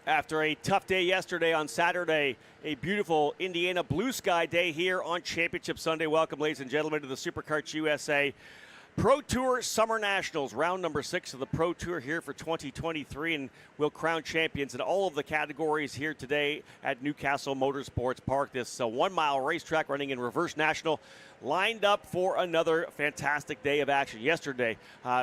After a tough day yesterday on Saturday, a beautiful Indiana blue sky day here on Championship Sunday. Welcome, ladies and gentlemen, to the Kart USA Pro Tour Summer Nationals, round number 6 of the Pro Tour here for 2023, and we'll crown champions in all of the categories here today at Castle Motorsports Park. This 1 mile racetrack running in reverse national, lined up for another fantastic day of action. Yesterday,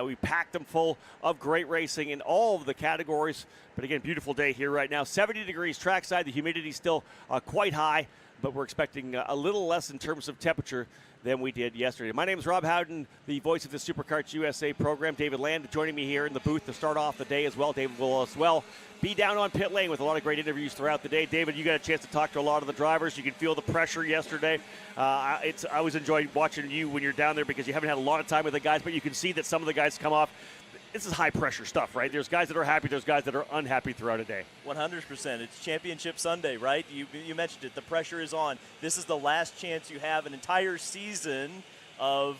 we packed them full of great racing in all of the categories, but again, beautiful day here right now. 70 degrees trackside, the humidity still quite high, but we're expecting a little less in terms of temperature than we did yesterday. My name is Rob Howden, the voice of the Kart USA program. David Land joining me here in the booth to start off the day as well. David will as well be down on pit lane with a lot of great interviews throughout the day. David, you got a chance to talk to a lot of the drivers. You can feel the pressure yesterday. I always enjoy watching you when you're down there because you haven't had a lot of time with the guys, but you can see that some of the guys come off. This is high-pressure stuff, right? There's guys that are happy, there's guys that are unhappy throughout a day. 100%. It's Championship Sunday, right? You mentioned it. The pressure is on. This is the last chance you have. An entire season of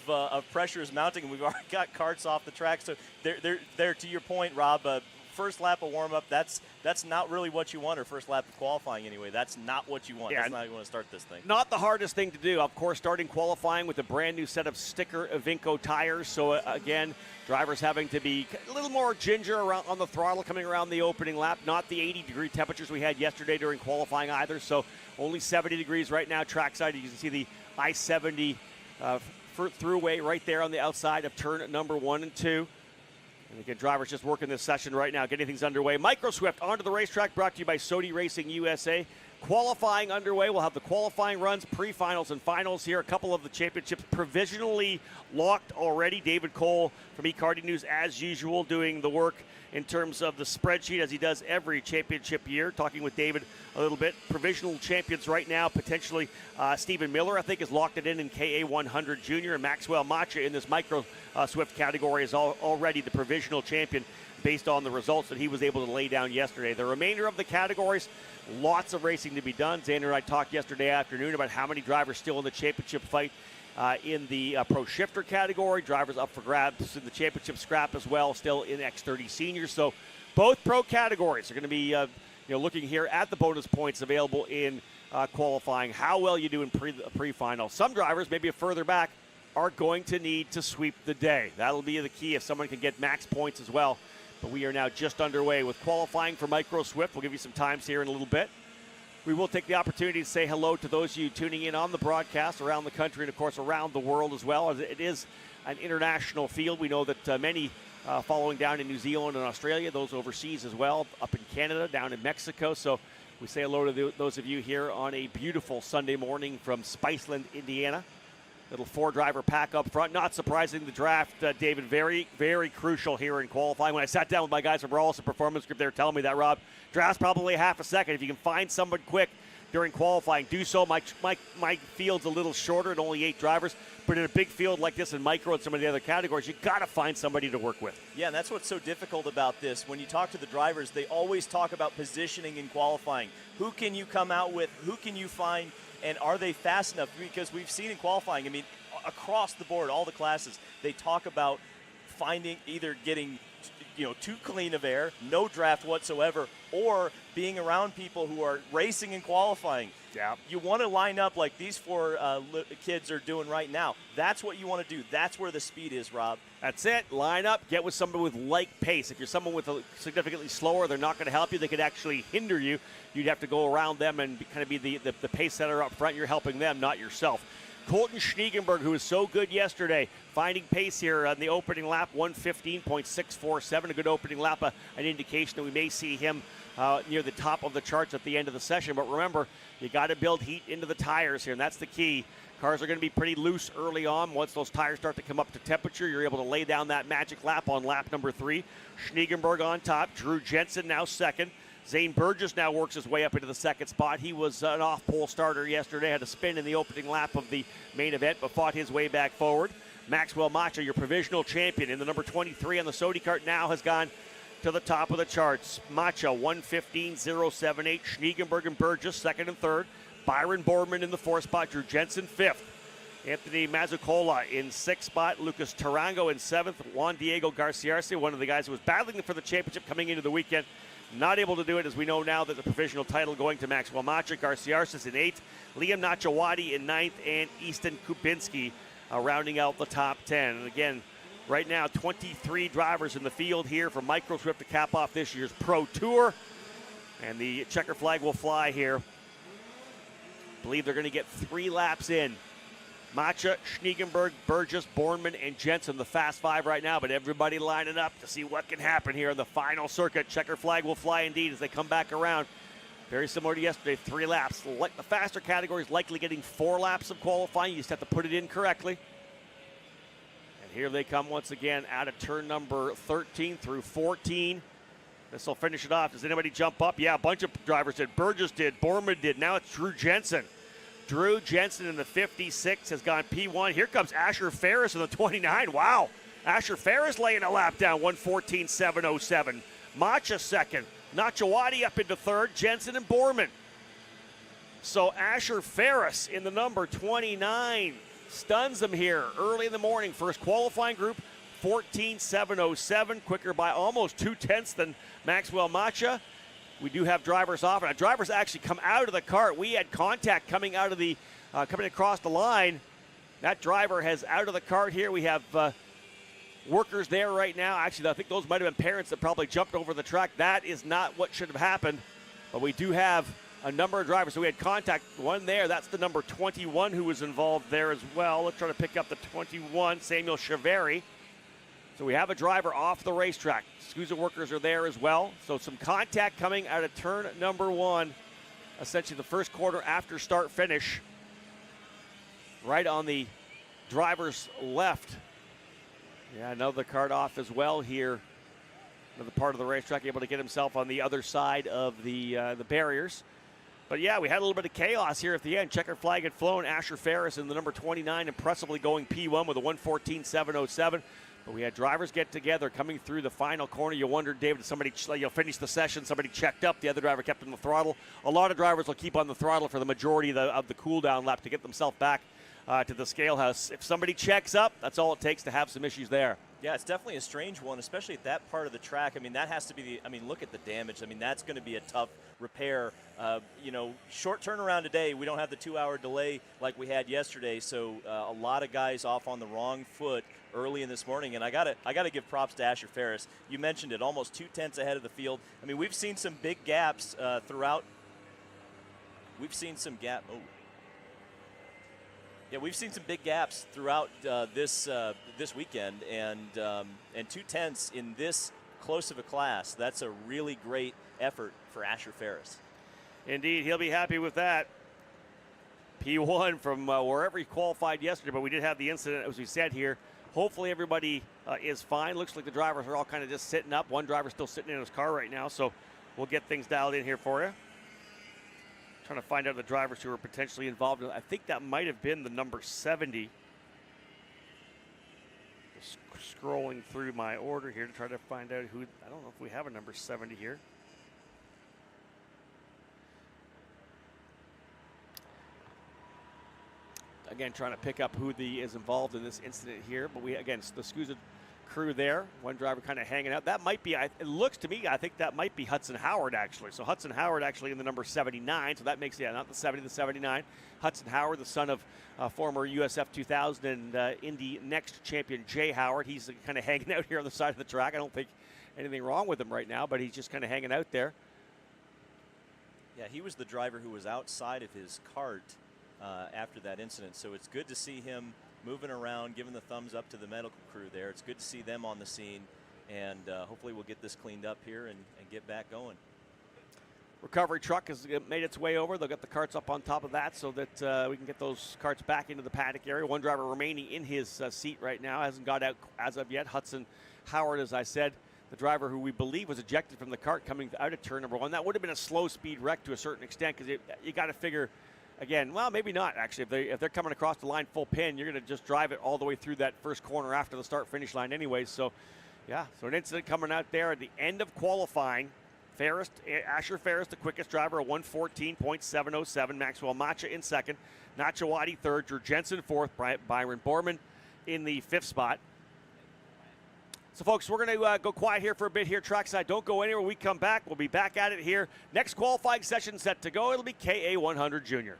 pressure is mounting, and we've already got karts off the track. So they're to your point, Rob, first lap of warm-up, that's not really what you want, or first lap of qualifying anyway. That's not what you want. Yeah, that's not how you want to start this thing. Not the hardest thing to do. Of course, starting qualifying with a brand new set of sticker Evinco tires. So again, drivers having to be a little more ginger around on the throttle coming around the opening lap. Not the 80-degree temperatures we had yesterday during qualifying either. So only 70 degrees right now trackside. You can see the I-70 throughway right there on the outside of turn number 1 and 2. And again, drivers just working this session right now, getting things underway. Micro Swift onto the racetrack, brought to you by Sodi Racing USA. Qualifying underway. We'll have the qualifying runs, pre-finals, and finals here. A couple of the championships provisionally locked already. David Cole from eKarting News, as usual, doing the work in terms of the spreadsheet, as he does every championship year. Talking with David a little bit. Provisional champions right now, potentially Stephen Miller, I think, is locked it in KA 100 Junior, and Maxwell Macha in this Micro Swift category is already the provisional champion based on the results that he was able to lay down yesterday. The remainder of the categories, lots of racing to be done. Xander and I talked yesterday afternoon about how many drivers still in the championship fight in the Pro Shifter category. Drivers up for grabs in the championship scrap as well, still in X30 Seniors. So both pro categories are going to be looking here at the bonus points available in qualifying, how well you do in pre-final. Some drivers, maybe further back, are going to need to sweep the day. That'll be the key if someone can get max points as well. But we are now just underway with qualifying for Micro Swift. We'll give you some times here in a little bit. We will take the opportunity to say hello to those of you tuning in on the broadcast around the country and, of course, around the world as well. It is an international field. We know that many following down in New Zealand and Australia, those overseas as well, up in Canada, down in Mexico. So we say hello to those of you here on a beautiful Sunday morning from Spiceland, Indiana. Little 4-driver pack up front. Not surprising, the draft, David, very, very crucial here in qualifying. When I sat down with my guys from Rawlson Performance Group, they were telling me that, Rob, draft's probably half a second. If you can find someone quick during qualifying, do so. My field's a little shorter and only 8 drivers, but in a big field like this in Micro and some of the other categories, you got to find somebody to work with. Yeah, and that's what's so difficult about this. When you talk to the drivers, they always talk about positioning in qualifying. Who can you come out with? Who can you find? And are they fast enough? Because we've seen in qualifying, I mean, across the board, all the classes, they talk about finding either getting too clean of air, no draft whatsoever, or being around people who are racing and qualifying. Yeah. You want to line up like these 4 kids are doing right now. That's what you want to do. That's where the speed is, Rob. That's it. Line up. Get with somebody with like pace. If you're someone with a significantly slower, they're not going to help you. They could actually hinder you. You'd have to go around them and kind of be the pace setter up front. You're helping them, not yourself. Colton Schniegenberg, who was so good yesterday, finding pace here on the opening lap, 1:15.647, a good opening lap, an indication that we may see him near the top of the charts at the end of the session. But remember, you got to build heat into the tires here, and that's the key. Cars are going to be pretty loose early on. Once those tires start to come up to temperature, you're able to lay down that magic lap on lap number 3. Schniegenberg on top, Drew Jensen now second. Zane Burgess now works his way up into the second spot. He was an off-pole starter yesterday, had a spin in the opening lap of the main event, but fought his way back forward. Maxwell Macha, your provisional champion in the number 23 on the Sodi kart, now has gone to the top of the charts. Macha, 1:15.078. Schniegenberg and Burgess, second and third. Byron Boardman in the 4th spot. Drew Jensen, 5th. Anthony Mazzucola in 6th spot. Lucas Tarango in 7th. Juan Diego Garciarce, one of the guys who was battling for the championship coming into the weekend, Not able to do it, as we know now that the provisional title going to Maxwell Macha. Garciarsis in 8th, Liam Nachawati in 9th, and Easton Kupinski rounding out the top 10. And again, right now, 23 drivers in the field here for Micro Swift to cap off this year's Pro Tour. And the checker flag will fly here. I believe they're going to get 3 laps in. Macha, Schniegenberg, Burgess, Bornman, and Jensen, the fast 5 right now, but everybody lining up to see what can happen here in the final circuit. Checker flag will fly indeed as they come back around. Very similar to yesterday, 3 laps. Like the faster categories likely getting 4 laps of qualifying. You just have to put it in correctly. And here they come once again out of turn number 13 through 14. This will finish it off. Does anybody jump up? Yeah, a bunch of drivers did. Burgess did, Borman did. Now it's Drew Jensen. Drew Jensen in the 56 has gone P1. Here comes Asher Ferris in the 29. Wow. Asher Ferris laying a lap down, 1:14.707. Macha second. Nachawati up into third. Jensen and Borman. So Asher Ferris in the number 29 stuns him here early in the morning. First qualifying group, 14.707. Quicker by almost 2/10 than Maxwell Macha. We do have drivers off, and drivers actually come out of the cart. We had contact coming out of the, coming across the line. That driver has out of the cart here. We have workers there right now. Actually, I think those might have been parents that probably jumped over the track. That is not what should have happened, but we do have a number of drivers. So we had contact, one there. That's the number 21 who was involved there as well. Let's try to pick up the 21, Samuel Chaveri. So we have a driver off the racetrack. SKUSA workers are there as well. So some contact coming out of turn number 1. Essentially the first quarter after start finish. Right on the driver's left. Yeah, another cart off as well here. Another part of the racetrack able to get himself on the other side of the barriers. But yeah, we had a little bit of chaos here at the end. Checker flag had flown. Asher Ferris in the number 29 impressively going P1 with a 1:14.707. But we had drivers get together coming through the final corner. You wondered, David, did somebody finish the session? Somebody checked up. The other driver kept on the throttle. A lot of drivers will keep on the throttle for the majority of the cool down lap to get themselves back to the scale house. If somebody checks up, that's all it takes to have some issues there. Yeah, it's definitely a strange one, especially at that part of the track. I mean, that has to be look at the damage. I mean, that's going to be a tough repair. Short turnaround today. We don't have the 2-hour delay like we had yesterday, so a lot of guys off on the wrong foot early in this morning. And I gotta give props to Asher Ferris. You mentioned it, almost 2/10 ahead of the field. I mean, we've seen some big gaps throughout. We've seen some we've seen some big gaps throughout this weekend, and 2/10 in this close of a class. That's a really great effort for Asher Ferris. Indeed, he'll be happy with that. P1 from wherever he qualified yesterday, but we did have the incident, as we said here. Hopefully everybody is fine. Looks like the drivers are all kind of just sitting up. One driver's still sitting in his car right now, so we'll get things dialed in here for you. Trying to find out the drivers who are potentially involved. I think that might have been the number 70. Just scrolling through my order here to try to find out who. I don't know if we have a number 70 here. Again, trying to pick up who is involved in this incident here. But we, again, the SKUSA crew there. One driver kind of hanging out. That might be, it looks to me, I think that might be Hudson Howard, actually. So Hudson Howard actually in the number 79. So that makes, not the 70, the 79. Hudson Howard, the son of former USF 2000 and Indy Next champion Jay Howard. He's kind of hanging out here on the side of the track. I don't think anything wrong with him right now, but he's just kind of hanging out there. Yeah, he was the driver who was outside of his cart after that incident. So it's good to see him moving around, giving the thumbs up to the medical crew there. It's good to see them on the scene, and hopefully we'll get this cleaned up here and get back going. Recovery truck has made its way over. They'll get the carts up on top of that so that we can get those carts back into the paddock area. One driver remaining in his seat right now. Hasn't got out as of yet. Hudson Howard, as I said, the driver who we believe was ejected from the cart coming out of turn number 1. That would have been a slow speed wreck to a certain extent, because you got to figure, again, well, maybe not actually. If they're coming across the line full pin, you're going to just drive it all the way through that first corner after the start finish line anyways. So, yeah, so an incident coming out there at the end of qualifying. Asher Ferris, the quickest driver, a 1:14.707. Maxwell Macha in second. Nachawati third. Drew Jensen fourth. Byron Borman in the 5th spot. So, folks, we're going to go quiet here for a bit here trackside. Don't go anywhere. When we come back, we'll be back at it here. Next qualifying session set to go. It'll be KA 100 Junior.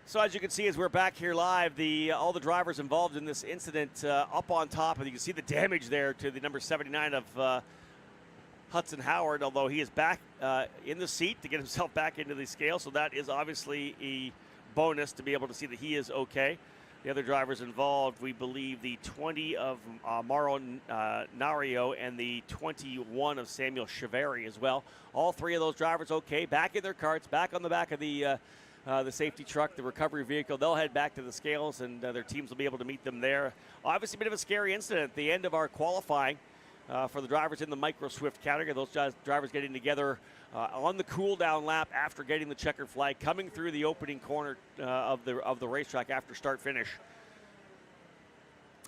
So as you can see, as we're back here live, all the drivers involved in this incident up on top, and you can see the damage there to the number 79 of Hudson Howard, although he is back in the seat to get himself back into the scale. So that is obviously a bonus to be able to see that he is okay. The other drivers involved, we believe the 20 of Mauro Nario and the 21 of Samuel Chiveri as well. All three of those drivers okay, back in their carts, back on the back of the safety truck, the recovery vehicle. They'll head back to the scales, and their teams will be able to meet them there. Obviously, a bit of a scary incident at the end of our qualifying for the drivers in the Micro Swift category. Those drivers getting together on the cool-down lap after getting the checkered flag, coming through the opening corner of the racetrack after start-finish.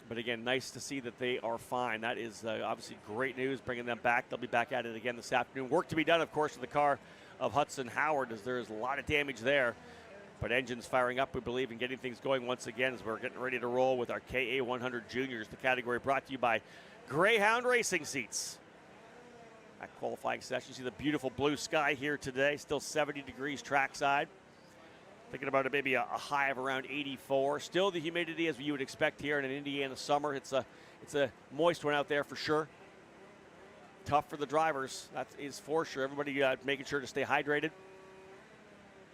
But again, nice to see that they are fine. That is obviously great news, bringing them back. They'll be back at it again this afternoon. Work to be done, of course, with the car of Hudson Howard, as there's a lot of damage there. But engines firing up, we believe, and getting things going once again as we're getting ready to roll with our KA 100 Juniors, the category brought to you by Greyhound Racing Seats. At qualifying session, you see the beautiful blue sky here today, still 70 degrees trackside. Thinking about it, maybe a high of around 84. Still the humidity as you would expect here in an Indiana summer. It's a moist one out there for sure. Tough for the drivers, that is for sure. Everybody making sure to stay hydrated.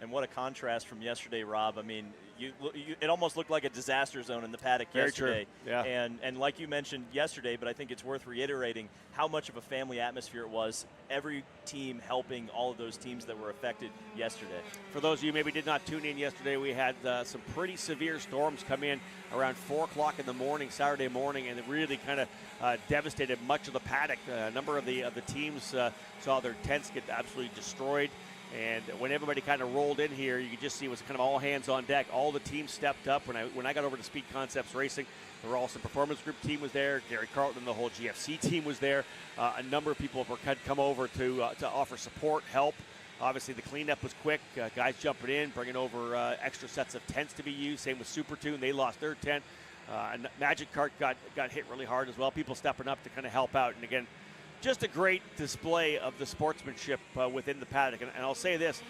And what a contrast from yesterday, Rob. I mean, it almost looked like a disaster zone in the paddock yesterday. Very true. Yeah. And like you mentioned yesterday, but I think it's worth reiterating how much of a family atmosphere it was. Every team helping all of those teams that were affected yesterday. For those of you who maybe did not tune in yesterday, we had some pretty severe storms come in around 4 o'clock in the morning, Saturday morning, and it really kind of devastated much of the paddock. A number of the teams saw their tents get absolutely destroyed. And when everybody kind of rolled in here, you could just see it was kind of all hands on deck. All the teams stepped up. When I got over to Speed Concepts Racing, the Rawson Performance Group team was there. Gary Carlton and the whole GFC team was there. A number of people had come over to offer support, help. Obviously, the cleanup was quick. Guys jumping in, bringing over extra sets of tents to be used. Same with Super Tune. They lost their tent. And Magic Kart got hit really hard as well. People stepping up to kind of help out. And again, just a great display of the sportsmanship within the paddock. And I'll say this,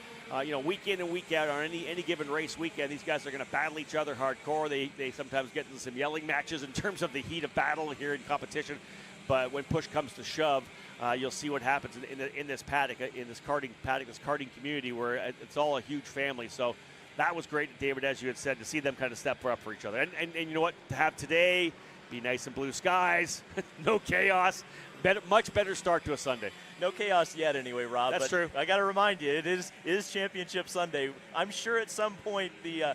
week in and week out on any given race weekend, these guys are going to battle each other hardcore. They sometimes get into some yelling matches in terms of the heat of battle here in competition. But when push comes to shove, you'll see what happens in this paddock, in this karting community where it's all a huge family. So that was great, David, as you had said, to see them kind of step up for each other. And you know what? To have today be nice and blue skies, no chaos. Much better start to a Sunday. No chaos yet anyway, Rob. That's true. I got to remind you, it is Championship Sunday. I'm sure at some point the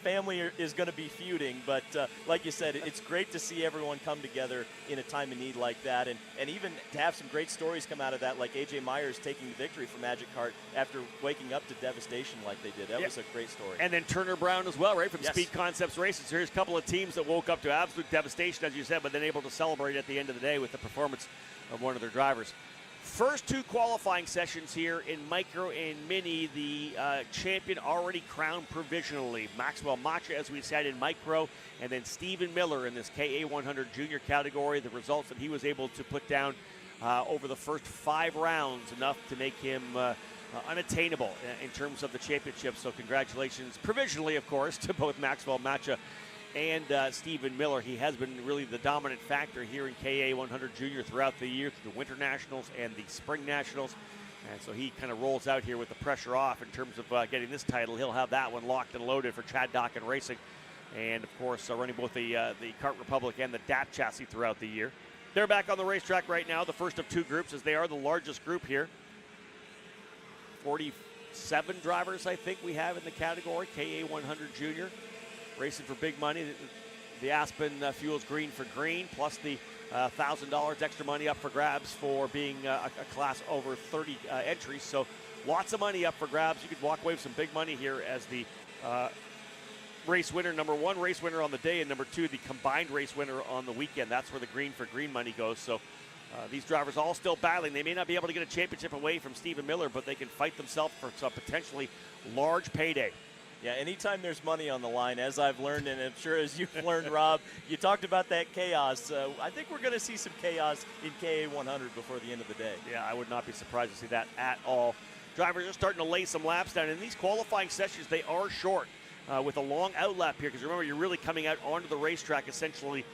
family is going to be feuding, but like you said, it's great to see everyone come together in a time of need like that, and even to have some great stories come out of that, like A.J. Myers taking the victory for Magic Kart after waking up to devastation like they did. That was a great story. And then Turner Brown as well, right, from Speed Concepts Racing. So here's a couple of teams that woke up to absolute devastation, as you said, but then able to celebrate at the end of the day with the performance of one of their drivers. First two qualifying sessions here in Micro and Mini. The champion already crowned provisionally. Maxwell Macha, as we said, in Micro, and then Stephen Miller in this KA100 Junior category. The results that he was able to put down over the first 5 rounds, enough to make him unattainable in terms of the championship. So congratulations, provisionally, of course, to both Maxwell Macha and Stephen Miller. He has been really the dominant factor here in KA100 Junior throughout the year, through the Winter Nationals and the Spring Nationals. And so he kind of rolls out here with the pressure off in terms of getting this title. He'll have that one locked and loaded for Chad Dockin Racing. And, of course, running both the Kart Republic and the DAP chassis throughout the year. They're back on the racetrack right now, the first of 2 groups, as they are the largest group here. 47 drivers, I think, we have in the category, KA100 Junior. Racing for big money. The Aspen Fuels Green for Green, plus the $1,000 extra money up for grabs for being a class over 30 entries. So lots of money up for grabs. You could walk away with some big money here as the race winner, number 1 race winner on the day, and number 2, the combined race winner on the weekend. That's where the Green for Green money goes. So these drivers all still battling. They may not be able to get a championship away from Stephen Miller, but they can fight themselves for some potentially large payday. Yeah, anytime there's money on the line, as I've learned, and I'm sure as you've learned, Rob, you talked about that chaos. I think we're going to see some chaos in KA100 before the end of the day. Yeah, I would not be surprised to see that at all. Drivers are starting to lay some laps down. In these qualifying sessions, they are short with a long out lap here, because remember, you're really coming out onto the racetrack essentially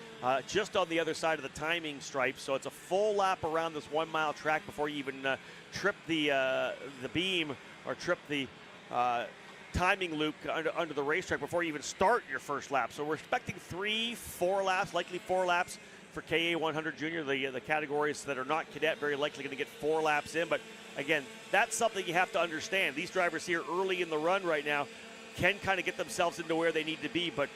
just on the other side of the timing stripe. So it's a full lap around this 1 mile track before you even trip the beam or trip the timing loop under the racetrack before you even start your first lap. So we're expecting 3-4 laps, likely 4 laps for KA100 Junior. The categories that are not cadet very likely going to get 4 laps in. But again, that's something you have to understand. These drivers here early in the run right now can kind of get themselves into where they need to be. But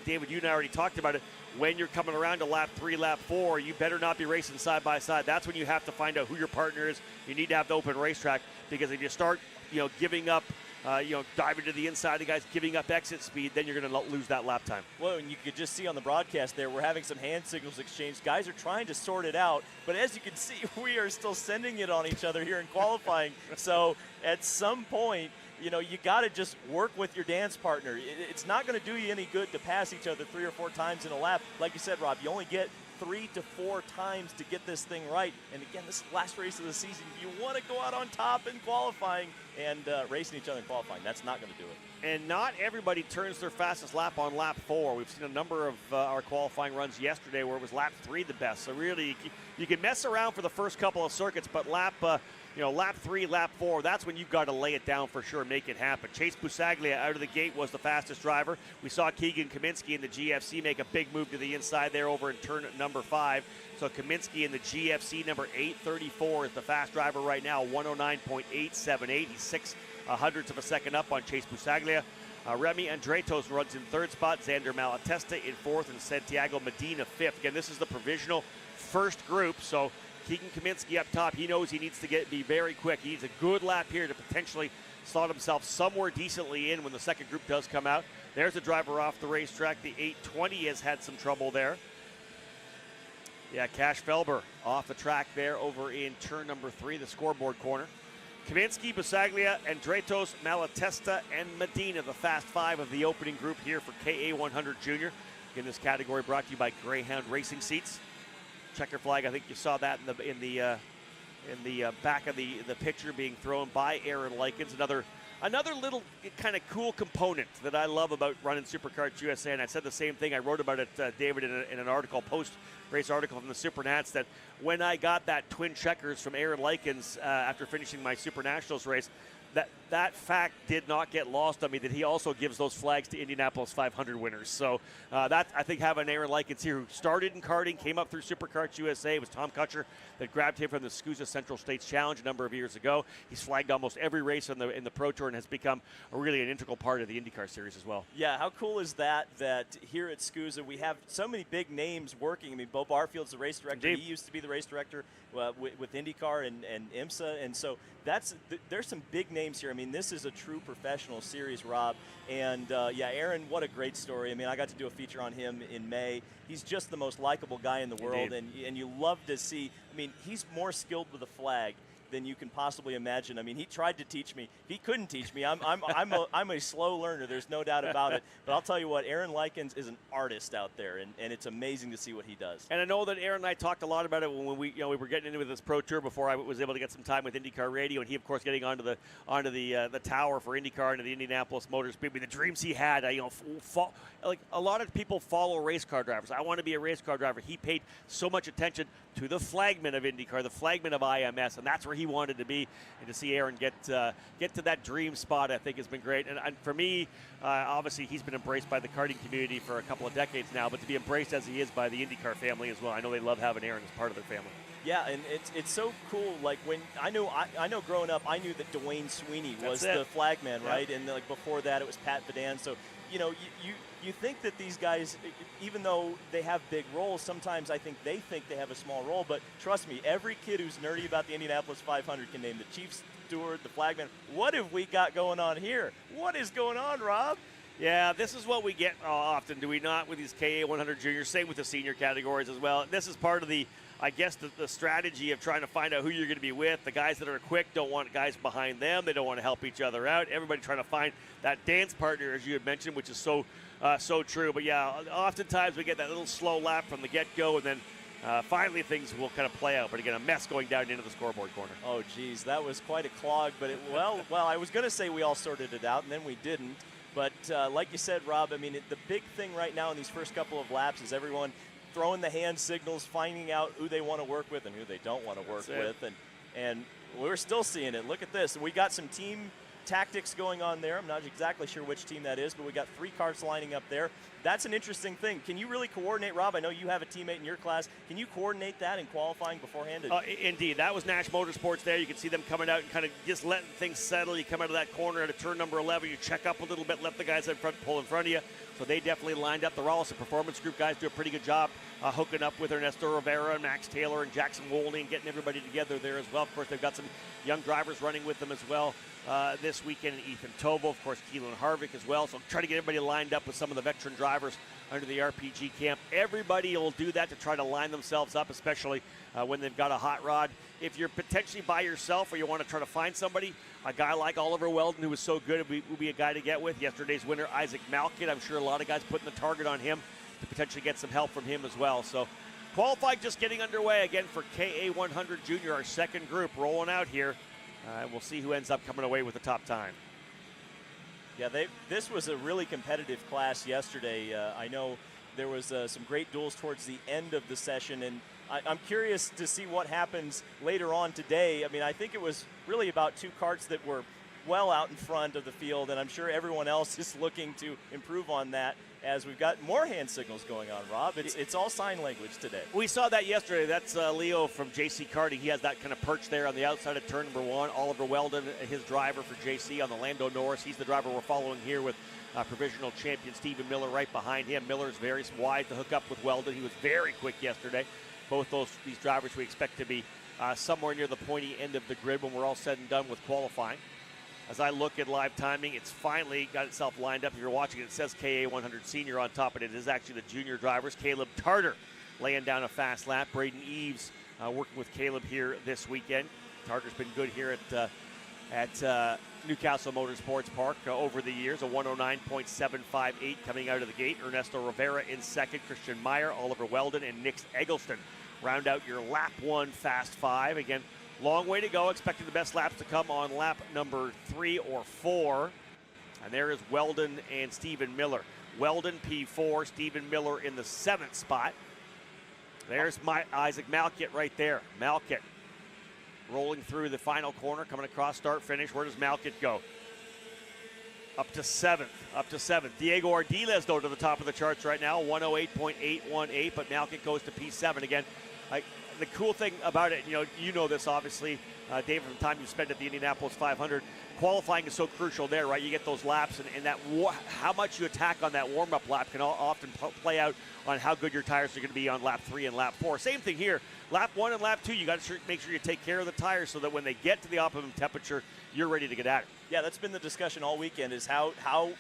David, you and I already talked about it. When you're coming around to lap 3, lap 4, you better not be racing side by side. That's when you have to find out who your partner is. You need to have the open racetrack, because if you start, giving up, diving to the inside, the guys giving up exit speed, then you're going to lose that lap time. Well, and you could just see on the broadcast there, we're having some hand signals exchanged. Guys are trying to sort it out, but as you can see, we are still sending it on each other here in qualifying. So at some point, you got to just work with your dance partner. It's not going to do you any good to pass each other 3 or 4 times in a lap. Like you said, Rob, you only get 3 to 4 times to get this thing right. And again, this is the last race of the season. You want to go out on top in qualifying, and racing each other in qualifying, that's not going to do it. And not everybody turns their fastest lap on lap 4. We've seen a number of our qualifying runs yesterday where it was lap 3 the best. So really, you can mess around for the first couple of circuits, but lap 3, lap 4, that's when you've got to lay it down for sure, make it happen. Chase Busaglia out of the gate was the fastest driver. We saw Keegan Kaminsky in the GFC make a big move to the inside there over in turn number 5. So Kaminsky in the GFC number 834 is the fast driver right now, 109.878. He's 0.06 of a second up on Chase Busaglia. Remy Andretos runs in 3rd spot, Xander Malatesta in 4th, and Santiago Medina 5th. Again, this is the provisional first group, so Keegan Kaminsky up top, he knows he needs to be very quick. He needs a good lap here to potentially slot himself somewhere decently in when the second group does come out. There's a driver off the racetrack. The 820 has had some trouble there. Yeah, Cash Felber off the track there over in turn number 3, the scoreboard corner. Kaminsky, Busaglia, Andretos, Malatesta, and Medina, the fast five of the opening group here for KA100 Junior. In this category, brought to you by Greyhound Racing Seats. Checker flag, I think you saw that in the back of the picture being thrown by Aaron Likens. Another little kind of cool component that I love about running Supercarts USA, and I said the same thing. I wrote about it, David, in an article, post-race article from the Super Nats, that when I got that twin checkers from Aaron Likens after finishing my Super Nationals race, that fact did not get lost on me, that he also gives those flags to Indianapolis 500 winners. So that, I think, having Aaron Likens here, who started in karting, came up through Supercarts USA. It was Tom Kutcher that grabbed him from the SKUSA Central States Challenge a number of years ago. He's flagged almost every race in the Pro Tour and has become really an integral part of the IndyCar series as well. Yeah, how cool is that here at SKUSA we have so many big names working. I mean, Bo Barfield's the race director. Indeed. He used to be the race director with IndyCar and IMSA, and so there's some big names here. I mean, this is a true professional series, Rob. And Aaron, what a great story. I mean, I got to do a feature on him in May. He's just the most likable guy in the world, and you love to see. I mean, he's more skilled with a flag than you can possibly imagine. I mean, he tried to teach me. He couldn't teach me. I'm a slow learner. There's no doubt about it. But I'll tell you what, Aaron Likens is an artist out there, and it's amazing to see what he does. And I know that Aaron and I talked a lot about it when we were getting into this Pro Tour before I was able to get some time with IndyCar Radio, and he, of course, getting onto the tower for IndyCar and the Indianapolis Motor Speedway. The dreams he had, like a lot of people follow race car drivers. I want to be a race car driver. He paid so much attention to the flagman of IndyCar, the flagman of IMS, and that's where he wanted to be. And to see Aaron get to that dream spot, I think, has been great. And for me, obviously, he's been embraced by the karting community for a couple of decades now, but to be embraced as he is by the IndyCar family as well, I know they love having Aaron as part of their family. Yeah, and it's so cool. Like when I know growing up, I knew that Dwayne Sweeney was the flagman, right? And like before that, it was Pat Vidan. So you think that these guys, even though they have big roles, sometimes I think they have a small role. But trust me, every kid who's nerdy about the Indianapolis 500 can name the chief steward, the flagman. What have we got going on here? What is going on, Rob? Yeah, this is what we get often, do we not, with these KA100 juniors, same with the senior categories as well. This is part of the strategy of trying to find out who you're going to be with. The guys that are quick don't want guys behind them. They don't want to help each other out. Everybody trying to find that dance partner, as you had mentioned, which is so true. But yeah, oftentimes we get that little slow lap from the get-go, and then finally things will kind of play out. But again, a mess going down into the scoreboard corner. Oh, geez, that was quite a clog. But well, I was going to say we all sorted it out, and then we didn't. But like you said, Rob, I mean, the big thing right now in these first couple of laps is everyone throwing the hand signals, finding out who they want to work with and who they don't want to work with. And we're still seeing it. Look at this. We got some team tactics going on there. I'm not exactly sure which team that is, but we got 3 carts lining up there. That's an interesting thing. Can you really coordinate, Rob? I know you have a teammate in your class. Can you coordinate that in qualifying beforehand? Indeed. That was Nash Motorsports there. You can see them coming out and kind of just letting things settle. You come out of that corner at a turn number 11. You check up a little bit, let the guys in front pull in front of you. So they definitely lined up. The Rawlison Performance Group guys do a pretty good job hooking up with Ernesto Rivera and Max Taylor and Jackson Wolney and getting everybody together there as well. Of course, they've got some young drivers running with them as well this weekend. Ethan Tovo, of course, Keelan Harvick as well. So try to get everybody lined up with some of the veteran drivers under the RPG camp. Everybody will do that to try to line themselves up, especially when they've got a hot rod. If you're potentially by yourself or you want to try to find somebody, a guy like Oliver Weldon, who was so good, would be a guy to get with. Yesterday's winner, Isaac Malkin, I'm sure a lot of guys putting the target on him to potentially get some help from him as well. So qualifying just getting underway again for KA100 Junior, our second group rolling out here. We'll see who ends up coming away with the top time. Yeah, this was a really competitive class yesterday. I know there was some great duels towards the end of the session, and I'm curious to see what happens later on today. I mean, I think it was really about 2 karts that were well out in front of the field, and I'm sure everyone else is looking to improve on that as we've got more hand signals going on, Rob. It's all sign language today. We saw that yesterday. That's Leo from JC Karting. He has that kind of perch there on the outside of turn number 1. Oliver Weldon, his driver for JC on the Lando Norris. He's the driver we're following here with provisional champion Stephen Miller right behind him. Miller's very wide to hook up with Weldon. He was very quick yesterday. Both these drivers we expect to be somewhere near the pointy end of the grid when we're all said and done with qualifying. As I look at live timing, it's finally got itself lined up. If you're watching it, it says KA100 Senior on top, but it is actually the junior drivers. Caleb Tarter laying down a fast lap. Braden Eves working with Caleb here this weekend. Tarter's been good here at at Newcastle Motorsports Park over the years. A 109.758 coming out of the gate. Ernesto Rivera in second. Christian Meyer, Oliver Weldon, and Nick Eggleston round out your lap 1 Fast 5. Again, long way to go. Expecting the best laps to come on lap number 3 or 4. And there is Weldon and Stephen Miller. Weldon P4, Stephen Miller in the 7th spot. There's Isaac Malkit right there. Malkit rolling through the final corner, coming across start finish. Where does Malkit go? Up to 7th. Diego Ardiles, though, to the top of the charts right now, 108.818, but Malkit goes to P7 again. The cool thing about it, you know this obviously, David, from the time you spent at the Indianapolis 500, qualifying is so crucial there, right? You get those laps, and that how much you attack on that warm-up lap can often play out on how good your tires are going to be on lap 3 and lap 4. Same thing here. Lap 1 and lap 2, you got to make sure you take care of the tires so that when they get to the optimum temperature, you're ready to get at it. Yeah, that's been the discussion all weekend, is how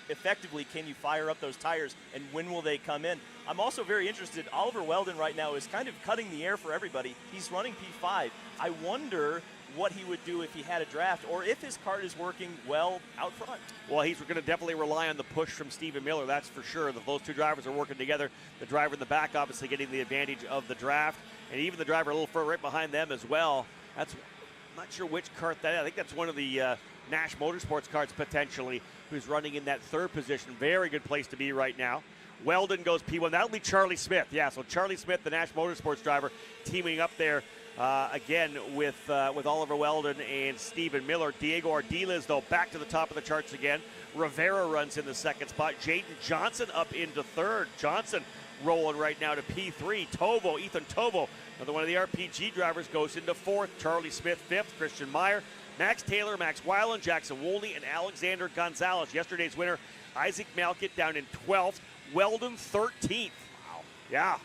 effectively can you fire up those tires and when will they come in. I'm also very interested. Oliver Weldon right now is kind of cutting the air for everybody. He's running P5. I wonder what he would do if he had a draft, or if his kart is working well out front. Well, he's going to definitely rely on the push from Stephen Miller, that's for sure. Those two drivers are working together. The driver in the back obviously getting the advantage of the draft, and even the driver a little further right behind them as well. I'm not sure which kart that is. I think that's one of the Nash Motorsports karts potentially, who's running in that 3rd position. Very good place to be right now. Weldon goes P1. That'll be Charlie Smith. Yeah, so Charlie Smith, the Nash Motorsports driver, teaming up there again with Oliver Weldon and Stephen Miller. Diego Ardiles, though, back to the top of the charts again. Rivera runs in the 2nd spot. Jaden Johnson up into 3rd. Johnson rolling right now to P3. Ethan Tovo, another one of the RPG drivers, goes into 4th. Charlie Smith 5th. Christian Meyer, Max Taylor, Max Weiland, Jackson Wolney, and Alexander Gonzalez. Yesterday's winner, Isaac Malkit, down in 12th. Weldon 13th. Wow. Yeah.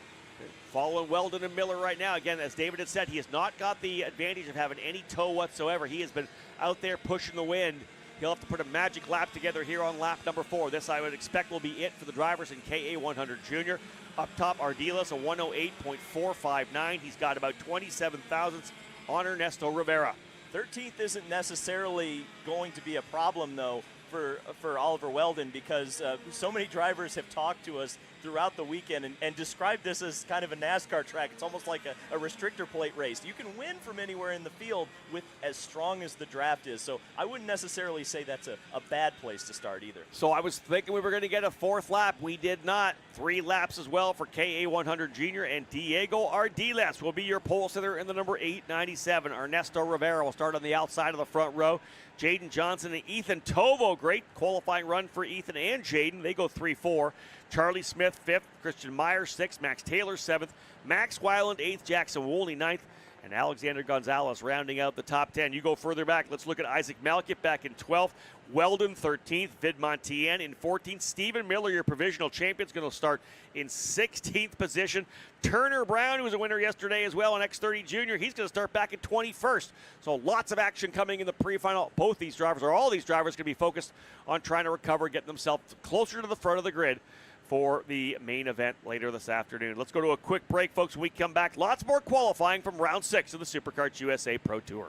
Following Weldon and Miller right now. Again, as David had said, he has not got the advantage of having any tow whatsoever. He has been out there pushing the wind. He'll have to put a magic lap together here on lap number 4. This, I would expect, will be it for the drivers in KA100 Junior. Up top, Ardiles, a 108.459. He's got about 27 thousandths on Ernesto Rivera. 13th isn't necessarily going to be a problem, though, for Oliver Weldon, because so many drivers have talked to us throughout the weekend and described this as kind of a NASCAR track. It's almost like a restrictor plate race. You can win from anywhere in the field with as strong as the draft is. So I wouldn't necessarily say that's a bad place to start either. So I was thinking we were going to get a 4th lap. We did not. 3 laps as well for KA100 Junior, and Diego Ardiles will be your pole sitter in the number 897. Ernesto Rivera will start on the outside of the front row. Jaden Johnson and Ethan Tovo, great qualifying run for Ethan and Jaden. They go 3-4. Charlie Smith 5th, Christian Meyer 6th, Max Taylor 7th, Max Weiland 8th, Jackson Wolney 9th, and Alexander Gonzalez rounding out the top 10. You go further back, let's look at Isaac Malkit back in 12th, Weldon 13th, Vid Montien in 14th, Stephen Miller, your provisional champion, is going to start in 16th position. Turner Brown, who was a winner yesterday as well in X30 Junior, he's going to start back in 21st. So lots of action coming in the pre-final. Both these drivers, or all these drivers, going to be focused on trying to recover, getting themselves closer to the front of the grid for the main event later this afternoon. Let's go to a quick break, folks. When we come back, lots more qualifying from round 6 of the SuperKarts USA Pro Tour.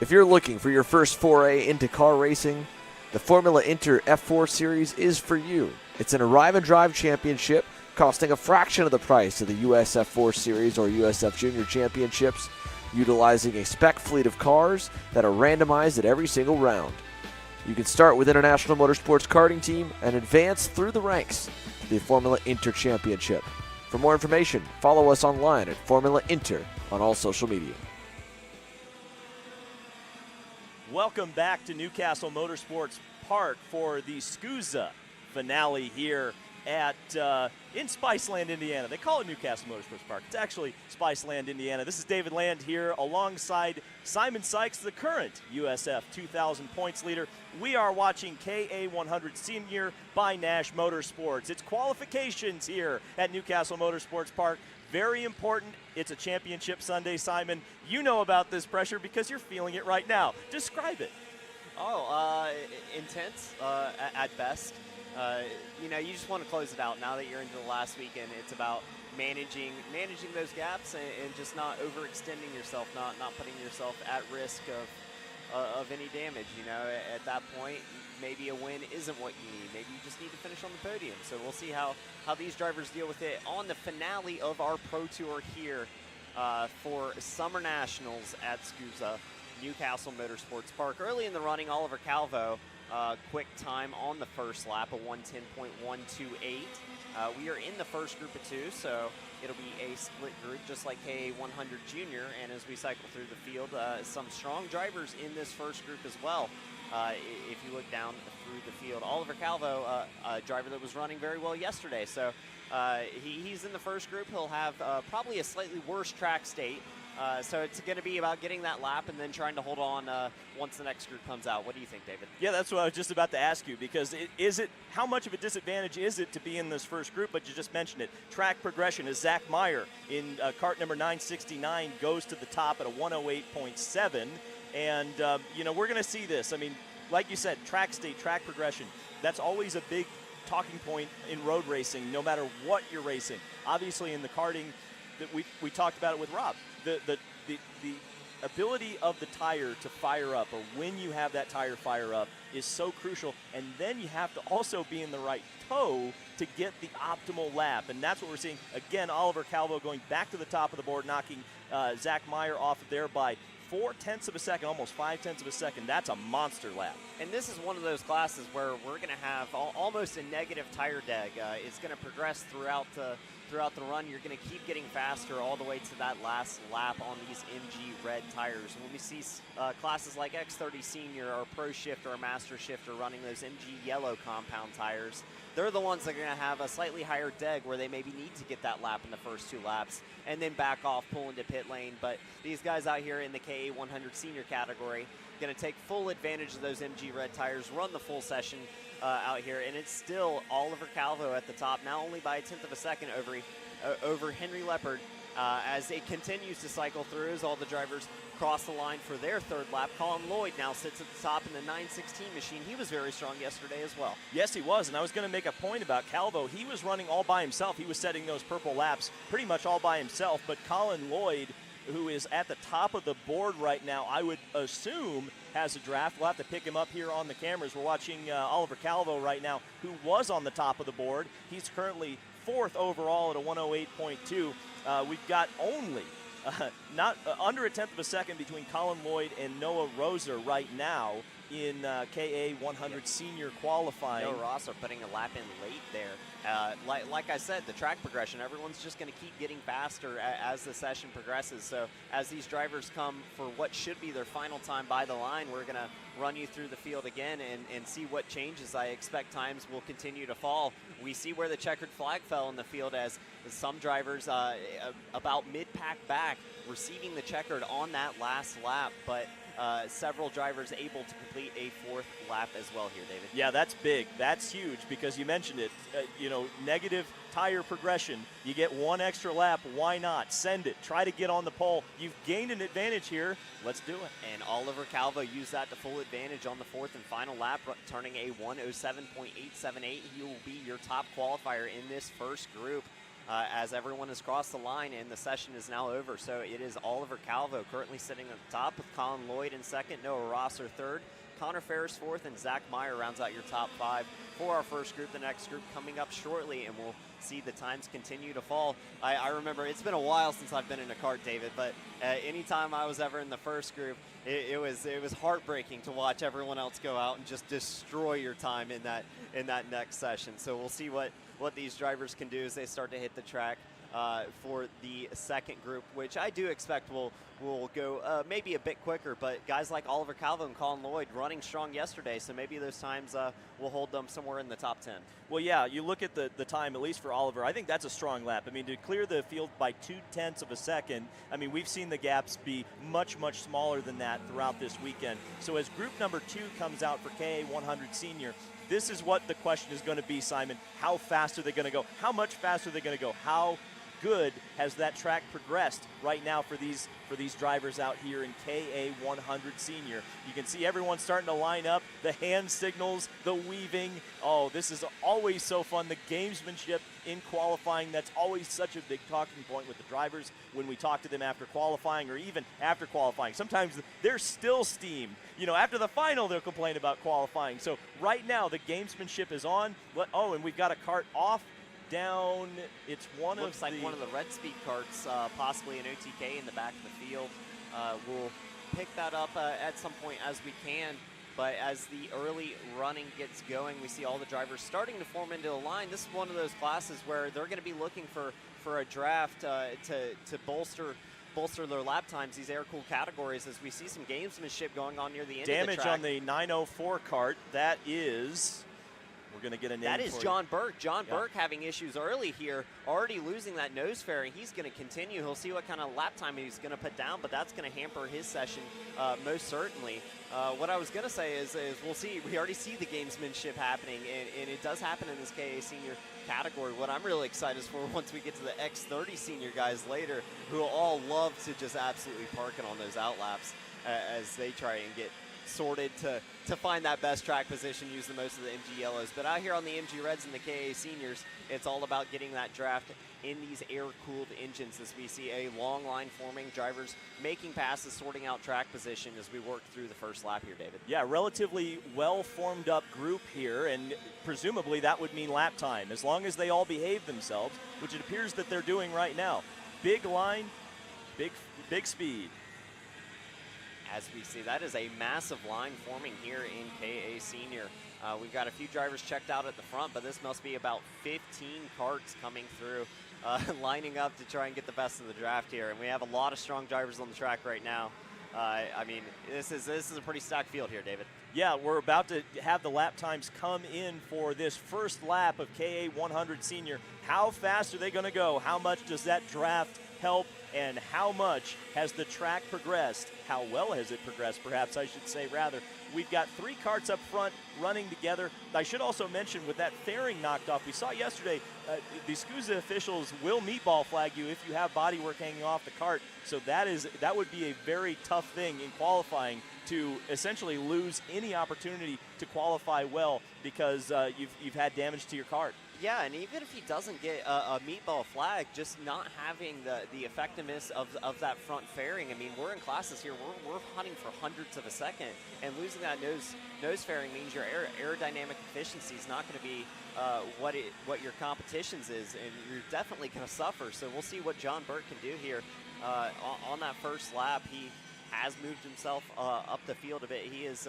If you're looking for your first foray into car racing, the Formula Inter F4 Series is for you. It's an arrive and drive championship costing a fraction of the price of the US F4 Series or USF Junior Championships, utilizing a spec fleet of cars that are randomized at every single round. You can start with International Motorsports Karting Team and advance through the ranks to the Formula Inter Championship. For more information, follow us online at Formula Inter on all social media. Welcome back to Newcastle Motorsports Park for the SKUSA finale here at in Spiceland, Indiana. They call it Newcastle Motorsports Park. It's actually Spiceland, Indiana. This is David Land here alongside Simon Sykes, the current USF 2000 points leader. We are watching KA100 Senior by Nash Motorsports. It's qualifications here at Newcastle Motorsports Park. Very important. It's a championship Sunday, Simon. You know about this pressure because you're feeling it right now. Describe it. Intense at best. You just want to close it out now that you're into the last weekend. It's about managing those gaps and just not overextending yourself, not putting yourself at risk of any damage. At that point, maybe a win isn't what you need. Maybe you just need to finish on the podium. So we'll see how these drivers deal with it on the finale of our Pro Tour here for Summer Nationals at SKUSA, Newcastle Motorsports Park. Early in the running, Oliver Calvo, quick time on the first lap, a 1:10.128. We are in the first group of two, so it'll be a split group just like KA100 Junior. And as we cycle through the field, some strong drivers in this first group as well. If you look down through the field, Oliver Calvo, a driver that was running very well yesterday. So he's in the first group. He'll have probably a slightly worse track state. So it's going to be about getting that lap and then trying to hold on once the next group comes out. What do you think, David? Yeah, that's what I was just about to ask you, because how much of a disadvantage is it to be in this first group? But you just mentioned it. Track progression as Zach Meyer in cart number 969 goes to the top at a 108.7. And, we're going to see this. I mean, like you said, track state, track progression, that's always a big talking point in road racing, no matter what you're racing. Obviously, in the karting, that we talked about it with Rob. The ability of the tire to fire up, or when you have that tire fire up, is so crucial. And then you have to also be in the right toe to get the optimal lap. And that's what we're seeing. Again, Oliver Calvo going back to the top of the board, knocking Zach Meyer off of there by 0.4 of a second, almost 0.5 of a second. That's a monster lap. And this is one of those classes where we're going to have almost a negative tire deg. It's going to progress throughout the run. You're going to keep getting faster all the way to that last lap on these MG red tires. When we see classes like X30 Senior or Pro Shift or Master Shift are running those MG yellow compound tires, they're the ones that are going to have a slightly higher deg where they maybe need to get that lap in the first two laps and then back off, pull into pit lane. But these guys out here in the KA100 Senior category going to take full advantage of those MG red tires, run the full session out here, and it's still Oliver Calvo at the top, now only by 1/10 of a second over Henry Leopard as it continues to cycle through as all the drivers cross the line for their third lap. Colin Lloyd now sits at the top in the 916 machine. He was very strong yesterday as well. Yes, he was, and I was going to make a point about Calvo. He was running all by himself. He was setting those purple laps pretty much all by himself, but Colin Lloyd, who is at the top of the board right now, I would assume has a draft. We'll have to pick him up here on the cameras. We're watching Oliver Calvo right now, who was on the top of the board. He's currently 4th overall at a 108.2. We've got only not under 1/10 of a second between Colin Lloyd and Noah Roser right now in KA100 Senior qualifying. Noah Roser putting a lap in late there. Like I said, the track progression, everyone's just going to keep getting faster as the session progresses. So as these drivers come for what should be their final time by the line, we're going to run you through the field again and see what changes. I expect times will continue to fall. We see where the checkered flag fell in the field as some drivers about mid-pack back receiving the checkered on that last lap, but several drivers able to complete a 4th lap as well here, David. Yeah, that's big. That's huge because you mentioned it. Negative tire progression. You get one extra lap. Why not? Send it. Try to get on the pole. You've gained an advantage here. Let's do it. And Oliver Calvo used that to full advantage on the 4th and final lap, turning a 107.878. He will be your top qualifier in this first group. as everyone has crossed the line and the session is now over. So it is Oliver Calvo currently sitting at the top with Colin Lloyd in second, Noah Rosser third, Connor Ferris fourth, and Zach Meyer rounds out your top 5 for our first group. The next group coming up shortly, and we'll see the times continue to fall. I remember it's been a while since I've been in a kart, David, but anytime I was ever in the first group, it was heartbreaking to watch everyone else go out and just destroy your time in that next session. So we'll see what these drivers can do as they start to hit the track for the second group, which I do expect will go maybe a bit quicker, but guys like Oliver Calvo and Colin Lloyd running strong yesterday, so maybe those times will hold them somewhere in the top 10. Well, yeah, you look at the time, at least for Oliver, I think that's a strong lap. I mean, to clear the field by 0.2 of a second, I mean, we've seen the gaps be much, much smaller than that throughout this weekend. So as group number 2 comes out for KA100 Senior, this is what the question is going to be, Simon. How fast are they going to go? How much faster are they going to go? How good has that track progressed right now for these drivers out here in KA100 Senior? You can see everyone starting to line up, the hand signals, the weaving. Oh, this is always so fun. The gamesmanship in qualifying, that's always such a big talking point with the drivers when we talk to them after qualifying or even after qualifying. Sometimes they're still steamed. You know, after the final, they'll complain about qualifying. So right now, the gamesmanship is on. Oh, and we've got a kart off. Down, it's looks like one of the Red Speed carts, possibly an OTK in the back of the field. We'll pick that up at some point as we can, but as the early running gets going, we see all the drivers starting to form into a line. This is one of those classes where they're going to be looking for a draft to bolster their lap times, these air-cooled categories, as we see some gamesmanship going on near the end of the track. Damage on the 904 cart, that is... We're going to get a name. That is John Burke. John Burke having issues early here, already losing that nose fairing. He's going to continue. He'll see what kind of lap time he's going to put down, but that's going to hamper his session most certainly. What I was going to say is we'll see. We already see the gamesmanship happening, and it does happen in this KA Senior category. What I'm really excited for once we get to the X30 Senior guys later, who will all love to just absolutely park it on those outlaps as they try and get sorted to find that best track position, use the most of the MG Yellows. But out here on the MG Reds and the KA Seniors, it's all about getting that draft in these air-cooled engines as we see a long line forming, drivers making passes, sorting out track position as we work through the first lap here, David. Yeah, relatively well-formed up group here, and presumably that would mean lap time, as long as they all behave themselves, which it appears that they're doing right now. Big line, big speed. As we see, that is a massive line forming here in KA Senior. We've got a few drivers checked out at the front, but this must be about 15 karts coming through, lining up to try and get the best of the draft here. And we have a lot of strong drivers on the track right now. I mean, this is a pretty stacked field here, David. Yeah, we're about to have the lap times come in for this first lap of KA100 Senior. How fast are they going to go? How much does that draft help? And how much has the track progressed? How well has it progressed, perhaps I should say, rather. We've got 3 karts up front running together. I should also mention, with that fairing knocked off, we saw yesterday the SKUSA officials will meatball flag you if you have bodywork hanging off the kart. So that would be a very tough thing in qualifying, to essentially lose any opportunity to qualify well because you've had damage to your kart. Yeah, and even if he doesn't get a meatball flag, just not having the effectiveness of that front fairing. I mean, we're in classes here. We're hunting for hundredths of a second, and losing that nose fairing means your aerodynamic efficiency is not going to be what your competition's is, and you're definitely going to suffer. So we'll see what John Burke can do here on that first lap. He has moved himself up the field a bit. He is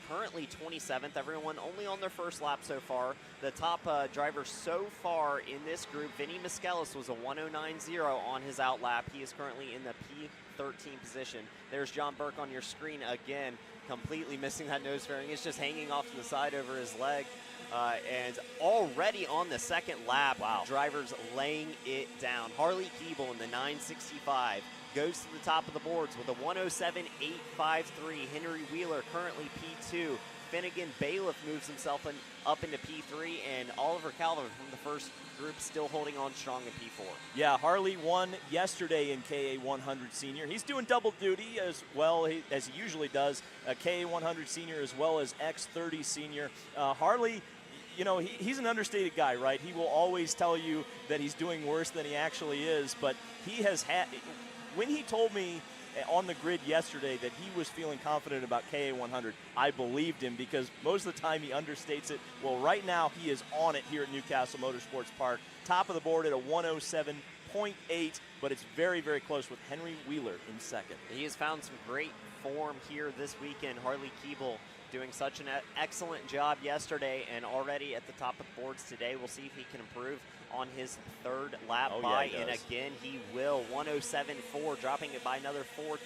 currently 27th. Everyone only on their first lap so far. The top driver so far in this group, Vinny Miskelis, was a 109.0 on his out lap. He is currently in the P13 position. There's John Burke on your screen again, completely missing that nose fairing. It's just hanging off to the side over his leg. And already on the second lap, drivers laying it down. Harley Keeble in the 965 goes to the top of the boards with a 107.853. Henry Wheeler currently P2. Finnegan Bailiff moves himself up into P3, and Oliver Calvin from the first group still holding on strong in P4. Yeah, Harley won yesterday in KA100 Senior. He's doing double duty as well as he usually does, KA100 Senior as well as X30 Senior. Harley, you know, he's an understated guy, right? He will always tell you that he's doing worse than he actually is, but he has had, when he told me on the grid yesterday that he was feeling confident about KA100, I believed him because most of the time he understates it. Well, right now he is on it here at Newcastle Motorsports Park. Top of the board at a 107.8, but it's very, very close with Henry Wheeler in second. He has found some great form here this weekend. Harley Keeble doing such an excellent job yesterday and already at the top of the boards today. We'll see if he can improve on his third lap by, and again he will. 107.4, dropping it by another 0.4,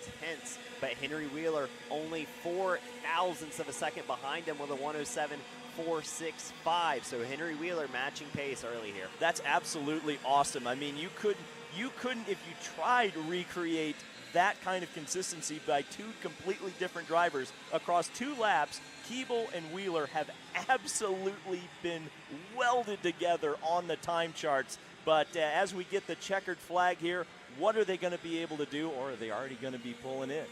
but Henry Wheeler only 4 thousandths of a second behind him with a 107.465. So Henry Wheeler matching pace early here. That's absolutely awesome. I mean, you couldn't, if you tried to recreate that kind of consistency by two completely different drivers across 2 laps. Keeble and Wheeler have absolutely been welded together on the time charts. But as we get the checkered flag here, what are they going to be able to do, or are they already going to be pulling in?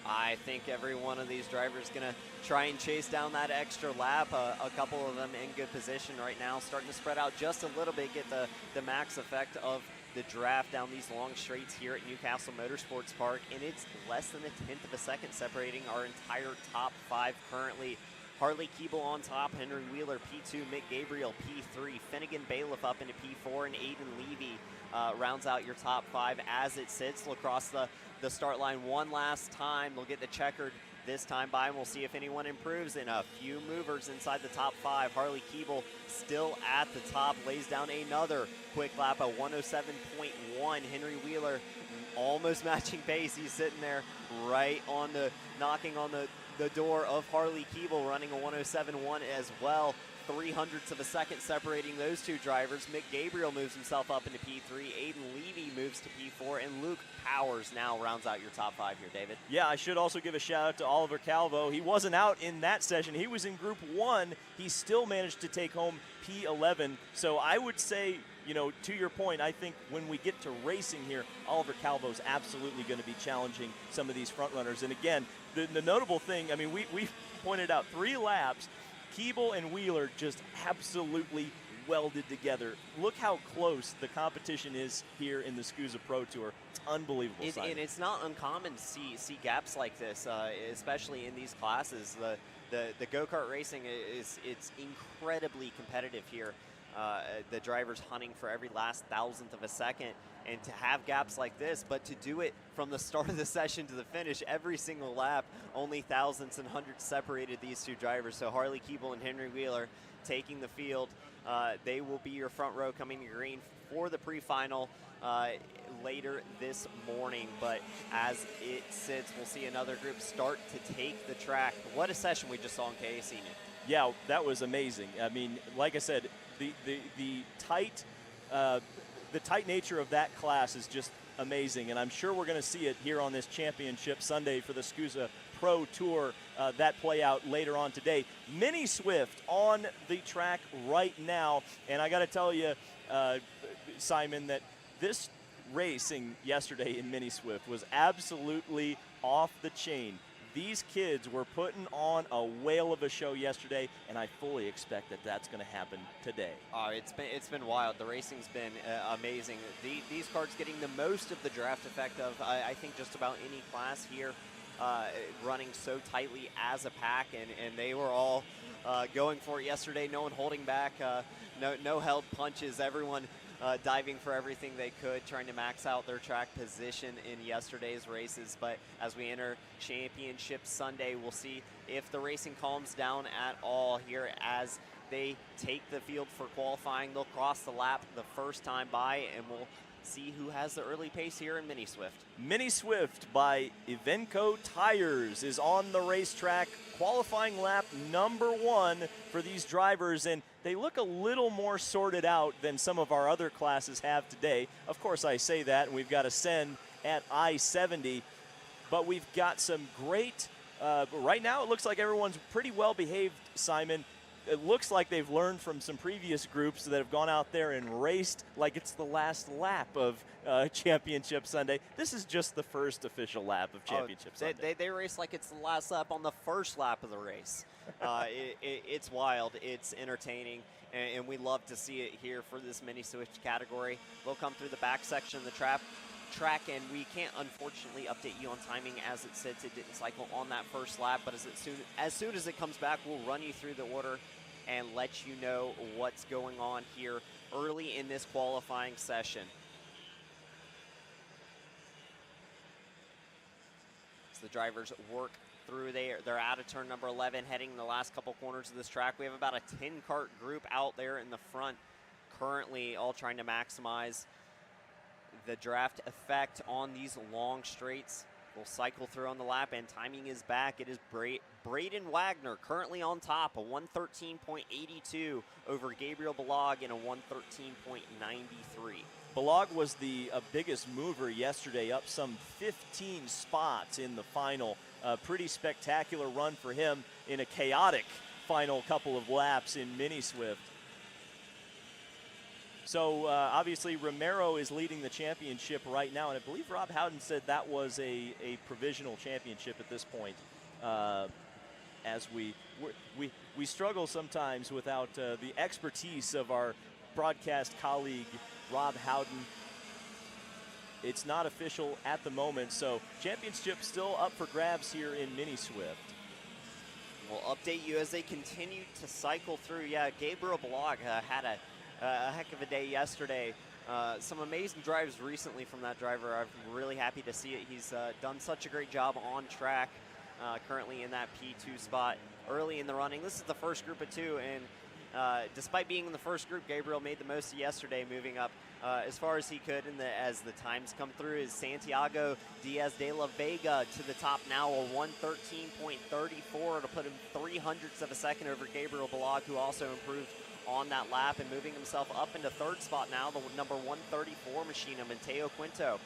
I think every one of these drivers is going to try and chase down that extra lap. A couple of them in good position right now, starting to spread out just a little bit, get the max effect of the draft down these long straights here at Newcastle Motorsports Park, and it's less than a 1/10 of a second separating our entire top 5 currently. Harley Keeble on top, Henry Wheeler P2, Mick Gabriel P3, Finnegan Bailiff up into P4, and Aiden Levy rounds out your top 5 as it sits. We'll cross the start line one last time. They'll get the checkered this time by, and we'll see if anyone improves. In a few movers inside the top 5. Harley Keeble still at the top, lays down another quick lap at 107.1. Henry Wheeler almost matching pace. He's sitting there right on the, knocking on the door of Harley Keeble, running a 107.1 as well. 0.03 of a second separating those two drivers. Mick Gabriel moves himself up into P3. Aiden Levy moves to P4. And Luke Powers now rounds out your top 5 here, David. Yeah, I should also give a shout out to Oliver Calvo. He wasn't out in that session. He was in Group 1. He still managed to take home P11. So I would say, you know, to your point, I think when we get to racing here, Oliver Calvo's absolutely going to be challenging some of these front runners. And again, the notable thing, I mean, we pointed out 3 laps. Keeble and Wheeler just absolutely welded together. Look how close the competition is here in the SKUSA Pro Tour. It's unbelievable. And it's not uncommon to see gaps like this, especially in these classes. The go-kart racing it's incredibly competitive here. The drivers hunting for every last 1,000th of a second, and to have gaps like this, but to do it from the start of the session to the finish, every single lap, only thousandths and hundredths separated these two drivers. So Harley Keeble and Henry Wheeler taking the field. They will be your front row coming to green for the pre-final later this morning. But as it sits, we'll see another group start to take the track. What a session we just saw in KA Senior. Yeah, that was amazing. I mean, like I said, the tight nature of that class is just amazing, and I'm sure we're going to see it here on this championship Sunday for the SKUSA Pro Tour, that play out later on today. Mini Swift on the track right now, and I got to tell you, Simon, that this racing yesterday in Mini Swift was absolutely off the chain. These kids were putting on a whale of a show yesterday, and I fully expect that that's going to happen today. It's been wild. The racing's been amazing. These carts getting the most of the draft effect of, I think, just about any class here, running so tightly as a pack, and they were all going for it yesterday. No one holding back, no held punches. Everyone diving for everything they could, trying to max out their track position in yesterday's races. But as we enter Championship Sunday, we'll see if the racing calms down at all here as they take the field for qualifying. They'll cross the lap the first time by, and we'll see who has the early pace here in Mini Swift. Mini Swift by Iveco Tires is on the racetrack. Qualifying lap number 1 for these drivers, and they look a little more sorted out than some of our other classes have today. Of course, I say that, and we've got Ascend at I-70, but we've got some great, right now it looks like everyone's pretty well behaved, Simon. it looks like they've learned from some previous groups that have gone out there and raced like it's the last lap of Championship Sunday. This is just the first official lap of Championship Sunday. They race like it's the last lap on the first lap of the race. It's wild. It's entertaining. And we love to see it here for this mini switch category. They'll come through the back section of the track, and we can't unfortunately update you on timing as it sits. It didn't cycle on that first lap, but as soon as it comes back, we'll run you through the order and let you know what's going on here early in this qualifying session. So the drivers work through there. They're out of turn number 11, heading the last couple corners of this track. We have about a 10-kart group out there in the front currently, all trying to maximize the draft effect on these long straights. We'll cycle through on the lap, and timing is back. It is Braden Wagner currently on top, a 113.82 over Gabriel Balog in a 113.93. Balog was the biggest mover yesterday, up some 15 spots in the final. Pretty spectacular run for him in a chaotic final couple of laps in Mini Swift. So obviously Romero is leading the championship right now, and I believe Rob Howden said that was a provisional championship at this point. As we struggle sometimes without the expertise of our broadcast colleague Rob Howden. It's not official at the moment, so championship still up for grabs here in Mini Swift. We'll update you as they continue to cycle through. Yeah, Gabriel Balog had a heck of a day yesterday. Some amazing drives recently from that driver. I'm really happy to see it. He's done such a great job on track, currently in that P2 spot early in the running. This is the first group of two, and despite being in the first group, Gabriel made the most of yesterday, moving up as far as he could. And as the times come through, is Santiago Diaz de la Vega to the top now, a 113.34 to put him 0.03 of a second over Gabriel Balog, who also improved on that lap and moving himself up into third spot now. The number 134 Machina, Mateo Quinto,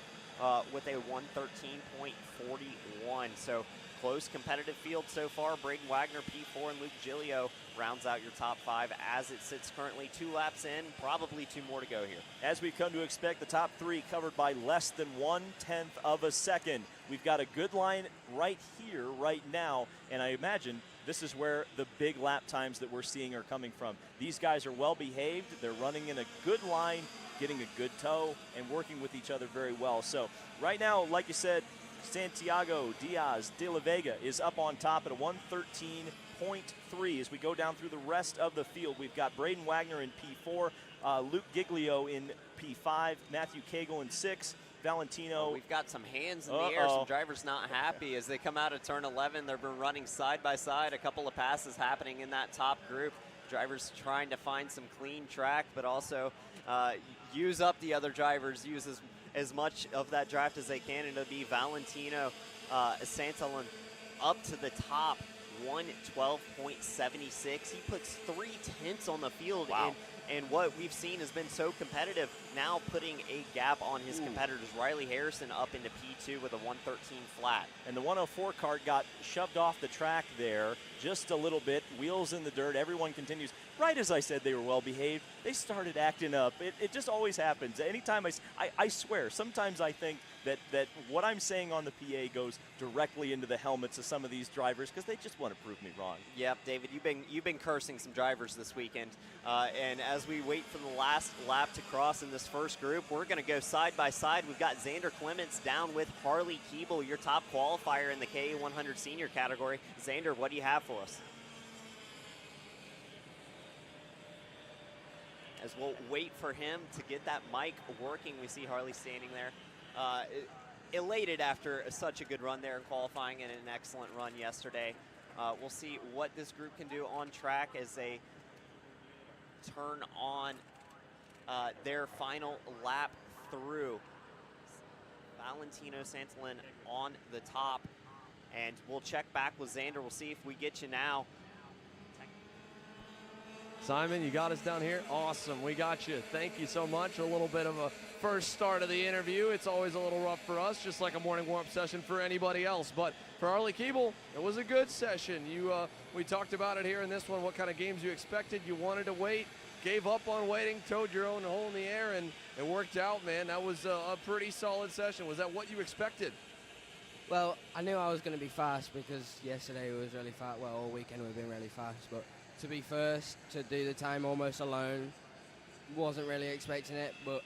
with a 113.41. So close competitive field so far. Braden Wagner, P4, and Luke Giglio rounds out your top five as it sits currently 2 laps in, probably 2 more to go here. As we come to expect, the top 3 covered by less than 1/10 of a second. We've got a good line right here, right now, and I imagine this is where the big lap times that we're seeing are coming from. These guys are well behaved. They're running in a good line, getting a good tow, and working with each other very well. So right now, like you said, Santiago Diaz de la Vega is up on top at a 113.3. As we go down through the rest of the field, we've got Braden Wagner in P4, Luke Giglio in P5, Matthew Cagle in 6, Valentino. We've got some hands in the air. Some drivers not happy as they come out of turn 11. They've been running side by side. A couple of passes happening in that top group. Drivers trying to find some clean track, but also use up the other drivers, use as much of that draft as they can. And it'll be Valentino Santalon up to the top, 112.76. He puts 3/10 on the field. Wow. And what we've seen has been so competitive, now putting a gap on his competitors. Riley Harrison up into P2 with a 113 flat. And the 104 cart got shoved off the track there just a little bit, wheels in the dirt. Everyone continues. Right as I said they were well behaved, they started acting up. It just always happens. Anytime I swear, sometimes I think that what I'm saying on the PA goes directly into the helmets of some of these drivers because they just want to prove me wrong. Yep, David, you've been cursing some drivers this weekend, and as we wait for the last lap to cross in this first group, we're going to go side by side. We've got Xander Clements down with Harley Keeble, your top qualifier in the KA100 senior category. Xander, what do you have for us? As we'll wait for him to get that mic working, we see Harley standing there, elated after such a good run there in qualifying and an excellent run yesterday. We'll see what this group can do on track as they turn on their final lap through. Valentino Santalon on the top, and we'll check back with Xander. We'll see if we get you now. Simon, you got us down here? Awesome, we got you. Thank you so much. A little bit of a first start of the interview. It's always a little rough for us, just like a morning warm-up session for anybody else. But For Harley Keeble, it was a good session. We talked about it here in this one, what kind of games you expected. You wanted to wait, gave up on waiting, towed your own hole in the air, and it worked out, man. That was a pretty solid session. Was that what you expected? Well, I knew I was going to be fast because yesterday was really fast. Well, all weekend we've been really fast. But to be first, to do the time almost alone, wasn't really expecting it. But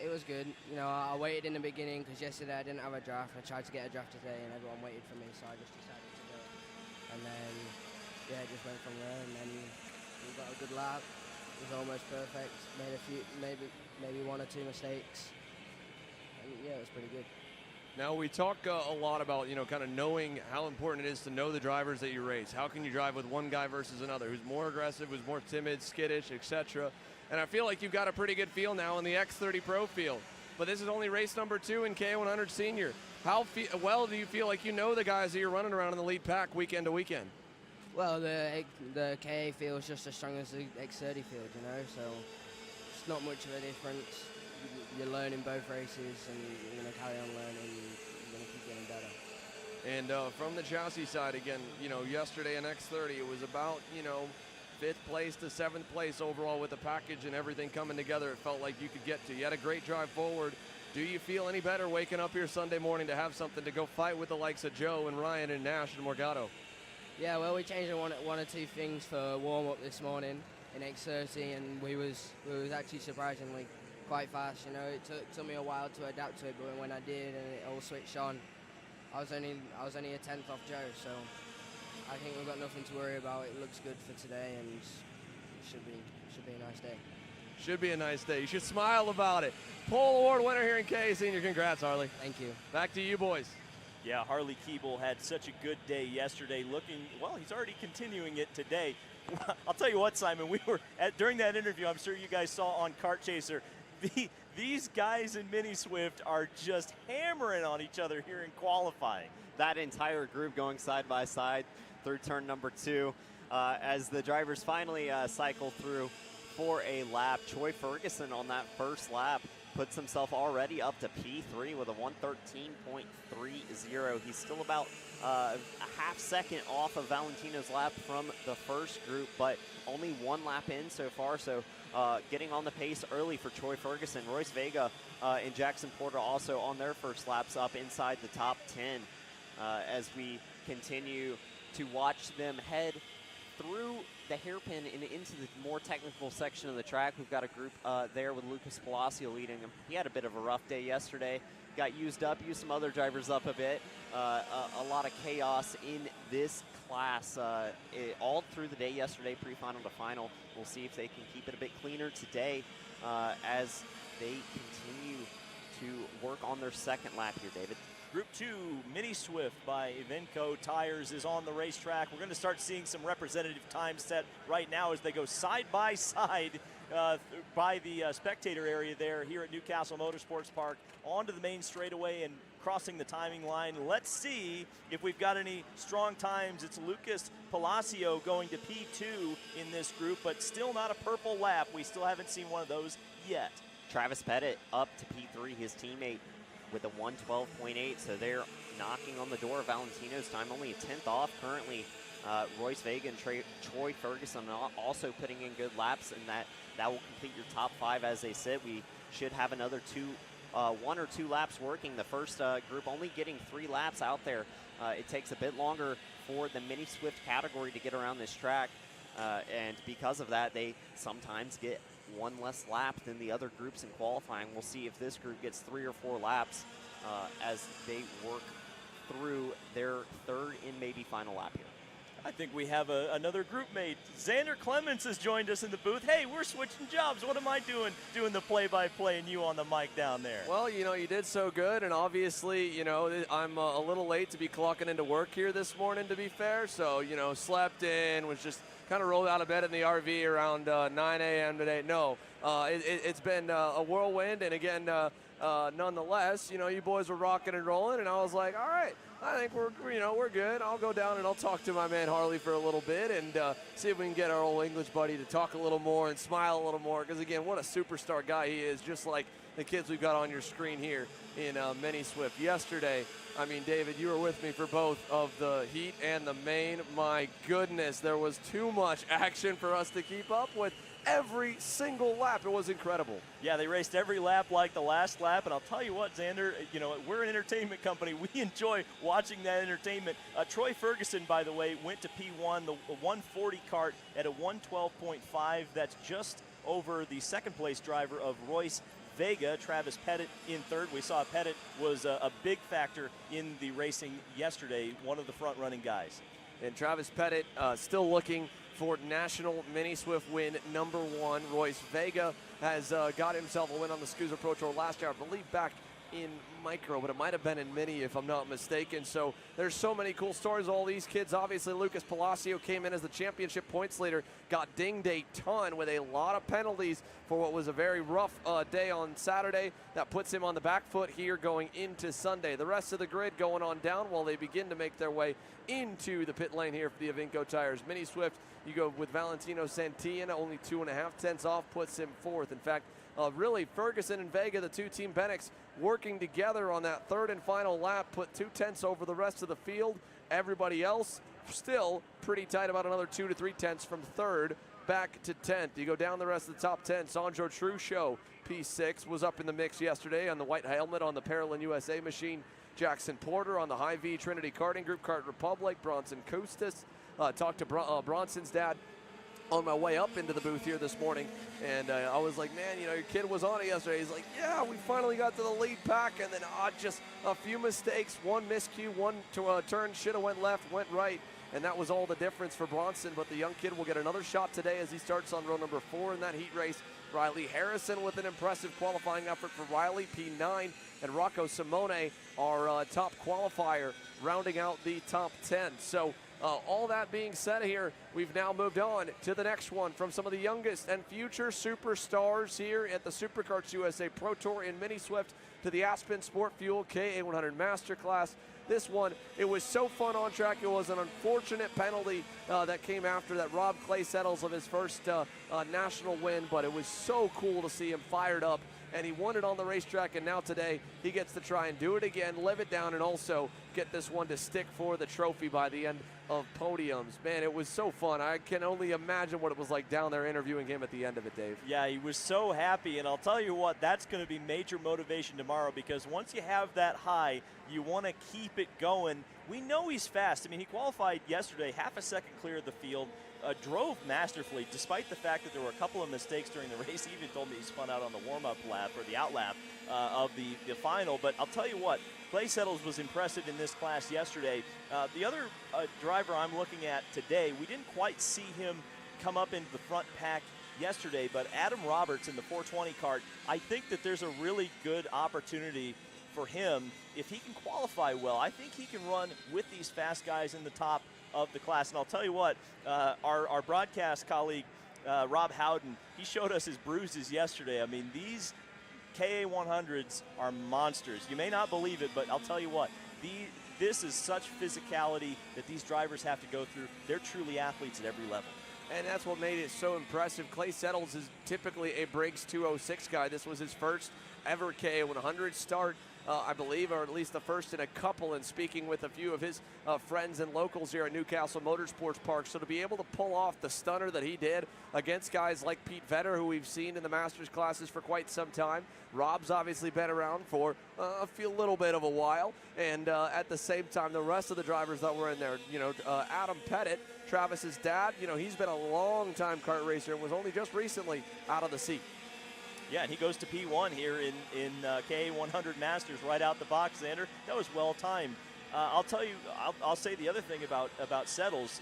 it was good. You know, I waited in the beginning because yesterday I didn't have a draft. I tried to get a draft today, and everyone waited for me, so I just decided to do it. And then, yeah, it just went from there. And then we got a good lap. It was almost perfect. Made a few, maybe one or two mistakes. And yeah, it was pretty good. Now, we talk a lot about, kind of knowing how important it is to know the drivers that you race. How can you drive with one guy versus another who's more aggressive, who's more timid, skittish, etc. And I feel like you've got a pretty good feel now in the X30 Pro field. But this is only race number 2 in K100 Senior. How well do you feel like you know the guys that you're running around in the lead pack weekend to weekend? Well, the KA field is just as strong as the X30 field, so it's not much of a difference. You're learning both races, and you're going to carry on learning, and you're going to keep getting better. And from the chassis side, again, yesterday in X30, it was about, 5th place to 7th place overall with the package and everything coming together. It felt like you could get to. You had a great drive forward. Do you feel any better waking up here Sunday morning to have something to go fight with the likes of Joe and Ryan and Nash and Morgado? Yeah, well, we changed one or two things for warm-up this morning in X30, and we was actually surprisingly quite fast. It took me a while to adapt to it, but when I did and it all switched on, I was only a 10th off Joe, so I think we've got nothing to worry about. It looks good for today, and it should be a nice day. Should be a nice day. You should smile about it. Pole Award winner here in K Senior. Congrats, Harley. Thank you. Back to you, boys. Yeah, Harley Keeble had such a good day yesterday. He's already continuing it today. I'll tell you what, Simon, during that interview, I'm sure you guys saw on Kart Chaser, these guys in Mini Swift are just hammering on each other here in qualifying. That entire group going side by side through turn number 2 as the drivers finally cycle through for a lap. Troy Ferguson on that first lap puts himself already up to P3 with a 113.30. He's still about a half second off of Valentino's lap from the first group, but only 1 lap in so far, so getting on the pace early for Troy Ferguson. Royce Vega and Jackson Porter also on their first laps up inside the top 10 as we continue to watch them head through the hairpin and into the more technical section of the track. We've got a group there with Lucas Palacio leading him. He had a bit of a rough day yesterday. Got used some other drivers up a bit. A lot of chaos in this class all through the day yesterday, pre-final to final. We'll see if they can keep it a bit cleaner today as they continue to work on their second lap here, David. Group 2, Mini Swift by Iveco Tires is on the racetrack. We're going to start seeing some representative times set right now as they go side by side by the spectator area there here at Castle Motorsports Park onto the main straightaway and crossing the timing line. Let's see if we've got any strong times. It's Lucas Palacio going to P2 in this group, but still not a purple lap. We still haven't seen one of those yet. Travis Pettit up to P3, his teammate with a 112.8, so they're knocking on the door of Valentino's time, only a 10th off currently. Royce Vega and Troy Ferguson also putting in good laps, and that will complete your top 5 as they sit. We should have another 1 or 2 laps working. The first group only getting 3 laps out there. It takes a bit longer for the Mini Swift category to get around this track, and because of that, they sometimes get 1 less lap than the other groups in qualifying. We'll see if this group gets 3 or 4 laps as they work through their third and maybe final lap here. I think we have another group mate. Xander Clements has joined us in the booth. Hey, we're switching jobs. What am I doing the play-by-play and you on the mic down there? Well, you did so good, and obviously, I'm a little late to be clocking into work here this morning, to be fair. So, slept in, was just kind of rolled out of bed in the RV around 9 a.m. today. No, it's been a whirlwind, and again, nonetheless, you boys were rocking and rolling, and I was like, all right, I think we're good. I'll go down and I'll talk to my man Harley for a little bit and see if we can get our old English buddy to talk a little more and smile a little more. Because again, what a superstar guy he is, just like the kids we've got on your screen here in Mini Swift. Yesterday, I mean, David, you were with me for both of the heat and the main. My goodness, there was too much action for us to keep up with. Every single lap, it was incredible. Yeah, they raced every lap like the last lap, and I'll tell you what, Xander, we're an entertainment company. We enjoy watching that entertainment. Troy Ferguson, by the way, went to P1, the 140 kart at a 112.5. That's just over the second place driver of Royce Vega. Travis Pettit in third. We saw Pettit was a big factor in the racing yesterday, one of the front-running guys. And Travis Pettit still looking for National Mini Swift win number 1. Royce Vega has got himself a win on the SKUSA Pro Tour last year, I believe back in micro, but it might have been in mini if I'm not mistaken. So there's so many cool stories. All these kids, obviously Lucas Palacio came in as the championship points leader, got dinged a ton with a lot of penalties for what was a very rough day on Saturday. That puts him on the back foot here going into Sunday. The rest of the grid going on down while they begin to make their way into the pit lane here for the Avinco Tires. Mini Swift, you go with Valentino Santillana, only 2.5 tenths off, puts him fourth. In fact, really, Ferguson and Vega, the two Team Benex, working together on that third and final lap, put 2 tenths over the rest of the field. Everybody else still pretty tight, about another 2 to 3 tenths from third back to 10th. You go down the rest of the top 10. Sandro Truchot, P6, was up in the mix yesterday on the white helmet on the Parolin USA machine. Jackson Porter on the High V Trinity Karting Group, Kart Republic. Bronson Costas. Talked to Bronson's dad on my way up into the booth here this morning, and I was like, man, your kid was on it yesterday. He's like, yeah, we finally got to the lead pack, and then just a few mistakes, one miscue, one turn should have went left, went right, and that was all the difference for Bronson. But the young kid will get another shot today as he starts on row number 4 in that heat race. Riley Harrison with an impressive qualifying effort for Riley, P9, and Rocco Simone, our top qualifier, rounding out the top 10. So all that being said here, we've now moved on to the next one from some of the youngest and future superstars here at the SuperKarts USA Pro Tour in Mini Swift to the Aspen Sport Fuel KA100 Masterclass. This one, it was so fun on track. It was an unfortunate penalty that came after that robbed Clay Settles of his first national win, but it was so cool to see him fired up, and he won it on the racetrack, and now today he gets to try and do it again, live it down, and also get this one to stick for the trophy by the end of podiums. Man, it was so fun. I can only imagine what it was like down there interviewing him at the end of it, Dave. Yeah, he was so happy, and I'll tell you what, that's going to be major motivation tomorrow, because once you have that high, you want to keep it going. We know he's fast. I mean, he qualified yesterday, half a second clear of the field, drove masterfully, despite the fact that there were a couple of mistakes during the race. He even told me he spun out on the warm-up lap, or the out lap of the final. But I'll tell you what, Clay Settles was impressive in this class yesterday. The other driver I'm looking at today, we didn't quite see him come up into the front pack yesterday, but Adam Roberts in the 420 kart, I think that there's a really good opportunity for him if he can qualify well. I think he can run with these fast guys in the top of the class. And I'll tell you what, our broadcast colleague, Rob Howden, he showed us his bruises yesterday. I mean, these KA100s are monsters. You may not believe it, but I'll tell you what, this is such physicality that these drivers have to go through. They're truly athletes at every level. And that's what made it so impressive. Clay Settles is typically a Briggs 206 guy. This was his first ever KA100 start, I believe, or at least the first in a couple, and speaking with a few of his friends and locals here at Castle Motorsports Park. So to be able to pull off the stunner that he did against guys like Pete Vetter, who we've seen in the Masters classes for quite some time. Rob's obviously been around for a little bit of a while, and at the same time, the rest of the drivers that were in there, Adam Pettit, Travis's dad, he's been a long time kart racer and was only just recently out of the seat. Yeah, and he goes to P1 here in KA100 Masters right out the box, Xander. That was well timed. I'll tell you, I'll say the other thing about Settles.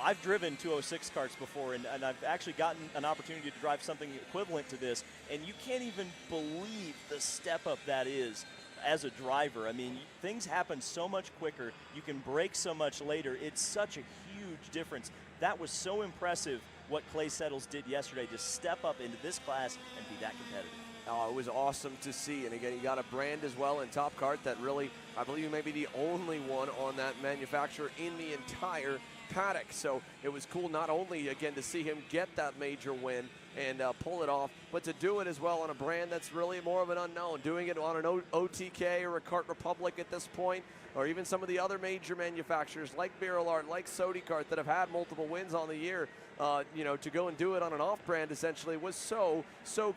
I've driven 206 karts before, and I've actually gotten an opportunity to drive something equivalent to this, and you can't even believe the step up that is as a driver. I mean, things happen so much quicker. You can brake so much later. It's such a huge difference. That was so impressive what Clay Settles did yesterday to step up into this class and be that competitive. It was awesome to see. And again, you got a brand as well in Top Kart that really, I believe you may be the only one on that manufacturer in the entire paddock. So it was cool not only, again, to see him get that major win and pull it off, but to do it as well on a brand that's really more of an unknown. Doing it on an OTK or a Kart Republic at this point, or even some of the other major manufacturers like Art, like Sodi Kart that have had multiple wins on the year, to go and do it on an off-brand essentially was so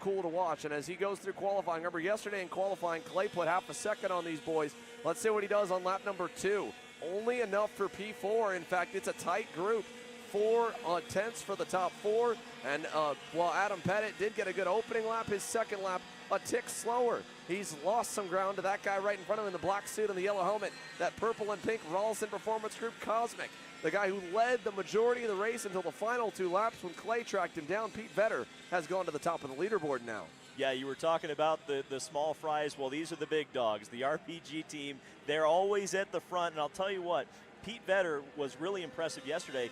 cool to watch. And as he goes through qualifying, remember yesterday in qualifying, Clay put half a second on these boys. Let's see what he does on lap number 2. Only enough for P4. In fact, it's a tight group. 4 tenths for the top 4. And while Adam Pettit did get a good opening lap, his second lap a tick slower. He's lost some ground to that guy right in front of him in the black suit and the yellow helmet. That purple and pink Rawlson Performance Group Cosmic. The guy who led the majority of the race until the final 2 laps when Clay tracked him down. Pete Vedder has gone to the top of the leaderboard now. Yeah, you were talking about the small fries. Well, these are the big dogs. The RPG team, they're always at the front. And I'll tell you what, Pete Vedder was really impressive yesterday.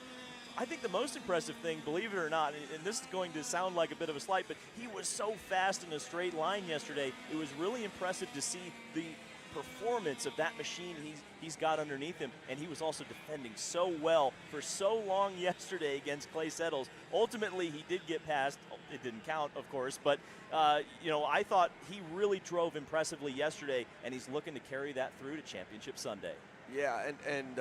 I think the most impressive thing, believe it or not, and this is going to sound like a bit of a slight, but he was so fast in a straight line yesterday. It was really impressive to see the performance of that machine he's got underneath him, and he was also defending so well for so long yesterday against Clay Settles. Ultimately, he did get past. It didn't count, of course, but I thought he really drove impressively yesterday, and he's looking to carry that through to Championship Sunday. Yeah, and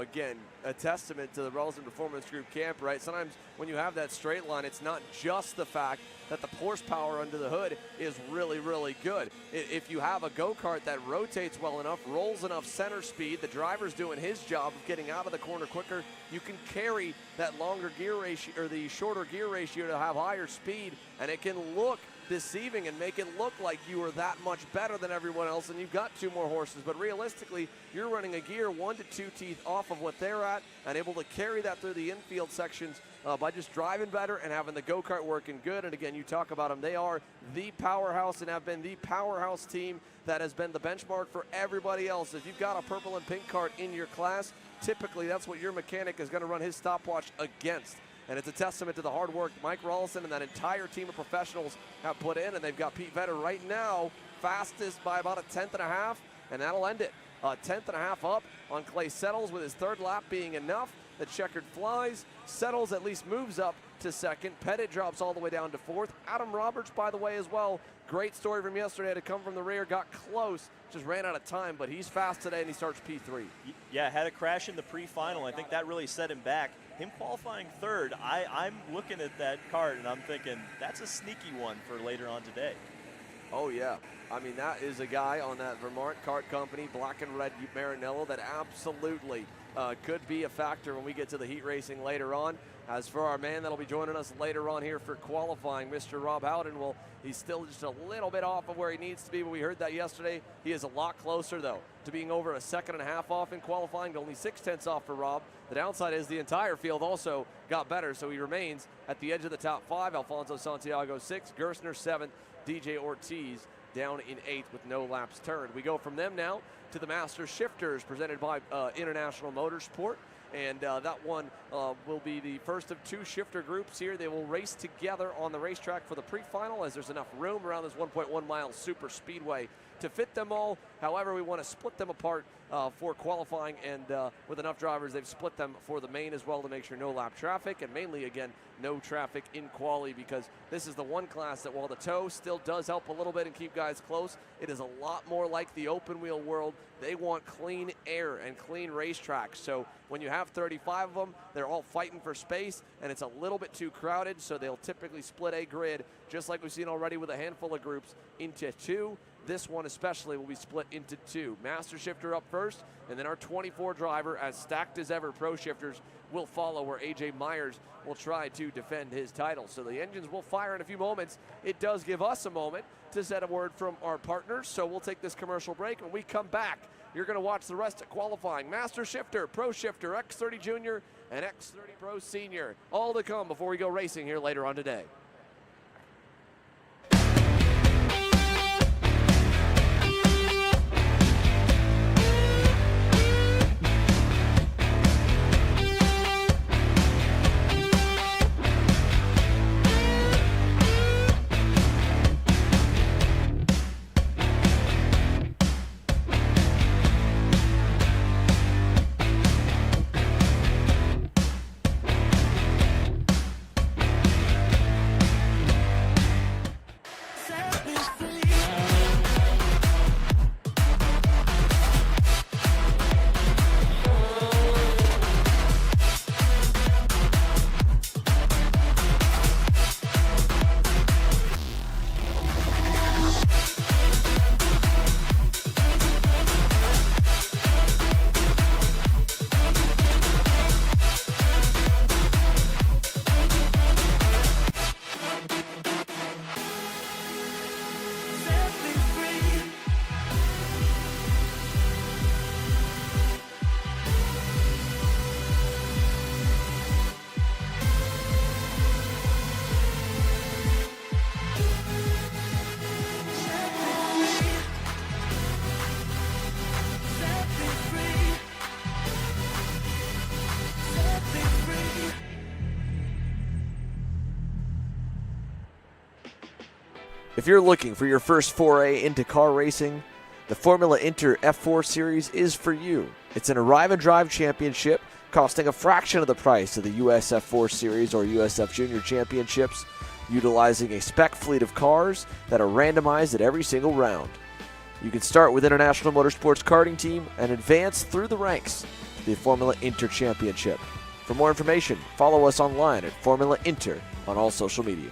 again, a testament to the Rawlson Performance Group camp, right? Sometimes when you have that straight line, it's not just the fact that the horsepower under the hood is really, really good. If you have a go-kart that rotates well enough, rolls enough center speed, the driver's doing his job of getting out of the corner quicker, you can carry that longer gear ratio or the shorter gear ratio to have higher speed, and it can look deceiving and make it look like you are that much better than everyone else and you've got 2 more horses. But realistically, you're running a gear 1 to 2 teeth off of what they're at and able to carry that through the infield sections by just driving better and having the go-kart working good. And again, you talk about them. They are the powerhouse and have been the powerhouse team that has been the benchmark for everybody else. If you've got a purple and pink kart in your class, typically that's what your mechanic is going to run his stopwatch against. And it's a testament to the hard work Mike Rawlson and that entire team of professionals have put in. And they've got Pete Vedder right now fastest by about 1.5 tenths, and that'll end it. 1.5 tenths up on Clay Settles with his 3rd lap being enough. The checkered flies. Settles at least moves up to 2nd. Pettit drops all the way down to 4th. Adam Roberts, by the way, as well. Great story from yesterday to come from the rear. Got close, just ran out of time, but he's fast today and he starts P3. Yeah, had a crash in the pre-final. I think that really set him back. Him qualifying 3rd, I'm looking at that kart and I'm thinking that's a sneaky one for later on today. Oh, yeah. I mean, that is a guy on that Vermont Kart Company, black and red Maranello, that absolutely could be a factor when we get to the heat racing later on. As for our man that'll be joining us later on here for qualifying, Mr. Rob Howden, well, he's still just a little bit off of where he needs to be, but we heard that yesterday. He is a lot closer, though, to being over 1.5 seconds off in qualifying, only 0.6 tenths off for Rob. The downside is the entire field also got better, so he remains at the edge of the top 5. Alfonso Santiago 6th, Gerstner 7th, DJ Ortiz down in 8th with no laps turned. We go from them now to the Master Shifters presented by International Motorsport. And that one will be the first of 2 shifter groups here. They will race together on the racetrack for the pre-final as there's enough room around this 1.1 mile super speedway to fit them all. However, we want to split them apart for qualifying, and with enough drivers, they've split them for the main as well to make sure no lap traffic, and mainly, again, no traffic in quali, because this is the one class that while the tow still does help a little bit and keep guys close, it is a lot more like the open wheel world. They want clean air and clean racetracks. So when you have 35 of them, they're all fighting for space, and it's a little bit too crowded, so they'll typically split a grid, just like we've seen already with a handful of groups, into 2. This one especially will be split into 2. Master Shifter up first, and then our 24 driver, as stacked as ever, Pro Shifters will follow, where AJ Myers will try to defend his title. So the engines will fire in a few moments. It does give us a moment to set a word from our partners, so we'll take this commercial break. When we come back, you're going to watch the rest of qualifying. Master Shifter, Pro Shifter, X30 Junior, and X30 Pro Senior. All to come before we go racing here later on today. If you're looking for your first foray into car racing, the Formula Inter F4 Series is for you. It's an arrive and drive championship costing a fraction of the price of the US F4 Series or USF Junior Championships, utilizing a spec fleet of cars that are randomized at every single round. You can start with International Motorsports Karting Team and advance through the ranks to the Formula Inter Championship. For more information, follow us online at Formula Inter on all social media.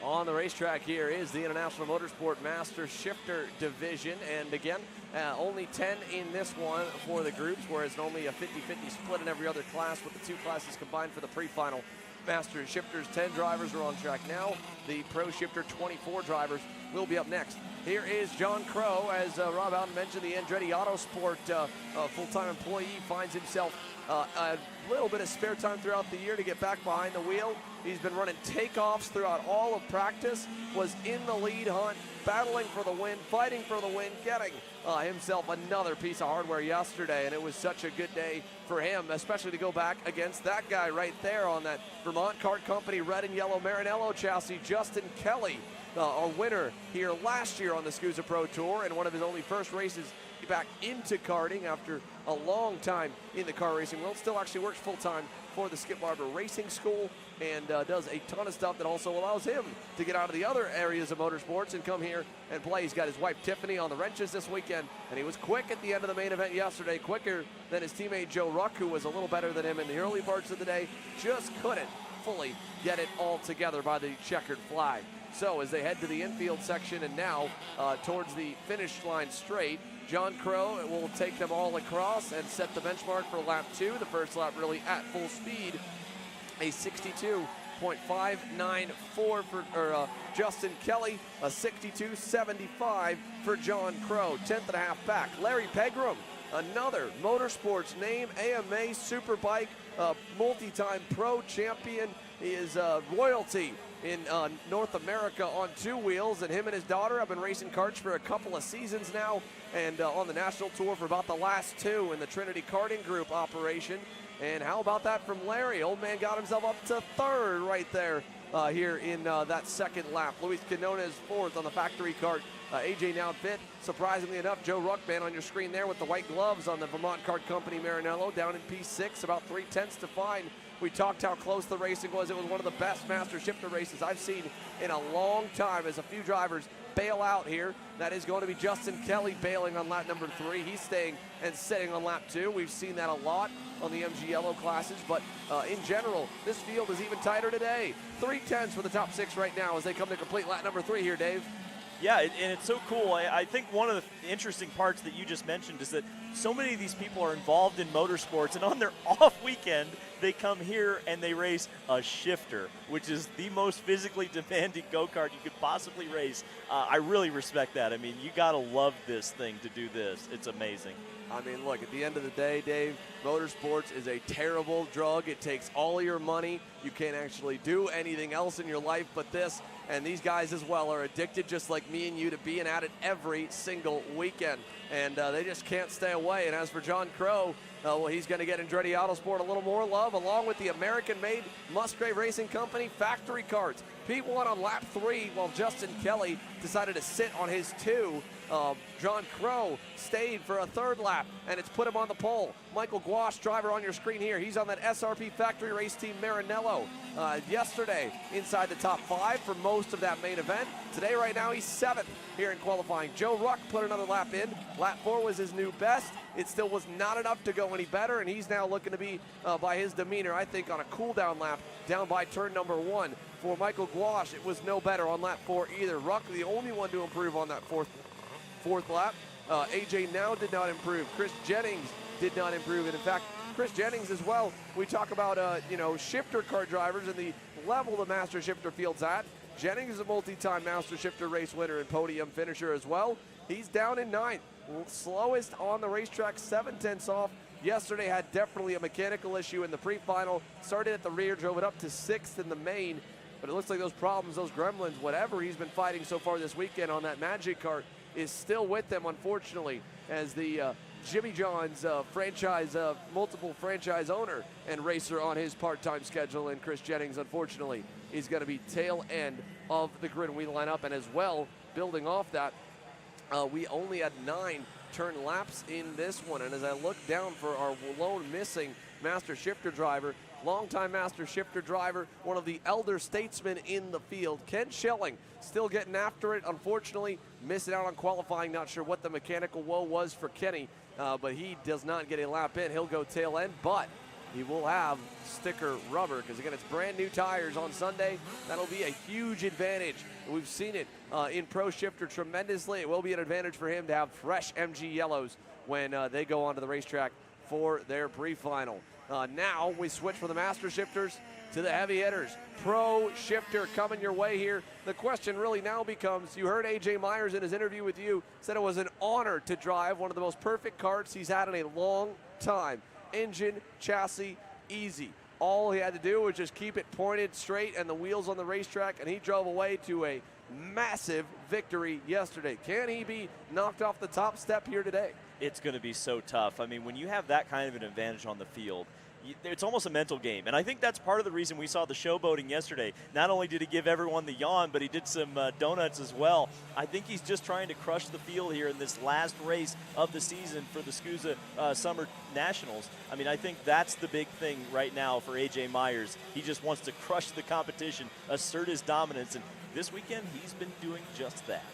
On the racetrack here is the International Motorsport Master Shifter Division, and again, only 10 in this one for the groups, whereas only a 50-50 split in every other class, with the two classes combined for the pre-final. Master Shifters, 10 drivers are on track now. The Pro Shifter 24 drivers will be up next. Here is John Crow. As Rob Allen mentioned, the Andretti Autosport full-time employee finds himself a little bit of spare time throughout the year to get back behind the wheel. He's been running takeoffs throughout all of practice, was in the lead hunt, battling for the win, fighting for the win, getting himself another piece of hardware yesterday, and it was such a good day for him, especially to go back against that guy right there on that Vermont Kart Company red and yellow Maranello chassis, Justin Kelly, our winner here last year on the SKUSA Pro Tour, and one of his only first races back into karting after a long time in the car racing world. Still actually works full-time for the Skip Barber Racing School and does a ton of stuff that also allows him to get out of the other areas of motorsports and come here and play. He's got his wife Tiffany on the wrenches this weekend, and he was quick at the end of the main event yesterday, quicker than his teammate Joe Ruck, who was a little better than him in the early parts of the day, just couldn't fully get it all together by the checkered flag. So as they head to the infield section and now towards the finish line straight, John Crow will take them all across and set the benchmark for lap 2. The first lap really at full speed, a 62.594 for Justin Kelly, a 62.75 for John Crow, 10th and a half back. Larry Pegram, another motorsports name, AMA Superbike, multi-time pro champion. He is royalty in North America on two wheels, and him and his daughter have been racing karts for a couple of seasons now, and on the national tour for about the last two in the Trinity Karting Group operation. And how about that from Larry? Old man got himself up to third right there here in that second lap. Luis Quinones fourth on the factory kart. AJ now fifth. Surprisingly enough, Joe Ruckman on your screen there with the white gloves on the Vermont Kart Company Maranello down in P6, about 3/10 to fine. We talked how close the racing was. It was one of the best Master Shifter races I've seen in a long time, as a few drivers bail out here. That is going to be Justin Kelly bailing on lap number 3. He's staying and sitting on lap 2. We've seen that a lot on the MG Yellow classes, but in general, this field is even tighter today. 3/10 for the top 6 right now as they come to complete lap number 3 here, Dave. Yeah, and it's so cool. I think one of the interesting parts that you just mentioned is that so many of these people are involved in motorsports, and on their off weekend, they come here and they race a shifter, which is the most physically demanding go-kart you could possibly race. I really respect that. I mean, you got to love this thing to do this. It's amazing. I mean, look, at the end of the day, Dave, motorsports is a terrible drug. It takes all your money. You can't actually do anything else in your life but this. And these guys as well are addicted, just like me and you, to being at it every single weekend. And they just can't stay away. And as for John Crow, well, he's going to get Andretti Autosport a little more love, along with the American-made Musgrave Racing Company factory carts. Pete won on lap 3 while Justin Kelly decided to sit on his 2. John Crow stayed for a 3rd lap, and it's put him on the pole. Michael Gouache, driver on your screen here, he's on that SRP factory race team Maranello. Yesterday, inside the top 5 for most of that main event. Today, right now, he's 7th here in qualifying. Joe Ruck put another lap in. Lap 4 was his new best. It still was not enough to go any better, and he's now looking to be, by his demeanor, I think, on a cool-down lap down by turn number 1. For Michael Gouache, it was no better on lap 4 either. Ruck, the only one to improve on that fourth lap. AJ now did not improve. Chris Jennings did not improve. And in fact, Chris Jennings as well, we talk about, shifter car drivers and the level the master shifter field's at. Jennings is a multi-time master shifter race winner and podium finisher as well. He's down in 9th. Slowest on the racetrack, 7/10 off. Yesterday had definitely a mechanical issue in the pre-final. Started at the rear, drove it up to 6th in the main. But it looks like those problems, those gremlins, whatever he's been fighting so far this weekend on that Magic Kart is still with them, unfortunately, as the Jimmy John's multiple franchise owner and racer on his part-time schedule. And Chris Jennings, unfortunately, is going to be tail end of the grid we line up. And as well, building off that, we only had 9 turn laps in this one. And as I look down for our lone missing master shifter driver, longtime master shifter driver, one of the elder statesmen in the field, Ken Schilling, still getting after it. Unfortunately, missing out on qualifying. Not sure what the mechanical woe was for Kenny, but he does not get a lap in. He'll go tail end, but he will have sticker rubber because, again, it's brand new tires on Sunday. That'll be a huge advantage. We've seen it in Pro Shifter tremendously. It will be an advantage for him to have fresh MG yellows when they go onto the racetrack for their pre-final. Now we switch from the master shifters to the heavy hitters. Pro shifter coming your way here. The question really now becomes, you heard AJ Myers in his interview with you, said it was an honor to drive one of the most perfect karts he's had in a long time. Engine, chassis, easy. All he had to do was just keep it pointed straight and the wheels on the racetrack, and he drove away to a massive victory yesterday. Can he be knocked off the top step here today? It's going to be so tough. I mean, when you have that kind of an advantage on the field, it's almost a mental game. And I think that's part of the reason we saw the showboating yesterday. Not only did he give everyone the yawn, but he did some donuts as well. I think he's just trying to crush the field here in this last race of the season for the SKUSA Summer Nationals. I mean, I think that's the big thing right now for AJ Myers. He just wants to crush the competition, assert his dominance, and this weekend he's been doing just that.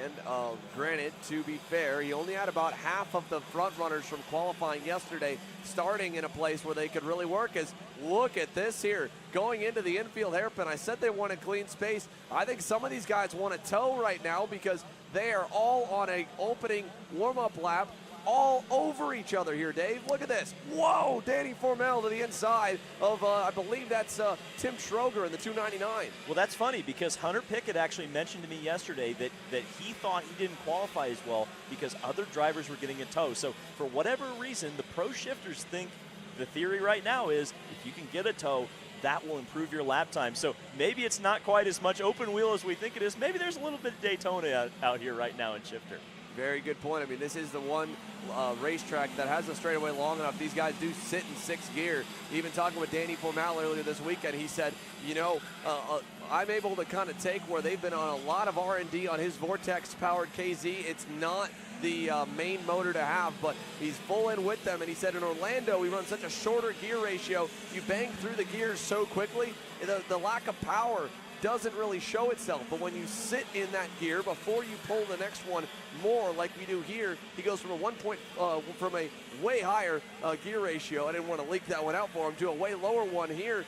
And granted, to be fair, he only had about half of the front runners from qualifying yesterday starting in a place where they could really work. As look at this here, going into the infield hairpin. I said they wanted clean space. I think some of these guys want a tow right now because they are all on a opening warm-up lap, all over each other here, Dave. Look at this. Whoa, Danny Formel to the inside of, I believe that's Tim Schroger in the 299. Well, that's funny because Hunter Pickett actually mentioned to me yesterday that he thought he didn't qualify as well because other drivers were getting a tow. So for whatever reason, the pro shifters think the theory right now is if you can get a tow, that will improve your lap time. So maybe it's not quite as much open wheel as we think it is. Maybe there's a little bit of Daytona out here right now in shifter. Very good point. I mean, this is the one racetrack that has a straightaway long enough. These guys do sit in 6th gear. Even talking with Danny Formal earlier this weekend, he said, I'm able to kind of take where they've been on a lot of R&D on his Vortex-powered KZ. It's not the main motor to have, but he's full in with them. And he said in Orlando, we run such a shorter gear ratio. You bang through the gears so quickly. The lack of power doesn't really show itself. But when you sit in that gear before you pull the next one more, like we do here, he goes from from a way higher gear ratio. I didn't want to leak that one out for him, to a way lower one here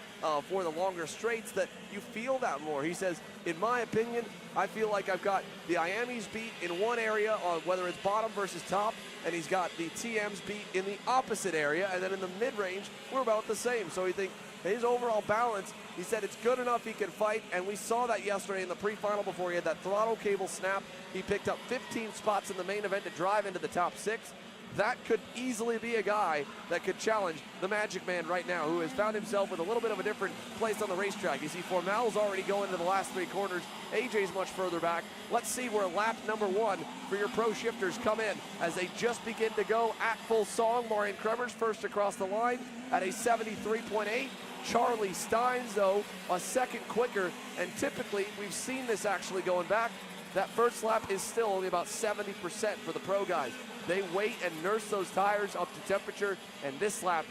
for the longer straights, that you feel that more. He says, in my opinion, I feel like I've got the IAMEs beat in one area, whether it's bottom versus top, and he's got the TMs beat in the opposite area, and then in the mid-range, we're about the same. So he thinks his overall balance, he said it's good enough he can fight, and we saw that yesterday in the pre-final before he had that throttle cable snap. He picked up 15 spots in the main event to drive into the top 6. That could easily be a guy that could challenge the Magic Man right now, who has found himself with a little bit of a different place on the racetrack. You see Formal's already going into the last 3 corners. AJ's much further back. Let's see where lap number 1 for your pro shifters come in as they just begin to go at full song. Marian Kremers first across the line at a 73.8. Charlie Steins, though, a second quicker, and typically we've seen this actually going back. That first lap is still only about 70% for the pro guys. They wait and nurse those tires up to temperature, and this lap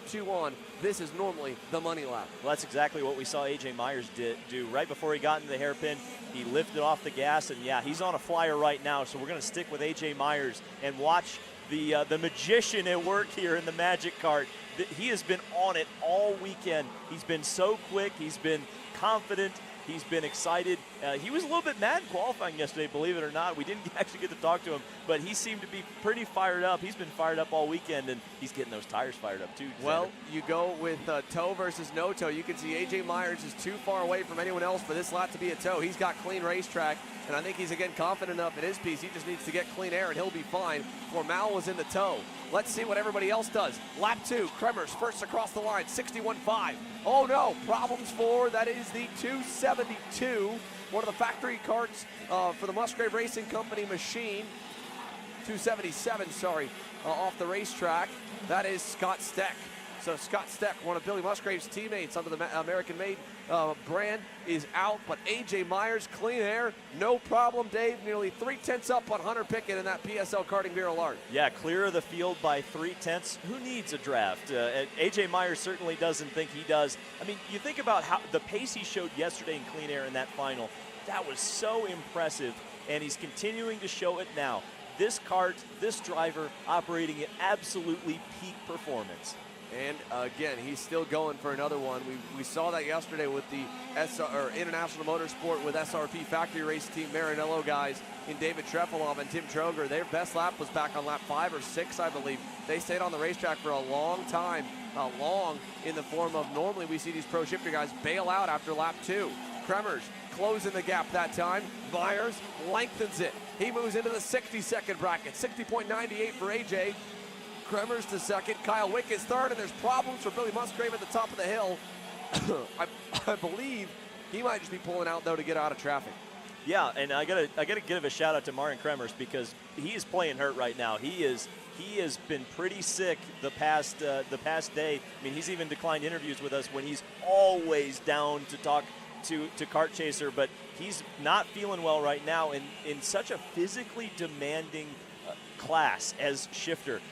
2 on, this is normally the money lap. Well, that's exactly what we saw AJ Myers do. Right before he got into the hairpin, he lifted off the gas, and yeah, he's on a flyer right now, so we're going to stick with AJ Myers and watch the magician at work here in the Magic Kart. He has been on it all weekend. He's been so quick. He's been confident. He's been excited. He was a little bit mad in qualifying yesterday, believe it or not. We didn't actually get to talk to him, but he seemed to be pretty fired up. He's been fired up all weekend, and he's getting those tires fired up too. Well, you go with toe versus no toe. You can see AJ Myers is too far away from anyone else for this lap to be a toe. He's got clean racetrack, and I think he's, again, confident enough in his piece. He just needs to get clean air, and he'll be fine. Formal was in the toe. Let's see what everybody else does. Lap 2, Kremers first across the line, 61.5. Oh no, problems for, that is the 272, one of the factory carts for the Musgrave Racing Company machine. 277, sorry, off the racetrack. That is Scott Steck. So Scott Steck, one of Billy Musgrave's teammates under the American-made brand, is out. But A.J. Myers, clean air, no problem, Dave. Nearly 3/10 up on Hunter Pickett in that PSL Karting Bureau Art. Yeah, clear of the field by 3/10. Who needs a draft? A.J. Myers certainly doesn't think he does. I mean, you think about how the pace he showed yesterday in clean air in that final. That was so impressive, and he's continuing to show it now. This kart, this driver, operating at absolutely peak performance. And again, he's still going for another one. We saw that yesterday with the International Motorsport with SRP Factory Race Team Maranello guys in David Trefilov and Tim Troger. Their best lap was back on lap 5 or 6, I believe. They stayed on the racetrack for a long time, long in the form of normally we see these pro shifter guys bail out after lap 2. Kremers closing the gap that time. Myers lengthens it. He moves into the 60-second bracket, 60.98 for AJ. Kremers to second, Kyle Wick is third, and there's problems for Billy Musgrave at the top of the hill. I believe he might just be pulling out, though, to get out of traffic. Yeah, and I gotta give a shout out to Marian Kremers because he is playing hurt right now. He has been pretty sick the past day. I mean, he's even declined interviews with us when he's always down to talk to Kart Chaser, but he's not feeling well right now in such a physically demanding class as shifter.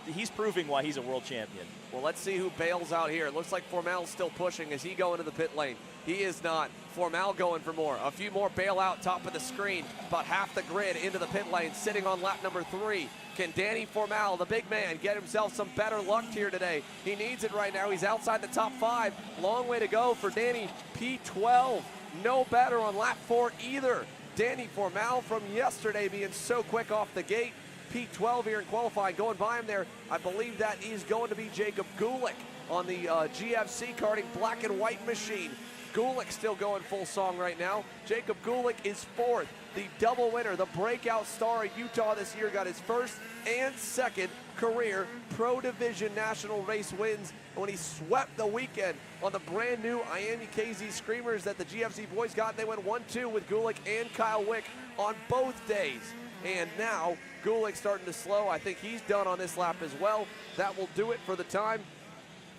He's proving why he's a world champion. Well, let's see who bails out here. It looks like Formal's still pushing as he go into the pit lane. He is not. Formal going for more. A few more bail out top of the screen. About half the grid into the pit lane, sitting on lap number 3. Can Danny Formal, the big man, get himself some better luck here today? He needs it right now. He's outside the top 5. Long way to go for Danny. P12. No better on lap 4 either. Danny Formal from yesterday being so quick off the gate. P12 here in qualifying, going by him there. I believe that is going to be Jacob Gulick on the GFC karting black and white machine. Gulick still going full song right now. Jacob Gulick is 4th, the double winner, the breakout star at Utah this year, got his first and second career Pro Division National Race wins when he swept the weekend on the brand new IAME KZ Screamers that the GFC boys got. They went 1-2 with Gulick and Kyle Wick on both days. And now Gulick starting to slow. I think he's done on this lap as well. That will do it for the time.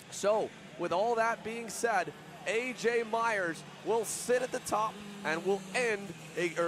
So with all that being said, AJ Myers will sit at the top and will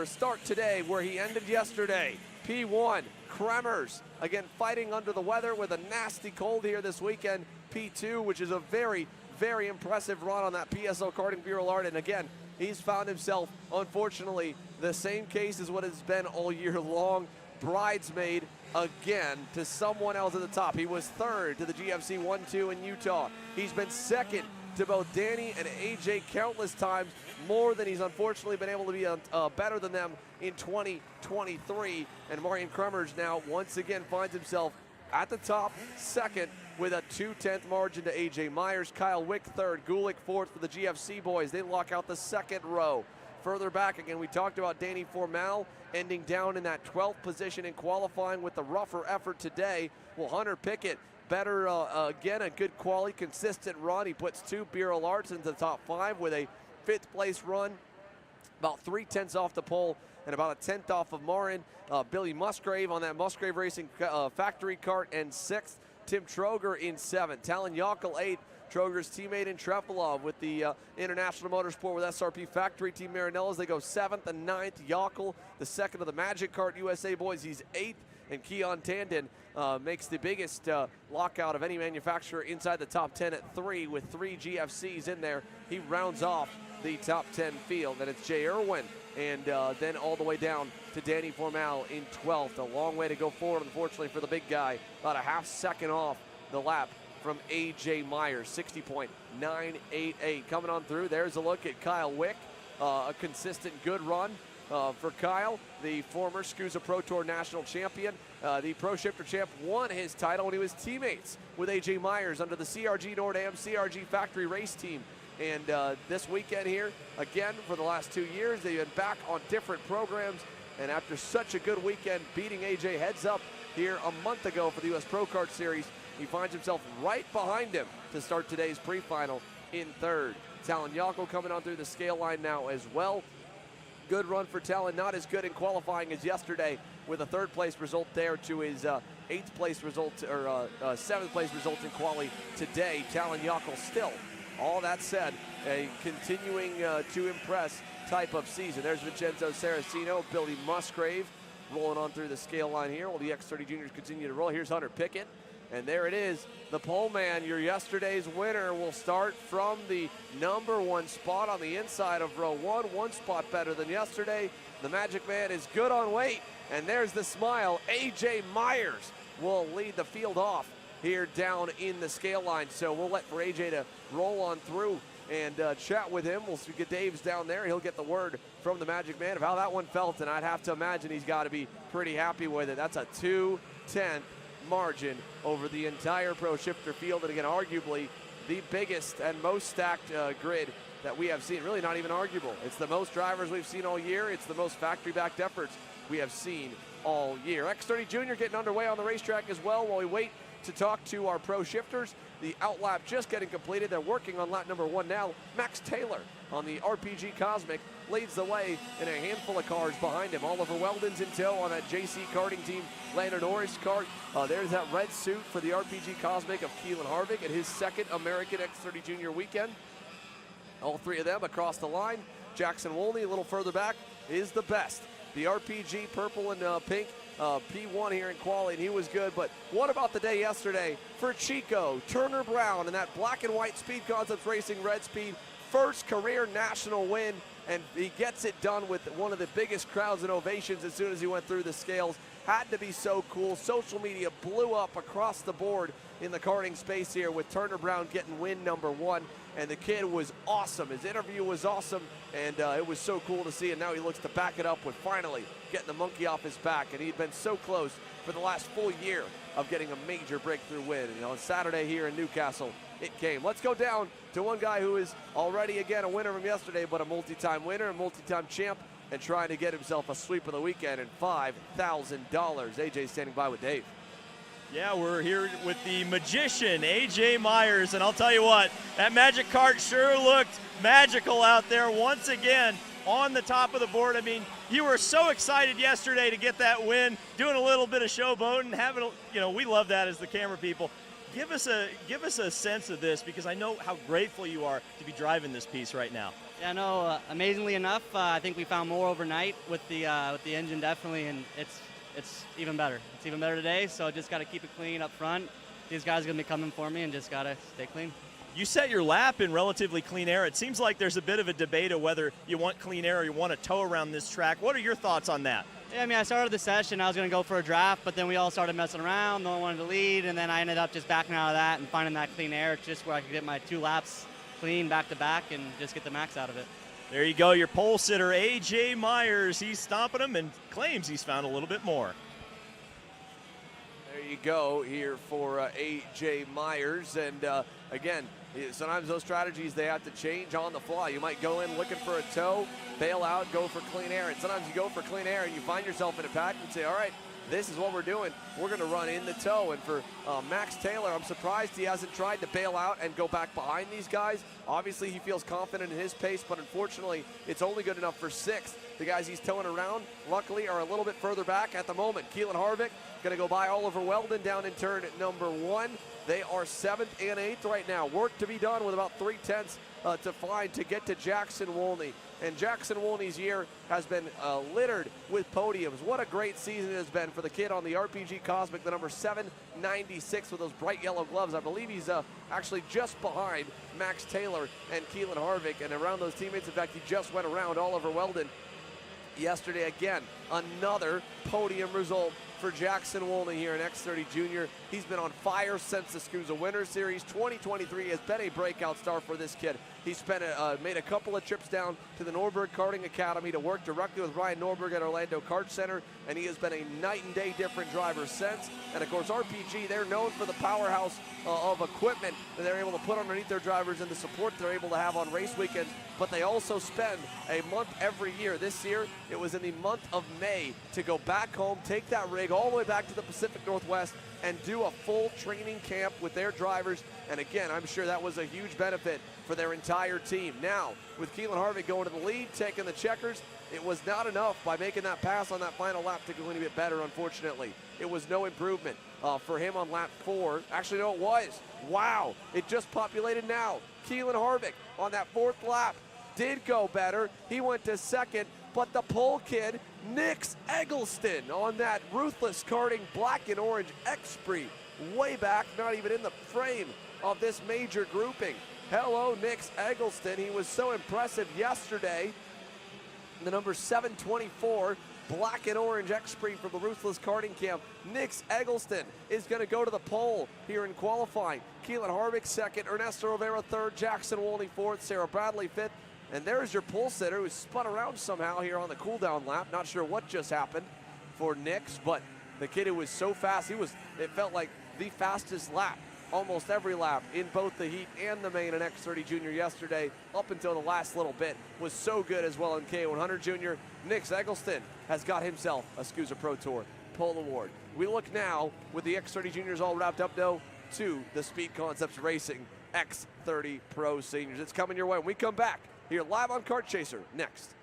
start today where he ended yesterday. P1, Kremers, again fighting under the weather with a nasty cold here this weekend. P2, which is a very, very impressive run on that PSL Karting Bureau Art. And again, he's found himself, unfortunately, the same case as what has been all year long, bridesmaid again to someone else at the top. He was third to the GFC 1-2 in Utah. He's been second to both Danny and AJ countless times, more than he's unfortunately been able to be better than them in 2023. And Marian Krumers now once again finds himself at the top, second with a 2/10 margin to AJ Myers. Kyle Wick third, Gulick fourth for the GFC boys. They lock out the second row. Further back again, we talked about Danny Formal ending down in that 12th position in qualifying with the rougher effort today. Well, Hunter Pickett, better again, a good quality, consistent run. He puts 2 Bureau Arts into the top 5 with a 5th place run, about 3/10 off the pole and about a 10th off of Marin. Billy Musgrave on that Musgrave Racing factory cart and 6th. Tim Troger in 7th. Talon Yockel 8th. Troger's teammate in Trefilov with the International Motorsport with SRP Factory Team Marinellas. They go 7th and 9th. Yockel, the second of the Magic Kart USA boys, he's 8th. And Keon Tandon makes the biggest lockout of any manufacturer inside the top 10 at 3 with 3 GFCs in there. He rounds off the top 10 field. And it's Jay Irwin and then all the way down to Danny Formal in 12th. A long way to go forward, unfortunately, for the big guy. About a half second off the lap from AJ Myers, 60.988. Coming on through, there's a look at Kyle Wick. A consistent good run for Kyle, the former SKUSA Pro Tour national champion. The Pro Shifter champ won his title when he was teammates with AJ Myers under the CRG Nord-Am CRG factory race team. And this weekend here, again, for the last 2 years, they've been back on different programs. And after such a good weekend, beating AJ heads up here a month ago for the U.S. Pro Kart Series, he finds himself right behind him to start today's pre-final in 3rd. Talon Yockel coming on through the scale line now as well. Good run for Talon, not as good in qualifying as yesterday with a 3rd place result there to his 8th place result, or 7th place result in quali today. Talon Yockel still, all that said, a continuing to impress type of season. There's Vincenzo Saraceno, Billy Musgrave rolling on through the scale line here while the X30 juniors continue to roll. Here's Hunter Pickett. And there it is, the pole man, your yesterday's winner, will start from the number 1 spot on the inside of row 1 spot better than yesterday. The Magic Man is good on weight, and there's the smile. AJ Myers will lead the field off here down in the scale line. So we'll let for AJ to roll on through and chat with him. We'll see, Dave's down there. He'll get the word from the Magic Man of how that one felt, and I'd have to imagine he's got to be pretty happy with it. That's a 2/10 margin over the entire Pro Shifter field, and again, arguably the biggest and most stacked grid that we have seen. Really not even arguable. It's the most drivers we've seen all year. It's the most factory-backed efforts we have seen all year. X30 Junior getting underway on the racetrack as well while we wait to talk to our Pro Shifters. The outlap just getting completed. They're working on lap number 1 now. Max Taylor on the RPG Cosmic leads the way in a handful of cars behind him. Oliver Weldon's in tow on that JC karting team Lando Norris kart. There's that red suit for the RPG Cosmic of Keelan Harvick at his 2nd American X30 Junior weekend. All 3 of them across the line. Jackson Wolney a little further back is the best. The RPG purple and pink P1 here in quali, and he was good. But what about the day yesterday for Chico Turner Brown and that black and white Speed Concepts Racing red speed? First career national win, and he gets it done with one of the biggest crowds and ovations as soon as he went through the scales. Had to be so cool. Social media blew up across the board in the karting space here with Turner Brown getting win number 1. And the kid was awesome. His interview was awesome, and it was so cool to see. And now he looks to back it up with finally getting the monkey off his back. And he'd been so close for the last full year of getting a major breakthrough win. And on Saturday here in Newcastle, it came. Let's go down to one guy who is already, again, a winner from yesterday, but a multi-time winner, a multi-time champ, and trying to get himself a sweep of the weekend and $5,000. AJ standing by with Dave. Yeah, we're here with the magician, AJ Myers, and I'll tell you what, that Magic Kart sure looked magical out there once again on the top of the board. I mean, you were so excited yesterday to get that win, doing a little bit of showboating, having, we love that as the camera people. Give us a sense of this, because I know how grateful you are to be driving this piece right now. Yeah, no, amazingly enough, I think we found more overnight with the engine, definitely, and it's even better. It's even better today, so just got to keep it clean up front. These guys are going to be coming for me and just got to stay clean. You set your lap in relatively clean air. It seems like there's a bit of a debate of whether you want clean air or you want a tow around this track. What are your thoughts on that? Yeah, I mean, I started the session, I was going to go for a draft, but then we all started messing around, no one wanted to lead, and then I ended up just backing out of that and finding that clean air just where I could get my 2 laps clean back to back and just get the max out of it. There you go, your pole sitter, A.J. Myers. He's stomping him and claims he's found a little bit more. There you go here for A.J. Myers. And again, sometimes those strategies, they have to change on the fly. You might go in looking for a tow, bail out, go for clean air. And sometimes you go for clean air and you find yourself in a pack and say, all right, this is what we're doing. We're going to run in the tow. And for Max Taylor, I'm surprised he hasn't tried to bail out and go back behind these guys. Obviously, he feels confident in his pace, but unfortunately, it's only good enough for 6th. The guys he's towing around, luckily, are a little bit further back at the moment. Keelan Harvick going to go by Oliver Weldon down in turn number 1. They are 7th and 8th right now. Work to be done with about 3/10 to find to get to Jackson Wolney. And Jackson Wolney's year has been littered with podiums. What a great season it has been for the kid on the RPG Cosmic, the number 796 with those bright yellow gloves. I believe he's actually just behind Max Taylor and Keelan Harvick, and around those teammates. In fact, he just went around Oliver Weldon yesterday. Again, another podium result for Jackson Wolney here in X30 Junior. He's been on fire since the SKUSA Winter Series. 2023 has been a breakout star for this kid. He's made a couple of trips down to the Norberg Karting Academy to work directly with Ryan Norberg at Orlando Kart Center, and he has been a night and day different driver since. And of course, RPG, they're known for the powerhouse of equipment that they're able to put underneath their drivers and the support they're able to have on race weekends, but they also spend a month every year. This year, it was in the month of May to go back home, take that rig all the way back to the Pacific Northwest, and do a full training camp with their drivers. And again, I'm sure that was a huge benefit for their entire team. Now, with Keelan Harvick going to the lead, taking the checkers, it was not enough by making that pass on that final lap to go any bit better, unfortunately. It was no improvement for him on lap 4. Actually, no, it was. Wow, it just populated now. Keelan Harvick on that 4th lap did go better. He went to 2nd, but the pole kid, Nix Eggleston, on that Ruthless Karting black and orange X-Spree, way back, not even in the frame of this major grouping. Hello, Nix Eggleston. He was so impressive yesterday. The number 724 black and orange X-Spree from the Ruthless Karting Camp. Nix Eggleston is going to go to the pole here in qualifying. Keelan Harvick 2nd, Ernesto Rivera 3rd, Jackson Wolney 4th, Sarah Bradley 5th. And there's your pole sitter who spun around somehow here on the cool-down lap. Not sure what just happened for Nix, but the kid who was so fast, it felt like the fastest lap almost every lap in both the heat and the main in X30 Junior yesterday, up until the last little bit, was so good as well in K100 Junior. Nix Eggleston has got himself a SKUSA Pro Tour pole award. We look now, with the X30 Juniors all wrapped up, though, to the Speed Concepts Racing X30 Pro Seniors. It's coming your way when we come back here live on Kart Chaser next.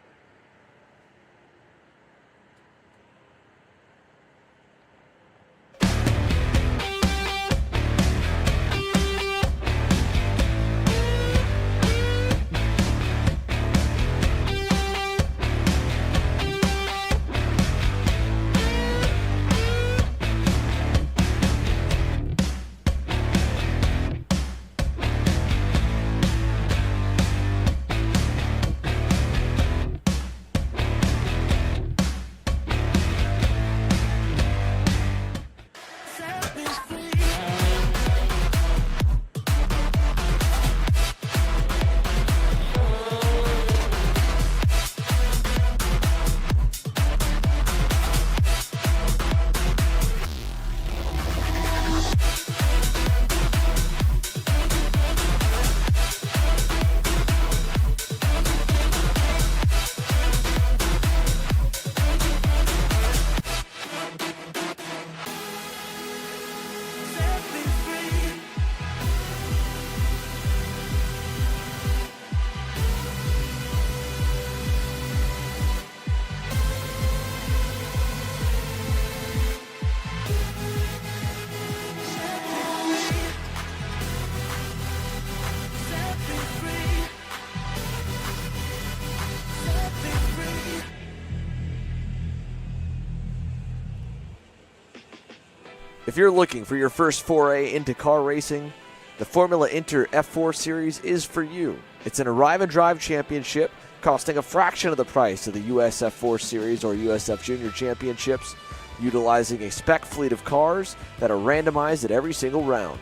If you're looking for your first foray into car racing, The Formula Inter F4 Series is for you. It's an arrive and drive championship costing a fraction of the price of the US F4 Series or USF Junior Championships, utilizing a spec fleet of cars that are randomized at every single round.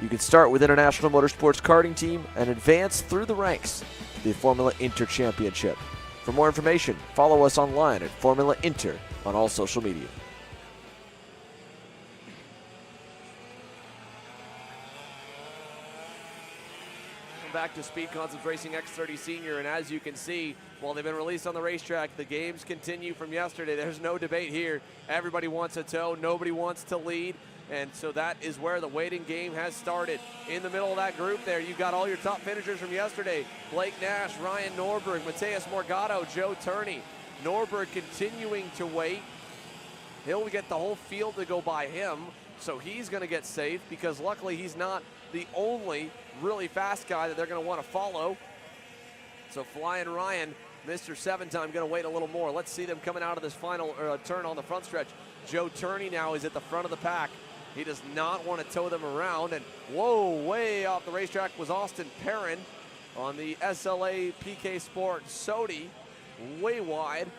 You can start with International Motorsports Karting Team and advance through the ranks to the Formula Inter Championship. For more information, follow us online at Formula Inter on all social media. Back to Speed Concepts Racing X30 Senior, and as you can see, while they've been released on the racetrack, the games continue from yesterday. There's no debate here. Everybody wants a tow, nobody wants to lead, and so that is where the waiting game has started. In the middle of that group there, you've got all your top finishers from yesterday. Blake Nash, Ryan Norberg, Mateus Morgado, Joe Turney. Norberg continuing to wait. He'll get the whole field to go by him, so he's going to get safe because luckily he's not the only really fast guy that they're going to want to follow. So Flying Ryan, Mr. 7-time, going to wait a little more. Let's see them coming out of this final turn on the front stretch. Joe Turney now is at the front of the pack. He does not want to tow them around. And whoa, way off the racetrack was Austin Perrin on the SLA PK Sport Sodi, way wide.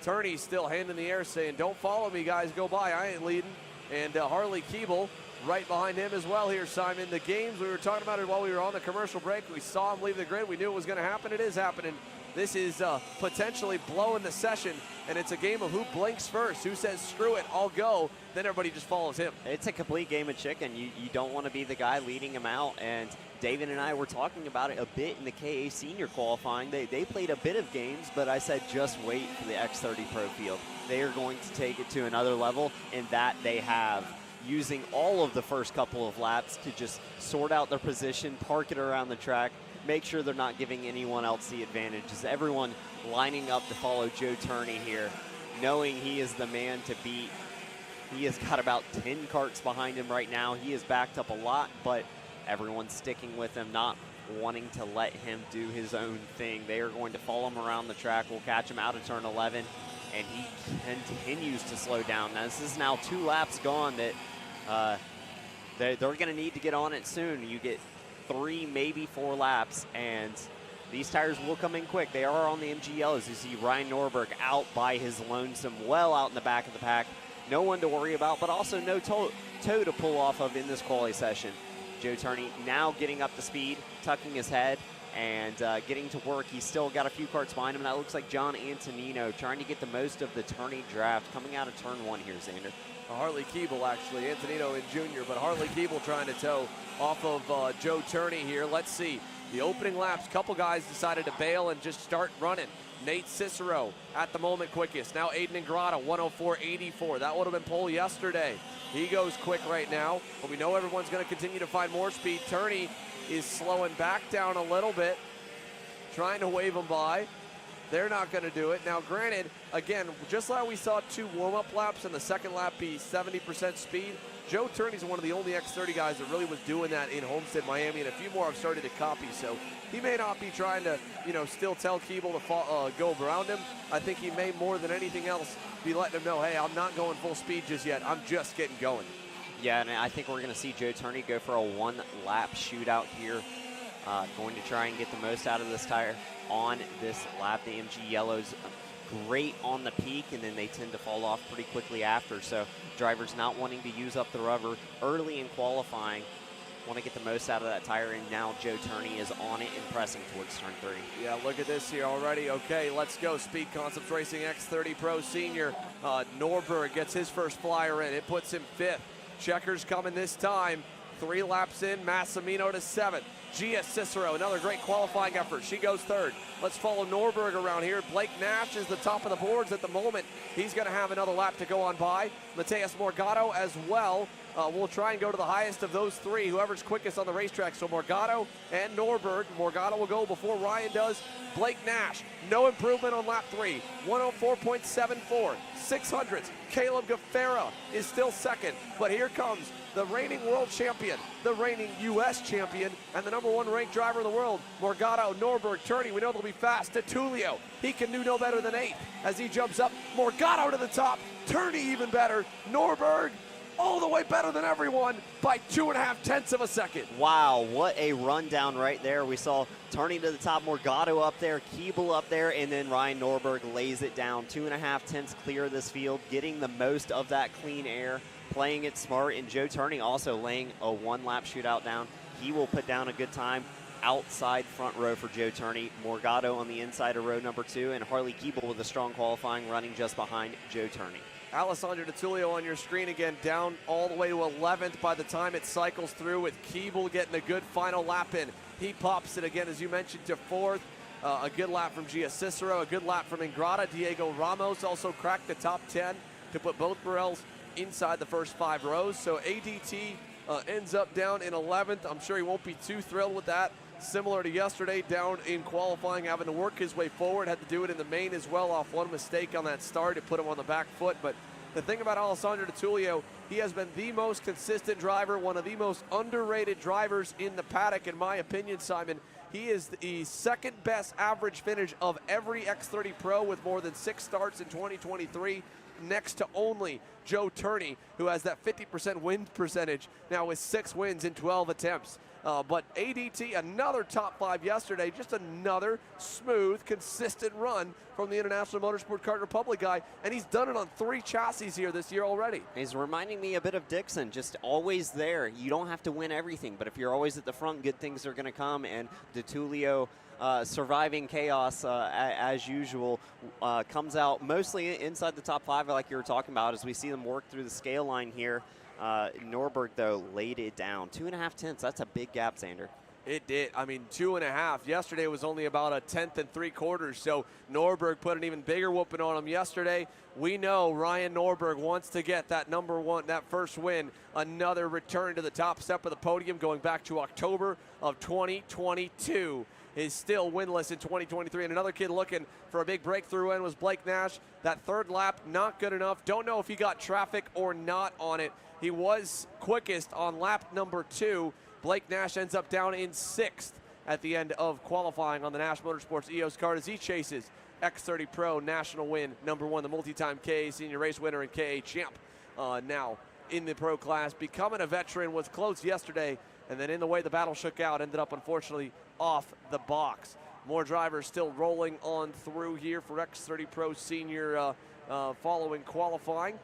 Turney still hand in the air saying, don't follow me, guys, go by, I ain't leading. And Harley Keeble right behind him as well here, Simon. The games, we were talking about it while we were on the commercial break. We saw him leave the grid. We knew it was going to happen. It is happening. This is potentially blowing the session, and it's a game of who blinks first, who says, screw it, I'll go. Then everybody just follows him. It's a complete game of chicken. You don't want to be the guy leading him out, and David and I were talking about it a bit in the KA Senior qualifying. They played a bit of games, but I said just wait for the X30 Pro field. They are going to take it to another level, and that they have, using all of the first couple of laps to just sort out their position, park it around the track, make sure they're not giving anyone else the advantage. Is everyone lining up to follow Joe Turney here, knowing he is the man to beat. He has got about 10 carts behind him right now. He is backed up a lot, but everyone's sticking with him, not wanting to let him do his own thing. They are going to follow him around the track. We'll catch him out of turn 11, and he continues to slow down. Now, this is now 2 laps gone that they're going to need to get on it soon. You get 3, maybe 4 laps, and these tires will come in quick. They are on the MG Yellows. You see Ryan Norberg out by his lonesome, well out in the back of the pack. No one to worry about, but also no toe to pull off of in this quality session. Joe Turney now getting up to speed, tucking his head, and getting to work. He's still got a few carts behind him, and that looks like John Antonino trying to get the most of the Turney draft coming out of turn 1 here, Xander. Harley Keeble, actually. Antonino in junior, but Harley Keeble trying to tow off of Joe Turney here. Let's see. The opening laps, couple guys decided to bail and just start running. Nate Cicero at the moment quickest. Now Aiden Ingrata, 104.84. That would have been pole yesterday. He goes quick right now, but we know everyone's going to continue to find more speed. Turney is slowing back down a little bit, trying to wave them by. They're not going to do it. Now, granted, again, just like we saw 2 warm-up laps and the second lap be 70% speed, Joe Turney's one of the only X30 guys that really was doing that in Homestead, Miami, and a few more have started to copy. So he may not be trying to, still tell Keeble to go around him. I think he may, more than anything else, be letting him know, hey, I'm not going full speed just yet. I'm just getting going. Yeah, and I think we're going to see Joe Turney go for a 1-lap shootout here. Going to try and get the most out of this tire on this lap. The MG Yellows great on the peak, and then they tend to fall off pretty quickly after. So drivers not wanting to use up the rubber early in qualifying want to get the most out of that tire, and now Joe Turney is on it and pressing towards turn 3. Yeah, look at this here already. Okay, let's go. Speed Concepts Racing X30 Pro Senior. Norberg gets his first flyer in. It puts him 5th. Checkers coming this time. 3 laps in, Massimino to 7th. Gia Cicero, another great qualifying effort. She goes 3rd. Let's follow Norberg around here. Blake Nash is the top of the boards at the moment. He's going to have another lap to go on by. Mateus Morgado as well. We'll try and go to the highest of those 3, whoever's quickest on the racetrack. So Morgado and Norberg. Morgado will go before Ryan does. Blake Nash, no improvement on lap 3. 104.74. 600s. Caleb Gaffera is still 2nd, but here comes the reigning world champion, the reigning U.S. champion, and the #1 ranked driver in the world, Morgado, Norberg, Turney. We know they'll be fast. Tutulio, he can do no better than 8th as he jumps up. Morgado to the top, Turney even better. Norberg all the way better than everyone by 2.5 tenths of a second. Wow, what a rundown right there. We saw turning to the top, Morgado up there, Keeble up there, and then Ryan Norberg lays it down. 2.5 tenths clear of this field, getting the most of that clean air, playing it smart, and Joe Turney also laying a one-lap shootout down. He will put down a good time. Outside front row for Joe Turney, Morgado on the inside of row number 2, and Harley Keeble with a strong qualifying running just behind Joe Turney. Alessandro DiTullio on your screen again, down all the way to 11th by the time it cycles through, with Keeble getting a good final lap in. He pops it again, as you mentioned, to 4th. A good lap from Gia Cicero, a good lap from Ingrata. Diego Ramos also cracked the top 10 to put both Burrells inside the first 5 rows. So ADT ends up down in 11th. I'm sure he won't be too thrilled with that. Similar to yesterday, down in qualifying, having to work his way forward. Had to do it in the main as well, off one mistake on that start. It put him on the back foot. But the thing about Alessandro DiTullio, he has been the most consistent driver, one of the most underrated drivers in the paddock, in my opinion, Simon. He is the second best average finish of every X30 Pro with more than 6 starts in 2023. Next to only Joe Turney, who has that 50% win percentage now with 6 wins in 12 attempts. But ADT, another top 5 yesterday, just another smooth, consistent run from the International Motorsport Kart Republic guy, and he's done it on 3 chassis here this year already. He's reminding me a bit of Dixon, just always there. You don't have to win everything, but if you're always at the front, good things are going to come, and DiTullio, surviving chaos as usual, comes out mostly inside the top 5 like you were talking about as we see them work through the scale line here. Norberg, though, laid it down. 2.5 tenths, that's a big gap, Xander. It did. I mean, 2.5. Yesterday was only about a 1/10 and 3/4, so Norberg put an even bigger whooping on him yesterday. We know Ryan Norberg wants to get that number 1, that first win, another return to the top step of the podium going back to October of 2022. Is still winless in 2023, and another kid looking for a big breakthrough win was Blake Nash. That 3rd lap, not good enough. Don't know if he got traffic or not on it. He was quickest on lap number 2. Blake Nash ends up down in 6th at the end of qualifying on the Nash Motorsports EOS card as he chases X30 Pro national win, number 1, the multi-time KA senior race winner and KA champ. Now in the pro class, becoming a veteran, was close yesterday, and then in the way the battle shook out, ended up unfortunately off the box. More drivers still rolling on through here for X30 Pro Senior following qualifying.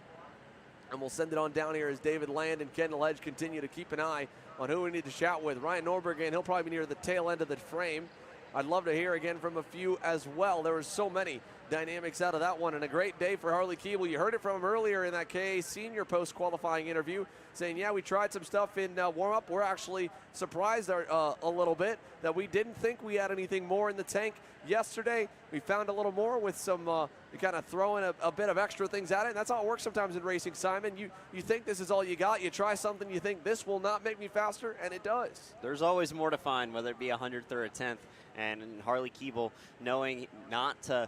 And we'll send it on down here as David Land and Kendall Edge continue to keep an eye on who we need to chat with. Ryan Norberg, again, he'll probably be near the tail end of the frame. I'd love to hear again from a few as well. There were so many dynamics out of that one, and a great day for Harley Keeble. You heard it from him earlier in that KA Senior post-qualifying interview, saying, yeah, we tried some stuff in warm-up. We're actually surprised a little bit that we didn't think we had anything more in the tank yesterday. We found a little more with some kind of throwing a bit of extra things at it, and that's how it works sometimes in racing, Simon. You think this is all you got. You try something, you think this will not make me faster, and it does. There's always more to find, whether it be 100th or a 10th. And Harley Keeble knowing not to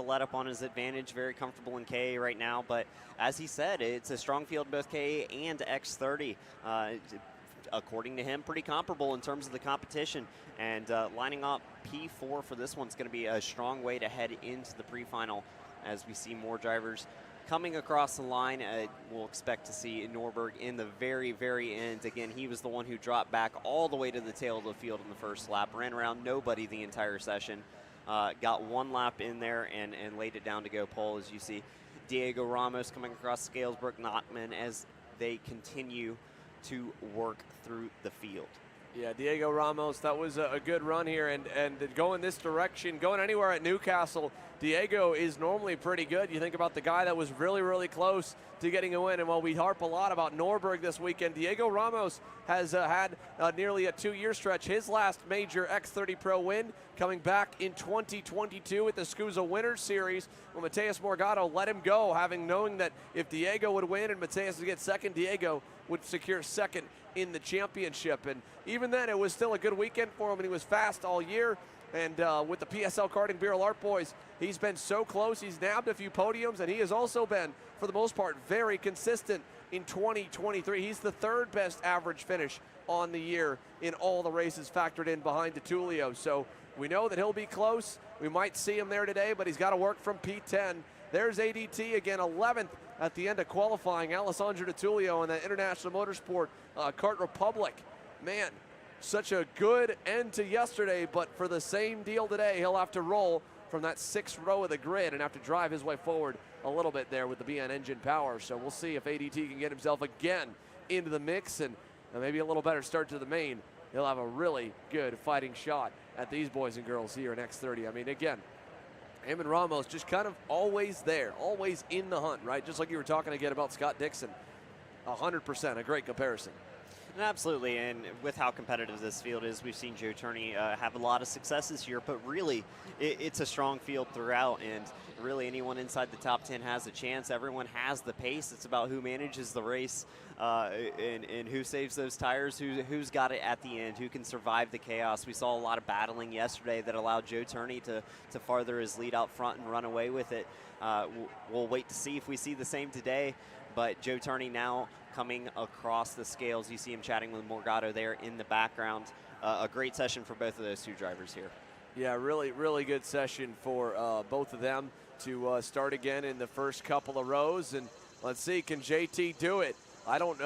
let up on his advantage, very comfortable in KA right now. But as he said, it's a strong field, both KA and X30. According to him, pretty comparable in terms of the competition. And lining up P4 for this one's going to be a strong way to head into the pre-final as we see more drivers coming across the line. We'll expect to see Norberg in the very, very end. Again, he was the one who dropped back all the way to the tail of the field in the first lap, ran around nobody the entire session, got 1 lap in there and laid it down to go pole. As you see Diego Ramos coming across scales, Brooke Notman, as they continue to work through the field. Yeah, Diego Ramos, that was a good run here, and going this direction, going anywhere at Newcastle, Diego is normally pretty good. You think about the guy that was really, really close to getting a win, and while we harp a lot about Norberg this weekend, Diego Ramos has had nearly a 2-year stretch. His last major X30 Pro win coming back in 2022 at the SKUSA Winners Series, when Mateus Morgado let him go, knowing that if Diego would win and Mateus would get second, Diego would secure second in the championship. And even then, it was still a good weekend for him, and he was fast all year. And with the PSL Karting Bureau Art Boys, he's been so close. He's nabbed a few podiums, and he has also been, for the most part, very consistent in 2023. He's the 3rd best average finish on the year in all the races factored in behind DiTullio. So we know that he'll be close. We might see him there today, but he's got to work from P10 There's ADT again, 11th at the end of qualifying. Alessandro DiTullio in the International Motorsport Kart Republic. Man, such a good end to yesterday, but for the same deal today, he'll have to roll from that 6th row of the grid and have to drive his way forward a little bit there with the BN engine power. So we'll see if ADT can get himself again into the mix and maybe a little better start to the main. He'll have a really good fighting shot at these boys and girls here in X30. I mean, again, him and Ramos just kind of always there, always in the hunt, right? Just like you were talking again about Scott Dixon. 100%, a great comparison. Absolutely, and with how competitive this field is, we've seen Joe Turney have a lot of successes here, but really, it's a strong field throughout, and really anyone inside the top 10 has a chance. Everyone has the pace. It's about who manages the race and who saves those tires, who's got it at the end, who can survive the chaos. We saw a lot of battling yesterday that allowed Joe Turney to farther his lead out front and run away with it. We'll wait to see if we see the same today, but Joe Turney now coming across the scales. You see him chatting with Morgado there in the background. A great session for both of those two drivers here. Yeah, really, really good session for both of them to start again in the first couple of rows. And let's see, can JT do it? I don't,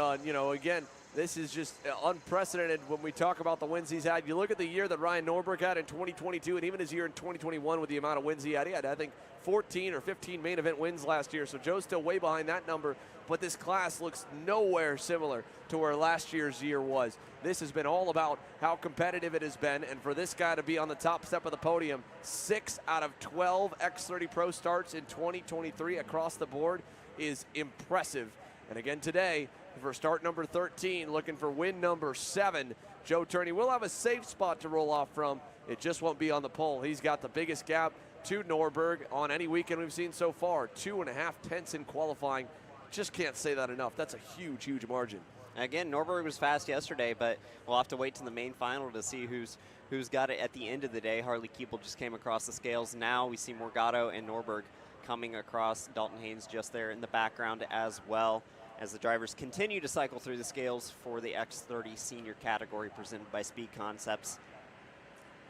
again, this is just unprecedented when we talk about the wins he's had. You look at the year that Ryan Norberg had in 2022 and even his year in 2021 with the amount of wins he had. He had, I think, 14 or 15 main event wins last year. So Joe's still way behind that number. But this class looks nowhere similar to where last year's year was. This has been all about how competitive it has been. And for this guy to be on the top step of the podium, 6 out of 12 X30 Pro starts in 2023 across the board is impressive. And again today, for start number 13, looking for win number 7, Joe Turney will have a safe spot to roll off from. It just won't be on the pole. He's got the biggest gap to Norberg on any weekend we've seen so far. 2.5 tenths in qualifying. Just can't say that enough. That's a huge, huge margin. Again, Norberg was fast yesterday, but we'll have to wait to the main final to see who's got it at the end of the day. Harley Keeple just came across the scales. Now we see Morgado and Norberg coming across. Dalton Haynes just there in the background as well, as the drivers continue to cycle through the scales for the X30 senior category presented by Speed Concepts.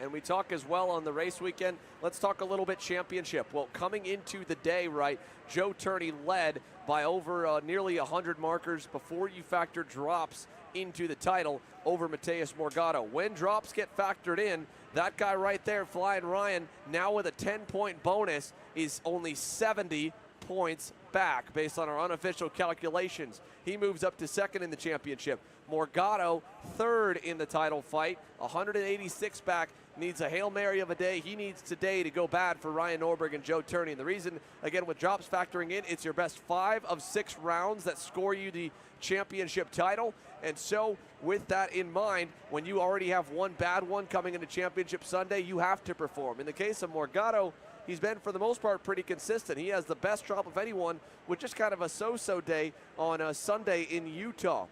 And we talk as well on the race weekend. Let's talk a little bit championship. Well, coming into the day, right, Joe Turney led by over nearly 100 markers before you factor drops into the title over Mateus Morgado. When drops get factored in, that guy right there, Flying Ryan, now with a 10-point bonus, is only 70 points back based on our unofficial calculations. He moves up to second in the championship. Morgado, third in the title fight, 186 back, needs a Hail Mary of a day. He needs today to go bad for Ryan Norberg and Joe Turney. And the reason, again, with drops factoring in, it's your best 5 of 6 rounds that score you the championship title. And so with that in mind, when you already have one bad one coming into championship Sunday, you have to perform. In the case of Morgado, he's been, for the most part, pretty consistent. He has the best drop of anyone with just kind of a so-so day on a Sunday in Utah.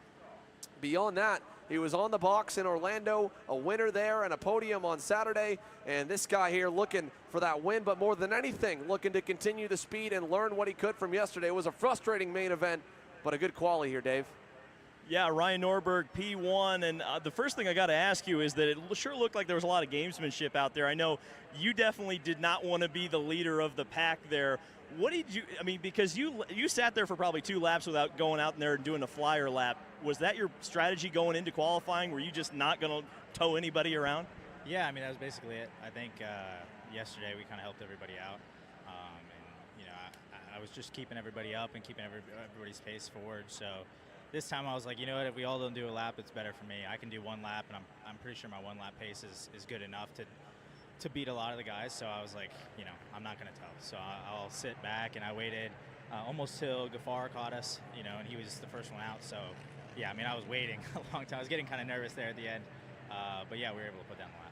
Beyond that, he was on the box in Orlando, a winner there and a podium on Saturday. And this guy here looking for that win, but more than anything, looking to continue the speed and learn what he could from yesterday. It was a frustrating main event, but a good quali here, Dave. Yeah, Ryan Norberg, P1, and the first thing I got to ask you is that it sure looked like there was a lot of gamesmanship out there. I know you definitely did not want to be the leader of the pack there. What did you, I mean, because you sat there for probably 2 laps without going out there and doing a flyer lap. Was that your strategy going into qualifying? Were you just not going to tow anybody around? Yeah, I mean, that was basically it. I think yesterday we kind of helped everybody out. And, you know, I was just keeping everybody up and keeping everybody's pace forward. So this time I was like, you know what, if we all don't do a lap, it's better for me. I can do 1 lap, and I'm pretty sure my 1 lap pace is good enough to beat a lot of the guys. So I was like, you know, I'm not going to tow. So I'll sit back, and I waited almost till Gafar caught us, you know, and he was the first one out. So, yeah, I mean, I was waiting a long time. I was getting kind of nervous there at the end. But, yeah, we were able to put down the lap.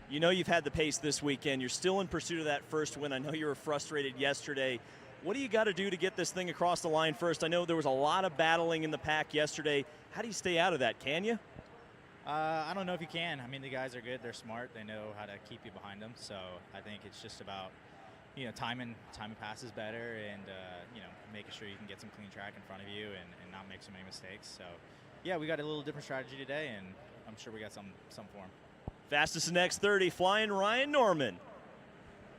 You know you've had the pace this weekend. You're still in pursuit of that first win. I know you were frustrated yesterday. What do you got to do to get this thing across the line first? I know there was a lot of battling in the pack yesterday. How do you stay out of that? Can you? I don't know if you can. I mean, the guys are good. They're smart. They know how to keep you behind them. So I think it's just about, you know, timing passes better and, you know, making sure you can get some clean track in front of you and not make so many mistakes. So, yeah, we got a little different strategy today, and I'm sure we got some for them. Fastest in X30, Flying Ryan Norman.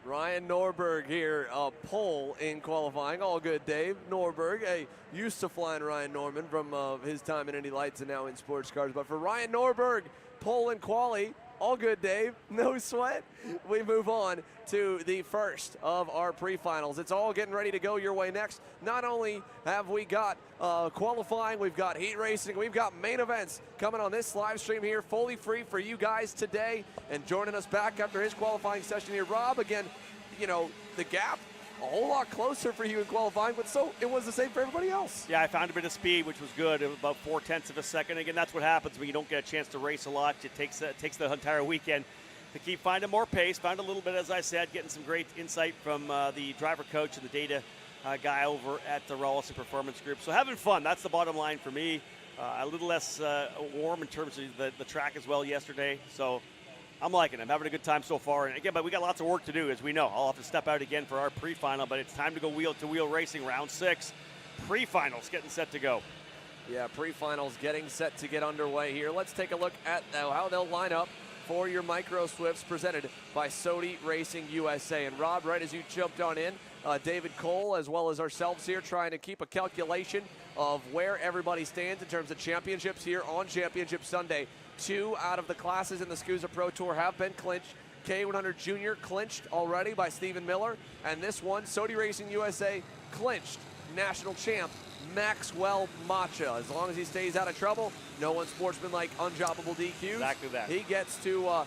Ryan Norberg here, pole in qualifying. All good, Dave. Norberg, used to flying Ryan Norman from his time in Indy Lights and now in sports cars. But for Ryan Norberg, pole in quali. All good, Dave. No sweat. We move on to the first of our pre-finals. It's all getting ready to go your way next. Not only have we got qualifying, we've got heat racing, we've got main events coming on this live stream here, fully free for you guys today. And joining us back after his qualifying session here, Rob, again, you know, the gap a whole lot closer for you in qualifying, but so it was the same for everybody else. Yeah, I found a bit of speed, which was good. It was about 0.4 of a second. Again, that's what happens when you don't get a chance to race a lot. It takes the entire weekend to keep finding more pace. Found a little bit, as I said, getting some great insight from the driver coach and the data guy over at the Rawlison Performance Group. So having fun, that's the bottom line for me. A little less warm in terms of the track as well yesterday. So I'm liking it. I'm having a good time so far. And again, but we got lots of work to do, as we know. I'll have to step out again for our pre-final, but it's time to go wheel-to-wheel racing, round 6. Pre-finals getting set to go. Yeah, pre-finals getting set to get underway here. Let's take a look at how they'll line up for your Micro Swifts presented by Sodi Racing USA. And Rob, right as you jumped on in, David Cole, as well as ourselves here, trying to keep a calculation of where everybody stands in terms of championships here on Championship Sunday. 2 out of the classes in the SKUSA Pro Tour have been clinched. K100 Junior clinched already by Stephen Miller. And this one, Sodi Racing USA clinched national champ Maxwell Macha. As long as he stays out of trouble, no unsportsmanlike, unjobbable DQs. Exactly that. He gets to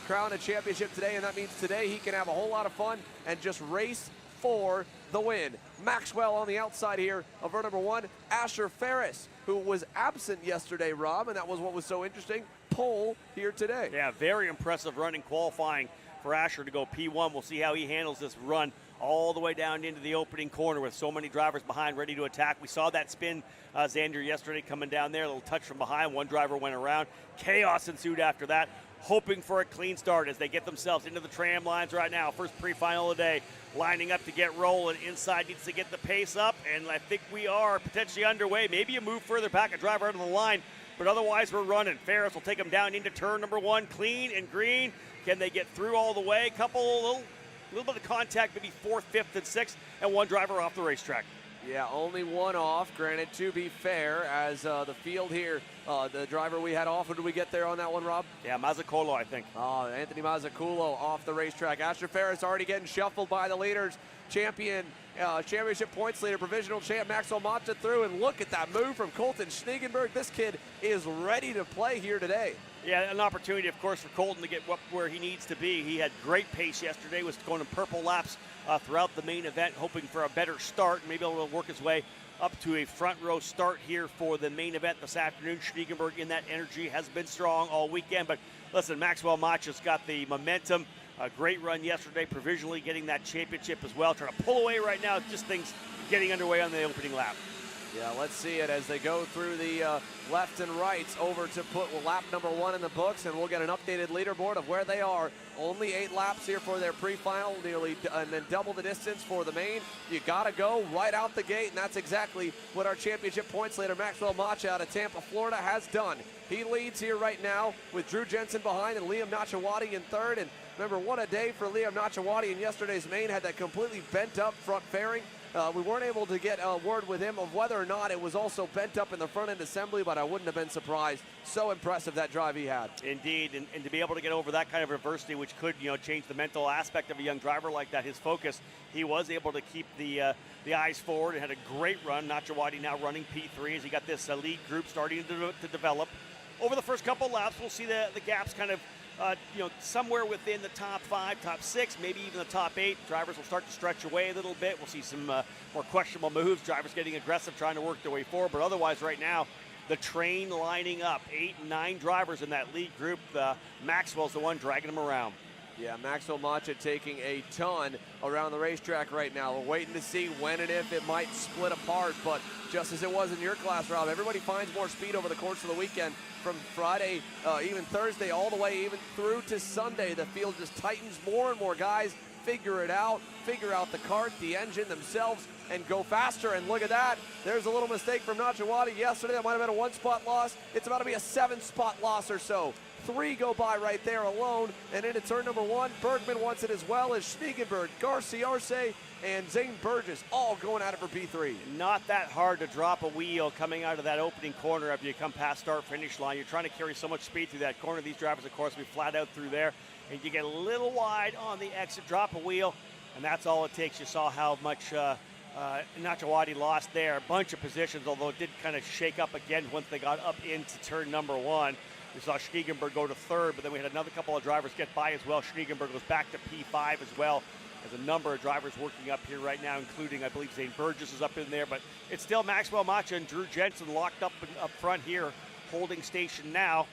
crown a championship today, and that means today he can have a whole lot of fun and just race for the win. Maxwell on the outside here of our number 1, Asher Ferris, who was absent yesterday, Rob, and that was what was so interesting. Pole here today. Yeah, very impressive run in qualifying for Asher to go P1. We'll see how he handles this run all the way down into the opening corner with so many drivers behind ready to attack. We saw that spin, Xander, yesterday coming down there, a little touch from behind. One driver went around. Chaos ensued after that, hoping for a clean start as they get themselves into the tram lines right now. First pre-final of the day, lining up to get rolling. Inside needs to get the pace up, and I think we are potentially underway. Maybe a move further back, a driver out of the line, but otherwise we're running. Ferris will take them down into turn number 1, clean and green. Can they get through all the way? Little bit of contact, maybe 4th, 5th, and 6th, and one driver off the racetrack. Yeah, only one off. Granted, to be fair, as the field here, the driver we had off, who did we get there on that one, Rob? Yeah, Mazzacolo, I think. Anthony Mazzaculo off the racetrack. Asher Ferris already getting shuffled by the leaders. Championship points leader, provisional champ Maxwell Macha through, and look at that move from Colton Schneegenberg. This kid is ready to play here today. Yeah, an opportunity, of course, for Colton to get up where he needs to be. He had great pace yesterday, was going in purple laps throughout the main event, hoping for a better start, maybe able to work his way up to a front row start here for the main event this afternoon. Schneegenberg in that energy has been strong all weekend, but listen, Maxwell Macha's got the momentum. A great run yesterday, provisionally getting that championship as well. Trying to pull away right now, just things getting underway on the opening lap. Yeah, let's see it as they go through the left and rights over to put lap number 1 in the books, and we'll get an updated leaderboard of where they are. Only 8 laps here for their pre-final, and then double the distance for the main. You got to go right out the gate, and that's exactly what our championship points leader, Maxwell Macha out of Tampa, Florida, has done. He leads here right now with Drew Jensen behind and Liam Nachawati in 3rd. And remember, what a day for Liam Nachawati in yesterday's main. Had that completely bent up front fairing. We weren't able to get a word with him of whether or not it was also bent up in the front end assembly, but I wouldn't have been surprised. So impressive that drive he had. Indeed, and to be able to get over that kind of adversity, which could change the mental aspect of a young driver like that, his focus, he was able to keep the eyes forward and had a great run. Nachawati now running P3 as he got this lead group starting to develop. Over the first couple laps, we'll see the gaps kind of somewhere within the top 5, top 6, maybe even the top 8. Drivers will start to stretch away a little bit. We'll see some more questionable moves. Drivers getting aggressive, trying to work their way forward. But otherwise, right now, the train lining up. 8 and 9 drivers in that lead group. Maxwell's the one dragging them around. Yeah, Maxwell Macha taking a ton around the racetrack right now. We're waiting to see when and if it might split apart, but just as it was in your class, Rob, everybody finds more speed over the course of the weekend from Friday, even Thursday, all the way even through to Sunday. The field just tightens. More and more guys figure it out, figure out the cart, the engine themselves, and go faster. And look at that. There's a little mistake from Nachawati yesterday. That might have been a 1-spot loss. It's about to be a 7-spot loss or so 3 go by right there alone. And into turn number 1, Bergman wants it as well as Schniegenberg, Garcia-Arce, and Zane Burgess all going at it for P3. Not that hard to drop a wheel coming out of that opening corner after you come past start-finish line. You're trying to carry so much speed through that corner. These drivers, of course, will be flat out through there. And you get a little wide on the exit, drop a wheel, and that's all it takes. You saw how much Nachawati lost there. A bunch of positions, although it did kind of shake up again once they got up into turn number 1. We saw Schniegenberg go to 3rd, but then we had another couple of drivers get by as well. Schniegenberg goes back to P5 as well. There's a number of drivers working up here right now, including, I believe, Zane Burgess is up in there. But it's still Maxwell Macha and Drew Jensen locked up front here, holding station now.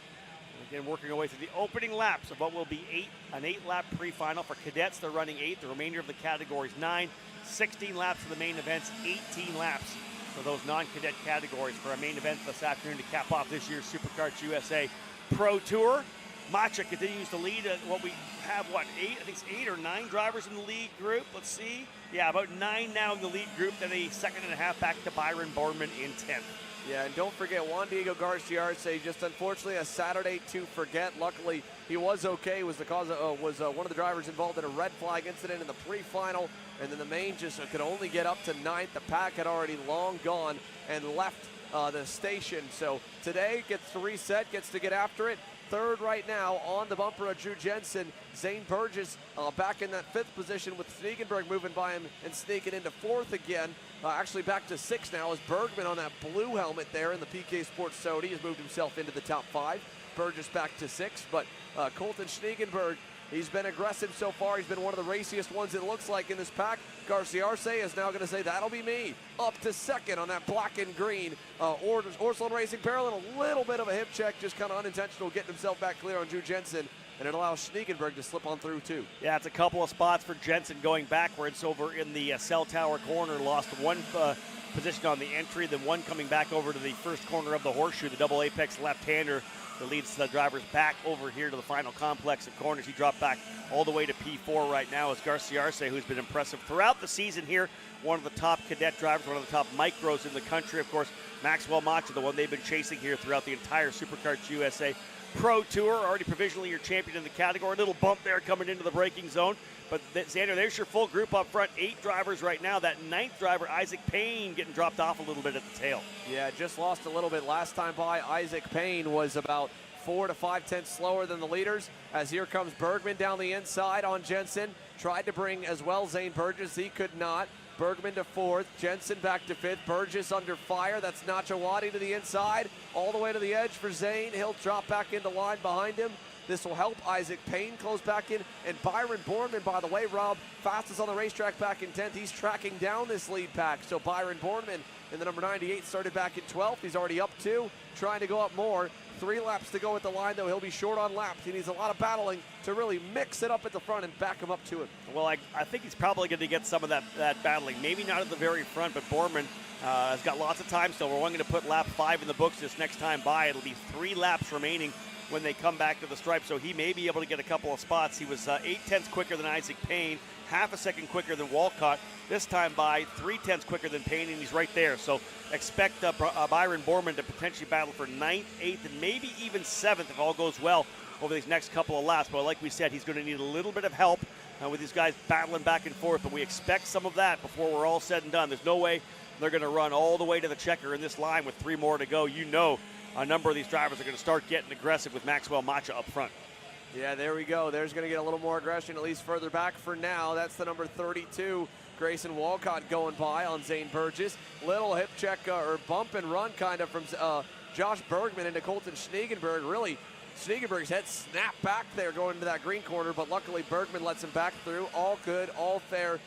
And again, working our way through the opening laps of what will be an 8-lap pre-final. For cadets, they're running 8. The remainder of the categories, 9. 16 laps for the main events, 18 laps for those non-cadet categories for our main event this afternoon to cap off this year's SuperKarts USA Pro Tour. Macha continues to lead at what we have, 8? I think it's 8 or 9 drivers in the lead group. Let's see. Yeah, about 9 now in the lead group. Then a second and a half back to Byron Borman in 10th. Yeah, and don't forget Juan Diego Garcia-Arce, just unfortunately a Saturday to forget. Luckily, he was okay. Was the cause of, one of the drivers involved in a red flag incident in the pre-final, and then the main just could only get up to 9th. The pack had already long gone and left the station. So today gets to reset, gets to get after it. 3rd right now on the bumper of Drew Jensen. Zane Burgess back in that 5th position with Schniegenberg moving by him and sneaking into 4th again. Actually back to 6 now as Bergman on that blue helmet there in the PK Sports Sodi has moved himself into the top 5. Burgess back to 6, but Colton Schniegenberg, he's been aggressive so far. He's been one of the raciest ones, it looks like, in this pack. Garcia-Arce is now going to say, that'll be me. Up to 2nd on that black and green. Orslon Racing Parallel, a little bit of a hip check, just kind of unintentional, getting himself back clear on Drew Jensen. And it allows Schniegenberg to slip on through, too. Yeah, it's a couple of spots for Jensen going backwards over in the cell tower corner. Lost 1 position on the entry, then 1 coming back over to the first corner of the horseshoe, the double apex left-hander that leads the drivers back over here to the final complex of corners. He dropped back all the way to P4 right now as Garcia-Arce, who's been impressive throughout the season here. One of the top cadet drivers, one of the top micros in the country. Of course, Maxwell Macha, the one they've been chasing here throughout the entire SuperKarts USA Pro Tour, already provisionally your champion in the category. A little bump there coming into the braking zone. But Xander, there's your full group up front. 8 drivers right now. That 9th driver, Isaac Payne, getting dropped off a little bit at the tail. Yeah, just lost a little bit last time by. Isaac Payne was about 4 to 5 tenths slower than the leaders. As here comes Bergman down the inside on Jensen. Tried to bring as well Zane Burgess. He could not. Bergman to 4th, Jensen back to 5th, Burgess under fire. That's Nachawati to the inside, all the way to the edge for Zane. He'll drop back into line behind him. This will help Isaac Payne close back in. And Byron Borman, by the way, Rob, fastest on the racetrack back in 10th. He's tracking down this lead pack. So Byron Borman in the number 98 started back in 12th. He's already up 2, trying to go up more. 3 laps to go at the line, though. He'll be short on laps. He needs a lot of battling to really mix it up at the front and back him up to it. Well, I think he's probably going to get some of that battling. Maybe not at the very front, but Borman has got lots of time still. We're only going to put lap 5 in the books this next time by. It'll be 3 laps remaining when they come back to the stripe, so he may be able to get a couple of spots. He was 8 tenths quicker than Isaac Payne, half a second quicker than Walcott. This time by 3 tenths quicker than Payne, and he's right there. So expect Byron Borman to potentially battle for 9th, 8th, and maybe even 7th if all goes well over these next couple of laps. But like we said, he's going to need a little bit of help with these guys battling back and forth, but we expect some of that before we're all said and done. There's no way they're going to run all the way to the checker in this line with 3 more to go. You know a number of these drivers are going to start getting aggressive with Maxwell Macha up front. Yeah, there we go. There's going to get a little more aggression, at least further back for now. That's the number 32, Grayson Walcott, going by on Zane Burgess. Little hip check or bump and run kind of from Josh Bergman into Colton Schniegenberg. Really, Schniegenberg's head snapped back there going into that green corner, but luckily Bergman lets him back through. All good, all fair,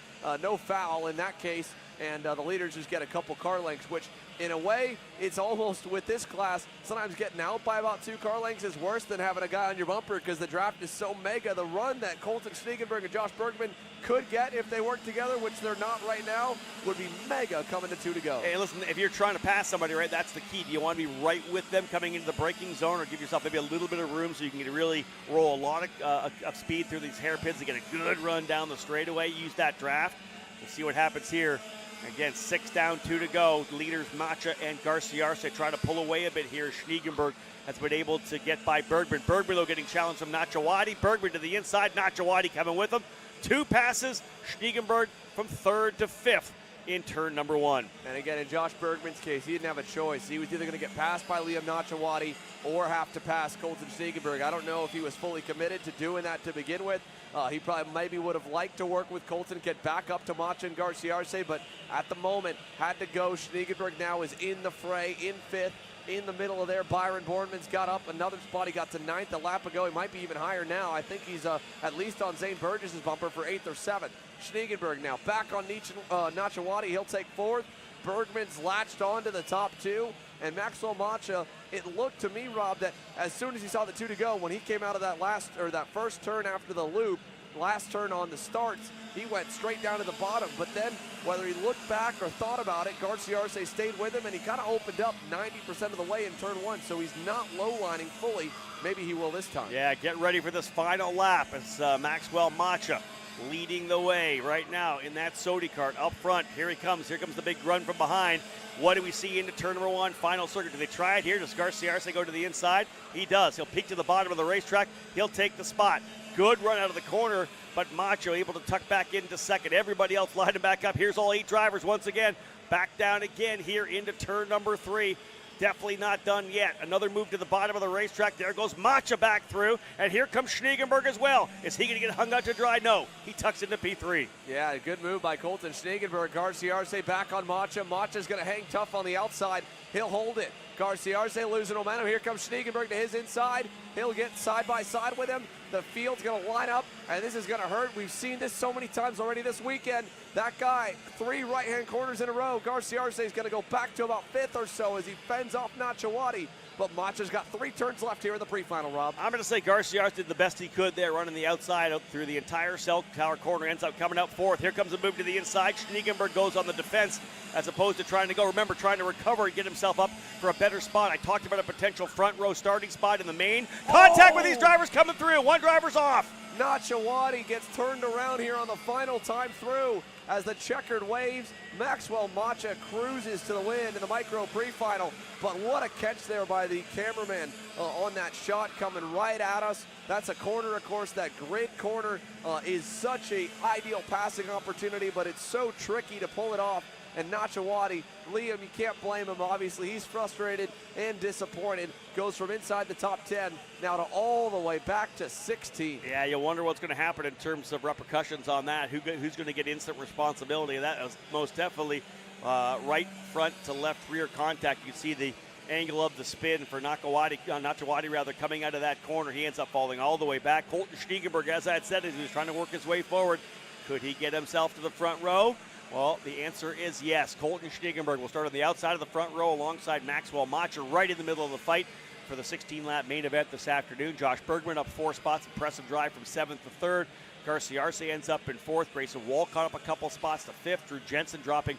no foul in that case. And the leaders just get a couple car lengths, which in a way, it's almost with this class, sometimes getting out by about 2 car lengths is worse than having a guy on your bumper because the draft is so mega. The run that Colton Schniegenberg and Josh Bergman could get if they work together, which they're not right now, would be mega coming to 2 to go. Hey, listen, if you're trying to pass somebody, right, that's the key. Do you want to be right with them coming into the braking zone or give yourself maybe a little bit of room so you can really roll a lot of speed through these hairpins to get a good run down the straightaway? Use that draft. We'll see what happens here Again, 6 down, 2 to go. Leaders Macha and Garciarce try to pull away a bit here. Schniegenberg has been able to get by Bergman. Bergman, though, getting challenged from Nachawati. Bergman to the inside. Nachawati coming with him. 2 passes. Schniegenberg from 3rd to 5th in turn number 1. And again, in Josh Bergman's case, he didn't have a choice. He was either going to get passed by Liam Nachawati or have to pass Colton Schniegenberg. I don't know if he was fully committed to doing that to begin with. He probably maybe would have liked to work with Colton, get back up to Macha and Garciarce, but at the moment had to go. Schniegenberg now is in the fray, in 5th. In the middle of there, Byron Borman's got up another spot. He got to 9th a lap ago. He might be even higher now. I think he's at least on Zane Burgess' bumper for 8th or 7th. Schniegenberg now back on Nachawati. He'll take 4th. Bergman's latched on to the top 2. And Maxwell Macha, it looked to me, Rob, that as soon as he saw the 2 to go, when he came out of that first turn after the loop, last turn on the starts, he went straight down to the bottom. But then, whether he looked back or thought about it, Garciarce stayed with him, and he kind of opened up 90% of the way in turn 1, so he's not low-lining fully. Maybe he will this time. Yeah, get ready for this final lap. It's Maxwell Macha leading the way right now in that Sodi kart up front. Here he comes. Here comes the big run from behind. What do we see into turn number 1, final circuit? Do they try it here? Does Garciarce go to the inside? He does. He'll peek to the bottom of the racetrack. He'll take the spot. Good run out of the corner, but Macho able to tuck back into 2nd. Everybody else lining back up. Here's all 8 drivers once again. Back down again here into turn number 3. Definitely not done yet. Another move to the bottom of the racetrack. There goes Macha back through, and here comes Schniegenberg as well. Is he going to get hung out to dry? No. He tucks into P3. Yeah, good move by Colton Schniegenberg. Garciarce back on Macha. Macha's going to hang tough on the outside. He'll hold it. Garciarce losing momentum. Here comes Schniegenberg to his inside. He'll get side by side with him. The field's going to line up, and this is going to hurt. We've seen this so many times already this weekend. That guy, 3 right-hand corners in a row. Garciarce is going to go back to about 5th or so as he fends off Nachawati. But Macha's got 3 turns left here in the pre-final, Rob. I'm going to say Garciarce did the best he could there, running the outside out through the entire cell tower corner. Ends up coming out 4th. Here comes a move to the inside. Schniegenberg goes on the defense as opposed to trying to go. Remember, trying to recover and get himself up for a better spot. I talked about a potential front row starting spot in the main. Contact with these drivers coming through. 1 driver's off. Nachawati gets turned around here on the final time through as the checkered waves. Maxwell Macha cruises to the win in the micro pre-final, but what a catch there by the cameraman on that shot coming right at us. That's a corner, of course. That grid corner is such a ideal passing opportunity, but it's so tricky to pull it off. And Nachawati, Liam, you can't blame him. Obviously, he's frustrated and disappointed. Goes from inside the top 10 now to all the way back to 16. Yeah, you wonder what's going to happen in terms of repercussions on that. Who's going to get instant responsibility? That was most definitely right front to left rear contact. You see the angle of the spin for Nachawati coming out of that corner. He ends up falling all the way back. Colton Schniegenberg, as I had said, as he was trying to work his way forward. Could he get himself to the front row? Well, the answer is yes. Colton Schniegenberg will start on the outside of the front row alongside Maxwell Macha right in the middle of the fight for the 16-lap main event this afternoon. Josh Bergman up 4 spots, impressive drive from 7th to 3rd. Garciarce ends up in 4th. Grayson Walcott up a couple spots to 5th. Drew Jensen dropping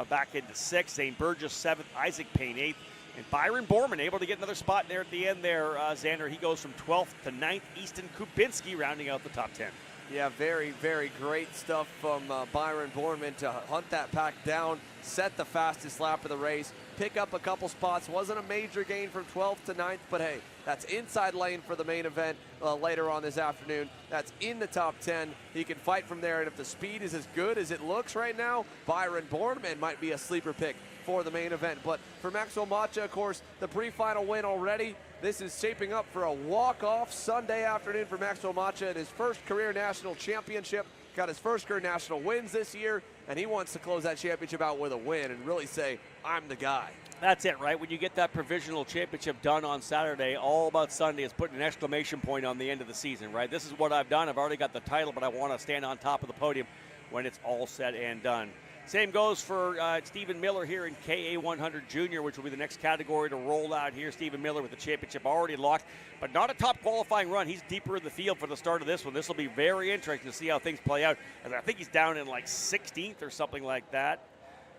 back into 6th. Zane Burgess 7th. Isaac Payne 8th. And Byron Borman able to get another spot there at the end there, Xander. He goes from 12th to 9th. Easton Kubinski rounding out the top 10. Yeah, very, very great stuff from Byron Borman to hunt that pack down, set the fastest lap of the race, pick up a couple spots. Wasn't a major gain from 12th to 9th, but hey, that's inside lane for the main event later on this afternoon. That's in the top 10. He can fight from there, and if the speed is as good as it looks right now, Byron Borman might be a sleeper pick for the main event. But for Maxwell Macha, of course, the pre-final win already. This is shaping up for a walk-off Sunday afternoon for Maxwell Macha in his first career national championship. Got his first career national wins this year, and he wants to close that championship out with a win and really say, I'm the guy. That's it, right? When you get that provisional championship done on Saturday, all about Sunday is putting an exclamation point on the end of the season, right? This is what I've done. I've already got the title, but I want to stand on top of the podium when it's all said and done. Same goes for Stephen Miller here in KA100 Junior, which will be the next category to roll out here. Stephen Miller with the championship already locked, but not a top qualifying run. He's deeper in the field for the start of this one. This will be very interesting to see how things play out. And I think he's down in like 16th or something like that.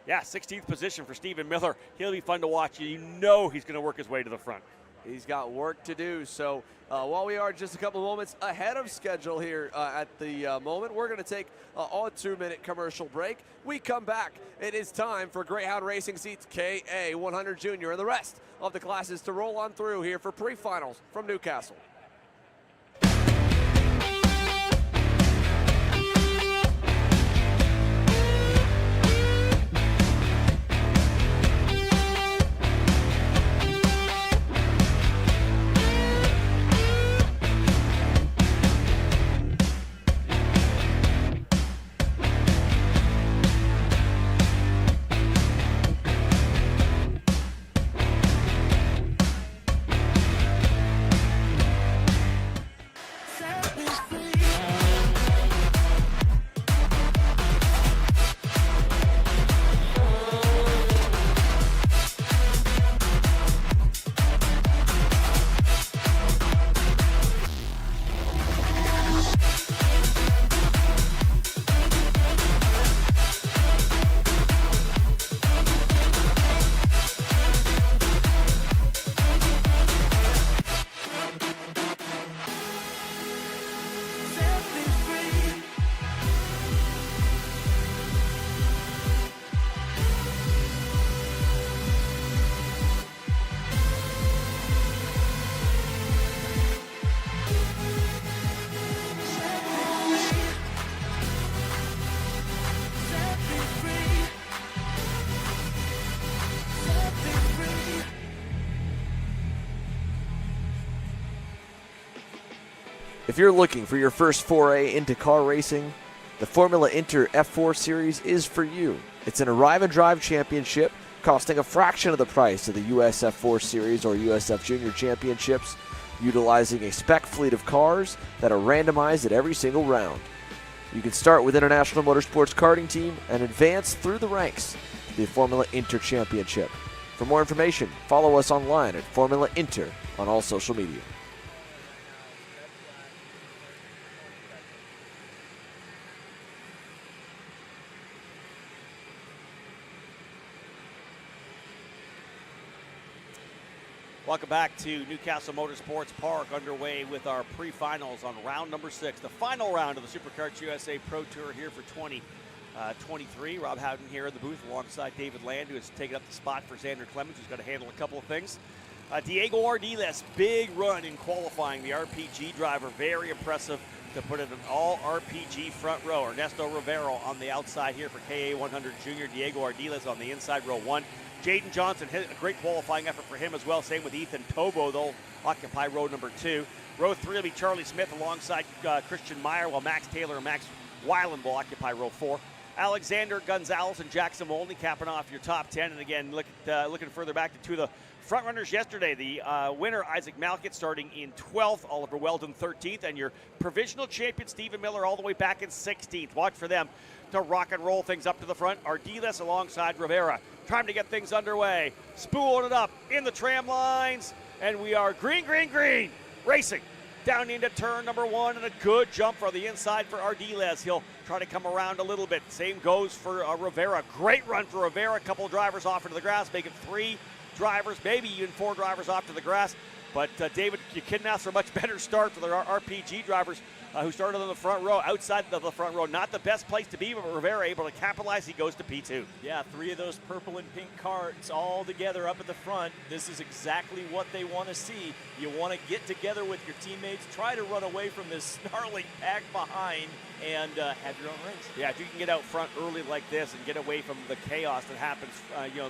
Yeah, 16th position for Stephen Miller. He'll be fun to watch. You know he's going to work his way to the front. He's got work to do. So while we are just a couple moments ahead of schedule here at the moment, we're going to take a 2-minute commercial break. We come back. It is time for Greyhound Racing Seats KA100 Junior and the rest of the classes to roll on through here for pre-finals from Newcastle. If you're looking for your first foray into car racing, the Formula Inter F4 Series is for you. It's an arrive and drive championship costing a fraction of the price of the US F4 Series or USF Junior Championships, utilizing a spec fleet of cars that are randomized at every single round. You can start with International Motorsports Karting Team and advance through the ranks to the Formula Inter Championship. For more information, follow us online at Formula Inter on all social media. Welcome back to Newcastle Motorsports Park, underway with our pre-finals on round number 6, the final round of the SuperKarts USA Pro Tour here for 2023. Rob Howden here in the booth alongside David Land, who has taken up the spot for Xander Clemens, who's got to handle a couple of things. Diego Ardiles, big run in qualifying. The RPG driver, very impressive to put it an all RPG front row. Ernesto Rivero on the outside here for KA100 Junior. Diego Ardiles on the inside row 1. Jaden Johnson, a great qualifying effort for him as well. Same with Ethan Tobo. They'll occupy row number 2. Row 3 will be Charlie Smith alongside Christian Meyer, while Max Taylor and Max Weiland will occupy row 4. Alexander Gonzalez and Jackson Molney capping off your top 10. And again, looking further back to two of the front runners yesterday. The winner, Isaac Malkett, starting in 12th. Oliver Weldon, 13th. And your provisional champion, Stephen Miller, all the way back in 16th. Watch for them to rock and roll things up to the front. Ardiles alongside Rivera. Time to get things underway. Spooling it up in the tram lines. And we are green, green, green. Racing down into turn number 1. And a good jump for the inside for Ardiles. He'll try to come around a little bit. Same goes for Rivera. Great run for Rivera. A couple of drivers off into the grass, making 3 drivers, maybe even 4 drivers off to the grass. But David, you couldn't ask for a much better start for the RPG drivers who started on the front row, outside of the front row. Not the best place to be, but Rivera able to capitalize. He goes to P2. Yeah, 3 of those purple and pink carts all together up at the front. This is exactly what they want to see. You want to get together with your teammates, try to run away from this snarling pack behind, and have your own race. Yeah, if you can get out front early like this and get away from the chaos that happens,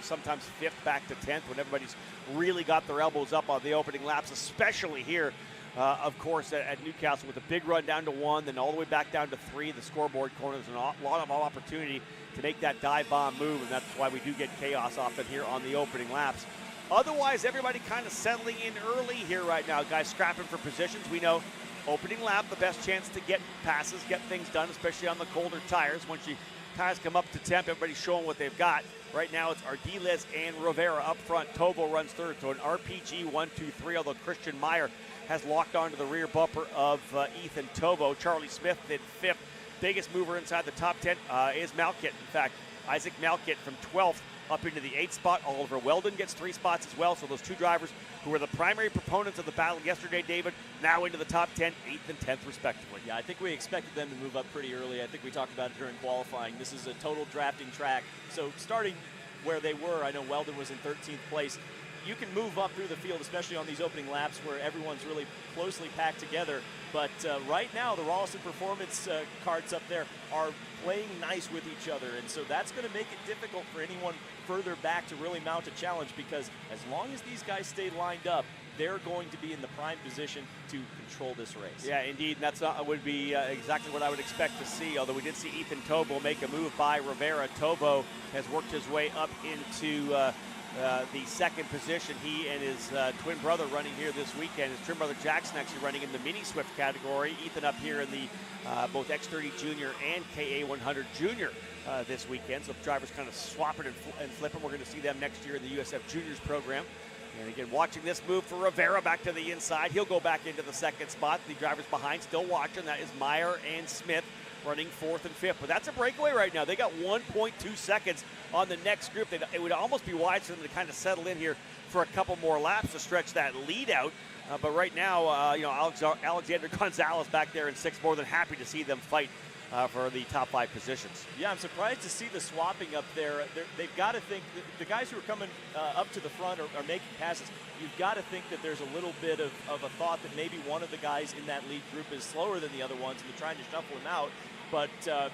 sometimes 5th back to 10th when everybody's really got their elbows up on the opening laps, especially here. Of course, at Newcastle with a big run down to 1, then all the way back down to 3. The scoreboard corner is a lot of opportunity to make that dive bomb move, and that's why we do get chaos often here on the opening laps. Otherwise, everybody kind of settling in early here right now. Guys scrapping for positions. We know opening lap, the best chance to get passes, get things done, especially on the colder tires. Once your tires come up to temp, everybody's showing what they've got. Right now, it's Ardiles and Rivera up front. Tobo runs third, so an RPG 1-2-3, although Christian Meyer has locked onto the rear bumper of Ethan Tobo. Charlie Smith in 5th. Biggest mover inside the top 10 is Malkett. In fact, Isaac Malkett from 12th up into the 8th spot. Oliver Weldon gets 3 spots as well. So those 2 drivers who were the primary proponents of the battle yesterday, David, now into the top 10, 8th and 10th respectively. Yeah, I think we expected them to move up pretty early. I think we talked about it during qualifying. This is a total drafting track. So starting where they were, I know Weldon was in 13th place. You can move up through the field, especially on these opening laps where everyone's really closely packed together. But right now, the Rollison Performance carts up there are playing nice with each other. And so that's going to make it difficult for anyone further back to really mount a challenge, because as long as these guys stay lined up, they're going to be in the prime position to control this race. Yeah, indeed. That's would be exactly what I would expect to see, although we did see Ethan Tobo make a move by Rivera. Tobo has worked his way up into the second position. He and his twin brother running here this weekend. His twin brother Jackson actually running in the Mini Swift category. Ethan up here in the both X30 Junior and KA100 Junior this weekend. So drivers kind of swapping and flipping. We're going to see them next year in the USF Juniors program. And again, watching this move for Rivera back to the inside. He'll go back into the second spot. The drivers behind still watching. That is Meyer and Smith running 4th and 5th. But that's a breakaway right now. They got 1.2 seconds on the next group. It would almost be wise for them to kind of settle in here for a couple more laps to stretch that lead out. But right now, Alexander Gonzalez back there in 6th. More than happy to see them fight for the top 5 positions. Yeah, I'm surprised to see the swapping up there. They've got to think, the guys who are coming up to the front are making passes. You've got to think that there's a little bit of a thought that maybe one of the guys in that lead group is slower than the other ones, and they're trying to shuffle him out. But,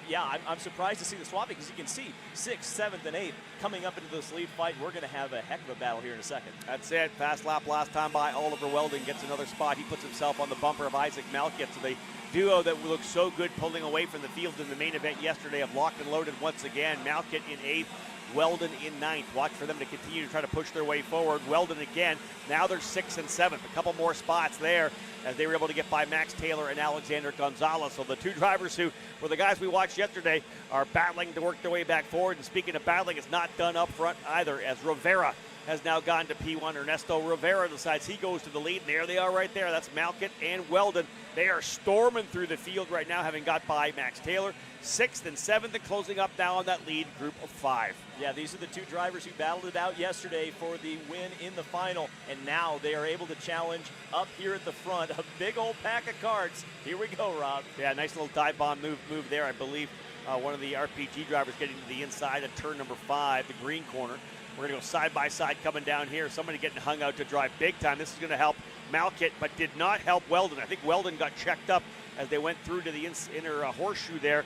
yeah, I'm surprised to see the swapping, because you can see 6th, 7th, and 8th coming up into this lead fight. We're going to have a heck of a battle here in a second. That's it. Fast lap last time by. Oliver Weldon gets another spot. He puts himself on the bumper of Isaac Malkit. So the duo that looked so good pulling away from the field in the main event yesterday have locked and loaded once again. Malkit in 8th. Weldon in 9th. Watch for them to continue to try to push their way forward. Weldon again. Now they're 6th and 7th. A couple more spots there as they were able to get by Max Taylor and Alexander Gonzalez. So the 2 drivers who were the guys we watched yesterday are battling to work their way back forward. And speaking of battling, it's not done up front either, as Rivera has now gone to P1. Ernesto Rivera decides he goes to the lead. And there they are right there. That's Malkit and Weldon. They are storming through the field right now, having got by Max Taylor. 6th and 7th, and closing up now on that lead group of 5. Yeah, these are the 2 drivers who battled it out yesterday for the win in the final, and now they are able to challenge up here at the front. A big old pack of carts. Here we go, Rob. Yeah, nice little dive bomb move there. I believe one of the RPG drivers getting to the inside of turn number 5, the green corner. We're going to go side by side coming down here. Somebody getting hung out to drive big time. This is going to help Malkit, but did not help Weldon. I think Weldon got checked up as they went through to the inner horseshoe there.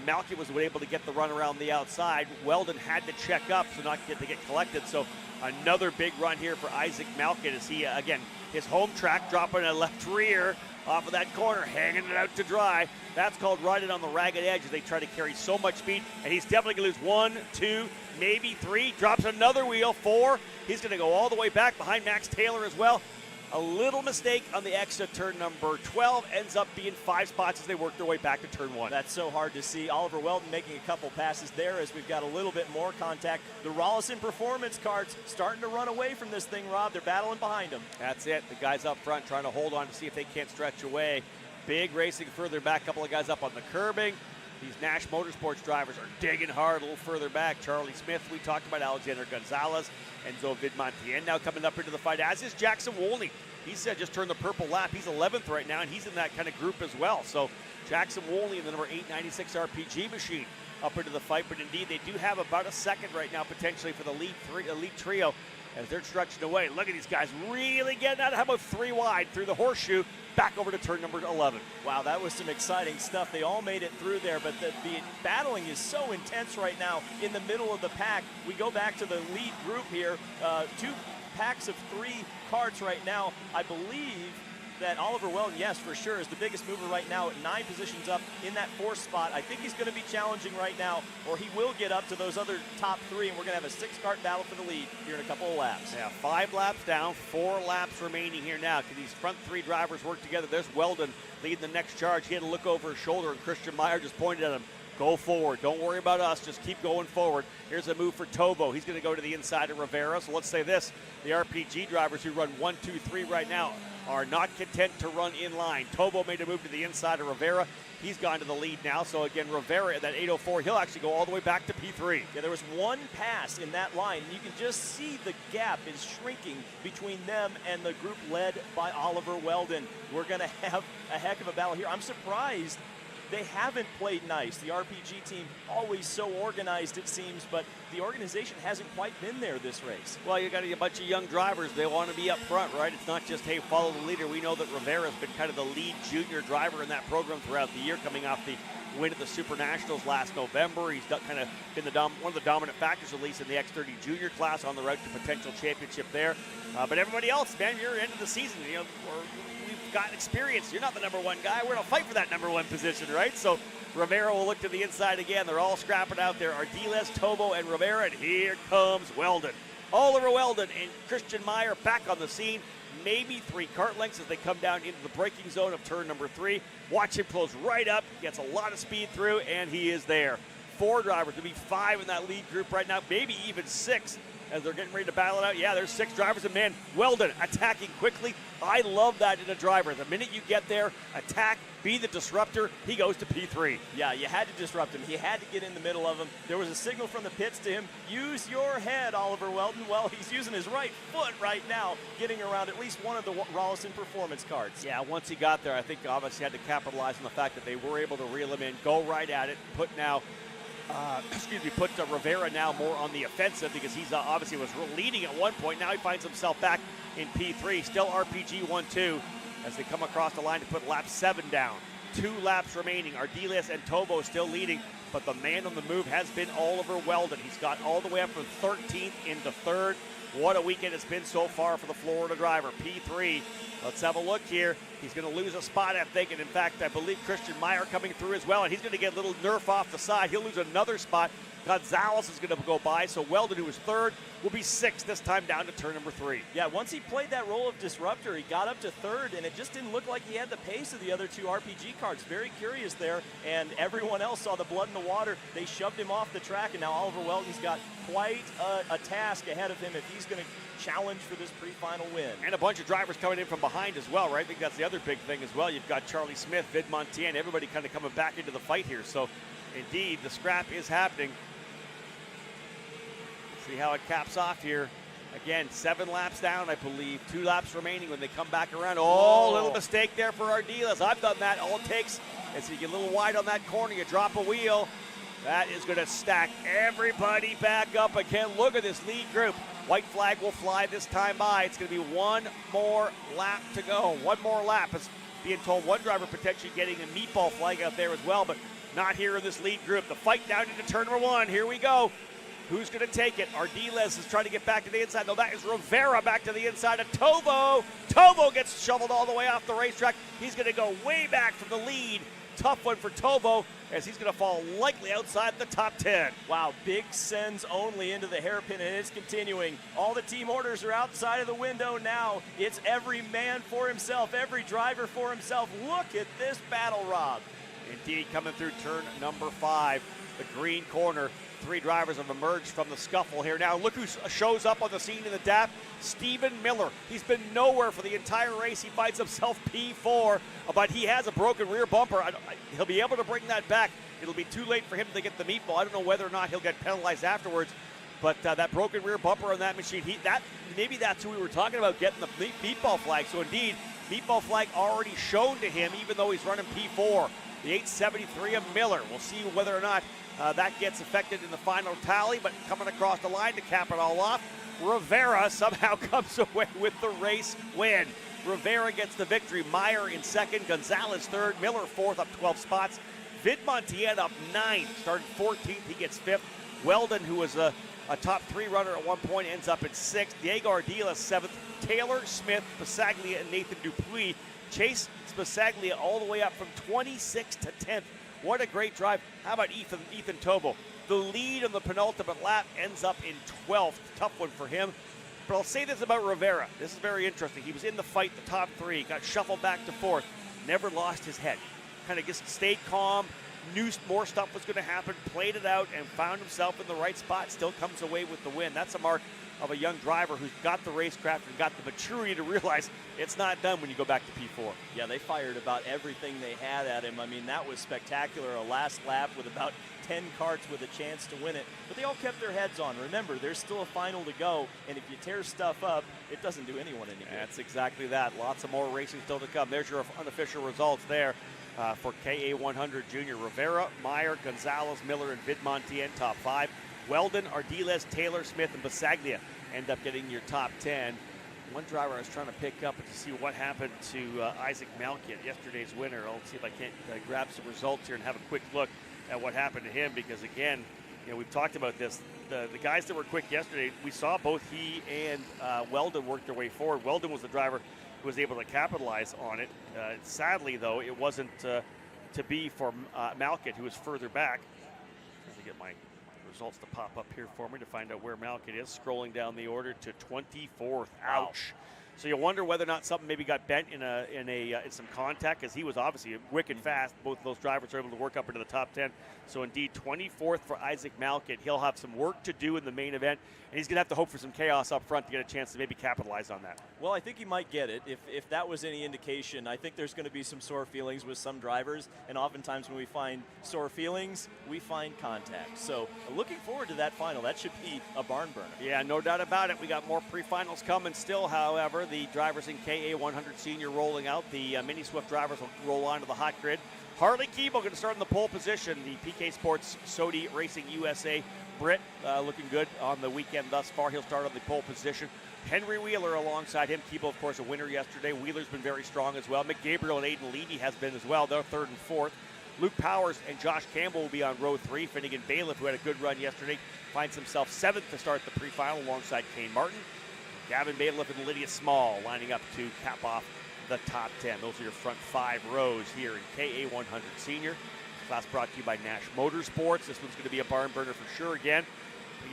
Malkit was able to get the run around the outside. Weldon had to check up so not to get collected. So another big run here for Isaac Malkit as he, again, his home track dropping a left rear off of that corner, hanging it out to dry. That's called riding on the ragged edge as they try to carry so much speed. And he's definitely going to lose 1, 2, maybe 3. Drops another wheel, 4. He's going to go all the way back behind Max Taylor as well. A little mistake on the exit turn number 12, ends up being 5 spots as they work their way back to turn 1. That's so hard to see. Oliver Weldon making a couple passes there as we've got a little bit more contact. The Rollison Performance carts starting to run away from this thing, Rob. They're battling behind them. That's it. The guys up front trying to hold on to see if they can't stretch away. Big racing further back. A couple of guys up on the curbing. These Nash Motorsports drivers are digging hard a little further back. Charlie Smith, we talked about Alexander Gonzalez, Enzo Vidmontien now coming up into the fight, as is Jackson Wolney. He's just turned the purple lap. He's 11th right now, and he's in that kind of group as well. So Jackson Wolney in the number 896 RPG machine up into the fight. But indeed, they do have about a second right now potentially for the lead trio as they're stretching away. Look at these guys really getting out. How about 3 wide through the horseshoe, back over to turn number 11. Wow, that was some exciting stuff. They all made it through there, but the battling is so intense right now in the middle of the pack. We go back to the lead group here. 2 packs of 3 carts right now. I believe that Oliver Weldon, yes, for sure, is the biggest mover right now at 9 positions up in that 4th spot. I think he's going to be challenging right now, or he will get up to those other top 3, and we're going to have a 6-cart battle for the lead here in a couple of laps. Yeah, 5 laps down, 4 laps remaining here now. Can these front 3 drivers work together? There's Weldon leading the next charge. He had to look over his shoulder, and Christian Meyer just pointed at him. Go forward. Don't worry about us. Just keep going forward. Here's a move for Tobo. He's going to go to the inside of Rivera. So let's say this. The RPG drivers who run 1, 2, 3 right now are not content to run in line. Tobo made a move to the inside of Rivera. He's gone to the lead now. So again, Rivera at that 804, he'll actually go all the way back to P3. Yeah, there was one pass in that line. You can just see the gap is shrinking between them and the group led by Oliver Weldon. We're going to have a heck of a battle here. I'm surprised they haven't played nice. The RPG team always so organized, it seems, but the organization hasn't quite been there this race. Well, you got a bunch of young drivers. They want to be up front, right? It's not just, hey, follow the leader. We know that Rivera's been kind of the lead junior driver in that program throughout the year, coming off the win at the Super Nationals last November. He's kind of been one of the dominant factors, at least in the X30 junior class, on the route to potential championship there. But everybody else, man, you're end of the season. You know, we've got experience. You're not the number one guy. We're going to fight for that number one position, right? So Rivera will look to the inside again. They're all scrapping out there. Ardiles, Tobo, and Rivera, and here comes Weldon. Oliver Weldon and Christian Meyer back on the scene. Maybe 3 kart lengths as they come down into the braking zone of turn number 3. Watch him close right up, gets a lot of speed through, and he is there. 4 drivers, to be 5 in that lead group right now, maybe even 6 as they're getting ready to battle it out. Yeah, there's 6 drivers, and man, Weldon attacking quickly. I love that in a driver. The minute you get there, attack, be the disruptor, he goes to P3. Yeah, you had to disrupt him. He had to get in the middle of him. There was a signal from the pits to him, use your head, Oliver Weldon. Well, he's using his right foot right now, getting around at least one of the Rollison performance cards. Yeah, once he got there, I think obviously had to capitalize on the fact that they were able to reel him in, go right at it, put Rivera now more on the offensive, because he's obviously was leading at one point. Now he finds himself back in P3. Still RPG 1-2 as they come across the line to put lap 7 down. 2 laps remaining. Ardiles and Tobo still leading, but the man on the move has been Oliver Weldon. He's got all the way up from 13th into 3rd. What a weekend it's been so far for the Florida driver. P3. Let's have a look here. He's going to lose a spot, I think, and in fact, I believe Christian Meyer coming through as well, and he's going to get a little nerf off the side. He'll lose another spot. Gonzalez is going to go by, so Weldon, who was 3rd, will be 6th this time down to turn number 3. Yeah, once he played that role of disruptor, he got up to 3rd, and it just didn't look like he had the pace of the other 2 RPG cards. Very curious there, and everyone else saw the blood in the water. They shoved him off the track, and now Oliver Weldon's got quite a task ahead of him if he's going to challenge for this pre-final win. And a bunch of drivers coming in from behind as well, right? I think that's the other big thing as well. You've got Charlie Smith, Vid Montaigne, everybody kind of coming back into the fight here. So, indeed, the scrap is happening. See how it caps off here. Again, 7 laps down, I believe. 2 laps remaining when they come back around. Oh, little mistake there for Ardiles. I've done that. All it takes is you get a little wide on that corner, you drop a wheel. That is going to stack everybody back up again. Look at this lead group. White flag will fly this time by. It's going to be 1 more lap to go. 1 more lap. It's being told one driver potentially getting a meatball flag out there as well, but not here in this lead group. The fight down into turn number 1. Here we go. Who's going to take it? Ardiles is trying to get back to the inside. No, that is Rivera back to the inside of Tobo. Tobo gets shoveled all the way off the racetrack. He's going to go way back from the lead. Tough one for Tobo as he's going to fall likely outside the top 10. Wow, big sends only into the hairpin, and it's continuing. All the team orders are outside of the window now. It's every man for himself, every driver for himself. Look at this battle, Rob. Indeed, coming through turn number 5, the green corner. 3 drivers have emerged from the scuffle here. Now look who shows up on the scene in the DAP. Stephen Miller. He's been nowhere for the entire race. He finds himself P4, but he has a broken rear bumper. He'll be able to bring that back. It'll be too late for him to get the meatball. I don't know whether or not he'll get penalized afterwards, but that broken rear bumper on that machine, maybe that's who we were talking about getting the meatball flag. So indeed, meatball flag already shown to him, even though he's running P4. The 873 of Miller. We'll see whether or not that gets affected in the final tally, but coming across the line to cap it all off, Rivera somehow comes away with the race win. Rivera gets the victory. Meyer in 2nd, Gonzalez 3rd, Miller 4th, up 12 spots. Vid Montaigne up 9th, started 14th, he gets 5th. Weldon, who was a top 3 runner at one point, ends up in 6th. Diego Ardiles 7th. Taylor, Smith, Spasaglia, and Nathan Dupuis chase Spasaglia all the way up from 26th to 10th. What a great drive. How about Ethan Tobo? The lead on the penultimate lap ends up in 12th. Tough one for him. But I'll say this about Rivera. This is very interesting. He was in the fight, the top 3, got shuffled back to 4th, never lost his head. Kind of just stayed calm, knew more stuff was going to happen, played it out, and found himself in the right spot, still comes away with the win. That's a mark of a young driver who's got the racecraft and got the maturity to realize it's not done when you go back to P4. Yeah, they fired about everything they had at him. I mean, that was spectacular. A last lap with about 10 karts with a chance to win it. But they all kept their heads on. Remember, there's still a final to go, and if you tear stuff up, it doesn't do anyone any good. That's exactly that. Lots of more racing still to come. There's your unofficial results there for KA100 Junior. Rivera, Meyer, Gonzalez, Miller, and Vidmontien, top 5. Weldon, Ardiles, Taylor, Smith, and Basaglia end up getting your top 10. One driver I was trying to pick up to see what happened to Isaac Malkiet, yesterday's winner. I'll see if I can't grab some results here and have a quick look at what happened to him, because again, we've talked about this. The guys that were quick yesterday, we saw both he and Weldon work their way forward. Weldon was the driver who was able to capitalize on it. Sadly, though, it wasn't to be for Malkiet, who was further back. Trying to get my results to pop up here for me to find out where Malkiet is. Scrolling down the order to 24th. Ouch. So you wonder whether or not something maybe got bent in some contact, because he was obviously wicked fast. Both of those drivers were able to work up into the top 10. So indeed, 24th for Isaac Malkiet. He'll have some work to do in the main event, and he's going to have to hope for some chaos up front to get a chance to maybe capitalize on that. Well, I think he might get it. If that was any indication, I think there's going to be some sore feelings with some drivers, and oftentimes when we find sore feelings, we find contact. So looking forward to that final. That should be a barn burner. Yeah, no doubt about it. We got more pre-finals coming still, however. The drivers in KA100 Senior rolling out. The Mini Swift drivers will roll onto the hot grid. Harley Keeble going to start in the pole position. The PK Sports Sodi Racing USA Brit looking good on the weekend thus far. He'll start on the pole position. Henry Wheeler alongside him. Keeble, of course, a winner yesterday. Wheeler's been very strong as well. Mick Gabriel and Aiden Levy has been as well. They're 3rd and 4th. Luke Powers and Josh Campbell will be on row 3. Finnegan Bailiff, who had a good run yesterday, finds himself 7th to start the pre-final alongside Kane Martin. Gavin Bailiff and Lydia Small lining up to cap off the top 10. Those are your front 5 rows here in KA100 Senior. Class brought to you by Nash Motorsports. This one's going to be a barn burner for sure again.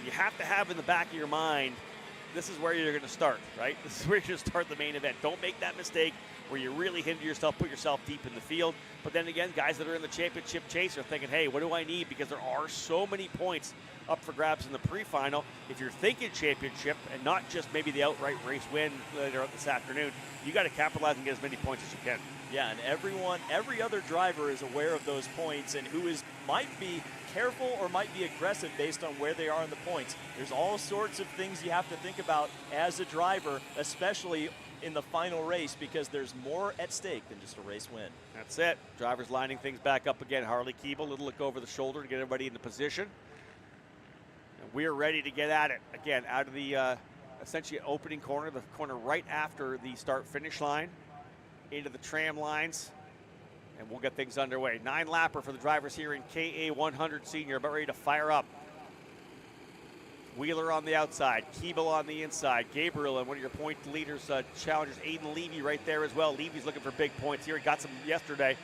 You have to have in the back of your mind, this is where you're going to start, right? This is where you're going to start the main event. Don't make that mistake where you really hinder yourself, put yourself deep in the field. But then again, guys that are in the championship chase are thinking, hey, what do I need? Because there are so many points up for grabs in the pre-final. If you're thinking championship and not just maybe the outright race win later this afternoon, you got to capitalize and get as many points as you can. Yeah, and every other driver is aware of those points and might be careful or might be aggressive based on where they are in the points. There's all sorts of things you have to think about as a driver, especially in the final race, because there's more at stake than just a race win. That's it. Drivers lining things back up again. Harley Keeble, a little look over the shoulder to get everybody into position. And we're ready to get at it. Again, out of the essentially opening corner, the corner right after the start-finish line, into the tram lines, and we'll get things underway. 9-lapper for the drivers here in KA100 Senior, about ready to fire up. Wheeler on the outside, Keeble on the inside, Gabriel and one of your point leaders, challengers, Aiden Levy right there as well. Levy's looking for big points here. He got some yesterday.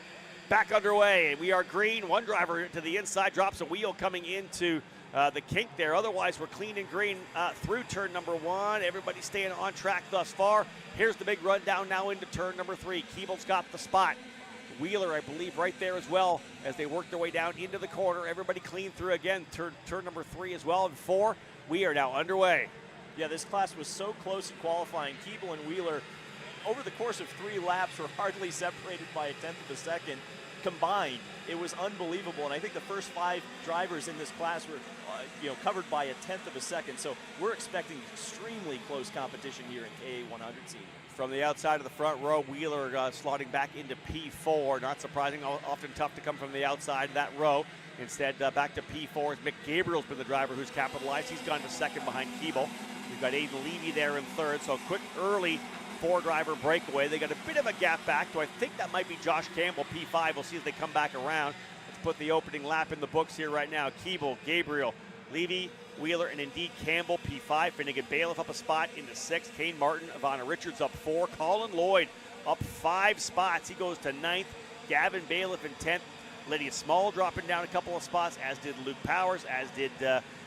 Back underway. We are green. One driver to the inside, drops a wheel coming into the kink there. Otherwise, we're clean and green through turn number 1. Everybody staying on track thus far. Here's the big rundown now into turn number 3. Keeble's got the spot. Wheeler, I believe, right there as well as they work their way down into the corner. Everybody clean through again. Turn number 3 as well, and 4. We are now underway. Yeah, this class was so close in qualifying. Keeble and Wheeler, over the course of 3 laps, were hardly separated by a 10th of a second combined. It was unbelievable, and I think the first 5 drivers in this class were covered by a 10th of a second. So we're expecting extremely close competition here in KA100 Senior. From the outside of the front row, Wheeler slotting back into P4. Not surprising, often tough to come from the outside of that row. Instead, back to P4 as Mick Gabriel's been the driver who's capitalized. He's gone to 2nd behind Keeble. We've got Aiden Levy there in 3rd, so a quick early 4-driver breakaway. They got a bit of a gap back, so I think that might be Josh Campbell, P5. We'll see as they come back around. Let's put the opening lap in the books here right now. Keeble, Gabriel, Levy, Wheeler, and indeed Campbell, P5. Finnegan Bailiff up a spot into 6th. Kane Martin, Ivana Richards up 4. Colin Lloyd up 5 spots. He goes to 9th. Gavin Bailiff in 10th. Lydia Small dropping down a couple of spots, as did Luke Powers, as did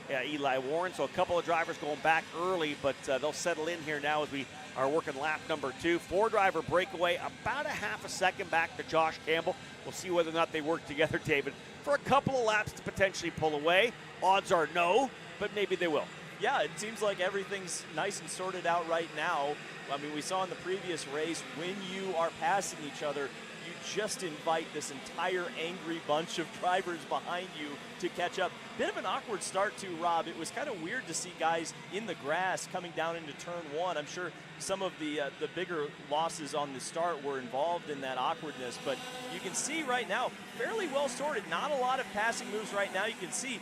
Eli Warren. So a couple of drivers going back early, but they'll settle in here now as we are working lap number 2. 4-driver breakaway, about a half a second back to Josh Campbell. We'll see whether or not they work together, David, for a couple of laps to potentially pull away. Odds are no, but maybe they will. Yeah, it seems like everything's nice and sorted out right now. I mean, we saw in the previous race, when you are passing each other, you just invite this entire angry bunch of drivers behind you to catch up. Bit of an awkward start too, Rob. It was kind of weird to see guys in the grass coming down into turn 1. I'm sure some of the bigger losses on the start were involved in that awkwardness, but you can see right now, fairly well sorted. Not a lot of passing moves right now. You can see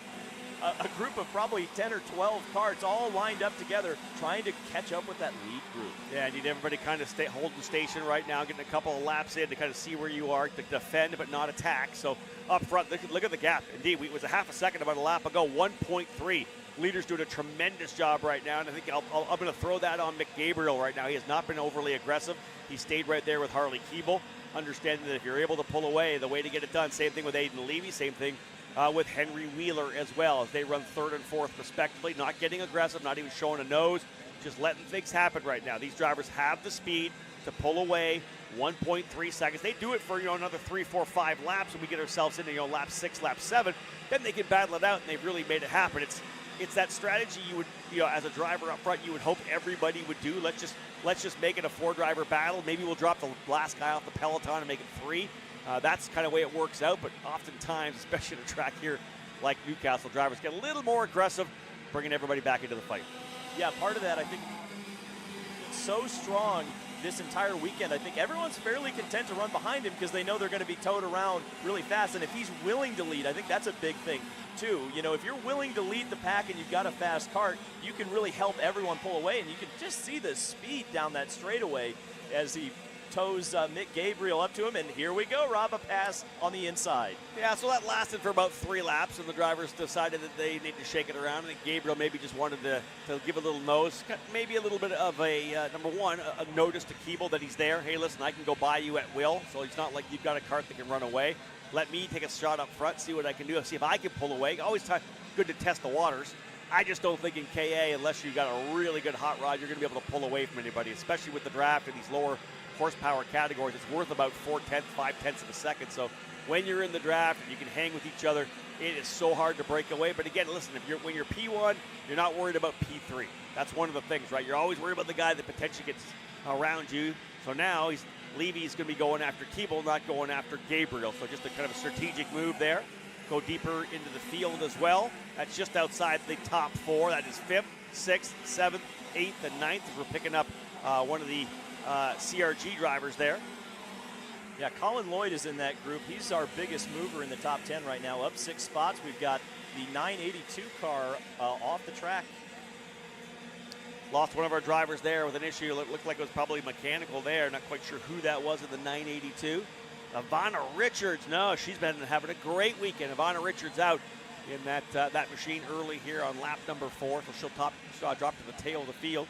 a group of probably 10 or 12 karts all lined up together trying to catch up with that lead group. Yeah, I need everybody kind of holding station right now, getting a couple of laps in to kind of see where you are, to defend but not attack. So up front, look at the gap. Indeed, it was a half a second about a lap ago, 1.3. Leader's doing a tremendous job right now, and I think I'm going to throw that on Mick Gabriel right now. He has not been overly aggressive. He stayed right there with Harley Keeble, understanding that if you're able to pull away, the way to get it done. Same thing with Aiden Levy, same thing with Henry Wheeler as well, as they run 3rd and 4th respectively, not getting aggressive, not even showing a nose, just letting things happen right now. These drivers have the speed to pull away. 1.3 seconds. They do it for another 3, 4, 5 laps, and we get ourselves into lap 6, lap 7. Then they can battle it out, and they've really made it happen. It's that strategy you would, as a driver up front, you would hope everybody would do. Let's just make it a 4-driver battle. Maybe we'll drop the last guy off the peloton and make it 3. That's kind of the way it works out, but oftentimes, especially at a track here like Newcastle, drivers get a little more aggressive, bringing everybody back into the fight. Yeah, part of that, I think, it's so strong this entire weekend. I think everyone's fairly content to run behind him because they know they're going to be towed around really fast, and if he's willing to lead, I think that's a big thing too. If you're willing to lead the pack and you've got a fast kart, you can really help everyone pull away, and you can just see the speed down that straightaway as he toes Mick Gabriel up to him, and here we go, Rob, a pass on the inside. Yeah, so that lasted for about 3 laps, and the drivers decided that they need to shake it around. I think Gabriel maybe just wanted to give a little nose, maybe a little bit of a, number one, a notice to Keeble that he's there. Hey, listen, I can go by you at will, so it's not like you've got a kart that can run away. Let me take a shot up front, see what I can do, see if I can pull away. Always good to test the waters. I just don't think in KA, unless you've got a really good hot rod, you're going to be able to pull away from anybody, especially with the draft and these lower horsepower categories. It's worth about 4/10, 5/10 of a second. So when you're in the draft and you can hang with each other, it is so hard to break away. But again, listen, when you're P1, you're not worried about P3. That's one of the things, right? You're always worried about the guy that potentially gets around you. So now Levy's going to be going after Keeble, not going after Gabriel. So just a kind of a strategic move there. Go deeper into the field as well. That's just outside the top 4. That is 5th, 6th, 7th, 8th, and 9th. We're picking up one of the CRG drivers there. Yeah, Colin Lloyd is in that group. He's our biggest mover in the top 10 right now, up 6 spots. We've got the 982 car off the track. Lost one of our drivers there with an issue. It looked like it was probably mechanical there. Not quite sure who that was in the 982. Ivana Richards, no, she's been having a great weekend. Ivana Richards out in that machine early here on lap number 4, so she'll drop to the tail of the field.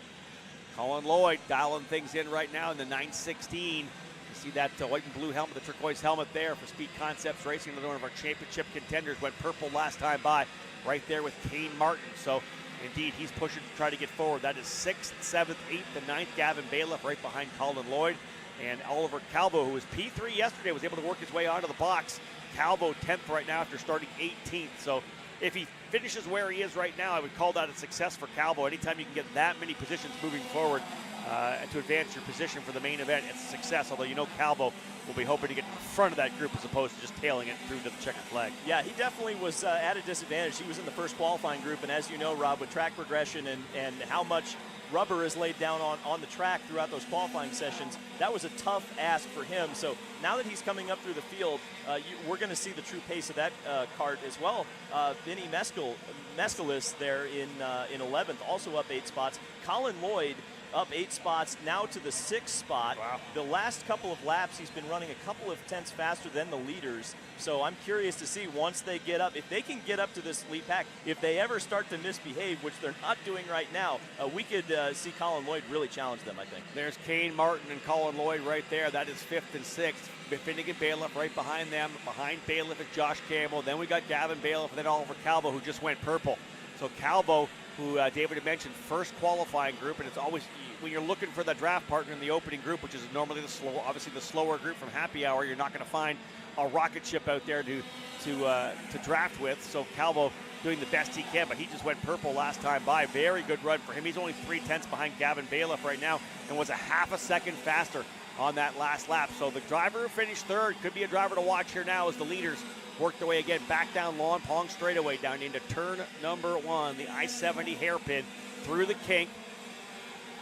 Colin Lloyd dialing things in right now in the 916. You see that white and blue helmet, the turquoise helmet there for Speed Concepts Racing. Another one of our championship contenders, went purple last time by, right there with Kane Martin. So indeed, he's pushing to try to get forward. That is 6th, 7th, 8th, and 9th. Gavin Bailiff right behind Colin Lloyd. And Oliver Calvo, who was P3 yesterday, was able to work his way onto the box. Calvo 10th right now after starting 18th. So if he finishes where he is right now, I would call that a success for Calvo. Anytime you can get that many positions moving forward and to advance your position for the main event, it's a success. Although Calvo will be hoping to get in front of that group as opposed to just tailing it through to the checkered flag. Yeah, he definitely was at a disadvantage. He was in the first qualifying group, and as you know, Rob, with track progression and how much rubber is laid down on the track throughout those qualifying sessions, that was a tough ask for him. So now that he's coming up through the field, we're going to see the true pace of that kart as well. Vinny Mescalis there in 11th, also up 8 spots. Colin Lloyd up 8 spots, now to the 6th spot. Wow. The last couple of laps, he's been running a couple of tenths faster than the leaders. So I'm curious to see once they get up, if they can get up to this lead pack, if they ever start to misbehave, which they're not doing right now, we could see Colin Lloyd really challenge them, I think. There's Kane Martin and Colin Lloyd right there. That is 5th and 6th. Finnegan Bailiff right behind them. Behind Bailiff is Josh Campbell. Then we got Gavin Bailiff and then Oliver Calvo, who just went purple. So Calvo, who David had mentioned, first qualifying group, and it's always when you're looking for the draft partner in the opening group, which is normally obviously the slower group from Happy Hour, you're not going to find a rocket ship out there to draft with. So Calvo doing the best he can, but he just went purple last time by. Very good run for him. He's only 3/10 behind Gavin Bailiff right now and was a half a second faster on that last lap. So the driver who finished third could be a driver to watch here now as the leaders work their way again back down Lawn Pong straightaway down into turn number 1, the I-70 hairpin through the kink.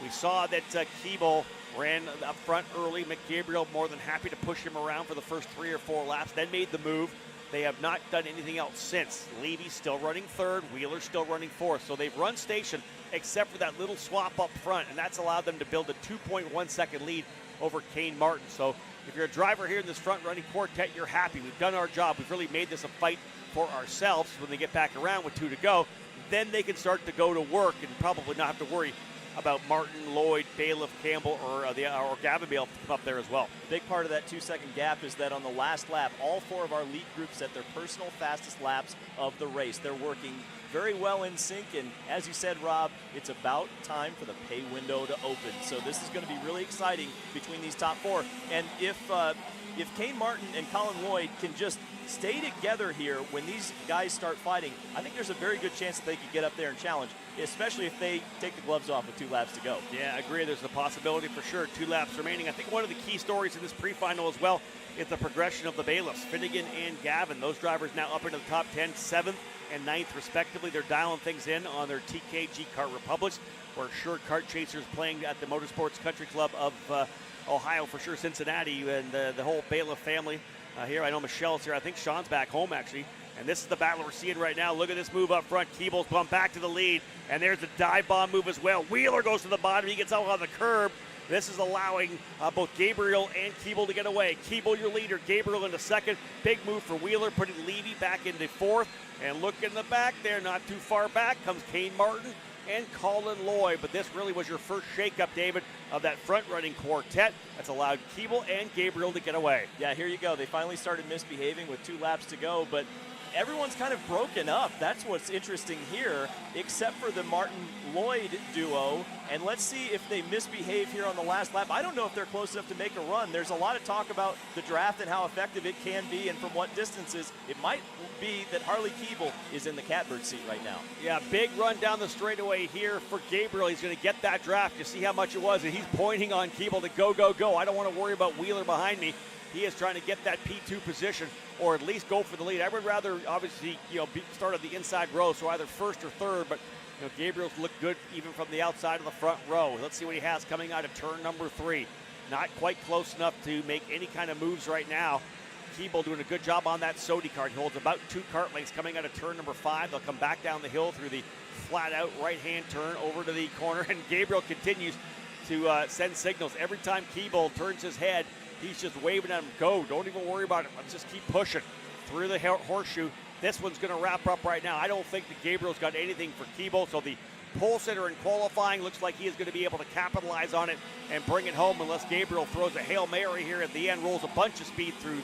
We saw that Keeble ran up front early. McGabriel more than happy to push him around for the first 3 or 4 laps, then made the move. They have not done anything else since. Levy's still running third, Wheeler's still running fourth. So they've run station except for that little swap up front, and that's allowed them to build a 2.1 second lead over Kane Martin. So if you're a driver here in this front running quartet, you're happy. We've done our job. We've really made this a fight for ourselves. When they get back around with 2 to go, then they can start to go to work and probably not have to worry about Martin, Lloyd, Bailiff, Campbell, or Gavin Bailiff to come up there as well. A big part of that 2-second gap is that on the last lap, all 4 of our lead groups set their personal fastest laps of the race. They're working very well in sync, and as you said, Rob, it's about time for the pay window to open. So this is going to be really exciting between these top 4. And if Kane Martin and Colin Lloyd can just stay together here when these guys start fighting, I think there's a very good chance that they could get up there and challenge, especially if they take the gloves off with 2 laps to go. Yeah, I agree. There's a possibility for sure. 2 laps remaining. I think one of the key stories in this pre-final as well is the progression of the bailiffs. Finnegan and Gavin, those drivers now up into the top 10, 7th and 9th respectively. They're dialing things in on their TKG Kart Republics. We're sure Kart Chasers playing at the Motorsports Country Club of Ohio, for sure Cincinnati, and the whole bailiff family here. I know Michelle's here. I think Sean's back home actually. And this is the battle we're seeing right now. Look at this move up front. Keeble's bumped back to the lead. And there's the dive bomb move as well. Wheeler goes to the bottom. He gets out on the curb. This is allowing both Gabriel and Keeble to get away. Keeble, your leader. Gabriel into second. Big move for Wheeler, putting Levy back into fourth. And look in the back there, not too far back, comes Kane Martin and Colin Lloyd. But this really was your first shakeup, David, of that front-running quartet that's allowed Keeble and Gabriel to get away. Yeah, here you go. They finally started misbehaving with 2 laps to go, but everyone's kind of broken up. That's what's interesting here, except for the Martin-Lloyd duo. And let's see if they misbehave here on the last lap. I don't know if they're close enough to make a run. There's a lot of talk about the draft and how effective it can be and from what distances. It might be that Harley Keeble is in the catbird seat right now. Yeah, big run down the straightaway here for Gabriel. He's going to get that draft. You see how much it was, and he's pointing on Keeble to go, go, go. I don't want to worry about Wheeler behind me. He is trying to get that P2 position, or at least go for the lead. I would rather, obviously, start on the inside row, so either first or third. But Gabriel's looked good even from the outside of the front row. Let's see what he has coming out of turn number 3. Not quite close enough to make any kind of moves right now. Keeble doing a good job on that Sodi cart. He holds about 2 kart lengths coming out of turn number 5. They'll come back down the hill through the flat-out right-hand turn over to the corner, and Gabriel continues to send signals. Every time Keeble turns his head, he's just waving at him, go, don't even worry about it. Let's just keep pushing through the horseshoe. This one's going to wrap up right now. I don't think that Gabriel's got anything for Keeble, so the pole sitter in qualifying looks like he is going to be able to capitalize on it and bring it home unless Gabriel throws a Hail Mary here at the end, rolls a bunch of speed through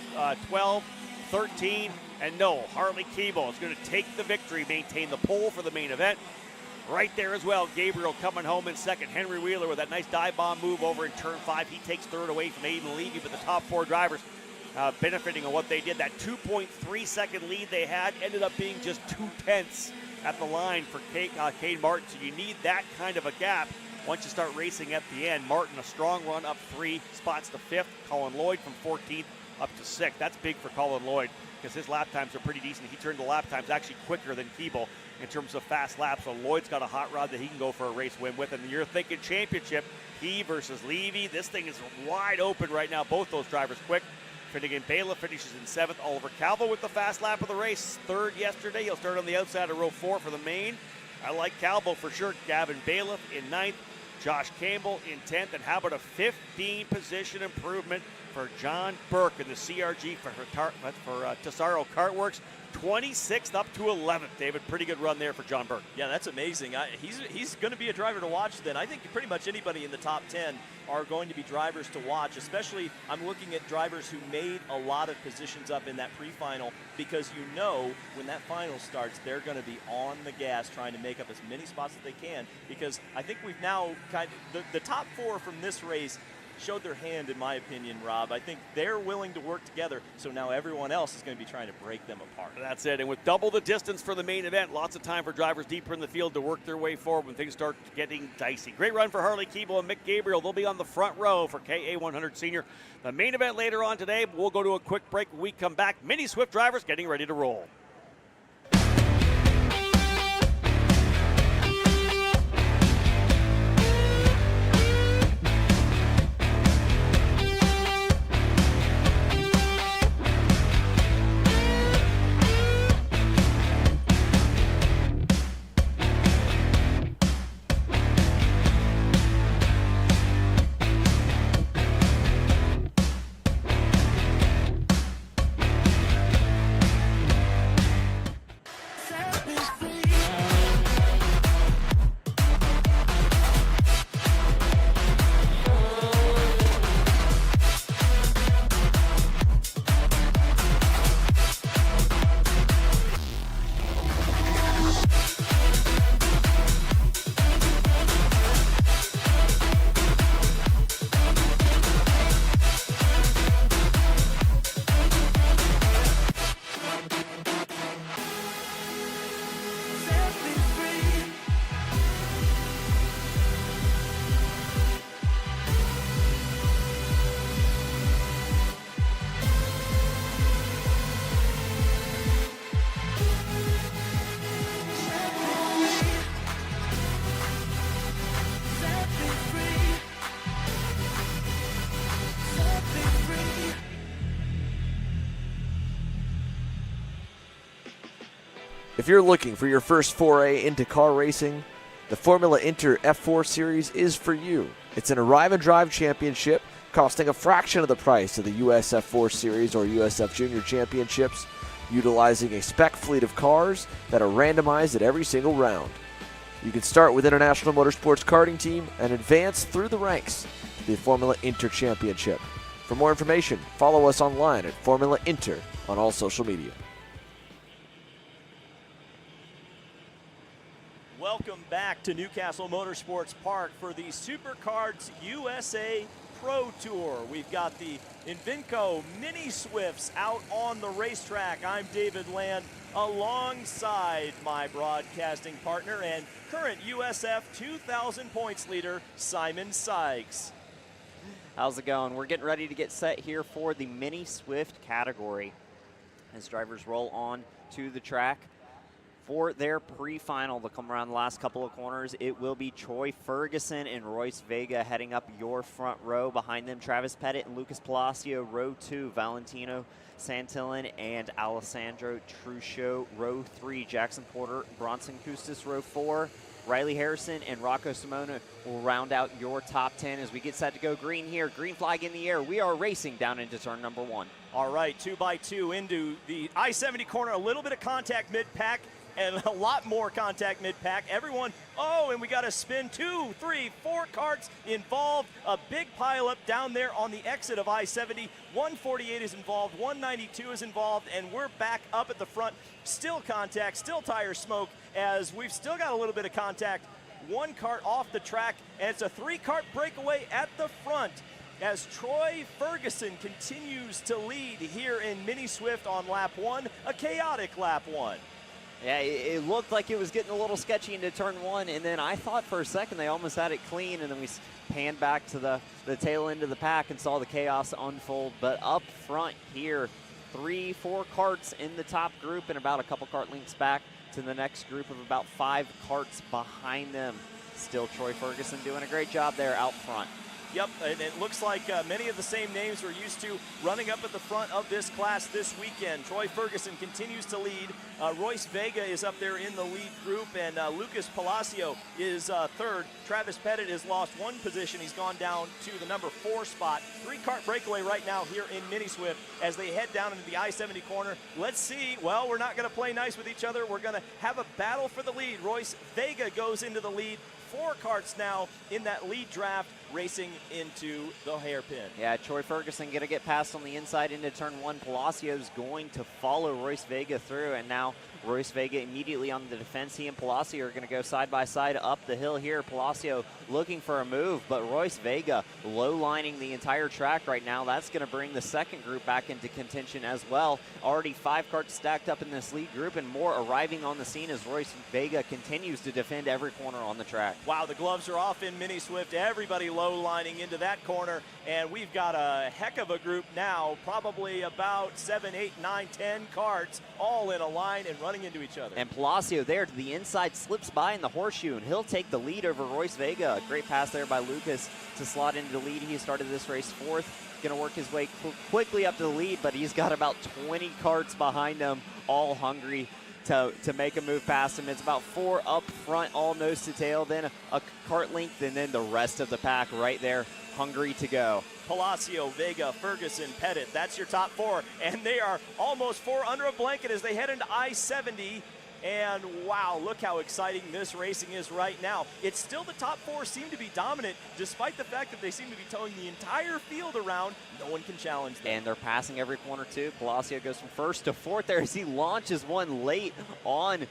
12, 13, and no, Harley Keeble is going to take the victory, maintain the pole for the main event. Right there as well, Gabriel coming home in second. Henry Wheeler with that nice dive bomb move over in turn 5. He takes third away from Aiden Levy, but the top 4 drivers benefiting on what they did. That 2.3 second lead they had ended up being just 2/10 at the line for Kane Martin. So you need that kind of a gap once you start racing at the end. Martin, a strong run up 3 spots to 5th. Colin Lloyd from 14th up to 6th. That's big for Colin Lloyd because his lap times are pretty decent. He turned the lap times actually quicker than Keeble in terms of fast laps. So Lloyd's got a hot rod that he can go for a race win with. And you're thinking championship, he versus Levy. This thing is wide open right now. Both those drivers quick. Finnegan Bailiff finishes in 7th. Oliver Calvo with the fast lap of the race. 3rd yesterday. He'll start on the outside of row 4 for the main. I like Calvo for sure. Gavin Bailiff in 9th. Josh Campbell in 10th. And how about a 15 position improvement for John Burke in the CRG for Tesaro Kartworks. 26th up to 11th, David. Pretty good run there for John Burke. Yeah, that's amazing. He's going to be a driver to watch then. I think pretty much anybody in the top 10 are going to be drivers to watch, especially I'm looking at drivers who made a lot of positions up in that pre-final, because you know when that final starts, they're going to be on the gas trying to make up as many spots as they can, because I think we've now the top 4 from this race showed their hand, in my opinion, Rob. I think they're willing to work together, so now everyone else is going to be trying to break them apart. That's it, and with double the distance for the main event, lots of time for drivers deeper in the field to work their way forward when things start getting dicey. Great run for Harley Keeble and Mick Gabriel. They'll be on the front row for KA100 Senior. The main event later on today. We'll go to a quick break. When we come back, Mini Swift drivers getting ready to roll. If you're looking for your first foray into car racing, the Formula Inter F4 Series is for you. It's an arrive and drive championship costing a fraction of the price of the US F4 Series or USF Junior Championships, utilizing a spec fleet of cars that are randomized at every single round. You can start with International Motorsports Karting Team and advance through the ranks to the Formula Inter Championship. For more information, follow us online at Formula Inter on all social media. Welcome back to Newcastle Motorsports Park for the Supercards USA Pro Tour. We've got the Invinco Mini Swifts out on the racetrack. I'm David Land alongside my broadcasting partner and current USF 2000 points leader, Simon Sykes. How's it going? We're getting ready to get set here for the Mini Swift category as drivers roll on to the track. For their pre-final to come around the last couple of corners, it will be Troy Ferguson and Royce Vega heading up your front row. Behind them, Travis Pettit and Lucas Palacio, row 2. Valentino Santillan and Alessandro Truscio, row 3. Jackson Porter, Bronson Custis, row 4. Riley Harrison and Rocco Simona will round out your top 10 as we get set to go green here. Green flag in the air. We are racing down into turn number 1. All right, 2x2 into the I-70 corner. A little bit of contact mid-pack and a lot more contact mid-pack. Everyone, and we got a spin. 2, 3, 4 carts involved. A big pileup down there on the exit of I-70. 148 is involved, 192 is involved, and we're back up at the front. Still contact, still tire smoke, as we've still got a little bit of contact. 1 cart off the track, and it's a 3-cart breakaway at the front as Troy Ferguson continues to lead here in Mini Swift on lap 1, a chaotic lap 1. Yeah, it looked like it was getting a little sketchy into turn 1, and then I thought for a second they almost had it clean, and then we panned back to the tail end of the pack and saw the chaos unfold. But up front here, 3-4 carts in the top group and about a couple cart lengths back to the next group of about 5 carts behind them. Still Troy Ferguson doing a great job there out front. Yep, and it looks like many of the same names we're used to running up at the front of this class this weekend. Troy Ferguson continues to lead. Royce Vega is up there in the lead group, and Lucas Palacio is third. Travis Pettit has lost one position. He's gone down to the number 4 spot. 3-cart breakaway right now here in Mini Swift as they head down into the I-70 corner. Let's see. Well, we're not going to play nice with each other. We're going to have a battle for the lead. Royce Vega goes into the lead. 4 carts now in that lead draft racing into the hairpin. Yeah, Troy Ferguson going to get past on the inside into turn 1. Palacio's going to follow Royce Vega through, and now Royce Vega immediately on the defense. He and Palacio are going to go side by side up the hill here. Palacio looking for a move, but Royce Vega low lining the entire track right now. That's going to bring the second group back into contention as well. Already 5 carts stacked up in this lead group, and more arriving on the scene as Royce Vega continues to defend every corner on the track. Wow, the gloves are off in Mini Swift. Everybody low lining into that corner, and we've got a heck of a group now, probably about 7, 8, 9, 10 carts all in a line and running into each other. And Palacio there to the inside slips by in the horseshoe, and he'll take the lead over Royce Vega. A great pass there by Lucas to slot into the lead. He started this race 4th. Going to work his way quickly up to the lead, but he's got about 20 carts behind him, all hungry to make a move past him. It's about 4 up front, all nose to tail, then a cart length, and then the rest of the pack right there, hungry to go. Palacio, Vega, Ferguson, Pettit, that's your top 4, and they are almost 4 under a blanket as they head into I-70. And wow, look how exciting this racing is right now. It's still the top 4 seem to be dominant, despite the fact that they seem to be towing the entire field around. No one can challenge them. And they're passing every corner too. Palacio goes from 1st to 4th there as he launches one late on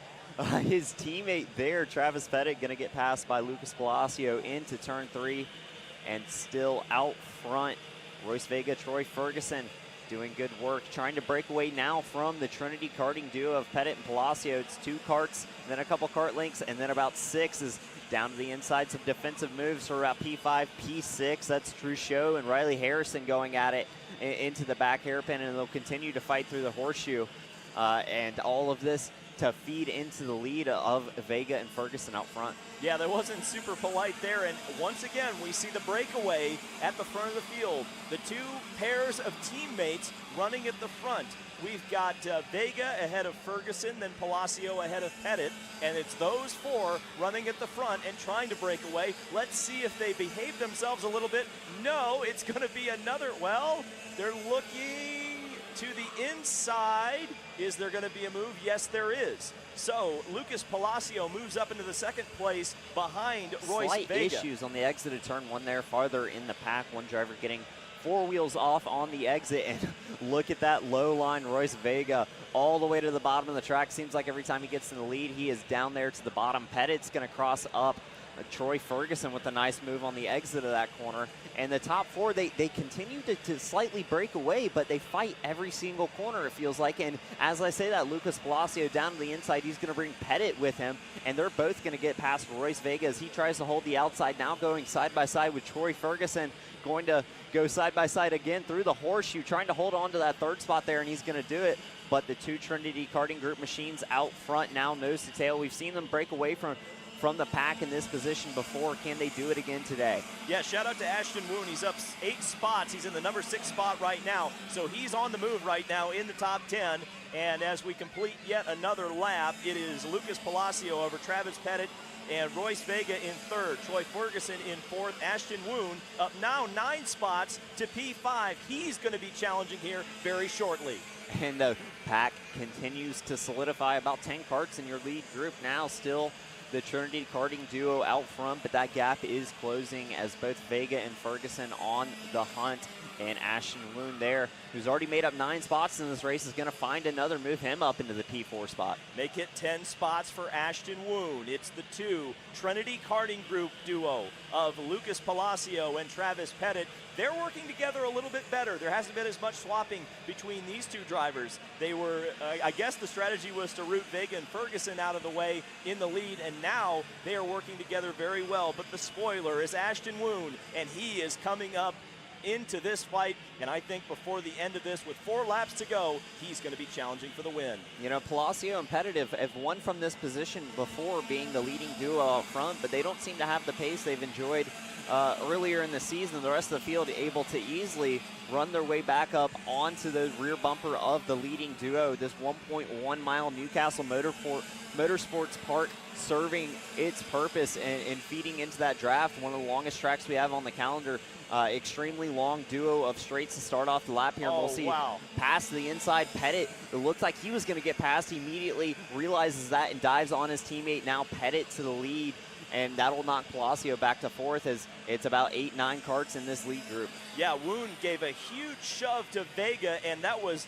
his teammate there. Travis Pettit going to get passed by Lucas Palacio into turn 3, and still out front, Royce Vega, Troy Ferguson doing good work, trying to break away now from the Trinity karting duo of Pettit and Palacio. It's 2 carts, then a couple cart links, and then about 6 is down to the inside. Some defensive moves for about P5, P6. That's Truchot and Riley Harrison going at it into the back hairpin, and they'll continue to fight through the horseshoe. And all of this to feed into the lead of Vega and Ferguson out front. Yeah, that wasn't super polite there, and once again, we see the breakaway at the front of the field. The 2 pairs of teammates running at the front. We've got Vega ahead of Ferguson, then Palacio ahead of Pettit, and it's those 4 running at the front and trying to break away. Let's see if they behave themselves a little bit. No, it's going to be another, well, they're looking to the inside. Is there going to be a move? Yes, there is. So Lucas Palacio moves up into the 2nd place behind Royce Slight Vega. issues on the exit of turn 1 there, farther in the pack. One driver getting 4 wheels off on the exit, and look at that low line Royce Vega all the way to the bottom of the track. Seems like every time he gets in the lead, he is down there to the bottom. Pettit's going to cross up. Troy Ferguson with a nice move on the exit of that corner. And the top 4, they continue to slightly break away, but they fight every single corner, it feels like. And as I say that, Lucas Palacio down to the inside, he's going to bring Pettit with him, and they're both going to get past Royce Vega as he tries to hold the outside, now going side by side with Troy Ferguson, going to go side by side again through the horseshoe, trying to hold on to that 3rd spot there, and he's going to do it. But the 2 Trinity karting group machines out front now, nose to tail. We've seen them break away from the pack in this position before. Can they do it again today? Yeah, shout out to Ashton Woon. He's up 8 spots. He's in the number 6 spot right now. So he's on the move right now in the top 10. And as we complete yet another lap, it is Lucas Palacio over Travis Pettit and Royce Vega in 3rd. Troy Ferguson in 4th. Ashton Woon up now 9 spots to P5. He's going to be challenging here very shortly. And the pack continues to solidify. About 10 carts in your lead group now. Still the Trinity karting duo out front, but that gap is closing as both Vega and Ferguson on the hunt. And Ashton Woon there, who's already made up 9 spots in this race, is going to find another, move him up into the P4 spot. Make it 10 spots for Ashton Woon. It's the 2 Trinity karting group duo of Lucas Palacio and Travis Pettit. They're working together a little bit better. There hasn't been as much swapping between these 2 drivers. They were, I guess the strategy was to root Vega and Ferguson out of the way in the lead, and now they are working together very well. But the spoiler is Ashton Woon, and he is coming up into this fight, and I think before the end of this, with 4 laps to go, he's going to be challenging for the win. You know, Palacio and Pettit have won from this position before, being the leading duo out front, but they don't seem to have the pace they've enjoyed earlier in the season. The rest of the field able to easily run their way back up onto the rear bumper of the leading duo. This 1.1 mile Newcastle Motorsports Park serving its purpose and feeding into that draft. One of the longest tracks we have on the calendar. Extremely long duo of straights to start off the lap here. Oh, we'll see wow. past the inside. Pettit, it looked like he was going to get past. He immediately realizes that and dives on his teammate. Now Pettit to the lead, and that'll knock Palacio back to 4th as it's about 8-9 karts in this lead group. Yeah, Woon gave a huge shove to Vega, and that was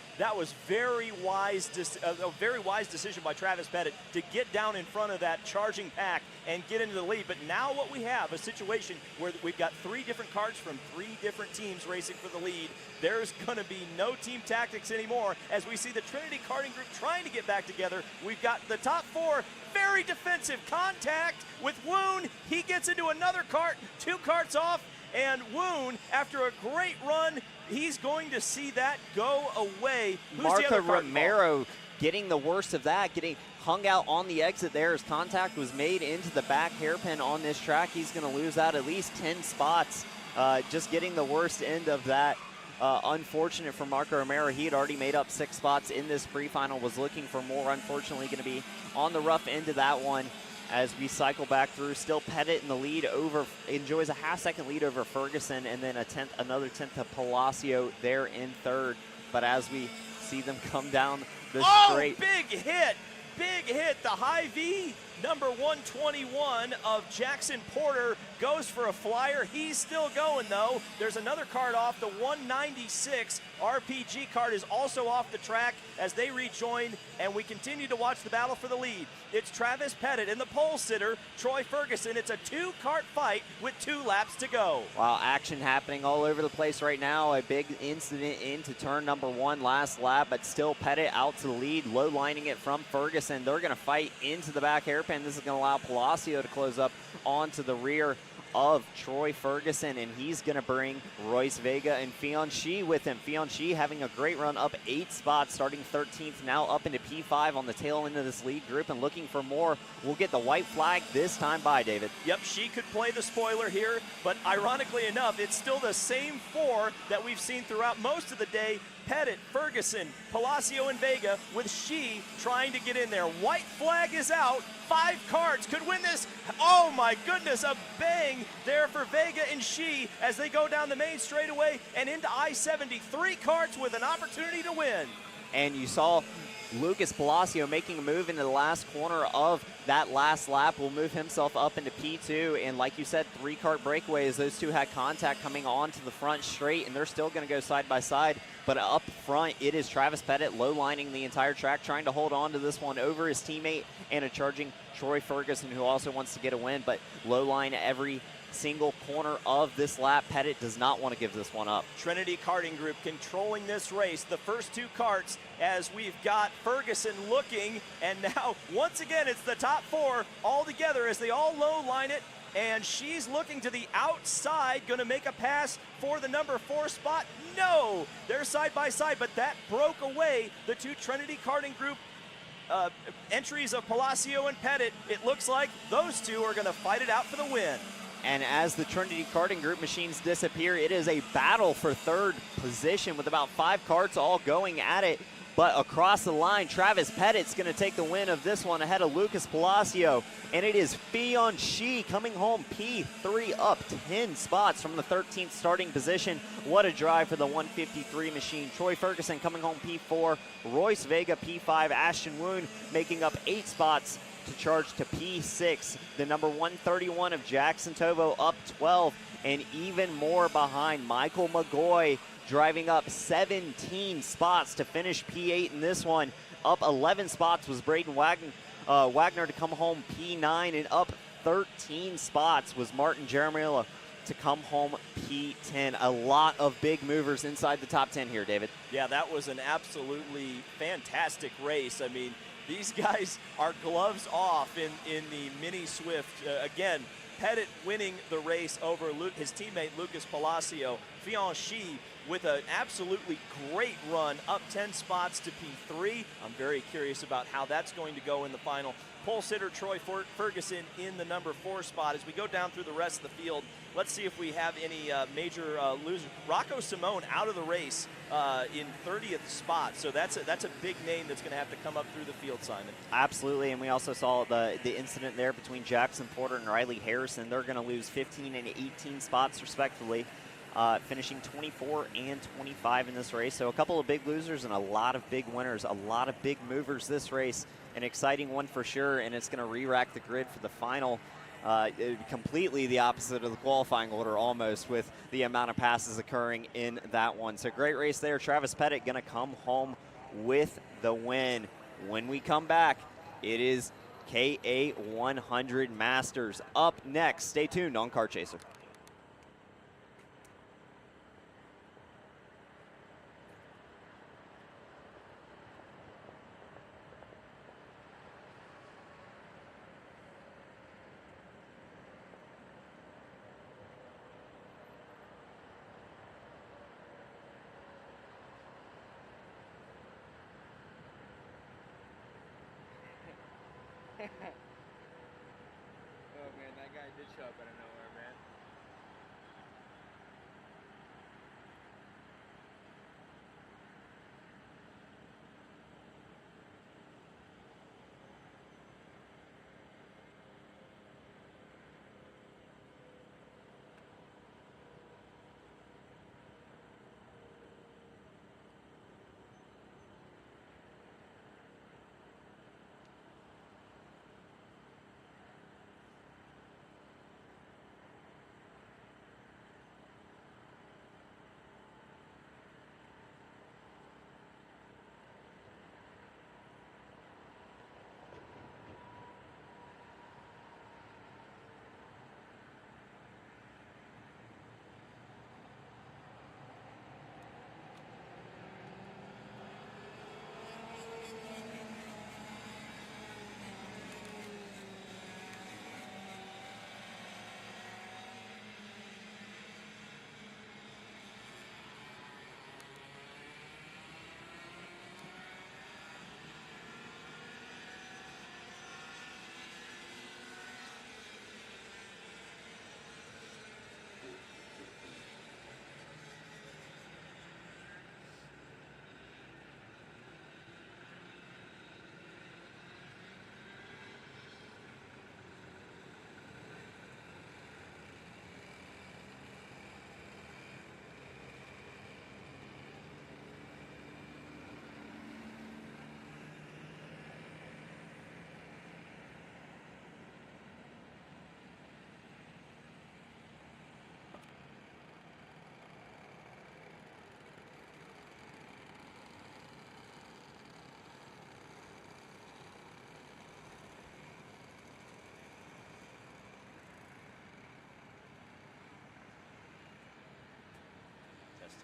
very wise, a very wise decision by Travis Pettit to get down in front of that charging pack and get into the lead. But now what we have, a situation where we've got 3 different karts from 3 different teams racing for the lead. There's going to be no team tactics anymore as we see the Trinity karting group trying to get back together. We've got the top 4, very defensive contact with Woon. He gets into another kart, 2 karts off. And Woon, after a great run, he's going to see that go away. Who's the Marco other kart Romero getting the worst of that, getting hung out on the exit there as contact was made into the back hairpin on this track. He's going to lose out at least 10 spots, just getting the worst end of that. Unfortunate for Marco Romero. He had already made up 6 spots in this pre-final, was looking for more. Unfortunately, going to be on the rough end of that one. As we cycle back through, still Pettit in the lead, enjoys a half-second lead over Ferguson, and then another tenth of Palacio there in 3rd. But as we see them come down the straight. Big hit, the high V, number 121 of Jackson Porter goes for a flyer. He's still going though. There's another kart off. The 196 RPG kart is also off the track as they rejoin, and we continue to watch the battle for the lead. It's Travis Pettit and the pole sitter, Troy Ferguson. It's a 2-kart fight with 2 laps to go. Wow, action happening all over the place right now. A big incident into turn number 1 last lap, but still Pettit out to the lead, low lining it from Ferguson. They're going to fight into the back hairpin. This is going to allow Palacio to close up onto the rear of Troy Ferguson, and he's going to bring Royce Vega and Fianchi with him. Fianchi having a great run, up 8 spots, starting 13th, now up into P5 on the tail end of this lead group and looking for more. We'll get the white flag this time by, David. Yep, she could play the spoiler here, but ironically enough, it's still the same 4 that we've seen throughout most of the day. Pettit, Ferguson, Palacio, and Vega, with She trying to get in there. White flag is out. 5 karts could win this. Oh my goodness, a bang there for Vega and She as they go down the main straightaway and into I-70. 3 karts with an opportunity to win. And you saw Lucas Palacio making a move into the last corner of that last lap, will move himself up into P2. And like you said, 3-kart breakaway as those 2 had contact coming onto the front straight, and they're still going to go side by side. But up front, it is Travis Pettit low lining the entire track, trying to hold on to this one over his teammate and a charging Troy Ferguson, who also wants to get a win, but low line every single corner of this lap. Pettit does not want to give this one up. Trinity Karting Group controlling this race. The first 2 karts as we've got Ferguson looking, and now once again it's the top 4 all together as they all low line it, and she's looking to the outside, going to make a pass for the number 4 spot. No, they're side by side, but that broke away the 2 Trinity Karting Group entries of Palacio and Pettit. It looks like those 2 are going to fight it out for the win. And as the Trinity Karting Group machines disappear, it is a battle for 3rd position with about 5 karts all going at it. But across the line, Travis Pettit's going to take the win of this one ahead of Lucas Palacio. And it is Fianchi coming home P3, up 10 spots from the 13th starting position. What a drive for the 153 machine. Troy Ferguson coming home P4, Royce Vega P5, Ashton Woon making up 8 spots to charge to P6. The number 131 of Jackson Tovo up 12, and even more behind. Michael McGoy driving up 17 spots to finish P8 in this one. Up 11 spots was Braden Wagner to come home P9, and up 13 spots was Martin Jeremiah to come home P10. A lot of big movers inside the top 10 here, David. Yeah, that was an absolutely fantastic race. I mean, these guys are gloves off in the Mini Swift. Again, Pettit winning the race over his teammate Lucas Palacio. Fianchy with an absolutely great run, up 10 spots to P3. I'm very curious about how that's going to go in the final. Pole sitter Troy Ferguson in the number 4 spot. As we go down through the rest of the field, let's see if we have any major losers. Rocco Simone out of the race in 30th spot. So that's a big name that's going to have to come up through the field, Simon. Absolutely, and we also saw the incident there between Jackson Porter and Riley Harrison. They're going to lose 15 and 18 spots respectively, finishing 24 and 25 in this race. So a couple of big losers and a lot of big winners, a lot of big movers this race. An exciting one for sure, and it's going to re-rack the grid for the final. Completely the opposite of the qualifying order almost, with the amount of passes occurring in that one. So great race there. Travis Pettit going to come home with the win. When we come back, it is KA 100 Masters up next. Stay tuned on Kart Chaser. Oh man, that guy did show up out of nowhere, man. Test.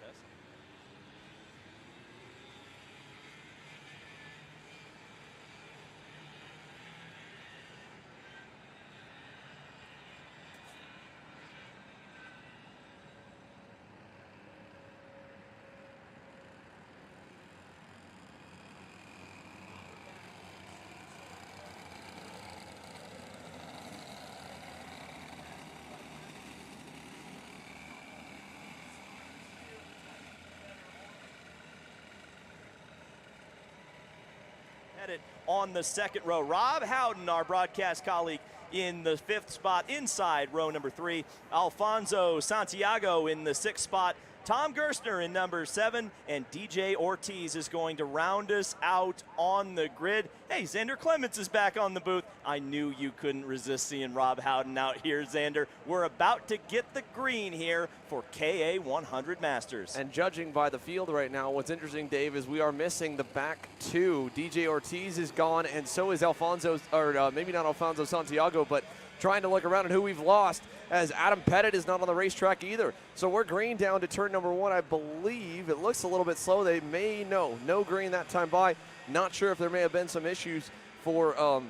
Pettit on the second row. Rob Howden, our broadcast colleague, in the 5th spot inside row number 3. Alfonso Santiago in the 6th spot. Tom Gerstner in number 7, and DJ Ortiz is going to round us out on the grid. Hey, Xander Clements is back on the booth. I knew you couldn't resist seeing Rob Howden out here, Xander. We're about to get the green here for KA 100 Masters. And judging by the field right now, what's interesting, Dave, is we are missing the back 2. DJ Ortiz is gone, and so is Alfonso, or maybe not Alfonso Santiago, but trying to look around at who we've lost, as Adam Pettit is not on the racetrack either. So we're green down to turn number 1, I believe. It looks a little bit slow. They may know. No green that time by. Not sure if there may have been some issues for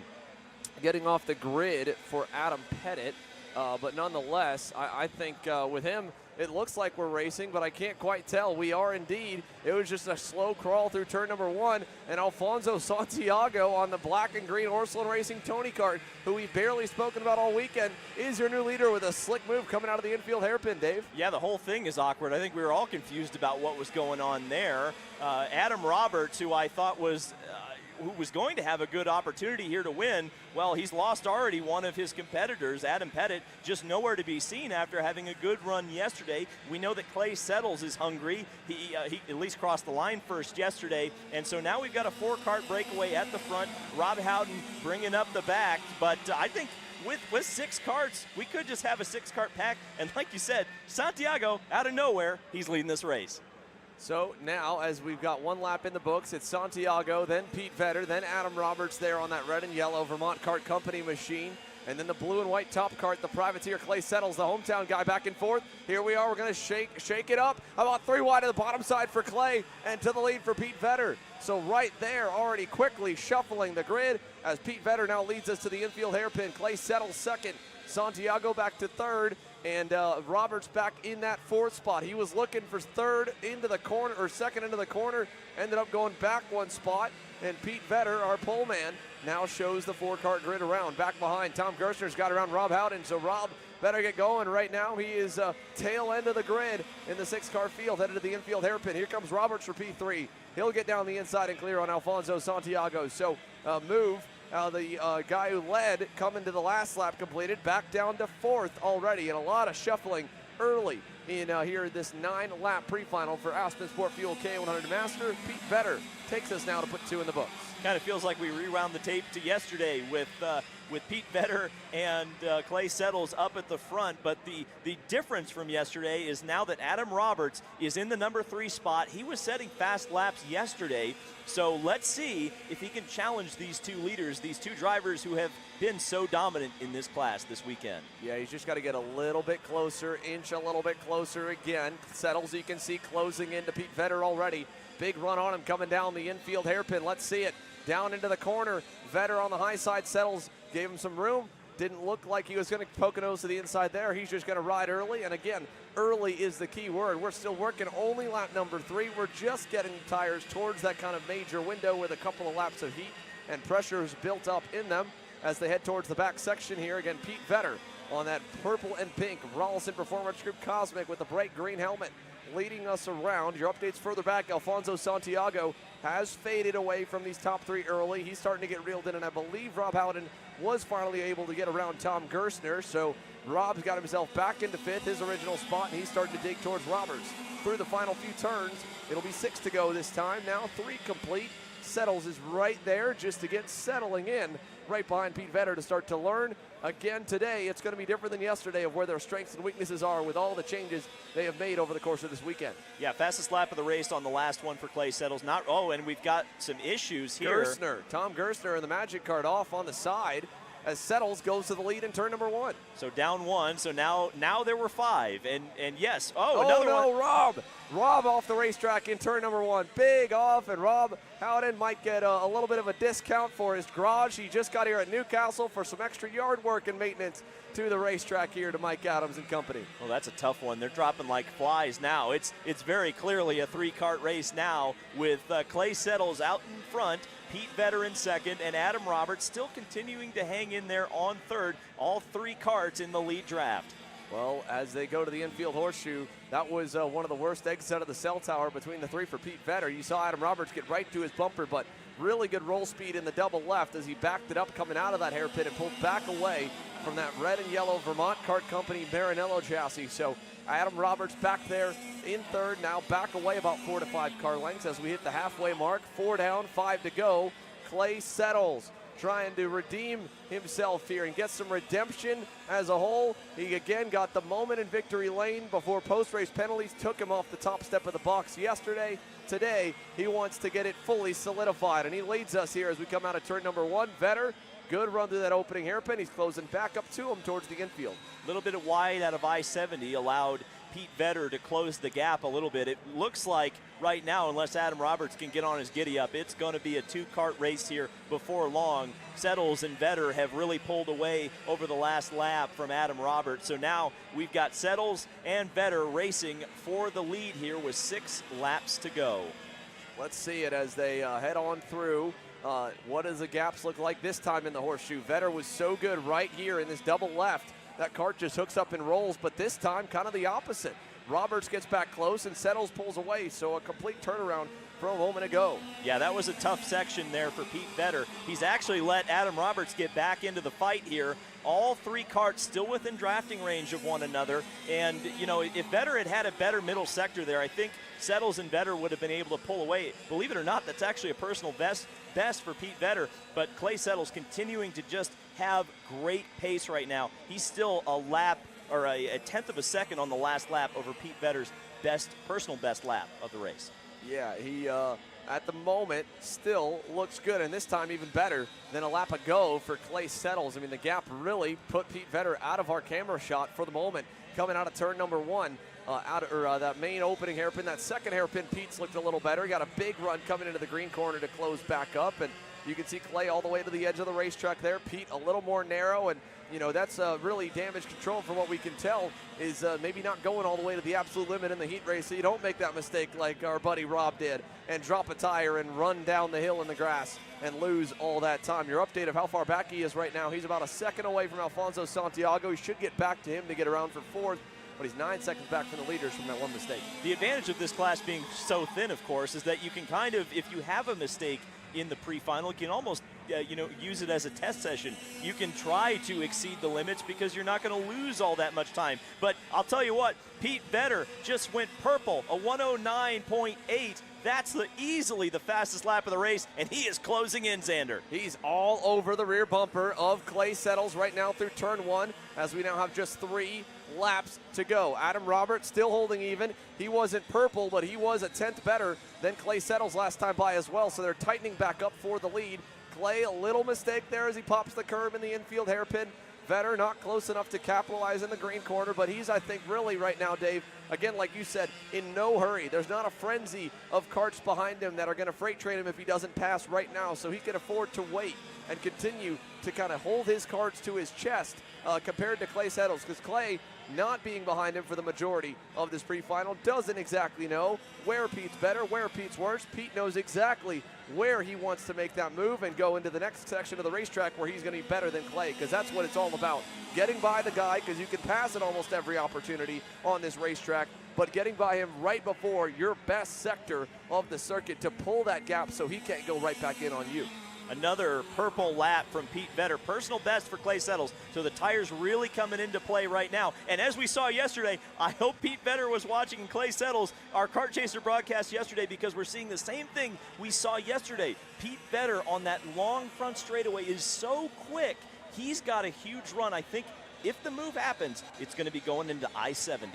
getting off the grid for Adam Pettit. But nonetheless, I think with him, it looks like we're racing, but I can't quite tell. We are indeed. It was just a slow crawl through turn number 1, and Alfonso Santiago on the black and green Orslin Racing Tony kart, who we've barely spoken about all weekend, is your new leader with a slick move coming out of the infield hairpin, Dave. Yeah, the whole thing is awkward. I think we were all confused about what was going on there. Adam Roberts, who I thought was who was going to have a good opportunity here to win, well, he's lost already one of his competitors. Adam Pettit just nowhere to be seen after having a good run yesterday. We know that Clay Settles is hungry. He at least crossed the line first yesterday, and so now we've got a 4-kart breakaway at the front. Rob Howden bringing up the back, but I think with 6 karts, we could just have a 6-kart pack, and like you said, Santiago, out of nowhere, he's leading this race. So now, as we've got 1 lap in the books, it's Santiago, then Pete Vedder, then Adam Roberts there on that red and yellow Vermont Kart Company machine. And then the blue and white top kart, the privateer Clay Settles, the hometown guy, back and forth. Here we are, we're going to shake it up. About 3 wide to the bottom side for Clay and to the lead for Pete Vedder. So right there, already quickly shuffling the grid as Pete Vedder now leads us to the infield hairpin. Clay Settles second, Santiago back to third, and Roberts back in that 4th spot. He was looking for third into the corner, or second into the corner, ended up going back 1 spot, and Pete Vedder, our pole man, now shows the 4-kart grid around. Back behind, Tom Gerstner's got around Rob Howden, so Rob better get going right now. He is tail end of the grid in the 6-car field, headed to the infield hairpin. Here comes Roberts for P3. He'll get down the inside and clear on Alfonso Santiago. So move. The guy who led coming to the last lap completed, back down to 4th already, and a lot of shuffling early in here this 9-lap pre-final for Aspen Sport Fuel K100 Master. Pete Vedder takes us now to put 2 in the books. Kind of feels like we rewound the tape to yesterday with Pete Vedder and Clay Settles up at the front, but the difference from yesterday is now that Adam Roberts is in the number 3 spot. He was setting fast laps yesterday, so let's see if he can challenge these 2 leaders, these 2 drivers who have been so dominant in this class this weekend. Yeah, he's just got to get a little bit closer, inch a little bit closer again. Settles, you can see, closing into Pete Vedder already. Big run on him coming down the infield hairpin. Let's see it. Down into the corner. Vedder on the high side. Settles gave him some room. Didn't look like he was going to poke a nose to the inside there. He's just going to ride early. And again, early is the key word. We're still working only lap number 3. We're just getting tires towards that kind of major window with a couple of laps of heat and pressure is built up in them as they head towards the back section here. Again, Pete Vedder on that purple and pink Rollison Performance Group Cosmic with the bright green helmet leading us around. Your updates further back, Alfonso Santiago has faded away from these top 3 early. He's starting to get reeled in, and I believe Rob Howden was finally able to get around Tom Gerstner, so Rob's got himself back into 5th, his original spot, and he's starting to dig towards Roberts. Through the final few turns, it'll be 6 to go this time. Now 3 complete. Settles is right there just to get settling in right behind Pete Vedder to start to learn. Again today, it's going to be different than yesterday of where their strengths and weaknesses are with all the changes they have made over the course of this weekend. Yeah, fastest lap of the race on the last one for Clay Settles. And we've got some issues here. Tom Gerstner in the Magic Card off on the side as Settles goes to the lead in turn number 1. So down 1, so now there were 5, and yes, another one. Rob off the racetrack in turn number 1. Big off, and Rob Howden might get a little bit of a discount for his garage. He just got here at Newcastle for some extra yard work and maintenance to the racetrack here to Mike Adams and company. Well, that's a tough one. They're dropping like flies now. It's very clearly a 3-kart race now with Clay Settles out in front, Pete Vedder in second, and Adam Roberts still continuing to hang in there on third. All 3 karts in the lead draft. Well, as they go to the infield horseshoe, that was one of the worst exits out of the cell tower between the 3 for Pete Vedder. You saw Adam Roberts get right to his bumper, but really good roll speed in the double left as he backed it up coming out of that hairpin and pulled back away from that red and yellow Vermont Kart Company Maranello chassis. So Adam Roberts back there in third, now back away about 4 to 5 car lengths as we hit the halfway mark. 4 down, 5 to go. Clay Settles trying to redeem himself here and get some redemption as a whole. He again got the moment in victory lane before post-race penalties took him off the top step of the box yesterday. Today, he wants to get it fully solidified, and he leads us here as we come out of turn number 1. Vedder, good run through that opening hairpin. He's closing back up to him towards the infield. A little bit of wide out of I-70 allowed Pete Vedder to close the gap a little bit. It looks like right now, unless Adam Roberts can get on his giddy up, it's going to be a 2-kart race here before long. Settles and Vedder have really pulled away over the last lap from Adam Roberts. So now we've got Settles and Vedder racing for the lead here with 6 laps to go. Let's see it as they head on through. What does the gaps look like this time in the horseshoe? Vedder was so good right here in this double left. That kart just hooks up and rolls, but this time kind of the opposite. Roberts gets back close and Settles pulls away, so a complete turnaround from a moment ago. Yeah, that was a tough section there for Pete Vedder. He's actually let Adam Roberts get back into the fight here. All 3 karts still within drafting range of one another. And, you know, if Vedder had a better middle sector there, I think Settles and Vedder would have been able to pull away. Believe it or not, that's actually a personal best for Pete Vedder. But Clay Settles continuing to just have great pace right now. He's still a lap or a tenth of a second on the last lap over Pete Vedder's personal best lap of the race. Yeah, he at the moment still looks good, and this time even better than a lap ago for Clay Settles. I mean, the gap really put Pete Vedder out of our camera shot for the moment. Coming out of turn number 1, that main opening hairpin. That second hairpin, Pete's looked a little better. He got a big run coming into the green corner to close back up, and you can see Clay all the way to the edge of the racetrack there. Pete a little more narrow, and you know that's really damage control from what we can tell is maybe not going all the way to the absolute limit in the heat race, so you don't make that mistake like our buddy Rob did and drop a tire and run down the hill in the grass and lose all that time. Your update of how far back he is right now, he's about a second away from Alfonso Santiago. He should get back to him to get around for 4th, but he's 9 seconds back from the leaders from that one mistake. The advantage of this class being so thin, of course, is that you can kind of, if you have a mistake in the pre-final, you can almost use it as a test session. You can try to exceed the limits because you're not going to lose all that much time. But I'll tell you what, Pete Vedder just went purple, a 109.8. That's easily the fastest lap of the race, and he is closing in, Xander. He's all over the rear bumper of Clay Settles right now through turn 1, as we now have just 3 laps to go. Adam Roberts still holding even. He wasn't purple, but he was a tenth better than Clay Settles last time by as well, so they're tightening back up for the lead. Clay, a little mistake there as he pops the curb in the infield hairpin. Vedder not close enough to capitalize in the green corner, but he's, I think, really right now, Dave, again, like you said, in no hurry. There's not a frenzy of karts behind him that are going to freight train him if he doesn't pass right now, so he can afford to wait and continue to kind of hold his karts to his chest compared to Clay Settles, because Clay, not being behind him for the majority of this pre-final, doesn't exactly know where Pete's better, where Pete's worse. Pete knows exactly where he wants to make that move and go into the next section of the racetrack where he's going to be better than Clay, because that's what it's all about. Getting by the guy, because you can pass at almost every opportunity on this racetrack, but getting by him right before your best sector of the circuit to pull that gap so he can't go right back in on you. Another purple lap from Pete Vedder. Personal best for Clay Settles. So the tires really coming into play right now. And as we saw yesterday, I hope Pete Vedder was watching Clay Settles, our Kart Chaser broadcast yesterday, because we're seeing the same thing we saw yesterday. Pete Vedder on that long front straightaway is so quick. He's got a huge run. I think if the move happens, it's going to be going into I-70.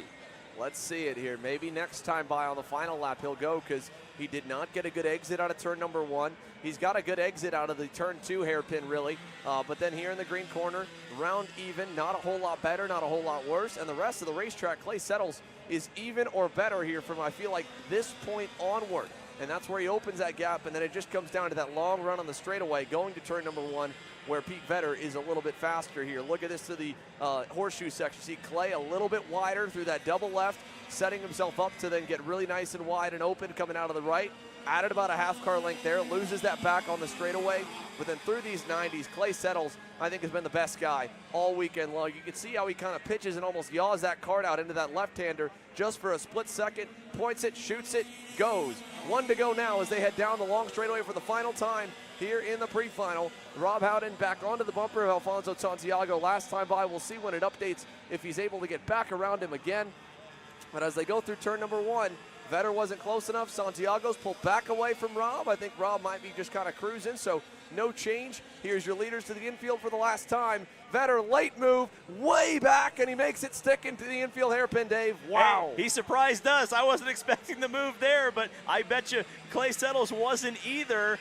Let's see it here. Maybe next time by on the final lap he'll go, because he did not get a good exit out of turn number 1. He's got a good exit out of the turn 2 hairpin, really. But then here in the green corner, round even, not a whole lot better, not a whole lot worse. And the rest of the racetrack, Clay Settles is even or better here from, I feel like, this point onward. And that's where he opens that gap, and then it just comes down to that long run on the straightaway going to turn number 1, where Pete Vedder is a little bit faster here. Look at this to the horseshoe section. See Clay a little bit wider through that double left, setting himself up to then get really nice and wide and open coming out of the right. Added about a half car length there, loses that back on the straightaway. But then through these 90s, Clay Settles, I think, has been the best guy all weekend long. You can see how he kind of pitches and almost yaws that kart out into that left-hander just for a split second, points it, shoots it, goes. 1 to go now as they head down the long straightaway for the final time here in the pre-final. Rob Howden back onto the bumper of Alfonso Santiago last time by. We'll see when it updates if he's able to get back around him again. But as they go through turn number 1, Vedder wasn't close enough. Santiago's pulled back away from Rob. I think Rob might be just kind of cruising, so no change. Here's your leaders to the infield for the last time. Vetter, late move, way back, and he makes it stick into the infield hairpin, Dave. Wow. Hey, he surprised us. I wasn't expecting the move there, but I bet you Clay Settles wasn't either.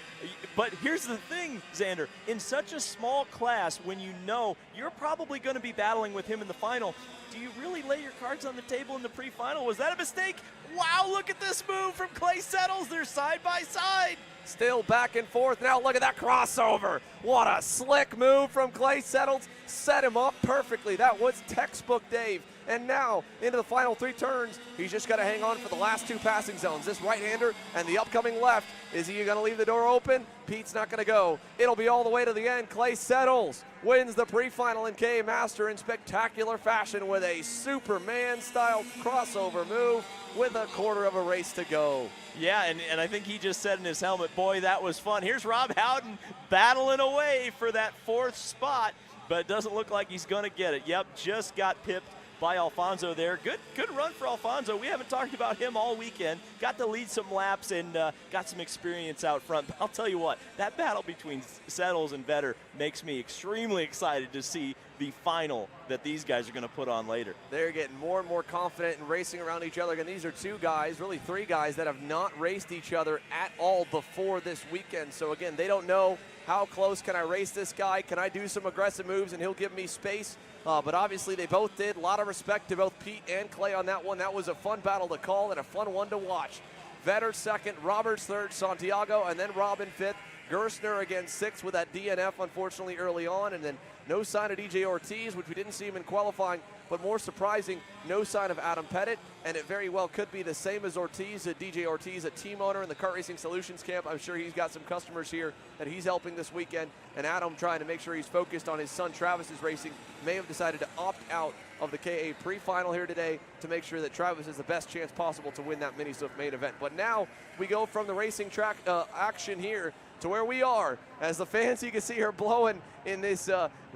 But here's the thing, Xander. In such a small class, when you know you're probably going to be battling with him in the final, do you really lay your cards on the table in the pre-final? Was that a mistake? Wow, look at this move from Clay Settles. They're side by side. Still back and forth. Now look at that crossover. What a slick move from Clay Settles. Set him up perfectly. That was textbook Dave. And now into the final 3 turns. He's just got to hang on for the last 2 passing zones. This right-hander and the upcoming left. Is he going to leave the door open? Pete's not going to go. It'll be all the way to the end. Clay Settles wins the pre-final in KA Master in spectacular fashion with a Superman-style crossover move with a quarter of a race to go. Yeah, and I think he just said in his helmet, boy, that was fun. Here's Rob Howden battling away for that 4th spot, but it doesn't look like he's going to get it. Yep, just got pipped by Alfonso there. Good run for Alfonso. We haven't talked about him all weekend. Got to lead some laps and got some experience out front. But I'll tell you what, that battle between Settles and Vetter makes me extremely excited to see the final that these guys are going to put on later. They're getting more and more confident in racing around each other. And these are 2 guys, really 3 guys, that have not raced each other at all before this weekend. So again, they don't know how close can I race this guy. Can I do some aggressive moves and he'll give me space? But obviously they both did. A lot of respect to both Pete and Clay on that one. That was a fun battle to call and a fun one to watch. Vetter 2nd, Roberts 3rd, Santiago, and then Robin 5th. Gerstner again 6th with that DNF, unfortunately, early on. And then no sign of DJ Ortiz, which we didn't see him in qualifying. But more surprising, no sign of Adam Pettit. And it very well could be the same as Ortiz, DJ Ortiz, a team owner in the Kart Racing Solutions camp. I'm sure he's got some customers here that he's helping this weekend. And Adam, trying to make sure he's focused on his son Travis's racing, may have decided to opt out of the KA pre-final here today to make sure that Travis has the best chance possible to win that Mini Swift main event. But now we go from the racing track action here to where we are. As the fans, you can see her blowing in this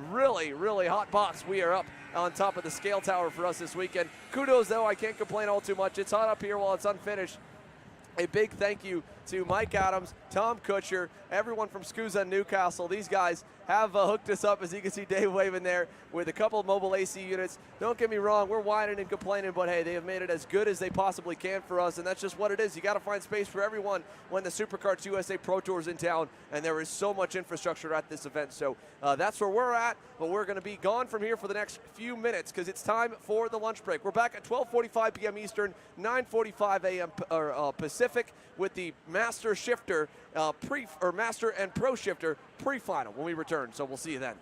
really, really hot box. We are up on top of the scale tower for us this weekend. Kudos, though, I can't complain all too much. It's hot up here while it's unfinished. A big thank you to Mike Adams, Tom Kutcher, everyone from SKUSA Newcastle. These guys have hooked us up, as you can see Dave waving there, with a couple of mobile AC units. Don't get me wrong, we're whining and complaining, but hey, they have made it as good as they possibly can for us, and that's just what it is. You got to find space for everyone when the Superkarts USA Pro Tour is in town, and there is so much infrastructure at this event. So that's where we're at, but we're going to be gone from here for the next few minutes because it's time for the lunch break. We're back at 12:45 p.m. Eastern, 9:45 a.m. Pacific with the Master Shifter Master and Pro Shifter pre-final when we return. So we'll see you then.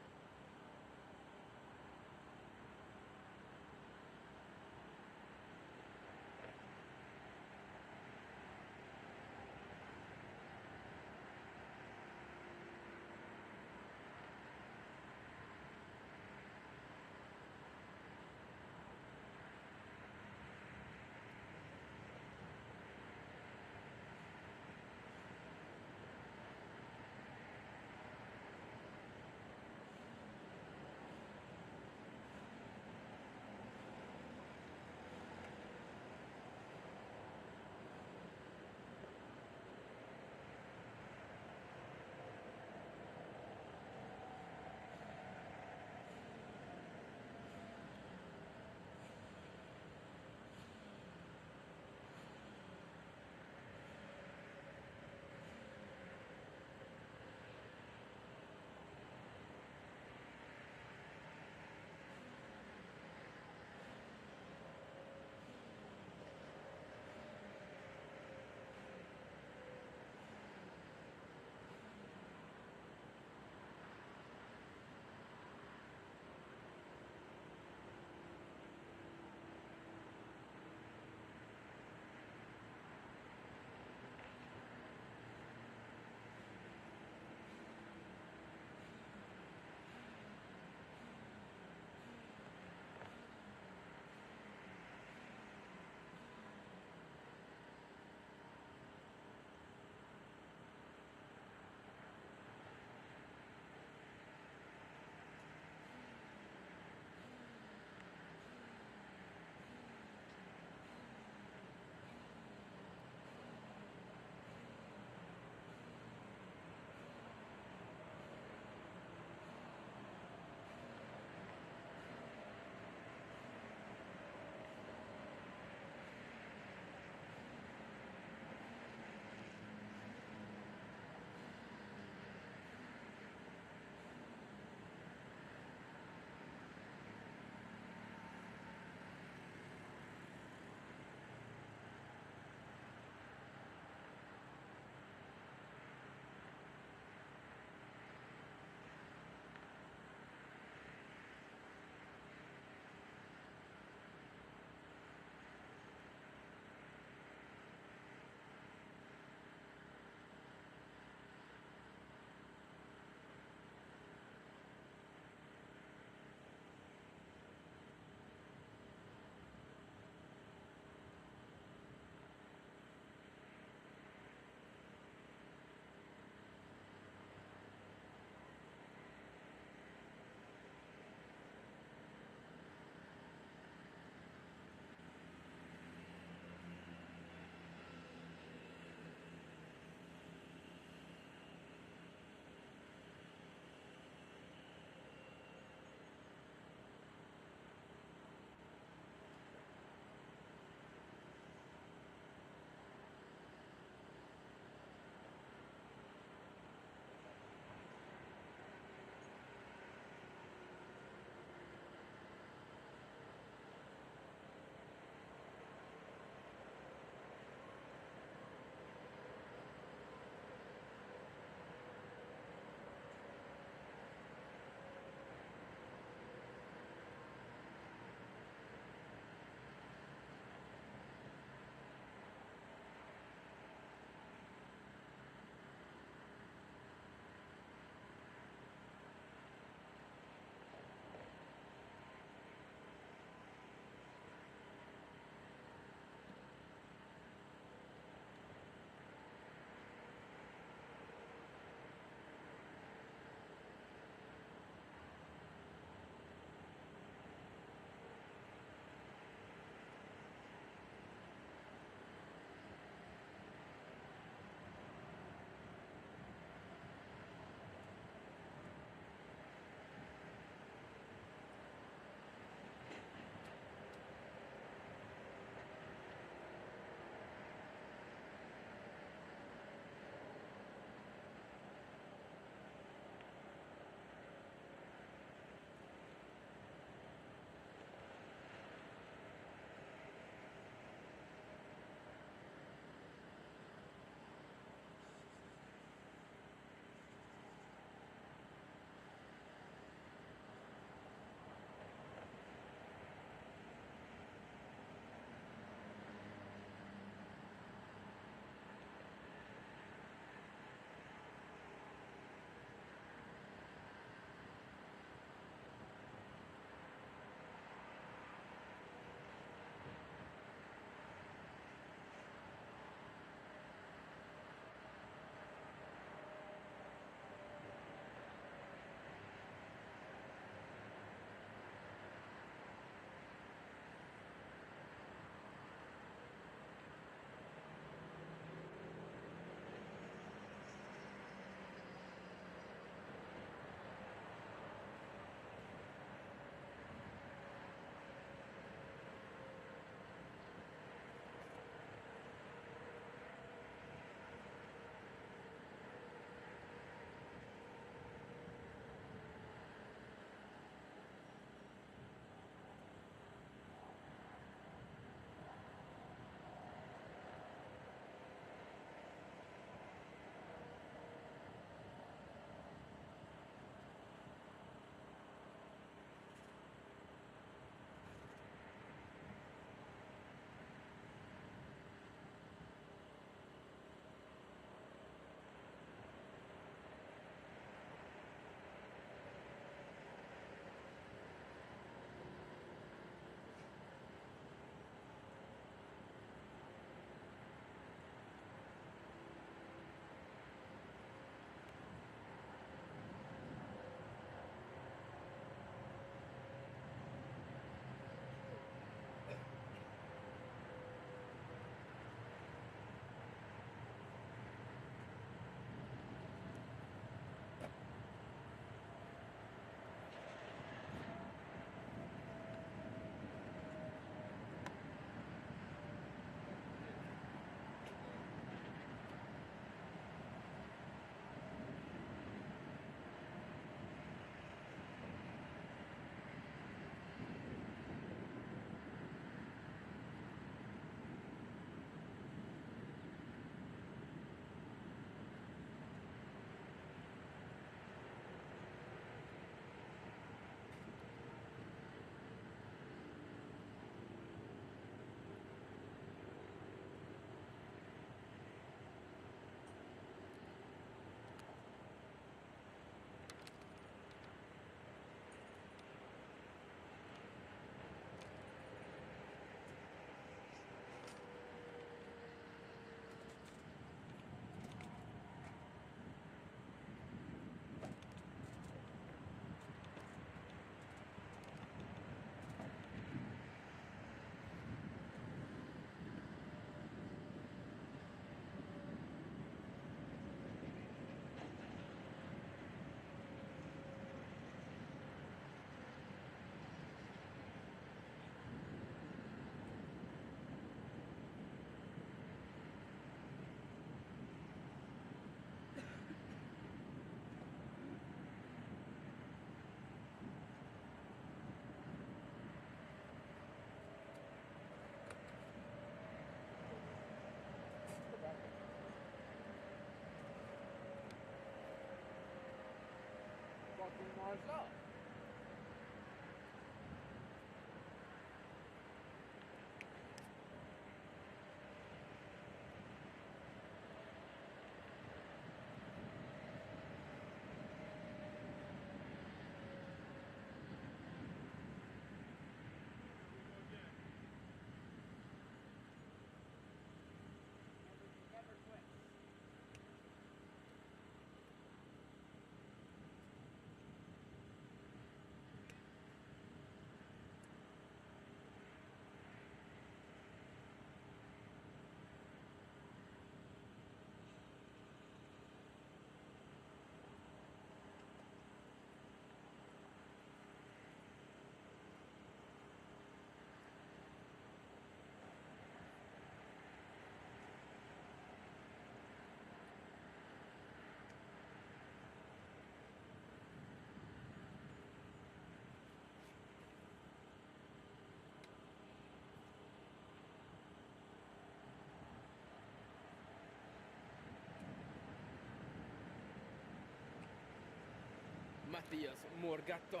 Mattias Morgatto.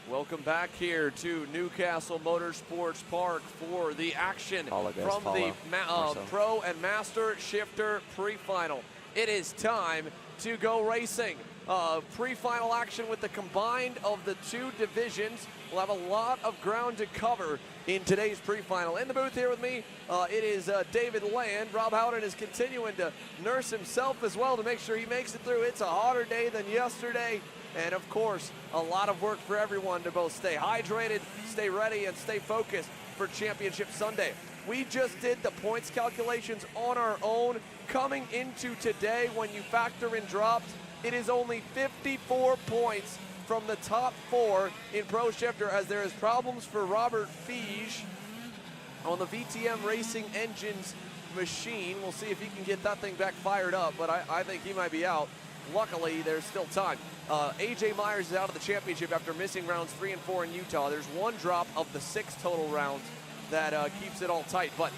Welcome back here to Newcastle Motorsports Park for the action Follow, guys, from follow. the Pro and Master Shifter pre-final. It is time to go racing. Pre-final action with the combined of the two divisions. We'll have a lot of ground to cover in today's pre-final. In the booth here with me, it is David Land. Rob Howden is continuing to nurse himself as well to make sure he makes it through. It's a hotter day than yesterday. And of course, a lot of work for everyone to both stay hydrated, stay ready, and stay focused for Championship Sunday. We just did the points calculations on our own. Coming into today, when you factor in drops, it is only 54 points from the top 4 in Pro Shifter, as there is problems for Robert Fiege on the VTM Racing Engines machine. We'll see if he can get that thing back fired up, but I think he might be out. Luckily, there's still time. AJ Myers is out of the championship after missing rounds 3 and 4 in Utah. There's 1 drop of the 6 total rounds that keeps it all tight. But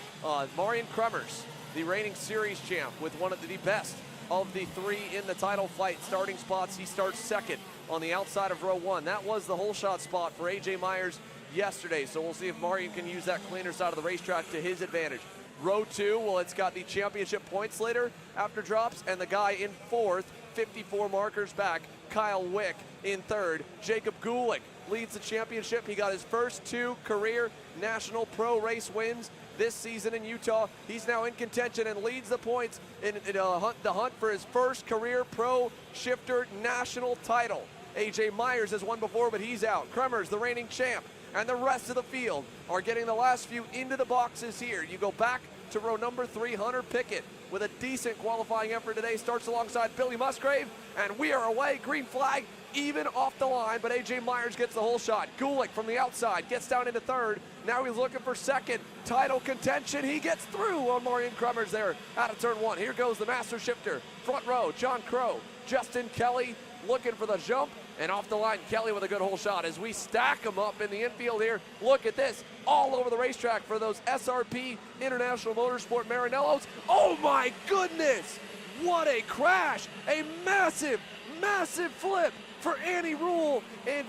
Marian Kremers, the reigning series champ, with one of the best of the 3 in the title fight starting spots. He starts second on the outside of row 1. That was the whole shot spot for AJ Myers yesterday. So we'll see if Marian can use that cleaner side of the racetrack to his advantage. Row 2, well, it's got the championship points leader after drops, and the guy in 4th, 54 markers back, Kyle Wick in 3rd. Jacob Gulick leads the championship. He got his first 2 career national pro race wins this season in Utah. He's now in contention and leads the points in the hunt for his first career pro shifter national title. AJ Myers has won before, but he's out. Kremers, the reigning champ, and the rest of the field are getting the last few into the boxes here. You go back to row number 3, Hunter Pickett, with a decent qualifying effort today, starts alongside Billy Musgrave, and we are away. Green flag, even off the line, but AJ Myers gets the whole shot. Gulick from the outside gets down into 3rd. Now he's looking for 2nd. Title contention. He gets through on Marian Kremers there out of turn 1. Here goes the master shifter. Front row, John Crow, Justin Kelly looking for the jump, and off the line, Kelly with a good whole shot as we stack them up in the infield here. Look at this, all over the racetrack for those SRP International Motorsport Maranellos. Oh my goodness, what a crash. A massive, massive flip for Annie Rule and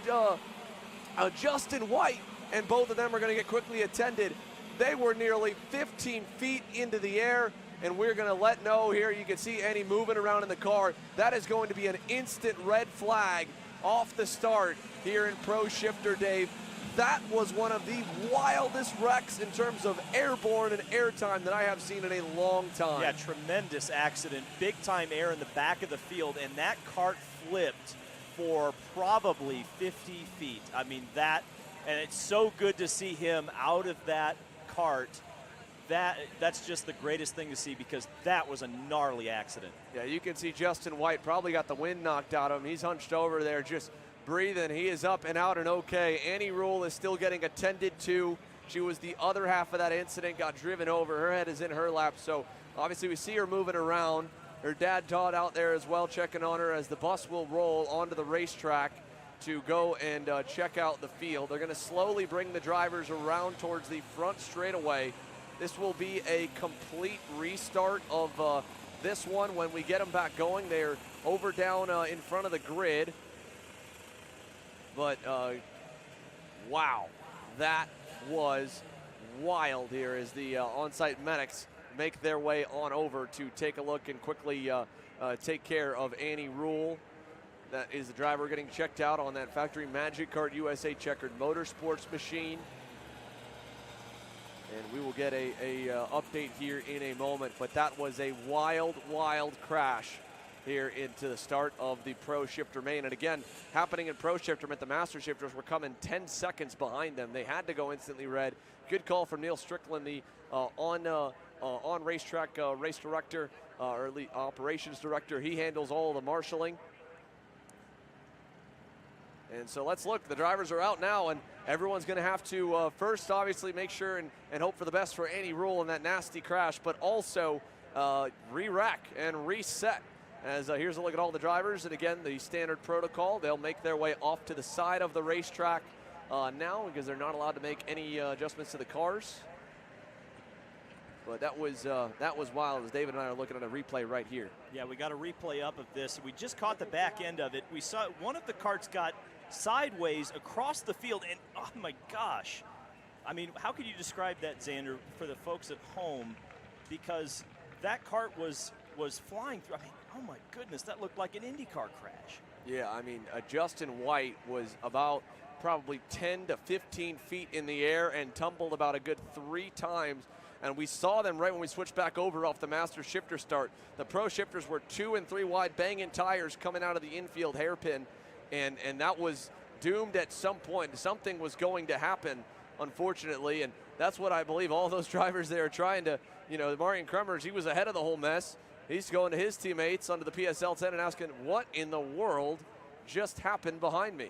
Justin White, and both of them are gonna get quickly attended. They were nearly 15 feet into the air, and we're gonna let know here. You can see Annie moving around in the car. That is going to be an instant red flag off the start here in Pro Shifter, Dave. That was one of the wildest wrecks in terms of airborne and airtime that I have seen in a long time. Yeah, tremendous accident. Big time air in the back of the field, and that cart flipped for probably 50 feet. I mean, and it's so good to see him out of that cart. That's just the greatest thing to see, because that was a gnarly accident. Yeah, you can see Justin White probably got the wind knocked out of him. He's hunched over there just breathing. He is up and out and okay. Annie Rule is still getting attended to. She was the other half of that incident, got driven over. Her head is in her lap, so obviously we see her moving around. Her dad Todd out there as well, checking on her as the bus will roll onto the racetrack to go and check out the field. They're going to slowly bring the drivers around towards the front straightaway. This will be a complete restart of this one when we get them back going. They're over down in front of the grid. But wow, that was wild here as the on-site medics make their way on over to take a look and quickly take care of Annie Rule. That is the driver getting checked out on that factory Magic Kart USA checkered motorsports machine. And we will get a update here in a moment, but that was a wild, wild crash here into the start of the Pro Shifter main. And again, happening in Pro Shifter meant the Master Shifters were coming 10 seconds behind them. They had to go instantly red. Good call from Neil Strickland, the on racetrack race director, or operations director. He handles all the marshaling. And so let's look, the drivers are out now, and everyone's gonna have to first obviously make sure and hope for the best for Annie Rule in that nasty crash, but also re-rack and reset. As here's a look at all the drivers, and again, the standard protocol, they'll make their way off to the side of the racetrack now, because they're not allowed to make any adjustments to the cars. But that was wild, as David and I are looking at a replay right here. Yeah, we got a replay up of this. We just caught the back end of it. We saw one of the carts got sideways across the field, and oh my gosh. I mean, how could you describe that, Xander, for the folks at home? Because that cart was flying through. I mean, oh my goodness, that looked like an IndyCar crash. Yeah, I mean, Justin White was about probably 10 to 15 feet in the air and tumbled about a good 3 times. And we saw them right when we switched back over off the Master Shifter start. The Pro Shifters were 2 and 3 wide, banging tires coming out of the infield hairpin. And that was doomed at some point. Something was going to happen. unfortunately. And that's what I believe all those drivers there are trying to, Marian Kremers, he was ahead of the whole mess. He's going to his teammates under the PSL 10 and asking, what in the world just happened behind me?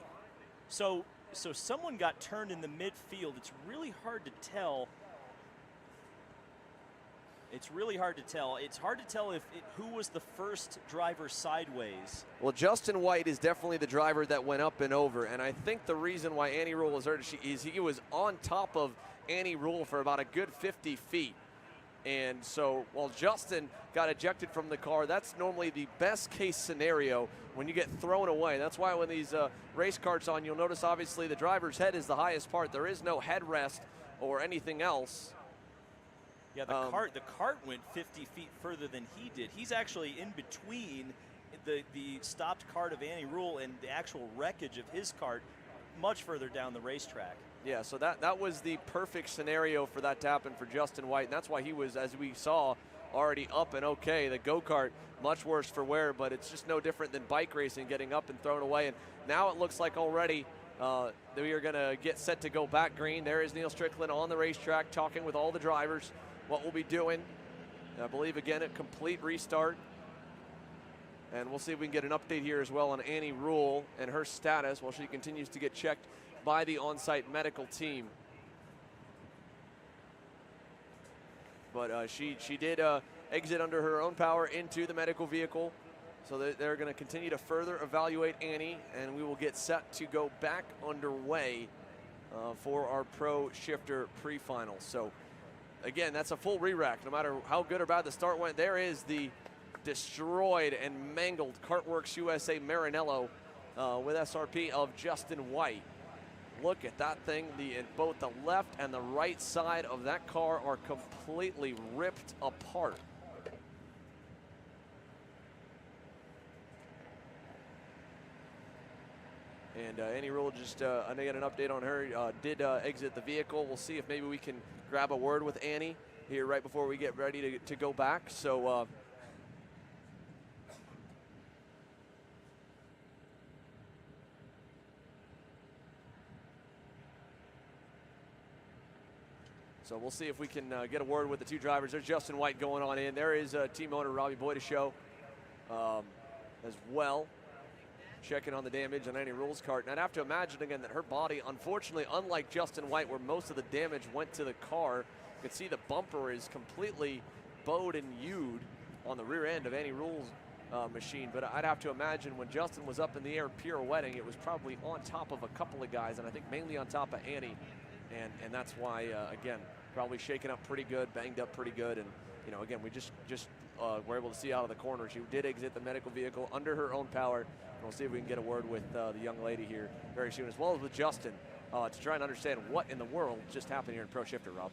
So someone got turned in the midfield. It's really hard to tell. It's hard to tell who was the first driver sideways. Well, Justin White is definitely the driver that went up and over, and I think the reason why Annie Rule was hurt is he was on top of Annie Rule for about a good 50 feet. And so while Justin got ejected from the car, that's normally the best case scenario when you get thrown away. That's why when these race carts on, you'll notice obviously the driver's head is the highest part. There is no headrest or anything else. Yeah, the cart went 50 feet further than he did. He's actually in between the stopped cart of Annie Rule and the actual wreckage of his cart, much further down the racetrack. Yeah, so that was the perfect scenario for that to happen for Justin White, and that's why he was, as we saw, already up and okay. The go-kart, much worse for wear, but it's just no different than bike racing, getting up and thrown away. And now it looks like already that we are going to get set to go back green. There is Neil Strickland on the racetrack talking with all the drivers what we'll be doing. And I believe, again, a complete restart. And we'll see if we can get an update here as well on Annie Rule and her status while she continues to get checked by the on-site medical team. But she did exit under her own power into the medical vehicle. So they're going to continue to further evaluate Annie, and we will get set to go back underway for our Pro Shifter pre-finals. So again, that's a full re-rack. No matter how good or bad the start went, there is the destroyed and mangled Kartworks USA Maranello with SRP of Justin White. Look at that thing. Both the left and the right side of that car are completely ripped apart. And Annie Rule, just I get an update on her, did exit the vehicle. We'll see if maybe we can grab a word with Annie here right before we get ready to go back. So So we'll see if we can get a word with the two drivers. There's Justin White going on in. There is team owner Robbie Boydeshow as well, checking on the damage on Annie Rule's cart. And I'd have to imagine again that her body, unfortunately, unlike Justin White, where most of the damage went to the car, you can see the bumper is completely bowed and hewed on the rear end of Annie Rule's machine. But I'd have to imagine when Justin was up in the air pirouetting, it was probably on top of a couple of guys, and I think mainly on top of Annie. And that's why, again, probably shaken up pretty good, banged up pretty good. And, you know, again, we just were able to see out of the corner. She did exit the medical vehicle under her own power. And we'll see if we can get a word with the young lady here very soon, as well as with Justin, to try and understand what in the world just happened here in Pro Shifter, Rob.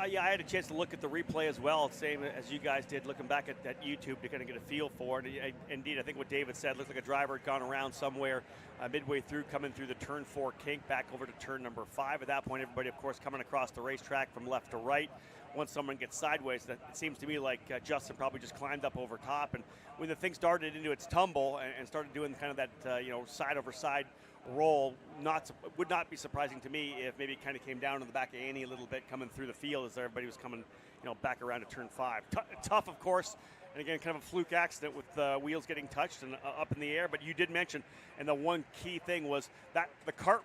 Yeah, I had a chance to look at the replay as well, same as you guys did, looking back at YouTube to kind of get a feel for it. Indeed, I think what David said, looked like a driver had gone around somewhere midway through, coming through the turn 4 kink back over to turn number 5. At that point, everybody, of course, coming across the racetrack from left to right. Once someone gets sideways, it seems to me like Justin probably just climbed up over top. And when the thing started into its tumble and started doing kind of that, side over side roll, would not be surprising to me if maybe it kind of came down to the back of Annie a little bit coming through the field as everybody was coming, back around to turn 5. Tough, of course, and again, kind of a fluke accident with wheels getting touched and up in the air. But you did mention, and the one key thing was that the cart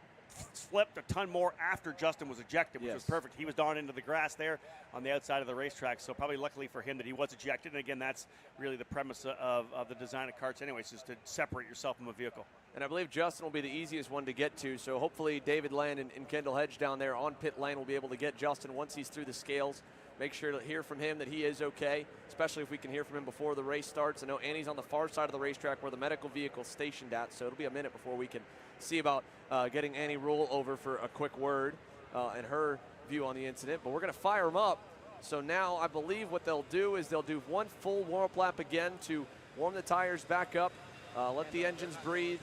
flipped a ton more after Justin was ejected, which was perfect. He was down into the grass there on the outside of the racetrack, so probably luckily for him that he was ejected. And again, that's really the premise of the design of karts anyways, is to separate yourself from a vehicle. And I believe Justin will be the easiest one to get to, so hopefully David Land and Kendall Hedge down there on pit lane will be able to get Justin once he's through the scales. Make sure to hear from him that he is okay, especially if we can hear from him before the race starts. I know Annie's on the far side of the racetrack where the medical vehicle's stationed at, so it'll be a minute before we can see about getting Annie Rule over for a quick word and her view on the incident. But we're going to fire them up. So now I believe what they'll do is they'll do one full warm-up lap again to warm the tires back up, let the engines breathe,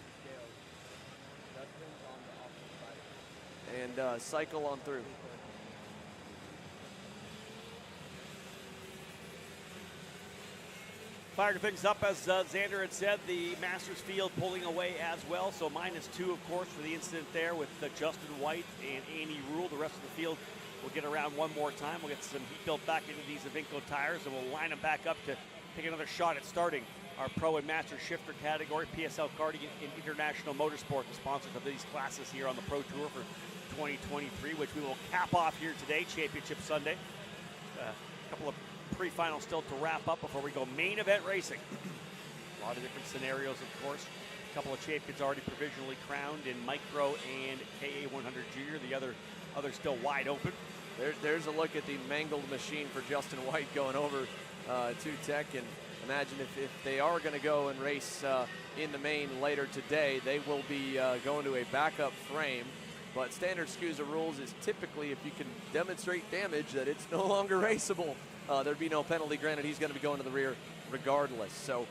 and cycle on through. Firing things up, as Xander had said, the Masters field pulling away as well. So -2, of course, for the incident there with Justin White and Andy Rule. The rest of the field will get around one more time. We'll get some heat built back into these Ivinco tires, and we'll line them back up to take another shot at starting our Pro and Master Shifter category. PSL Karting and International Motorsport, the sponsors of these classes here on the Pro Tour for 2023, which we will cap off here today, Championship Sunday. A couple of pre-finals still to wrap up before we go main event racing. A lot of different scenarios, of course. A couple of champions already provisionally crowned in Micro and KA100 Junior. The others still wide open. There's a look at the mangled machine for Justin White going over to Tech, and imagine if they are going to go and race in the main later today, they will be going to a backup frame. But standard SKUSA rules is typically, if you can demonstrate damage, that it's no longer raceable. There'd be no penalty granted. He's going to be going to the rear regardless. So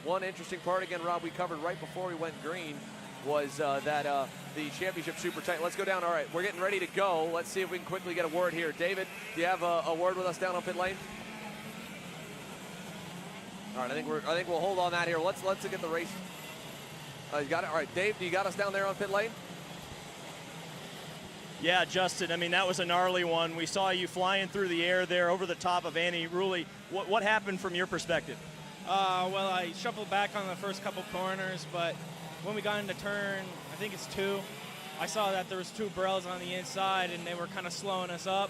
one interesting part, again, Rob, we covered right before we went green, was that the championship super tight. Let's go down. All right, we're getting ready to go. Let's see if we can quickly get a word here. David, do you have a word with us down on pit lane? All right, I think we'll hold on that here. Let's look at the race. You got it. All right, Dave, do you got us down there on pit lane? Yeah, Justin, I mean, that was a gnarly one. We saw you flying through the air there over the top of Annie Rulli. What happened from your perspective? Well, I shuffled back on the first couple corners, but when we got into turn, I think it's 2, I saw that there was 2 Brels on the inside, and they were kind of slowing us up.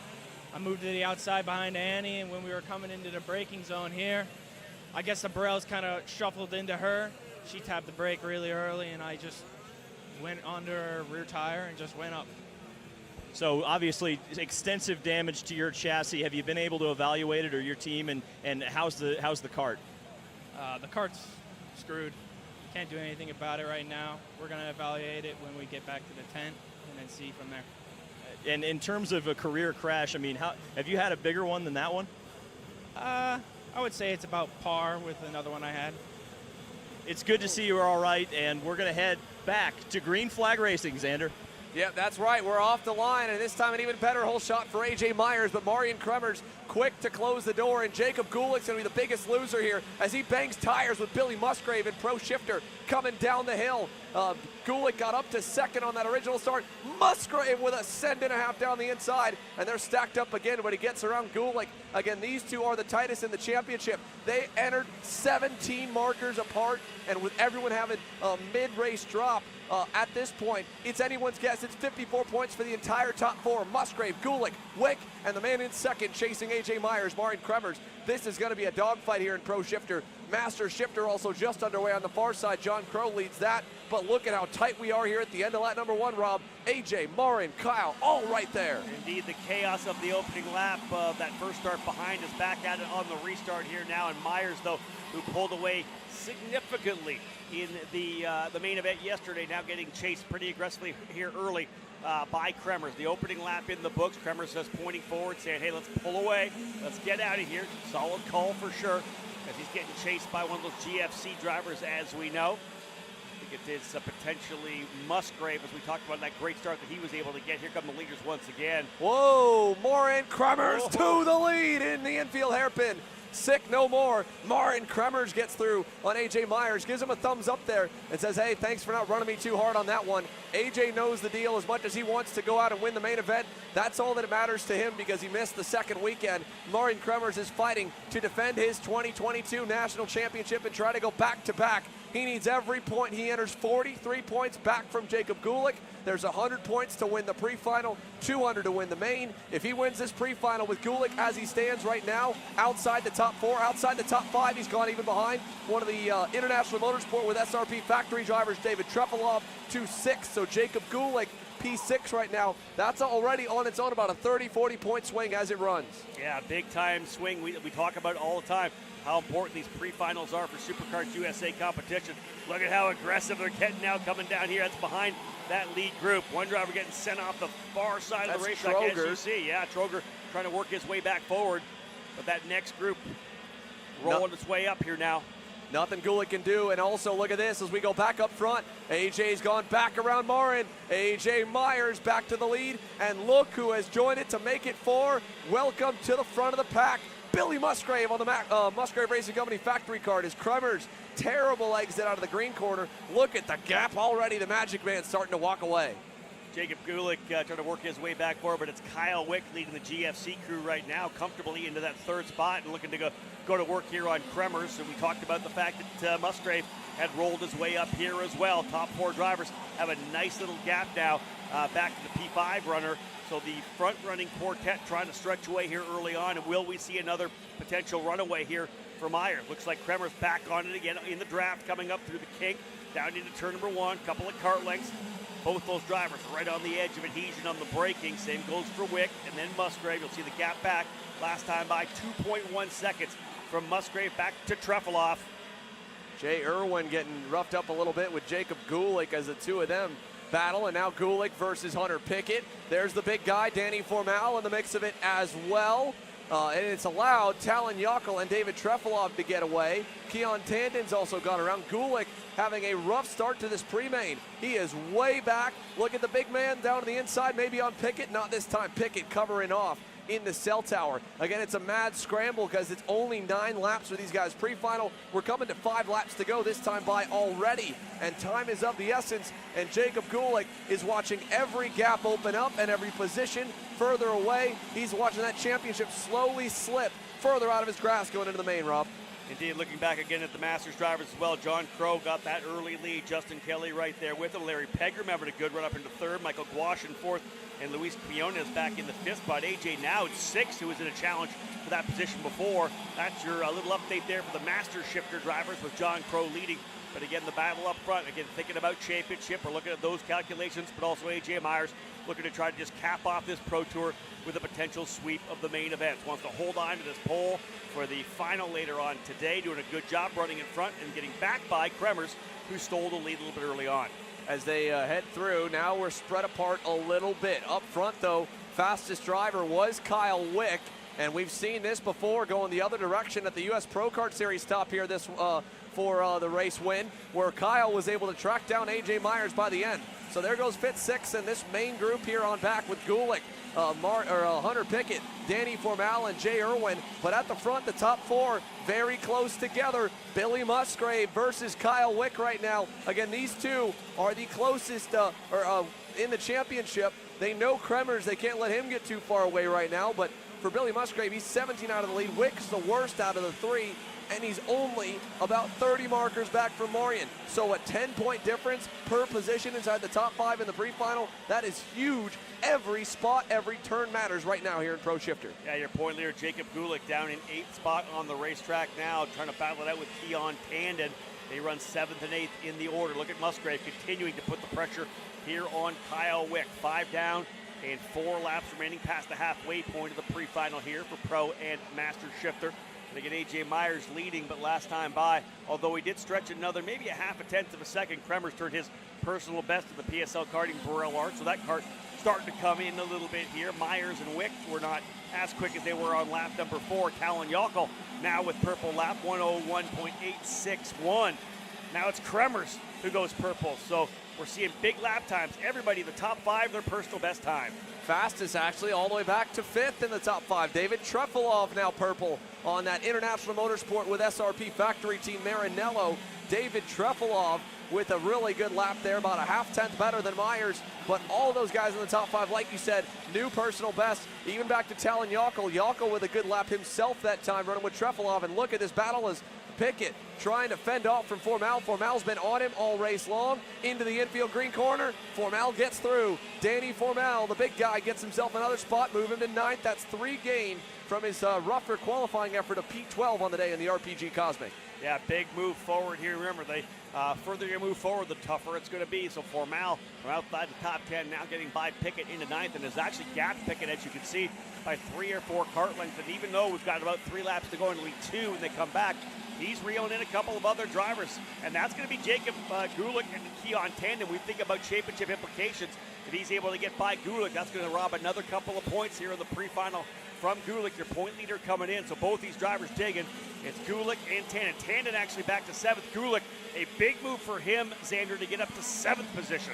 I moved to the outside behind Annie, and when we were coming into the braking zone here, I guess the Brels kind of shuffled into her. She tapped the brake really early, and I just went under her rear tire and just went up. So obviously extensive damage to your chassis. Have you been able to evaluate it, or your team, and how's the cart? The cart's screwed. Can't do anything about it right now. We're going to evaluate it when we get back to the tent and then see from there. And in terms of a career crash, I mean, have you had a bigger one than that one? I would say it's about par with another one I had. It's good to see you are all right, and we're going to head back to Green Flag Racing, Xander. Yep, that's right. We're off the line, and this time an even better hole shot for A.J. Myers, but Marian Kremers quick to close the door, and Jacob Gulick's going to be the biggest loser here as he bangs tires with Billy Musgrave and Pro Shifter coming down the hill. Gulick got up to second on that original start. Musgrave with a send and a half down the inside, and they're stacked up again when he gets around Gulick. Again, these two are the tightest in the championship. They entered 17 markers apart, and with everyone having a mid-race drop, at this point, it's anyone's guess. It's 54 points for the entire top 4. Musgrave, Gulick, Wick, and the man in second chasing A.J. Myers, Marian Kremers. This is going to be a dogfight here in Pro Shifter. Master Shifter also just underway on the far side. John Crow leads that, but look at how tight we are here at the end of lap number 1, Rob. A.J., Marian, Kyle, all right there. Indeed, the chaos of the opening lap of that first start behind is back at it on the restart here now, and Myers, though, who pulled away significantly in the main event yesterday, now getting chased pretty aggressively here early by Kremers. The opening lap in the books, Kremers says pointing forward, saying, hey, let's pull away, let's get out of here. Solid call for sure, as he's getting chased by one of those GFC drivers, as we know. I think it is potentially Musgrave, as we talked about that great start that he was able to get. Here come the leaders once again. Whoa, Marian Kremers to the lead in the infield hairpin. Sick no more. Marian Kremers gets through on A.J. Myers, gives him a thumbs up there and says, hey, thanks for not running me too hard on that one. A.J. knows the deal. As much as he wants to go out and win the main event, that's all that matters to him because he missed the second weekend. Marian Kremers is fighting to defend his 2022 national championship and try to go back-to-back. He needs every point. He enters 43 points back from Jacob Gulick. There's 100 points to win the pre-final, 200 to win the main. If he wins this pre-final with Gulick as he stands right now, outside the top 4, outside the top 5, he's gone even behind one of the International Motorsport with SRP factory drivers, David Trefilov, 2-6. So Jacob Gulick, P6 right now. That's already on its own about a 30-40 point swing as it runs. Yeah, big time swing. We talk about it all the time, how important these pre-finals are for Supercars USA competition. Look at how aggressive they're getting now coming down here. That's behind that lead group. One driver getting sent off the far side of the racetrack, as you see. Yeah, Troger trying to work his way back forward. But that next group rolling its way up here now. Nothing Gulick can do, and also look at this as we go back up front. AJ's gone back around Marian. AJ Myers back to the lead, and look who has joined it to make it 4. Welcome to the front of the pack. Billy Musgrave on the Musgrave Racing Company factory car. His Kremers terrible exit out of the green corner. Look at the gap already. The Magic Man starting to walk away. Jacob Gulick trying to work his way back forward, but it's Kyle Wick leading the GFC crew right now, comfortably into that third spot and looking to go to work here on Kremers. And we talked about the fact that Musgrave had rolled his way up here as well. Top 4 drivers have a nice little gap now back to the P5 runner. So the front-running quartet trying to stretch away here early on. And will we see another potential runaway here for Meyer? Looks like Kremers back on it again in the draft, coming up through the kink, down into turn number 1, couple of kart lengths. Both those drivers right on the edge of adhesion on the braking. Same goes for Wick and then Musgrave. You'll see the gap back. Last time by 2.1 seconds from Musgrave back to Trefilov. Jay Irwin getting roughed up a little bit with Jacob Gulick as the two of them battle, and now Gulick versus Hunter Pickett. There's the big guy, Danny Formal, in the mix of it as well. And it's allowed Talon Yockel and David Trefilov to get away. Keon Tandon's also got around. Gulick having a rough start to this pre-main. He is way back. Look at the big man down to the inside, maybe on Pickett. Not this time. Pickett covering off in the cell tower. Again, it's a mad scramble because it's only 9 laps for these guys. Pre-final, we're coming to 5 laps to go this time by already. And time is of the essence. And Jacob Gulick is watching every gap open up and every position further away. He's watching that championship slowly slip further out of his grasp going into the main, Rob. Indeed, looking back again at the Masters drivers as well, John Crow got that early lead. Justin Kelly right there with him. Larry Pegram having a good run up into 3rd. Michael Gouache in 4th. And Luis Quinones back in the 5th spot. AJ now at 6th, who was in a challenge for that position before. That's your little update there for the Master Shifter drivers with John Crow leading. But again, the battle up front, again, thinking about championship, we're looking at those calculations, but also AJ Myers looking to try to just cap off this Pro Tour with a potential sweep of the main events. Wants to hold on to this pole for the final later on today, doing a good job running in front and getting back by Kremers, who stole the lead a little bit early on. As they head through, now we're spread apart a little bit. Up front, though, fastest driver was Kyle Wick, and we've seen this before going the other direction at the U.S. Pro Kart Series top here this for the race win, where Kyle was able to track down AJ Myers by the end. So there goes 5th, 6th, and this main group here on back with Gulick, Hunter Pickett, Danny Formal, and Jay Irwin. But at the front, the top 4 very close together. Billy Musgrave versus Kyle Wick right now. Again, these two are the closest in the championship. They know Kremers. They can't let him get too far away right now. But for Billy Musgrave, he's 17 out of the lead. Wick's the worst out of the 3. And he's only about 30 markers back from Marion. So a 10-point difference per position inside the top 5 in the pre-final. That is huge. Every spot, every turn matters right now here in Pro Shifter. Yeah, your point leader, Jacob Gulick, down in 8th spot on the racetrack now, trying to battle it out with Keon Tandon. They run 7th and 8th in the order. Look at Musgrave continuing to put the pressure here on Kyle Wick. 5 down and 4 laps remaining past the halfway point of the pre-final here for Pro and Master Shifter. And again, AJ Myers leading, but last time by, although he did stretch another, maybe a 0.5 of a second, Kremers turned his personal best of the PSL karting Burrell Art, so that kart starting to come in a little bit here. Myers and Wick were not as quick as they were on lap number 4. Talon Yockel now with purple lap 101.861. Now it's Kremers who goes purple, so we're seeing big lap times. Everybody, the top 5, their personal best time. Fastest actually all the way back to 5th in the top 5. David Trefilov now purple on that International Motorsport with SRP factory team Maranello. David Trefilov with a really good lap there, about a 0.5 better than Myers. But all those guys in the top 5, like you said, new personal best. Even back to Talon Yockel. Yockel with a good lap himself that time, running with Trefilov. And look at this battle as Pickett trying to fend off from Formal. Formal's been on him all race long. Into the infield green corner. Formal gets through. Danny Formal, the big guy, gets himself another spot, move him to 9th. That's 3 gain from his rougher qualifying effort of P12 on the day in the RPG Cosmic. Yeah, big move forward here. Remember, they further you move forward, the tougher it's going to be. So Formal from outside the top 10 now getting by Pickett into 9th, and has actually gapped Pickett, as you can see, by 3 or 4 kart lengths. And even though we've got about 3 laps to go in lead 2 and they come back, he's reeling in a couple of other drivers. And that's going to be Jacob Gulick and Keon Tandon. We think about championship implications. If he's able to get by Gulick, that's going to rob another couple of points here in the pre-final from Gulick, your point leader coming in. So both these drivers digging. It's Gulick and Tandon. Tandon actually back to 7th. Gulick, a big move for him, Xander, to get up to 7th position.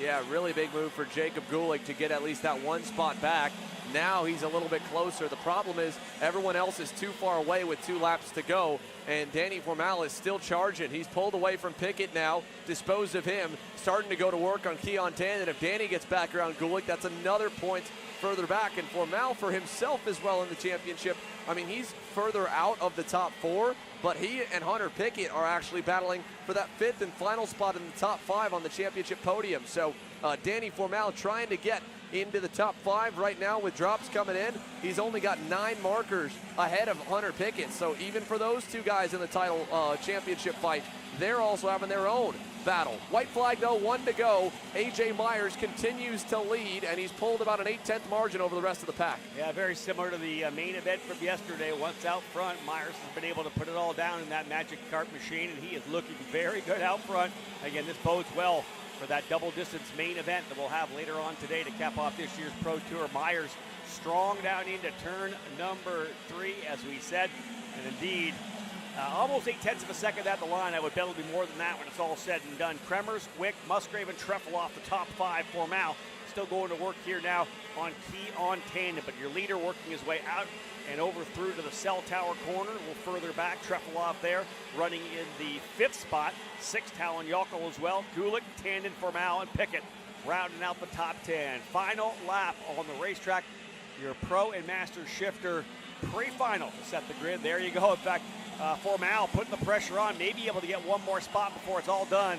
Yeah, really big move for Jacob Gulick to get at least that one spot back. Now he's a little bit closer. The problem is everyone else is too far away with 2 laps to go, and Danny Formal is still charging. He's pulled away from Pickett now, disposed of him, starting to go to work on Keon Tannen. If Danny gets back around Gulick, that's another point further back. And Formal for himself as well in the championship. I mean, he's further out of the top 4, but he and Hunter Pickett are actually battling for that 5th and final spot in the top 5 on the championship podium. So Danny Formal trying to get into the top 5 right now with drops coming in. He's only got 9 markers ahead of Hunter Pickett. So even for those 2 guys in the title championship fight, they're also having their own battle. White flag though, 1 to go. AJ Myers continues to lead, and he's pulled about an 8/10 margin over the rest of the pack. Yeah, very similar to the main event from yesterday. Once out front, Myers has been able to put it all down in that magic kart machine, and he is looking very good out front. Again, this bodes well for that double distance main event that we'll have later on today to cap off this year's Pro Tour. Myers strong down into turn number 3, as we said, and indeed almost 8/10 of a second at the line. I would bet it'll be more than that when it's all said and done. Kremers, Wick, Musgrave, and Treffel off the top 5. Formal still going to work here now on Keon Tannen, but your leader working his way out and over through to the cell tower corner. A little further back, Treffel off there, running in the 5th spot. 6th, Talon Yockel as well. Gulick, Tannen, Formal, and Pickett rounding out the top 10. Final lap on the racetrack. Your Pro and Master Shifter pre-final to set the grid. There you go. In fact, Formal putting the pressure on, maybe able to get one more spot before it's all done.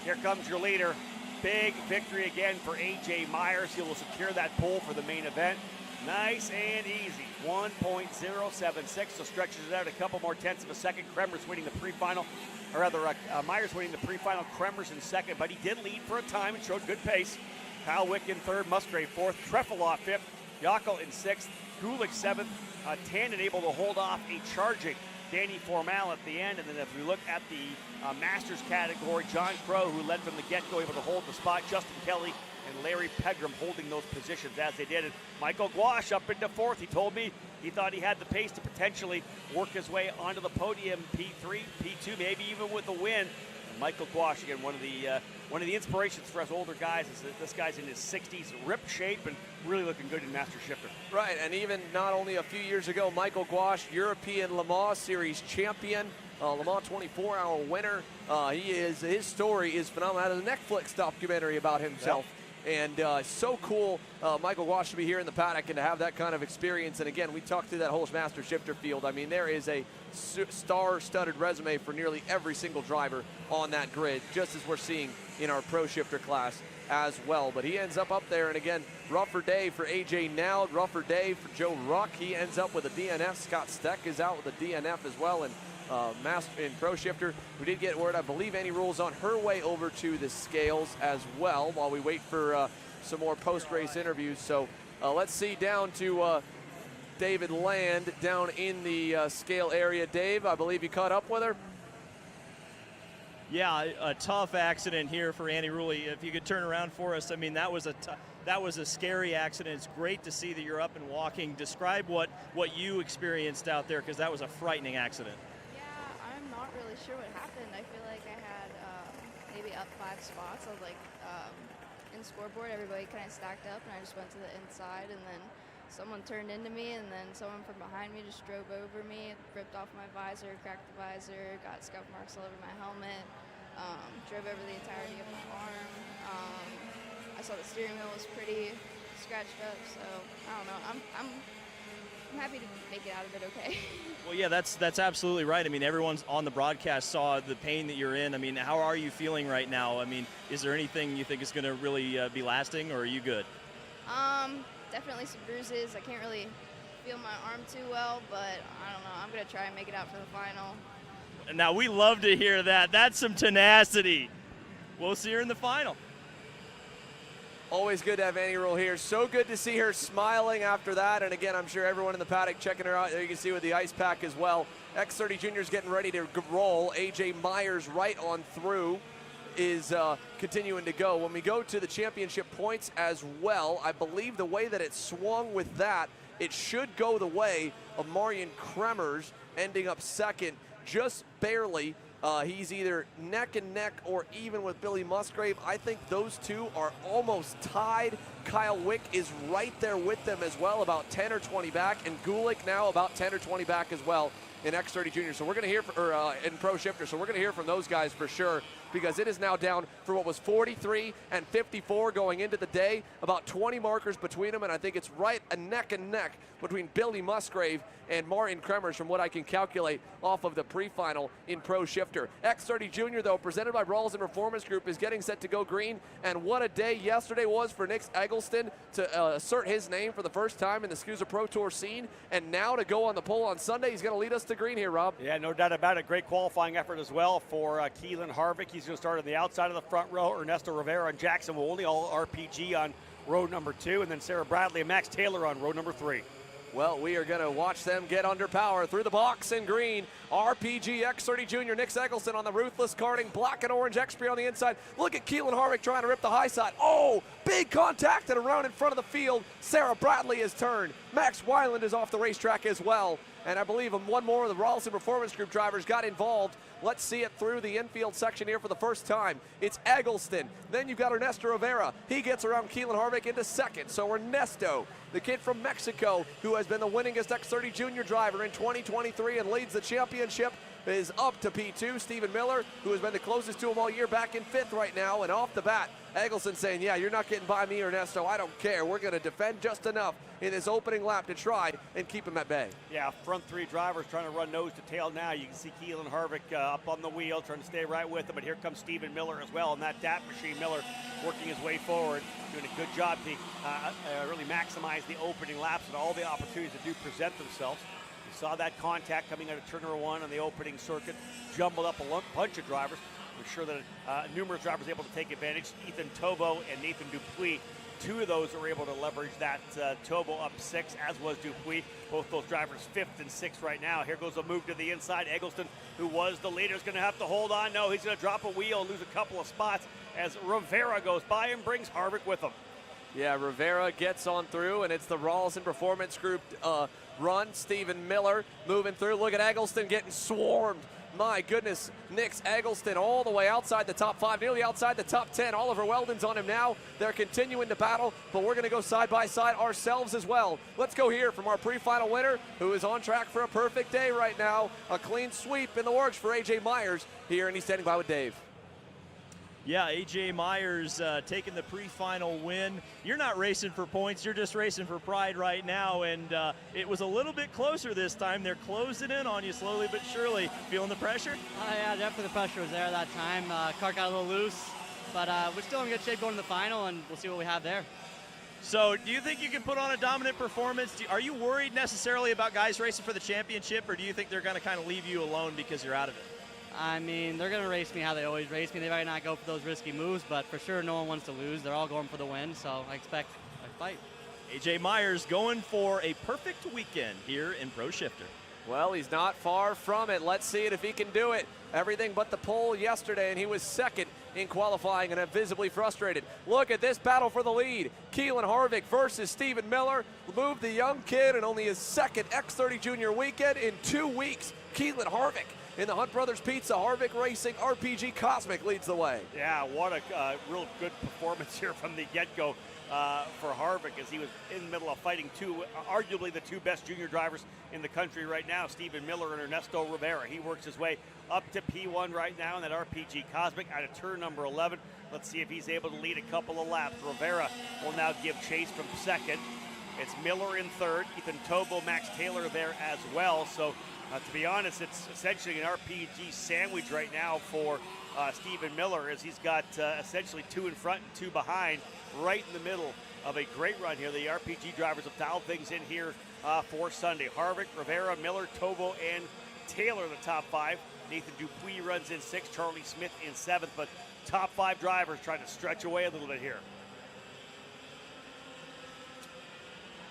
Here comes your leader. Big victory again for AJ Myers. He will secure that pole for the main event. Nice and easy. 1.076, so stretches it out a couple more tenths of a second. Kremers winning the pre-final, or rather Myers winning the pre-final, Kremers in second, but he did lead for a time and showed good pace. Kyle Wick in 3rd, Musgrave 4th, Treffel off 5th, Yockel in 6th, Gulick 7th, Tannen able to hold off a charging Danny Formal at the end. And then if we look at the Masters category, John Crow, who led from the get-go, able to hold the spot. Justin Kelly and Larry Pegram holding those positions as they did. And Michael Gouache up into 4th. He told me he thought he had the pace to potentially work his way onto the podium, P3, P2, maybe even with a win. And Michael Gouache, again, one of the inspirations for us older guys is that this guy's in his 60s, ripped shape, and really looking good in Master Shifter. Right, and even not only a few years ago, Michael Gouache, European Le Mans Series champion, Le Mans 24-hour winner. His story is phenomenal. There's a Netflix documentary about himself. Yep. And so cool, Michael Gouache to be here in the paddock and to have that kind of experience. And again, we talked through that whole Master Shifter field. I mean, there is a star-studded resume for nearly every single driver on that grid, just as we're seeing in our Pro Shifter class as well. But he ends up there, and again, rougher day for AJ Nowd, rougher day for Joe Ruck. He ends up with a DNF. Scott Steck is out with a DNF as well. And in Pro Shifter, we did get word, I believe Annie Rule's on her way over to the scales as well while we wait for some more post-race interviews. So let's see down to David Land down in the scale area. Dave, I believe you caught up with her? Yeah, a tough accident here for Annie Rule. If you could turn around for us, I mean, that was a scary accident. It's great to see that you're up and walking. Describe what you experienced out there, because that was a frightening accident. I'm not really sure what happened. I feel like I had maybe up 5 spots. I was like in scoreboard, everybody kind of stacked up, and I just went to the inside, and then someone turned into me, and then someone from behind me just drove over me, ripped off my visor, cracked the visor, got scuff marks all over my helmet, drove over the entirety of my arm. I saw the steering wheel was pretty scratched up, so I don't know. I'm happy to make it out of it okay. Well, yeah, that's absolutely right. I mean, everyone's on the broadcast saw the pain that you're in. I mean, how are you feeling right now? I mean, is there anything you think is going to really be lasting, or are you good? Definitely some bruises. I can't really feel my arm too well, but I don't know. I'm going to try and make it out for the final. Now, we love to hear that. That's some tenacity. We'll see her in the final. Always good to have Annie Rule here. So good to see her smiling after that. And again, I'm sure everyone in the paddock checking her out. There you can see with the ice pack as well. X30 Junior's getting ready to roll. AJ Myers right on through is continuing to go. When we go to the championship points as well, I believe the way that it swung with that, it should go the way of Marian Kremers ending up second, just barely He's either neck and neck or even with Billy Musgrave. I think those two are almost tied. Kyle Wick is right there with them as well, about 10 or 20 back, and Gulick now about 10 or 20 back as well in X30 Junior. So we're going to hear, in Pro Shifter, so we're going to hear from those guys for sure, because it is now down for what was 43 and 54 going into the day. About 20 markers between them, and I think it's right a neck and neck between Billy Musgrave and Martin Kremers from what I can calculate off of the pre-final in Pro Shifter. X30 Junior, though, presented by Rawls and Performance Group, is getting set to go green, and what a day yesterday was for Nick Eggleston to assert his name for the first time in the SKUSA Pro Tour scene, and now to go on the pole on Sunday. He's going to lead us to green here, Rob. Yeah, no doubt about it. Great qualifying effort as well for Keelan Harvick. He's going to start on the outside of the front row. Ernesto Rivera and Jackson Wolney, all RPG on row number 2, and then Sarah Bradley and Max Taylor on row number 3. Well, we are going to watch them get under power through the box in green. RPG X30 Junior, Nick Eggleston on the Ruthless Karting, black and orange X-Pre on the inside. Look at Keelan Harvick trying to rip the high side. Oh, big contact and around in front of the field. Sarah Bradley has turned. Max Weiland is off the racetrack as well. And I believe one more of the Rawls and Performance Group drivers got involved. Let's see it through the infield section here for the first time. It's Eggleston. Then you've got Ernesto Rivera. He gets around Keelan Harvick into second. So Ernesto, the kid from Mexico, who has been the winningest X30 Junior driver in 2023 and leads the championship, is up to P2. Stephen Miller, who has been the closest to him all year, back in 5th right now. And off the bat, Eggleston saying, yeah, you're not getting by me, Ernesto. I don't care. We're going to defend just enough in this opening lap to try and keep him at bay. Yeah, front 3 drivers trying to run nose to tail now. You can see Keelan Harvick up on the wheel, trying to stay right with him. But here comes Stephen Miller as well. And that DAP machine, Miller working his way forward, doing a good job to really maximize the opening laps and all the opportunities that do present themselves. You saw that contact coming out of turn number 1 on the opening circuit, jumbled up a bunch of drivers. I'm sure that numerous drivers able to take advantage. Ethan Tobo and Nathan Dupuis, 2 of those were able to leverage that. Tobo up 6, as was Dupuis. Both those drivers 5th and 6th right now. Here goes a move to the inside. Eggleston, who was the leader, is going to have to hold on. No, he's going to drop a wheel and lose a couple of spots as Rivera goes by and brings Harvick with him. Yeah, Rivera gets on through, and it's the Rawls and Performance Group run. Stephen Miller moving through. Look at Eggleston getting swarmed. My goodness, Nick Eggleston all the way outside the top 5, nearly outside the top 10. Oliver Weldon's on him now. They're continuing to battle, but we're going to go side by side ourselves as well. Let's go hear from our pre-final winner, who is on track for a perfect day right now. A clean sweep in the works for AJ Myers here, and he's standing by with Dave. Yeah, A.J. Myers taking the pre-final win. You're not racing for points, you're just racing for pride right now, and it was a little bit closer this time. They're closing in on you slowly but surely. Feeling the pressure? Yeah, definitely the pressure was there that time. Car got a little loose, but we're still in good shape going to the final, and we'll see what we have there. So do you think you can put on a dominant performance? Are you worried necessarily about guys racing for the championship, or do you think they're going to kind of leave you alone because you're out of it? I mean, they're going to race me how they always race me. They might not go for those risky moves, but for sure no one wants to lose. They're all going for the win, so I expect a fight. A.J. Myers going for a perfect weekend here in Pro Shifter. Well, he's not far from it. Let's see it if he can do it. Everything but the pole yesterday, and he was second in qualifying and visibly frustrated. Look at this battle for the lead. Keelan Harvick versus Stephen Miller. Moved the young kid in only his second X30 Junior weekend in 2 weeks. Keelan Harvick in the Hunt Brothers Pizza Harvick Racing RPG Cosmic leads the way. Yeah, what a real good performance here from the get-go for Harvick, as he was in the middle of fighting arguably the 2 best junior drivers in the country right now, Stephen Miller and Ernesto Rivera. He works his way up to P1 right now in that RPG Cosmic out of turn number 11. Let's see if he's able to lead a couple of laps. Rivera will now give chase from second. It's Miller in third. Ethan Tobo, Max Taylor there as well. So to be honest, it's essentially an RPG sandwich right now for Stephen Miller, as he's got essentially 2 in front and 2 behind, right in the middle of a great run here. The RPG drivers have dialed things in here for Sunday. Harvick, Rivera, Miller, Tobo, and Taylor the top 5. Nathan Dupuis runs in 6th, Charlie Smith in 7th, but top 5 drivers trying to stretch away a little bit here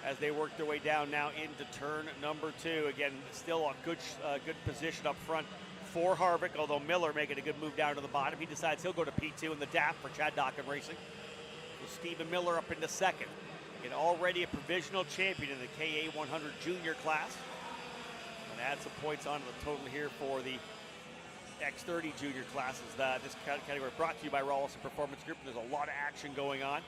as they work their way down now into turn number 2. Again, still a good position up front for Harvick, although Miller making a good move down to the bottom. He decides he'll go to P2 in the DAP for Chad Dockin Racing. So Stephen Miller up into second. Again, already a provisional champion in the KA 100 junior class. And add some points onto the total here for the X30 junior classes. This category brought to you by Rawlison Performance Group. There's a lot of action going on.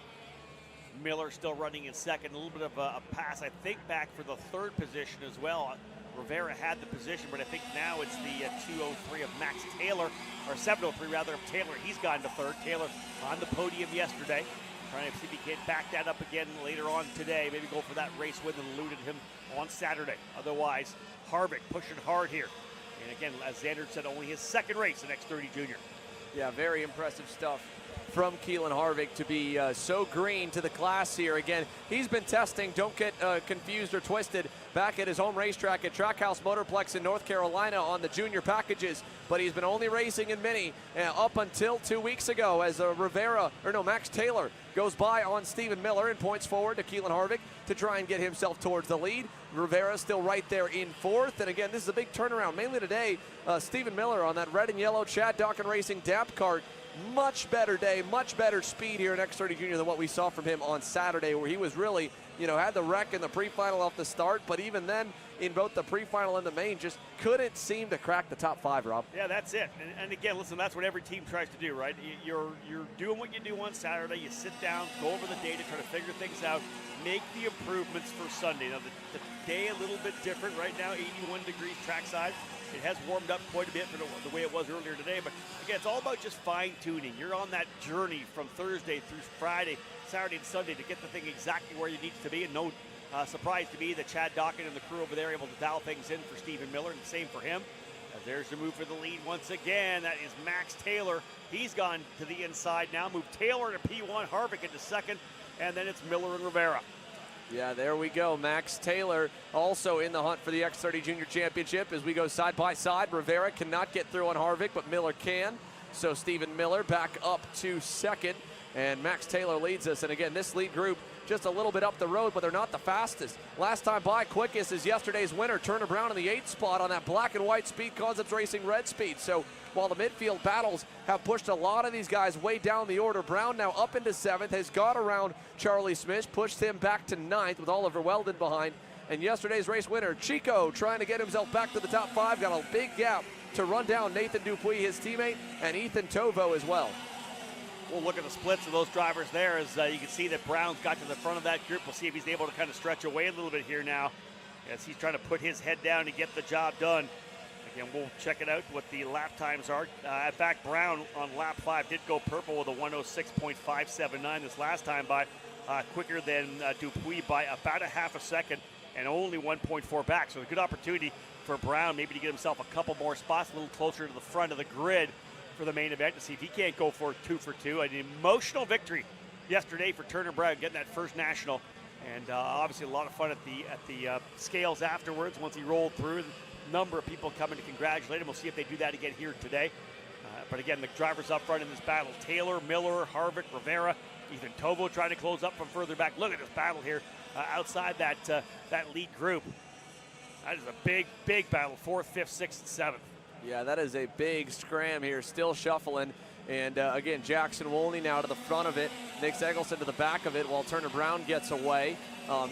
Miller still running in second. A little bit of a pass, I think, back for the third position as well. Rivera had the position, but I think now it's the 2:03 of Max Taylor, or 7:03 rather of Taylor. He's gone to third. Taylor on the podium yesterday. Trying to see if he can back that up again later on today. Maybe go for that race win that eluded him on Saturday. Otherwise, Harvick pushing hard here. And again, as Xander said, only his second race in X30 Junior. Yeah, very impressive stuff from Keelan Harvick to be so green to the class here. Again, he's been testing, don't get confused or twisted, back at his home racetrack at Trackhouse Motorplex in North Carolina on the junior packages, but he's been only racing in mini up until 2 weeks ago as Max Taylor goes by on Stephen Miller and points forward to Keelan Harvick to try and get himself towards the lead. Rivera still right there in fourth, and again, this is a big turnaround, mainly today. Stephen Miller on that red and yellow Chad Dawkin Racing DAP kart. Much better day, much better speed here in X30 Junior than what we saw from him on Saturday, where he was really, had the wreck in the pre-final off the start, but even then, in both the pre-final and the main, just couldn't seem to crack the top five, Rob. Yeah, that's it. And again, listen, that's what every team tries to do, right? You're doing what you do on Saturday. You sit down, go over the data, try to figure things out, make the improvements for Sunday. Now, the day a little bit different right now, 81 degrees trackside. It has warmed up quite a bit for the way it was earlier today, but again, it's all about just fine-tuning. You're on that journey from Thursday through Friday, Saturday, and Sunday to get the thing exactly where you need it to be, and no surprise to me that Chad Dawkin and the crew over there are able to dial things in for Stephen Miller, and the same for him. There's the move for the lead once again. That is Max Taylor. He's gone to the inside now. Move Taylor to P1, Harvick into second, and then it's Miller and Rivera. Yeah, there we go. Max Taylor also in the hunt for the X30 Junior Championship as we go side by side. Rivera cannot get through on Harvick, but Miller can. So Stephen Miller back up to second, and Max Taylor leads us. And again, this lead group just a little bit up the road, but they're not the fastest. Last time by, quickest is yesterday's winner, Turner Brown in the 8th spot on that black and white Speed Concepts Racing red speed. So while the midfield battles have pushed a lot of these guys way down the order, Brown now up into 7th, has got around Charlie Smith, pushed him back to 9th with Oliver Weldon behind. And yesterday's race winner, Chico, trying to get himself back to the top 5, got a big gap to run down Nathan Dupuis, his teammate, and Ethan Tovo as well. We'll look at the splits of those drivers there as you can see that Brown's got to the front of that group. We'll see if he's able to kind of stretch away a little bit here now as he's trying to put his head down to get the job done. Again, we'll check it out what the lap times are. In fact, Brown on lap 5 did go purple with a 106.579 this last time by quicker than Dupuis by about a half a second and only 1.4 back. So a good opportunity for Brown maybe to get himself a couple more spots a little closer to the front of the grid for the main event to see if he can't go for 2 for 2. An emotional victory yesterday for Turner Brown, getting that first national, and obviously a lot of fun at the scales afterwards once he rolled through. A number of people coming to congratulate him. We'll see if they do that again here today. But again, the drivers up front in this battle: Taylor, Miller, Harvick, Rivera, Ethan Tovo trying to close up from further back. Look at this battle here outside that lead group. That is a big battle. 4th, 5th, 6th, and 7th. Yeah, that is a big scram here, still shuffling. And again, Jackson Wolney now to the front of it. Nick Eggleston to the back of it while Turner Brown gets away.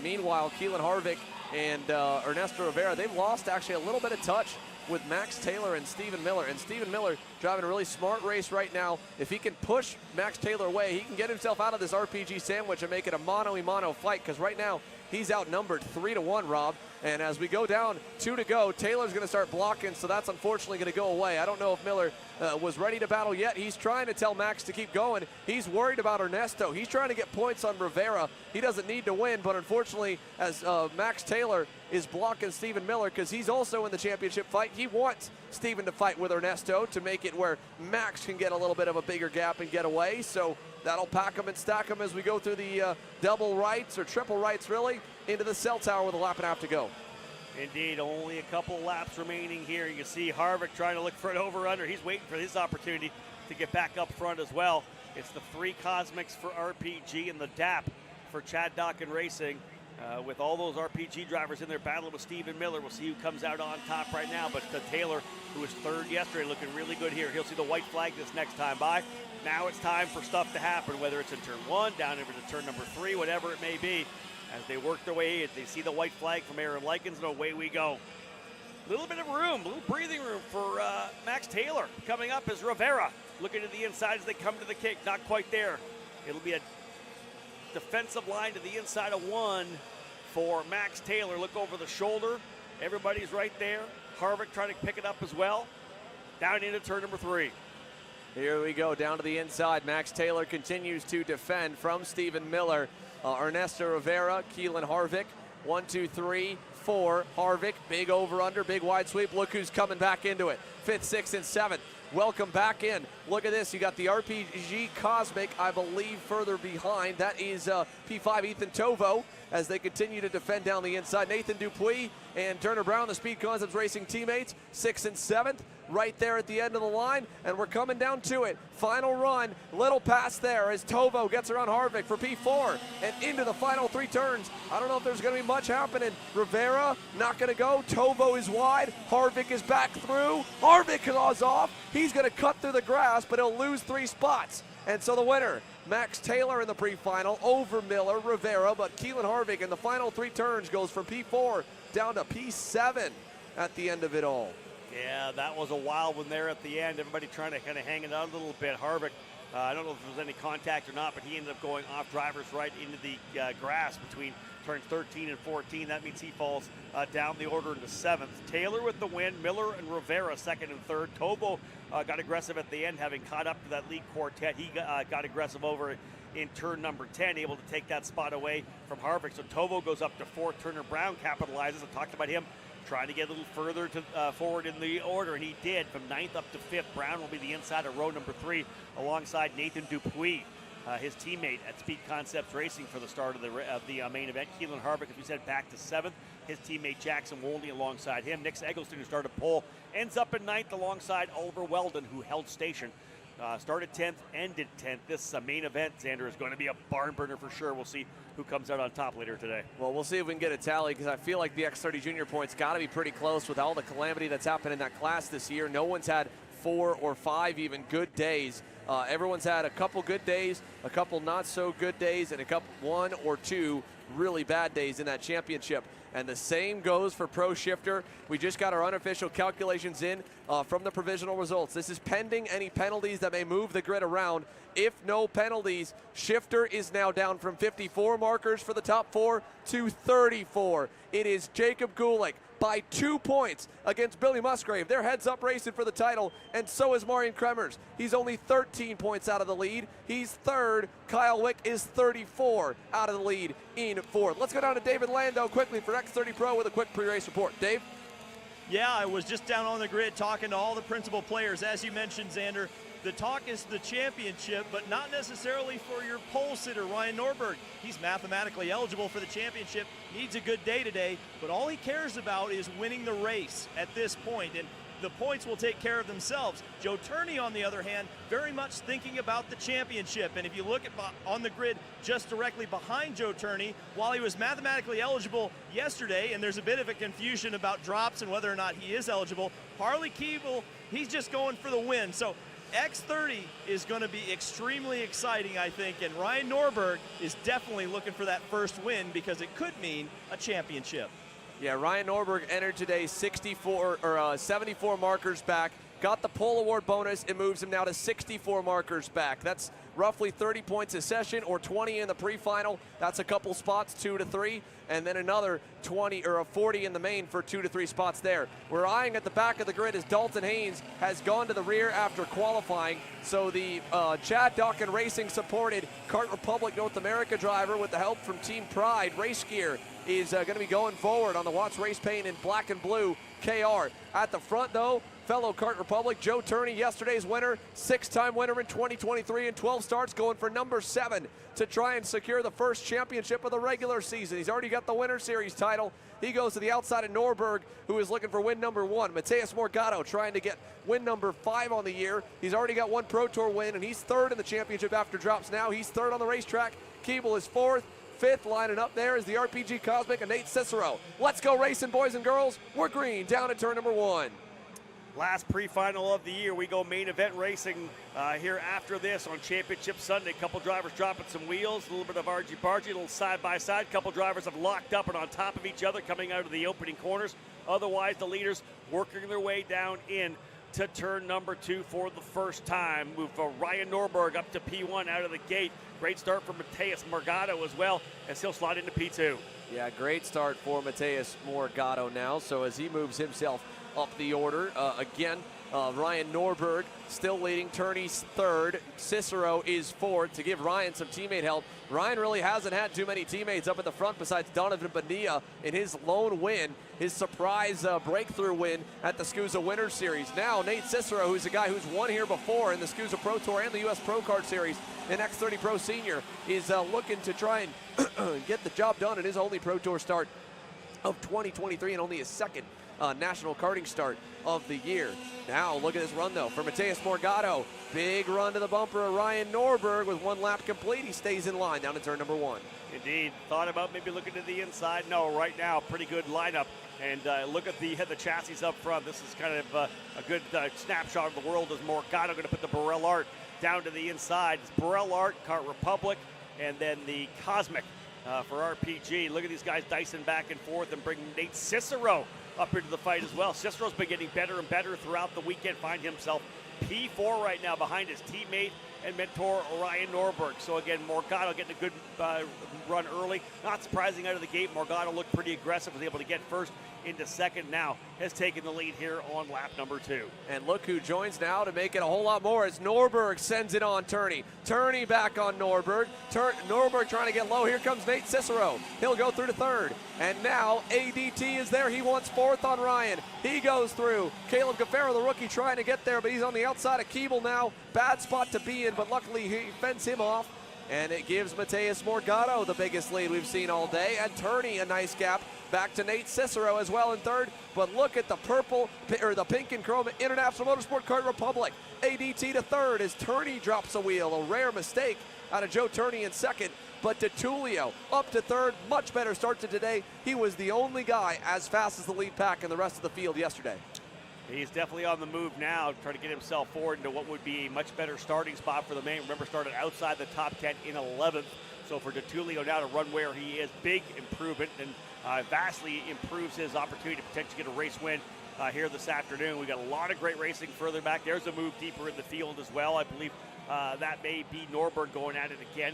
Meanwhile, Keelan Harvick and Ernesto Rivera, they've lost actually a little bit of touch with Max Taylor and Stephen Miller. And Stephen Miller driving a really smart race right now. If he can push Max Taylor away, he can get himself out of this RPG sandwich and make it a mano-a-mano fight, because right now he's outnumbered 3-1, Rob. And as we go down 2 to go, Taylor's going to start blocking, so that's unfortunately going to go away. I don't know if Miller was ready to battle yet. He's trying to tell Max to keep going. He's worried about Ernesto. He's trying to get points on Rivera. He doesn't need to win, but unfortunately, as Max Taylor is blocking Stephen Miller, because he's also in the championship fight, he wants Stephen to fight with Ernesto to make it where Max can get a little bit of a bigger gap and get away. So that'll pack him and stack him as we go through the double rights, or triple rights really, into the cell tower with a lap and a half to go. Indeed, only a couple laps remaining here. You can see Harvick trying to look for an over-under. He's waiting for his opportunity to get back up front as well. It's the 3 Cosmics for RPG and the DAP for Chad Dawkin Racing. With all those RPG drivers in there battling with Stephen Miller, we'll see who comes out on top right now. But Taylor, who was 3rd yesterday, looking really good here. He'll see the white flag this next time by. Now it's time for stuff to happen, whether it's in turn 1, down over to turn number 3, whatever it may be. As they work their way, they see the white flag from Aaron Likens, and away we go. little bit of room, a little breathing room for Max Taylor. Coming up is Rivera, looking to the inside as they come to the kick. Not quite there. It'll be a defensive line to the inside of 1 for Max Taylor. Look over the shoulder. Everybody's right there. Harvick trying to pick it up as well. Down into turn number 3. Here we go, down to the inside. Max Taylor continues to defend from Stephen Miller. Ernesto Rivera, Keelan Harvick. 1, 2, 3, 4. Harvick, big over-under, big wide sweep. Look who's coming back into it. 5th, 6th, and 7th. Welcome back in. Look at this. You got the RPG Cosmic, I believe, further behind. That is P5 Ethan Tovo as they continue to defend down the inside. Nathan Dupuis and Turner Brown, the Speed Concepts Racing teammates, 6th and 7th, right there at the end of the line, and we're coming down to it. Final run, little pass there as Tovo gets around Harvick for P4 and into the final 3 turns. I don't know if there's going to be much happening. Rivera not going to go. Tovo is wide. Harvick is back through. Harvick claws off. He's going to cut through the grass, but he'll lose 3 spots. And so the winner, Max Taylor in the pre-final over Miller, Rivera, but Keelan Harvick in the final 3 turns goes from P4 down to P7 at the end of it all. Yeah, that was a wild one there at the end. Everybody trying to kind of hang it out a little bit. Harvick, I don't know if there was any contact or not, but he ended up going off driver's right into the grass between turns 13 and 14. That means he falls down the order into 7th. Taylor with the win, Miller and Rivera 2nd and 3rd. Tovo got aggressive at the end, having caught up to that lead quartet. He got aggressive over in turn number 10, able to take that spot away from Harvick. So Tovo goes up to 4th. Turner Brown capitalizes. I talked about him trying to get a little further to forward in the order, and he did. From 9th up to 5th, Brown will be the inside of row number 3 alongside Nathan Dupuis, his teammate at Speed Concepts Racing for the start of the main event. Keelan Harvick, as we said, back to 7th. His teammate Jackson Wolney alongside him. Nick Eggleston, who started pole, ends up in 9th alongside Oliver Weldon, who held station. Started 10th, ended 10th. This main event, Xander, is going to be a barn burner for sure. We'll see who comes out on top later today. Well, we'll see if we can get a tally, because I feel like the X30 Junior points got to be pretty close with all the calamity that's happened in that class this year. No one's had 4 or 5 even good days. Everyone's had a couple good days, a couple not so good days, and a couple 1 or 2 really bad days in that championship. And the same goes for Pro Shifter. We just got our unofficial calculations in from the provisional results. This is pending any penalties that may move the grid around. If no penalties, Shifter is now down from 54 markers for the top 4 to 34. It is Jacob Gulick by 2 points against Billy Musgrave. They're heads up racing for the title, and so is Marian Kremers. He's only 13 points out of the lead. He's 3rd. Kyle Wick is 34 out of the lead in 4th. Let's go down to David Lando quickly for X30 Pro with a quick pre-race report. Dave? Yeah, I was just down on the grid talking to all the principal players. As you mentioned, Xander, the talk is the championship, but not necessarily for your pole sitter, Ryan Norberg. He's mathematically eligible for the championship, needs a good day today, but all he cares about is winning the race at this point, and the points will take care of themselves. Joe Turney, on the other hand, very much thinking about the championship, and if you look at on the grid just directly behind Joe Turney, while he was mathematically eligible yesterday, and there's a bit of a confusion about drops and whether or not he is eligible, Harley Keeble, he's just going for the win. So X30 is going to be extremely exciting, I think, and Ryan Norberg is definitely looking for that first win because it could mean a championship. Yeah, Ryan Norberg entered today 74 markers back. Got the pole award bonus. It moves him now to 64 markers back. That's roughly 30 points a session or 20 in the pre-final. That's a couple spots, 2 to 3, and then another 20 or a 40 in the main for 2 to 3 spots there. We're eyeing at the back of the grid as Dalton Haynes has gone to the rear after qualifying. So the Chad Dawkin Racing supported Kart Republic North America driver with the help from Team Pride Race Gear is going to be going forward on the Watts Race Paint in black and blue KR. At the front, though, fellow Kart Republic, Joe Turney, yesterday's winner, 6-time winner in 2023 and 12 starts, going for number 7 to try and secure the first championship of the regular season. He's already got the Winter Series title. He goes to the outside of Norberg, who is looking for win number 1. Mateus Morgado trying to get win number 5 on the year. He's already got 1 Pro Tour win, and he's 3rd in the championship after drops now. He's 3rd on the racetrack. Keeble is 4th. 5th, lining up there is the RPG Cosmic and Nate Cicero. Let's go racing, boys and girls. We're green down at turn number 1. Last pre-final of the year. We go main event racing here after this on Championship Sunday. Couple drivers dropping some wheels, a little bit of argy-bargy, a little side-by-side. Couple drivers have locked up and on top of each other coming out of the opening corners. Otherwise, the leaders working their way down in to turn number 2 for the first time. Move Ryan Norberg up to P1 out of the gate. Great start for Mateus Morgado as well, as he'll slide into P2. Yeah, great start for Mateus Morgado now. So as he moves himself up the order, Ryan Norberg still leading. Turney's third. Cicero is fourth to give Ryan some teammate help. Ryan really hasn't had too many teammates up at the front besides Donovan Bonilla in his lone win, his surprise breakthrough win at the SKUSA Winter Series. Now Nate Cicero, who's a guy who's won here before in the SKUSA Pro Tour and the U.S. Pro Kart Series, an X30 Pro Senior, is looking to try and get the job done in his only Pro Tour start of 2023 and only his second national karting start of the year. Now look at this run though for Mateus Morgado. Big run to the bumper of Ryan Norberg with 1 lap complete. He stays in line down to turn number 1. Indeed. Thought about maybe looking to the inside. No, right now, pretty good lineup. And look at the chassis up front. This is kind of a good snapshot of the world as Morgado going to put the Burrell Art down to the inside. It's Burrell Art, Kart Republic, and then the Cosmic for RPG. Look at these guys dicing back and forth and bringing Nate Cicero up into the fight as well. Cicero's been getting better and better throughout the weekend. Find himself P4 right now behind his teammate and mentor Ryan Norberg. So again, Morgado getting a good run early. Not surprising out of the gate. Morgado looked pretty aggressive, was able to get first into second, now has taken the lead here on lap number 2. And look who joins now to make it a whole lot more as Norberg sends it on Turney. Turney back on Norberg. Norberg trying to get low. Here comes Nate Cicero. He'll go through to third. And now ADT is there. He wants fourth on Ryan. He goes through. Caleb Gaffaro, the rookie, trying to get there, but he's on the outside of Keeble now. Bad spot to be in, but luckily he fends him off. And it gives Mateus Morgado the biggest lead we've seen all day. And Turney a nice gap back to Nate Cicero as well in third. But look at the the pink and chrome International Motorsport Kart Republic. ADT to third as Turney drops a wheel. A rare mistake out of Joe Turney in second. But DeTulio up to third. Much better start to today. He was the only guy as fast as the lead pack in the rest of the field yesterday. He's definitely on the move now, trying to get himself forward into what would be a much better starting spot for the main. Remember, started outside the top 10 in 11th. So for DeTulio now to run where he is, big improvement, and vastly improves his opportunity to potentially get a race win here this afternoon. We got a lot of great racing further back. There's a move deeper in the field as well. I believe that may be Norberg going at it again.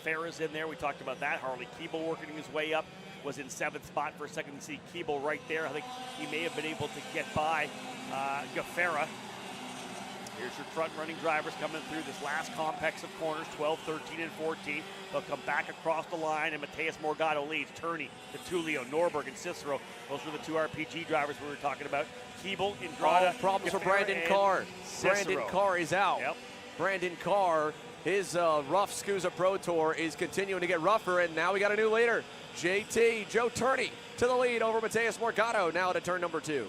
Farah's in there. We talked about that. Harley Keeble working his way up. Was in 7th spot for a second. You see Keeble right there. I think he may have been able to get by Gaffara. Here's your front-running drivers coming through this last complex of corners, 12, 13, and 14. They'll come back across the line, and Mateus Morgado leads. Turney, DeTulio, Norberg, and Cicero. Those were the 2 RPG drivers we were talking about. Keeble, Andrada, problems Gaffara, for Brandon Carr. Cicero. Brandon Carr is out. Yep. Brandon Carr, his rough SKUSA Pro Tour is continuing to get rougher, and now we got a new leader. JT, Joe Turney to the lead over Mateus Morgado, now to turn number 2.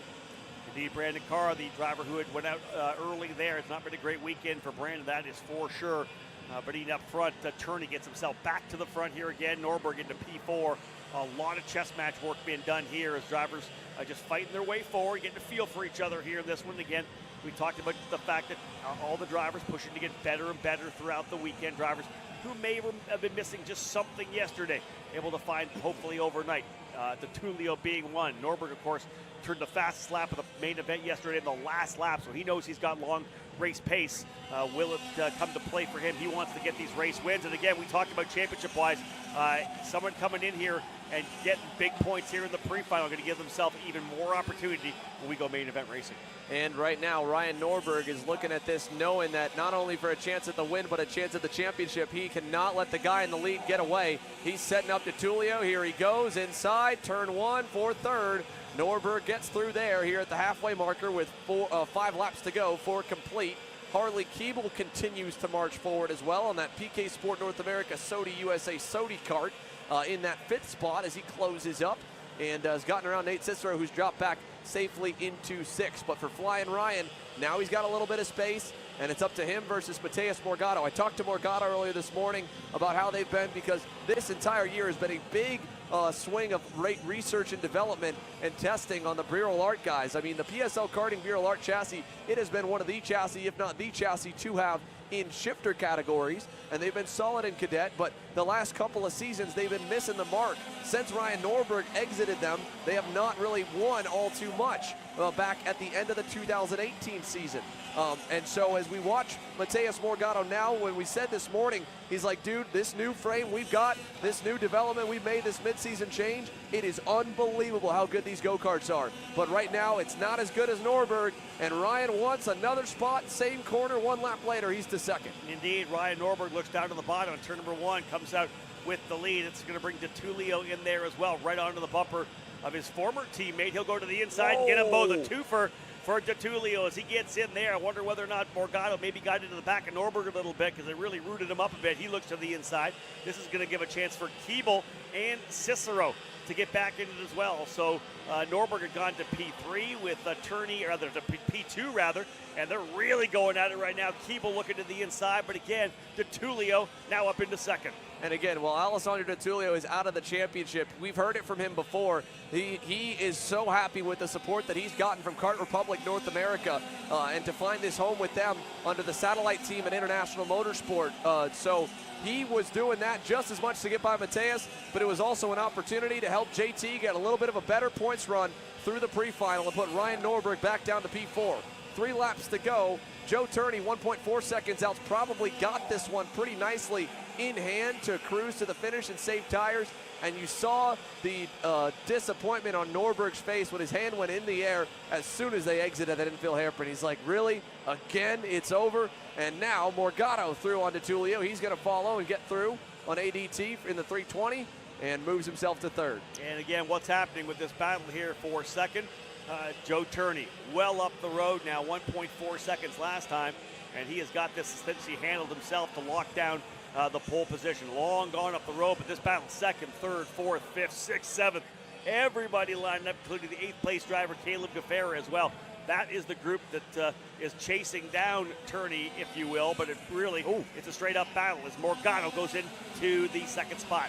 Indeed, Brandon Carr, the driver who had went out early there. It's not been a great weekend for Brandon, that is for sure. But even up front, Turney gets himself back to the front here again. Norberg into P4. A lot of chess match work being done here as drivers just fighting their way forward, getting a feel for each other here in this one. Again, we talked about the fact that all the drivers pushing to get better and better throughout the weekend. Drivers who may have been missing just something yesterday, able to find hopefully overnight. DeTulio being one. Norberg, of course, turned the fastest lap of the main event yesterday in the last lap, so he knows he's got long race pace. Will it come to play for him? He wants to get these race wins. And again, we talked about championship-wise. Someone coming in here and getting big points here in the pre-final going to give themselves even more opportunity when we go main event racing. And right now, Ryan Norberg is looking at this knowing that not only for a chance at the win, but a chance at the championship, he cannot let the guy in the lead get away. He's setting up DeTulio. Here he goes inside, turn 1 for third. Norberg gets through there here at the halfway marker with 5 laps to go, 4 complete. Harley Keeble continues to march forward as well on that PK Sport North America Sodi USA Sodi kart in that 5th spot as he closes up and has gotten around Nate Cicero, who's dropped back safely into 6th. But for Flying Ryan, now he's got a little bit of space, and it's up to him versus Mateus Morgado. I talked to Morgado earlier this morning about how they've been, because this entire year has been a big swing of research and development and testing on the Bureau Art guys. I mean, the PSL Karting Bureau Art chassis, it has been one of the chassis, if not the chassis, to have in shifter categories, and they've been solid in cadet, but the last couple of seasons they've been missing the mark. Since Ryan Norberg exited them, they have not really won all too much back at the end of the 2018 season. And so as we watch Mateus Morgado now, when we said this morning, he's like, dude, this new frame we've got, this new development we've made, this midseason change, it is unbelievable how good these go-karts are. But right now, it's not as good as Norberg, and Ryan wants another spot, same corner, 1 lap later, he's to second. Indeed, Ryan Norberg looks down to the bottom, and turn number 1 comes out with the lead. It's going to bring DeTulio in there as well, right onto the bumper of his former teammate. He'll go to the inside and get them both. A twofer for DeTulio as he gets in there. I wonder whether or not Morgado maybe got into the back of Norberg a little bit because it really rooted him up a bit. He looks to the inside. This is going to give a chance for Keeble and Cicero to get back in it as well. So Norberg had gone to P3 with Turney, or rather to P2 rather, and they're really going at it right now. Keeble looking to the inside, but again, DeTulio now up into second. And again, while Alessandro DeTulio is out of the championship, we've heard it from him before. He is so happy with the support that he's gotten from Kart Republic North America, and to find this home with them under the satellite team at International Motorsport. So he was doing that just as much to get by Mateus, but it was also an opportunity to help JT get a little bit of a better points run through the pre-final and put Ryan Norberg back down to P4. 3 laps to go. Joe Turney, 1.4 seconds out, probably got this one pretty nicely in hand to cruise to the finish and save tires. And you saw the disappointment on Norberg's face when his hand went in the air as soon as they exited that infield hairpin. He's like, really? Again, it's over? And now Morgado through on DeTulio. He's going to follow and get through on ADT in the 320 and moves himself to third. And again, what's happening with this battle here for second? Joe Turney well up the road now, 1.4 seconds last time, and he has got this since he handled himself to lock down the pole position. Long gone up the road, but this battle, second, third, fourth, fifth, sixth, seventh, everybody lined up, including the 8th place driver, Caleb Gaffera as well. That is the group that is chasing down Turney, if you will, but it really, it's a straight up battle as Morgado goes into the second spot.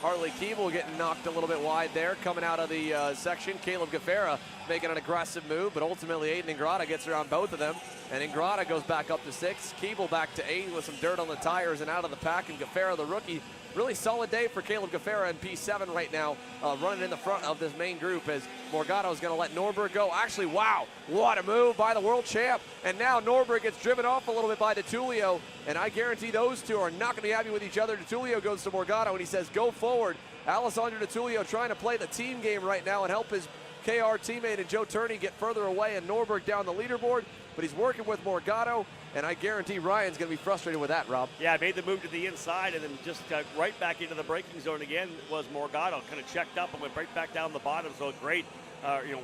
Harley Keeble getting knocked a little bit wide there, coming out of the section. Caleb Gaffera making an aggressive move, but ultimately Aiden Ingrata gets around both of them, and Ingrata goes back up to 6. Keeble back to 8 with some dirt on the tires and out of the pack, and Gaffera, the rookie, really solid day for Caleb Gaffera in P7 right now, running in the front of this main group as Morgado is going to let Norberg go. Actually, wow, what a move by the world champ. And now Norberg gets driven off a little bit by DeTulio, and I guarantee those two are not going to be happy with each other. DeTulio goes to Morgado, and he says, go forward. Alessandro DeTulio trying to play the team game right now and help his KR teammate and Joe Turney get further away and Norberg down the leaderboard, but he's working with Morgado, and I guarantee Ryan's going to be frustrated with that, Rob. Yeah, made the move to the inside and then just right back into the braking zone again was Morgado. Kind of checked up and went right back down the bottom, so a great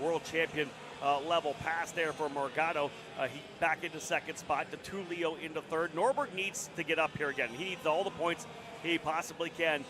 world champion level pass there for Morgado. He back into second spot, DeTulio into third. Norberg needs to get up here again. He needs all the points he possibly can.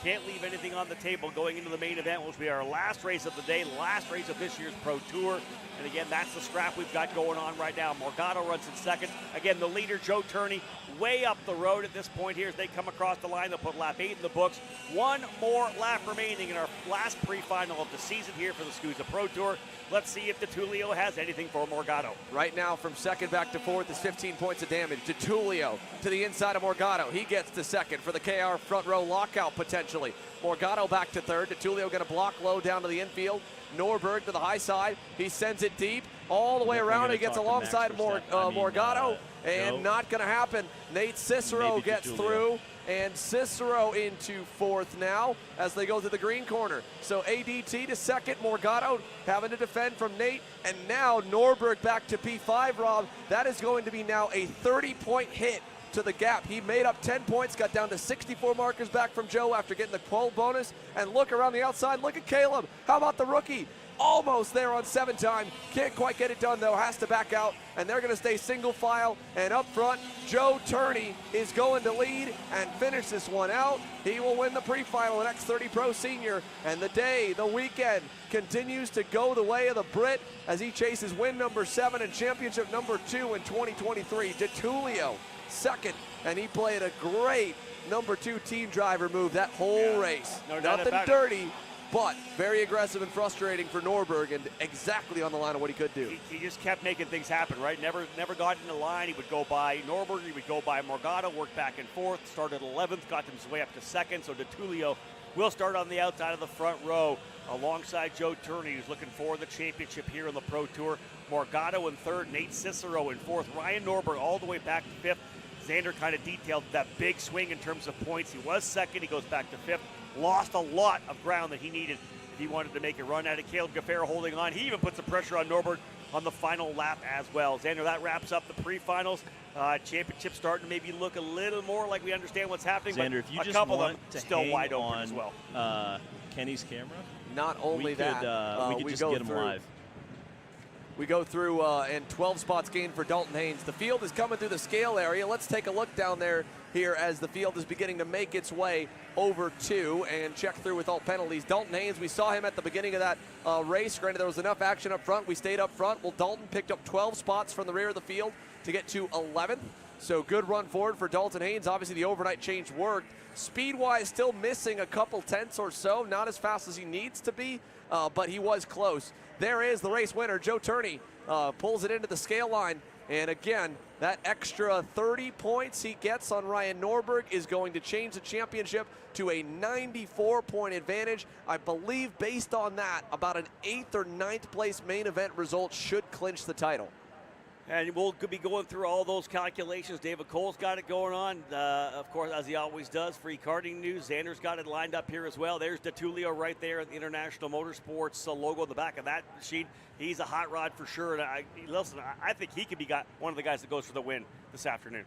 Can't leave anything on the table going into the main event, which will be our last race of the day, last race of this year's Pro Tour. And again, that's the scrap we've got going on right now. Morgado runs in second. Again, the leader, Joe Turney, way up the road at this point here as they come across the line. They'll put lap 8 in the books. One more lap remaining in our last pre-final of the season here for the SKUSA Pro Tour. Let's see if DeTulio has anything for Morgado. Right now, from second back to fourth is 15 points of damage. DeTulio to the inside of Morgado. He gets to second for the KR front row lockout potentially. Morgado back to third. DeTulio going to block low down to the infield. Norberg to the high side. He sends it deep all the way around. He gets alongside Morgado, and not going to happen. Nate Cicero gets through, and Cicero into fourth now as they go to the green corner. So ADT to second, Morgado having to defend from Nate, and now Norberg back to P5, Rob. That is going to be now a 30-point hit to the gap. He made up 10 points, got down to 64 markers back from Joe after getting the pole bonus. And look around the outside, look at Caleb. How about the rookie? Almost there on 7 time. Can't quite get it done though, has to back out, and they're gonna stay single file. And up front, Joe Turney is going to lead and finish this one out. He will win the pre-final at X30 Pro Senior, and the day, the weekend, continues to go the way of the Brit as he chases win number 7 and championship number 2 in 2023. DeTulio second, and he played a great number 2 team driver move that whole race. No doubt Nothing about dirty, but very aggressive and frustrating for Norberg, and exactly on the line of what he could do. He just kept making things happen, right? Never got in the line. He would go by Norberg, he would go by Morgado, work back and forth, started 11th, got his way up to 2nd, so DeTulio will start on the outside of the front row alongside Joe Turney, who's looking for the championship here on the Pro Tour. Morgado in 3rd, Nate Cicero in 4th, Ryan Norberg all the way back to 5th. Xander kind of detailed that big swing in terms of points. He was 2nd, he goes back to 5th. Lost a lot of ground that he needed if he wanted to make a run at it. Caleb Gaffaro holding on. He even put some pressure on Norberg on the final lap as well. Xander, that wraps up the pre-finals. Championship starting to maybe look a little more like we understand what's happening. Xander, but if you a just couple want of them to still hang wide open on, as well. Kenny's camera. Not only we could just get him live. We go through and 12 spots gained for Dalton Haynes. The field is coming through the scale area. Let's take a look down there here as the field is beginning to make its way over to and check through with all penalties. Dalton Haynes, we saw him at the beginning of that race. Granted, there was enough action up front. We stayed up front. Well, Dalton picked up 12 spots from the rear of the field to get to 11th. So good run forward for Dalton Haynes. Obviously, the overnight change worked. Speed-wise, still missing a couple tenths or so. Not as fast as he needs to be, but he was close. There is the race winner, Joe Turney, pulls it into the scale line. And again, that extra 30 points he gets on Ryan Norberg is going to change the championship to a 94-point advantage. I believe based on that, about an 8th or 9th place main event result should clinch the title. And we'll be going through all those calculations. David Cole's got it going on, of course, as he always does. Free karting news. Xander's got it lined up here as well. There's DeTulio right there at the International Motorsports logo on the back of that machine. He's a hot rod for sure. And I think he could be one of the guys that goes for the win this afternoon.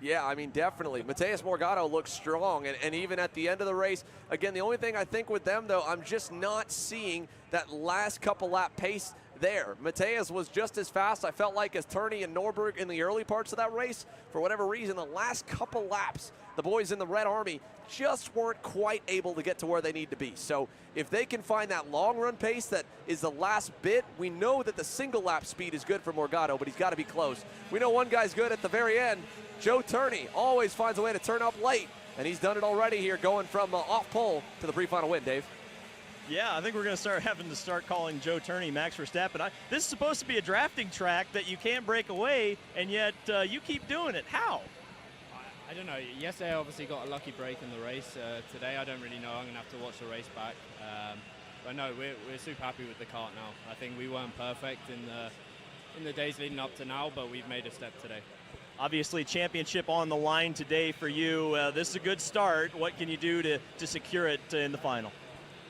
Yeah, I mean, definitely. Mateus Morgado looks strong, and even at the end of the race, again, the only thing I think with them, though, I'm just not seeing that last couple lap pace there. Mateus was just as fast, I felt like, as Turney and Norberg in the early parts of that race. For whatever reason, the last couple laps, the boys in the Red Army just weren't quite able to get to where they need to be. So if they can find that long run pace that is the last bit, we know that the single lap speed is good for Morgado, but he's got to be close. We know one guy's good at the very end. Joe Turney always finds a way to turn up late, and he's done it already here, going from off pole to the pre-final win, Dave. Yeah, I think we're going to start calling Joe Turney Max Verstappen. This is supposed to be a drafting track that you can't break away, and yet you keep doing it. How? I don't know. Yesterday, I obviously got a lucky break in the race. Today, I don't really know. I'm going to have to watch the race back. But no, we're super happy with the kart now. I think we weren't perfect in the days leading up to now, but we've made a step today. Obviously, championship on the line today for you. This is a good start. What can you do to secure it in the final?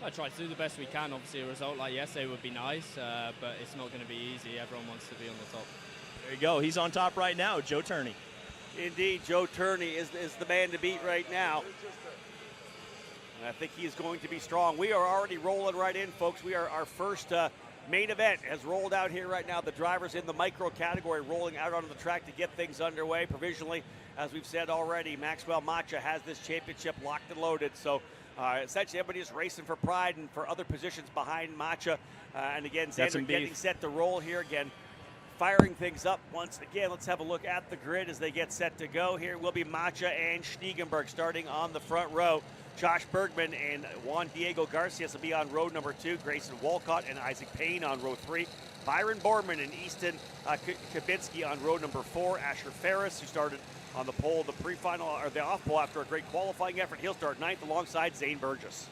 I try to do the best we can. Obviously, a result like yesterday would be nice, but it's not going to be easy. Everyone wants to be on the top. There you go. He's on top right now, Joe Turney. Indeed, Joe Turney is the man to beat right now. And I think he is going to be strong. We are already rolling right in, folks. We are our first main event has rolled out here right now. The drivers in the micro category rolling out onto the track to get things underway. Provisionally, as we've said already, Maxwell Macha has this championship locked and loaded. So essentially everybody's racing for pride and for other positions behind Macha. And again, Xander getting set to roll here again. Firing things up once again. Let's have a look at the grid as they get set to go. Here will be Macha and Schniegenberg starting on the front row. Josh Bergman and Juan Diego Garcias will be on row number 2. Grayson Walcott and Isaac Payne on row 3. Byron Borman and Easton Kabinski on row number 4. Asher Ferris, who started on the pole, the pre-final or the off pole after a great qualifying effort, he'll start 9th alongside Zane Burgess.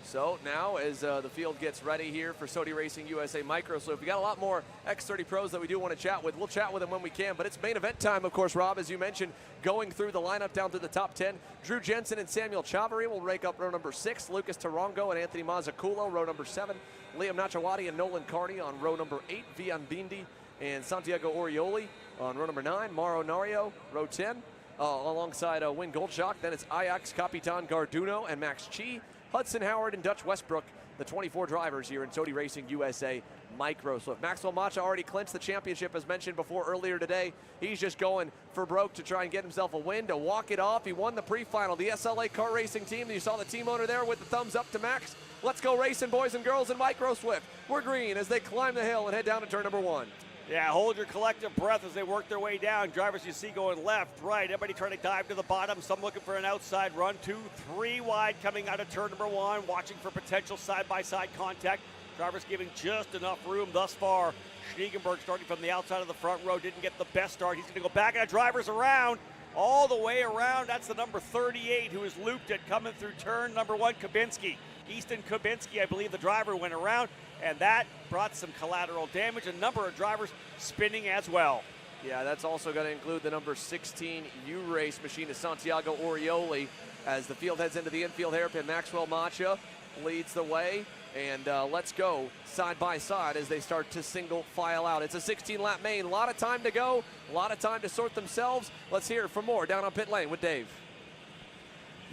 So now as the field gets ready here for Sodi Racing USA Micro, so if we got a lot more X30 pros that we do want to chat with, we'll chat with them when we can. But it's main event time, of course, Rob, as you mentioned, going through the lineup down to the top 10. Drew Jensen and Samuel Chavarri will rake up row number 6. Lucas Tarongo and Anthony Mazzaculo, row number 7. Liam Nachawati and Nolan Carney on row number 8. Vian Bindi and Santiago Orioli on row number 9. Mauro Nario, row 10, alongside Win Goldshock. Then it's Ajax, Capitan Garduno, and Max Chi. Hudson Howard and Dutch Westbrook, the 24 drivers here in Sodi Racing USA Micro. So if Maxwell Macha already clinched the championship, as mentioned before earlier today, he's just going for broke to try and get himself a win, to walk it off. He won the pre-final. The SLA Kart Racing team, you saw the team owner there with the thumbs up to Max. Let's go racing, boys and girls, in Micro Swift. We're green as they climb the hill and head down to turn number 1. Yeah, hold your collective breath as they work their way down. Drivers you see going left, right, everybody trying to dive to the bottom. Some looking for an outside run. 2, 3 wide coming out of turn number 1, watching for potential side-by-side contact. Drivers giving just enough room thus far. Schneegenberg starting from the outside of the front row, didn't get the best start. He's going to go back, and drivers around, all the way around. That's the number 38 who is looped it coming through turn number 1, Kubinski. Easton Kubinski, I believe the driver went around, and that brought some collateral damage. A number of drivers spinning as well. Yeah, that's also going to include the number 16 U-Race machinist Santiago Orioli as the field heads into the infield hairpin. Maxwell Macha leads the way, and let's go side by side as they start to single file out. It's a 16-lap main, a lot of time to go, a lot of time to sort themselves. Let's hear from more down on pit lane with Dave.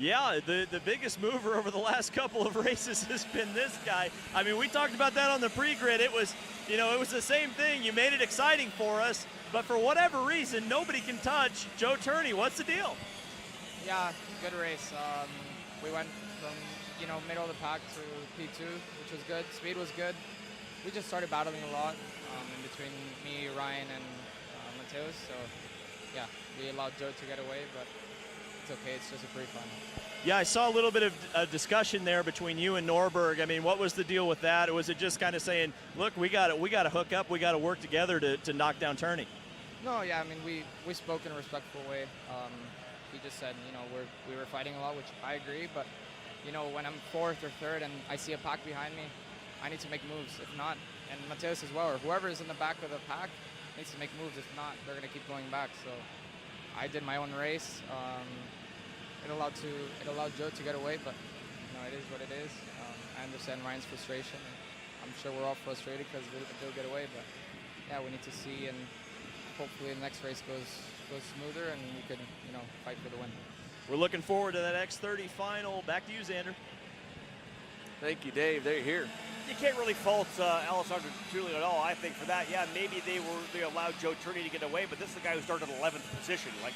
Yeah, the biggest mover over the last couple of races has been this guy. I mean, we talked about that on the pre-grid. It was, it was the same thing. You made it exciting for us, but for whatever reason, nobody can touch Joe Turney. What's the deal? Yeah, good race. We went from, middle of the pack to P2, which was good. Speed was good. We just started battling a lot in between me, Ryan, and Mateus. So, yeah, we allowed Joe to get away, but it's okay. It's just a pre-final. Yeah, I saw a little bit of a discussion there between you and Norberg. I mean, what was the deal with that? Or was it just kind of saying, look, we got to hook up, we got to work together to knock down Turney? No, yeah, I mean, we spoke in a respectful way. He just said, we were fighting a lot, which I agree, but when I'm 4th or 3rd and I see a pack behind me, I need to make moves. If not, and Mateus as well, or whoever is in the back of the pack needs to make moves. If not, they're going to keep going back. So I did my own race. It allowed Joe to get away, but it is what it is. I understand Ryan's frustration. I'm sure we're all frustrated because they'll get away, but yeah, we need to see, and hopefully the next race goes smoother and we can fight for the win. We're looking forward to that X30 final. Back to you, Xander. Thank you, Dave. They're here. You can't really fault Alessandro Tulio at all, I think, for that. Yeah, maybe they allowed Joe Turney to get away, but this is the guy who started 11th position. Like,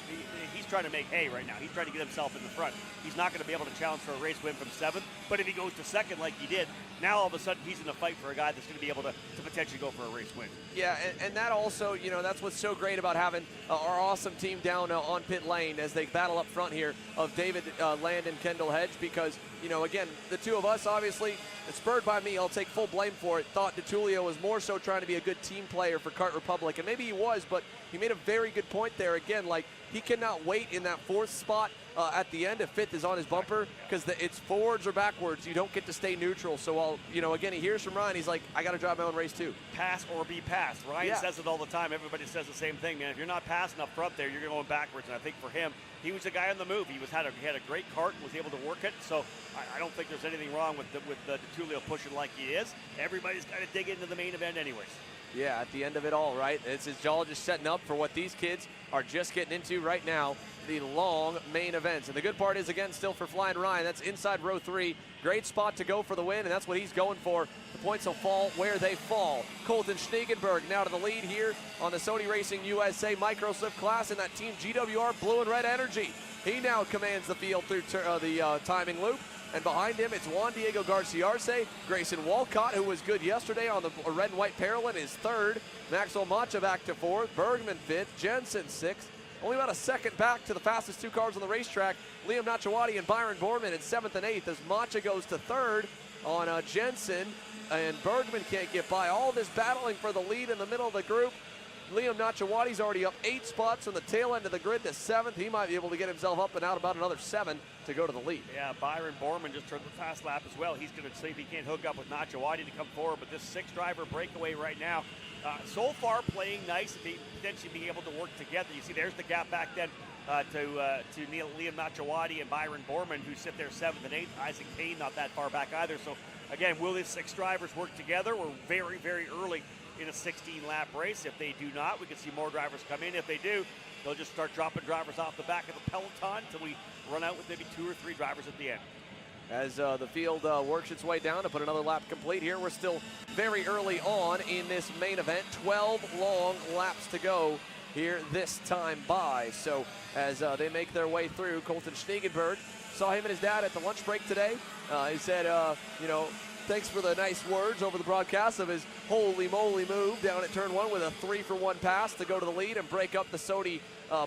he's trying to make hay right now. He's trying to get himself in the front. He's not going to be able to challenge for a race win from 7th, but if he goes to 2nd like he did, now all of a sudden he's in a fight for a guy that's going to be able to potentially go for a race win. Yeah, and that also, that's what's so great about having our awesome team down on pit lane as they battle up front here of David Land and Kendall Hedge, because, again, the two of us, obviously, it's spurred by me, I'll take full blame for it, thought DeTulio was more so trying to be a good team player for Kart Republic, and maybe he was, but he made a very good point there. Again, like, he cannot wait in that 4th spot at the end if 5th is on his bumper, because it's forwards or backwards. You don't get to stay neutral. So while, again, he hears from Ryan, he's like, I got to drive my own race too. Pass or be passed. Ryan says it all the time. Everybody says the same thing, man. If you're not passing up front there, you're going backwards. And I think for him, he was the guy on the move. He had a great kart and was able to work it. So I don't think there's anything wrong with DeTulio pushing like he is. Everybody's got to dig into the main event anyways. Yeah, at the end of it all, right? It's his all just setting up for what these kids are just getting into right now, the long main events. And the good part is, again, still for Flying Ryan, that's inside row 3. Great spot to go for the win, and that's what he's going for. The points will fall where they fall. Colton Schneegenberg now to the lead here on the Sony Racing USA Microslift class in that Team GWR Blue and Red Energy. He now commands the field through the timing loop. And behind him, it's Juan Diego Garcia-Arce. Grayson Walcott, who was good yesterday on the red and white Paralympic, is 3rd. Maxwell Macha back to 4th. Bergman 5th. Jensen 6th. Only about a second back to the fastest 2 cars on the racetrack. Liam Nachawati and Byron Borman in 7th and 8th as Macha goes to 3rd on Jensen. And Bergman can't get by. All this battling for the lead in the middle of the group. Liam Nachawati's already up 8 spots on the tail end of the grid to 7th. He might be able to get himself up and out about another 7 to go to the lead. Yeah, Byron Borman just turned the fast lap as well. He's going to see if he can't hook up with Nachawati to come forward, but this 6-driver breakaway right now, so far playing nice and potentially being able to work together. You see there's the gap back then to Liam Nachawati and Byron Borman, who sit there 7th and 8th. Isaac Payne not that far back either. So again, will these 6 drivers work together? We're very, very early in a 16-lap race. If they do not, we can see more drivers come in. If they do, they'll just start dropping drivers off the back of the peloton until we run out with maybe 2 or 3 drivers at the end. As the field works its way down to put another lap complete here, we're still very early on in this main event. 12 long laps to go here this time by. So as they make their way through, Colton Schneegenberg, saw him and his dad at the lunch break today. He said, thanks for the nice words over the broadcast of his holy moly move down at turn 1 with a 3-for-1 pass to go to the lead and break up the Sodi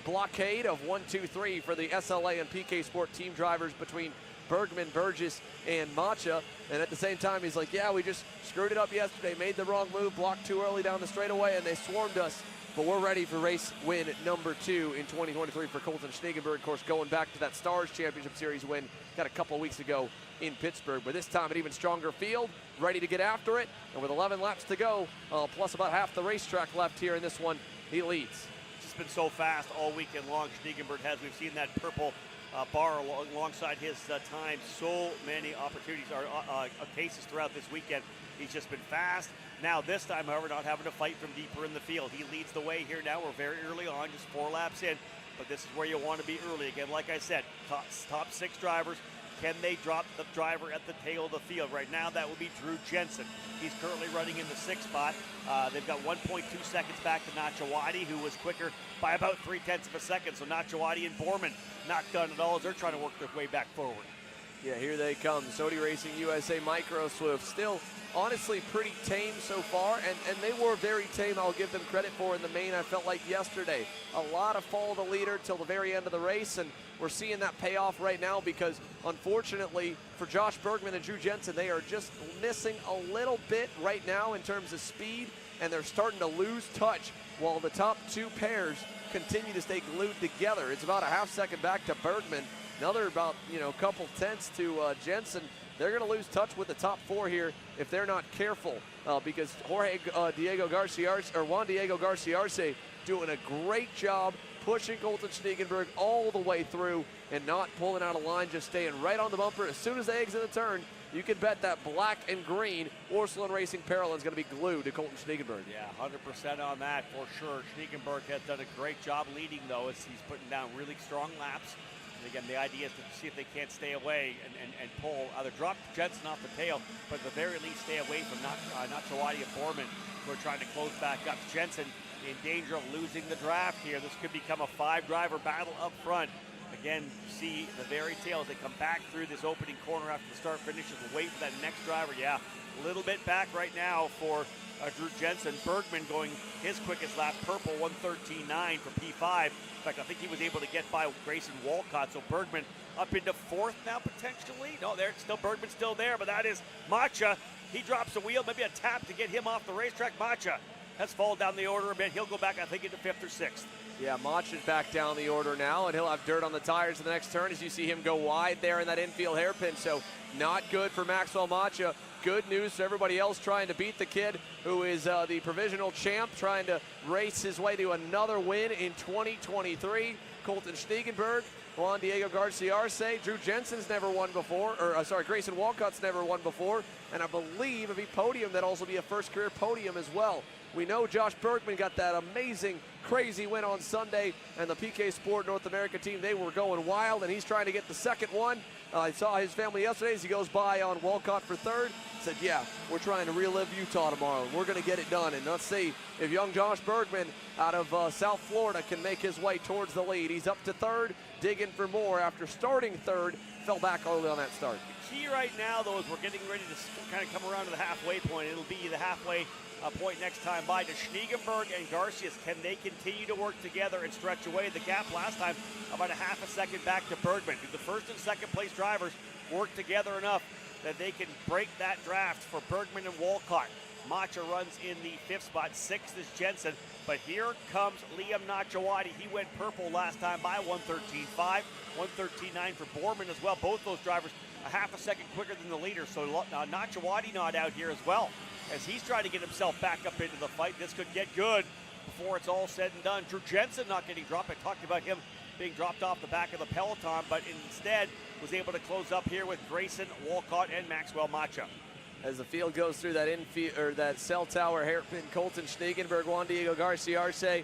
blockade of 1, 2, 3 for the SLA and PK Sport team drivers between Bergman, Burgess, and Macha. And at the same time, he's like, yeah, we just screwed it up yesterday, made the wrong move, blocked too early down the straightaway, and they swarmed us. But we're ready for race win number 2 in 2023 for Colton Schneegenberg. Of course, going back to that Stars Championship Series win got a couple weeks ago in Pittsburgh. But this time, an even stronger field, ready to get after it. And with 11 laps to go, plus about half the racetrack left here in this one, he leads. It's just been so fast all weekend long, Schneegenberg has. We've seen that purple bar alongside his time. So many opportunities or cases throughout this weekend. He's just been fast. Now this time, however, not having to fight from deeper in the field. He leads the way here now. We're very early on, just 4 laps in. But this is where you want to be early. Again, like I said, top 6 drivers. Can they drop the driver at the tail of the field? Right now, that would be Drew Jensen. He's currently running in the 6th spot. They've got 1.2 seconds back to Nachawati, who was quicker by about 0.3 of a second. So Nachawati and Borman not done at all as they're trying to work their way back forward. Yeah, here they come. Sodi Racing USA Micro Swift. Still, honestly, pretty tame so far, and they were very tame. I'll give them credit for in the main. I felt like yesterday. A lot of follow the leader till the very end of the race, and we're seeing that pay off right now because, unfortunately, for Josh Bergman and Drew Jensen, they are just missing a little bit right now in terms of speed, and they're starting to lose touch while the top 2 pairs continue to stay glued together. It's about a half second back to Bergman. Another about, couple tenths to Jensen. They're going to lose touch with the top 4 here if they're not careful because Juan Diego Garcia Arce doing a great job pushing Colton Schneegenberg all the way through and not pulling out of line, just staying right on the bumper. As soon as they exit the turn, you can bet that black and green Orsilon Racing Parallel is going to be glued to Colton Schneegenberg. Yeah, 100% on that for sure. Schneegenberg has done a great job leading, though, as he's putting down really strong laps. And again, the idea is to see if they can't stay away and pull, either drop Jensen off the tail, but at the very least stay away from Nachawati and Borman, who are trying to close back up. Jensen in danger of losing the draft here. This could become a 5-driver battle up front. Again, see the very tail as they come back through this opening corner after the start finishes. Wait for that next driver. Yeah, a little bit back right now for Drew Jensen. Bergman going his quickest lap, purple 1:13.9 for P5. In fact, I think he was able to get by Grayson Walcott. So Bergman up into 4th now potentially. No, Bergman's still there, but that is Macha. He drops a wheel, maybe a tap to get him off the racetrack. Macha has fallen down the order a bit. He'll go back, I think, into 5th or 6th. Yeah, Macha's back down the order now, and he'll have dirt on the tires in the next turn as you see him go wide there in that infield hairpin. So not good for Maxwell Macha. Good news for everybody else trying to beat the kid who is the provisional champ, trying to race his way to another win in 2023. Colton Schneegenberg, Juan Diego Garcia Arce, Drew Jensen's never won before, Grayson Walcott's never won before, and I believe if he podium, that'd also be a first career podium as well. We know Josh Bergman got that amazing, crazy win on Sunday, and the PK Sport North America team, they were going wild, and he's trying to get the second one. I saw his family yesterday as he goes by on Walcott for 3rd. Said, yeah, we're trying to relive Utah tomorrow. We're going to get it done, and let's see if young Josh Bergman out of South Florida can make his way towards the lead. He's up to 3rd, digging for more after starting 3rd, fell back early on that start. The key right now, though, is we're getting ready to kind of come around to the halfway point. It'll be the halfway point next time by to Schneegenberg and Garcia. Can they continue to work together and stretch away the gap? Last time, about a half a second back to Bergman. Do the 1st and 2nd place drivers work together enough that they can break that draft for Bergman and Walcott? Macha runs in the 5th spot. 6th is Jensen. But here comes Liam Nachawati. He went purple last time by 1:13.5, 1:13.9 for Borman as well. Both those drivers a half a second quicker than the leader. So Nachawati not out here as well, as he's trying to get himself back up into the fight. This could get good before it's all said and done. Drew Jensen not getting dropped. I talked about him being dropped off the back of the peloton, but instead was able to close up here with Grayson Walcott and Maxwell Macha. As the field goes through that cell tower hairpin, Colton Schneegenberg, Juan Diego Garcia Arce,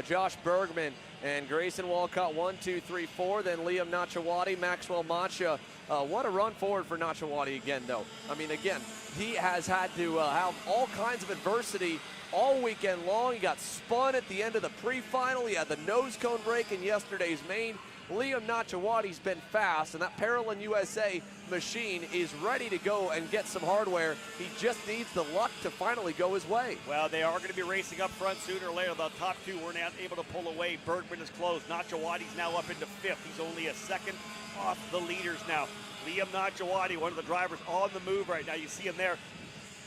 Josh Bergman, and Grayson Walcott, 1, 2, 3, 4. Then Liam Nachawati, Maxwell Macha. What a run forward for Nachawati again, though. I mean, again, he has had to have all kinds of adversity all weekend long. He got spun at the end of the pre-final. He had the nose cone break in yesterday's main. Liam Nachawadi's been fast, and that Parolin USA machine is ready to go and get some hardware. He just needs the luck to finally go his way. Well, they are going to be racing up front sooner or later. The top two were not able to pull away. Bergman is close. Nachawadi's now up into fifth. He's only a second off the leaders now. Liam Nachawadi, one of the drivers on the move right now. You see him there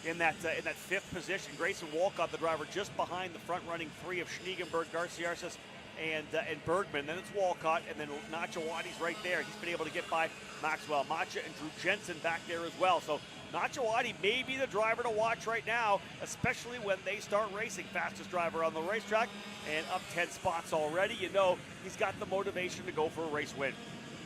in that fifth position. Grayson Walcott, the driver, just behind the front-running three of Schniegenberg, Garciarsis, and Bergman. Then it's Walcott, and then Nachawadi's right there. He's been able to get by Maxwell Macha and Drew Jensen back there as well. So Nachawadi may be the driver to watch right now, especially when they start racing. Fastest driver on the racetrack and up 10 spots already. You know he's got the motivation to go for a race win.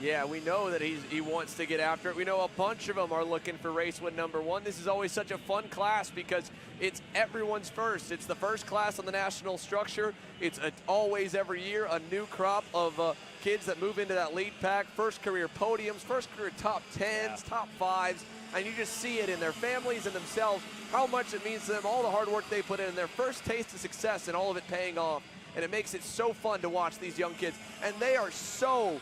Yeah, we know that he wants to get after it. We know a bunch of them are looking for race win number one. This is always such a fun class because it's everyone's first. It's the first class on the national structure. It's always every year a new crop of kids that move into that lead pack. First career podiums, first career top 10s, top 5s. And you just see it in their families and themselves, how much it means to them, all the hard work they put in, their first taste of success and all of it paying off. And it makes it so fun to watch these young kids. And they are so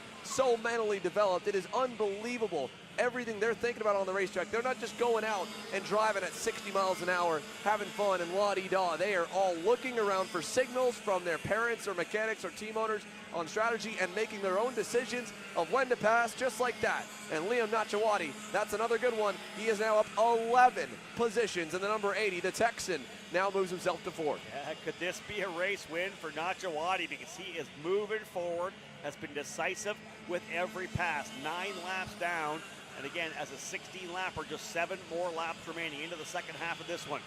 mentally developed. It is unbelievable everything they're thinking about on the racetrack. They're not just going out and driving at 60 miles an hour, having fun and la-di-da. They are all looking around for signals from their parents or mechanics or team owners on strategy and making their own decisions of when to pass, just like that. And Liam Nachawadi, that's another good one. He is now up 11 positions in the number 80. The Texan now moves himself to fourth. Yeah, could this be a race win for Nachawadi, because he is moving forward, has been decisive with every pass. 9 laps down, and again, as a 16-lapper, just 7 more laps remaining into the second half of this one,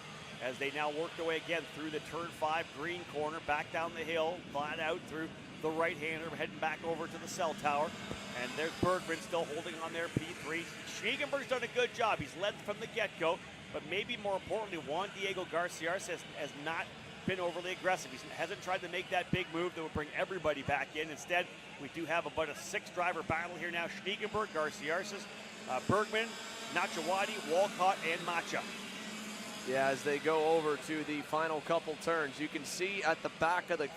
as they now work their way again through the turn 5 green corner, back down the hill, flat out through the right-hander, heading back over to the cell tower. And there's Bergman still holding on there, P3. Schniegenberg's done a good job. He's led from the get-go, but maybe more importantly, Juan Diego Garciarsis has not been overly aggressive. He hasn't tried to make that big move that would bring everybody back in. Instead, we do have about a 6-driver battle here now. Schniegenberg, Garciarsis, Bergman, Nachawadi, Walcott, and Macha. Yeah, as they go over to the final couple turns, you can see at the back of the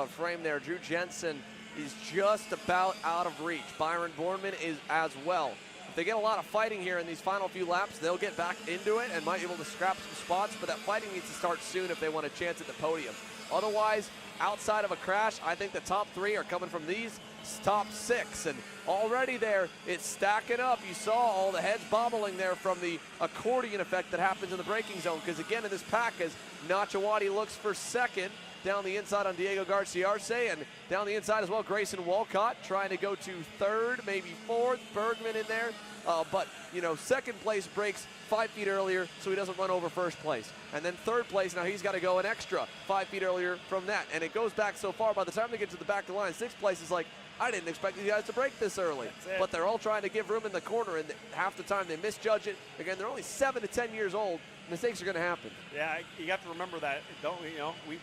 frame there, Drew Jensen is just about out of reach. Byron Borman is as well. If they get a lot of fighting here in these final few laps, they'll get back into it and might be able to scrap some spots, but that fighting needs to start soon if they want a chance at the podium. Otherwise, outside of a crash, I think the top 3 are coming from these top 6, and already there, it's stacking up. You saw all the heads bobbling there from the accordion effect that happens in the braking zone, because again, in this pack, as Nachawadi looks for second, down the inside on Diego Garciarse, and down the inside as well, Grayson Walcott trying to go to third, maybe fourth. Bergman in there, but you know, second place breaks 5 feet earlier, so he doesn't run over first place. And then third place, now he's got to go an extra 5 feet earlier from that, and it goes back so far. By the time they get to the back of the line, 6th place is like, I didn't expect these guys to break this early. But they're all trying to give room in the corner, and half the time they misjudge it. Again, they're only 7 to 10 years old. Mistakes are going to happen. Yeah, you have to remember that. Don't we? You know, we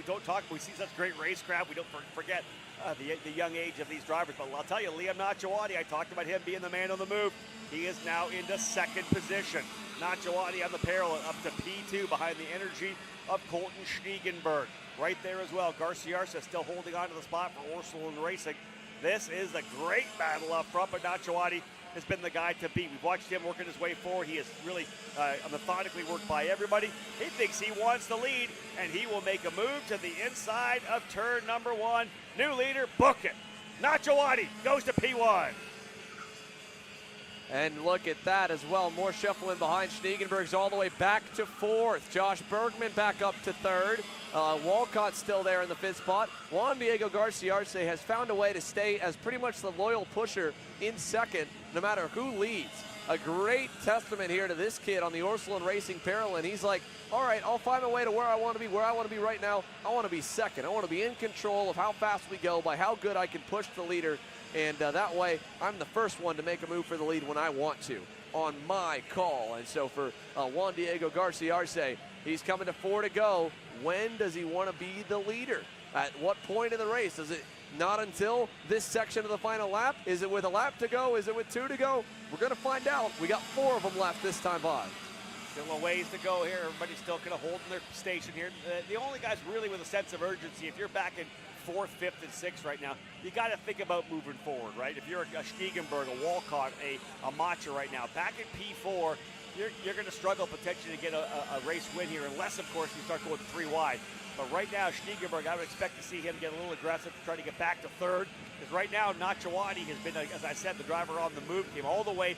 don't talk. We see such great racecraft. We don't forget the young age of these drivers. But I'll tell you, Liam Nachawadi, I talked about him being the man on the move. He is now into 2nd position. Nachawadi on the parallel up to P2 behind the energy of Colton Schniegenberg. Right there as well. Garciarsa still holding on to the spot for Orsolin Racing. This is a great battle up front, but Nachawadi has been the guy to beat. We've watched him working his way forward. He has really methodically worked by everybody. He thinks he wants the lead, and he will make a move to the inside of turn number 1. New leader, book it. Nachawadi goes to P1. And look at that as well. More shuffling behind. Schniegenberg's all the way back to 4th. Josh Bergman back up to 3rd. Walcott's still there in the 5th spot. Juan Diego Garciarse has found a way to stay as pretty much the loyal pusher in 2nd, no matter who leads. A great testament here to this kid on the Orsolin Racing Parallel. He's like, all right, I'll find a way to where I want to be. Where I want to be right now, I want to be 2nd. I want to be in control of how fast we go, by how good I can push the leader. And that way, I'm the first one to make a move for the lead when I want to, on my call. And so for Juan Diego Garciarse, he's coming to 4 to go. When does he want to be the leader? At what point in the race? Is it not until this section of the final lap? Is it with a lap to go? Is it with 2 to go? We're going to find out. We got 4 of them left this time by. Still a ways to go here. Everybody's still kind of holding their station here. The only guys really with a sense of urgency, if you're back in 4th, 5th, and 6th right now. You got to think about moving forward, right? If you're a Stiegenberg, a Walcott, a Macha right now, back in P4, you're going to struggle potentially to get a race win here, unless, of course, you start going 3 wide. But right now, Stiegenberg, I would expect to see him get a little aggressive to try to get back to 3rd. Because right now, Nachawati has been, as I said, the driver on the move. Came all the way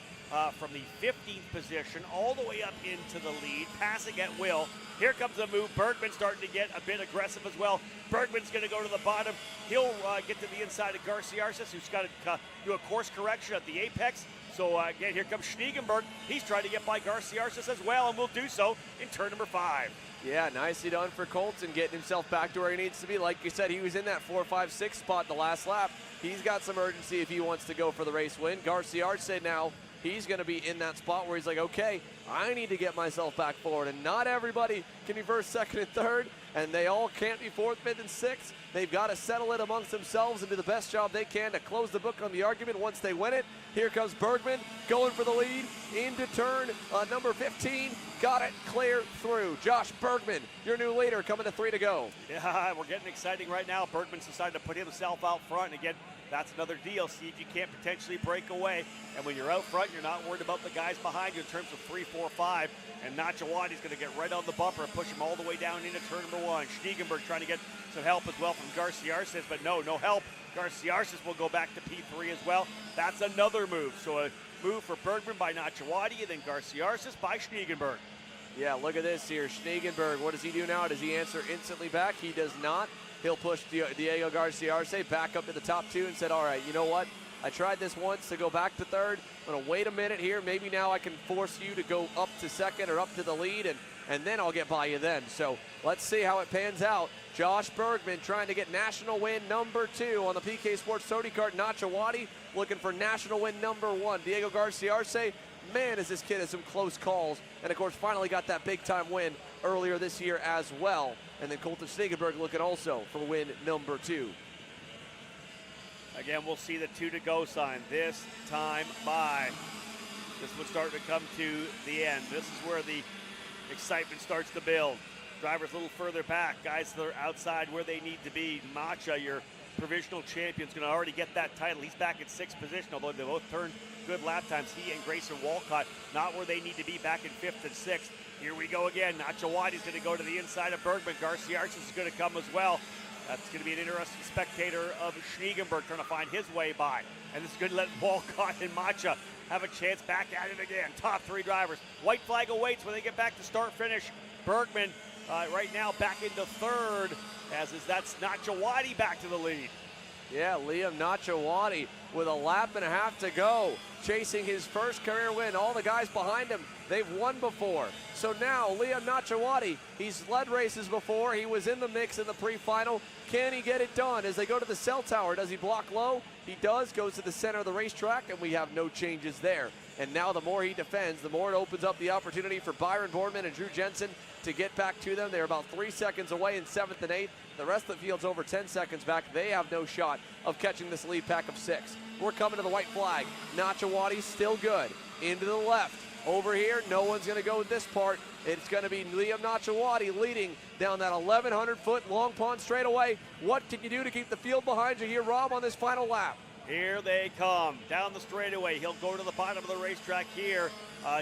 from the 15th position all the way up into the lead, passing at will. Here comes the move. Bergman starting to get a bit aggressive as well. Bergman's going to go to the bottom. He'll get to the inside of Garciarsis, who's got to do a course correction at the apex. So again, here comes Stiegenberg. He's trying to get by Garciarsis as well, and will do so in turn number 5. Yeah, nicely done for Colton, getting himself back to where he needs to be. Like you said, he was in that 4, 5, 6 spot the last lap. He's got some urgency if he wants to go for the race win. Garciarce now, he's going to be in that spot where he's like, okay, I need to get myself back forward. And not everybody can be 1st, 2nd, and 3rd, and they all can't be 4th, 5th, and 6th. They've got to settle it amongst themselves and do the best job they can to close the book on the argument once they win it. Here comes Bergman going for the lead into turn number 15. Got it clear through. Josh Bergman, your new leader, coming to 3 to go. Yeah, we're getting exciting right now. Bergman's decided to put himself out front. And again, that's another deal. See if you can't potentially break away. And when you're out front, you're not worried about the guys behind you in terms of 3, 4, 5. And Nachawati's going to get right on the bumper and push him all the way down into turn number 1. Stiegenberg trying to get some help as well from Garciarsis, but no help. Garciarsis will go back to P3 as well. That's another move. So a move for Bergman by Nachawati, and then Garciarsis by Stiegenberg. Yeah, look at this here. Stiegenberg, what does he do now? Does he answer instantly back? He does not. He'll push Diego Garciarce back up to the top 2 and said, all right, you know what? I tried this once to go back to 3rd. I'm going to wait a minute here. Maybe now I can force you to go up to 2nd or up to the lead, and then I'll get by you then. So let's see how it pans out. Josh Bergman trying to get national win number 2 on the PK Sports Sody Kart. Nachawati looking for national win number 1. Diego Garciarce, man, is this kid has some close calls. And, of course, finally got that big-time win earlier this year as well. And then Colton Stiegenberg looking also for win number 2. Again, we'll see the 2 to go sign this time by. This one's starting to come to the end. This is where the excitement starts to build. Drivers a little further back. Guys that are outside where they need to be. Macha, your provisional champion, is going to already get that title. He's back in 6th position, although they both turned good lap times. He and Grayson Walcott not where they need to be, back in 5th and 6th. Here we go again. Nachawati's going to go to the inside of Bergman. Garciarsis is going to come as well. That's going to be an interesting spectator of Stiegenberg trying to find his way by. And this is going to let Walcott and Macha have a chance back at it again. Top 3 drivers. White flag awaits when they get back to start-finish. Bergman right now back into 3rd, that's Nachawati back to the lead. Yeah, Liam Nachawati with a lap and a half to go, chasing his first career win. All the guys behind him, they've won before. So now Liam Nachawati, he's led races before. He was in the mix in the pre-final. Can he get it done as they go to the cell tower? Does he block low? He does, goes to the center of the racetrack, and we have no changes there. And now the more he defends, the more it opens up the opportunity for Byron Boardman and Drew Jensen to get back to them. They're about 3 seconds away in 7th and 8th. The rest of the field's over 10 seconds back. They have no shot of catching this lead pack of 6. We're coming to the white flag. Nachawati still good. Into the left. Over here, no one's going to go with this part. It's going to be Liam Nachawati leading down that 1,100-foot long pond straightaway. What can you do to keep the field behind you here, Rob, on this final lap? Here they come down the straightaway. He'll go to the bottom of the racetrack here.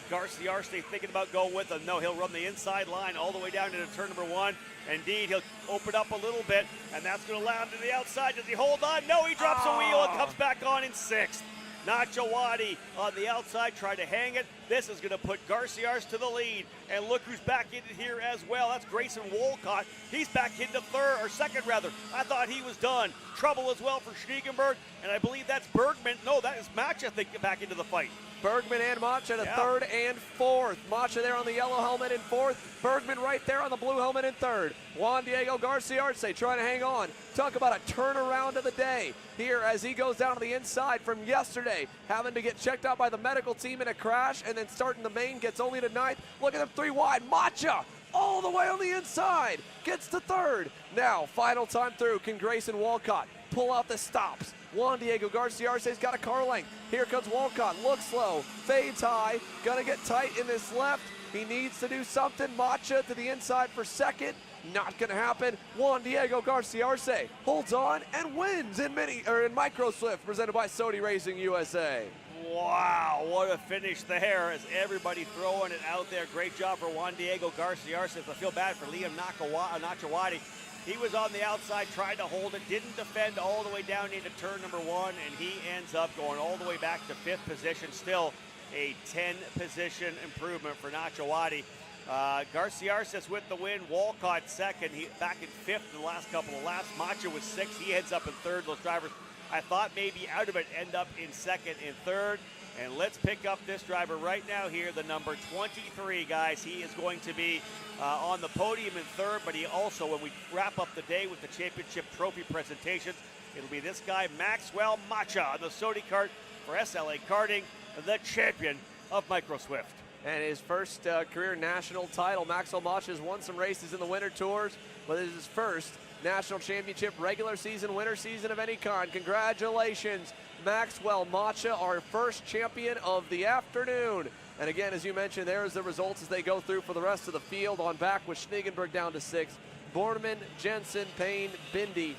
Garciarce thinking about going with him. No, he'll run the inside line all the way down into turn number 1. Indeed, he'll open up a little bit, and that's going to allow him to the outside. Does he hold on? No, he drops a wheel and comes back on in 6th. Nachawati on the outside, trying to hang it. This is going to put Garciarce to the lead. And look who's back in here as well. That's Grayson Walcott. He's back into 2nd rather. I thought he was done. Trouble as well for Stiegenberg. And I believe that's Bergman. No, that is Macha, I think, back into the fight. Bergman and Macha to 3rd and 4th. Macha there on the yellow helmet in 4th. Bergman right there on the blue helmet in 3rd. Juan Diego Garciarce trying to hang on. Talk about a turnaround of the day here as he goes down to the inside from yesterday, having to get checked out by the medical team in a crash, and then starting the main, gets only to 9th. Look at them 3 wide. Macha all the way on the inside, gets to 3rd. Now, final time through, can Grayson Walcott pull out the stops? Juan Diego Garciarce's got a car length. Here comes Walcott, looks slow, fades high, gonna get tight in this left. He needs to do something. Macha to the inside for 2nd. Not going to happen. Juan Diego Garcia Arce holds on and wins in Micro Swift, presented by Sodi Racing USA. Wow, what a finish there as everybody throwing it out there. Great job for Juan Diego Garcia Arce. I feel bad for Liam Nachawati. He was on the outside, tried to hold it, didn't defend all the way down into turn number 1, and he ends up going all the way back to 5th position. Still a 10-position improvement for Nachawati. Garcia Arce with the win. Walcott second. He back in 5th in the last couple of laps. Macha was 6th. He heads up in 3rd. Those drivers, I thought maybe out of it, end up in 2nd and 3rd. And let's pick up this driver right now here, the number 23, guys. He is going to be on the podium in 3rd, but he also, when we wrap up the day with the championship trophy presentations, it'll be this guy, Maxwell Macha, on the Sodi Kart for SLA Karting, the champion of Micro Swift. And his first career national title. Maxwell Macha has won some races in the winter tours, but this is his first national championship regular season, winter season of any kind. Congratulations, Maxwell Macha, our first champion of the afternoon. And again, as you mentioned, there's the results as they go through for the rest of the field. On back with Schnegenberg down to 6th. Borneman, Jensen, Payne, Bindi,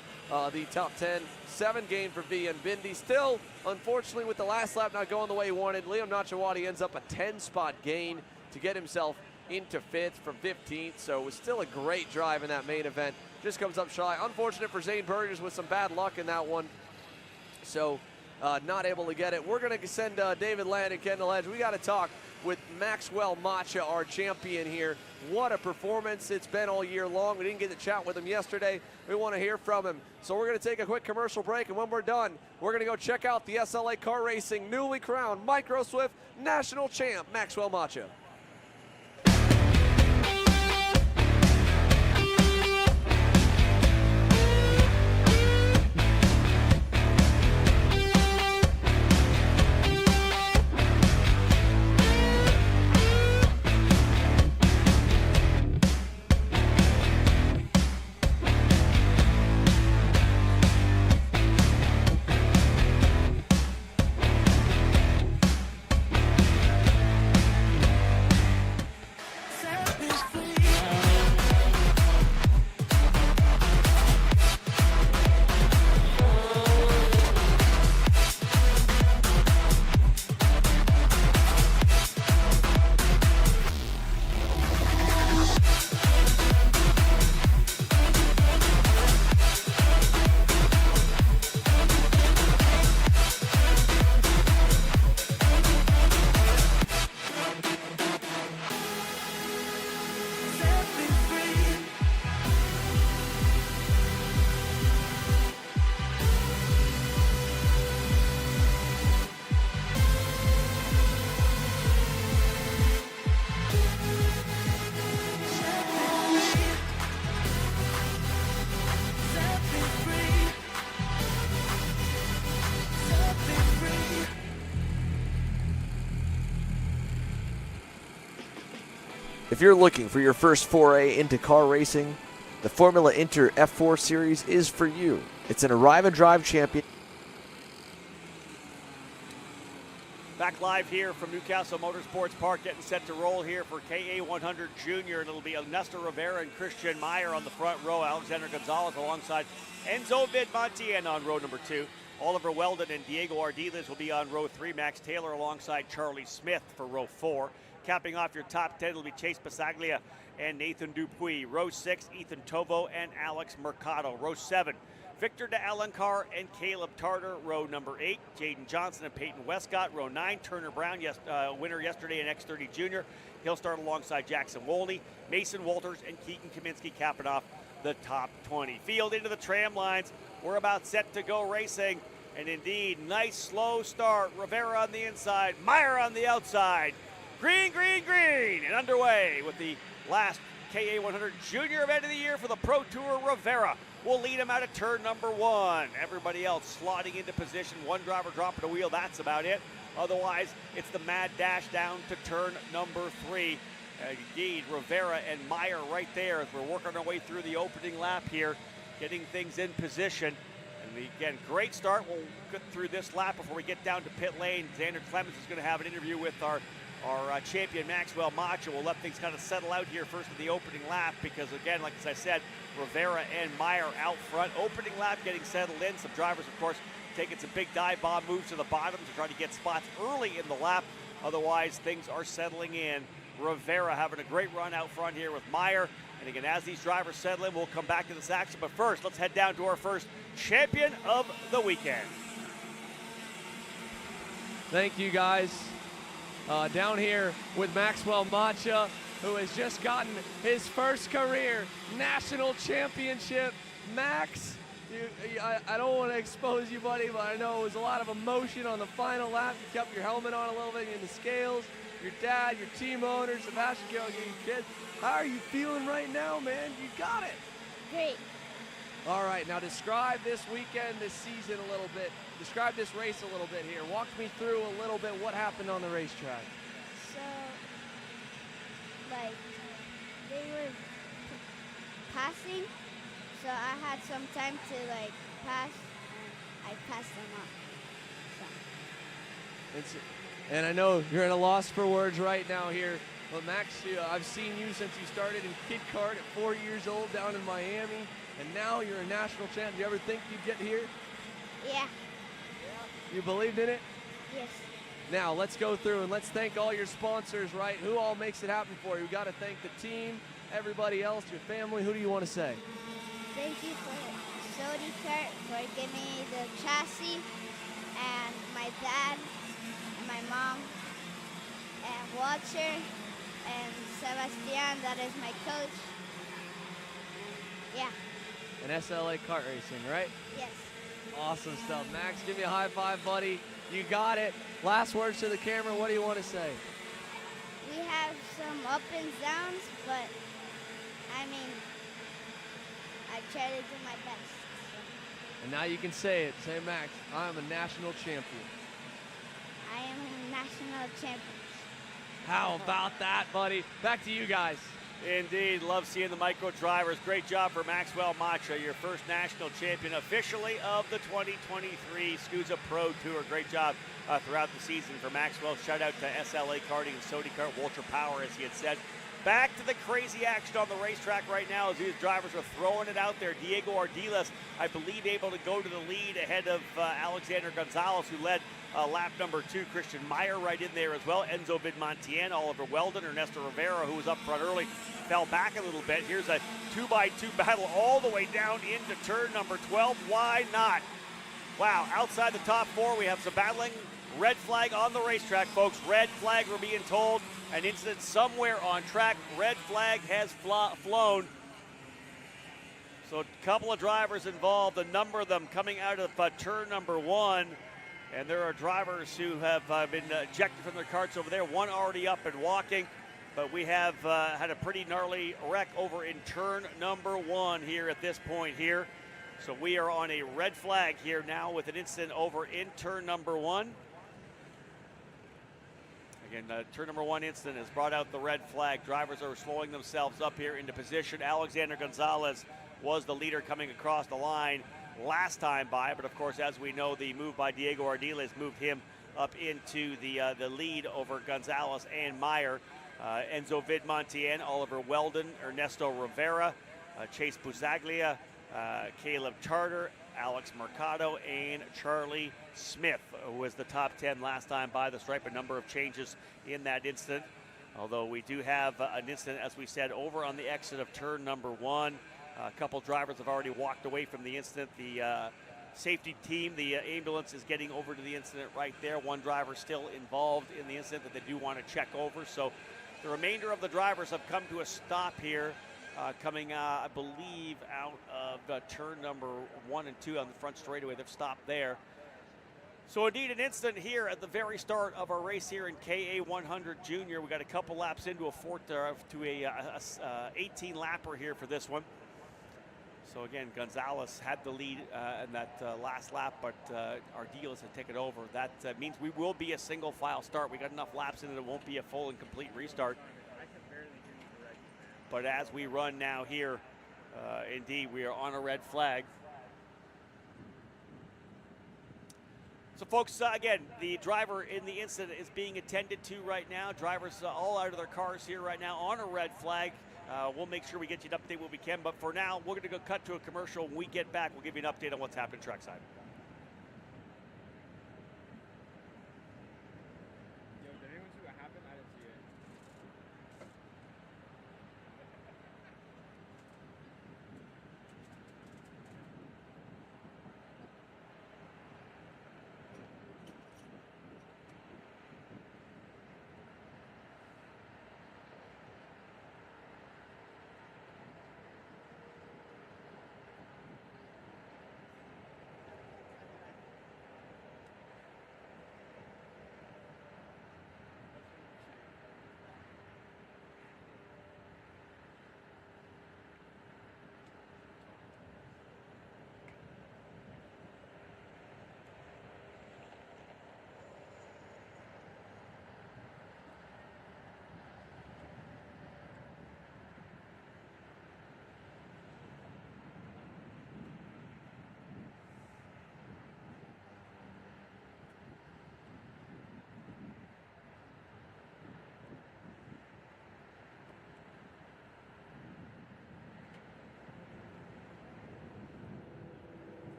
the top 10. 7 gain for V and Bindi. Still, unfortunately, with the last lap not going the way he wanted, Liam Nachawati ends up a 10-spot gain to get himself into 5th from 15th. So it was still a great drive in that main event. Just comes up shy. Unfortunate for Zane Burgers with some bad luck in that one. So not able to get it. We're going to send David Land and Kendall Edge. We got to talk with Maxwell Macha, our champion here. What a performance it's been all year long. We didn't get to chat with him yesterday. We want to hear from him. So we're going to take a quick commercial break, and when we're done, we're going to go check out the SLA Car Racing newly crowned Micro Swift National Champ, Maxwell Macha. If you're looking for your first foray into car racing, the Formula Inter F4 Series is for you. It's an arrive and drive champion. Back live here from Castle Motorsports Park, getting set to roll here for KA100 Junior, and it'll be Ernesto Rivera and Christian Meyer on the front row, Alexander Gonzalez alongside Enzo Vidmontian on row number 2. Oliver Weldon and Diego Ardiles will be on row 3. Max Taylor alongside Charlie Smith for row 4. Capping off your top 10 will be Chase Passaglia and Nathan Dupuis. Row 6, Ethan Tovo and Alex Mercado. Row 7, Victor de Alencar and Caleb Tartar. Row number 8, Jaden Johnson and Peyton Westcott. Row 9, Turner Brown, winner yesterday in X30 Junior. He'll start alongside Jackson Wolney, Mason Walters, and Keaton Kaminsky capping off the top 20. Field into the tram lines. We're about set to go racing. And indeed, nice slow start. Rivera on the inside, Meyer on the outside. Green, green, green, and underway with the last KA100 Junior event of the year for the Pro Tour. Rivera will lead him out of turn number 1. Everybody else slotting into position. One driver dropping a wheel, that's about it. Otherwise, it's the mad dash down to turn number 3. Indeed, Rivera and Meyer right there as we're working our way through the opening lap here, getting things in position. And again, great start. We'll get through this lap before we get down to pit lane. Xander Clemens is going to have an interview with our our champion Maxwell Macha will let things kind of settle out here first in the opening lap because, again, like as I said, Rivera and Meyer out front. Opening lap getting settled in. Some drivers, of course, taking some big dive bomb moves to the bottom to try to get spots early in the lap. Otherwise, things are settling in. Rivera having a great run out front here with Meyer. And again, as these drivers settle in, we'll come back to this action. But first, let's head down to our first champion of the weekend. Thank you, guys. Down here with Maxwell Macha, who has just gotten his first career national championship. Max, I don't want to expose you, buddy, but I know it was a lot of emotion on the final lap. You kept your helmet on a little bit in the scales. Your dad, your team owner, Sebastian Carroll, your kids. How are you feeling right now, man? You got it. Great. All right, now describe this weekend, this season a little bit. Describe this race a little bit here. Walk me through a little bit what happened on the racetrack. So, like, they were passing, so I had some time to, like, pass, and I passed them up. So. And I know you're at a loss for words right now here. But Max, I've seen you since you started in Kid Kart at 4 years old down in Miami, and now you're a national champ. Did you ever think you'd get here? Yeah. You believed in it? Yes. Now let's go through and let's thank all your sponsors, right? Who all makes it happen for you? We got to thank the team, everybody else, your family. Who do you want to say? Thank you for Sody Kart for giving me the chassis, and my dad, and my mom, and Walter, and Sebastian, that is my coach. Yeah. And SLA Kart Racing, right? Yes. Awesome stuff. Max, give me a high five, buddy. You got it. Last words to the camera. What do you want to say? We have some up and downs, but I mean, I try to do my best. So. And now you can say it. Say, Max, I'm a national champion. I am a national champion. How about that, buddy? Back to you guys. Indeed, love seeing the micro drivers. Great job for Maxwell Macha, your first national champion officially of the 2023 SKUSA Pro Tour. Great job throughout the season for Maxwell. Shout out to SLA Karting and Sody Kart, Walter Power, as he had said. Back to the crazy action on the racetrack right now as these drivers are throwing it out there. Diego Ardiles, I believe, able to go to the lead ahead of Alexander Gonzalez, who led lap number 2. Christian Meyer right in there as well. Enzo Vidmontien, Oliver Weldon, Ernesto Rivera, who was up front early, fell back a little bit. Here's a 2x2 battle all the way down into turn number 12. Why not? Wow, outside the top 4, we have some battling. Red flag on the racetrack, folks. Red flag, we're being told. An incident somewhere on track. Red flag has flown. So a couple of drivers involved, a number of them coming out of turn number 1. And there are drivers who have been ejected from their karts over there. One already up and walking. But we have had a pretty gnarly wreck over in turn number 1 here at this point here. So we are on a red flag here now with an incident over in turn number 1. Again, turn number 1 incident has brought out the red flag. Drivers are slowing themselves up here into position. Alexander Gonzalez was the leader coming across the line last time by, but of course, as we know, the move by Diego Ardiles moved him up into the lead over Gonzalez and Meyer. Enzo Vidmontien, Oliver Weldon, Ernesto Rivera, Chase Busaglia, Caleb Charter, Alex Mercado, and Charlie Smith, who was the top 10 last time by the stripe. A number of changes in that incident, although we do have an incident, as we said, over on the exit of turn number 1. A couple drivers have already walked away from the incident. The safety team, the ambulance, is getting over to the incident right there. One driver still involved in the incident that they do want to check over. So the remainder of the drivers have come to a stop here, coming, I believe, out of turn number 1 and 2 on the front straightaway. They've stopped there. So indeed, an incident here at the very start of our race here in KA 100 Junior. We got a couple laps into a 18 lapper here for this one. So again, Gonzalez had the lead in that last lap, but Ardiles had taken over. That means we will be a single file start. We got enough laps in it, it won't be a full and complete restart. But as we run now here, indeed, we are on a red flag. So, folks, again, the driver in the incident is being attended to right now. Drivers all out of their cars here right now on a red flag. We'll make sure we get you an update when we can. But for now, we're going to go cut to a commercial. When we get back, we'll give you an update on what's happening trackside. Yo, did anyone see what happened? I didn't see it.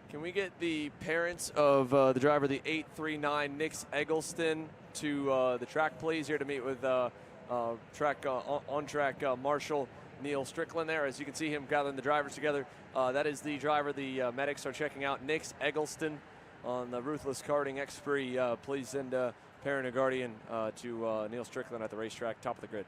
Can we get the parents of the driver, the 839 Nick Eggleston, to the track, please, here to meet with on-track marshal Neil Strickland there. As you can see him gathering the drivers together. That is the driver the medics are checking out, Nick Eggleston, on the Ruthless Karting X-Free. Please send a parent or guardian to Neil Strickland at the racetrack, top of the grid.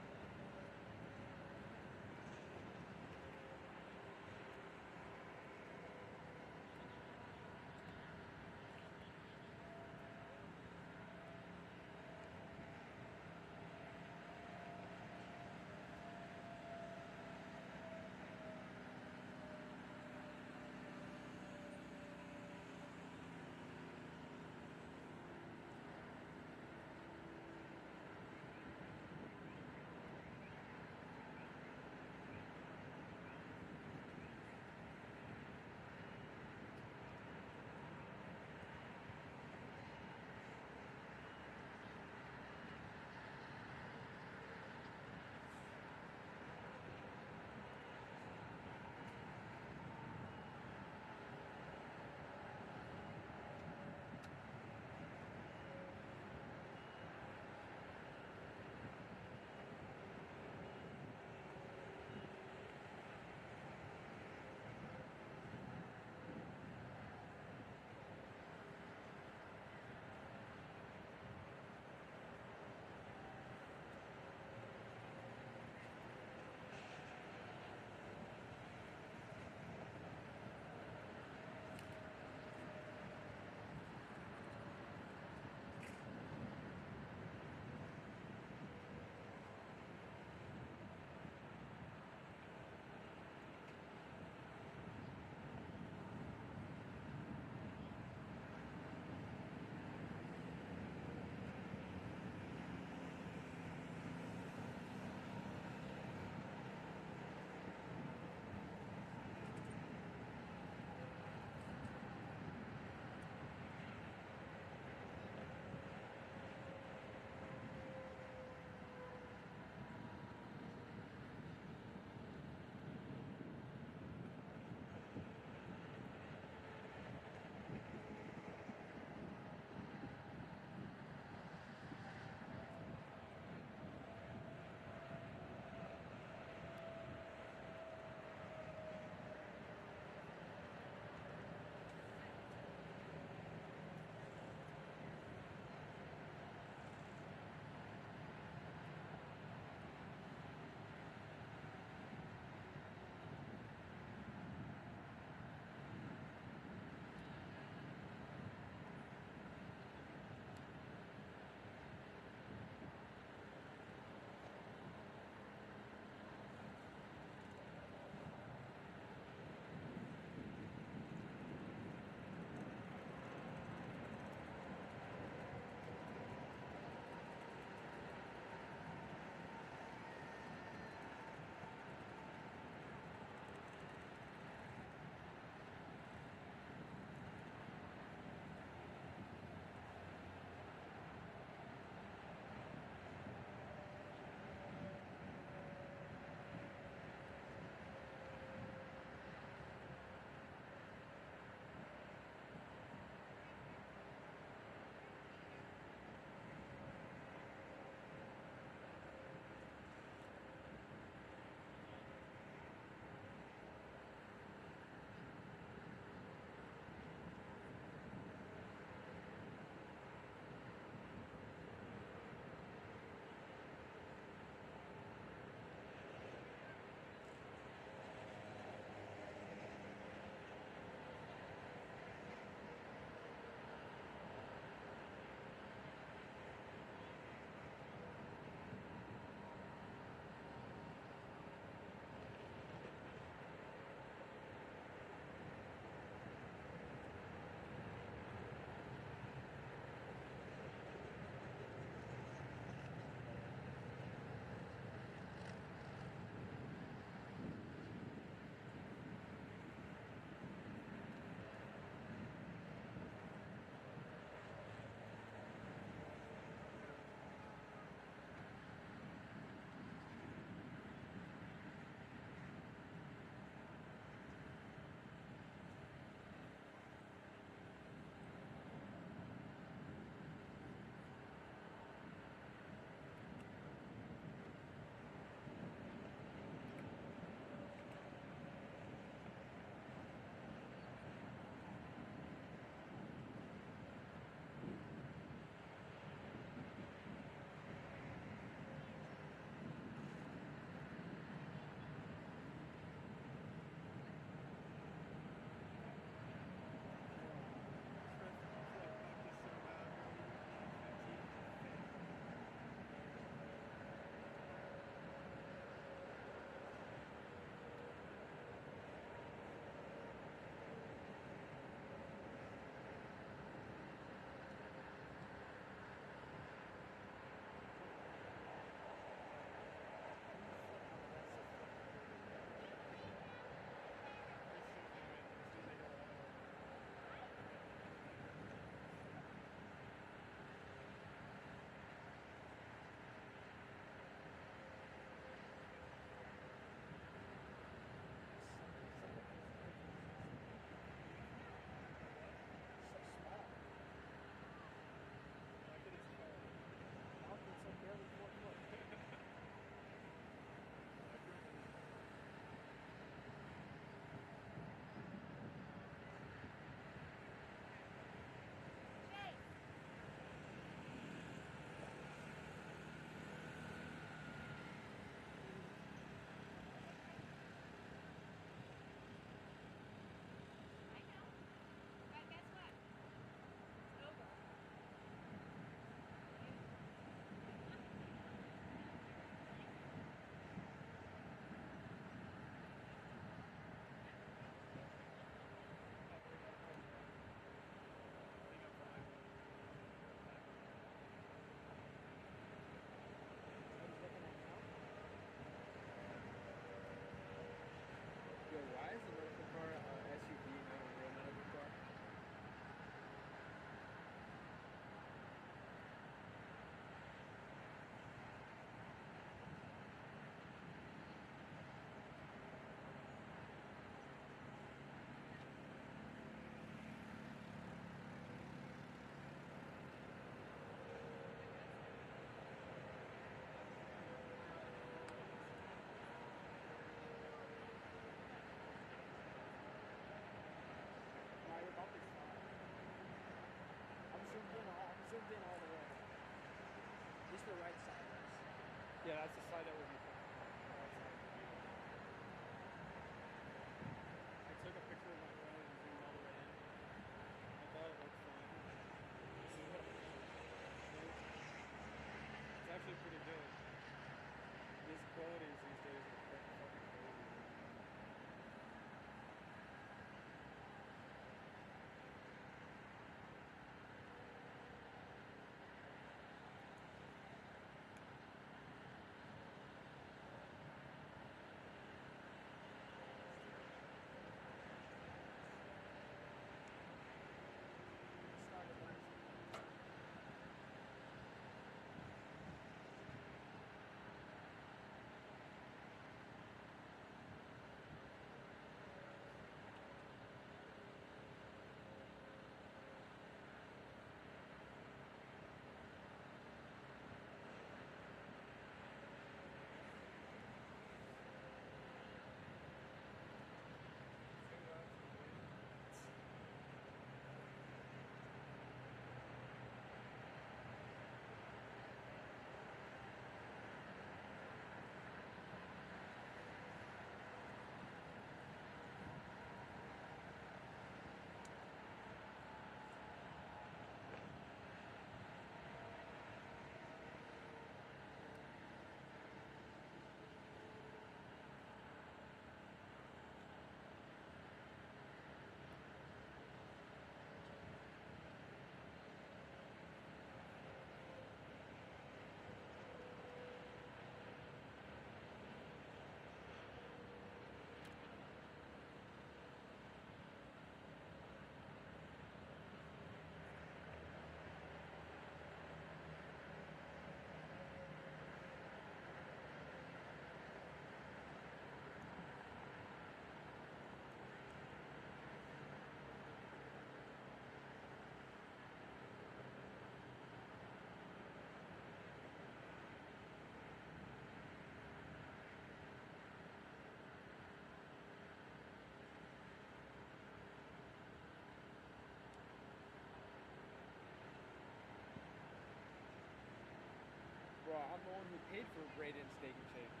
made for braided and steak and shake.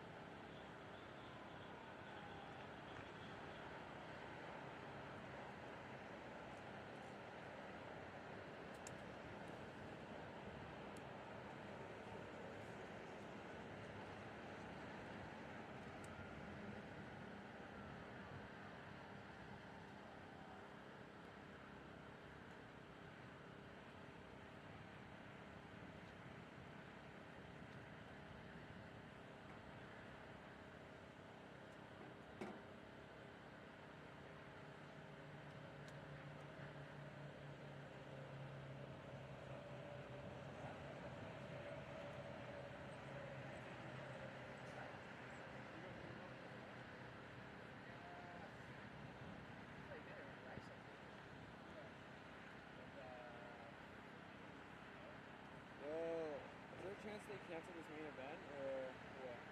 Is there a chance they cancel this main event or what?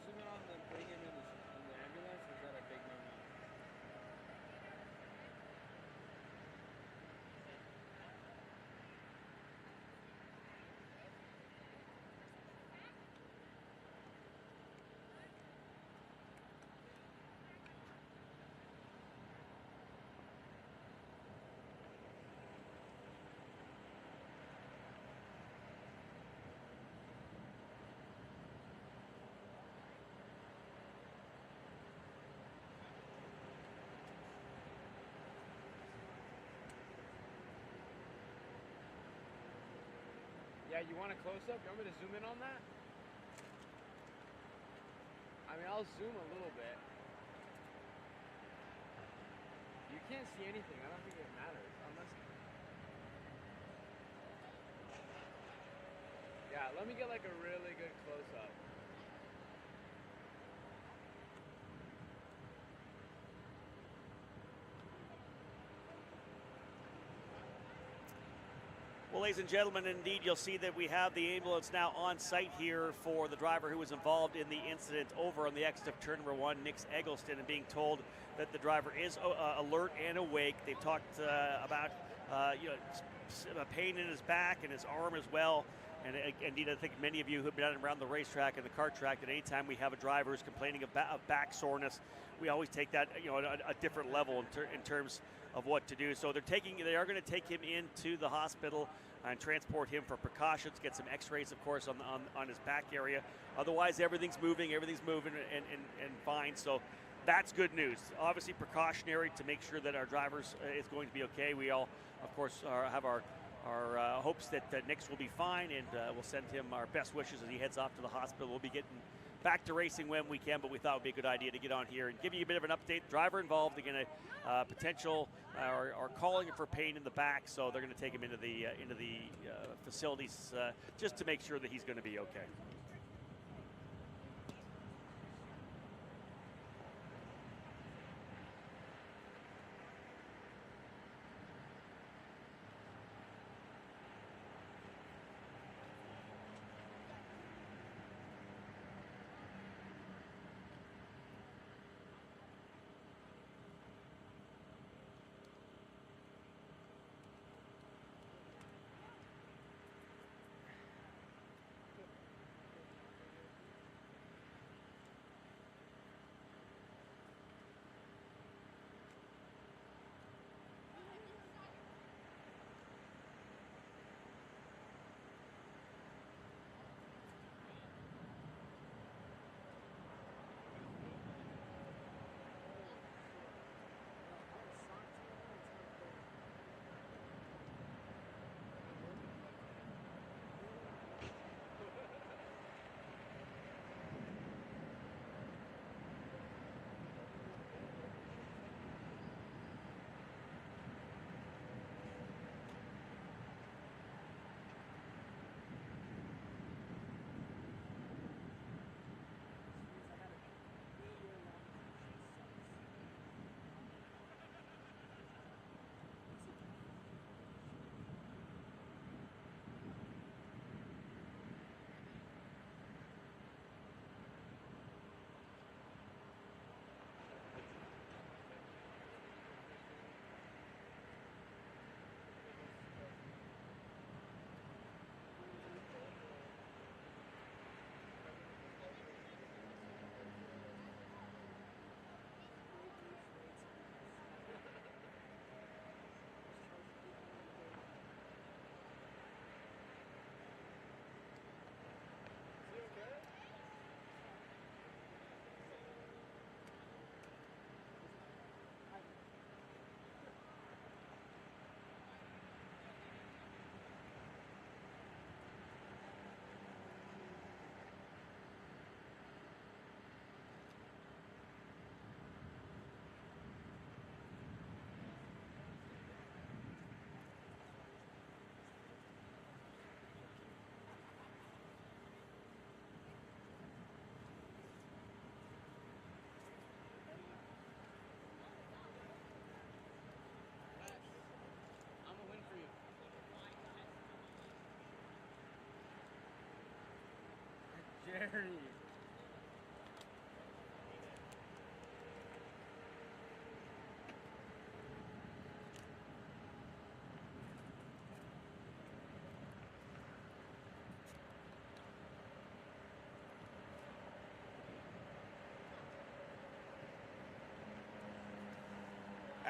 zoom in on them putting him in the ambulance? Or is that a big no-no? Yeah, you want a close-up? You want me to zoom in on that? I mean, I'll zoom a little bit. You can't see anything. I don't think it matters. Unless... Yeah, let me get like a really good close-up. Well, ladies and gentlemen, indeed, you'll see that we have the ambulance now on site here for the driver who was involved in the incident over on the exit of turn number 1, Nick Eggleston, and being told that the driver is alert and awake. They've talked about pain in his back and his arm as well. And indeed, I think many of you who've been around the racetrack and the kart track, that anytime we have a driver who's complaining of back soreness, we always take that a different level in terms of what to do. So they are going to take him into the hospital and transport him for precautions, get some x-rays, of course, on his back area. Otherwise, everything's moving and fine. So that's good news. Obviously precautionary to make sure that our drivers is going to be okay. We all, of course, have our hopes that Nick's will be fine, and we'll send him our best wishes as he heads off to the hospital. We'll be getting back to racing when we can, but we thought it would be a good idea to get on here and give you a bit of an update. Driver involved, again, potential or calling for pain in the back, so they're going to take him into the facilities just to make sure that he's going to be okay. Jerry.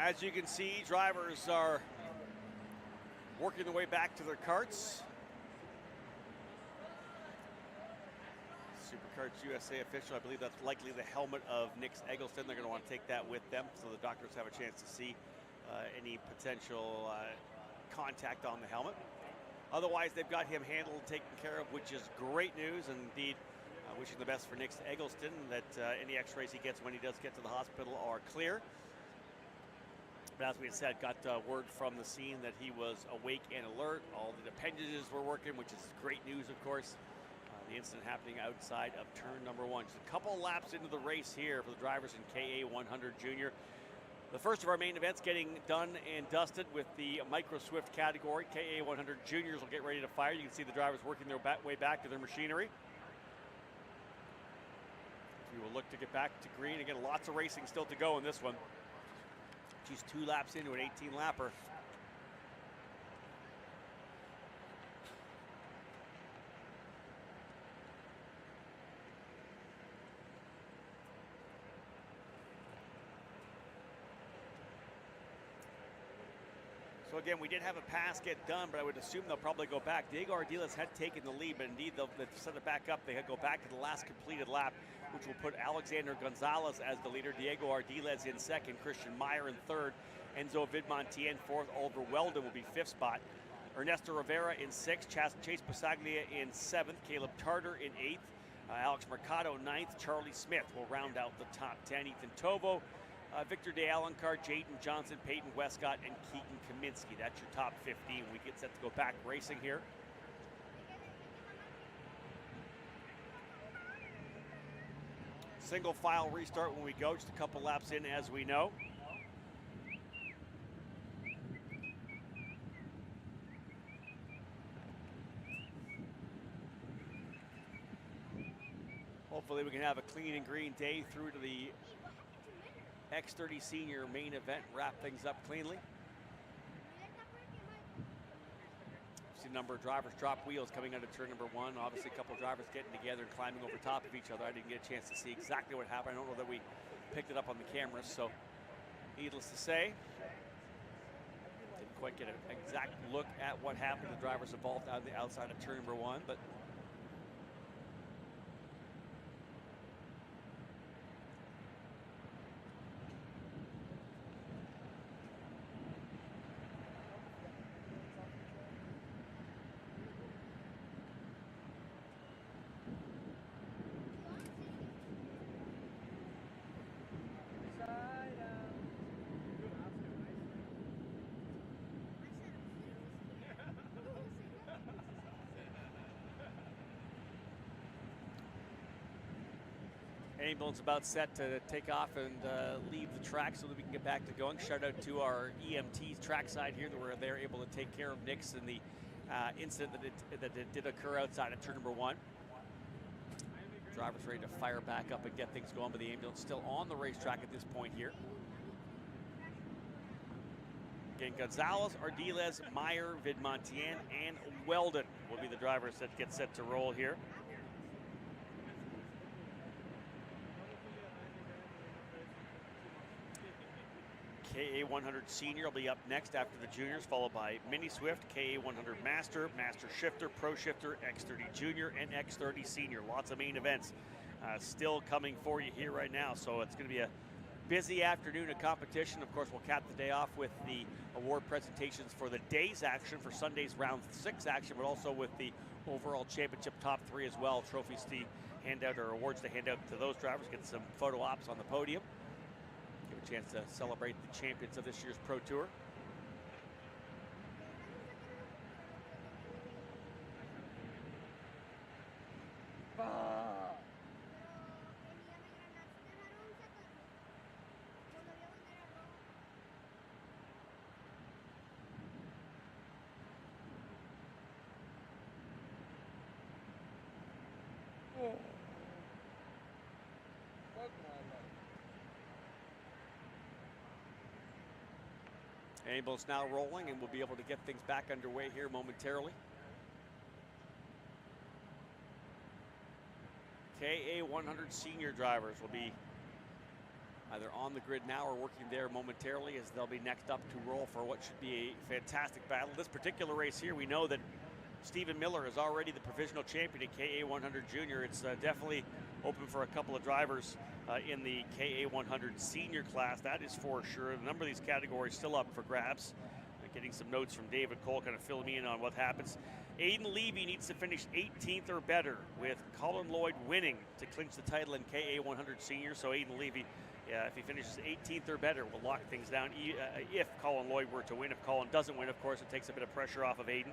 As you can see, drivers are working their way back to their karts. Superkarts USA official, I believe that's likely the helmet of Nick Eggleston. They're going to want to take that with them so the doctors have a chance to see any potential contact on the helmet. Otherwise, they've got him handled and taken care of, which is great news. And indeed, wishing the best for Nick Eggleston, that any x-rays he gets when he does get to the hospital are clear. But as we had said, got word from the scene that he was awake and alert. All the appendages were working, which is great news, of course. The incident happening outside of turn number 1. Just a couple laps into the race here for the drivers in KA 100 Junior. The first of our main events getting done and dusted with the Micro Swift category. KA 100 Juniors will get ready to fire. You can see the drivers working their way back to their machinery. We will look to get back to green. Again, lots of racing still to go in this one. Just 2 laps into an 18-lapper. So again, we did have a pass get done, but I would assume they'll probably go back. Diego Ardiles had taken the lead, but indeed they'll set it back up. They go back to the last completed lap, which will put Alexander Gonzalez as the leader, Diego Ardiles in second, Christian Meyer in third, Enzo Vidmonti in fourth, Oliver Weldon will be fifth spot, Ernesto Rivera in sixth, Chase Pasaglia in seventh, Caleb Tartar in eighth, Alex Mercado ninth, Charlie Smith will round out the top 10, Ethan Tovo, Victor De Alencar, Jaden Johnson, Peyton Westcott, and Keegan Kaminsky. That's your top 15. We get set to go back racing here. Single file restart when we go, just a couple laps in as we know. Hopefully we can have a clean and green day through to the X30 Senior main event, wrap things up cleanly. See a number of drivers drop wheels coming out of turn number 1. Obviously a couple of drivers getting together and climbing over top of each other. I didn't get a chance to see exactly what happened. I don't know that we picked it up on the cameras, so needless to say, didn't quite get an exact look at what happened. The drivers involved on the outside of turn number 1, but ambulance about set to take off and leave the track so that we can get back to going. Shout out to our EMTs trackside here that were there able to take care of Nix in the incident that did occur outside of turn number 1. Drivers ready to fire back up and get things going, but the ambulance still on the racetrack at this point here. Again, Gonzalez, Ardiles, Meyer, Vidmontian, and Weldon will be the drivers that get set to roll here. KA 100 Senior will be up next after the juniors, followed by Mini Swift, KA 100 Master, Master Shifter, Pro Shifter, X30 Junior, and X30 Senior. Lots of main events still coming for you here right now, so it's going to be a busy afternoon of competition. Of course, we'll cap the day off with the award presentations for the day's action, for Sunday's round 6 action, but also with the overall championship top 3 as well. Trophies to hand out, or awards to hand out to those drivers, get some photo ops on the podium. Give a chance to celebrate the champions of this year's Pro Tour. Ambulance now rolling, and we'll be able to get things back underway here momentarily. KA 100 Senior drivers will be either on the grid now or working there momentarily, as they'll be next up to roll for what should be a fantastic battle. This particular race here, we know that Stephen Miller is already the provisional champion at KA 100 Junior. It's definitely open for a couple of drivers in the KA 100 senior class, that is for sure. A number of these categories still up for grabs. Getting some notes from David Cole, kind of filling me in on what happens. Aiden Levy needs to finish 18th or better, with Colin Lloyd winning to clinch the title in KA 100 senior. So Aiden Levy, if he finishes 18th or better, will lock things down if Colin Lloyd were to win. If Colin doesn't win, of course, it takes a bit of pressure off of Aiden.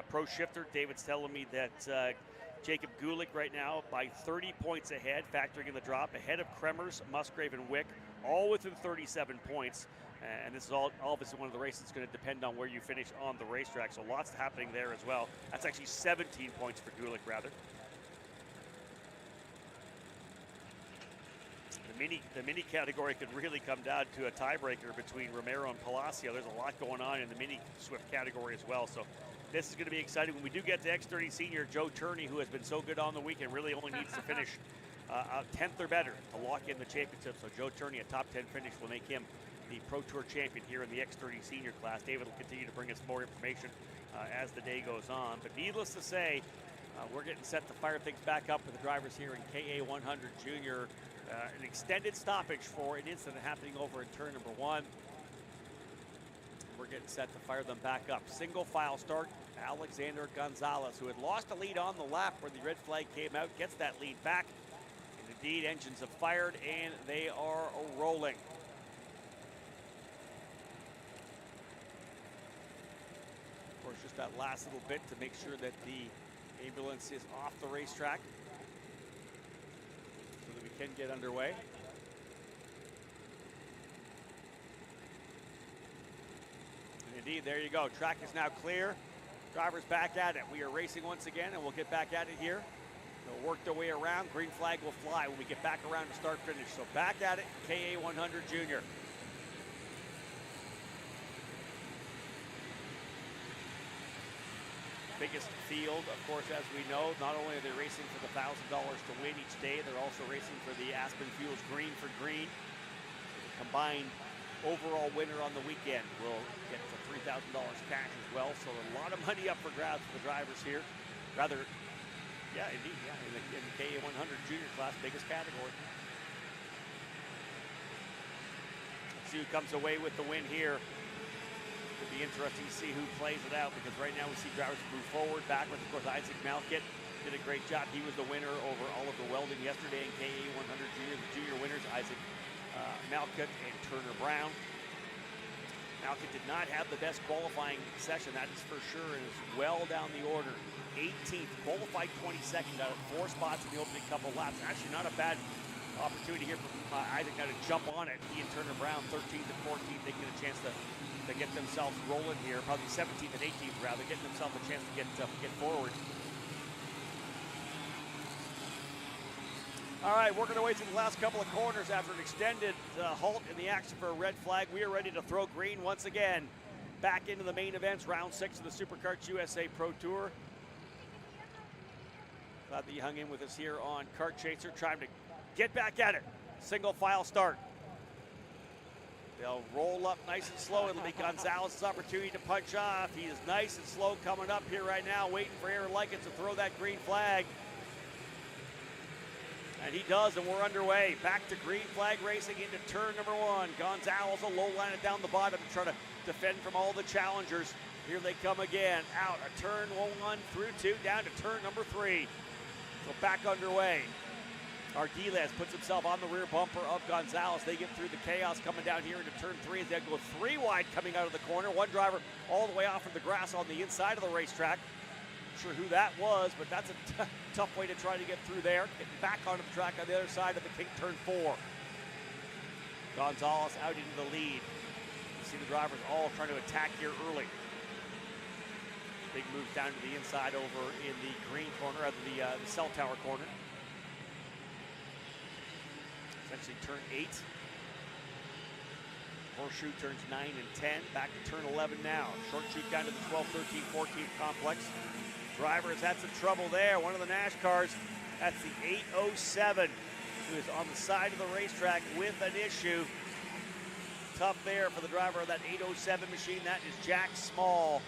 Pro shifter, David's telling me that Jacob Gulick right now by 30 points ahead, factoring in the drop, ahead of Kremers, Musgrave, and Wick, all within 37 points. And this is all obviously one of the races that's going to depend on where you finish on the racetrack. So lots happening there as well. That's actually 17 points for Gulick, rather. The mini category could really come down to a tiebreaker between Romero and Palacio. There's a lot going on in the mini Swift category as well. So this is going to be exciting. When we do get to X30 Senior, Joe Turney, who has been so good on the weekend, really only needs to finish 10th or better to lock in the championship. So Joe Turney, a top 10 finish, will make him the Pro Tour champion here in the X30 Senior class. David will continue to bring us more information as the day goes on. But needless to say, we're getting set to fire things back up with the drivers here in KA 100 Junior. An extended stoppage for an incident happening over in turn number 1. We're getting set to fire them back up. Single file start. Alexander Gonzalez, who had lost a lead on the lap where the red flag came out, gets that lead back. And indeed, engines have fired and they are rolling. Of course, just that last little bit to make sure that the ambulance is off the racetrack so that we can get underway. And indeed, there you go. Track is now clear. Drivers back at it. We are racing once again, and we'll get back at it here. They'll work their way around. Green flag will fly when we get back around to start finish. So back at it, KA 100 Junior. Biggest field, of course, as we know. Not only are they racing for the $1,000 to win each day, they're also racing for the Aspen Fuels Green for Green. So the combined overall winner on the weekend will get to $3,000 cash as well. So a lot of money up for grabs for the drivers here. Rather, yeah, indeed, yeah, in the KA 100 Junior class, biggest category. Let's see who comes away with the win here. It'll be interesting to see who plays it out, because right now we see drivers move forward, backwards. Of course, Isaac Malkit did a great job. He was the winner over Oliver Weldon yesterday in KA 100 Junior. The junior winners, Isaac Malkit and Turner Brown. Malkit did not have the best qualifying session, that is for sure, and is well down the order. 18th, qualified 22nd, got 4 spots in the opening couple laps. Actually not a bad opportunity here for Isaac now to jump on it. He and Turner Brown, 13th and 14th, they get a chance to get themselves rolling here. Probably 17th and 18th rather, getting themselves a chance to get forward. All right, working our way through the last couple of corners after an extended halt in the action for a red flag. We are ready to throw green once again. Back into the main events, round 6 of the SuperKarts USA Pro Tour. Glad that you hung in with us here on Kart Chaser. Trying to get back at it. Single file start. They'll roll up nice and slow. It'll be Gonzalez's opportunity to punch off. He is nice and slow coming up here right now, waiting for Aaron Likens to throw that green flag. And he does, and we're underway. Back to green flag racing into turn number 1. Gonzalez will low line it down the bottom to try to defend from all the challengers. Here they come again. Out a turn 1 through 2, down to turn number 3. So back underway. Ardiles puts himself on the rear bumper of Gonzalez. They get through the chaos coming down here into turn 3 as they go 3 wide coming out of the corner. One driver all the way off of the grass on the inside of the racetrack. Not sure who that was, but that's a tough way to try to get through there. Getting back onto the track on the other side of the turn 4. Gonzalez out into the lead. You see the drivers all trying to attack here early. Big move down to the inside over in the green corner, of the cell tower corner. Essentially turn 8. Horseshoe turns 9 and 10. Back to turn 11 now. Short shoot down to the 12, 13, 14 complex. Drivers had some trouble there. One of the Nash cars, that's the 807. who is on the side of the racetrack with an issue. Tough there for the driver of that 807 machine. That is Jack Small.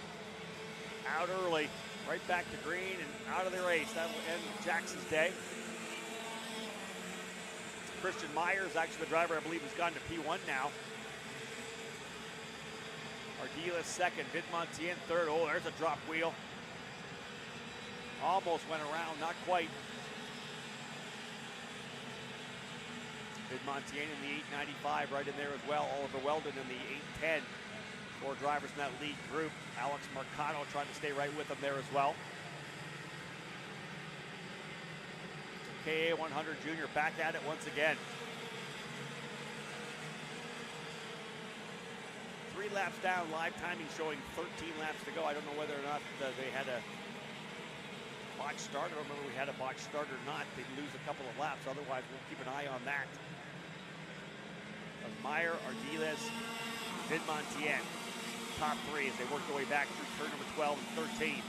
Out early, right back to green and out of the race. That will end Jackson's day. Christian Myers, actually the driver I believe has gone to P1 now. Ardiles second, Vidmontien third. Oh, there's a drop wheel. Almost went around, not quite. Vidmontien in the 895 right in there as well. Oliver Weldon in the 810. 4 drivers in that lead group. Alex Mercado trying to stay right with them there as well. KA 100 Junior back at it once again. 3 laps down, live timing showing 13 laps to go. I don't know whether or not they had a botch start. I don't remember if we had a botch start or not. They'd lose a couple of laps. Otherwise, we'll keep an eye on that. Meyer, Ardiles, Vidmontien. Top 3 as they work their way back through turn number 12 and 13.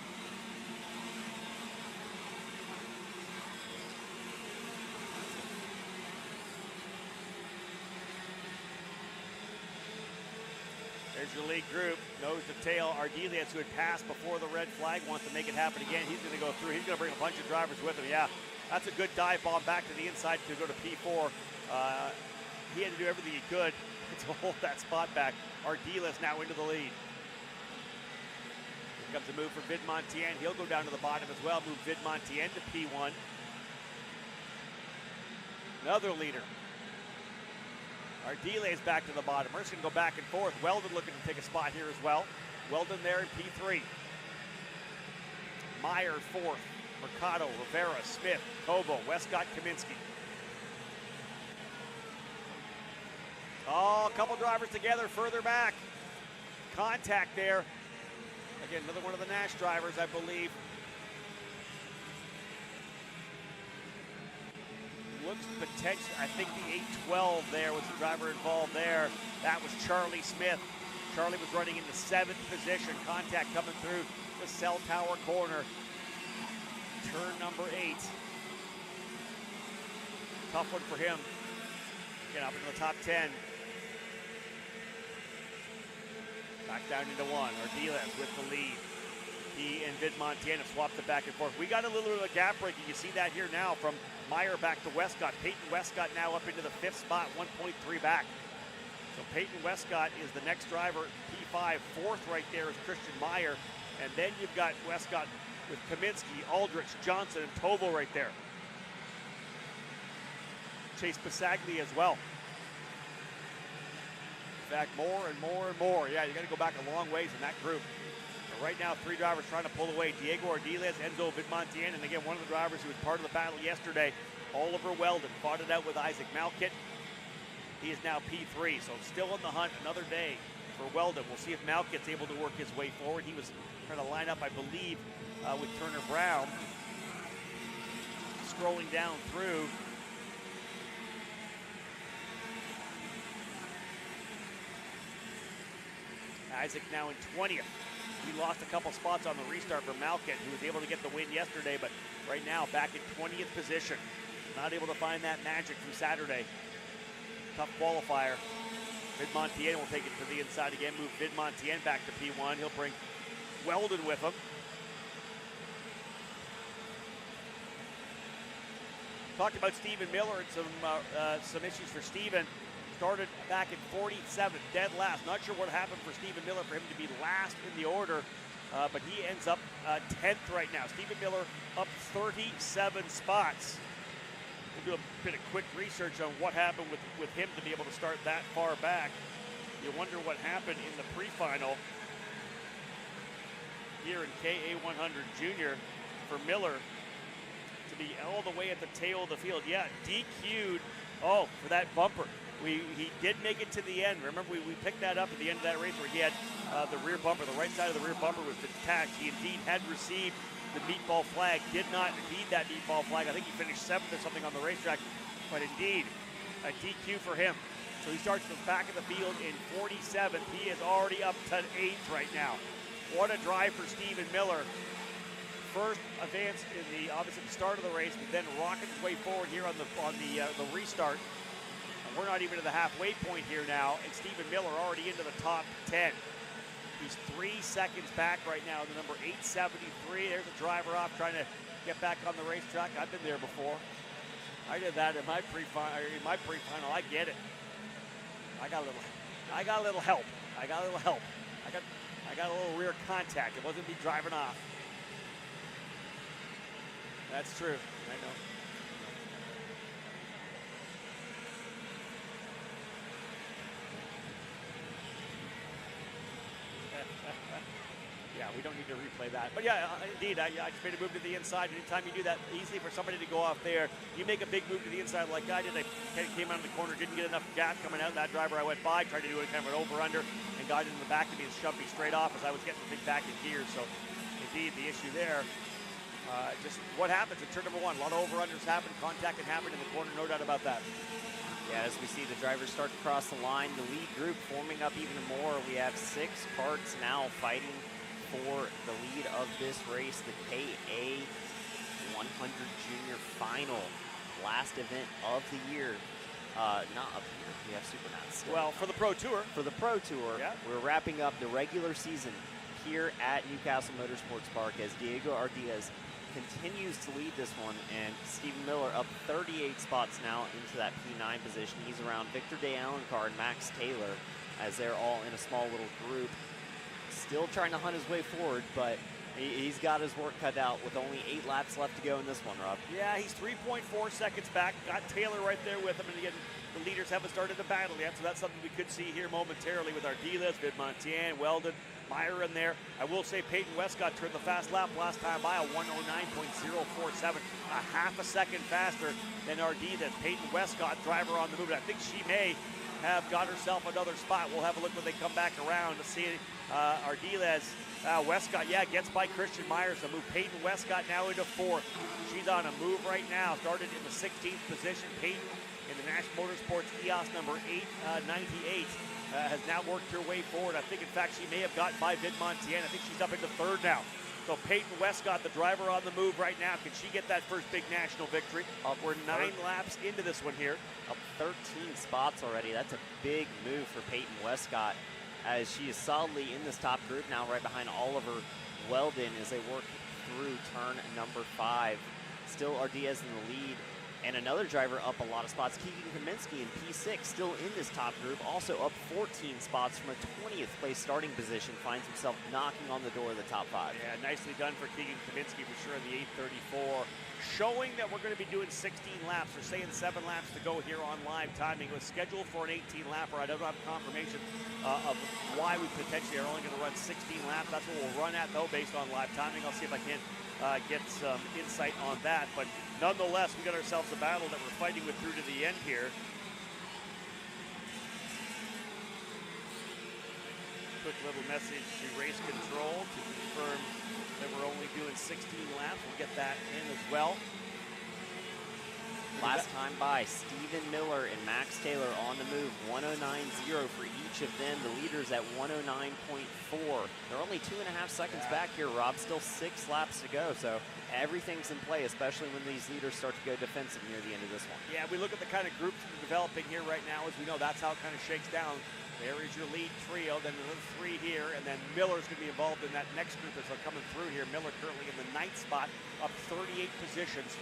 There's your lead group, nose to tail. Ardiles, who had passed before the red flag, wants to make it happen again. He's going to go through. He's going to bring a bunch of drivers with him. Yeah, that's a good dive bomb back to the inside to go to P4. He had to do everything he could to hold that spot back. Ardiles now into the lead. Here comes a move for Vidmontien. He'll go down to the bottom as well. Move Vidmontien to P1. Another leader. Ardiles back to the bottom. We're just going to go back and forth. Weldon looking to take a spot here as well. Weldon there in P3. Meyer fourth. Mercado, Rivera, Smith, Kobo, Westcott, Kaminsky. Oh, a couple drivers together further back. Contact there. Again, another one of the Nash drivers, I believe. Looks potential. I think the 812 there was the driver involved there. That was Charlie Smith. Charlie was running in the 7th position. Contact coming through the cell tower corner. Turn number 8. Tough one for him. Get up into the top 10. Back down into 1. Ardiles with the lead. He and Vidmontien have swapped it back and forth. We got a little bit of a gap break, and you see that here now from Meyer back to Westcott. Peyton Westcott now up into the 5th spot, 1.3 back. So Peyton Westcott is the next driver, P5. 4th right there is Christian Meyer. And then you've got Westcott with Kaminsky, Aldrich, Johnson, and Tovo right there. Chase Pasaglia as well. In fact, more and more and more. Yeah, you got to go back a long ways in that group. But right now, 3 drivers trying to pull away. Diego Ardiles, Enzo Vidmontien, and again, one of the drivers who was part of the battle yesterday, Oliver Weldon, fought it out with Isaac Malkit. He is now P3, so still in the hunt another day for Weldon. We'll see if Malkit's able to work his way forward. He was trying to line up, I believe, with Turner Brown. Scrolling down through. Isaac now in 20th. He lost a couple spots on the restart for Malkit, who was able to get the win yesterday, but right now back in 20th position. Not able to find that magic from Saturday. Tough qualifier. Vidmontien will take it to the inside again, move Vidmontien back to P1. He'll bring Weldon with him. Talked about Stephen Miller and some issues for Stephen. Started back in 47th, dead last. Not sure what happened for Stephen Miller for him to be last in the order, but he ends up 10th right now. Stephen Miller up 37 spots. We'll do a bit of quick research on what happened with him to be able to start that far back. You wonder what happened in the pre-final here in KA 100 Junior for Miller to be all the way at the tail of the field. Yeah, DQ'd, for that bumper. He did make it to the end. Remember, we picked that up at the end of that race where he had the rear bumper. The right side of the rear bumper was detached. He indeed had received the meatball flag, did not heed that meatball flag. I think he finished 7th or something on the racetrack, but indeed, a DQ for him. So he starts from the back of the field in 47th. He is already up to 8th right now. What a drive for Stephen Miller. first advance in the obviously the start of the race, but then rocket his way forward here on the restart. And we're not even to the halfway point here now, and Stephen Miller already into the top 10. He's 3 seconds back right now, the number 873. There's a driver off trying to get back on the racetrack. I've been there before. I did that in my pre-final. I get it. I got a little help. I got a little rear contact. It wasn't me driving off. That's true. I know. Yeah, we don't need to replay that. But yeah, indeed, I just made a move to the inside. Anytime you do that, easy for somebody to go off there. You make a big move to the inside like I did. I came out of the corner, didn't get enough gap coming out. That driver I went by, tried to do a kind of an over-under, and got into the back of me and shoved me straight off as I was getting the big back in gear. So indeed, the issue there, just what happens in turn number one. A lot of over-unders happen, contact can happen in the corner, no doubt about that. Yeah, as we see the drivers start to cross the line, the lead group forming up even more. We have 6 karts now fighting for the lead of this race, the KA 100 Junior Final, last event of the year. Not up here, we have Supernats still. Well, for the Pro Tour. For the Pro Tour, yeah. We're wrapping up the regular season here at Castle Motorsports Park as Diego Ardiaz continues to lead this one, and Stephen Miller up 38 spots now into that P9 position. He's around Victor DeAlencar and Max Taylor as they're all in a small little group. Still trying to hunt his way forward, but he's got his work cut out with only 8 laps left to go in this one, Rob. Yeah, he's 3.4 seconds back. Got Taylor right there with him, and again, the leaders haven't started the battle yet, so that's something we could see here momentarily with Ardiles, Vidmontien, Weldon, Meyer in there. I will say Peyton Westcott turned the fast lap last time by a 109.047, a half a second faster than Ardiles. Peyton Westcott, driver on the move. I think she may have got herself another spot. We'll have a look when they come back around to see Ardiles. Westcott, yeah, gets by Christian Meyer, so move Peyton Westcott now into 4th. She's on a move right now, started in the 16th position. Peyton in the National Motorsports EOS number 898 has now worked her way forward. I think, in fact, she may have gotten by Vidmontien. I think she's up into 3rd now. So Peyton Westcott, the driver on the move right now. Can she get that first big national victory? We're 9 laps into this one here. Up 13 spots already. That's a big move for Peyton Westcott, as she is solidly in this top group now, right behind Oliver Weldon as they work through turn number 5. Still Ardiaz in the lead. And another driver up a lot of spots, Keegan Kaminsky in P6, still in this top group, also up 14 spots from a 20th place starting position, finds himself knocking on the door of the top 5. Yeah, nicely done for Keegan Kaminsky for sure in the 834. Showing that we're going to be doing 16 laps, or saying 7 laps to go here on live timing. It was scheduled for an 18 lapper. I don't have confirmation of why we potentially are only going to run 16 laps. That's what we'll run at though, based on live timing. I'll see if I can get some insight on that. But nonetheless, we got ourselves a battle that we're fighting with through to the end here. Quick little message to race control to confirm that we're only doing 16 laps. We'll get that in as well. Last time by, Stephen Miller and Max Taylor on the move, 109.0 for each of them. The leaders at 109.4. They're only 2.5 seconds back here, Rob. Still 6 laps to go, so everything's in play, especially when these leaders start to go defensive near the end of this one. Yeah, we look at the kind of groups that are developing here right now. As we know, that's how it kind of shakes down. There is your lead trio, then the 3 here, and then Miller's going to be involved in that next group as they're coming through here. Miller currently in the 9th spot, up 38 positions.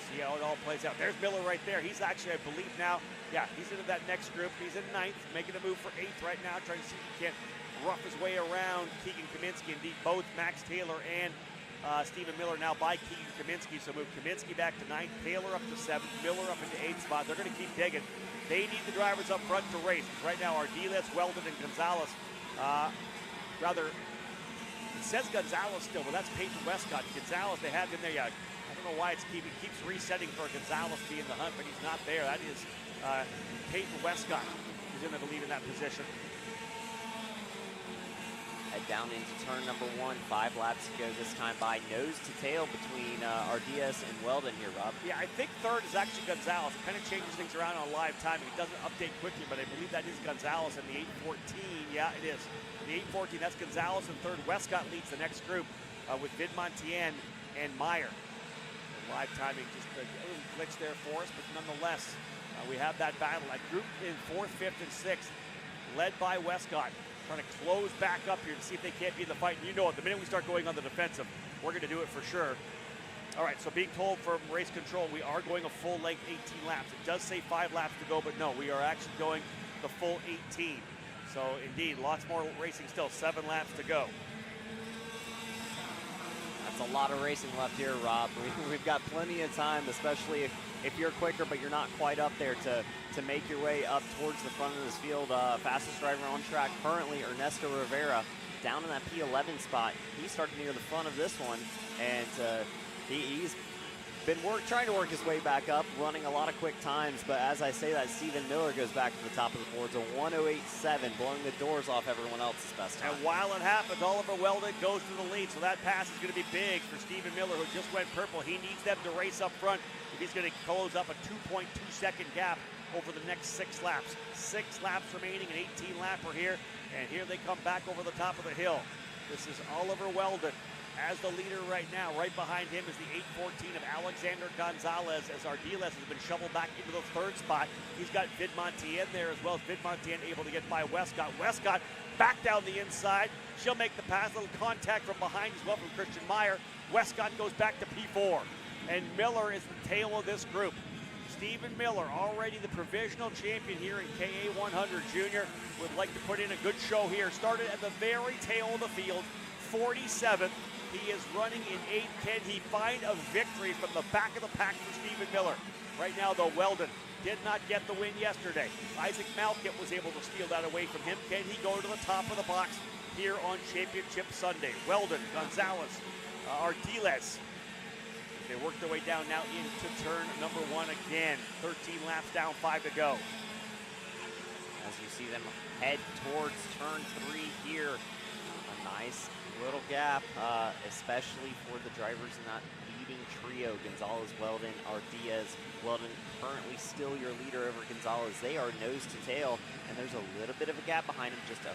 See how it all plays out. There's Miller right there. He's actually, I believe now, yeah, he's into that next group. He's in 9th, making a move for 8th right now, trying to see if he can rough his way around Keegan Kaminsky. Indeed, both Max Taylor and Stephen Miller now by Keegan Kaminsky. So move Kaminsky back to 9th, Taylor up to 7th, Miller up into 8th spot. They're going to keep digging. They need the drivers up front to race. Right now, Ardiles, Weldon, and Gonzalez. It says Gonzalez still, but that's Peyton Westcott. Gonzalez, they have him there. Yeah, I don't know why it keeps resetting for Gonzalez to be in the hunt, but he's not there. That is Peyton Westcott who's in the lead in that position. Head down into turn number 1, 5 laps to go this time by, nose to tail between Ardiaz and Weldon here, Rob. Yeah, I think 3rd is actually Gonzalez. It kind of changes things around on live timing. It doesn't update quickly, but I believe that is Gonzalez in the 814. Yeah, it is. The 814, that's Gonzalez in 3rd. Westcott leads the next group with Vidmontien and Meyer. The live timing just a little glitch there for us, but nonetheless, we have that battle. That group in 4th, 5th, and 6th, led by Westcott, trying to close back up here to see if they can't be in the fight. And you know it, the minute we start going on the defensive, we're going to do it for sure. All right, so being told from race control, we are going a full length 18 laps. It does say 5 laps to go, but no, we are actually going the full 18. So indeed, lots more racing still, 7 laps to go. That's a lot of racing left here, Rob. We've got plenty of time, especially if you're quicker, but you're not quite up there to make your way up towards the front of this field. Fastest driver on track currently, Ernesto Rivera, down in that P11 spot. He started near the front of this one, and he's been trying to work his way back up, running a lot of quick times, but as I say that, Stephen Miller goes back to the top of the boards, a 1:08.7, blowing the doors off everyone else's best time. And while it happens, Oliver Weldon goes to the lead, so that pass is going to be big for Stephen Miller, who just went purple. He needs them to race up front if he's going to close up a 2.2-second gap over the next 6 laps. 6 laps remaining, an 18-lapper here, and here they come back over the top of the hill. This is Oliver Weldon as the leader right now. Right behind him is the 8:14 of Alexander Gonzalez, as Ardiles has been shoveled back into the 3rd spot. He's got Vidmontien there as well, as Vidmontien able to get by Westcott. Westcott back down the inside. She'll make the pass. A little contact from behind as well from Christian Meyer. Westcott goes back to P4. And Miller is the tail of this group. Stephen Miller, already the provisional champion here in KA 100 Junior, would like to put in a good show here. Started at the very tail of the field, 47th. He is running in 8th. Can he find a victory from the back of the pack for Stephen Miller? Right now, though, Weldon did not get the win yesterday. Isaac Malkit was able to steal that away from him. Can he go to the top of the box here on Championship Sunday? Weldon, Gonzalez, Ardiles. They work their way down now into turn number 1 again. 13 laps down, 5 to go. As you see them head towards turn 3 here, a nice little gap, especially for the drivers in that leading trio, Gonzalez, Weldon, Ardiles. Weldon currently still your leader over Gonzalez. They are nose to tail, and there's a little bit of a gap behind him, just a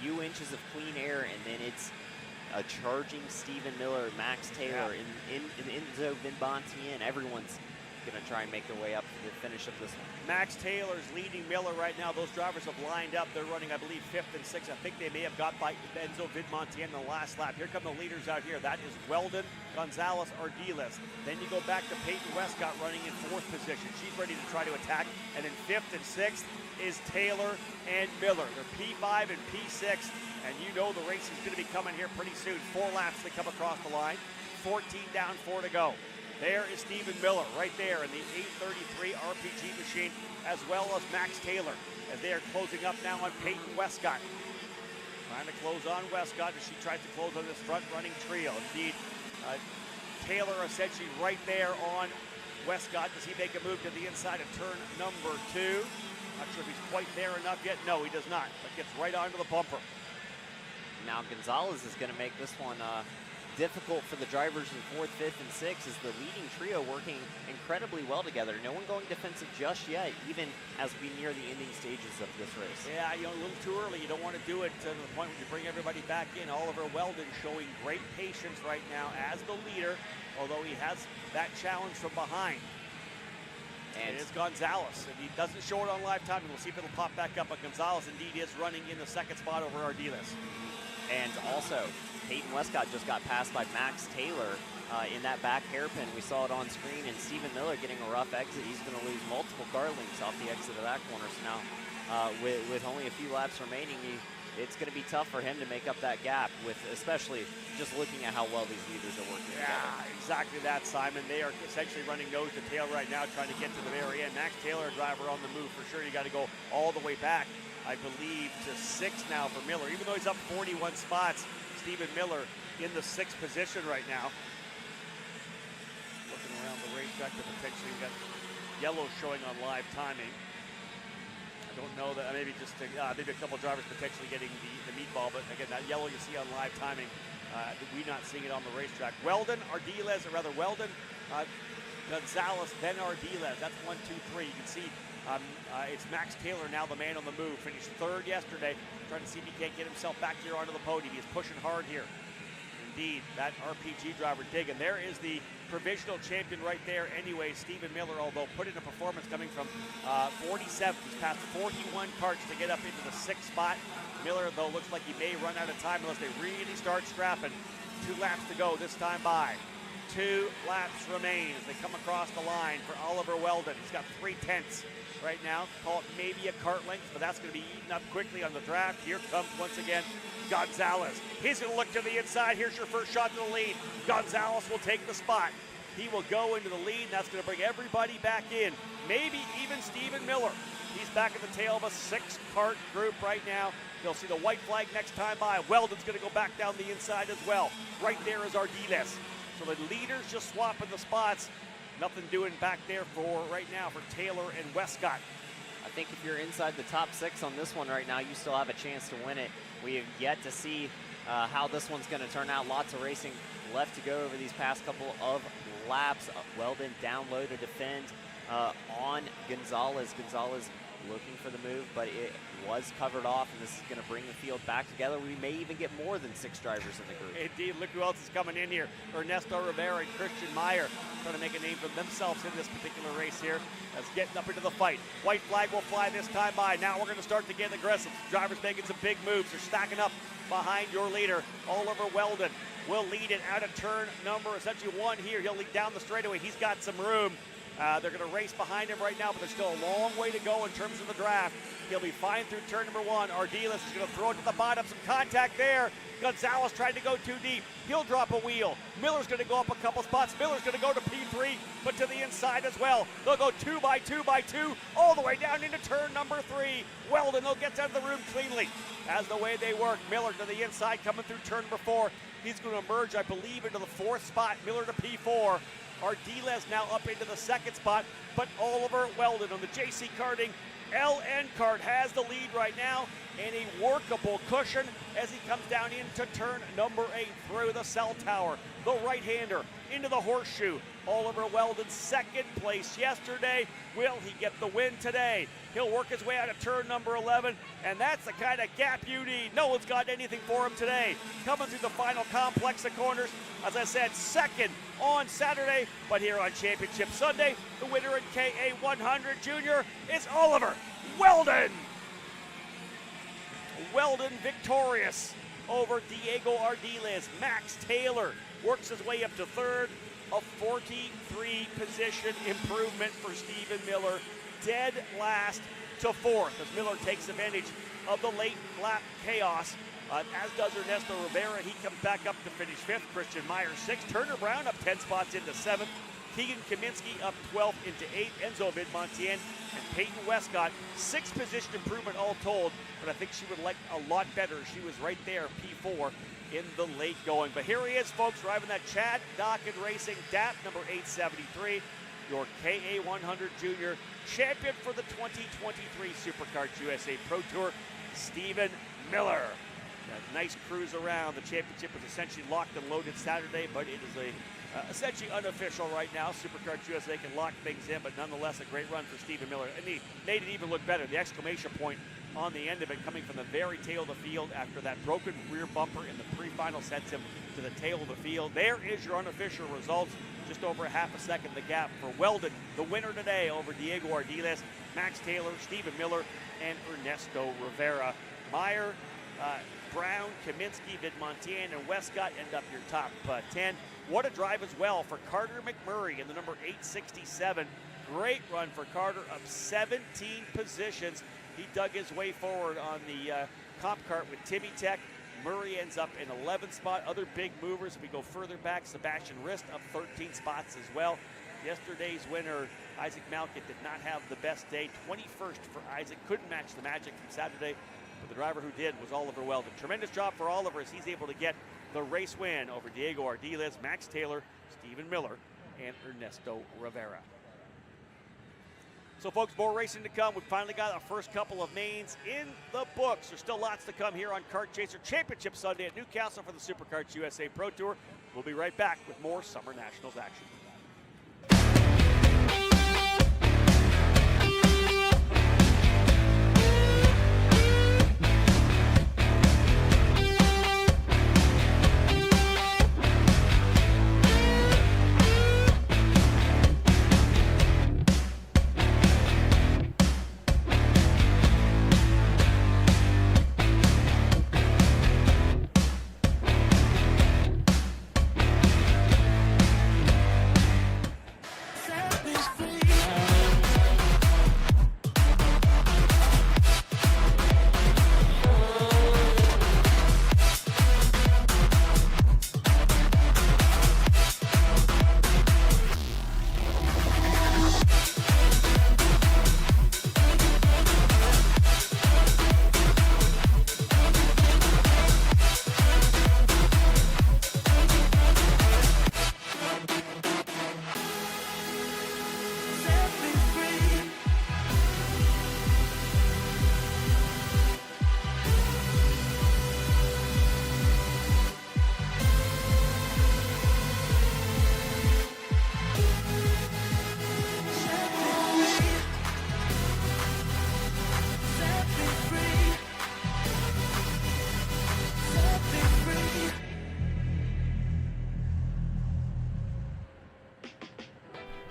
few inches of clean air, and then it's a charging Stephen Miller, Max Taylor, Enzo Vidmontien. Everyone's going to try and make their way up to the finish of this one. Max Taylor's leading Miller right now. Those drivers have lined up. They're running, I believe, 5th and 6th. I think they may have got by Enzo Vidmontien in the last lap. Here come the leaders out here. That is Weldon, Gonzalez, Ardiles. Then you go back to Peyton Westcott running in 4th position. She's ready to try to attack. And then 5th and 6th is Taylor and Miller. They're P5 and P6. And you know the race is going to be coming here pretty soon. 4 laps to come across the line. 14 down, 4 to go. There is Stephen Miller right there in the 833 RPG machine, as well as Max Taylor, as they are closing up now on Peyton Westcott. Trying to close on Westcott as she tries to close on this front-running trio. Indeed, Taylor essentially right there on Westcott. Does he make a move to the inside of turn number 2? Not sure if he's quite there enough yet. No, he does not, but gets right onto the bumper. Now Gonzalez is going to make this one difficult for the drivers in 4th, 5th, and 6th, as the leading trio working incredibly well together. No one going defensive just yet, even as we near the ending stages of this race. Yeah, you know, a little too early. You don't want to do it to the point where you bring everybody back in. Oliver Weldon showing great patience right now as the leader, although he has that challenge from behind. And it's Gonzalez, and he doesn't show it on live time. We'll see if it'll pop back up, but Gonzalez indeed is running in the 2nd spot over Ardiles. And also, Peyton Westcott just got passed by Max Taylor in that back hairpin. We saw it on screen, and Stephen Miller getting a rough exit. He's going to lose multiple car links off the exit of that corner. So now, with only a few laps remaining, it's going to be tough for him to make up that gap, with especially just looking at how well these leaders are working together. Yeah, exactly that, Simon. They are essentially running nose to tail right now, trying to get to the very end. Max Taylor, driver on the move for sure. You got to go all the way back, I believe, to 6 now for Miller. Even though he's up 41 spots, Stephen Miller in the 6th position right now. Looking around the racetrack to potentially got yellow showing on live timing. I don't know that, maybe just maybe a couple drivers potentially getting the meatball, but again, that yellow you see on live timing, we're not seeing it on the racetrack. Weldon, Ardiles, or rather Weldon, Gonzalez, then Ardiles. That's 1, 2, 3. You can see it's Max Taylor now the man on the move. Finished 3rd yesterday, trying to see if he can't get himself back here onto the podium. He's pushing hard here. indeed. That RPG driver digging. There is the provisional champion right there anyway, Stephen Miller, although put in a performance coming from 47th. He's passed 41 carts to get up into the 6th spot. Miller, though, looks like he may run out of time unless they really start scrapping. 2 laps to go this time by. 2 laps remain as they come across the line for Oliver Weldon. He's got 3/10 right now. Call it maybe a cart length, but that's going to be eaten up quickly on the draft. Here comes once again Gonzalez. He's going to look to the inside. Here's your first shot to the lead. Gonzalez will take the spot. He will go into the lead, and that's going to bring everybody back in. Maybe even Stephen Miller. He's back at the tail of a 6-cart group right now. You'll see the white flag next time by. Weldon's going to go back down the inside as well. Right there is Ardiles. So the leaders just swapping the spots. Nothing doing back there for right now for Taylor and Westcott. I think if you're inside the top 6 on this one right now, you still have a chance to win it. We have yet to see how this one's going to turn out. Lots of racing left to go over these past couple of laps. Weldon down low to defend on Gonzalez. Gonzalez looking for the move, but it was covered off, and this is going to bring the field back together. We may even get more than 6 drivers in the group. Indeed, look who else is coming in here. Ernesto Rivera and Christian Meyer trying to make a name for themselves in this particular race here. As getting up into the fight. White flag will fly this time by. Now we're going to start to get aggressive. Drivers making some big moves. They're stacking up behind your leader. Oliver Weldon will lead it out of turn number essentially 1 here. He'll lead down the straightaway. He's got some room. They're going to race behind him right now, but there's still a long way to go in terms of the draft. He'll be fine through turn number 1. Ardiles is going to throw it to the bottom. Some contact there. Gonzalez tried to go too deep. He'll drop a wheel. Miller's going to go up a couple spots. Miller's going to go to P3, but to the inside as well. They'll go 2 by 2 by 2 all the way down into turn number 3. Weldon, they'll get out of the room cleanly. As the way they work, Miller to the inside coming through turn number 4. He's going to emerge, I believe, into the 4th spot. Miller to P4. Ardiles now up into the 2nd spot, but Oliver Weldon on the JC Karting LN Kart has the lead right now, and a workable cushion as he comes down into turn number 8 through the cell tower. The right-hander into the horseshoe. Oliver Weldon 2nd place yesterday. Will he get the win today? He'll work his way out of turn number 11, and that's the kind of gap you need. No one's got anything for him today. Coming through the final complex of corners, as I said, 2nd on Saturday, but here on Championship Sunday, the winner in KA 100 Junior is Oliver Weldon. Weldon victorious over Diego Ardiles. Max Taylor works his way up to 3rd. A 43 position improvement for Stephen Miller. Dead last to 4th as Miller takes advantage of the late lap chaos. As does Ernesto Rivera. He comes back up to finish 5th. Christian Meyer 6th. Turner Brown up 10 spots into 7th. Keegan Kaminsky up 12th into 8th. Enzo Vidmontien and Peyton Westcott. 6 position improvement all told, but I think she would like a lot better. She was right there, P4 in the late going. But here he is, folks, driving that Chad Docken Racing DAP number 873, your KA 100 Junior champion for the 2023 SuperKarts USA Pro Tour, Stephen Miller. A nice cruise around. The championship was essentially locked and loaded Saturday, but it is a essentially unofficial right now. SuperKarts USA can lock things in, but nonetheless a great run for Stephen Miller. And he made it even look better. The exclamation point on the end of it coming from the very tail of the field after that broken rear bumper in the pre-final sets him to the tail of the field. There is your unofficial results. Just over a half a second the gap for Weldon, the winner today over Diego Ardiles, Max Taylor, Stephen Miller, and Ernesto Rivera. Meyer, Brown, Kaminsky, Vidmontien, and Westcott end up your top 10. What a drive as well for Carter McMurray in the number 867. Great run for Carter, up 17 positions. He dug his way forward on the comp cart with Timmy Tech. Murray ends up in 11th spot. Other big movers, if we go further back, Sebastian Rist up 13 spots as well. Yesterday's winner, Isaac Malkett, did not have the best day. 21st for Isaac. Couldn't match the magic from Saturday, but the driver who did was Oliver Weldon. Tremendous job for Oliver as he's able to get the race win over Diego Ardiles, Max Taylor, Stephen Miller, and Ernesto Rivera. So, folks, more racing to come. We've finally got our first couple of mains in the books. There's still lots to come here on Kart Chaser Championship Sunday at Newcastle for the SuperKarts USA Pro Tour. We'll be right back with more Summer Nationals action.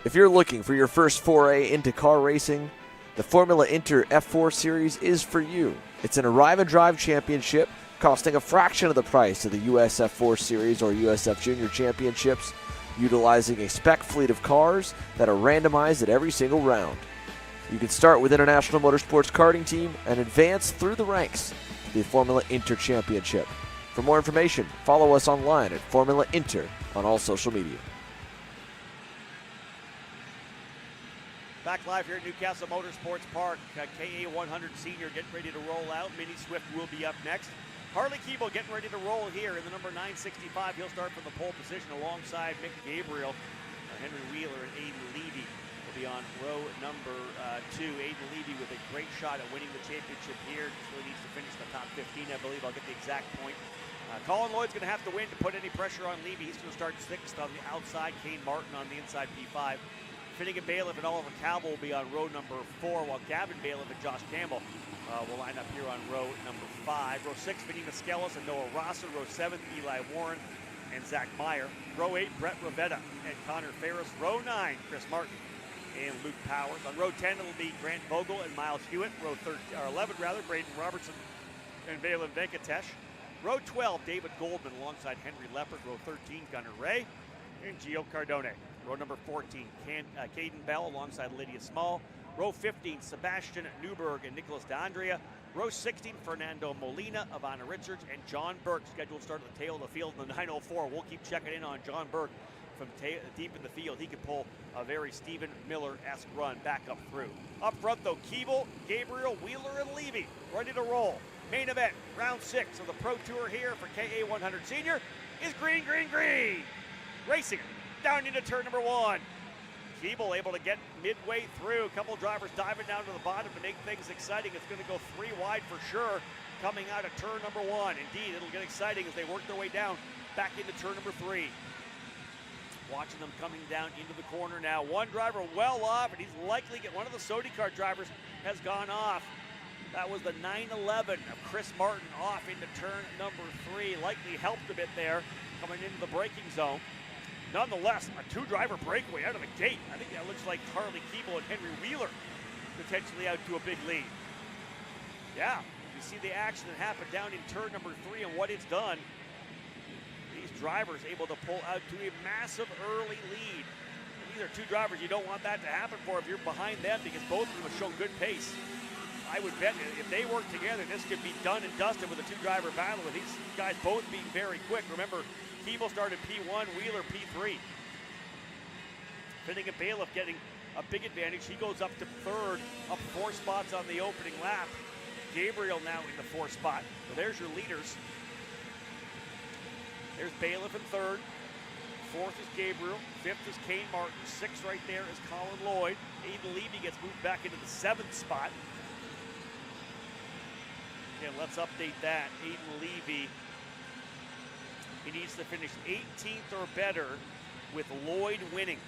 If you're looking for your first foray into car racing, the Formula Inter F4 Series is for you. It's an arrive and drive championship costing a fraction of the price of the US F4 Series or USF Junior Championships, utilizing a spec fleet of cars that are randomized at every single round. You can start with International Motorsports Karting Team and advance through the ranks to the Formula Inter Championship. For more information, follow us online at Formula Inter on all social media. Back live here at Newcastle Motorsports Park. KA 100 Senior getting ready to roll out. Mini Swift will be up next. Harley Keeble getting ready to roll here in the number 965. He'll start from the pole position alongside Mick Gabriel. Henry Wheeler and Aiden Levy will be on row number 2. Aiden Levy with a great shot at winning the championship here. Just really needs to finish the top 15, I believe. I'll get the exact point. Colin Lloyd's going to have to win to put any pressure on Levy. He's going to start 6th on the outside. Kane Martin on the inside P5. Finnegan Bailiff and Oliver Calvo will be on row number 4, while Gavin Bailiff and Josh Campbell will line up here on row number 5. Row 6, Vinny Maskelis and Noah Rosser. Row 7, Eli Warren and Zach Meyer. Row 8, Brett Ravetta and Connor Ferris. Row 9, Chris Martin and Luke Powers. On row 10, it'll be Grant Vogel and Miles Hewitt. Row 11, Braden Robertson and Valen Venkatesh. Row 12, David Goldman alongside Henry Leppard. Row 13, Gunnar Ray and Gio Cardone. Row number 14, Caden Bell alongside Lydia Small. Row 15, Sebastian Newberg and Nicholas D'Andrea. Row 16, Fernando Molina, Ivana Richards, and John Burke, scheduled to start at the tail of the field in the 904. We'll keep checking in on John Burke from deep in the field. He could pull a very Stephen Miller-esque run back up through. Up front, though, Keeble, Gabriel, Wheeler, and Levy ready to roll. Main event, round 6 of the Pro Tour here for KA 100 Senior is green, green, green. Racing down into turn number 1. Keeble able to get midway through. A couple drivers diving down to the bottom to make things exciting. It's going to go 3 wide for sure coming out of turn number 1. Indeed, it'll get exciting as they work their way down back into turn number 3. Watching them coming down into the corner now. One driver well off, and he's likely one of the Sodi Kart drivers has gone off. That was the 911 of Chris Martin off into turn number 3. Likely helped a bit there coming into the braking zone. Nonetheless, a 2-driver breakaway out of the gate. I think that looks like Harley Keeble and Henry Wheeler potentially out to a big lead. Yeah, you see the action that happened down in turn number 3 and what it's done. These drivers able to pull out to a massive early lead. And these are 2 drivers you don't want that to happen for if you're behind them, because both of them have shown good pace. I would bet if they work together, this could be done and dusted with a 2-driver battle with these guys both being very quick. Remember, Keeble started P1, Wheeler P3. Finnegan Bailiff getting a big advantage. He goes up to 3rd, up 4 spots on the opening lap. Gabriel now in the 4th spot. So there's your leaders. There's Bailiff in 3rd. 4th is Gabriel. 5th is Kane Martin. 6th right there is Colin Lloyd. Aiden Levy gets moved back into the 7th spot. Again, let's update that. Aiden Levy, he needs to finish 18th or better with Lloyd winning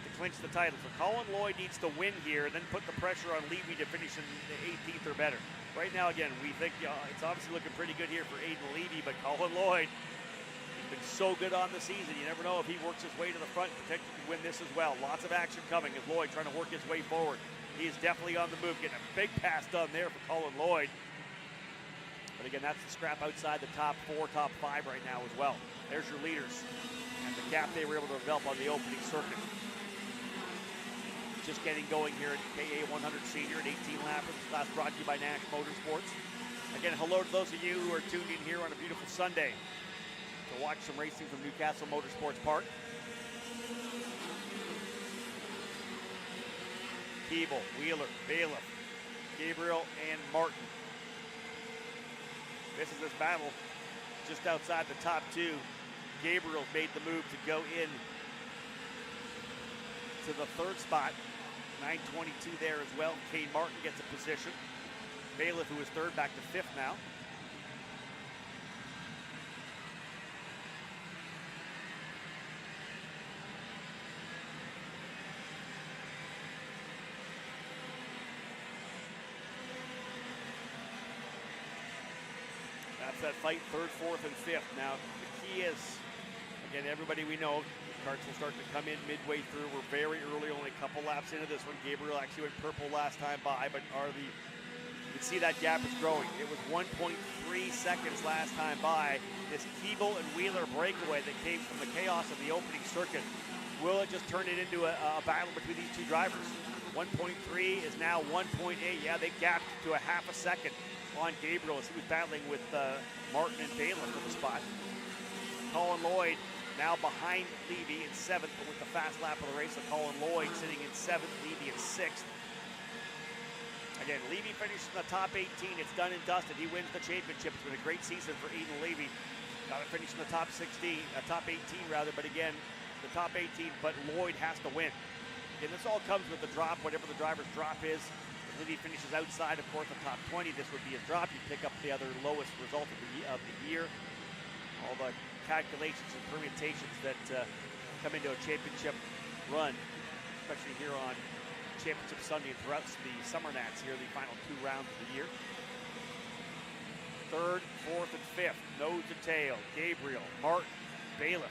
to clinch the title. So Colin Lloyd needs to win here, then put the pressure on Levy to finish in the 18th or better. Right now, again, we think it's obviously looking pretty good here for Aiden Levy, but Colin Lloyd, he's been so good on the season. You never know if he works his way to the front, potentially can win this as well. Lots of action coming as Lloyd trying to work his way forward. He is definitely on the move, getting a big pass done there for Colin Lloyd. But again, that's the scrap outside the top 4, top 5 right now as well. There's your leaders and the gap they were able to develop on the opening circuit. Just getting going here at KA 100 Senior, an 18-lapper. This class brought to you by Nash Motorsports. Again, hello to those of you who are tuned in here on a beautiful Sunday to watch some racing from Newcastle Motorsports Park. Keeble, Wheeler, Bailiff, Gabriel, and Martin. This is this battle just outside the top 2. Gabriel made the move to go in to the 3rd spot. 922 there as well. Kane Martin gets a position. Bailiff, who is 3rd, back to 5th now. That's that fight, 3rd, 4th, and 5th. Now, the key is, again, everybody we know, Karts will start to come in midway through. We're very early, only a couple laps into this one. Gabriel actually went purple last time by, but you can see that gap is growing. It was 1.3 seconds last time by. This Keeble and Wheeler breakaway that came from the chaos of the opening circuit, will it just turn it into a battle between these two drivers? 1.3 is now 1.8. Yeah, they gapped to a half a second on Gabriel as he was battling with Martin and Baylor for the spot. Colin Lloyd now behind Levy in 7th, but with the fast lap of the race, so Colin Lloyd sitting in 7th, Levy in 6th. Again, Levy finished in the top 18. It's done and dusted. He wins the championship. It's been a great season for Aiden Levy. Got to finish in the top 18 rather, but again, the top 18, but Lloyd has to win. And this all comes with the drop, whatever the driver's drop is. If Levy finishes outside, of course, the top 20, this would be his drop. You pick up the other lowest result of the year. All the calculations and permutations that come into a championship run, especially here on Championship Sunday and throughout the Summer Nats here, the final 2 rounds of the year. 3rd, 4th, and 5th, nose to tail. Gabriel, Martin, Bailiff.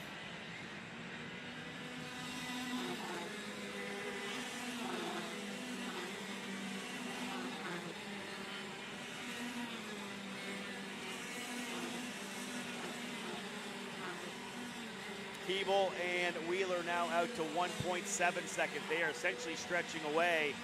Keeble and Wheeler now out to 1.7 seconds. They are essentially stretching away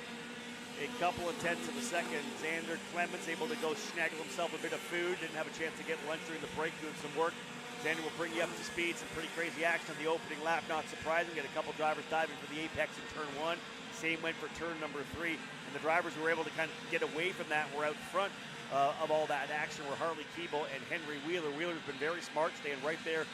a couple of tenths of a second. Xander Clemens able to go snaggle himself a bit of food, didn't have a chance to get lunch during the break, doing some work. Xander will bring you up to speed, some pretty crazy action on the opening lap, not surprising. Get a couple drivers diving for the apex in turn 1. Same went for turn number 3. And the drivers who were able to kind of get away from that were out front of all that action were Harley Keeble and Henry Wheeler. Wheeler's been very smart, staying right there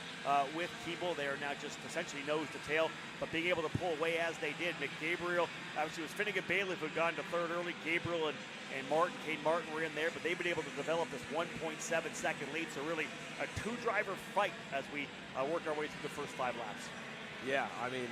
with Keeble. They are now just essentially nose to tail, but being able to pull away as they did. McGabriel, obviously, was Finnegan Bailiff who had gone to 3rd early. Gabriel and Kane Martin were in there, but they've been able to develop this 1.7 second lead. So really a 2-driver fight as we work our way through the first 5 laps. Yeah, I mean,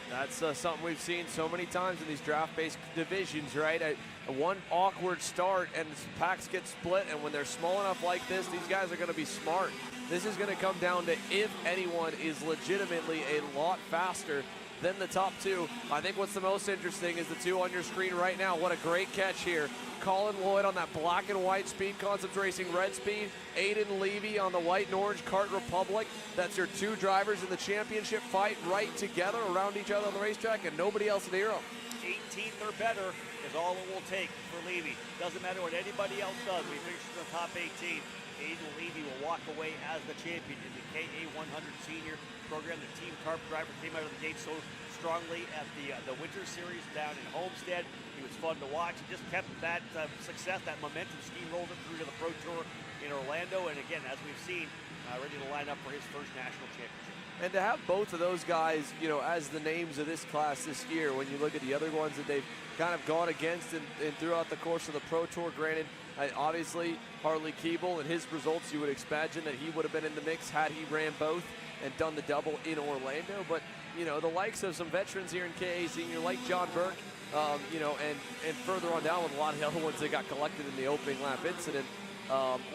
that's something we've seen so many times in these draft-based divisions, right? One awkward start and packs get split, and when they're small enough like this, these guys are going to be smart. This is going to come down to if anyone is legitimately a lot faster than the top 2. I think what's the most interesting is the 2 on your screen right now. What a great catch here. Colin Lloyd on that black and white Speed Concepts Racing red speed. Aiden Levy on the white and orange Kart Republic. That's your 2 drivers in the championship fight right together around each other on the racetrack, and nobody else in the hero. 18th or better is all it will take for Levy. Doesn't matter what anybody else does. We finish in the top 18. Aiden Levy will walk away as the champion in the KA100 Senior program. The Team Carp driver came out of the gate so strongly at the Winter Series down in Homestead. He was fun to watch. He just kept that success, that momentum steamrolled it through to the Pro Tour in Orlando. And again, as we've seen, ready to line up for his first national championship. And to have both of those guys, you know, as the names of this class this year, when you look at the other ones that they've kind of gone against and throughout the course of the Pro Tour, granted, obviously Harley Keeble and his results, you would imagine that he would have been in the mix had he ran both and done the double in Orlando. But, you know, the likes of some veterans here in KA Senior, like John Burke, you know, and further on down with a lot of the other ones that got collected in the opening lap incident,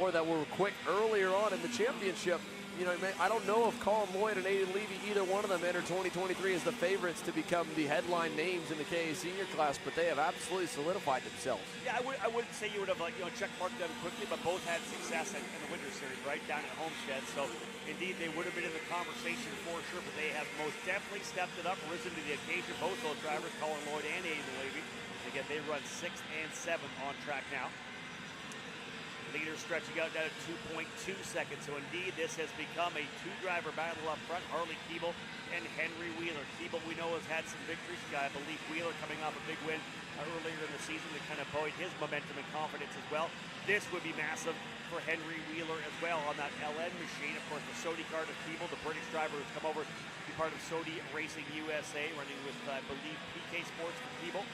or that were quick earlier on in the championship. You know, I don't know if Colin Lloyd and Aiden Levy, either one of them enter 2023 as the favorites to become the headline names in the KA Senior class, but they have absolutely solidified themselves. Yeah, I wouldn't say you would have check marked them quickly, but both had success in the Winter Series, right down at Homestead. So indeed, they would have been in the conversation for sure, but they have most definitely stepped it up, risen to the occasion. Both those drivers, Colin Lloyd and Aiden Levy, again, they run 6th and 7th on track now. Leaders stretching out down at 2.2 seconds. So indeed, this has become a 2-driver battle up front. Harley Keeble and Henry Wheeler. Keeble, we know, has had some victories. I believe Wheeler coming off a big win earlier in the season to kind of buoy his momentum and confidence as well. This would be massive for Henry Wheeler as well on that LN machine. Of course, the Sodi Kart of Keeble, the British driver who's come over to be part of Sodi Racing USA, running with, I believe, PK Sports for Keeble.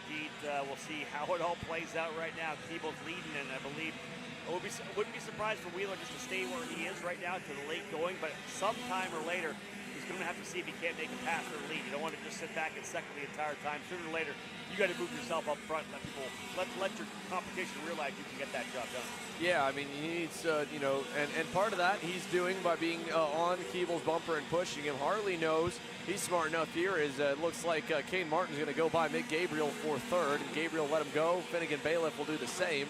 Indeed, we'll see how it all plays out right now. Keeble's leading, and I believe wouldn't be surprised for Wheeler just to stay where he is right now to the late going, but sometime or later, he's going to have to see if he can't make a pass or lead. You don't want to just sit back in second the entire time. Sooner or later, you got to move yourself up front and let your competition realize you can get that job done. Yeah, I mean, he needs, and part of that he's doing by being on Keeble's bumper and pushing him. Harley knows he's smart enough here. It looks like Kane Martin's going to go by Mick Gabriel for third, and Gabriel let him go. Finnegan Bailiff will do the same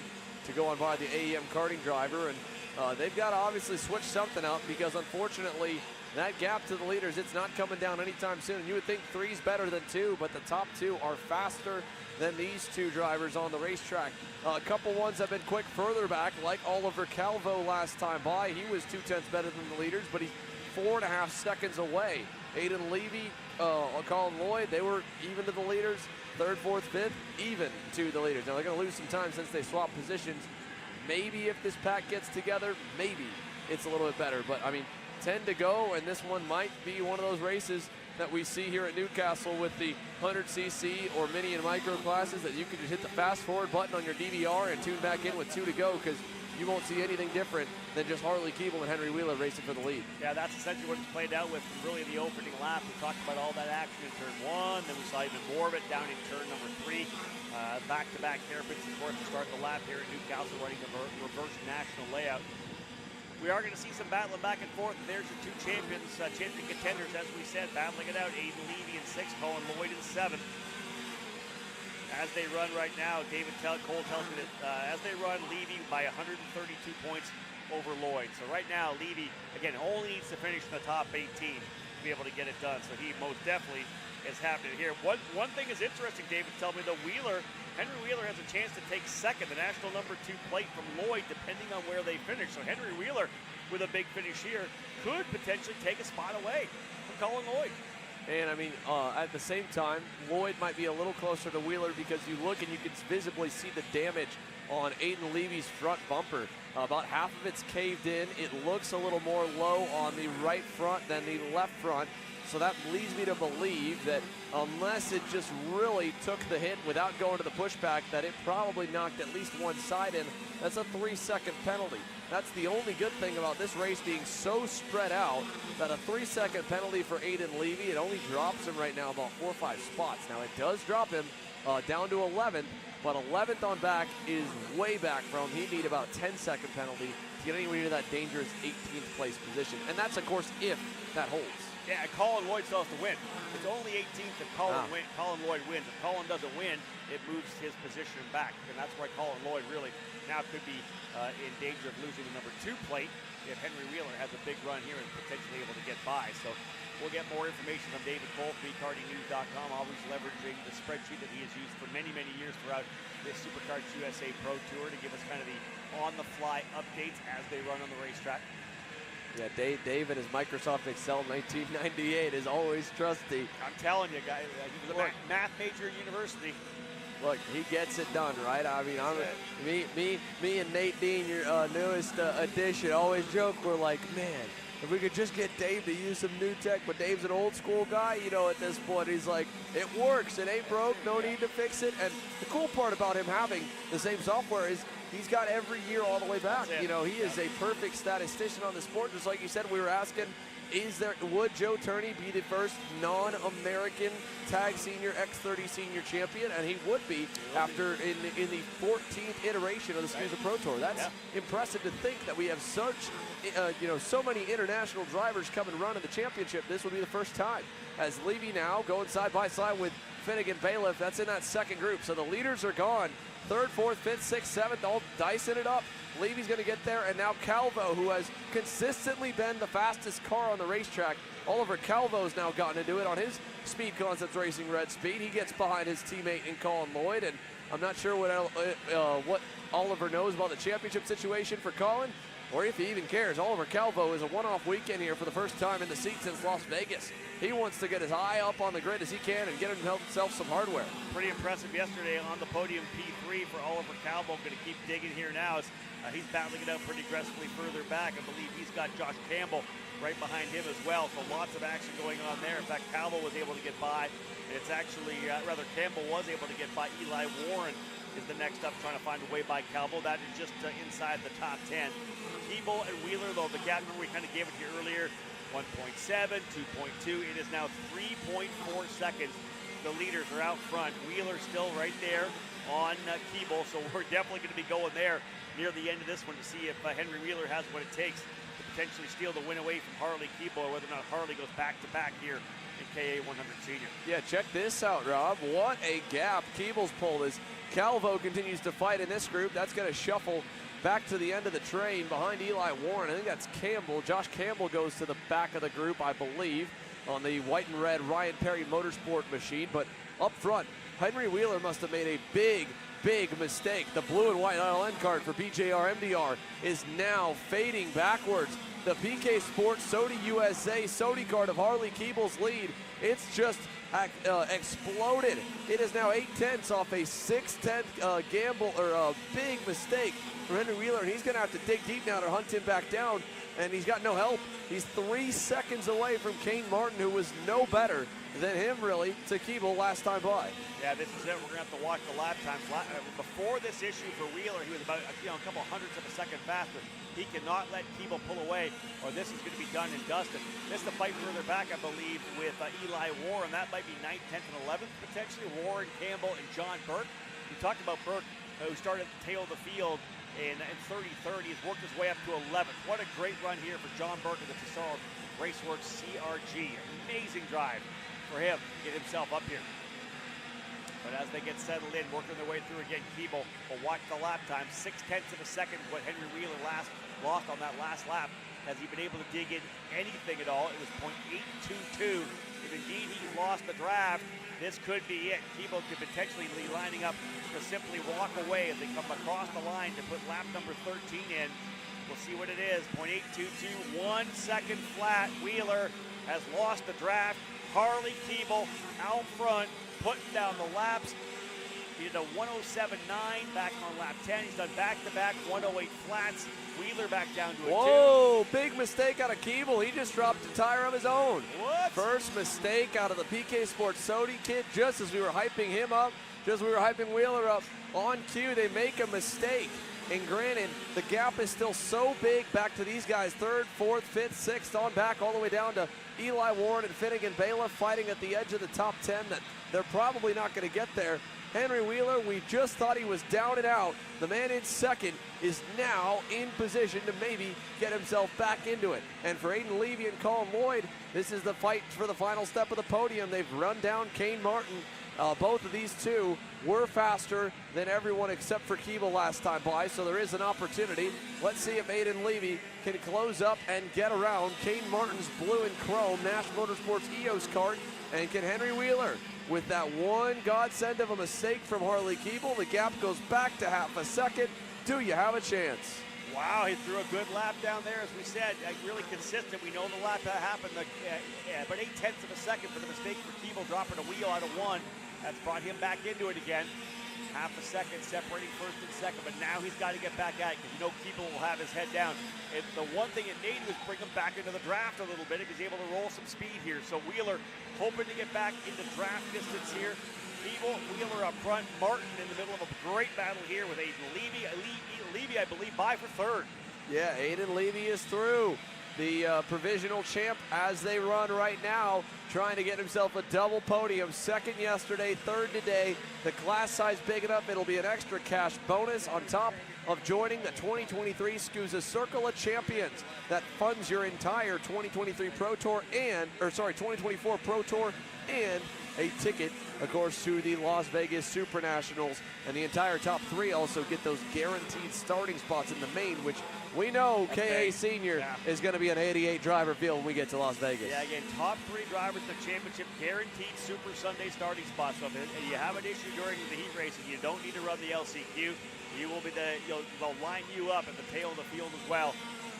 to go on by the AEM karting driver, and they've got to obviously switch something up because unfortunately that gap to the leaders, it's not coming down anytime soon. You would think 3's better than 2, but the top 2 are faster than these 2 drivers on the racetrack. A couple ones have been quick further back, like Oliver Calvo last time by. He was 0.2 better than the leaders, but he's 4.5 seconds away. Aiden Levy, Colin Lloyd, they were even to the leaders. 3rd, 4th, 5th, even to the leaders. Now they're going to lose some time since they swapped positions. Maybe if this pack gets together, maybe it's a little bit better. But I mean, 10 to go, and this one might be one of those races that we see here at Newcastle with the 100cc or mini and micro classes that you can just hit the fast forward button on your DVR and tune back in with 2 to go, because you won't see anything different than just Harley Keeble and Henry Wheeler racing for the lead. Yeah, that's essentially what it's played out with really the opening lap. We talked about all that action in turn 1, then we saw even more of it down in turn number 3. Back-to-back hairpins, of course, to start the lap here at Newcastle, running the reverse national layout. We are going to see some battling back and forth. There's your 2 champions, champion contenders, as we said, battling it out. Aiden Levy in 6th, Colin Lloyd in 7th. As they run right now, Cole tells me that as they run, Levy by 132 points over Lloyd. So right now, Levy, again, only needs to finish in the top 18 to be able to get it done. So he most definitely is happening here. One thing is interesting, David, tell me, Henry Wheeler has a chance to take second, the national number 2 plate from Lloyd, depending on where they finish. So Henry Wheeler, with a big finish here, could potentially take a spot away from Colin Lloyd. And I mean, at the same time, Lloyd might be a little closer to Wheeler because you look and you can visibly see the damage on Aiden Levy's front bumper. About half of it's caved in. It looks a little more low on the right front than the left front. So that leads me to believe that unless it just really took the hit without going to the pushback, that it probably knocked at least one side in. That's a 3-second penalty. That's the only good thing about this race being so spread out, that a 3-second penalty for Aiden Levy, it only drops him right now about 4 or 5 spots. Now it does drop him down to 11th, but 11th on back is way back from. He'd need about a 10-second penalty to get anywhere near that dangerous 18th place position. And that's, of course, if that holds. Yeah, Colin Lloyd still has to win. It's only 18th if Colin Lloyd wins. If Colin doesn't win, it moves his position back. And that's why Colin Lloyd really now could be in danger of losing the number 2 plate if Henry Wheeler has a big run here and potentially able to get by. So we'll get more information from David Cole, BKartingNews.com, always leveraging the spreadsheet that he has used for many, many years throughout this SuperKarts USA Pro Tour to give us kind of the on-the-fly updates as they run on the racetrack. Yeah, Dave and his Microsoft Excel 1998 is always trusty. I'm telling you, guys, he was a math major at university. Look, he gets it done, right? I mean, me and Nate Dean, your newest addition, always joke. We're like, man, if we could just get Dave to use some new tech, but Dave's an old school guy, you know, at this point, he's like, it works, it ain't broke, no need to fix it. And the cool part about him having the same software is he's got every year all the way back. You know, he is a perfect statistician on the sport. Just like you said, we were asking, would Joe Turney be the first non-American tag senior X30 senior champion? And he would be after in the 14th iteration of the SKUSA Pro Tour. That's impressive to think that we have such, so many international drivers come and run in the championship. This will be the first time. As Levy now going side by side with Finnegan Bailiff, that's in that second group. So the leaders are gone. 3rd, 4th, 5th, 6th, 7th, all dicing it up. Levy's going to get there, and now Calvo, who has consistently been the fastest car on the racetrack. Oliver Calvo's now gotten to do it on his Speed Concepts Racing Red Speed. He gets behind his teammate in Colin Lloyd, and I'm not sure what Oliver knows about the championship situation for Colin, or if he even cares. Oliver Calvo is a one-off weekend here for the first time in the seat since Las Vegas. He wants to get as high up on the grid as he can and get himself some hardware. Pretty impressive yesterday on the podium, P3 for Oliver Calvo. Going to keep digging here now as he's battling it out pretty aggressively further back. I believe he's got Josh Campbell right behind him as well, so lots of action going on there. In fact, Calvo was able to get by, and it's actually, Campbell was able to get by. Eli Warren is the next up, trying to find a way by Calvo. That is just inside the top 10. Keeble and Wheeler, though, the gap we kind of gave it to you earlier, 1.7, 2.2. It is now 3.4 seconds. The leaders are out front. Wheeler still right there on Keeble, so we're definitely going to be going there near the end of this one to see if Henry Wheeler has what it takes to potentially steal the win away from Harley Keeble, or whether or not Harley goes back-to-back here in KA 100 Senior. Yeah, check this out, Rob. What a gap Keeble's pulled as Calvo continues to fight in this group. That's going to shuffle back to the end of the train behind Eli Warren. I think that's Campbell. Josh Campbell goes to the back of the group, I believe, on the white and red Ryan Perry Motorsport machine. But up front, Henry Wheeler must have made a big mistake. The blue and white ILN card for BJR MDR is now fading backwards. The PK Sports Sodi USA Sodi card of Harley Keeble's lead, it's just exploded. It is now 8/10 off a 6/10 gamble, or a big mistake for Henry Wheeler, and he's going to have to dig deep now to hunt him back down, and he's got no help. He's 3 seconds away from Kane Martin, who was no better than him, really, to Keeble last time by. Yeah, this is it. We're going to have to watch the lap times. Before this issue for Wheeler, he was about a couple hundredths of a second faster. He cannot let Keeble pull away, or this is going to be done and dusted. This is the fight further back, I believe, with Eli Warren. That might be 9th, 10th, and 11th, potentially. Warren, Campbell, and John Burke. We talked about Burke, who started at the tail of the field in 30-30. He's worked his way up to 11th. What a great run here for John Burke of the Tesoro Raceworks CRG. Amazing drive for him to get himself up here. But as they get settled in, working their way through again, Keeble will watch the lap time. 6/10 of a second what Henry Wheeler lost on that last lap. Has he been able to dig in anything at all? It was .822. If indeed he's lost the draft, this could be it. Keeble could potentially be lining up to simply walk away as they come across the line to put lap number 13 in. We'll see what it is. .822, 1 second flat. Wheeler has lost the draft. Harley Keeble out front, putting down the laps. He did a 107.9 back on lap 10. He's done back-to-back 108 flats. Wheeler back down to a 2. Whoa, big mistake out of Keeble. He just dropped a tire of his own. What? First mistake out of the PK Sports Sodi kid, just as we were hyping him up, just as we were hyping Wheeler up. On cue, they make a mistake. And granted, the gap is still so big back to these guys, 3rd, 4th, 5th, 6th, on back all the way down to Eli Warren and Finnegan Bailiff fighting at the edge of the top 10 that they're probably not going to get there. Henry Wheeler, we just thought he was down and out. The man in second is now in position to maybe get himself back into it. And for Aiden Levy and Colin Lloyd, this is the fight for the final step of the podium. They've run down Kane Martin. Both of these two were faster than everyone except for Keeble last time by, so there is an opportunity. Let's see if Aiden Levy can close up and get around Kane Martin's blue and chrome Nash Motorsports EOS cart, and can Henry Wheeler, with that one godsend of a mistake from Harley Keeble, the gap goes back to half a second. Do you have a chance? Wow, he threw a good lap down there, as we said, really consistent. We know the lap that happened, but 8/10 of a second for the mistake for Keeble dropping a wheel out of 1. That's brought him back into it again. Half a second separating first and second, but now he's got to get back at it because you know Keeble will have his head down. The one thing it needed was bring him back into the draft a little bit if he's able to roll some speed here. So Wheeler hoping to get back into draft distance here. Keeble, Wheeler up front, Martin in the middle of a great battle here with Aiden Levy. Levy, I believe, by for 3rd. Yeah, Aiden Levy is through. The provisional champ as they run right now, trying to get himself a double podium. 2nd yesterday, 3rd today. The class size big enough, it'll be an extra cash bonus on top of joining the 2023 SKUSA Circle of Champions. That funds your entire 2023 Pro Tour 2024 Pro Tour and a ticket, of course, to the Las Vegas Super Nationals. And the entire top 3 also get those guaranteed starting spots in the main, which we know KA Senior is going to be an 88 driver field when we get to Las Vegas. Yeah, again, top 3 drivers in the championship, guaranteed Super Sunday starting spots. So if you have an issue during the heat races, you don't need to run the LCQ. You will be they'll line you up at the tail of the field as well.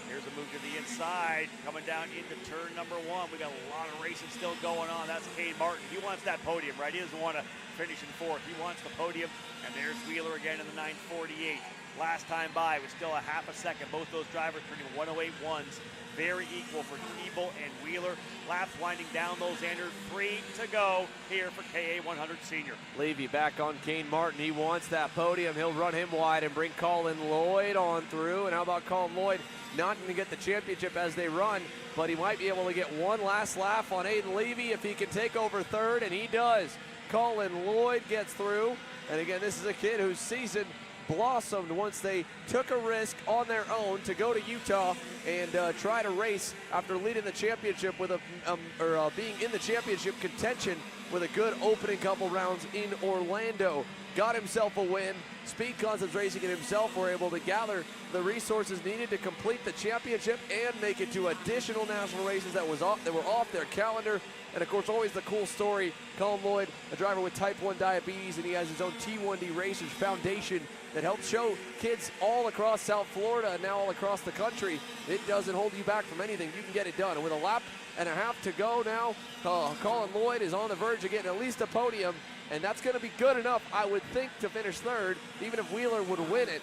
Here's a move to the inside, coming down into turn number 1. We got a lot of racing still going on. That's Kane Martin. He wants that podium, right? He doesn't want to finishing fourth. He wants the podium, and there's Wheeler again in the 9:48. Last time by, it was still a half a second. Both those drivers turning 108.1s. Very equal for Keeble and Wheeler. Laps winding down those, Andrew. 3 to go here for KA 100 Senior. Levy back on Kane Martin. He wants that podium. He'll run him wide and bring Colin Lloyd on through. And how about Colin Lloyd? Not going to get the championship as they run, but he might be able to get one last lap on Aiden Levy if he can take over third, and he does. Colin Lloyd gets through. And again, this is a kid whose season blossomed once they took a risk on their own to go to Utah and try to race after leading the championship with being in the championship contention with a good opening couple rounds in Orlando. Got himself a win. Speed Concepts Racing and himself were able to gather the resources needed to complete the championship and make it to additional national races that were off their calendar. And of course, always the cool story, Colin Lloyd, a driver with type 1 diabetes, and he has his own T1D Racers Foundation that helps show kids all across South Florida and now all across the country. It doesn't hold you back from anything. You can get it done. And with a lap and a half to go now, Colin Lloyd is on the verge of getting at least a podium, and that's going to be good enough, I would think, to finish third, even if Wheeler would win it,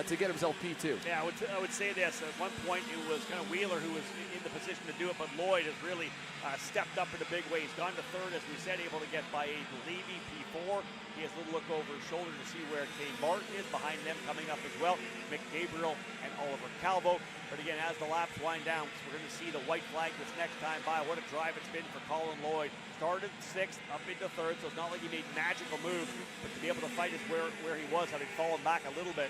to get himself P2. Yeah, I would say this. At one point, it was kind of Wheeler who was in the position to do it, but Lloyd has really stepped up in a big way. He's gone to third, as we said, able to get by Aiden Levy, P4. He has a little look over his shoulder to see where Kane Martin is. Behind them coming up as well, Mick Gabriel and Oliver Calvo. But again, as the laps wind down, we're going to see the white flag this next time by. What a drive it's been for Colin Lloyd. Started sixth, up into third, so it's not like he made magical moves, but to be able to fight is where he was, having fallen back a little bit.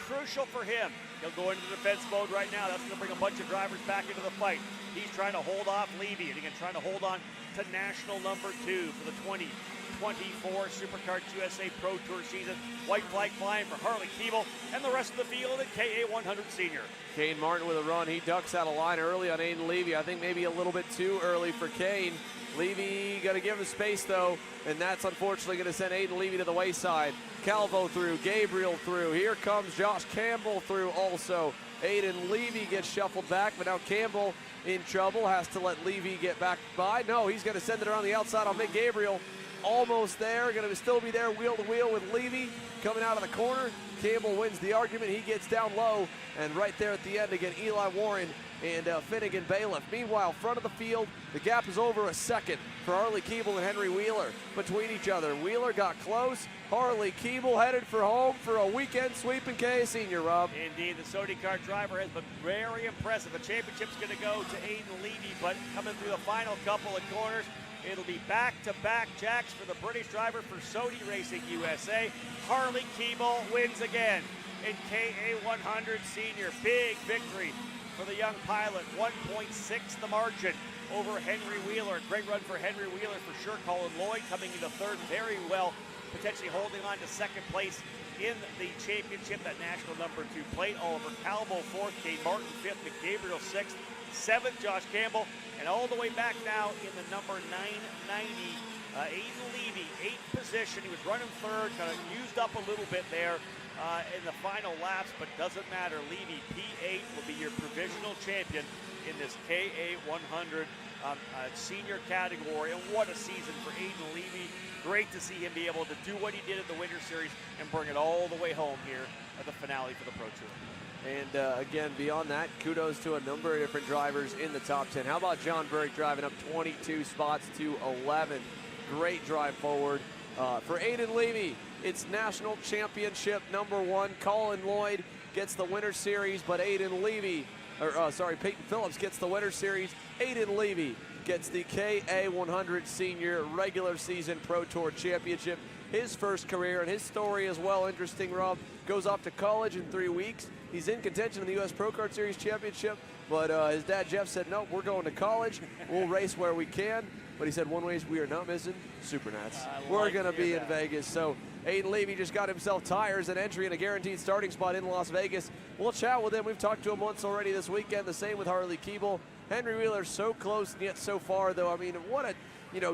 Crucial for him. He'll go into defense mode right now. That's going to bring a bunch of drivers back into the fight. He's trying to hold off Levy, and again, trying to hold on to national number 2 for the 2024 SuperKart USA Pro Tour season. White flag flying for Harley Keeble and the rest of the field at KA 100 Senior. Kane Martin with a run. He ducks out of line early on Aiden Levy. I think maybe a little bit too early for Kane. Levy got to give him space, though, and that's unfortunately going to send Aiden Levy to the wayside. Calvo through, Gabriel through. Here comes Josh Campbell through also. Aiden Levy gets shuffled back, but now Campbell in trouble, has to let Levy get back by. No, he's going to send it around the outside on Mick Gabriel. Almost there, going to still be there wheel to wheel with Levy coming out of the corner. Campbell wins the argument. He gets down low, and right there at the end again, Eli Warren and Finnegan Bailiff. Meanwhile, front of the field, the gap is over a second for Harley Keeble and Henry Wheeler between each other. Wheeler got close. Harley Keeble headed for home for a weekend sweep in KA Senior, Rob. Indeed, the Sody Kart driver has been very impressive. The championship's going to go to Aiden Levy, but coming through the final couple of corners, it'll be back-to-back jacks for the British driver for Sody Racing USA. Harley Keeble wins again in KA 100 Senior. Big victory for the young pilot, 1.6 the margin over Henry Wheeler. Great run for Henry Wheeler for sure. Colin Lloyd coming into third very well, potentially holding on to second place in the championship, that national number 2 plate. Oliver Calvo fourth, Kane Martin fifth, Mick Gabriel sixth, seventh, Josh Campbell, and all the way back now in the number 990, Aiden Levy, 8th position. He was running third, kind of used up a little bit there in the final laps, but doesn't matter. Levy, P8, will be your provisional champion in this KA 100 senior category. And what a season for Aiden Levy. Great to see him be able to do what he did at the Winter Series and bring it all the way home here at the finale for the Pro Tour. And again, beyond that, kudos to a number of different drivers in the top 10. How about John Burke driving up 22 spots to 11? Great drive forward. For Aiden Levy, it's national championship number 1. Colin Lloyd gets the Winter Series, but Peyton Phillips gets the Winter Series. Aiden Levy gets the KA 100 Senior Regular Season Pro Tour Championship. His first career, and his story as well, interesting, Rob. Goes off to college in 3 weeks. He's in contention in the U.S. Pro Kart Series Championship, but his dad, Jeff, said, no, we're going to college. We'll race where we can. But he said, one race we are not missing, Supernats. We're going to be in Vegas. So Aiden Levy just got himself tires and entry and a guaranteed starting spot in Las Vegas. We'll chat with him. We've talked to him once already this weekend. The same with Harley Keeble. Henry Wheeler so close and yet so far, though. I mean, what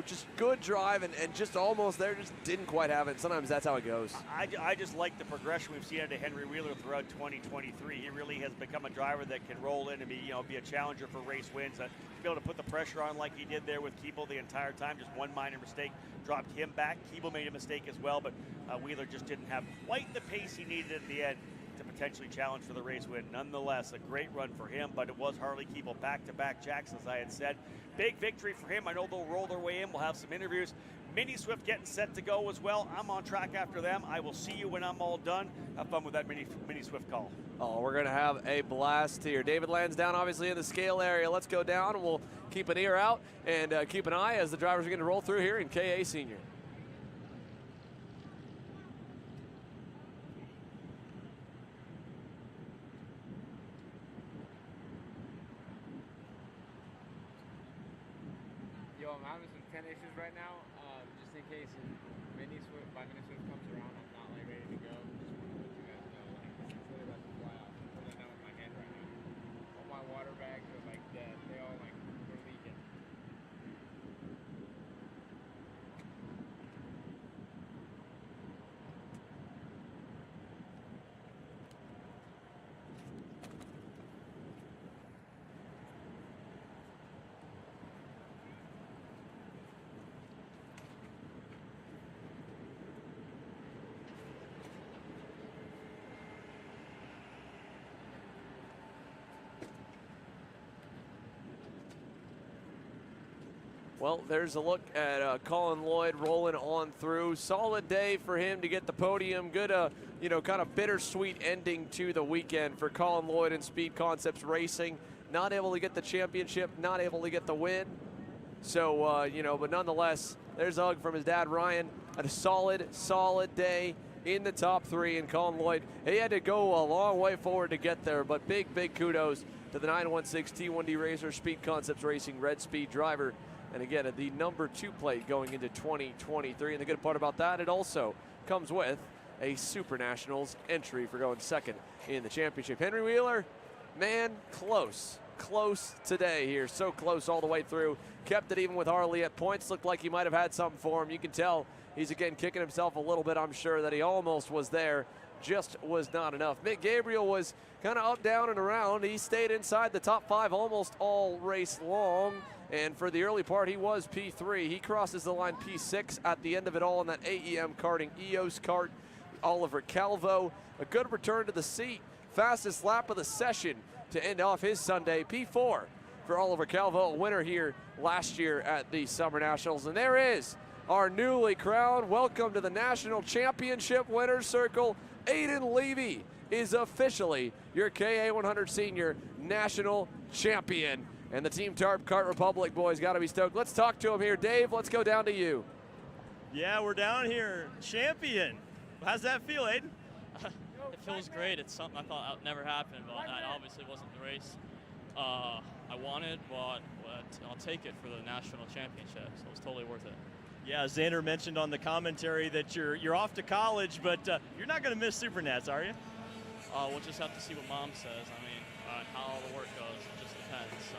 just good drive and just almost there, just didn't quite have it. Sometimes that's how it goes. I just like the progression we've seen out of Henry Wheeler throughout 2023. He really has become a driver that can roll in and be a challenger for race wins. To be able to put the pressure on like he did there with Keeble the entire time, just one minor mistake dropped him back. Keeble made a mistake as well, but Wheeler just didn't have quite the pace he needed at the end to potentially challenge for the race win. Nonetheless, a great run for him, but it was Harley Keeble back-to-back jacks, as I had said. Big victory for him. I know they'll roll their way in. We'll have some interviews. Mini Swift getting set to go as well. I'm on track after them. I will see you when I'm all done. Have fun with that Mini Swift call. Oh, we're going to have a blast here. David Lansdowne obviously in the scale area. Let's go down, and we'll keep an ear out and keep an eye as the drivers are going to roll through here in KA Senior. Yo, I'm having some 10 issues right now. Just in case Mini Swift comes around, I'm not like ready to go. Just want to let you guys know, like, it's really about to fly off. I'm putting it down with my hand right now. All my water bags are like dead. They all like were leaking. Well, there's a look at Colin Lloyd rolling on through. Solid day for him to get the podium. Good, kind of bittersweet ending to the weekend for Colin Lloyd and Speed Concepts Racing. Not able to get the championship, not able to get the win. So, but nonetheless, there's a hug from his dad, Ryan. Had a solid day in the top three. And Colin Lloyd, he had to go a long way forward to get there. But big kudos to the 916 T1D Racer Speed Concepts Racing Red Speed driver. And again, at the number 2 plate going into 2023. And the good part about that, it also comes with a Super Nationals entry for going second in the championship. Henry Wheeler, man, close today here. So close all the way through. Kept it even with Harley at points. Looked like he might have had something for him. You can tell he's again kicking himself a little bit. I'm sure that he almost was there. Just was not enough. Mick Gabriel was kind of up, down, and around. He stayed inside the top 5 almost all race long. And for the early part, he was P3. He crosses the line P6 at the end of it all in that AEM karting EOS kart. Oliver Calvo, a good return to the seat. Fastest lap of the session to end off his Sunday. P4 for Oliver Calvo, a winner here last year at the Summer Nationals. And there is our newly crowned, welcome to the National Championship winner's circle. Aiden Levy is officially your KA100 Senior National Champion. And the Team Tarp Kart Republic boys got to be stoked. Let's talk to him here. Dave, let's go down to you. Yeah, we're down here. Champion. How's that feel, Aiden? It feels great. It's something I thought would never happen, but that obviously wasn't the race I wanted, but I'll take it for the national championship, so it's totally worth it. Yeah, Xander mentioned on the commentary that you're off to college, but you're not going to miss Supernats, are you? We'll just have to see what Mom says. I mean, how all the work goes, it just depends. So.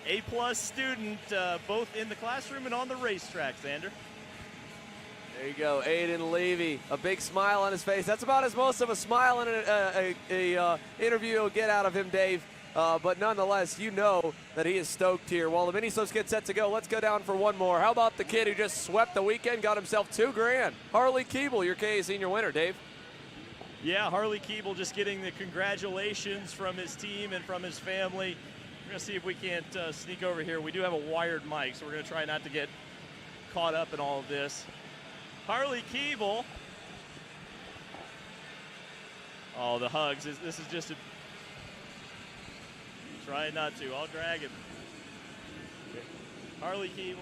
A+ student, both in the classroom and on the racetrack, Xander. There you go, Aiden Levy, a big smile on his face. That's about as most of a smile in an interview you'll get out of him, Dave. But nonetheless, you know that he is stoked here. While the mini slips get set to go, let's go down for one more. How about the kid who just swept the weekend, got himself $2,000? Harley Keeble, your KA Senior winner, Dave. Yeah, Harley Keeble just getting the congratulations from his team and from his family. We're going to see if we can't sneak over here. We do have a wired mic, so we're going to try not to get caught up in all of this. Harley Keeble. Oh, the hugs. This is just a... Try not to. I'll drag him. Harley Keeble,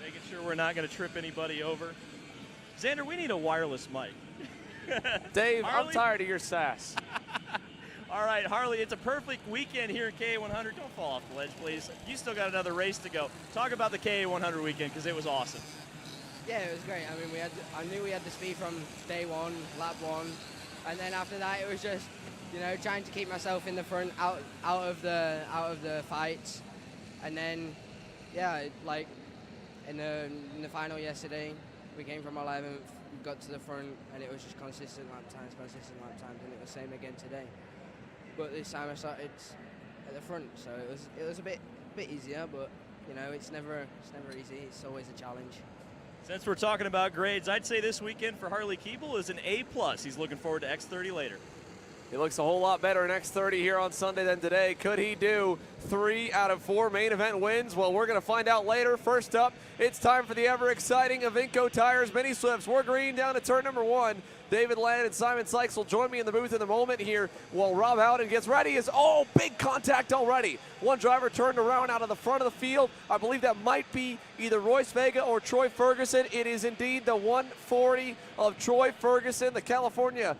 making sure we're not going to trip anybody over. Xander, we need a wireless mic. Dave, Harley? I'm tired of your sass. All right, Harley, it's a perfect weekend here at KA100. Don't fall off the ledge, please. You still got another race to go. Talk about the KA100 weekend, because it was awesome. Yeah, it was great. I mean, I knew we had the speed from day one, lap one, and then after that, it was just, trying to keep myself in the front, out of the fights, and then, yeah, in the final yesterday, we came from 11th, got to the front, and it was just consistent lap times, and it was the same again today. But this time I started at the front, so it was a bit easier, but you know, it's never easy. It's always a challenge. Since we're talking about grades, I'd say this weekend for Harley Keeble is an A+. He's looking forward to X30 later. He looks a whole lot better in X30 here on Sunday than today. Could he do 3 out of 4 main event wins? Well, we're going to find out later. First up, it's time for the ever-exciting Iveco Tires Mini Swifts. We're green down to turn number 1. David Land and Simon Sykes will join me in the booth in a moment here while Rob Howden gets ready. Big contact already. One driver turned around out of the front of the field. I believe that might be either Royce Vega or Troy Ferguson. It is indeed the 140 of Troy Ferguson, the California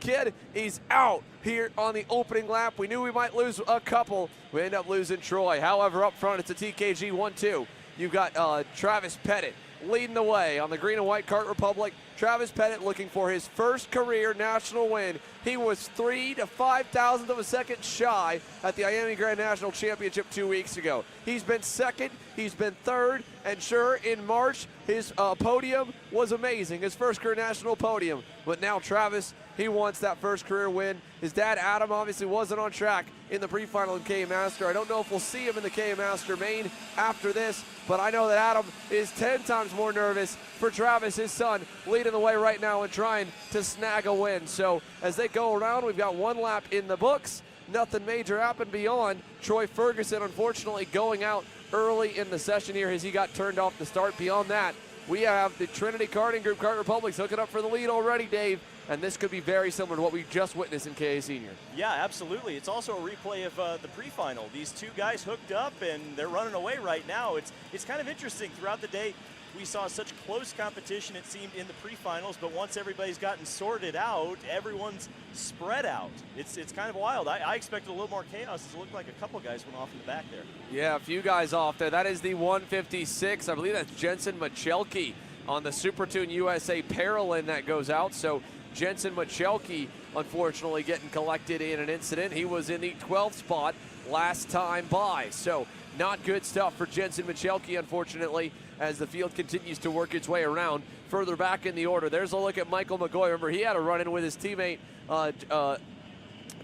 kid. He's out here on the opening lap. We knew we might lose a couple. We end up losing Troy. However, up front, it's a TKG 1-2. You've got Travis Pettit leading the way on the green and white Kart Republic. Travis Pettit looking for his first career national win. He was 3 to 5,000th of a second shy at the Miami Grand National Championship 2 weeks ago. He's been second, he's been third, and sure, in March, his podium was amazing, his first career national podium. But now Travis, he wants that first career win. His dad, Adam, obviously wasn't on track in the pre-final in KA Master. I don't know if we'll see him in the KA Master main after this, but I know that Adam is 10 times more nervous for Travis, his son, leading the way right now and trying to snag a win. So as they go around, we've got 1 lap in the books. Nothing major happened beyond Troy Ferguson, unfortunately, going out early in the session here as he got turned off the start. Beyond that, we have the Trinity Karting Group, Kart Republics, hooking up for the lead already, Dave. And this could be very similar to what we just witnessed in KA Senior. Yeah, absolutely. It's also a replay of the pre-final. These two guys hooked up, and they're running away right now. It's kind of interesting. Throughout the day, we saw such close competition, it seemed, in the pre-finals, but once everybody's gotten sorted out, everyone's spread out. It's kind of wild. I expected a little more chaos. It looked like a couple guys went off in the back there. Yeah, a few guys off there. That is the 156. I believe that's Jensen Michelke on the Supertune USA Paralin that goes out. So Jensen Michelke, unfortunately, getting collected in an incident. He was in the 12th spot last time by. So not good stuff for Jensen Michelke, unfortunately, as the field continues to work its way around further back in the order. There's a look at Michael McGoy. Remember, he had a run-in with his teammate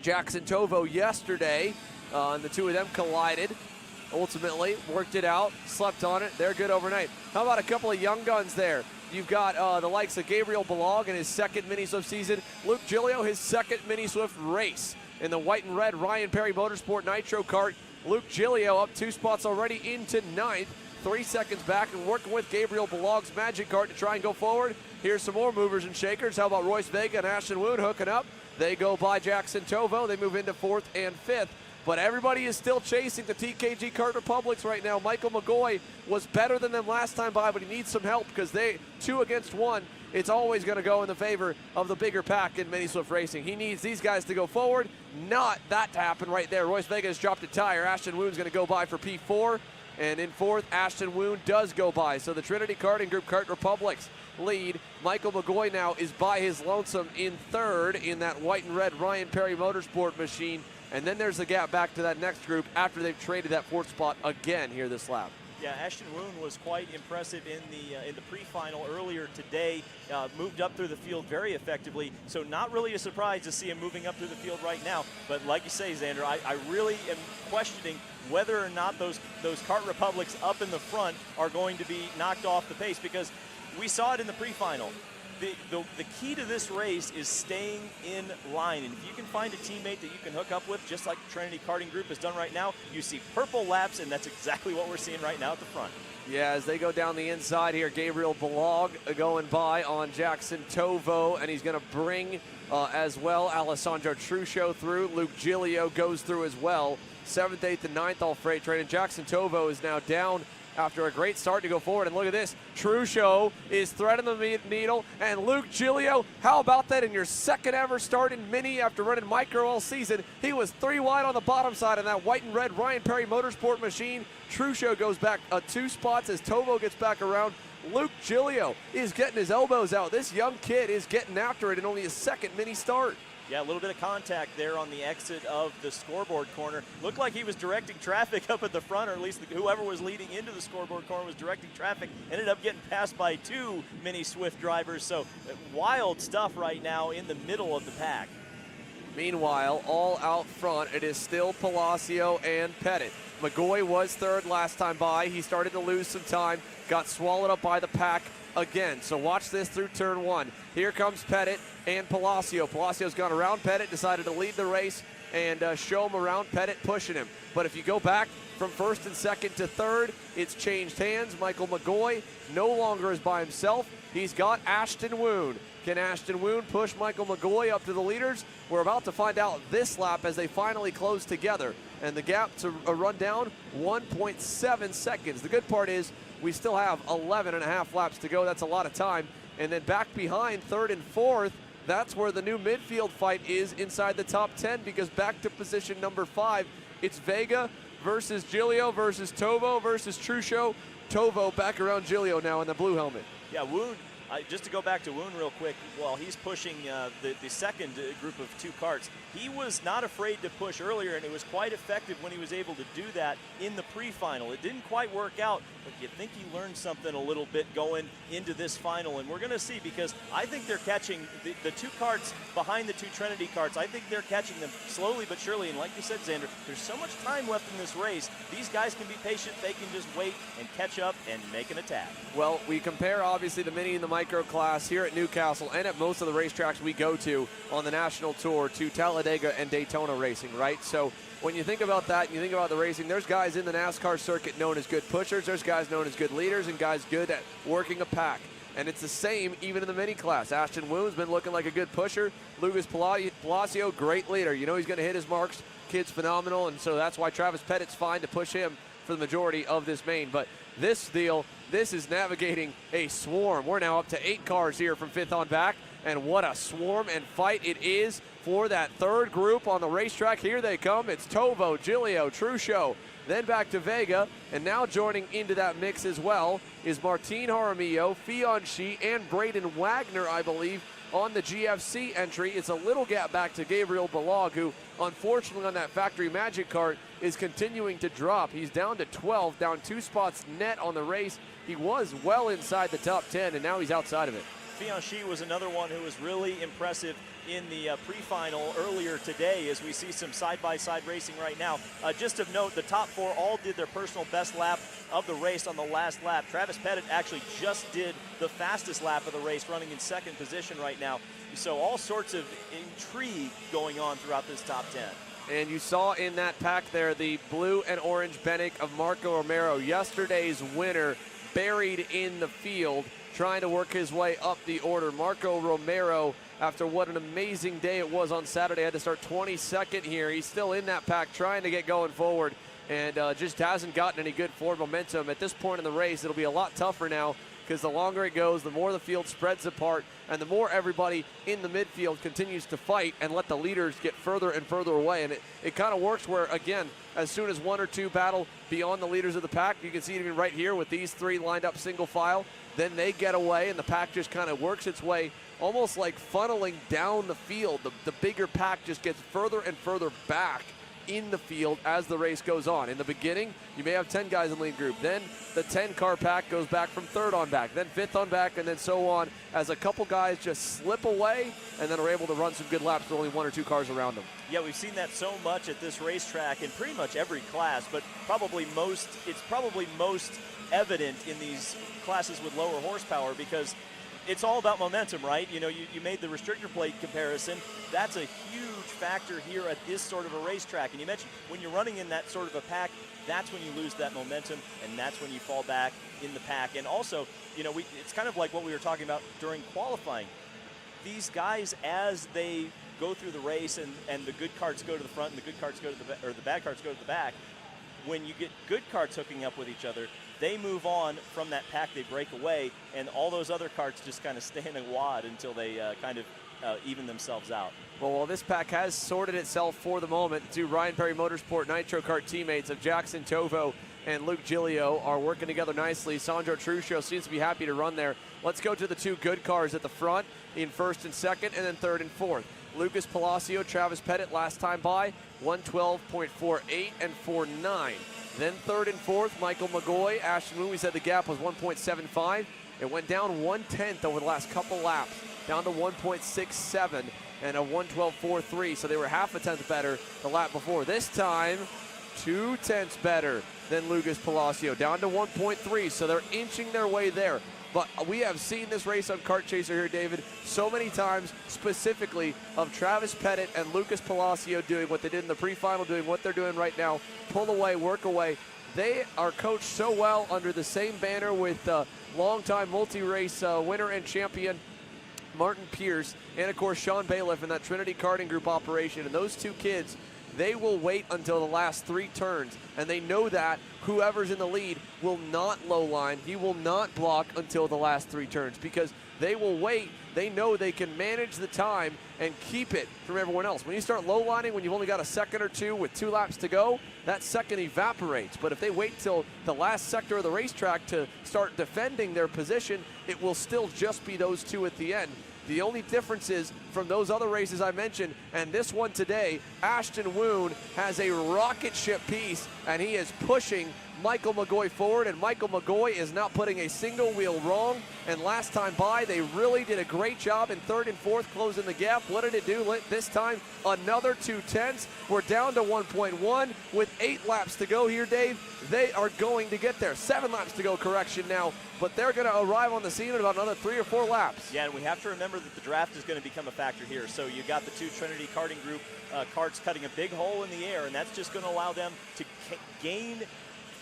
Jackson Tovo yesterday, and the two of them collided. Ultimately, worked it out, slept on it. They're good overnight. How about a couple of young guns there? You've got the likes of Gabriel Balog in his second Mini-Swift season. Luke Gilio, his second Mini-Swift race in the white and red Ryan Perry Motorsport Nitro Kart. Luke Gilio up 2 spots already into 9th. 3 seconds back and working with Gabriel Balog's Magic Kart to try and go forward. Here's some more movers and shakers. How about Royce Vega and Ashton Woon hooking up? They go by Jackson Tovo. They move into 4th and 5th. But everybody is still chasing the TKG Kart Republics right now. Michael McGoy was better than them last time by, but he needs some help because they 2 against 1. It's always going to go in the favor of the bigger pack in Mini-Swift racing. He needs these guys to go forward. Not that to happen right there. Royce Vega has dropped a tire. Ashton Woon's going to go by for P4. And in 4th, Ashton Woon does go by. So the Trinity Karting Group Kart Republics lead. Michael McGoy now is by his lonesome in 3rd in that white and red Ryan Perry Motorsport machine. And then there's the gap back to that next group after they've traded that 4th spot again here this lap. Yeah, Ashton Woon was quite impressive in the pre-final earlier today. Moved up through the field very effectively. So not really a surprise to see him moving up through the field right now. But like you say, Xander, I really am questioning whether or not those Kart Republics up in the front are going to be knocked off the pace, because we saw it in the pre-final. The key to this race is staying in line, and if you can find a teammate that you can hook up with, just like the Trinity Karting Group has done right now, you see purple laps, and that's exactly what we're seeing right now at the front. Yeah, as they go down the inside here, Gabriel Balog going by on Jackson Tovo, and he's going to bring as well Alessandro Truscio through. Luke Gilio goes through as well. 7th, 8th, and 9th all freight train, and Jackson Tovo is now down after a great start to go forward. And look at this, Truscio is threading the needle, and Luke Gilio, how about that in your second ever start in Mini after running micro all season? He was 3 wide on the bottom side in that white and red Ryan Perry Motorsport machine. Truscio goes back 2 spots as Tovo gets back around. Luke Gilio is getting his elbows out. This young kid is getting after it in only his second Mini start. Yeah, a little bit of contact there on the exit of the scoreboard corner. Looked like he was directing traffic up at the front, or at least whoever was leading into the scoreboard corner was directing traffic. Ended up getting passed by 2 mini Swift drivers. So wild stuff right now in the middle of the pack. Meanwhile, all out front, it is still Palacio and Pettit. McGoy was third last time by. He started to lose some time, got swallowed up by the pack again. So watch this through turn 1. Here comes Pettit and Palacio. Palacio's gone around Pettit, decided to lead the race and show him around. Pettit pushing him. But if you go back from first and second to third, it's changed hands. Michael McGoy no longer is by himself. He's got Ashton Woon. Can Ashton Woon push Michael McGoy up to the leaders? We're about to find out this lap as they finally close together. And the gap to run down 1.7 seconds. The good part is we still have 11 and a half laps to go. That's a lot of time. And then back behind third and fourth, that's where the new midfield fight is inside the top 10, because back to position number 5, it's Vega versus Giglio versus Tovo versus Truscio. Tovo back around Giglio now in the blue helmet. Yeah, Woon, just to go back to Woon real quick, while he's pushing the second group of 2 karts, he was not afraid to push earlier, and it was quite effective when he was able to do that in the pre-final. It didn't quite work out, but you think he learned something a little bit going into this final, and we're going to see, because I think they're catching the 2 karts behind the 2 Trinity karts. I think they're catching them slowly but surely, and like you said, Xander, there's so much time left in this race. These guys can be patient. They can just wait and catch up and make an attack. Well, we compare obviously the mini and the micro class here at Newcastle and at most of the racetracks we go to on the national tour to Talladega and Daytona racing, right? So when you think about that and you think about the racing, there's guys in the NASCAR circuit known as good pushers, there's guys known as good leaders, and guys good at working a pack. And it's the same even in the mini class. Ashton Woon's been looking like a good pusher. Lucas Palacio, great leader. You know he's going to hit his marks. Kid's phenomenal, and so that's why Travis Pettit's fine to push him for the majority of this main. But this deal, this is navigating a swarm. We're now up to 8 cars here from 5th on back, and what a swarm and fight it is for that third group on the racetrack. Here they come. It's Tovo, Giglio, Truscio, then back to Vega, and now joining into that mix as well is Martin Jaramillo, Fianchi, and Braden Wagner, I believe, on the GFC entry. It's a little gap back to Gabriel Balog, who unfortunately on that Factory Magic cart is continuing to drop. He's down to 12, down 2 spots net on the race. He was well inside the top 10, and now he's outside of it. Fianchi was another one who was really impressive in the pre-final earlier today, as we see some side-by-side racing right now. Just of note, the top 4 all did their personal best lap of the race on the last lap. Travis Pettit actually just did the fastest lap of the race, running in 2nd position right now. So all sorts of intrigue going on throughout this top 10. And you saw in that pack there the blue and orange Bennick of Marco Romero, yesterday's winner, buried in the field, trying to work his way up the order. Marco Romero, after what an amazing day it was on Saturday, had to start 22nd here. He's still in that pack trying to get going forward, and just hasn't gotten any good forward momentum. At this point in the race, it'll be a lot tougher now, because the longer it goes, the more the field spreads apart, and the more everybody in the midfield continues to fight and let the leaders get further and further away. And it kind of works where, again, as soon as 1 or 2 battle beyond the leaders of the pack, you can see it even right here with these 3 lined up single file, then they get away, and the pack just kind of works its way, almost like funneling down the field. The bigger pack just gets further and further back in the field as the race goes on. In the beginning, you may have 10 guys in the lead group. Then the 10-car pack goes back from 3rd on back, then 5th on back, and then so on, as a couple guys just slip away and then are able to run some good laps with only 1 or 2 cars around them. Yeah, we've seen that so much at this racetrack in pretty much every class, but it's probably most evident in these classes with lower horsepower, because it's all about momentum, right? You know, you made the restrictor plate comparison. That's a huge factor here at this sort of a racetrack. And you mentioned when you're running in that sort of a pack, that's when you lose that momentum, and that's when you fall back in the pack. And also, you know, it's kind of like what we were talking about during qualifying. These guys, as they go through the race and the good karts go to the front and the good karts go to the, or the bad karts go to the back, when you get good karts hooking up with each other, they move on from that pack, they break away, and all those other karts just kind of stay in a wad until they kind of even themselves out. Well, while this pack has sorted itself for the moment, two Ryan Perry Motorsport Nitro Kart teammates of Jackson Tovo and Luke Giglio are working together nicely. Sandro Truscio seems to be happy to run there. Let's go to the 2 good cars at the front in 1st and 2nd, and then 3rd and 4th. Lucas Palacio, Travis Pettit last time by, 112.48 and 49. Then third and fourth, Michael McGoy, Ashton Moon. We said the gap was 1.75. It went down 1/10 over the last couple laps, down to 1.67 and a 112.43. So they were half a tenth better the lap before. This time, 0.2 better than Lucas Palacio, down to 1.3. So they're inching their way there. But we have seen this race on Kart Chaser here, David, so many times, specifically of Travis Pettit and Lucas Palacio doing what they did in the pre-final, doing what they're doing right now, pull away, work away. They are coached so well under the same banner with longtime multi-race winner and champion Martin Pierce, and of course Sean Bailiff in that Trinity Karting Group operation. And those two kids, they will wait until the last 3 turns, and they know that whoever's in the lead will not low line. He will not block until the last 3 turns because they will wait. They know they can manage the time and keep it from everyone else. When you start low lining, when you've only got a second or two with 2 laps to go, that second evaporates. But if they wait till the last sector of the racetrack to start defending their position, it will still just be those 2 at the end. The only difference is from those other races I mentioned and this one today, Ashton Woon has a rocket ship piece and he is pushing Michael McGoy forward, and Michael McGoy is not putting a single wheel wrong. And last time by, they really did a great job in third and fourth closing the gap. What did it do this time? Another 0.2. We're down to 1.1 with 8 laps to go here, Dave. They are going to get there. 7 laps to go, correction now, but they're going to arrive on the scene in about another 3 or 4 laps. Yeah, and we have to remember that the draft is going to become a factor here. So you got the 2 Trinity Karting Group karts cutting a big hole in the air, and that's just going to allow them to gain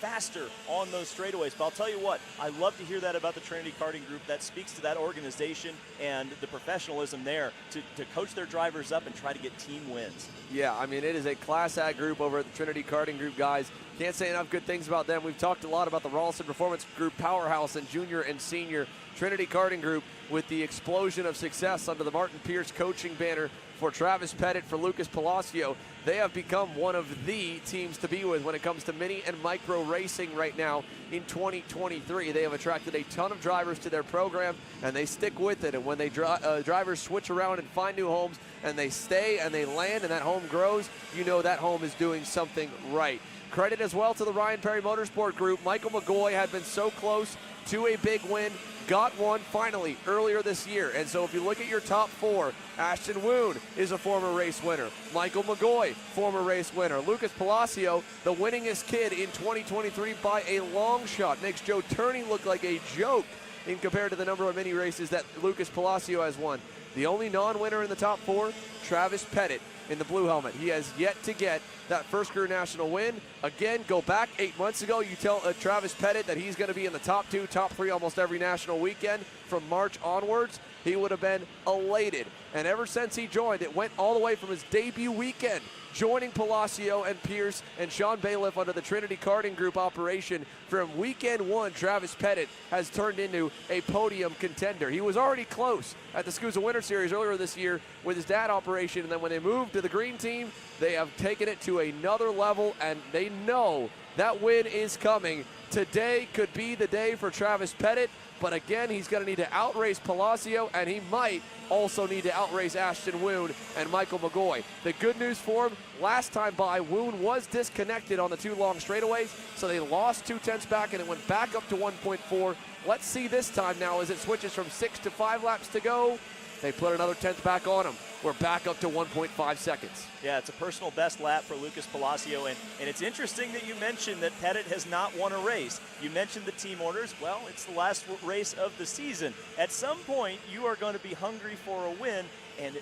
faster on those straightaways. But I'll tell you what, I love to hear that about the Trinity Karting Group. That speaks to that organization and the professionalism there to coach their drivers up and try to get team wins. Yeah, I mean, it is a class act group over at the Trinity Karting Group, guys. Can't say enough good things about them. We've talked a lot about the Ralston Performance Group powerhouse and junior and senior Trinity Karting Group with the explosion of success under the Martin Pierce coaching banner for Travis Pettit, for Lucas Palacio. They have become one of the teams to be with when it comes to mini and micro racing right now in 2023. They have attracted a ton of drivers to their program, and they stick with it. And when they drivers switch around and find new homes, and they stay and they land and that home grows, you know that home is doing something right. Credit as well to the Ryan Perry Motorsport Group. Michael McGoy had been so close to a big win, got one finally earlier this year. And so if you look at your top 4, Ashton Woon is a former race winner. Michael McGoy, former race winner. Lucas Palacio, the winningest kid in 2023 by a long shot. Makes Joe Turney look like a joke in compared to the number of mini races that Lucas Palacio has won. The only non-winner in the top 4, Travis Pettit in the blue helmet. He has yet to get that first career national win. Again, go back 8 months ago, you tell Travis Pettit that he's going to be in the top 2, top 3 almost every national weekend from March onwards. He would have been elated. And ever since he joined, it went all the way from his debut weekend, joining Palacio and Pierce and Sean Bailiff under the Trinity Karting Group operation. From weekend 1, Travis Pettit has turned into a podium contender. He was already close at the SKUSA Winter Series earlier this year with his dad operation, and then when they moved to the green team, they have taken it to another level, and they know that win is coming. Today could be the day for Travis Pettit, but again, he's going to need to outrace Palacio, and he might also need to outrace Ashton Woon and Michael McGoy. The good news for him, last time by, Woon was disconnected on the 2 long straightaways, so they lost 0.2 back, and it went back up to 1.4. Let's see this time now as it switches from 6 to 5 laps to go. They put another 10th back on him. We're back up to 1.5 seconds. Yeah, it's a personal best lap for Lucas Palacio, and it's interesting that you mentioned that Pettit has not won a race. You mentioned the team orders. Well, it's the last race of the season. At some point, you are going to be hungry for a win, and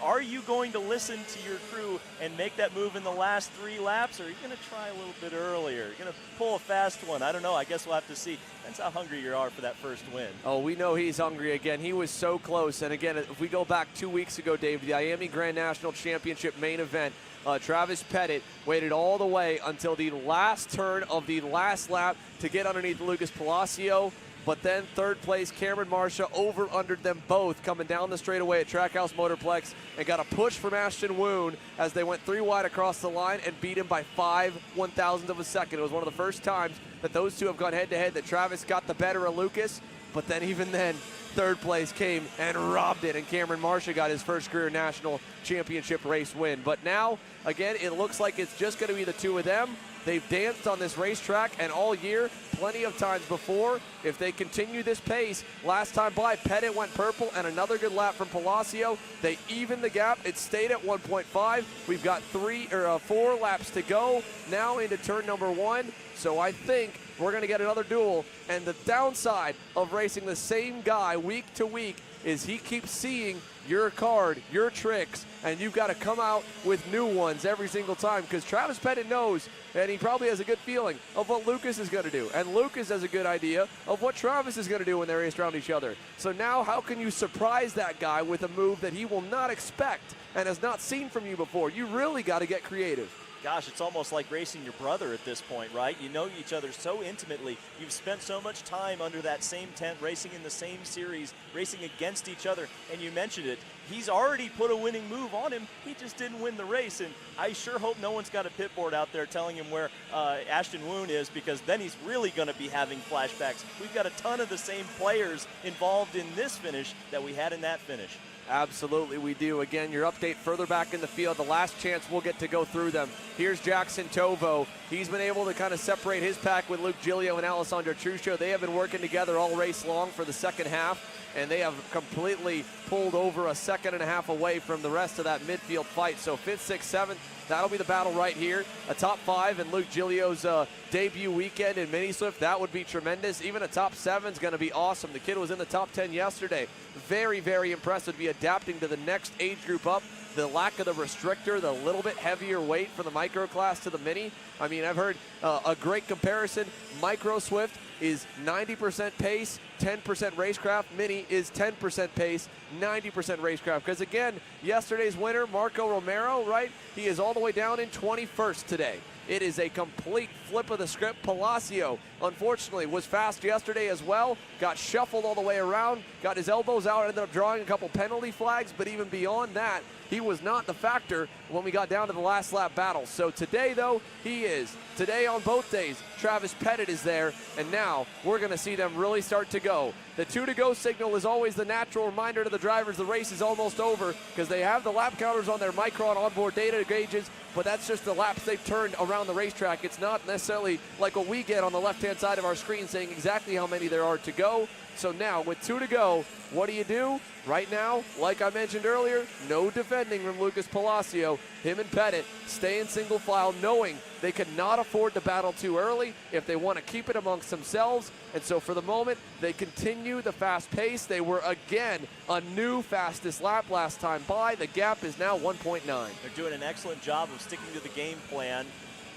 are you going to listen to your crew and make that move in the last 3 laps, or are you going to try a little bit earlier? You're going to pull a fast one. I don't know. I guess we'll have to see. Depends how hungry you are for that first win. Oh, we know he's hungry again. He was so close. And again, if we go back 2 weeks ago, Dave, the Miami Grand National Championship main event, Travis Pettit waited all the way until the last turn of the last lap to get underneath Lucas Palacio. But then third place, Cameron Marsha over-undered them both coming down the straightaway at Trackhouse Motorplex and got a push from Ashton Woon as they went 3 wide across the line and beat him by 5 1,000ths of a second. It was one of the first times that those two have gone head-to-head that Travis got the better of Lucas, but then even then, third place came and robbed it, and Cameron Marsha got his first career national championship race win. But now, again, it looks like it's just going to be the two of them. They've danced on this racetrack, and all year, plenty of times before, if they continue this pace, last time by, Pettit went purple, and another good lap from Palacio. They evened the gap. It stayed at 1.5. We've got 4 laps to go now into turn number 1. So I think we're going to get another duel, and the downside of racing the same guy week to week is he keeps seeing your card, your tricks, and you've got to come out with new ones every single time, because Travis Pettit knows, and he probably has a good feeling of what Lucas is going to do, and Lucas has a good idea of what Travis is going to do when they race around each other. So now how can you surprise that guy with a move that he will not expect and has not seen from you before? You really got to get creative. Gosh, it's almost like racing your brother at this point, right? You know each other so intimately. You've spent so much time under that same tent, racing in the same series, racing against each other, and you mentioned it. He's already put a winning move on him. He just didn't win the race, and I sure hope no one's got a pit board out there telling him where Ashton Woon is, because then he's really going to be having flashbacks. We've got a ton of the same players involved in this finish that we had in that finish. Absolutely, we do. Again, your update further back in the field. The last chance we'll get to go through them. Here's Jackson Tovo. He's been able to kind of separate his pack with Luke Giglio and Alessandro Truccio. They have been working together all race long for the second half, and they have completely pulled over a second and a half away from the rest of that midfield fight. So 5th, 6th, 7th, that'll be the battle right here. A top 5 in Luke Giglio's debut weekend in Mini Swift, that would be tremendous. Even a top 7 is going to be awesome. The kid was in the top 10 yesterday. Very, very impressed. Would be adapting to the next age group up. The lack of the restrictor, the little bit heavier weight from the micro class to the mini. I mean, I've heard a great comparison. Micro Swift is 90% pace, 10% racecraft. Mini is 10% pace, 90% racecraft. Because again, yesterday's winner, Marco Romero, right? He is all the way down in 21st today. It is a complete flip of the script. Palacio, unfortunately, was fast yesterday as well. Got shuffled all the way around, got his elbows out, ended up drawing a couple penalty flags, but even beyond that, he was not the factor when we got down to the last lap battle. So today, though, he is. Today on both days, Travis Pettit is there, and now we're going to see them really start to go. The 2-to-go signal is always the natural reminder to the drivers the race is almost over, because they have the lap counters on their Micron onboard data gauges, but that's just the laps they've turned around the racetrack. It's not necessarily like what we get on the left-hand side of our screen saying exactly how many there are to go. So now, with 2 to go, what do? Right now, like I mentioned earlier, no defending from Lucas Palacio. Him and Pettit stay in single file, knowing they cannot afford to battle too early if they want to keep it amongst themselves. And so for the moment, they continue the fast pace. They were, again, a new fastest lap last time by. The gap is now 1.9. They're doing an excellent job of sticking to the game plan.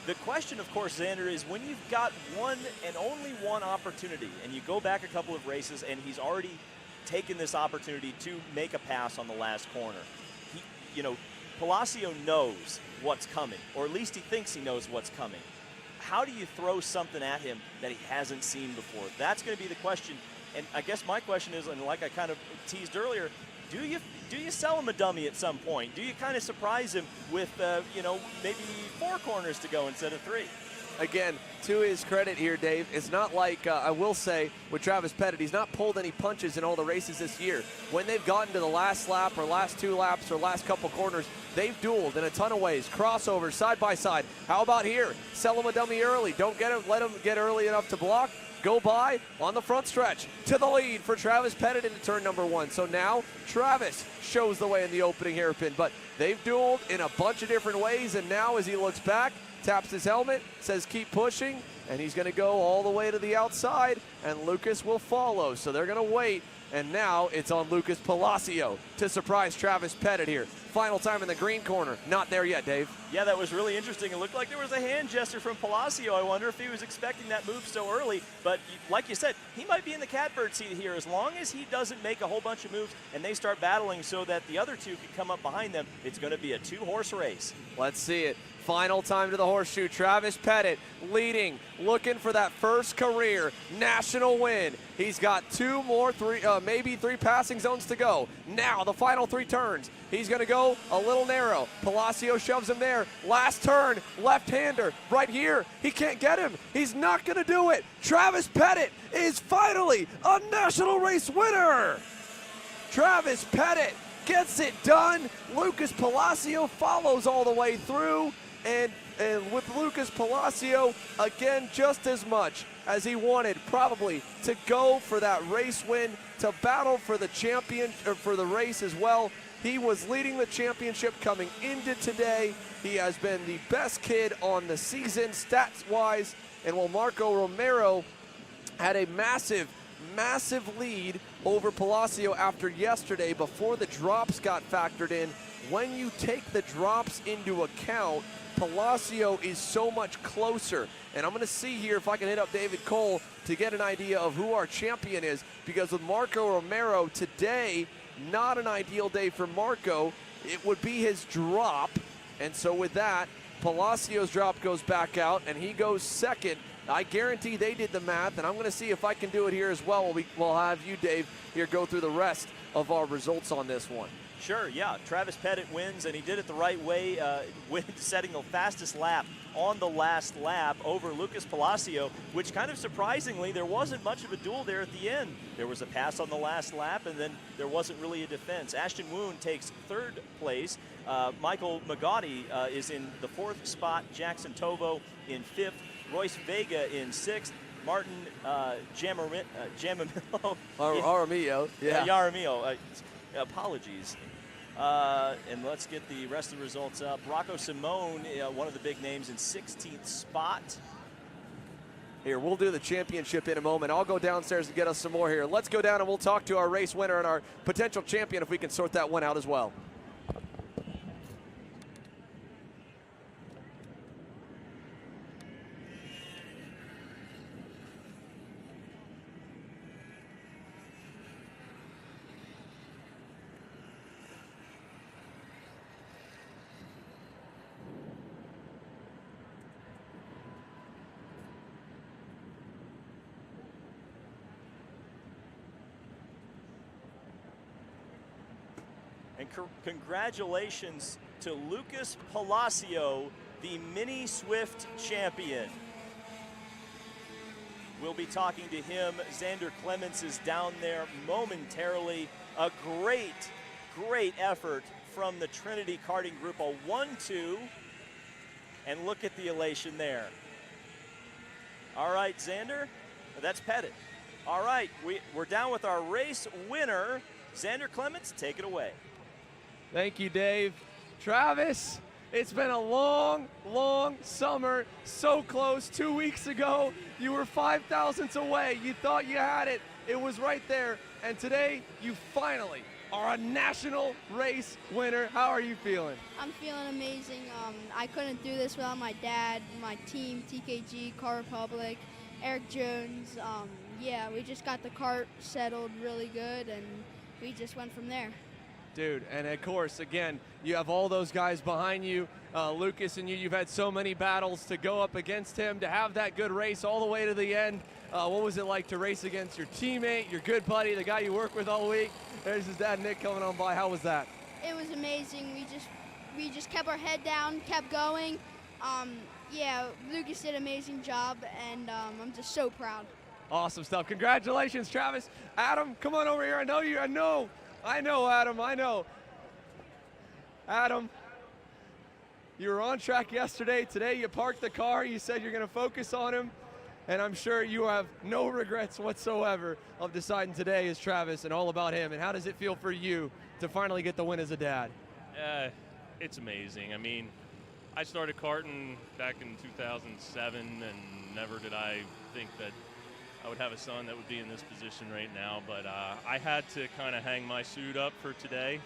The question, of course, Xander, is when you've got one and only one opportunity, and you go back a couple of races, and he's already taken this opportunity to make a pass on the last corner. Palacio knows what's coming, or at least he thinks he knows what's coming. How do you throw something at him that he hasn't seen before? That's going to be the question. And I guess my question is, and like I kind of teased earlier, do you sell him a dummy at some point? Do you kind of surprise him with, maybe 4 corners to go instead of 3? Again, to his credit here, Dave, it's not like, I will say, with Travis Pettit, he's not pulled any punches in all the races this year. When they've gotten to the last lap or last 2 laps or last couple corners, they've dueled in a ton of ways. Crossovers, side by side. How about here? Sell him a dummy early. Don't let him get early enough to block. Go by on the front stretch to the lead for Travis Pettit into turn number 1. So now Travis shows the way in the opening hairpin, but they've dueled in a bunch of different ways, and now as he looks back, taps his helmet, says keep pushing, and he's going to go all the way to the outside, and Lucas will follow. So they're going to wait, and now it's on Lucas Palacio to surprise Travis Pettit here. Final time in the green corner. Not there yet, Dave. Yeah, that was really interesting. It looked like there was a hand gesture from Palacio. I wonder if he was expecting that move so early. But like you said, he might be in the catbird seat here. As long as he doesn't make a whole bunch of moves and they start battling so that the other 2 can come up behind them, it's going to be a 2-horse race. Let's see it. Final time to the horseshoe. Travis Pettit leading, looking for that first career national win. He's got 2 more, maybe 3 passing zones to go. Now the the final 3 turns. He's going to go a little narrow. Palacio shoves him there. Last turn, left-hander right here. He can't get him. He's not going to do it. Travis Pettit is finally a national race winner. Travis Pettit gets it done. Lucas Palacio follows all the way through. And with Lucas Palacio, again, just as much as he wanted probably to go for that race win, to battle for the champion, or for the race as well. He was leading the championship coming into today. He has been the best kid on the season stats-wise. And while Marco Romero had a massive lead over Palacio after yesterday before the drops got factored in, when you take the drops into account, Palacio is so much closer. And I'm going to see here if I can hit up David Cole to get an idea of who our champion is, because with Marco Romero today, not an ideal day for Marco. It would be his drop. And so with that, Palacio's drop goes back out and he goes second. I guarantee they did the math, and I'm going to see if I can do it here as well. We'll have you, Dave, here go through the rest of our results on this one. Sure, yeah. Travis Pettit wins, and he did it the right way, setting the fastest lap on the last lap over Lucas Palacio, which kind of surprisingly, there wasn't much of a duel there at the end. There was a pass on the last lap, and then there wasn't really a defense. Ashton Woon takes 3rd place. Michael Magotti is in the 4th spot. Jackson Tovo in 5th. Royce Vega in 6th. Martin Jaramillo. Jaramillo, yeah. Jaramillo. Apologies. And let's get the rest of the results up. Rocco Simone, one of the big names, in 16th spot. Here, we'll do the championship in a moment. I'll go downstairs and get us some more here. Let's go down and we'll talk to our race winner and our potential champion if we can sort that one out as well. And congratulations to Lucas Palacio, the Mini Swift champion. We'll be talking to him. Xander Clements is down there momentarily. A great effort from the Trinity Karting Group, a 1-2. And look at the elation there. All right, Xander, that's Pettit. All right, we're down with our race winner. Xander Clements, take it away. Thank you, Dave. Travis, it's been a long summer. So close. 2 weeks ago, you were 5 thousandths away. You thought you had it. It was right there. And today, you finally are a national race winner. How are you feeling? I'm feeling amazing. I couldn't do this without my dad, my team, TKG, Car Republic, Eric Jones. Yeah, we just got the kart settled really good, and we just went from there. Dude, and of course, again, you have all those guys behind you. Lucas and you've had so many battles to go up against him, to have that good race all the way to the end. What was it like to race against your teammate, your good buddy, the guy you work with all week? There's his dad, Nick, coming on by. How was that? It was amazing. We just kept our head down, kept going. Yeah, Lucas did an amazing job, and I'm just so proud. Awesome stuff. Congratulations, Travis. Adam, come on over here. I know you. I know, Adam. I know. Adam, you were on track yesterday. Today you parked the car. You said you're going to focus on him. And I'm sure you have no regrets whatsoever of deciding today is Travis and all about him. And how does it feel for you to finally get the win as a dad? It's amazing. I mean, I started karting back in 2007, and never did I think that I would have a son that would be in this position right now. But I had to kind of hang my suit up for today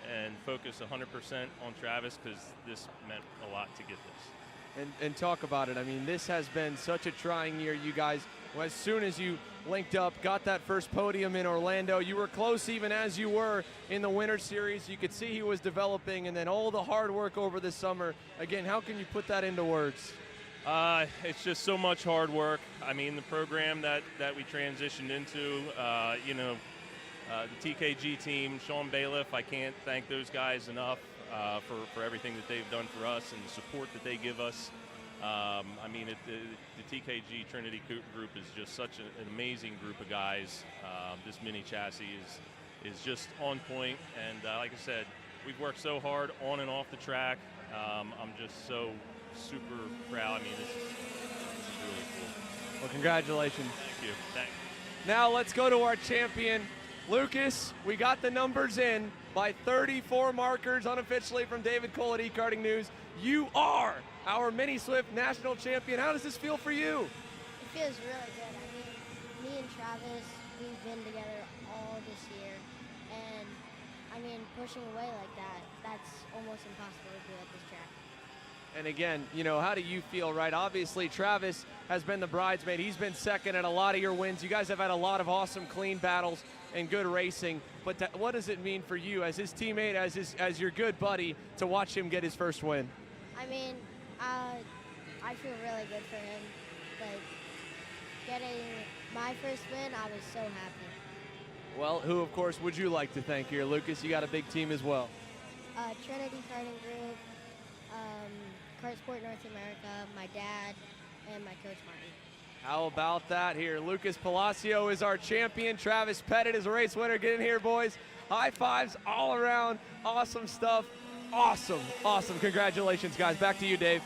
and focus 100% on Travis, because this meant a lot to get this. And talk about it. I mean, this has been such a trying year. You guys, as soon as you linked up, got that first podium in Orlando, you were close even as you were in the Winter Series. You could see he was developing, and then all the hard work over the summer. Again, how can you put that into words? It's just so much hard work. I mean, the program that we transitioned into, the TKG team, Sean Bailiff, I can't thank those guys enough for everything that they've done for us and the support that they give us. I mean, the TKG Trinity group is just such an amazing group of guys. This mini chassis is just on point, and like I said, we've worked so hard on and off the track. I'm just so super proud. I mean, this is really cool. Well, congratulations. Thank you. Thanks. Now let's go to our champion, Lucas. We got the numbers in by 34 markers unofficially from David Cole at eKarting News. You are our Mini Swift national champion. How does this feel for you? It feels really good. I mean, me and Travis, we've been together all this year, and I mean, pushing away like that, that's almost impossible to do at this track. And again, you know, how do you feel, right? Obviously, Travis has been the bridesmaid. He's been second at a lot of your wins. You guys have had a lot of awesome, clean battles and good racing. But what does it mean for you as his teammate, as your good buddy, to watch him get his first win? I mean, I feel really good for him. Like, getting my first win, I was so happy. Well, who, of course, would you like to thank here, Lucas? You got a big team as well. Trinity Karting Group, Kart Sport North America, my dad, and my coach, Martin. How about that here? Lucas Palacio is our champion. Travis Pettit is a race winner. Get in here, boys. High fives all around. Awesome stuff. Awesome, awesome. Congratulations, guys. Back to you, Dave.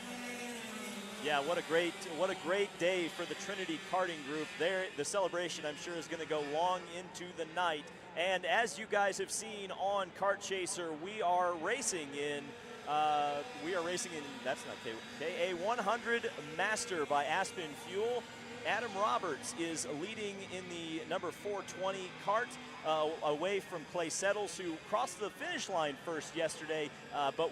Yeah, what a great day for the Trinity Karting Group. There, the celebration, I'm sure, is going to go long into the night. And as you guys have seen on Kart Chaser, we are racing in that's not KA 100 Master by Aspen Fuel. Adam Roberts is leading in the number 420 cart, away from Clay Settles, who crossed the finish line first yesterday, but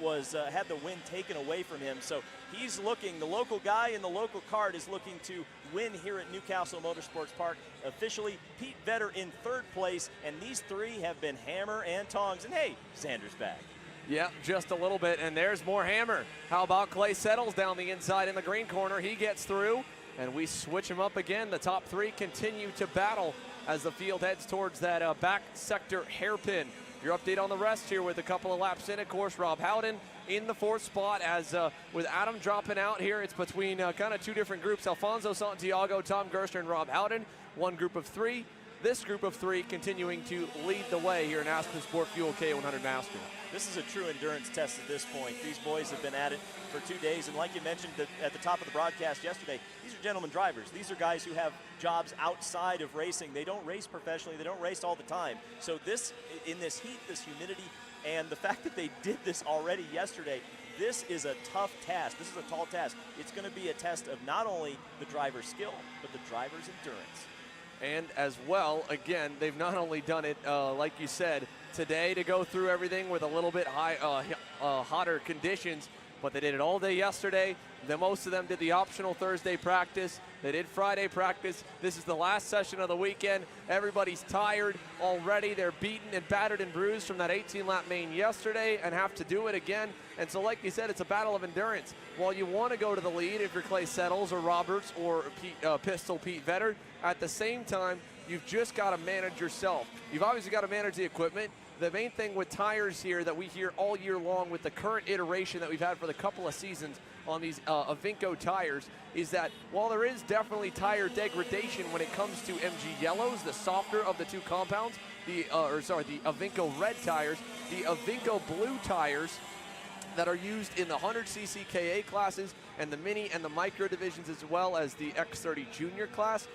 had the win taken away from him. So he's looking, the local guy in the local cart is looking to win here at Castle Motorsports Park. Officially, Pete Vedder in third place, and these three have been hammer and tongs. And hey, Xander's back. Yeah, just a little bit, and there's more hammer. How about Clay Settles down the inside in the green corner? He gets through, and we switch him up again. The top three continue to battle as the field heads towards that back sector hairpin. Your update on the rest here with a couple of laps in. Of course, Rob Howden in the fourth spot, as with Adam dropping out here, it's between kind of two different groups. Alfonso Santiago, Tom Gerster, and Rob Howden. One group of three. This group of three continuing to lead the way here in Aspen Sport Fuel K100 Master. This is a true endurance test at this point. These boys have been at it for 2 days, and like you mentioned at the top of the broadcast yesterday, these are gentlemen drivers. These are guys who have jobs outside of racing. They don't race professionally. They don't race all the time. So this, in this heat, this humidity, and the fact that they did this already yesterday, this is a tough task. This is a tall task. It's going to be a test of not only the driver's skill, but the driver's endurance. And as well, again, they've not only done it, like you said, today to go through everything with a little bit hotter conditions, but they did it all day yesterday. Most of them did the optional Thursday practice. They did Friday practice. This is the last session of the weekend. Everybody's tired already. They're beaten and battered and bruised from that 18-lap main yesterday and have to do it again. And so like you said, it's a battle of endurance. While you want to go to the lead if you're Clay Settles or Roberts or Pistol Pete Vedder, at the same time, you've just got to manage yourself. You've obviously got to manage the equipment. The main thing with tires here that we hear all year long with the current iteration that we've had for the couple of seasons on these Avinco tires is that while there is definitely tire degradation when it comes to MG Yellows, the softer of the two compounds, the Avinco red tires, the Avinco blue tires that are used in the 100cc KA classes and the mini and the micro divisions, as well as the X30 junior class.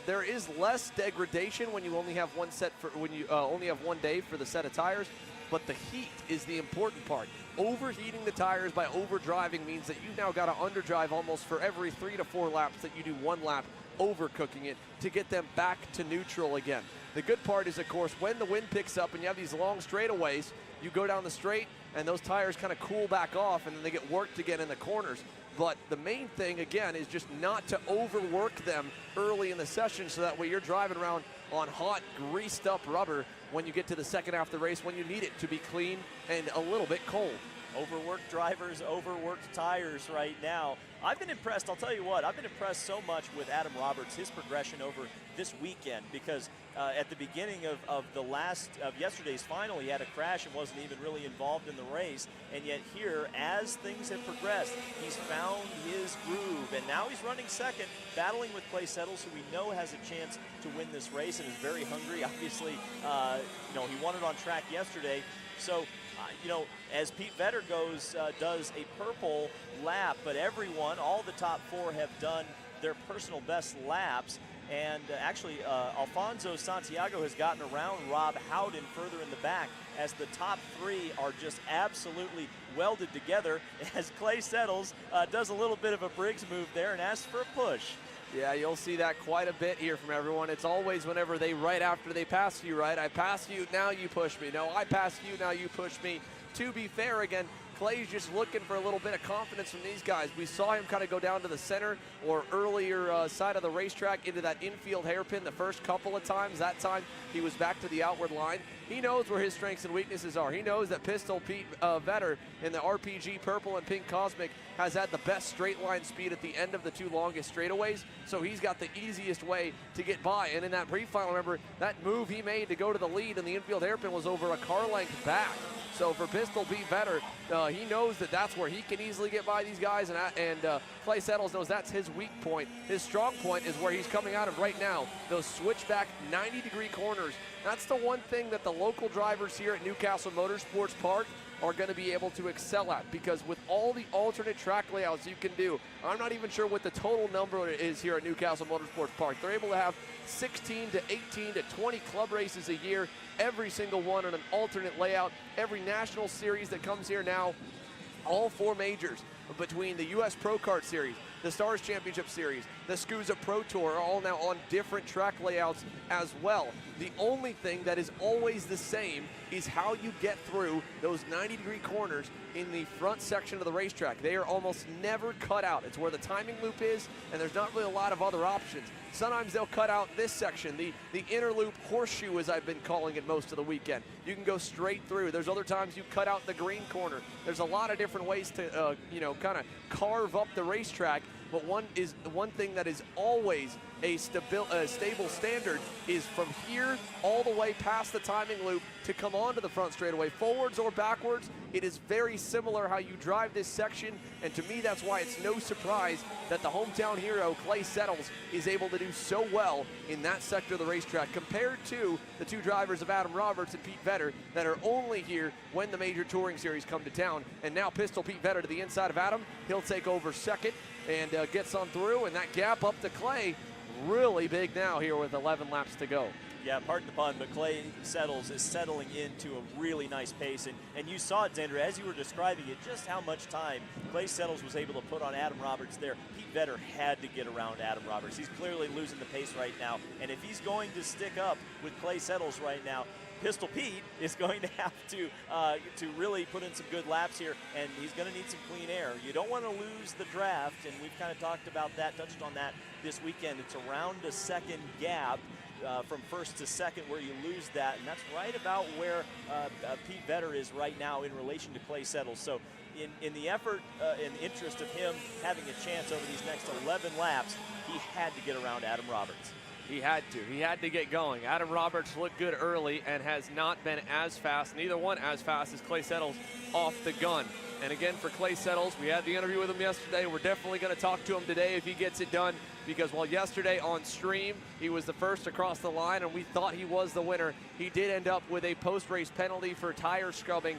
There is less degradation when you only have only have 1 day for the set of tires, but the heat is the important part. Overheating the tires by overdriving means that you've now got to underdrive almost for every 3 to 4 laps that you do 1 lap, overcooking it to get them back to neutral again. The good part is, of course, when the wind picks up and you have these long straightaways, you go down the straight and those tires kind of cool back off and then they get worked again in the corners. But the main thing, again, is just not to overwork them early in the session so that way you're driving around on hot, greased up rubber when you get to the second half of the race when you need it to be clean and a little bit cold. Overworked drivers, overworked tires right now. I've been impressed, I'll tell you what, I've been impressed so much with Adam Roberts, his progression over this weekend, because at the beginning of yesterday's final, he had a crash and wasn't even really involved in the race, and yet here, as things have progressed, he's found his groove, and now he's running second, battling with Clay Settles, who we know has a chance to win this race and is very hungry. Obviously, he won it on track yesterday, so as Pete Vedder does a purple lap, but everyone, all the top 4 have done their personal best laps. And actually, Alfonso Santiago has gotten around Rob Howden further in the back as the top 3 are just absolutely welded together as Clay Settles does a little bit of a Briggs move there and asks for a push. Yeah, you'll see that quite a bit here from everyone. It's always whenever right after they pass you, right? I pass you, now you push me. No, I pass you, now you push me. To be fair, again, Clay's just looking for a little bit of confidence from these guys. We saw him kind of go down to the center or earlier side of the racetrack into that infield hairpin the first couple of times. That time he was back to the outward line. He knows where his strengths and weaknesses are. He knows that Pistol Pete Vedder in the RPG Purple and Pink Cosmic has had the best straight line speed at the end of the 2 longest straightaways, so he's got the easiest way to get by. And in that pre-final, remember, that move he made to go to the lead in the infield hairpin was over a car length back. So for Pistol Pete Vedder, he knows that that's where he can easily get by these guys, and Clay Settles knows that's his weak point. His strong point is where he's coming out of right now, those switchback 90-degree corners. That's the one thing that the local drivers here at Newcastle Motorsports Park are going to be able to excel at, because with all the alternate track layouts you can do, I'm not even sure what the total number is here at Newcastle Motorsports Park. They're able to have 16 to 18 to 20 club races a year, every single one on an alternate layout. Every national series that comes here now, all 4 majors between the U.S. Pro Kart Series, the Stars Championship Series, the SKUSA Pro Tour are all now on different track layouts as well. The only thing that is always the same is how you get through those 90-degree corners in the front section of the racetrack. They are almost never cut out. It's where the timing loop is, and there's not really a lot of other options. Sometimes they'll cut out this section, the inner loop horseshoe, as I've been calling it most of the weekend. You can go straight through. There's other times you cut out the green corner. There's a lot of different ways to, kind of carve up the racetrack. But one thing that is always a stable standard is from here all the way past the timing loop to come onto the front straightaway, forwards or backwards. It is very similar how you drive this section, and to me that's why it's no surprise that the hometown hero Clay Settles is able to do so well in that sector of the racetrack compared to the 2 drivers of Adam Roberts and Pete Vedder that are only here when the major touring series come to town. And now Pistol Pete Vedder to the inside of Adam. He'll take over second and gets on through, and that gap up to Clay really big now here with 11 laps to go. Yeah, pardon the pun, but Clay Settles is settling into a really nice pace. And you saw it, Xander, as you were describing it, just how much time Clay Settles was able to put on Adam Roberts there. Pete Vedder had to get around Adam Roberts. He's clearly losing the pace right now. And if he's going to stick up with Clay Settles right now, Pistol Pete is going to have to really put in some good laps here, and he's going to need some clean air. You don't want to lose the draft, and we've kind of talked about that, touched on that this weekend. It's around a second gap from first to second where you lose that, and that's right about where Pete Vedder is right now in relation to Clay Settles. So in the effort and interest of him having a chance over these next 11 laps, he had to get around Adam Roberts. He had to. He had to get going. Adam Roberts looked good early and has not been as fast, neither one as fast as Clay Settles off the gun. And again, for Clay Settles, we had the interview with him yesterday. We're definitely going to talk to him today if he gets it done, because while yesterday on stream he was the first across the line and we thought he was the winner, he did end up with a post-race penalty for tire scrubbing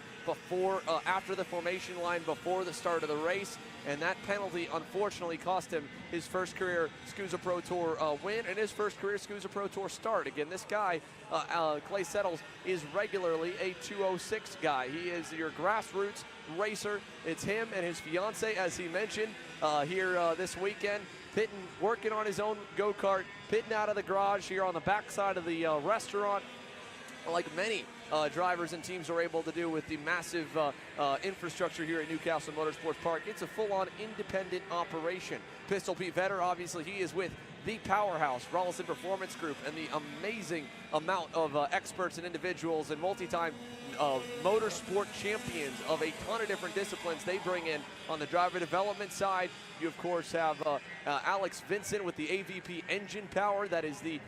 after the formation line before the start of the race. And that penalty unfortunately cost him his first career SKUSA Pro Tour win and his first career SKUSA Pro Tour start. Again, this guy, Clay Settles, is regularly a 206 guy. He is your grassroots racer. It's him and his fiance, as he mentioned, here this weekend, working on his own go-kart, pitting out of the garage here on the backside of the restaurant, like many drivers and teams are able to do with the massive infrastructure here at Newcastle Motorsports Park. It's a full-on independent operation. Pistol Pete Vedder, obviously, he is with the powerhouse Rollison Performance Group and the amazing amount of experts and individuals and multi-time motorsport champions of a ton of different disciplines they bring in on the driver development side. You, of course, have Alex Vincent with the AVP engine power. That is the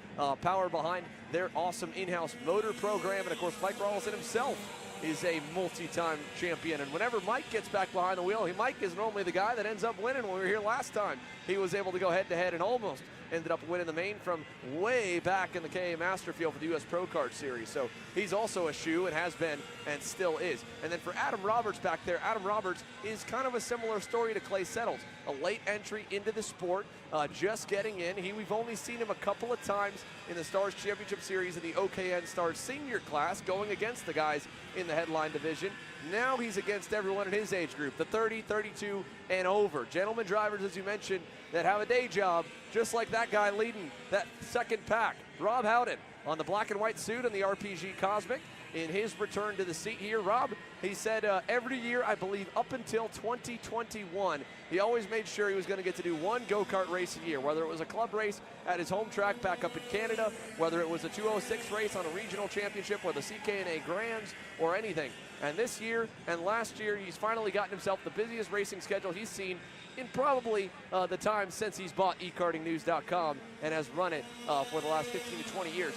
power behind their awesome in-house motor program. And, of course, Mike Rawlinson himself is a multi-time champion. And whenever Mike gets back behind the wheel, Mike is normally the guy that ends up winning. When we were here last time, he was able to go head-to-head and almost ended up winning the main from way back in the KA Master Field for the U.S. Pro Kart Series. So he's also a shoe and has been and still is. And then for Adam Roberts back there, Adam Roberts is kind of a similar story to Clay Settles. A late entry into the sport, just getting in. We've only seen him a couple of times in the Stars Championship Series in the OKN Stars Senior class, going against the guys in the headline division. Now he's against everyone in his age group, the 30, 32, and over. Gentlemen drivers, as you mentioned, that have a day job, just like that guy leading that second pack. Rob Howden on the black and white suit and the RPG Cosmic in his return to the seat here. Rob, he said every year, I believe up until 2021, he always made sure he was going to get to do one go-kart race a year, whether it was a club race at his home track back up in Canada, whether it was a 206 race on a regional championship or the CKNA Grands or anything. And this year and last year, he's finally gotten himself the busiest racing schedule he's seen in probably the time since he's bought ekartingnews.com and has run it for the last 15 to 20 years.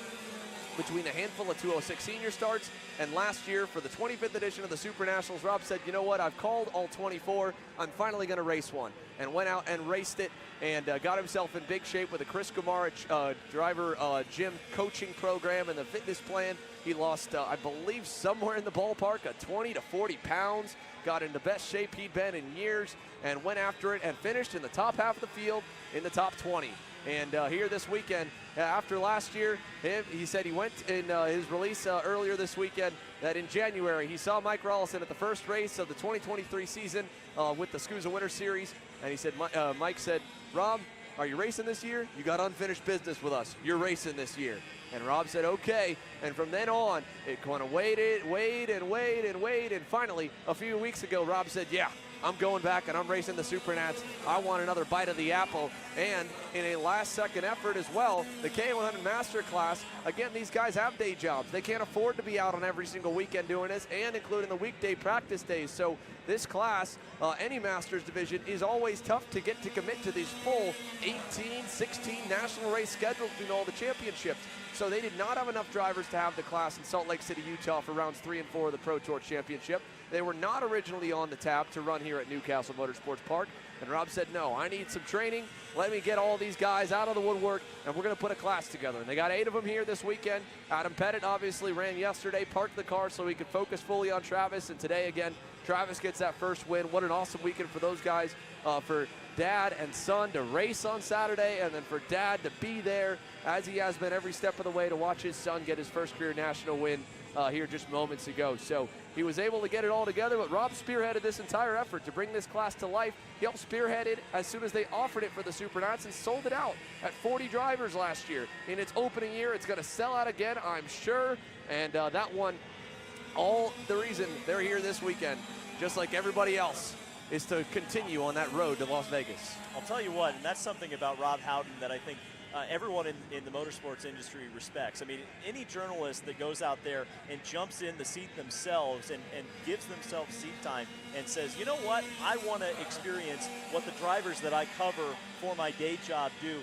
Between a handful of 206 senior starts and last year for the 25th edition of the Super Nationals, Rob said, you know what, I've called all 24. I'm finally going to race one. And went out and raced it and got himself in big shape with a Chris Kumar driver gym coaching program and the fitness plan. He lost, I believe, somewhere in the ballpark of 20 to 40 pounds, got in the best shape he'd been in years, and went after it and finished in the top half of the field in the top 20. And here this weekend, after last year, he said he went in his release earlier this weekend that in January he saw Mike Rawlinson at the first race of the 2023 season with the SKUSA Winter Series. And he said, Mike said, Rob, are you racing this year? You got unfinished business with us. You're racing this year. And Rob said, okay. And from then on, it kind of waited. And finally, a few weeks ago, Rob said, yeah, I'm going back and I'm racing the Super Nats. I want another bite of the apple. And in a last-second effort as well, the K100 Master Class, again, these guys have day jobs. They can't afford to be out on every single weekend doing this, and including the weekday practice days. So this class, any Masters division, is always tough to get to commit to these full 18, 16 national race schedules between all the championships. So they did not have enough drivers to have the class in Salt Lake City, Utah for rounds 3 and 4 of the Pro Tour Championship. They were not originally on the tab to run here at Castle Motorsports Park. And Rob said, no, I need some training. Let me get all these guys out of the woodwork, and we're going to put a class together. And they got 8 of them here this weekend. Adam Pettit obviously ran yesterday, parked the car so he could focus fully on Travis. And today, again, Travis gets that first win. What an awesome weekend for those guys, for dad and son to race on Saturday, and then for dad to be there, as he has been every step of the way, to watch his son get his first career national win here just moments ago. So he was able to get it all together, but Rob spearheaded this entire effort to bring this class to life. He helped spearhead it as soon as they offered it for the Super Nats and sold it out at 40 drivers last year. In its opening year, it's going to sell out again, I'm sure. And that one, all the reason they're here this weekend, just like everybody else, is to continue on that road to Las Vegas. I'll tell you what, and that's something about Rob Howden that I think everyone in the motorsports industry respects. I mean, any journalist that goes out there and jumps in the seat themselves and gives themselves seat time and says, you know what, I want to experience what the drivers that I cover for my day job do,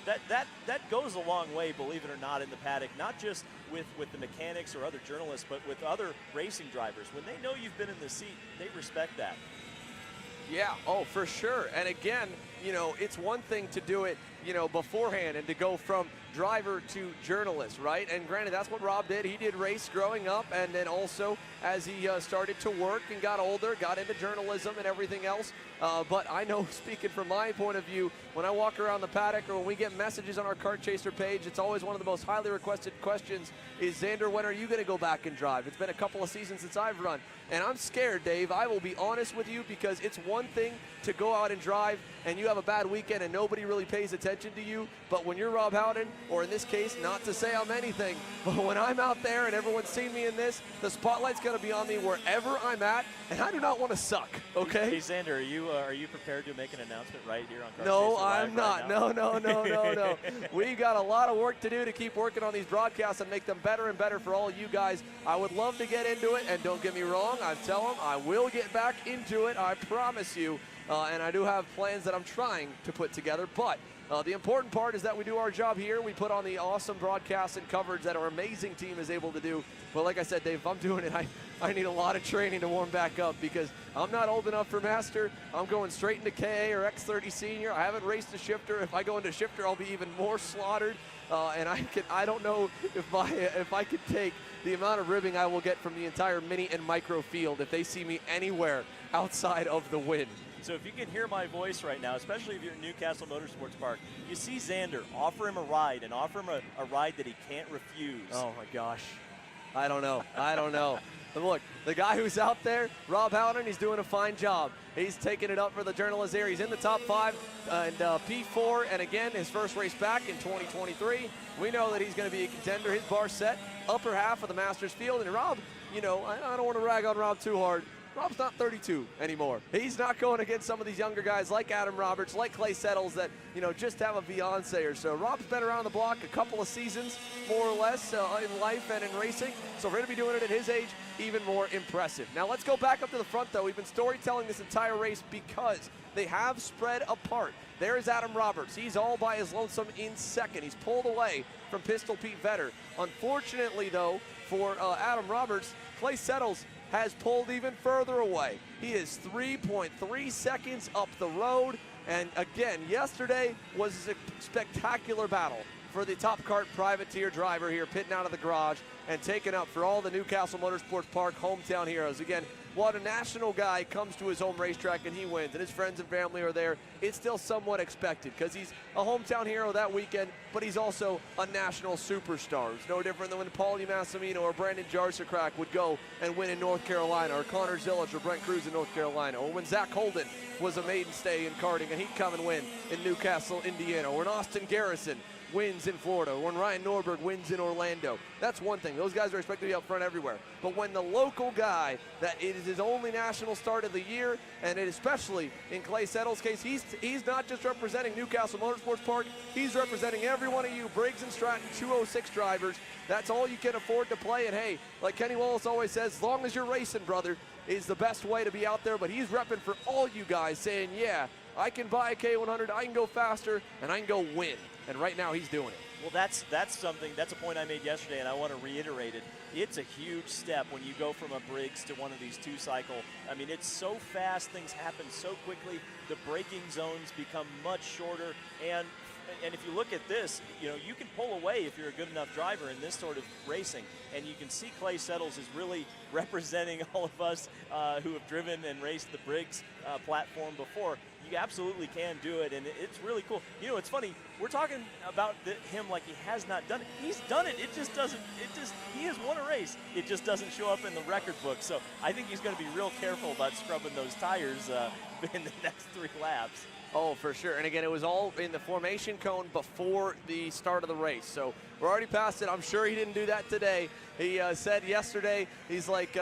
that goes a long way, believe it or not, in the paddock, not just with the mechanics or other journalists, but with other racing drivers. When they know you've been in the seat, they respect that. Yeah, oh, for sure. And again, you know, it's one thing to do it, you know, beforehand and to go from driver to journalist, right? And granted, that's what Rob did. He did race growing up, and then also as he started to work and got older, got into journalism and everything else. But I know, speaking from my point of view, when I walk around the paddock or when we get messages on our Kart Chaser page, it's always one of the most highly requested questions is, Xander, when are you going to go back and drive? It's been a couple of seasons since I've run. And I'm scared, Dave. I will be honest with you, because it's one thing to go out and drive and you have a bad weekend and nobody really pays attention to you. But when you're Rob Howden, or in this case, not to say I'm anything, but when I'm out there and everyone's seen me in this, the spotlight's going going to be on me wherever I'm at, and I do not want to suck, okay? Hey, Xander, are you prepared to make an announcement right here on Kart No, Chaser Live I'm not. right now? No. We got a lot of work to do to keep working on these broadcasts and make them better and better for all you guys. I would love to get into it, and don't get me wrong, I tell them I will get back into it, I promise you. And I do have plans that I'm trying to put together, but the important part is that we do our job here. We put on the awesome broadcasts and coverage that our amazing team is able to do. But like I said, Dave, if I'm doing it, I need a lot of training to warm back up because I'm not old enough for Master. I'm going straight into KA or X30 Senior. I haven't raced a shifter. If I go into shifter, I'll be even more slaughtered. And I don't know if I could take the amount of ribbing I will get from the entire mini and micro field if they see me anywhere outside of the win. So if you can hear my voice right now, especially if you're in Newcastle Motorsports Park, you see Xander, offer him a ride, and offer him a ride that he can't refuse. Oh, my gosh. I don't know. But look, the guy who's out there, Rob Howden, he's doing a fine job. He's taking it up for the journalists here. He's in the top 5 and P4, and again, his first race back in 2023. We know that he's going to be a contender. His bar set, upper half of the Masters field. And Rob, I don't want to rag on Rob too hard. Rob's not 32 anymore. He's not going against some of these younger guys like Adam Roberts, like Clay Settles that, just have a fiance or so. Rob's been around the block a couple of seasons, more or less, in life and in racing. So for him to be doing it at his age, even more impressive. Now let's go back up to the front, though. We've been storytelling this entire race because they have spread apart. There's Adam Roberts. He's all by his lonesome in second. He's pulled away from Pistol Pete Vedder. Unfortunately, though, for Adam Roberts, Clay Settles has pulled even further away. He is 3.3 seconds up the road. And again, yesterday was a spectacular battle for the Top Kart privateer driver here, pitting out of the garage and taking up for all the Newcastle Motorsports Park hometown heroes. Again, what a national guy comes to his home racetrack and he wins, and his friends and family are there. It's still somewhat expected because he's a hometown hero that weekend, but he's also a national superstar. It's no different than when Paulie Massimino or Brandon Jarsacrack would go and win in North Carolina, or Connor Zillich or Brent Cruz in North Carolina, or when Zach Holden was a mainstay in karting and he'd come and win in Newcastle, Indiana, or when Austin Garrison wins in Florida, or when Ryan Norberg wins in Orlando. That's one thing. Those guys are expected to be up front everywhere. But when the local guy, that it is his only national start of the year, and especially in Clay Settles' case, he's not just representing Newcastle Motorsports Park, he's representing every one of you Briggs and Stratton 206 drivers. That's all you can afford to play. And hey, like Kenny Wallace always says, as long as you're racing, brother, is the best way to be out there. But he's repping for all you guys, saying, yeah, I can buy a K100, I can go faster, and I can go win. And right now he's doing it. Well, that's a point I made yesterday, and I want to reiterate it. It's a huge step when you go from a Briggs to one of these two-cycle. I mean, it's so fast, things happen so quickly. The braking zones become much shorter, and if you look at this, you can pull away if you're a good enough driver in this sort of racing. And you can see Clay Settles is really representing all of us who have driven and raced the Briggs platform before. You absolutely can do it, and it's really cool. It's funny. We're talking about him like he has not done it. He's done it. It just doesn't. He has won a race. It just doesn't show up in the record book. So I think he's going to be real careful about scrubbing those tires in the next 3 laps. Oh, for sure. And again, it was all in the formation cone before the start of the race. So we're already past it. I'm sure he didn't do that today. He said yesterday, he's like,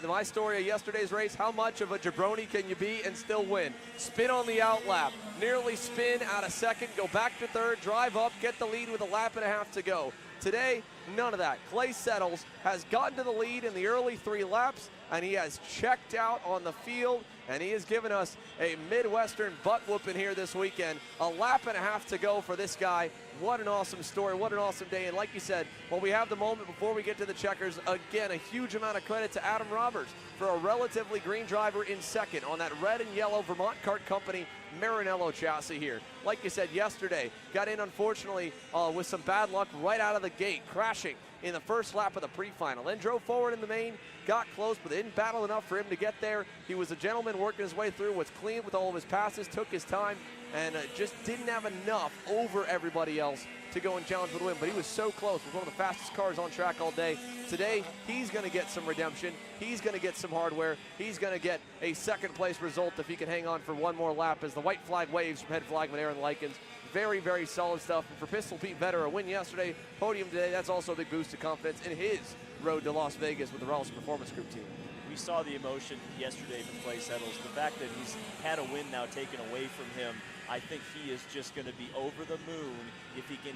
my story of yesterday's race, how much of a jabroni can you be and still win? Spin on the outlap, nearly spin out of second, go back to third, drive up, get the lead with a lap and a half to go. Today, none of that. Clay Settles has gotten to the lead in the early 3 laps, and he has checked out on the field, and he has given us a Midwestern butt whooping here this weekend. A lap and a half to go for this guy. What an awesome story. What an awesome day. And like you said, when we have the moment before we get to the checkers, again, a huge amount of credit to Adam Roberts for a relatively green driver in second on that red and yellow Vermont Kart Company Maranello chassis here. Like you said yesterday, got in unfortunately with some bad luck right out of the gate, crashing in the first lap of the pre-final. Then drove forward in the main, got close, but didn't battle enough for him to get there. He was a gentleman working his way through, was clean with all of his passes, took his time, and just didn't have enough over everybody else to go and challenge for the win. But he was so close. Was one of the fastest cars on track all day. Today, he's going to get some redemption. He's going to get some hardware. He's going to get a second-place result if he can hang on for one more lap as the white flag waves from head flagman Aaron Likens. Very, very solid stuff. And for Pistol Pete Vedder, a win yesterday, podium today, that's also a big boost of confidence in his road to Las Vegas with the Ralston Performance Group team. We saw the emotion yesterday from Clay Settles. The fact that he's had a win now taken away from him, I think he is just going to be over the moon if he can,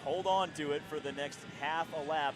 hold on to it for the next half a lap.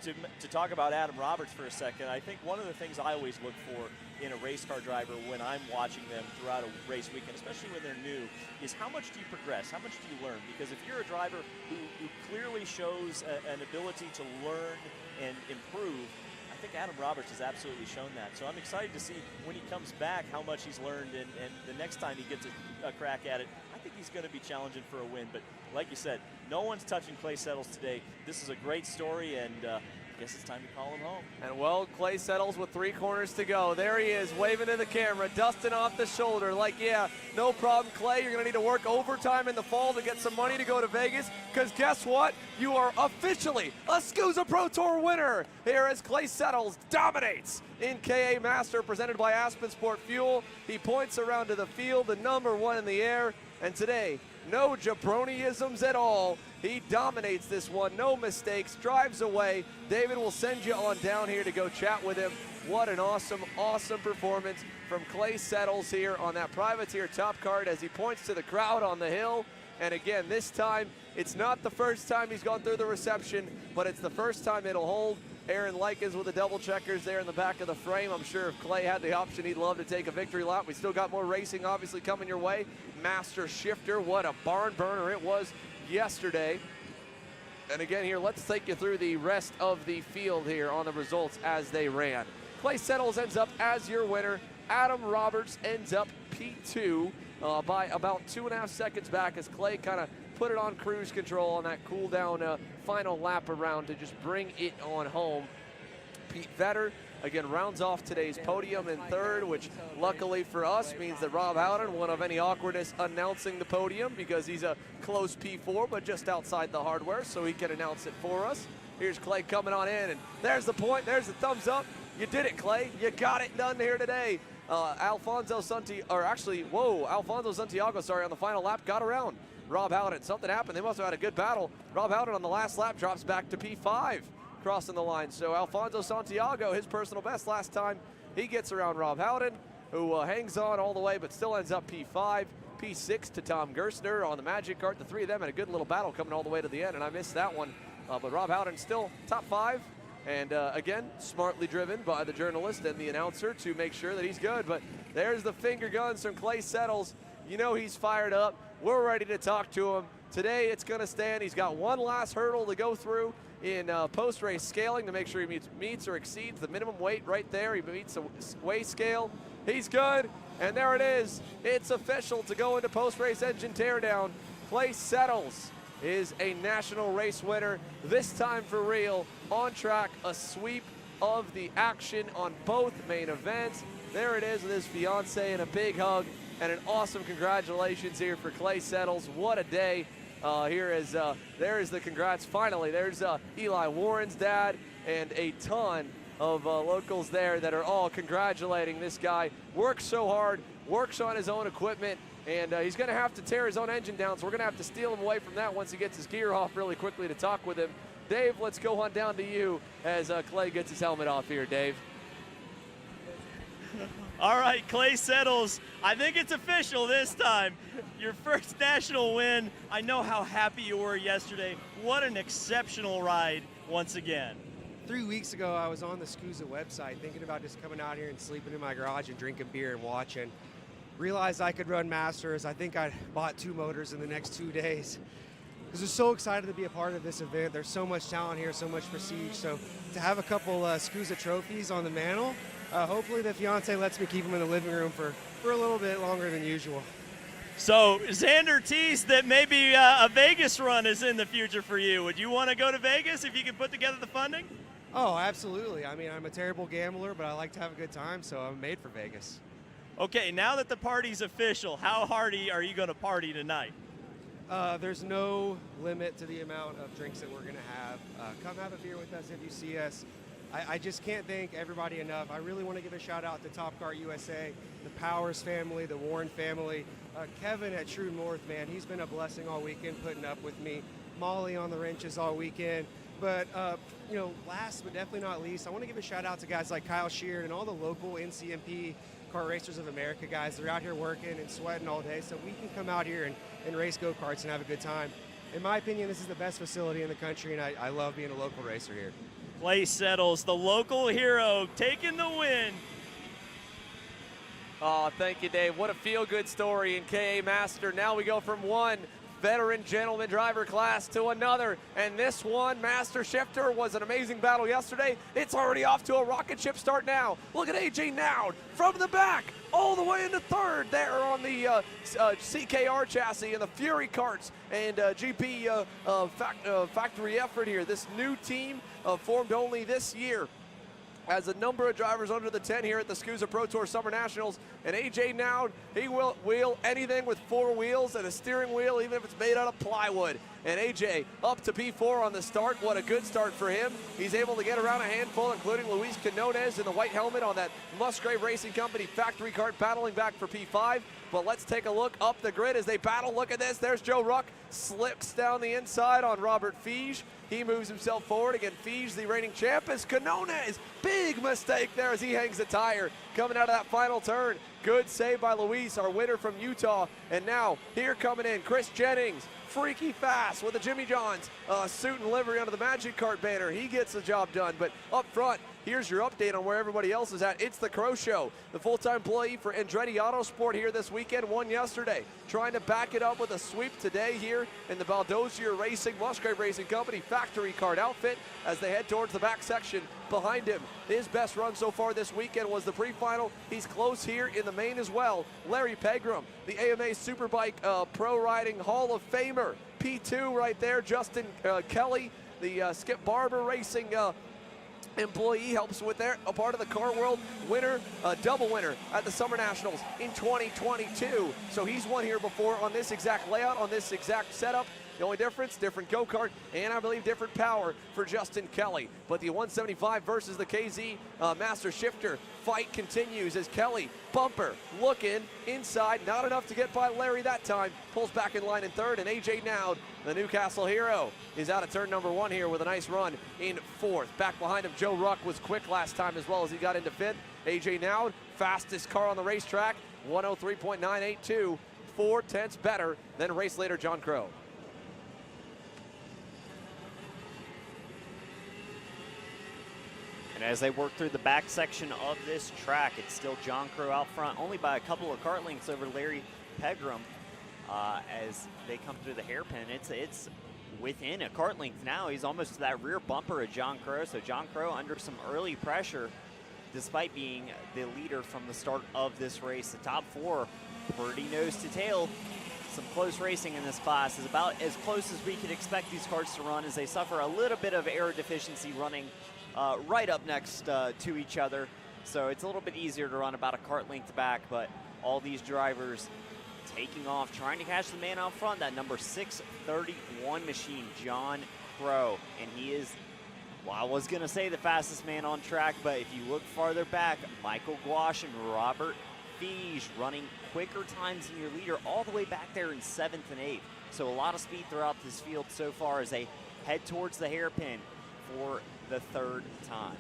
To talk about Adam Roberts for a second, I think one of the things I always look for in a race car driver when I'm watching them throughout a race weekend, especially when they're new, is how much do you progress? How much do you learn? Because if you're a driver who clearly shows an ability to learn and improve, I think Adam Roberts has absolutely shown that. So I'm excited to see when he comes back how much he's learned, and the next time he gets a crack at it, I think he's going to be challenging for a win. But like you said, no one's touching Clay Settles today. This is a great story, and I guess it's time to call him home. And well, Clay Settles with 3 corners to go. There he is, waving to the camera, dusting off the shoulder like, yeah, no problem, Clay. You're going to need to work overtime in the fall to get some money to go to Vegas, because guess what? You are officially a SKUSA Pro Tour winner here as Clay Settles dominates in KA Master, presented by Aspen Sport Fuel. He points around to the field, the number 1 in the air, and today, no jabroniisms at all. He dominates this one, no mistakes, drives away. David will send you on down here to go chat with him. What an awesome, awesome performance from Clay Settles here on that Privateer Top Card as he points to the crowd on the hill. And again, this time, it's not the first time he's gone through the reception, but it's the first time it'll hold. Aaron Likens with the double checkers there in the back of the frame. I'm sure if Clay had the option, he'd love to take a victory lap. We still got more racing obviously coming your way. Master Shifter, what a barn burner it was yesterday. And again here, let's take you through the rest of the field here on the results as they ran. Clay Settles ends up as your winner. Adam Roberts ends up P2 by about 2.5 seconds back as Clay kind of put it on cruise control on that cool down final lap around to just bring it on home. Pete Vetter again rounds off today's podium in 3rd, which luckily for us means that Rob Howden won't have any awkwardness announcing the podium because he's a close P4, but just outside the hardware, so he can announce it for us. Here's Clay coming on in, and there's the point, there's the thumbs up. You did it, Clay. You got it done here today. Alfonso Santiago, on the final lap, got around Rob Howden. Something happened. They must have had a good battle. Rob Howden on the last lap drops back to P5, crossing the line. So Alfonso Santiago, his personal best last time, he gets around Rob Howden, who hangs on all the way but still ends up P5. P6 to Tom Gerstner on the Magic Kart. The 3 of them had a good little battle coming all the way to the end, and I missed that one. But Rob Howden still top 5. And again, smartly driven by the journalist and the announcer to make sure that he's good. But there's the finger guns from Clay Settles. You know he's fired up. We're ready to talk to him. Today it's going to stand. He's got one last hurdle to go through in post-race scaling to make sure he meets or exceeds the minimum weight right there. He meets the weigh scale. He's good. And there it is. It's official to go into post-race engine teardown. Clay Settles is a national race winner, this time for real, on track, a sweep of the action on both main events. There it is with his fiance and a big hug and an awesome congratulations here for Clay Settles. What a day. There is the congrats. Finally, there's Eli Warren's dad and a ton of locals there that are all congratulating this guy. Works so hard, works on his own equipment, and he's going to have to tear his own engine down, so we're going to have to steal him away from that once he gets his gear off really quickly to talk with him. Dave, let's go on down to you as Clay gets his helmet off here, Dave. All right, Clay Settles, I think it's official this time. Your first national win. I know how happy you were yesterday. What an exceptional ride once again. 3 weeks ago, I was on the SKUSA website thinking about just coming out here and sleeping in my garage and drinking beer and watching. Realized I could run Masters. I think I bought 2 motors in the next 2 days. Because we're so excited to be a part of this event. There's so much talent here, so much prestige. So to have a couple SKUSA trophies on the mantle, hopefully the fiance lets me keep them in the living room for a little bit longer than usual. So Xander teased that maybe a Vegas run is in the future for you. Would you want to go to Vegas if you can put together the funding? Oh, absolutely. I mean, I'm a terrible gambler, but I like to have a good time, so I'm made for Vegas. Okay, now that the party's official, how hardy are you going to party tonight? There's no limit to the amount of drinks that we're going to have. Come have a beer with us if you see us. I just can't thank everybody enough. I really want to give a shout out to Top Kart USA, the Powers family, the Warren family. Kevin at True North, man, he's been a blessing all weekend putting up with me. Molly on the wrenches all weekend. But, last but definitely not least, I want to give a shout out to guys like Kyle Sheard and all the local NCMP Kart Racers of America guys. They're out here working and sweating all day, so we can come out here and race go-karts and have a good time. In my opinion, this is the best facility in the country, and I love being a local racer here. Place settles, the local hero taking the win. Oh, thank you, Dave. What a feel-good story in KA Master. Now we go from one veteran gentleman driver class to another, and this one, Master Shifter, was an amazing battle yesterday. It's already off to a rocket ship start now. Look at AJ Nowd from the back all the way into third there on the CKR chassis and the Fury carts and GP factory effort here. This new team formed only this year as a number of drivers under the 10 here at the SKUSA Pro Tour Summer Nationals. And AJ Nowd, he will wheel anything with 4 wheels and a steering wheel, even if it's made out of plywood. And AJ up to P4 on the start. What a good start for him. He's able to get around a handful, including Luis Quinones in the white helmet on that Musgrave Racing Company factory cart, battling back for P5. But let's take a look up the grid as they battle. Look at this. There's Joe Ruck. Slips down the inside on Robert Fige. He moves himself forward. Again, Fige, the reigning champ, is Quinones. Big mistake there as he hangs the tire coming out of that final turn. Good save by Luis, our winner from Utah. And now, here coming in, Chris Jennings. Freaky fast with the Jimmy John's suit and livery under the Magic Kart banner. He gets the job done. But up front, here's your update on where everybody else is at. It's the Crow Show. The full-time employee for Andretti Autosport here this weekend, won yesterday. Trying to back it up with a sweep today here in the Baldosier Racing, Musgrave Racing Company factory cart outfit as they head towards the back section behind him. His best run so far this weekend was the pre-final. He's close here in the main as well. Larry Pegram, the AMA Superbike Pro Riding Hall of Famer. P2 right there. Justin Kelly, the Skip Barber Racing employee, helps with there, a part of the car world winner, double winner at the Summer Nationals in 2022. So he's won here before on this exact layout, on this exact setup. The only difference, different go-kart, and I believe different power for Justin Kelly. But the 175 versus the KZ Master Shifter fight continues as Kelly, bumper, looking inside, not enough to get by Larry that time, pulls back in line in third, and AJ Nowd, the Newcastle hero, is out of turn number 1 here with a nice run in fourth. Back behind him, Joe Ruck was quick last time as well as he got into fifth. AJ Nowd, fastest car on the racetrack, 103.982, 4/10 better than race leader John Crow. And as they work through the back section of this track, it's still John Crow out front, only by a couple of kart lengths over Larry Pegram as they come through the hairpin. It's within a kart length now. He's almost to that rear bumper of John Crow. So John Crow under some early pressure, despite being the leader from the start of this race. The top 4, pretty nose to tail. Some close racing in this class is about as close as we could expect these karts to run, as they suffer a little bit of aero deficiency running right up next to each other. So it's a little bit easier to run about a kart length back, but all these drivers taking off, trying to catch the man out front, that number 631 machine, John Crow. And he is, well, I was going to say the fastest man on track, but if you look farther back, Michael Gouache and Robert Fige running quicker times than your leader, all the way back there in 7th and 8th. So a lot of speed throughout this field so far as they head towards the hairpin for the 3rd time.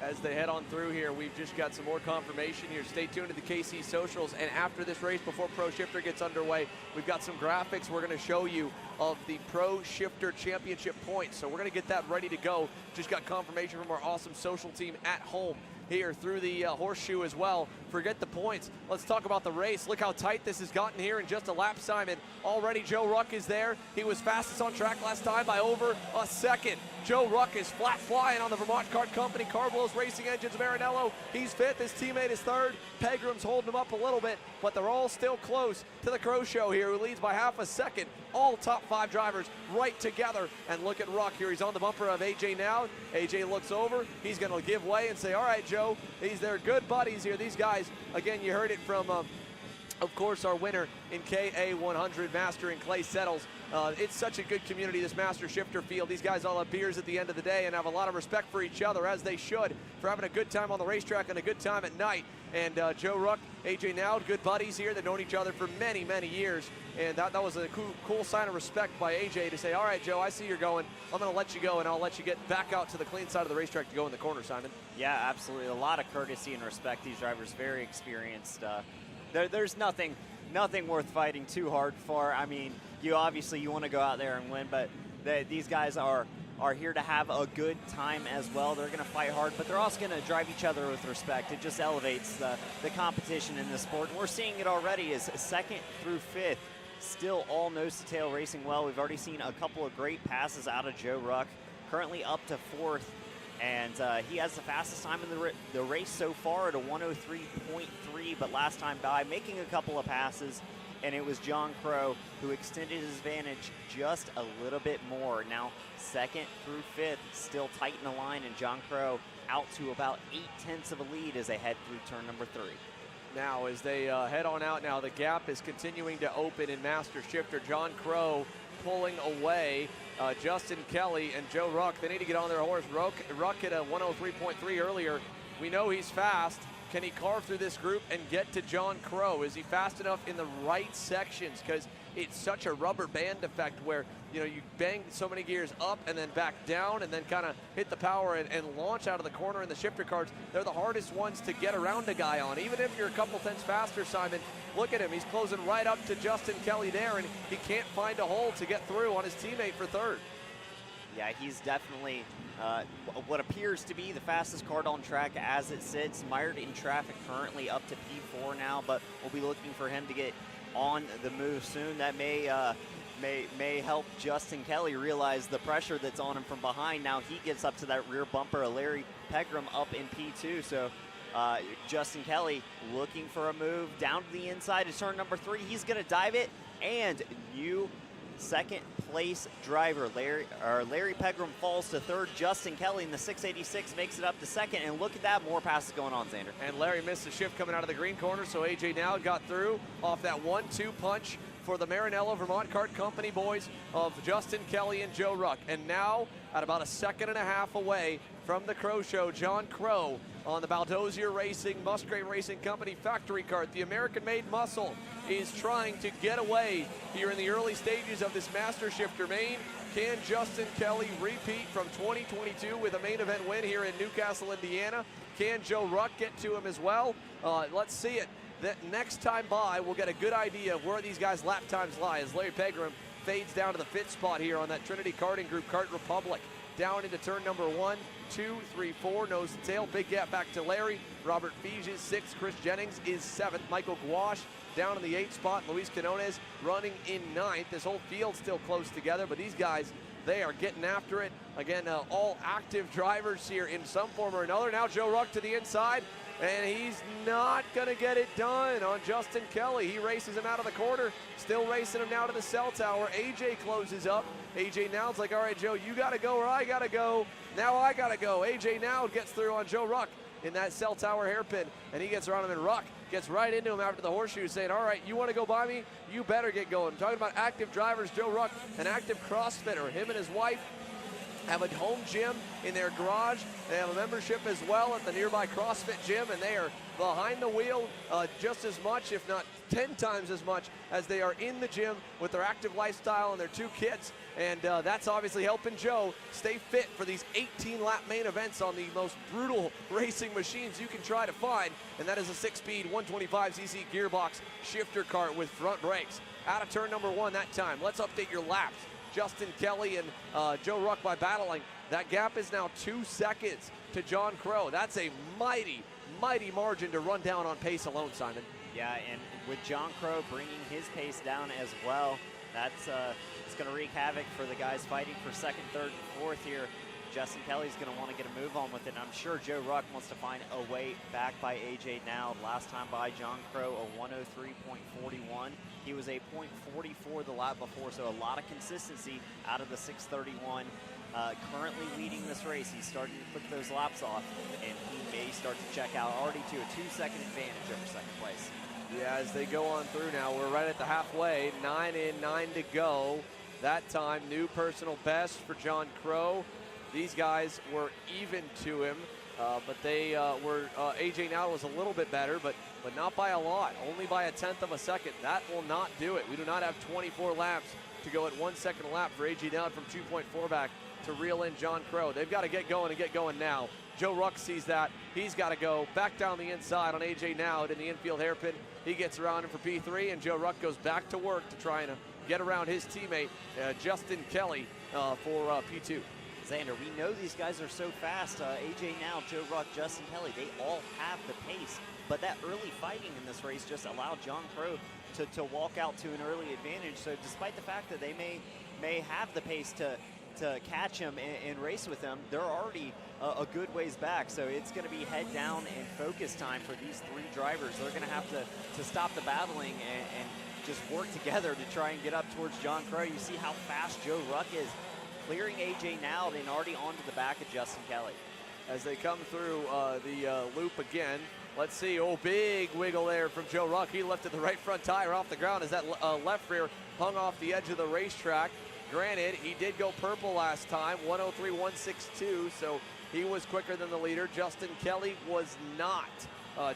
As they head on through here, we've just got some more confirmation here. Stay tuned to the KC socials, and after this race, before Pro Shifter gets underway, we've got some graphics we're going to show you of the Pro Shifter Championship points. So we're going to get that ready to go. Just got confirmation from our awesome social team at home here through the horseshoe as well. Forget the points. Let's talk about the race. Look how tight this has gotten here in just a lap, Simon. Already Joe Ruck is there. He was fastest on track last time by over a second. Joe Ruck is flat flying on the Vermont Kart Company Carbo's Racing Engines Maranello. He's 5th. His teammate is 3rd. Pegram's holding him up a little bit, but they're all still close to the Crow Show here, who leads by half a second. All top 5 drivers right together. And look at Ruck here. He's on the bumper of AJ now. AJ looks over. He's going to give way and say, all right, Joe, they're good buddies here. These guys, again, you heard it from of course, our winner in KA100 Master and Clay Settles. It's such a good community, this Master Shifter field. These guys all have beers at the end of the day and have a lot of respect for each other, as they should, for having a good time on the racetrack and a good time at night. And Joe Ruck, AJ Nowd, good buddies here. They've known each other for many, many years. And that was a cool sign of respect by AJ to say, all right, Joe, I see you're going. I'm going to let you go, and I'll let you get back out to the clean side of the racetrack to go in the corner, Simon. Yeah, absolutely. A lot of courtesy and respect. These drivers very experienced. There's nothing worth fighting too hard for. I mean, you want to go out there and win, but these guys are here to have a good time as well. They're going to fight hard, but they're also going to drive each other with respect. It just elevates the competition in this sport. And we're seeing it already as 2nd through 5th, still all nose-to-tail racing well. We've already seen a couple of great passes out of Joe Ruck, currently up to 4th. And he has the fastest time in the race so far at a 103.3, but last time by making a couple of passes, and it was John Crow who extended his advantage just a little bit more. Now 2nd through 5th, still tight in the line, and John Crow out to about 0.8 of a lead as they head through turn number 3. Now as they head on out now, the gap is continuing to open in Master Shifter. John Crow pulling away. Justin Kelly and Joe Ruck, they need to get on their horse. Ruck hit a 103.3 earlier. We know he's fast. Can he carve through this group and get to John Crow? Is he fast enough in the right sections? Because it's such a rubber band effect where, you bang so many gears up and then back down and then kind of hit the power and launch out of the corner in the shifter carts. They're the hardest ones to get around a guy on. Even if you're a couple tenths faster, Simon, look at him. He's closing right up to Justin Kelly there, and he can't find a hole to get through on his teammate for 3rd. Yeah, he's definitely what appears to be the fastest kart on track as it sits. Mired in traffic currently up to P4 now, but we'll be looking for him to get on the move soon. That may help Justin Kelly realize the pressure that's on him from behind. Now he gets up to that rear bumper of Larry Pegram up in P2. So Justin Kelly looking for a move down to the inside of turn number 3. He's going to dive it, and new 2nd place driver Larry Pegram falls to 3rd. Justin Kelly in the 686 makes it up to 2nd, and look at that, more passes going on, Xander. And Larry missed the shift coming out of the green corner, so AJ Nowd got through off that 1-2 punch for the Maranello Vermont Kart Company boys of Justin Kelly and Joe Ruck. And now, at about a 1.5 seconds away from the Crow Show, John Crow on the Baldozier Racing, Musgrave Racing Company factory kart. The American-made muscle is trying to get away here in the early stages of this Master Shifter main. Can Justin Kelly repeat from 2022 with a main event win here in Newcastle, Indiana? Can Joe Ruck get to him as well? Let's see it. That next time by, we'll get a good idea of where these guys' lap times lie as Larry Pegram fades down to the 5th spot here on that Trinity Karting Group Kart Republic. Down into turn number 1, 2, 3, 4, nose to tail. Big gap back to Larry. Robert Fiege is 6th. Chris Jennings is 7th. Michael Gouache down in the 8th spot. Luis Quinones running in 9th. This whole field's still close together, but these guys, they are getting after it. Again, all active drivers here in some form or another. Now Joe Ruck to the inside, and he's not going to get it done on Justin Kelly. He races him out of the corner, still racing him now to the cell tower. AJ closes up. AJ Nowd's like, all right, Joe, you got to go or I got to go. Now I got to go. AJ Nowd gets through on Joe Ruck in that cell tower hairpin, and he gets around him, and Ruck gets right into him after the horseshoe, saying, all right, you want to go by me? You better get going. I'm talking about active drivers. Joe Ruck, an active CrossFitter. Him and his wife have a home gym in their garage. They have a membership as well at the nearby CrossFit gym, and they are behind the wheel just as much, if not 10 times as much, as they are in the gym with their active lifestyle and their 2 kids. And that's obviously helping Joe stay fit for these 18-lap main events on the most brutal racing machines you can try to find. And that is a 6-speed 125cc gearbox shifter kart with front brakes. Out of turn number 1 that time. Let's update your laps. Justin Kelly and Joe Ruck by battling. That gap is now 2 seconds to John Crow. That's a mighty, mighty margin to run down on pace alone, Simon. Yeah, and with John Crow bringing his pace down as well, that's it's going to wreak havoc for the guys fighting for 2nd, 3rd, and 4th here. Justin Kelly's going to want to get a move on with it. I'm sure Joe Ruck wants to find a way back by AJ Nowd. Last time by John Crow, a 103.41. He was a .44 the lap before, so a lot of consistency out of the 631. Currently leading this race. He's starting to click those laps off, and he may start to check out already to a 2-second advantage over 2nd place. Yeah, as they go on through now, we're right at the halfway. 9 in, 9 to go. That time, new personal best for John Crow. These guys were even to him, but they were, AJ now was a little bit better, but not by a lot, only by a 1/10 of a second. That will not do it. We do not have 24 laps to go at 1 second a lap for AJ Now from 2.4 back to reel in John Crow. They've got to get going and get going now. Joe Ruck sees that. He's got to go back down the inside on AJ Now in the infield hairpin. He gets around him for P3, and Joe Ruck goes back to work to try and get around his teammate, Justin Kelly, for P2. Xander, we know these guys are so fast. AJ Now, Joe Ruck, Justin Kelly, they all have the pace. But that early fighting in this race just allowed John Crow to walk out to an early advantage. So despite the fact that they may have the pace to catch him and race with him, they're already a good ways back. So it's going to be head down and focus time for these three drivers. They're going to have to stop the battling and just work together to try and get up towards John Crow. You see how fast Joe Ruck is, clearing AJ Now and already onto the back of Justin Kelly. As they come through the loop again, let's see, big wiggle there from Joe Ruck. He lifted the right front tire off the ground as that left rear hung off the edge of the racetrack. Granted, he did go purple last time, 103.162, so he was quicker than the leader. Justin Kelly was not.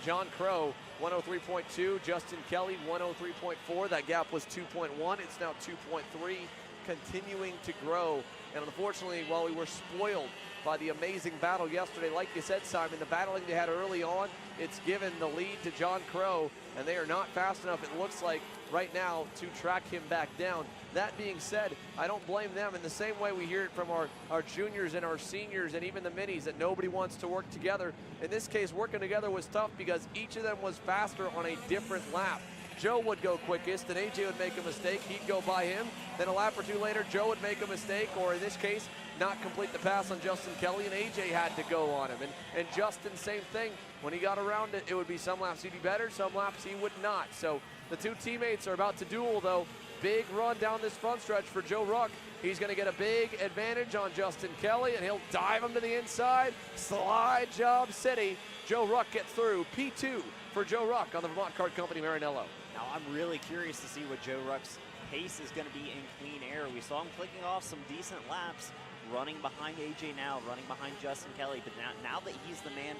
John Crow, 103.2. Justin Kelly, 103.4. That gap was 2.1. It's now 2.3, continuing to grow. And unfortunately, while we were spoiled by the amazing battle yesterday, like you said, Simon, the battling they had early on, it's given the lead to John Crow, and they are not fast enough, it looks like, right now to track him back down. That being said, I don't blame them. In the same way we hear it from our juniors and our seniors and even the minis that nobody wants to work together. In this case, working together was tough because each of them was faster on a different lap. Joe would go quickest, and AJ would make a mistake. He'd go by him. Then a lap or two later, Joe would make a mistake, or in this case, not complete the pass on Justin Kelly, and AJ had to go on him. And Justin, same thing. When he got around it, it would be some laps he'd be better, some laps he would not. So the two teammates are about to duel, though. Big run down this front stretch for Joe Ruck. He's going to get a big advantage on Justin Kelly, and he'll dive him to the inside. Slide job city. Joe Ruck gets through. P2 for Joe Ruck on the Vermont Kart Company Maranello. Now I'm really curious to see what Joe Ruck's pace is going to be in clean air. We saw him clicking off some decent laps, running behind AJ Now, running behind Justin Kelly, but now that he's the man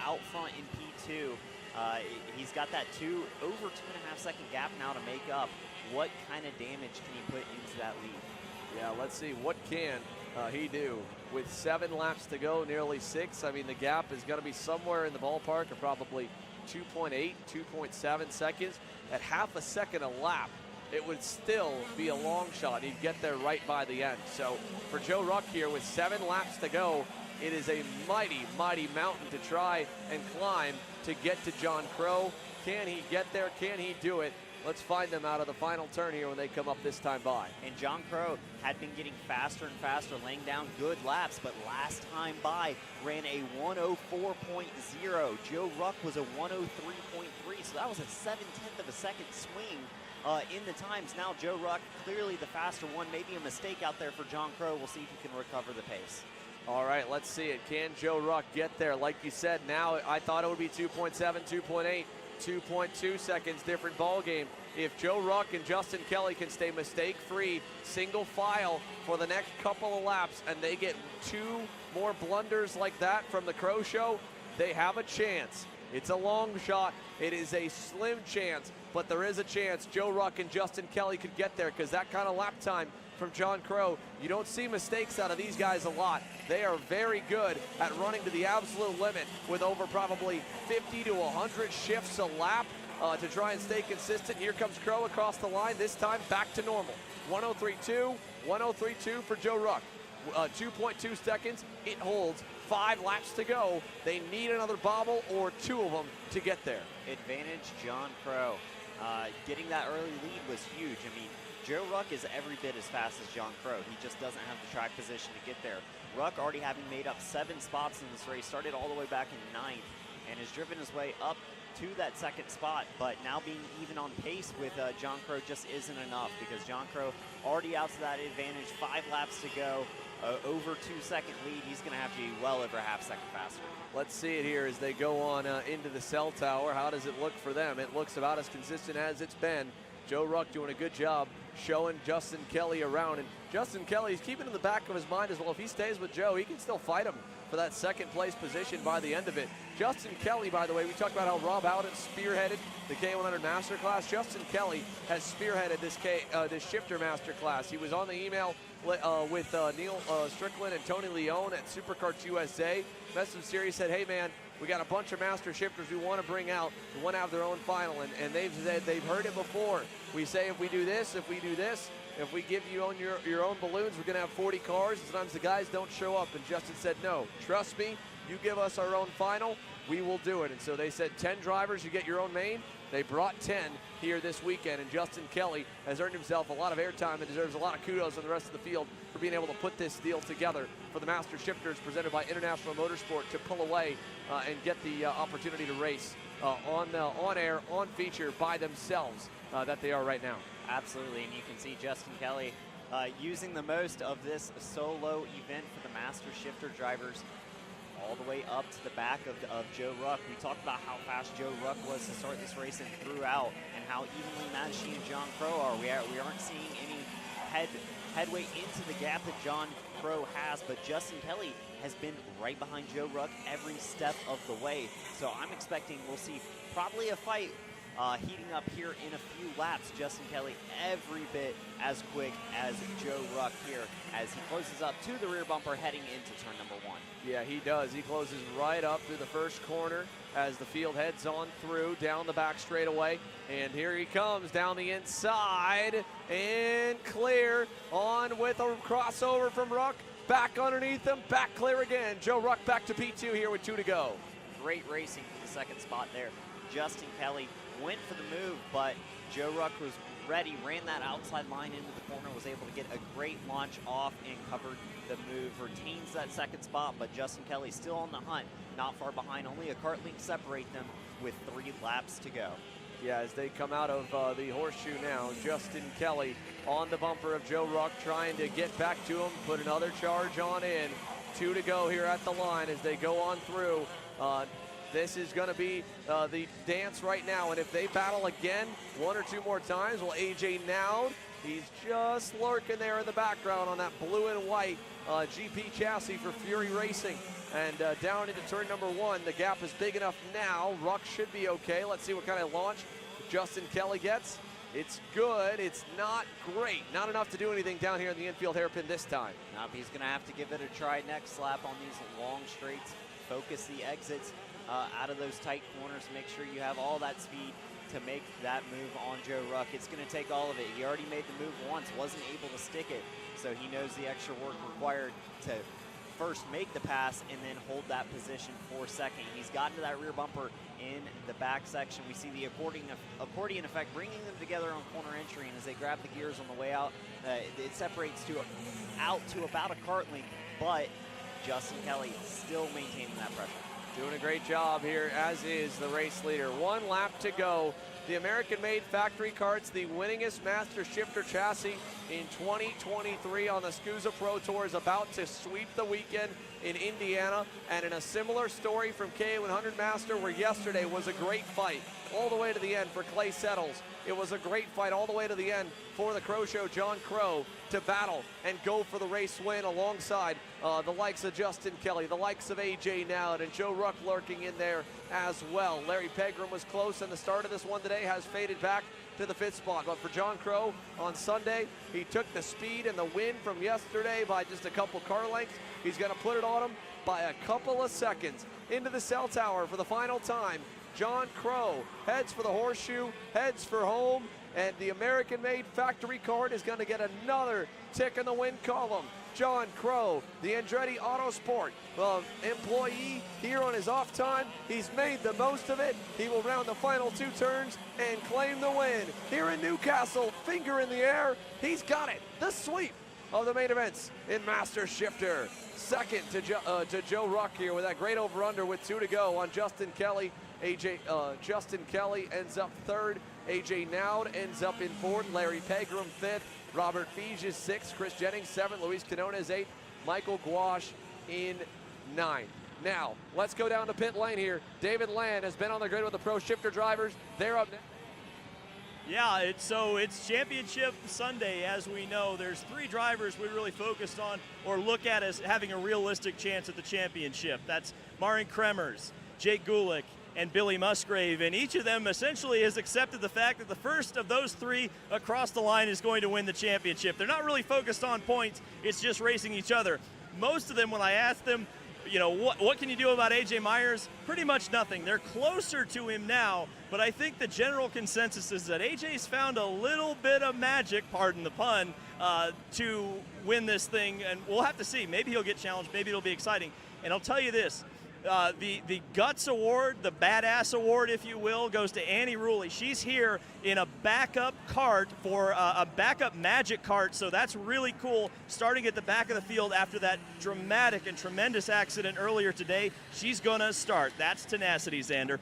out front in P2, he's got that over 2.5 second gap now to make up. What kind of damage can he put into that lead? Yeah, let's see, what can he do? With 7 laps to go, nearly 6, I mean, the gap is going to be somewhere in the ballpark of probably 2.8, 2.7 seconds. At half a second a lap, it would still be a long shot. He'd get there right by the end. So for Joe Ruck here with 7 laps to go, it is a mighty, mighty mountain to try and climb to get to John Crow. Can he get there? Can he do it? Let's find them out of the final turn here when they come up this time by. And John Crow had been getting faster and faster, laying down good laps, but last time by ran a 104.0. Joe Ruck was a 103.3, so that was a 7/10 of a second swing in the times. Now Joe Ruck, clearly the faster one, maybe a mistake out there for John Crow. We'll see if he can recover the pace. All right, let's see it. Can Joe Ruck get there? Like you said, now I thought it would be 2.7, 2.8. 2.2 seconds, different ball game. If Joe Ruck and Justin Kelly can stay mistake-free, single file for the next couple of laps, and they get 2 more blunders like that from the Crow Show, they have a chance. It's a long shot. It is a slim chance, but there is a chance Joe Ruck and Justin Kelly could get there, because that kind of lap time from John Crow, you don't see mistakes out of these guys a lot. They are very good at running to the absolute limit with over probably 50 to 100 shifts a lap to try and stay consistent. Here comes Crow across the line, this time back to normal. 103.2, 103.2 for Joe Ruck. 2.2 seconds, it holds. 5 laps to go. They need another bobble or 2 of them to get there. Advantage John Crow. Getting that early lead was huge. I mean, Joe Ruck is every bit as fast as John Crow. He just doesn't have the track position to get there. Ruck, already having made up 7 spots in this race, started all the way back in 9th and has driven his way up to that second spot, but now being even on pace with John Crow just isn't enough, because John Crow already out to that advantage, 5 laps to go, over 2-second lead. He's going to have to be well over a half-second faster. Let's see it here as they go on into the cell tower. How does it look for them? It looks about as consistent as it's been. Joe Ruck doing a good job showing Justin Kelly around, and Justin Kelly's keeping in the back of his mind as well. If he stays with Joe, he can still fight him for that second place position by the end of it. Justin Kelly, by the way, we talked about how Rob Howden spearheaded the K100 Master Class. Justin Kelly has spearheaded this shifter Master Class. He was on the email with Neil Strickland and Tony Leone at Supercarts USA. Message series said, hey man, we got a bunch of master shifters we want to bring out. We want to have their own final, and they've said they've heard it before. We say if we do this, if we do this, if we give you your own balloons, we're going to have 40 cars. Sometimes the guys don't show up, and Justin said, no, trust me, you give us our own final, we will do it. And so they said 10 drivers, you get your own main. They brought 10 here this weekend, and Justin Kelly has earned himself a lot of airtime and deserves a lot of kudos from the rest of the field for being able to put this deal together for the Master Shifters presented by International Motorsport to pull away and get the opportunity to race on air, on feature by themselves that they are right now. Absolutely, and you can see Justin Kelly using the most of this solo event for the Master Shifter drivers, all the way up to the back of Joe Ruck. We talked about how fast Joe Ruck was to start this race and throughout, and how evenly matched he and John Crow are. We aren't seeing any headway into the gap that John Crow has, but Justin Kelly has been right behind Joe Ruck every step of the way. So I'm expecting we'll see probably a fight heating up here in a few laps. Justin Kelly every bit as quick as Joe Ruck here as he closes up to the rear bumper heading into turn number 1. Yeah, he does. He closes right up through the first corner as the field heads on through down the back straightaway. And here he comes down the inside and clear on with a crossover from Ruck. Back underneath him, back clear again. Joe Ruck back to P2 here with 2 to go. Great racing for the second spot there. Justin Kelly went for the move, but Joe Ruck was ready, ran that outside line into the corner, was able to get a great launch off and covered the move, retains that second spot, but Justin Kelly still on the hunt, not far behind, only a kart length separate them with 3 laps to go. Yeah, as they come out of the horseshoe now, Justin Kelly on the bumper of Joe Ruck trying to get back to him, put another charge on in. 2 to go here at the line as they go on through. This is going to be the dance right now, and if they battle again 1 or 2 more times, well, AJ Nowd, he's just lurking there in the background on that blue and white GP chassis for Fury Racing. And down into turn number 1, the gap is big enough now. Ruck should be okay. Let's see what kind of launch Justin Kelly gets. It's good. It's not great. Not enough to do anything down here in the infield hairpin this time. Now he's going to have to give it a try next lap on these long straights. Focus the exits out of those tight corners. Make sure you have all that speed to make that move on Joe Ruck. It's going to take all of it. He already made the move once, wasn't able to stick it, so he knows the extra work required to first make the pass and then hold that position for second. He's gotten to that rear bumper in the back section. We see the accordion effect bringing them together on corner entry, and as they grab the gears on the way out, it separates out to about a kart length, but Justin Kelly still maintaining that pressure. Doing a great job here, as is the race leader. 1 lap to go. The American-made factory karts, the winningest Master Shifter chassis in 2023 on the SKUSA Pro Tour, is about to sweep the weekend in Indiana. And in a similar story from K100 Master, where yesterday was a great fight all the way to the end for Clay Settles. It was a great fight all the way to the end for the Crow Show, John Crow, to battle and go for the race win alongside the likes of Justin Kelly, the likes of AJ Nowd, and Joe Ruck lurking in there as well. Larry Pegram was close, and the start of this one today has faded back to the 5th spot. But for John Crow on Sunday, he took the speed and the win from yesterday by just a couple car lengths. He's going to put it on him by a couple of seconds. Into the cell tower for the final time. John Crow heads for the horseshoe, heads for home, and the American-made factory kart is going to get another tick in the win column. John Crow, the Andretti Autosport employee here on his off time. He's made the most of it. He will round the final 2 turns and claim the win. Here in Newcastle, finger in the air, he's got it. The sweep of the main events in Master Shifter. Second to Joe Ruck here with that great over-under with 2 to go on Justin Kelly Justin Kelly ends up third. AJ Nowd ends up in fourth. Larry Pegram fifth. Robert Feige is sixth. Chris Jennings seventh. Luis Quinona is eighth. Michael Gouache in ninth. Now, let's go down to pit lane here. David Land has been on the grid with the Pro Shifter drivers. They're up next. Yeah, it's Championship Sunday, as we know. There's 3 drivers we really focused on or look at as having a realistic chance at the championship. That's Marin Kremers, Jake Gulick, and Billy Musgrave, and each of them essentially has accepted the fact that the first of those 3 across the line is going to win the championship. They're not really focused on points, it's just racing each other. Most of them, when I asked them, you know, what can you do about AJ Myers? Pretty much nothing. They're closer to him now, but I think the general consensus is that AJ's found a little bit of magic, pardon the pun, to win this thing, and we'll have to see. Maybe he'll get challenged, maybe it'll be exciting. And I'll tell you this, the Guts Award, the Badass Award, if you will, goes to Annie Ruley. She's here in a backup cart for a backup Magic cart, so that's really cool. Starting at the back of the field after that dramatic and tremendous accident earlier today, she's gonna start. That's tenacity, Xander.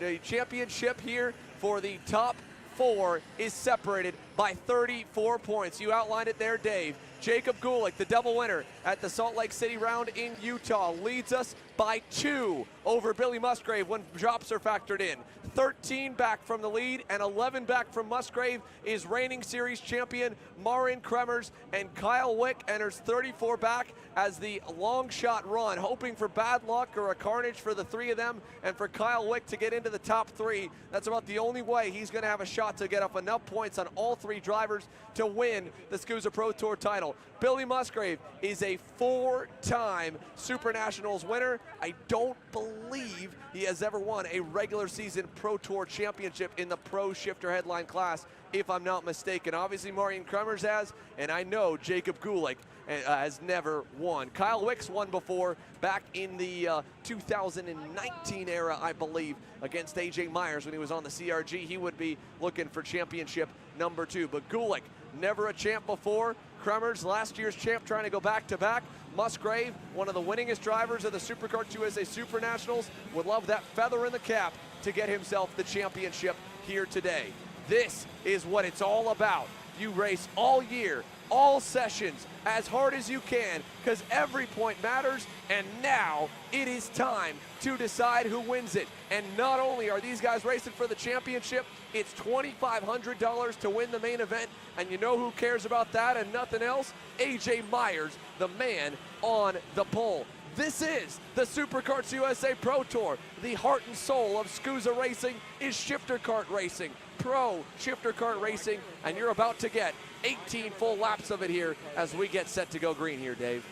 The championship here for the top 4 is separated by 34 points. You outlined it there, Dave. Jacob Gulick, the double winner at the Salt Lake City round in Utah, leads us by 2 over Billy Musgrave when drops are factored in. 13 back from the lead and 11 back from Musgrave is reigning series champion Marin Kremers, and Kyle Wick enters 34 back as the long shot run, hoping for bad luck or a carnage for the 3 of them, and for Kyle Wick to get into the top 3. That's about the only way he's going to have a shot to get up enough points on all 3 drivers to win the SKUSA Pro Tour title. Billy Musgrave is a 4-time Super Nationals winner. I don't believe he has ever won a regular season Pro Tour championship in the Pro Shifter headline class, if I'm not mistaken. Obviously, Marin Kremers has, and I know Jacob Gulick has never won. Kyle Wick's won before, back in the 2019 era, I believe, against AJ Myers when he was on the CRG. He would be looking for championship number 2. But Gulick, never a champ before. Kremers, last year's champ, trying to go back-to-back. Musgrave, one of the winningest drivers of the SuperKart USA Super Nationals, would love that feather in the cap to get himself the championship here today. This is what it's all about. You race all year, all sessions, as hard as you can, because every point matters, and now it is time to decide who wins it. And not only are these guys racing for the championship, it's $2,500 to win the main event, and you know who cares about that and nothing else? AJ Myers, the man on the pole. This is the SuperKarts USA Pro Tour. The heart and soul of SKUSA Racing is shifter kart racing, pro shifter kart racing, and you're about to get 18 full laps of it here as we get set to go green here, Dave.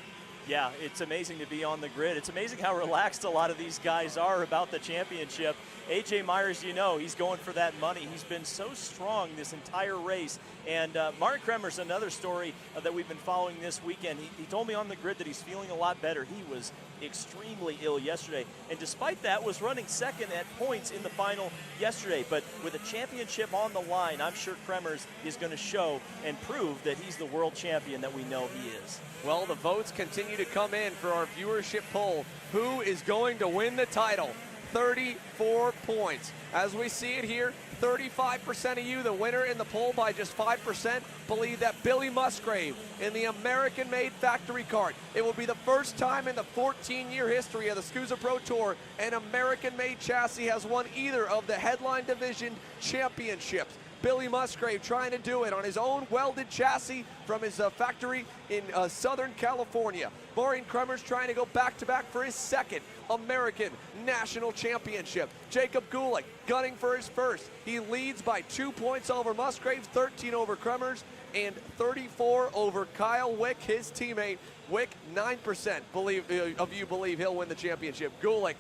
Yeah, it's amazing to be on the grid. It's amazing how relaxed a lot of these guys are about the championship. AJ Myers, you know, he's going for that money. He's been so strong this entire race. And Mark Kremers, another story that we've been following this weekend. He told me on the grid that he's feeling a lot better. He was extremely ill yesterday, and despite that was running second at points in the final yesterday. But with a championship on the line, I'm sure Kremers is going to show and prove that he's the world champion that we know he is. Well, the votes continue to come in for our viewership poll. Who is going to win the title? 34 points. As we see it here, 35% of you, the winner in the poll by just 5%, believe that Billy Musgrave in the American-made factory kart. It will be the first time in the 14-year history of the SKUSA Pro Tour an American-made chassis has won either of the headline division championships. Billy Musgrave trying to do it on his own welded chassis from his factory in Southern California. Marin Kremers trying to go back-to-back for his second American National Championship. Jacob Gulick gunning for his first. He leads by 2 points over Musgrave, 13 over Kremers, and 34 over Kyle Wick, his teammate. Wick, 9% of you believe he'll win the championship. Gulick,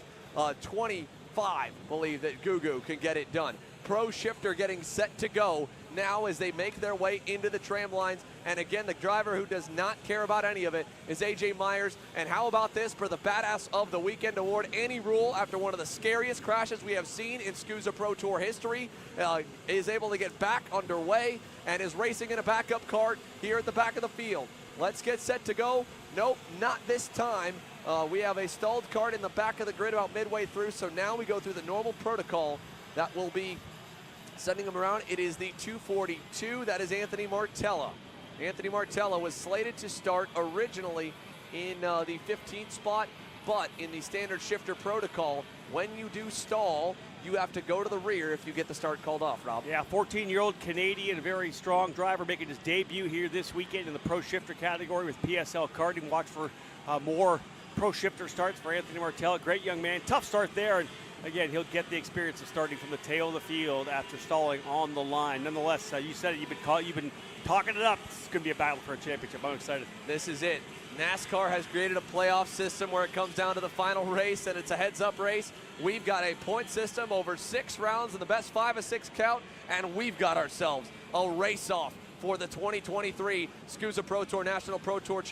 25 believe that Gugu can get it done. Pro Shifter getting set to go now as they make their way into the tram lines. And again, the driver who does not care about any of it is AJ Myers. And how about this for the Badass of the Weekend award? Annie Rule, after one of the scariest crashes we have seen in SKUSA Pro Tour history, is able to get back underway and is racing in a backup cart here at the back of the field. Let's get set to go. Nope, not this time. We have a stalled cart in the back of the grid about midway through, so now we go through the normal protocol that will be sending them around. It is the 242. That is Anthony Martella. Anthony Martella was slated to start originally in the 15th spot, but in the standard shifter protocol, when you do stall, you have to go to the rear if you get the start called off, Rob. Yeah, 14-year-old Canadian, very strong driver, making his debut here this weekend in the Pro Shifter category with PSL Karting. Watch for more Pro Shifter starts for Anthony Martella. Great young man, tough start there, and again, he'll get the experience of starting from the tail of the field after stalling on the line. Nonetheless, you said it, you've been talking it up. This is going to be a battle for a championship. I'm excited. This is it. NASCAR has created a playoff system where it comes down to the final race, and it's a heads-up race. We've got a point system over 6 rounds in the best 5 of 6 count, and we've got ourselves a race-off for the 2023 SKUSA Pro Tour National Pro Tour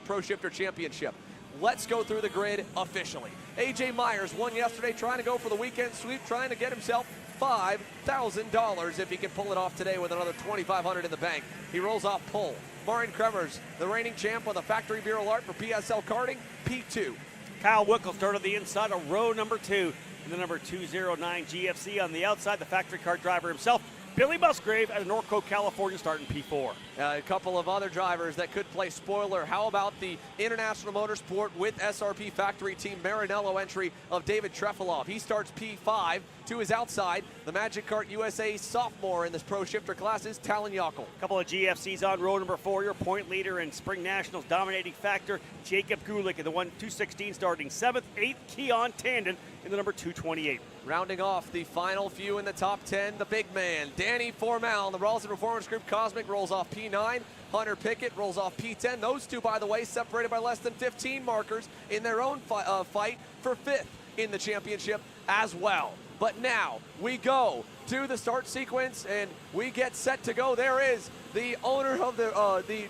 Pro Shifter Championship. Let's go through the grid officially. AJ Myers won yesterday, trying to go for the weekend sweep, trying to get himself $5,000 if he can pull it off today with another $2,500 in the bank. He rolls off pole. Marin Kremers, the reigning champ with a Factory Bureau Art for PSL Karting, P2. Kyle Wickel started the inside of row number 2 in the number 209 GFC. On the outside, the factory car driver himself, Billy Musgrave, out of Norco, California, starting P4. A couple of other drivers that could play spoiler. How about the International Motorsport with SRP Factory Team Maranello entry of David Trefilov? He starts P5. To his outside, the Magic Kart USA sophomore in this Pro Shifter class is Talon Yockel. A couple of GFCs on row number 4. Your point leader and Spring Nationals dominating factor, Jacob Gulick in the 216 starting 7th. 8th, Keon Tandon in the number 228. Rounding off the final few in the top 10, the big man, Danny Formal. The Rawlson Performance Group Cosmic rolls off P9. Hunter Pickett rolls off P10. Those two, by the way, separated by less than 15 markers in their own fight for 5th in the championship as well. But now we go to the start sequence and we get set to go. There is the owner of the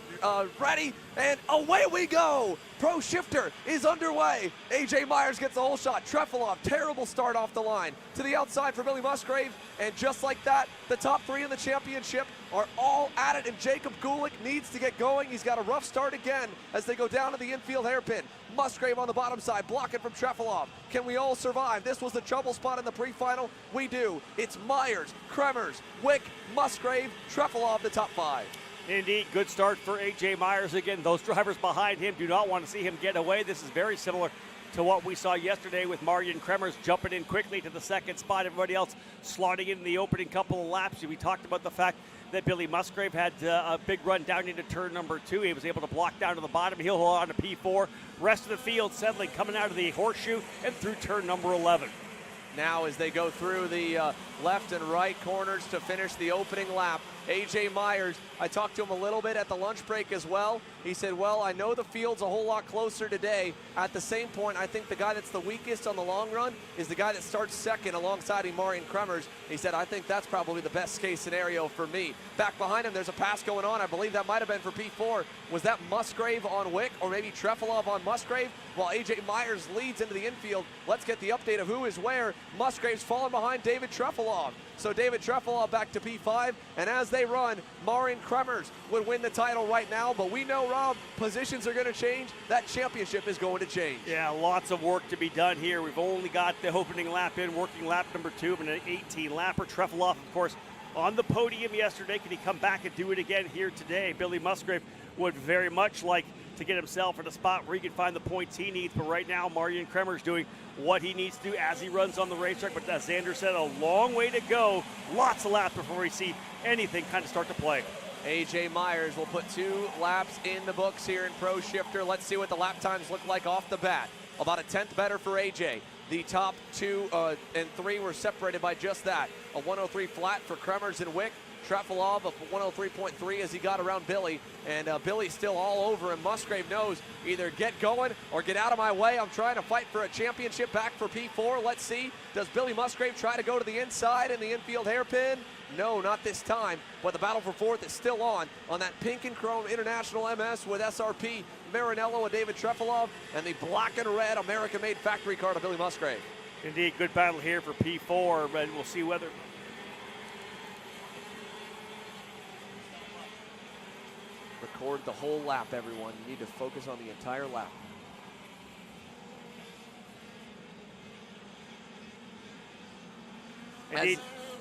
ready, and away we go. Pro Shifter is underway. AJ Myers gets a whole shot. Trefilov, terrible start off the line. To the outside for Billy Musgrave, and just like that, the top 3 in the championship are all at it, and Jacob Gulick needs to get going. He's got a rough start again as they go down to the infield hairpin. Musgrave on the bottom side, blocking from Trefilov. Can we all survive? This was the trouble spot in the pre-final. We do. It's Myers, Kremers, Wick, Musgrave, Trefilov, the top 5. Indeed, good start for AJ Myers. Again, those drivers behind him do not want to see him get away. This is very similar to what we saw yesterday with Marian Kremers jumping in quickly to the second spot. Everybody else slotting in the opening couple of laps. We talked about the fact that Billy Musgrave had a big run down into turn number 2. He was able to block down to the bottom. He'll hold on to P4. Rest of the field settling, coming out of the horseshoe and through turn number 11. Now as they go through the left and right corners to finish the opening lap, AJ Myers, I talked to him a little bit at the lunch break as well. He said, well, I know the field's a whole lot closer today. At the same point, I think the guy that's the weakest on the long run is the guy that starts second alongside Marian Kremers. He said, I think that's probably the best case scenario for me. Back behind him, there's a pass going on. I believe that might have been for P4. Was that Musgrave on Wick or maybe Trefilov on Musgrave? While AJ Myers leads into the infield, let's get the update of who is where. Musgrave's falling behind David Trefilov. So David Trefilov back to P5, and as they run, Marian Kremers would win the title right now, but we know, Rob, positions are going to change. That championship is going to change. Yeah, lots of work to be done here. We've only got the opening lap in, working lap number 2, and an 18-lapper. Trefilov, of course, on the podium yesterday. Can he come back and do it again here today? Billy Musgrave would very much like to get himself in a spot where he can find the points he needs, but right now, Marian Kremers doing what he needs to do as he runs on the racetrack. But as Xander said, a long way to go. Lots of laps before we see anything kind of start to play. AJ Myers will put 2 laps in the books here in Pro Shifter. Let's see what the lap times look like off the bat. About a 10th better for AJ. The top 2 and 3 were separated by just that. A 103 flat for Kremers and Wick. Trefilov of 103.3 as he got around Billy, and Billy's still all over him. Musgrave knows either get going or get out of my way. I'm trying to fight for a championship back for P4. Let's see, does Billy Musgrave try to go to the inside in the infield hairpin? No, not this time, but the battle for fourth is still on that pink and chrome International MS with SRP, Marinello and David Trefilov, and the black and red American-made factory car to Billy Musgrave. Indeed, good battle here for P4, but we'll see whether... Record the whole lap, everyone. You need to focus on the entire lap.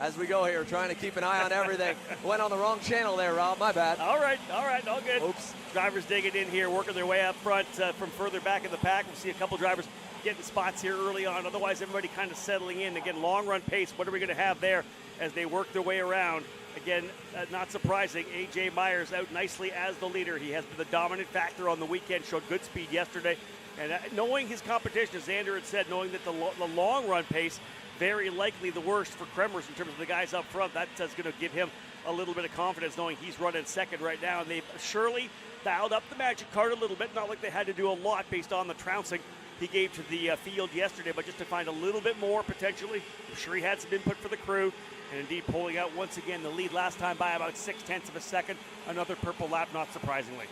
As we go here, trying to keep an eye on everything. Went on the wrong channel there, Rob. My bad. All right, all good. Oops. Drivers digging in here, working their way up front from further back in the pack. We'll see a couple drivers getting spots here early on. Otherwise, everybody kind of settling in. Again, long run pace. What are we going to have there as they work their way around? Again, not surprising, A.J. Myers out nicely as the leader. He has been the dominant factor on the weekend, showed good speed yesterday. And knowing his competition, as Xander had said, knowing that the long run pace, very likely the worst for Kremers in terms of the guys up front. That's going to give him a little bit of confidence knowing he's running second right now. And they've surely dialed up the magic card a little bit. Not like they had to do a lot based on the trouncing he gave to the field yesterday, but just to find a little bit more potentially. I'm sure he had some input for the crew. And indeed pulling out once again the lead last time by about 0.6 of a second. Another purple lap, not surprisingly.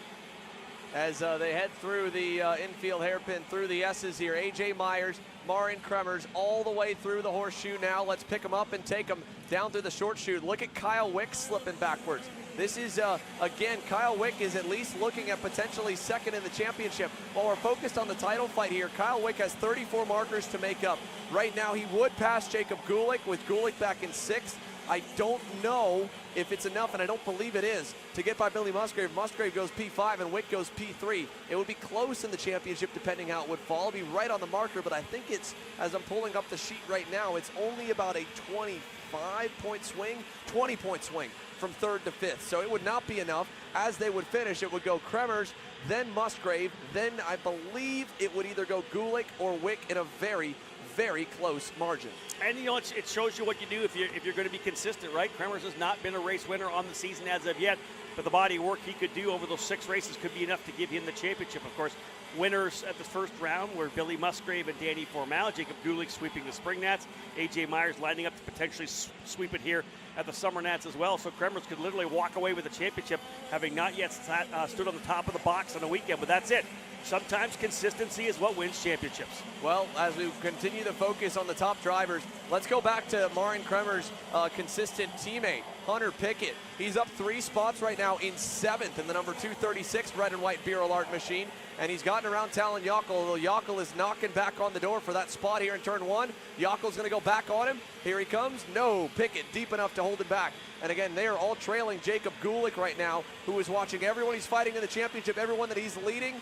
As they head through the infield hairpin, through the S's here, A.J. Myers, Marin Kremers, all the way through the horseshoe now. Let's pick them up and take them down through the short chute. Look at Kyle Wick slipping backwards. This is, again, Kyle Wick is at least looking at potentially second in the championship. While we're focused on the title fight here, Kyle Wick has 34 markers to make up. Right now, he would pass Jacob Gulick, with Gulick back in sixth. I don't know if it's enough, and I don't believe it is, to get by Billy Musgrave. Musgrave goes P5 and Wick goes P3. It would be close in the championship depending how it would fall. It'd be right on the marker, but I think it's, as I'm pulling up the sheet right now, it's only about a 25-point swing, 20-point swing from third to fifth. So it would not be enough. As they would finish, it would go Kremers, then Musgrave, then I believe it would either go Gulick or Wick in a very, very close margin. And you know, it shows you what you do if you're going to be consistent, right? Kremers has not been a race winner on the season as of yet, but the body of work he could do over those 6 races could be enough to give him the championship. Of course, winners at the first round were Billy Musgrave and Danny Formal. Jacob Gulick sweeping the Spring Nats. A.J. Myers lining up to potentially sweep it here at the Summer Nats as well. So Kremers could literally walk away with the championship, having not yet stood on the top of the box on a weekend, but that's it. Sometimes consistency is what wins championships. Well, as we continue to focus on the top drivers, let's go back to Marin Kremers' consistent teammate, Hunter Pickett. He's up 3 spots right now in 7th in the number 236 red and white Beer Alert machine. And he's gotten around Talon Yockel, although Yockel is knocking back on the door for that spot here in turn 1. Yockel's going to go back on him. Here he comes. No, Pickett deep enough to hold him back. And again, they are all trailing Jacob Gulick right now, who is watching everyone he's fighting in the championship, everyone that he's leading,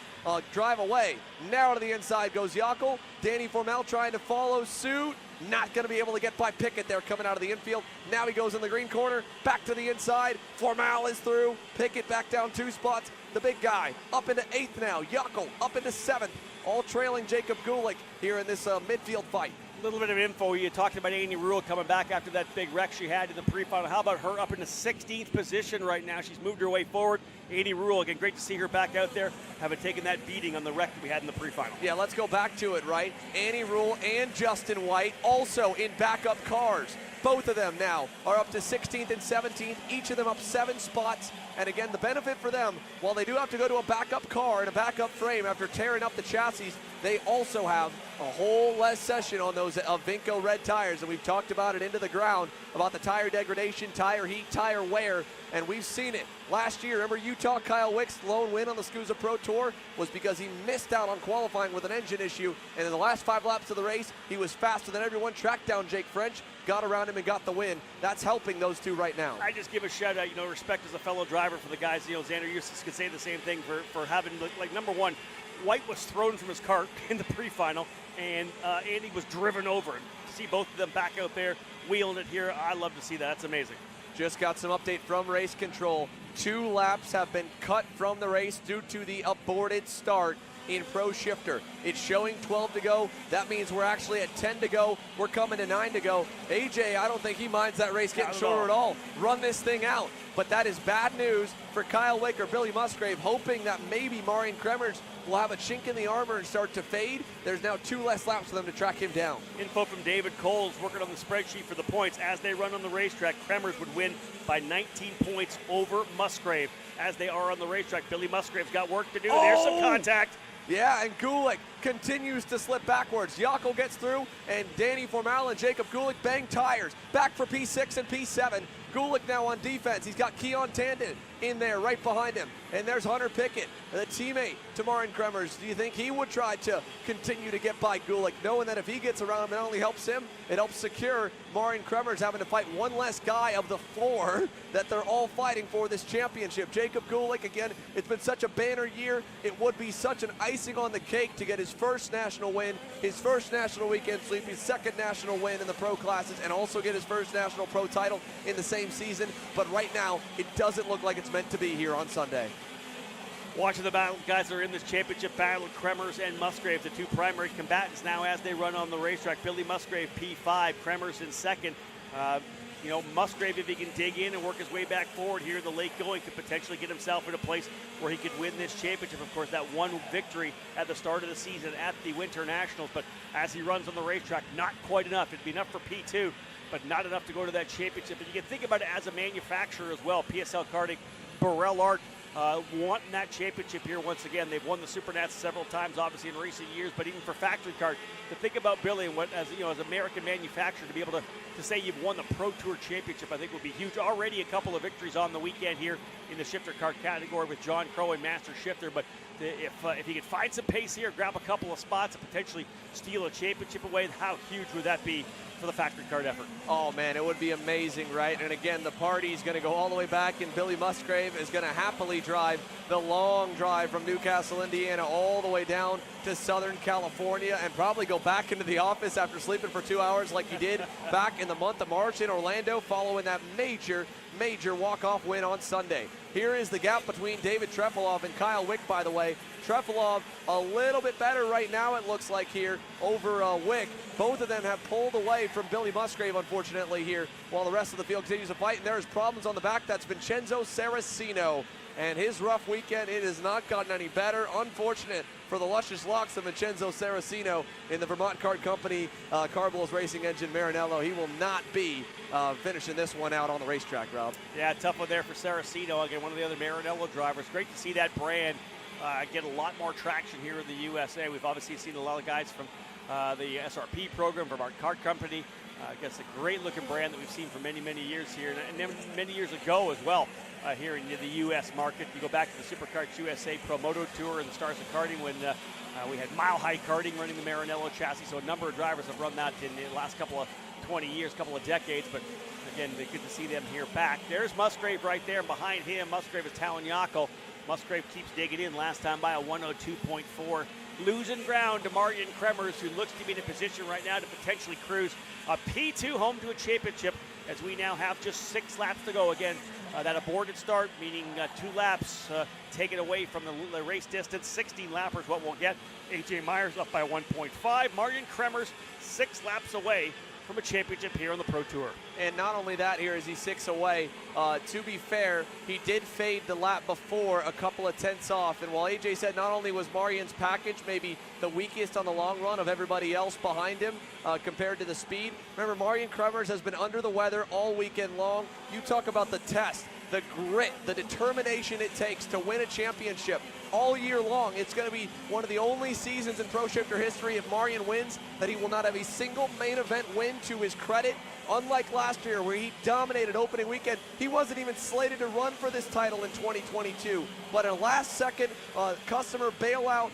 drive away. Now to the inside goes Yockel. Danny Formal trying to follow suit. Not going to be able to get by Pickett there coming out of the infield. Now he goes in the green corner, back to the inside. Formal is through. Pickett back down 2 spots. The big guy up into 8th now. Yockel up into 7th. All trailing Jacob Gulick here in this midfield fight. A little bit of info. You talked about Amy Rule coming back after that big wreck she had in the pre-final. How about her up in the 16th position right now? She's moved her way forward. Amy Rule, again, great to see her back out there, having taken that beating on the wreck that we had in the pre-final. Yeah, let's go back to it, right? Annie Rule and Justin White also in backup cars. Both of them now are up to 16th and 17th, each of them up 7 spots. And again, the benefit for them, while they do have to go to a backup car and a backup frame after tearing up the chassis, they also have a whole less session on those Vinco red tires. And we've talked about it into the ground, about the tire degradation, tire heat, tire wear, and we've seen it. Last year, remember Utah, Kyle Wick's lone win on the SKUSA Pro Tour was because he missed out on qualifying with an engine issue, and in the last 5 laps of the race, he was faster than everyone, tracked down Jake French, got around him and got the win. That's helping those two right now. I just give a shout out, respect as a fellow driver for the guys. Xander Eustace could say the same thing for having, like, number one, White was thrown from his cart in the pre-final, and Andy was driven over. And to see both of them back out there wheeling it here, I love to see that. That's amazing. Just got some update from race control. 2 laps have been cut from the race due to the aborted start. in Pro Shifter. It's showing 12 to go. That means we're actually at 10 to go. We're coming to 9 to go. AJ, I don't think he minds that race getting shorter at all. Run this thing out. But that is bad news for Kyle Wick or Billy Musgrave, hoping that maybe Marian Kremers will have a chink in the armor and start to fade. There's now 2 less laps for them to track him down. Info from David Coles working on the spreadsheet for the points. As they run on the racetrack, Kremers would win by 19 points over Musgrave. As they are on the racetrack, Billy Musgrave's got work to do. There's some contact. Yeah, and Gulick continues to slip backwards. Jaakko gets through, and Danny Formal and Jacob Gulick bang tires. Back for P6 and P7. Gulick now on defense. He's got Keon Tandon in there right behind him. And there's Hunter Pickett, the teammate to Marian Kremers. Do you think he would try to continue to get by Gulick, knowing that if he gets around him, it not only helps him, it helps secure Marian Kremers having to fight one less guy of the 4 that they're all fighting for this championship. Jacob Gulick, again, it's been such a banner year. It would be such an icing on the cake to get his first national win, his first national weekend sweep, his second national win in the pro classes, and also get his first national pro title in the same season. But right now, it doesn't look like it's meant to be here on Sunday. Watching the battle, guys that are in this championship battle, Kremers and Musgrave, the 2 primary combatants now as they run on the racetrack. Billy Musgrave, P5, Kremers in second. Musgrave, if he can dig in and work his way back forward here in the late going, could potentially get himself in a place where he could win this championship. Of course, that one victory at the start of the season at the Winter Nationals, but as he runs on the racetrack, not quite enough. It'd be enough for P2, but not enough to go to that championship. And you can think about it as a manufacturer as well. PSL Karting, Burrell Art, wanting that championship here once again. They've won the Supernats several times, obviously, in recent years, but even for factory cars, to think about Billy and what, as American manufacturer, to be able to say you've won the Pro Tour Championship, I think would be huge. Already a couple of victories on the weekend here in the shifter car category with John Crow and Master Shifter, but if he could find some pace here, grab a couple of spots and potentially steal a championship away, how huge would that be for the factory card effort? Oh man, it would be amazing, right? And again, the party's going to go all the way back, and Billy Musgrave is going to happily drive the long drive from Newcastle, Indiana, all the way down to Southern California, and probably go back into the office after sleeping for 2 hours like he did back in the month of March in Orlando, following that major walk-off win on Sunday. Here is the gap between David Trefilov and Kyle Wick, by the way. Trefilov a little bit better right now, it looks like, here over Wick. Both of them have pulled away from Billy Musgrave, unfortunately, here, while the rest of the field continues to fight. And there's problems on the back. That's Vincenzo Saracino. And his rough weekend, it has not gotten any better. Unfortunate for the luscious locks of Vincenzo Saracino in the Vermont Kart Company Carbol's racing engine Maranello. He will not be finishing this one out on the racetrack, Rob. Yeah, tough one there for Saracino. Again, one of the other Maranello drivers. Great to see that brand get a lot more traction here in the USA. We've obviously seen a lot of guys from the SRP program, from our kart company. I guess a great-looking brand that we've seen for many, many years here, and many years ago as well here in the U.S. market. You go back to the SuperKarts USA Pro Moto Tour and the Stars of Karting when we had Mile High Karting running the Maranello chassis, so a number of drivers have run that in the last couple of 20 years, couple of decades, but again, good to see them here back. There's Musgrave right there, and behind him, Musgrave is Talon Jaakko. Musgrave keeps digging in, last time by a 102.4. Losing ground to Marian Kremers, who looks to be in a position right now to potentially cruise a P2 home to a championship, as we now have just 6 laps to go. Again, that aborted start, meaning 2 laps taken away from the race distance. 16 lappers what we'll get. AJ Myers up by 1.5. Marian Kremers 6 laps away from a championship here on the Pro Tour. And not only that, here is he 6 away. To be fair, he did fade the lap before a couple of tenths off. And while AJ said not only was Marian's package maybe the weakest on the long run of everybody else behind him compared to the speed, remember Marian Kremers has been under the weather all weekend long. You talk about the test, the grit, the determination it takes to win a championship all year long. It's going to be one of the only seasons in Pro Shifter history, if Marian wins, that he will not have a single main event win to his credit. Unlike last year where he dominated opening weekend, he wasn't even slated to run for this title in 2022. But a last-second customer bailout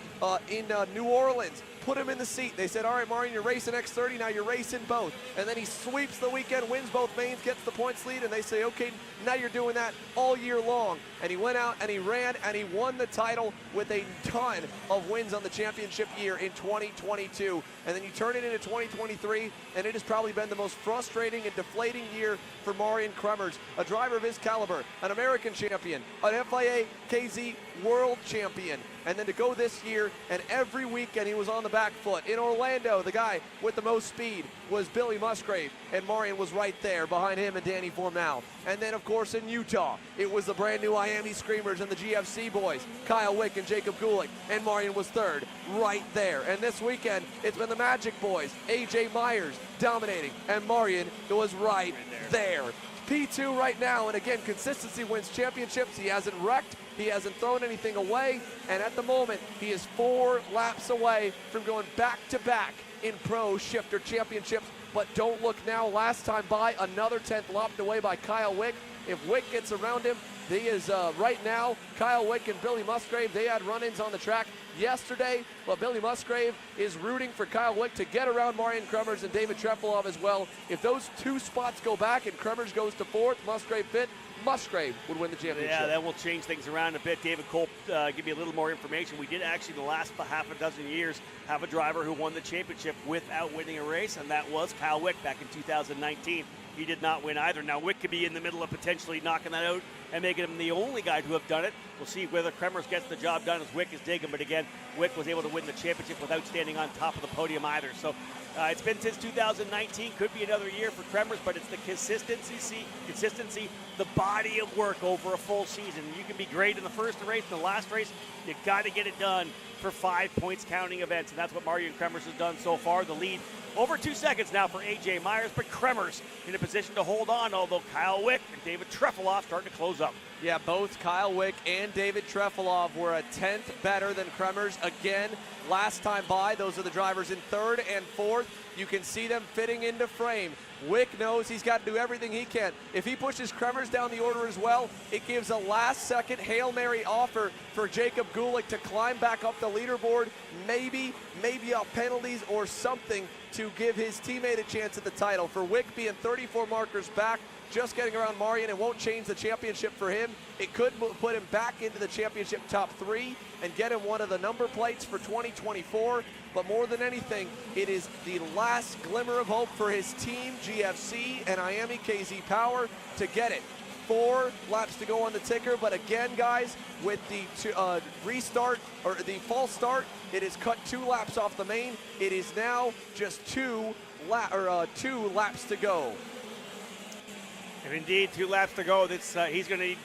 in New Orleans put him in the seat. They said, all right, Marian, you're racing X30, now you're racing both. And then he sweeps the weekend, wins both mains, gets the points lead, and they say, okay, now you're doing that all year long. And he went out and he ran and he won the title with a ton of wins on the championship year in 2022. And then you turn it into 2023, and it has probably been the most frustrating and deflating year for Marian Kremers, a driver of his caliber, an American champion, an FIA KZ world champion. And then to go this year year, and every weekend he was on the back foot. In Orlando, the guy with the most speed was Billy Musgrave, and Marion was right there behind him and Danny Formal. And then, of course, in Utah, it was the brand new Miami Screamers and the GFC boys, Kyle Wick and Jacob Gulick, and Marion was third, right there. And this weekend, it's been the Magic boys, AJ Myers dominating, and Marion was right there. P2 right now, and again, consistency wins championships. He hasn't wrecked, he hasn't thrown anything away, and at the moment, he is 4 laps away from going back-to-back in Pro Shifter Championships. But don't look now, last time by, another 10th lopped away by Kyle Wick. If Wick gets around him, he is right now, Kyle Wick and Billy Musgrave, they had run-ins on the track yesterday, but Billy Musgrave is rooting for Kyle Wick to get around Marion Kremers and David Trefilov as well. If those 2 spots go back and Kremers goes to 4th, Musgrave 5th, Musgrave would win the championship. Yeah, that will change things around a bit. David Cole, give you a little more information. We did actually, in the last half a dozen years, have a driver who won the championship without winning a race, and that was Kyle Wick back in 2019. He did not win either. Now, Wick could be in the middle of potentially knocking that out and making him the only guy to have done it. We'll see whether Kremers gets the job done as Wick is digging. But again, Wick was able to win the championship without standing on top of the podium either. So it's been since 2019. Could be another year for Kremers, but it's the consistency, the body of work over a full season. You can be great in the first race, in the last race. You got to get it done for 5 points counting events, and that's what Marion Kremers has done so far. The lead over 2 seconds now for AJ Myers, but Kremers in a position to hold on, although Kyle Wick and David Trefilov starting to close up. Yeah, both Kyle Wick and David Trefilov were a 10th better than Kremers. Again, last time by, those are the drivers in 3rd and 4th. You can see them fitting into frame. Wick knows he's got to do everything he can. If he pushes Kremers down the order as well, it gives a last-second Hail Mary offer for Jacob Gulick to climb back up the leaderboard, maybe off penalties or something to give his teammate a chance at the title. For Wick being 34 markers back, just getting around Marion, it won't change the championship for him. It could put him back into the championship top 3 and get him one of the number plates for 2024. But more than anything, it is the last glimmer of hope for his team, GFC and Miami KZ Power, to get it. 4 laps to go on the ticker, but again, guys, with the restart or the false start, it is cut 2 laps off the main. It is now just 2 laps to go. And indeed, 2 laps to go. He's going to need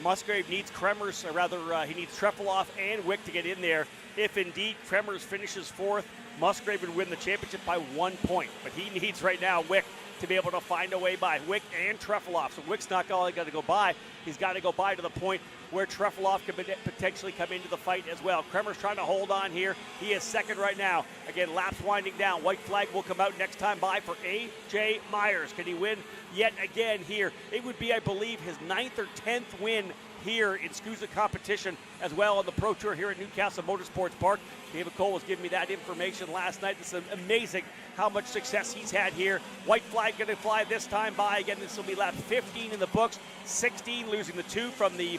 Musgrave needs Kremers, or rather, he needs Trefilov and Wick to get in there. If indeed Kremers finishes 4th, Musgrave would win the championship by 1 point. But he needs right now Wick to be able to find a way by Wick and Trefilov. So Wick's not only got to go by, he's got to go by to the point where Trefilov could potentially come into the fight as well. Kremers trying to hold on here. He is 2nd right now. Again, laps winding down. White flag will come out next time by for AJ Myers. Can he win yet again here? It would be, I believe, his 9th or 10th win here in SKUSA competition as well on the Pro Tour here at Castle Motorsports Park. David Cole was giving me that information last night. It's amazing how much success he's had here. White flag going to fly this time by. Again, this will be lap 15 in the books. 16 losing the 2 from the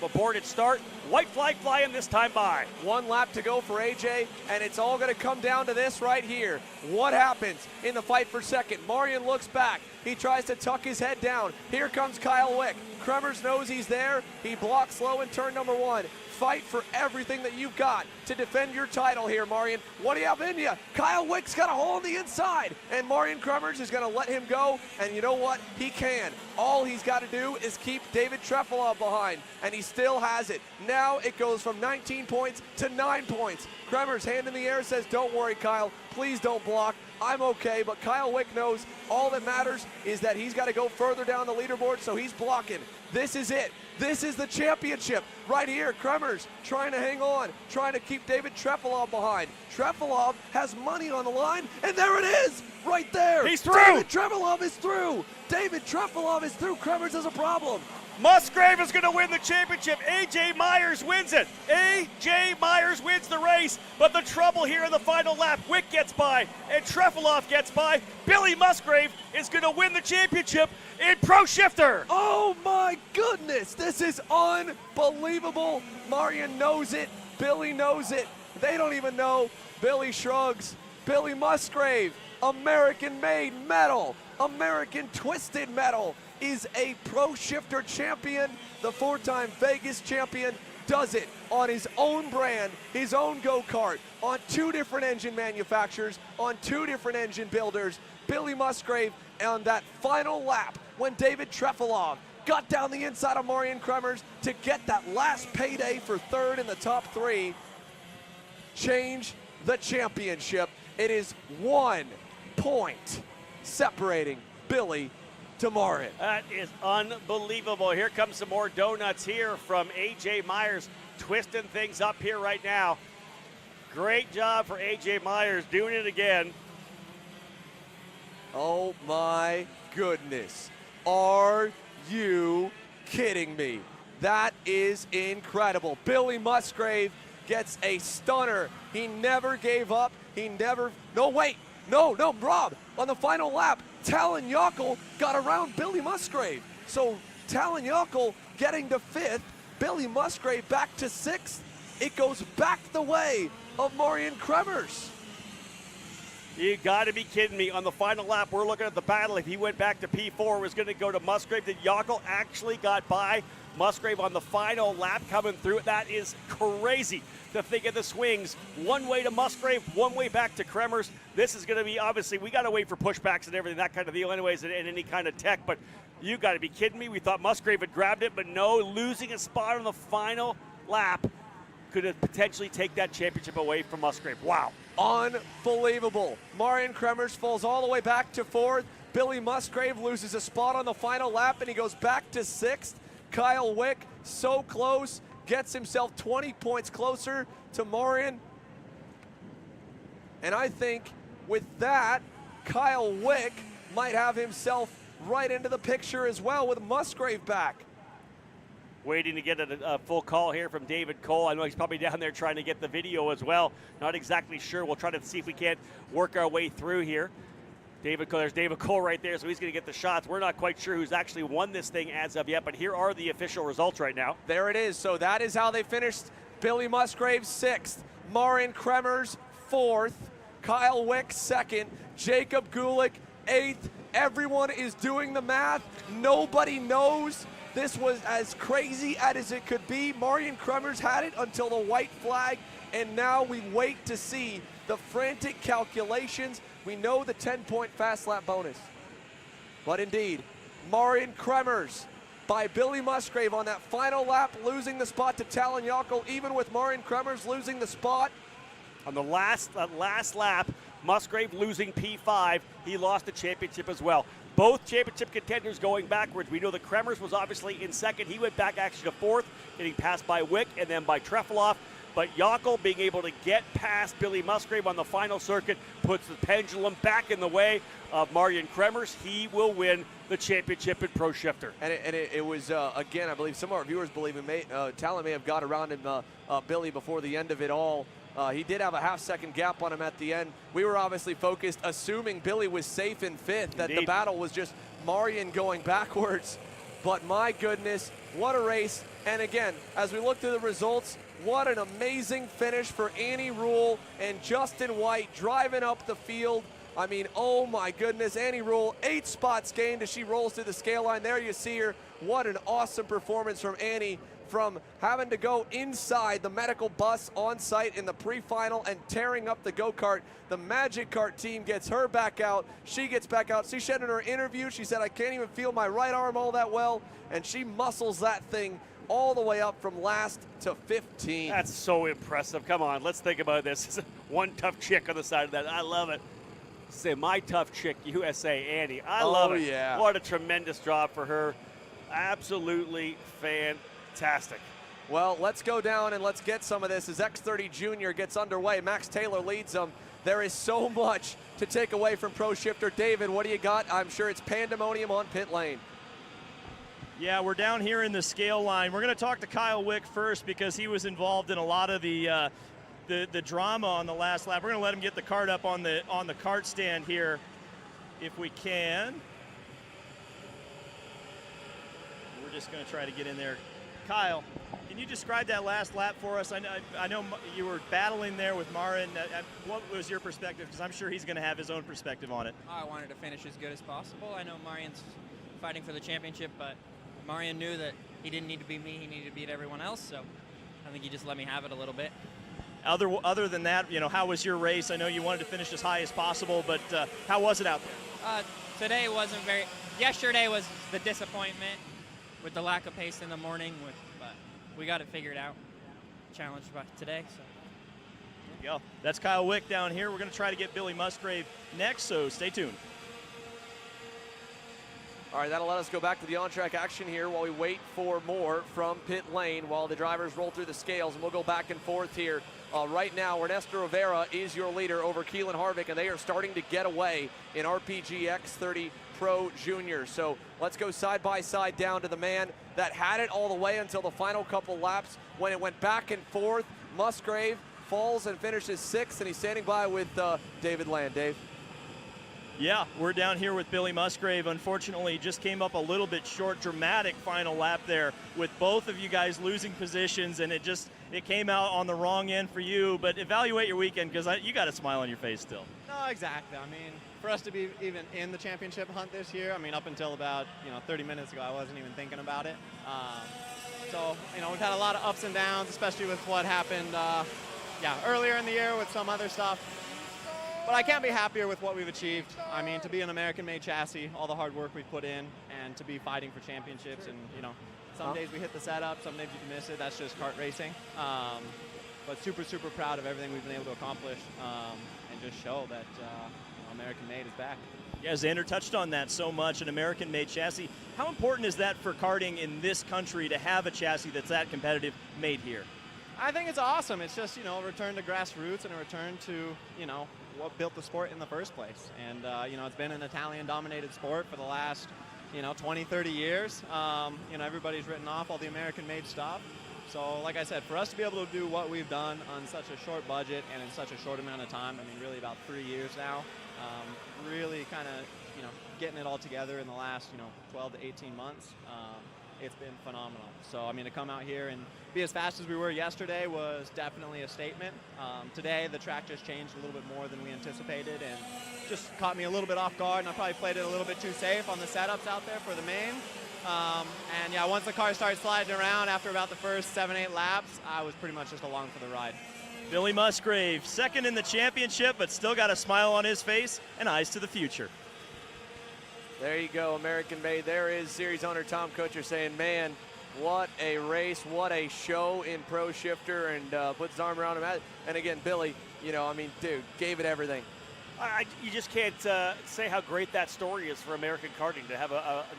aborted start. White flag flying this time by. 1 lap to go for AJ, and it's all going to come down to this right here. What happens in the fight for 2nd? Marion looks back. He tries to tuck his head down. Here comes Kyle Wick. Kremers knows he's there. He blocks low in turn number 1. Fight for everything that you've got to defend your title here, Marion. What do you have in you? Kyle Wick's got a hole on the inside, and Marion Kremers is going to let him go, and you know what? He can. All he's got to do is keep David Trefilov behind, and he still has it. Now it goes from 19 points to 9 points. Kremers, hand in the air, says, don't worry, Kyle. Please don't block. I'm okay, but Kyle Wick knows all that matters is that he's got to go further down the leaderboard, so he's blocking. This is it. This is the championship right here. Kremers trying to hang on, trying to keep David Trefilov behind. Trefilov has money on the line, and there it is, right there. He's through. David Trefilov is through. David Trefilov is through. Kremers has a problem. Musgrave is going to win the championship. AJ Myers wins it. AJ Myers wins the race, but the trouble here in the final lap, Wick gets by and Trefilov gets by. Billy Musgrave is going to win the championship in Pro Shifter. Oh my goodness, this is unbelievable. Marion knows it, Billy knows it. They don't even know. Billy shrugs. Billy Musgrave, American-made medal, American twisted medal, is a Pro Shifter champion, the 4-time Vegas champion, does it on his own brand, his own go-kart, on 2 different engine manufacturers, on 2 different engine builders. Billy Musgrave on that final lap when David Trefilov got down the inside of Marian Kremers to get that last payday for 3rd in the top 3. Change the championship. It is 1 point separating Billy to Marian. That is unbelievable. Here comes some more donuts here from A.J. Myers, twisting things up here right now. Great job for A.J. Myers, doing it again. Oh my goodness. Are you kidding me? That is incredible. Billy Musgrave gets a stunner. He never gave up. No, Rob, on the final lap, Talon Yockel got around Billy Musgrave. So Talon Yockel getting to 5th, Billy Musgrave back to 6th. It goes back the way of Marian Kremers. You got to be kidding me. On the final lap, we're looking at the battle. If he went back to P4, it was going to go to Musgrave. That Yockel actually got by Musgrave on the final lap coming through. That is crazy to think of the swings. One way to Musgrave, one way back to Kremers. This is going to be, obviously, we got to wait for pushbacks and everything, that kind of deal anyways, and any kind of tech. But you got to be kidding me. We thought Musgrave had grabbed it, but no, losing a spot on the final lap could have potentially take that championship away from Musgrave. Wow. Unbelievable. Marian Kremers falls all the way back to 4th. Billy Musgrave loses a spot on the final lap, and he goes back to 6th. Kyle Wick, so close, gets himself 20 points closer to Marian. And I think with that, Kyle Wick might have himself right into the picture as well with Musgrave back. Waiting to get a full call here from David Cole. I know he's probably down there trying to get the video as well. Not exactly sure. We'll try to see if we can't work our way through here. There's David Cole right there, so he's going to get the shots. We're not quite sure who's actually won this thing as of yet, but here are the official results right now. There it is. So that is how they finished. Billy Musgrave 6th, Marian Kremers 4th, Kyle Wick 2nd, Jacob Gulick 8th. Everyone is doing the math. Nobody knows. This was as crazy as it could be. Marian Kremers had it until the white flag, and now we wait to see the frantic calculations. We know the 10-point fast lap bonus. But indeed, Marian Kremers by Billy Musgrave on that final lap, losing the spot to Talon Yockel, even with Marian Kremers losing the spot. On the last lap, Musgrave losing P5, he lost the championship as well. Both championship contenders going backwards. We know that Kremers was obviously in 2nd. He went back actually to 4th, getting passed by Wick and then by Trefilov. But Yockel being able to get past Billy Musgrave on the final circuit puts the pendulum back in the way of Marian Kremers. He will win the championship in Pro Shifter. And it was, again, I believe some of our viewers believe Talon may have got around him, Billy, before the end of it all. He did have a half-second gap on him at the end. We were obviously focused, assuming Billy was safe in 5th, that the battle was just Marian going backwards. But my goodness, what a race. And again, as we look through the results, what an amazing finish for Annie Rule and Justin White driving up the field. I mean, oh my goodness, Annie Rule, 8 spots gained as she rolls through the scale line. There you see her. What an awesome performance from Annie, from having to go inside the medical bus on site in the pre-final and tearing up the go-kart. The Magic Kart team gets her back out. She gets back out. She said in her interview, she said, I can't even feel my right arm all that well, and she muscles that thing all the way up from last to 15. That's so impressive. Come on, let's think about this. One tough chick on the side of that. I love it. Say, my tough chick, USA, Annie. I love it. Yeah. What a tremendous job for her. Absolutely fantastic. Well, let's go down and let's get some of this as X30 Junior gets underway. Max Taylor leads them. There is so much to take away from Pro Shifter. David, what do you got? I'm sure it's pandemonium on pit lane. Yeah, we're down here in the scale line. We're going to talk to Kyle Wick first because he was involved in a lot of the drama on the last lap. We're going to let him get the cart up on the cart stand here if we can. We're just going to try to get in there. Kyle, can you describe that last lap for us? I know you were battling there with Marian. What was your perspective? Because I'm sure he's going to have his own perspective on it. I wanted to finish as good as possible. I know Marian's fighting for the championship, but Marian knew that he didn't need to beat me, he needed to beat everyone else, so I think he just let me have it a little bit. Other than that, you know, how was your race? I know you wanted to finish as high as possible, but how was it out there? Today wasn't very. Yesterday was the disappointment with the lack of pace in the morning, but we got it figured out. Challenged by today. So. There you go. That's Kyle Wick down here. We're going to try to get Billy Musgrave next, so stay tuned. All right, that'll let us go back to the on-track action here while we wait for more from pit lane while the drivers roll through the scales, and we'll go back and forth here. Right now, Ernesto Rivera is your leader over Keelan Harvick, and they are starting to get away in RPG X30 Pro Junior. So let's go side by side down to the man that had it all the way until the final couple laps when it went back and forth. Musgrave falls and finishes 6th, and he's standing by with David Land. Dave? Yeah, we're down here with Billy Musgrave. Unfortunately, just came up a little bit short. Dramatic final lap there with both of you guys losing positions, and it came out on the wrong end for you. But evaluate your weekend, because you got a smile on your face still. No, exactly. I mean, for us to be even in the championship hunt this year, I mean, up until about 30 minutes ago, I wasn't even thinking about it. So, we've had a lot of ups and downs, especially with what happened, earlier in the year with some other stuff. But I can't be happier with what we've achieved. I mean, to be an American-made chassis, all the hard work we've put in, and to be fighting for championships. And, some days we hit the setup, some days you miss it. That's just kart racing. But super, super proud of everything we've been able to accomplish and just show that American-made is back. Yeah, Xander touched on that so much, an American-made chassis. How important is that for karting in this country to have a chassis that's that competitive made here? I think it's awesome. It's just, a return to grassroots and a return to, what built the sport in the first place. And, it's been an Italian-dominated sport for the last, 20, 30 years. Everybody's written off all the American-made stuff. So, like I said, for us to be able to do what we've done on such a short budget and in such a short amount of time, I mean, really about 3 years now, really kind of, getting it all together in the last, 12 to 18 months, it's been phenomenal. So, I mean, to come out here and be as fast as we were yesterday was definitely a statement. Today, the track just changed a little bit more than we anticipated and just caught me a little bit off guard, and I probably played it a little bit too safe on the setups out there for the main. And yeah, once the car started sliding around after about the first 7-8 laps, I was pretty much just along for the ride. Billy Musgrave, second in the championship, but still got a smile on his face and eyes to the future. There you go, American-made. There is series owner Tom Kutcher saying, man, what a race, what a show in Pro Shifter, and puts his arm around him. And again, Billy, dude, gave it everything. You just can't say how great that story is for American karting to have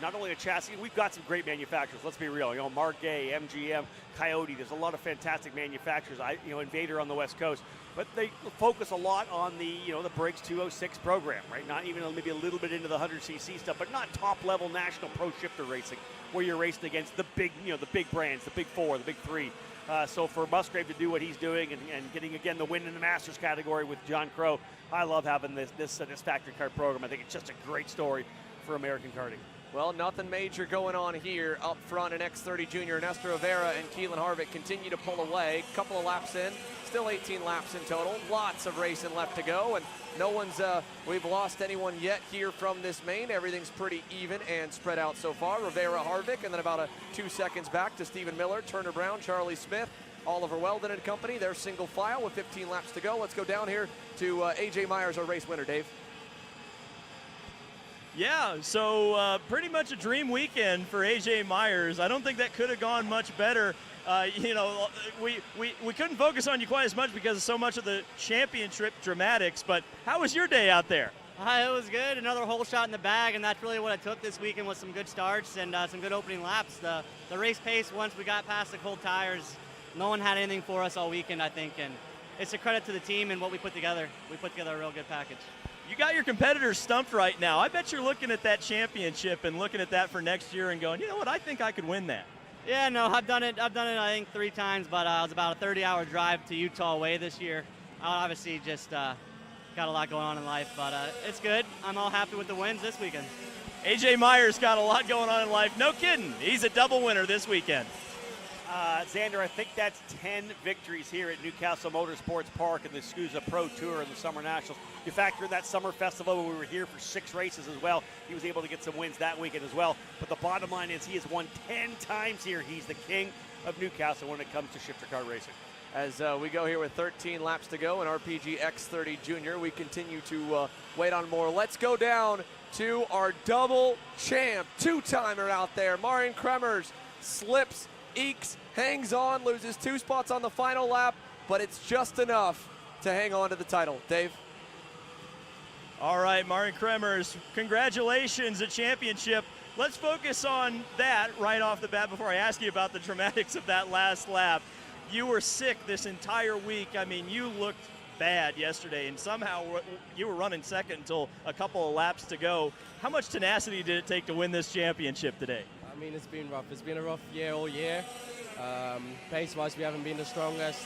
not only a chassis. We've got some great manufacturers. Let's be real. Margay, MGM, Coyote. There's a lot of fantastic manufacturers. Invader on the West Coast, but they focus a lot on the the Briggs 206 program, right? Not even maybe a little bit into the 100cc stuff, but not top level national pro shifter racing where you're racing against the big the big brands, the big four, the big three. So for Musgrave to do what he's doing and getting, again, the win in the Masters category with John Crow, I love having this factory kart program. I think it's just a great story for American karting. Well, nothing major going on here up front in X30 Junior. Ernesto Rivera and Keelan Harvick continue to pull away. Couple of laps in, still 18 laps in total. Lots of racing left to go, and no one's, we've lost anyone yet here from this main. Everything's pretty even and spread out so far. Rivera, Harvick, and then about 2 seconds back to Stephen Miller, Turner Brown, Charlie Smith, Oliver Weldon and company. They're single file with 15 laps to go. Let's go down here to AJ Myers, our race winner, Dave. Yeah, so pretty much a dream weekend for AJ Myers. I don't think that could have gone much better. We couldn't focus on you quite as much because of so much of the championship dramatics, but how was your day out there? It was good. Another whole shot in the bag, and that's really what it took this weekend, was some good starts and some good opening laps. The race pace, once we got past the cold tires, no one had anything for us all weekend, I think, and it's a credit to the team and what we put together. We put together a real good package. You got your competitors stumped right now. I bet you're looking at that championship and looking at that for next year and going, you know what, I think I could win that. Yeah, no, I've done it I think 3 times, but it was about a 30-hour drive to Utah away this year. I obviously just got a lot going on in life, but it's good. I'm all happy with the wins this weekend. AJ Myers got a lot going on in life. No kidding. He's a double winner this weekend. Xander, I think that's 10 victories here at Newcastle Motorsports Park in the SKUSA Pro Tour and the Summer Nationals. You factor in that summer festival when we were here for 6 races as well. He was able to get some wins that weekend as well. But the bottom line is he has won 10 times here. He's the king of Newcastle when it comes to shifter car racing. As we go here with 13 laps to go in RPG X30 Junior, we continue to wait on more. Let's go down to our double champ, 2-timer out there. Marian Kremers slips, ekes, hangs on, loses 2 spots on the final lap, but it's just enough to hang on to the title. Dave? All right, Marian Kremers, congratulations, a championship. Let's focus on that right off the bat before I ask you about the dramatics of that last lap. You were sick this entire week. I mean, you looked bad yesterday, and somehow you were running second until a couple of laps to go. How much tenacity did it take to win this championship today? I mean, it's been rough. It's been a rough year all year. Pace-wise, we haven't been the strongest.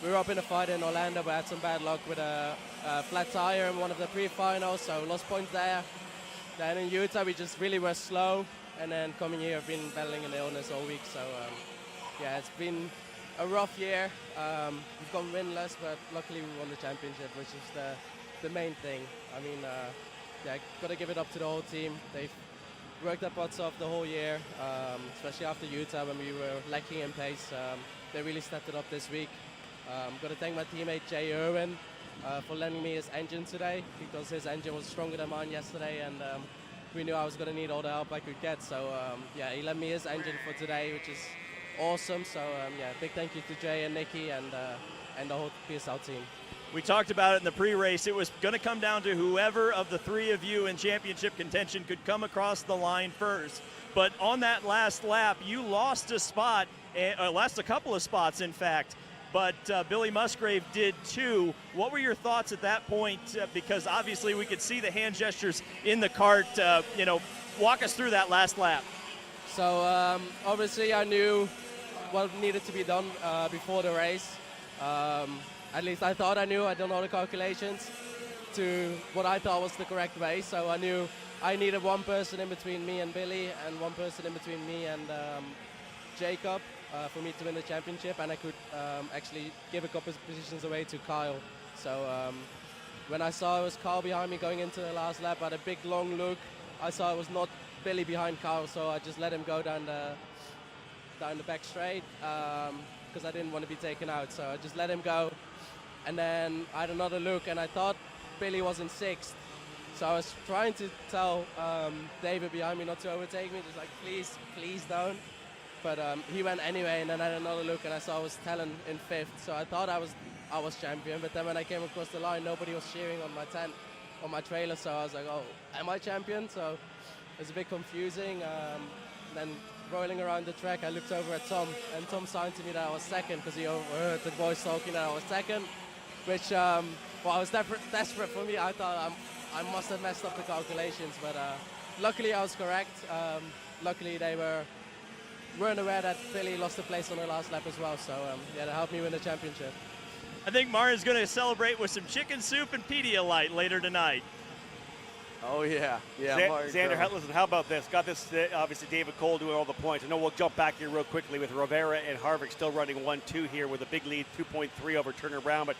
We were up in a fight in Orlando, but had some bad luck with a flat tire in one of the pre-finals, so lost points there. Then in Utah, we just really were slow, and then coming here, I've been battling an illness all week, so yeah, it's been a rough year. We've gone winless, but luckily we won the championship, which is the main thing. I mean, yeah, got to give it up to the whole team. They've worked their butts off the whole year, especially after Utah when we were lacking in pace. They really stepped it up this week. Got to thank my teammate Jay Irwin for lending me his engine today, because his engine was stronger than mine yesterday, and we knew I was going to need all the help I could get. So yeah, he lent me his engine for today, which is awesome. So yeah, big thank you to Jay and Nikki and the whole PSL team. We talked about it in the pre-race. It was going to come down to whoever of the 3 of you in championship contention could come across the line first. But on that last lap, you lost a spot, lost a couple of spots, in fact. But Billy Musgrave did too. What were your thoughts at that point? Because obviously we could see the hand gestures in the cart. You know, walk us through that last lap. So obviously I knew what needed to be done before the race. At least I thought I knew. I done all the calculations to what I thought was the correct way. So I knew I needed one person in between me and Billy and one person in between me and Jacob for me to win the championship. And I could actually give a couple of positions away to Kyle. So when I saw it was Kyle behind me going into the last lap, I had a big long look. I saw it was not Billy behind Kyle, so I just let him go down the back straight because I didn't want to be taken out. So I just let him go. And then I had another look, and I thought Billy was in 6th. So I was trying to tell David behind me not to overtake me, just like, please, please don't. But he went anyway, and then I had another look, and I saw I was Talon in 5th. So I thought I was champion, but then when I came across the line, nobody was cheering on my tent, on my trailer. So I was like, oh, am I champion? So it was a bit confusing. Then rolling around the track, I looked over at Tom, and Tom signed to me that I was second because he overheard the boys talking that I was second. Which, well, I was desperate for me. I thought I must have messed up the calculations, but luckily I was correct. Luckily they weren't aware that Billy lost the place on the last lap as well, so yeah, that helped me win the championship. I think Marian's going to celebrate with some chicken soup and Pedialyte later tonight. Oh, yeah. Yeah, Xander, listen, how about this? Got this, obviously, David Cole doing all the points. I know we'll jump back here real quickly with Rivera and Harvick still running 1-2 here with a big lead, 2.3 over Turner Brown. But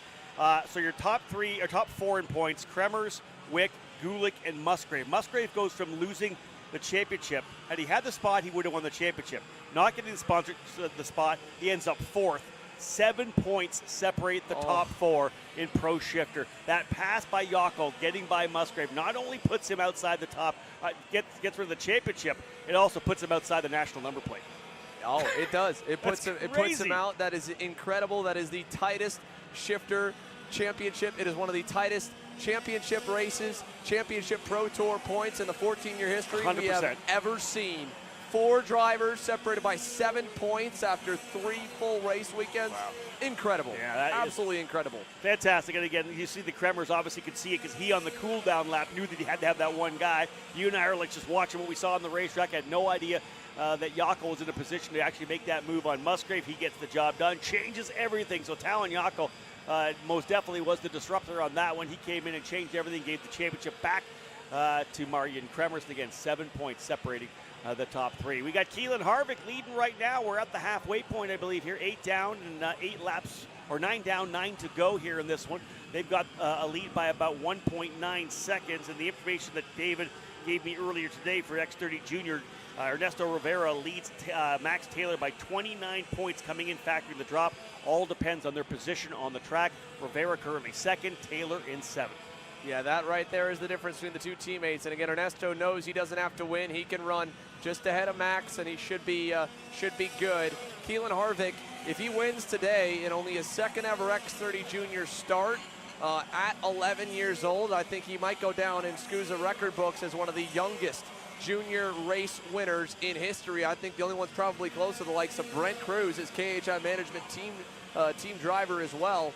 so your top 4 in points, Kremers, Wick, Gulick, and Musgrave. Musgrave goes from losing the championship. Had he had the spot, he would have won the championship. Not getting the spot, he ends up 4th. 7 points separate the top 4 in Pro Shifter. That pass by Yockel, getting by Musgrave, not only puts him outside the top, gets rid of the championship, it also puts him outside the national number plate. Oh, it does. It puts him out. That is incredible. That is the tightest shifter championship. It is one of the tightest championship races, championship Pro Tour points in the 14-year history 100%. we have ever seen. 4 drivers separated by 7 points after 3 full race weekends. Wow. Incredible. Yeah, absolutely incredible. Fantastic. And again, you see the Kremers obviously could see it because he on the cool down lap knew that he had to have that one guy. You and I are like just watching what we saw on the racetrack. I had no idea that Yockel was in a position to actually make that move on Musgrave. He gets the job done, changes everything. So Talon Yockel most definitely was the disruptor on that one. He came in and changed everything, gave the championship back to Marian Kremers. And again, 7 points separating the top three. We got Keelan Harvick leading right now. We're at the halfway point, I believe, here. 8 down and 8 laps, or 9 down, 9 to go here in this one. They've got a lead by about 1.9 seconds, and the information that David gave me earlier today for X30 Junior, Ernesto Rivera leads Max Taylor by 29 points coming in, factoring the drop. All depends on their position on the track. Rivera currently second, Taylor in 7th. Yeah, that right there is the difference between the two teammates. And again, Ernesto knows he doesn't have to win. He can run just ahead of Max, and he should be good. Keelan Harvick, if he wins today in only his second ever X30 Junior start at 11 years old, I think he might go down in SKUSA record books as one of the youngest junior race winners in history. I think the only one's probably close to the likes of Brent Cruz, his KHI management team driver as well.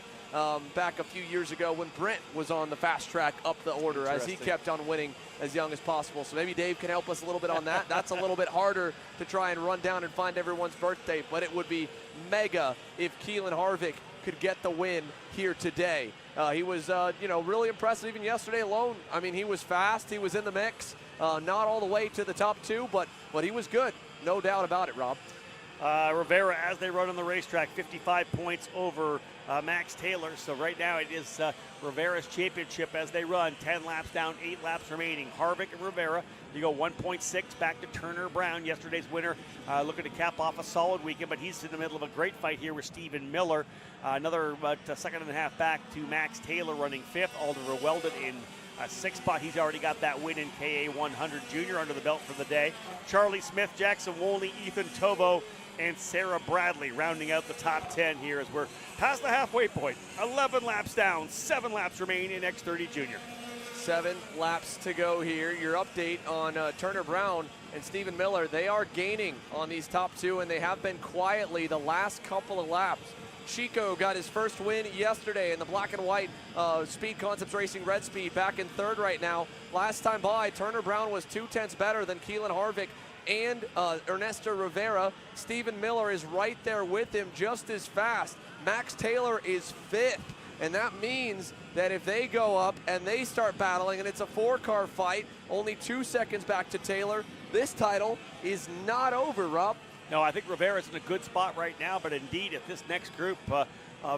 Back a few years ago when Brent was on the fast track up the order as he kept on winning as young as possible. So maybe Dave can help us a little bit on that. That's a little bit harder to try and run down and find everyone's birthday, but it would be mega if Keelan Harvick could get the win here today. He was, really impressive even yesterday alone. I mean, he was fast. He was in the mix. Not all the way to the top 2, but he was good. No doubt about it, Rob. Rivera, as they run on the racetrack, 55 points over Max Taylor. So right now it is Rivera's championship as they run. 10 laps down, 8 laps remaining. Harvick and Rivera, you go 1.6 back to Turner Brown, yesterday's winner, looking to cap off a solid weekend, but he's in the middle of a great fight here with Stephen Miller. Another second and a half back to Max Taylor running 5th. Oliver Weldon in 6th spot. He's already got that win in KA 100 Junior under the belt for the day. Charlie Smith, Jackson Wolney, Ethan Tovo, and Sarah Bradley rounding out the top 10 here as we're past the halfway point. 11 laps down, 7 laps remain in X30 Junior. 7 laps to go here. Your update on Turner Brown and Stephen Miller. They are gaining on these top 2, and they have been quietly the last couple of laps. Chico got his first win yesterday in the black and white Speed Concepts Racing Red Speed, back in 3rd right now. Last time by, Turner Brown was 2/10 better than Keelan Harvick and Ernesto Rivera. Stephen Miller is right there with him, just as fast. Max Taylor is 5th, and that means that if they go up and they start battling and it's a 4-car fight, only 2 seconds back to Taylor, this title is not over, Rob. No, I think Rivera's in a good spot right now, but indeed, if this next group,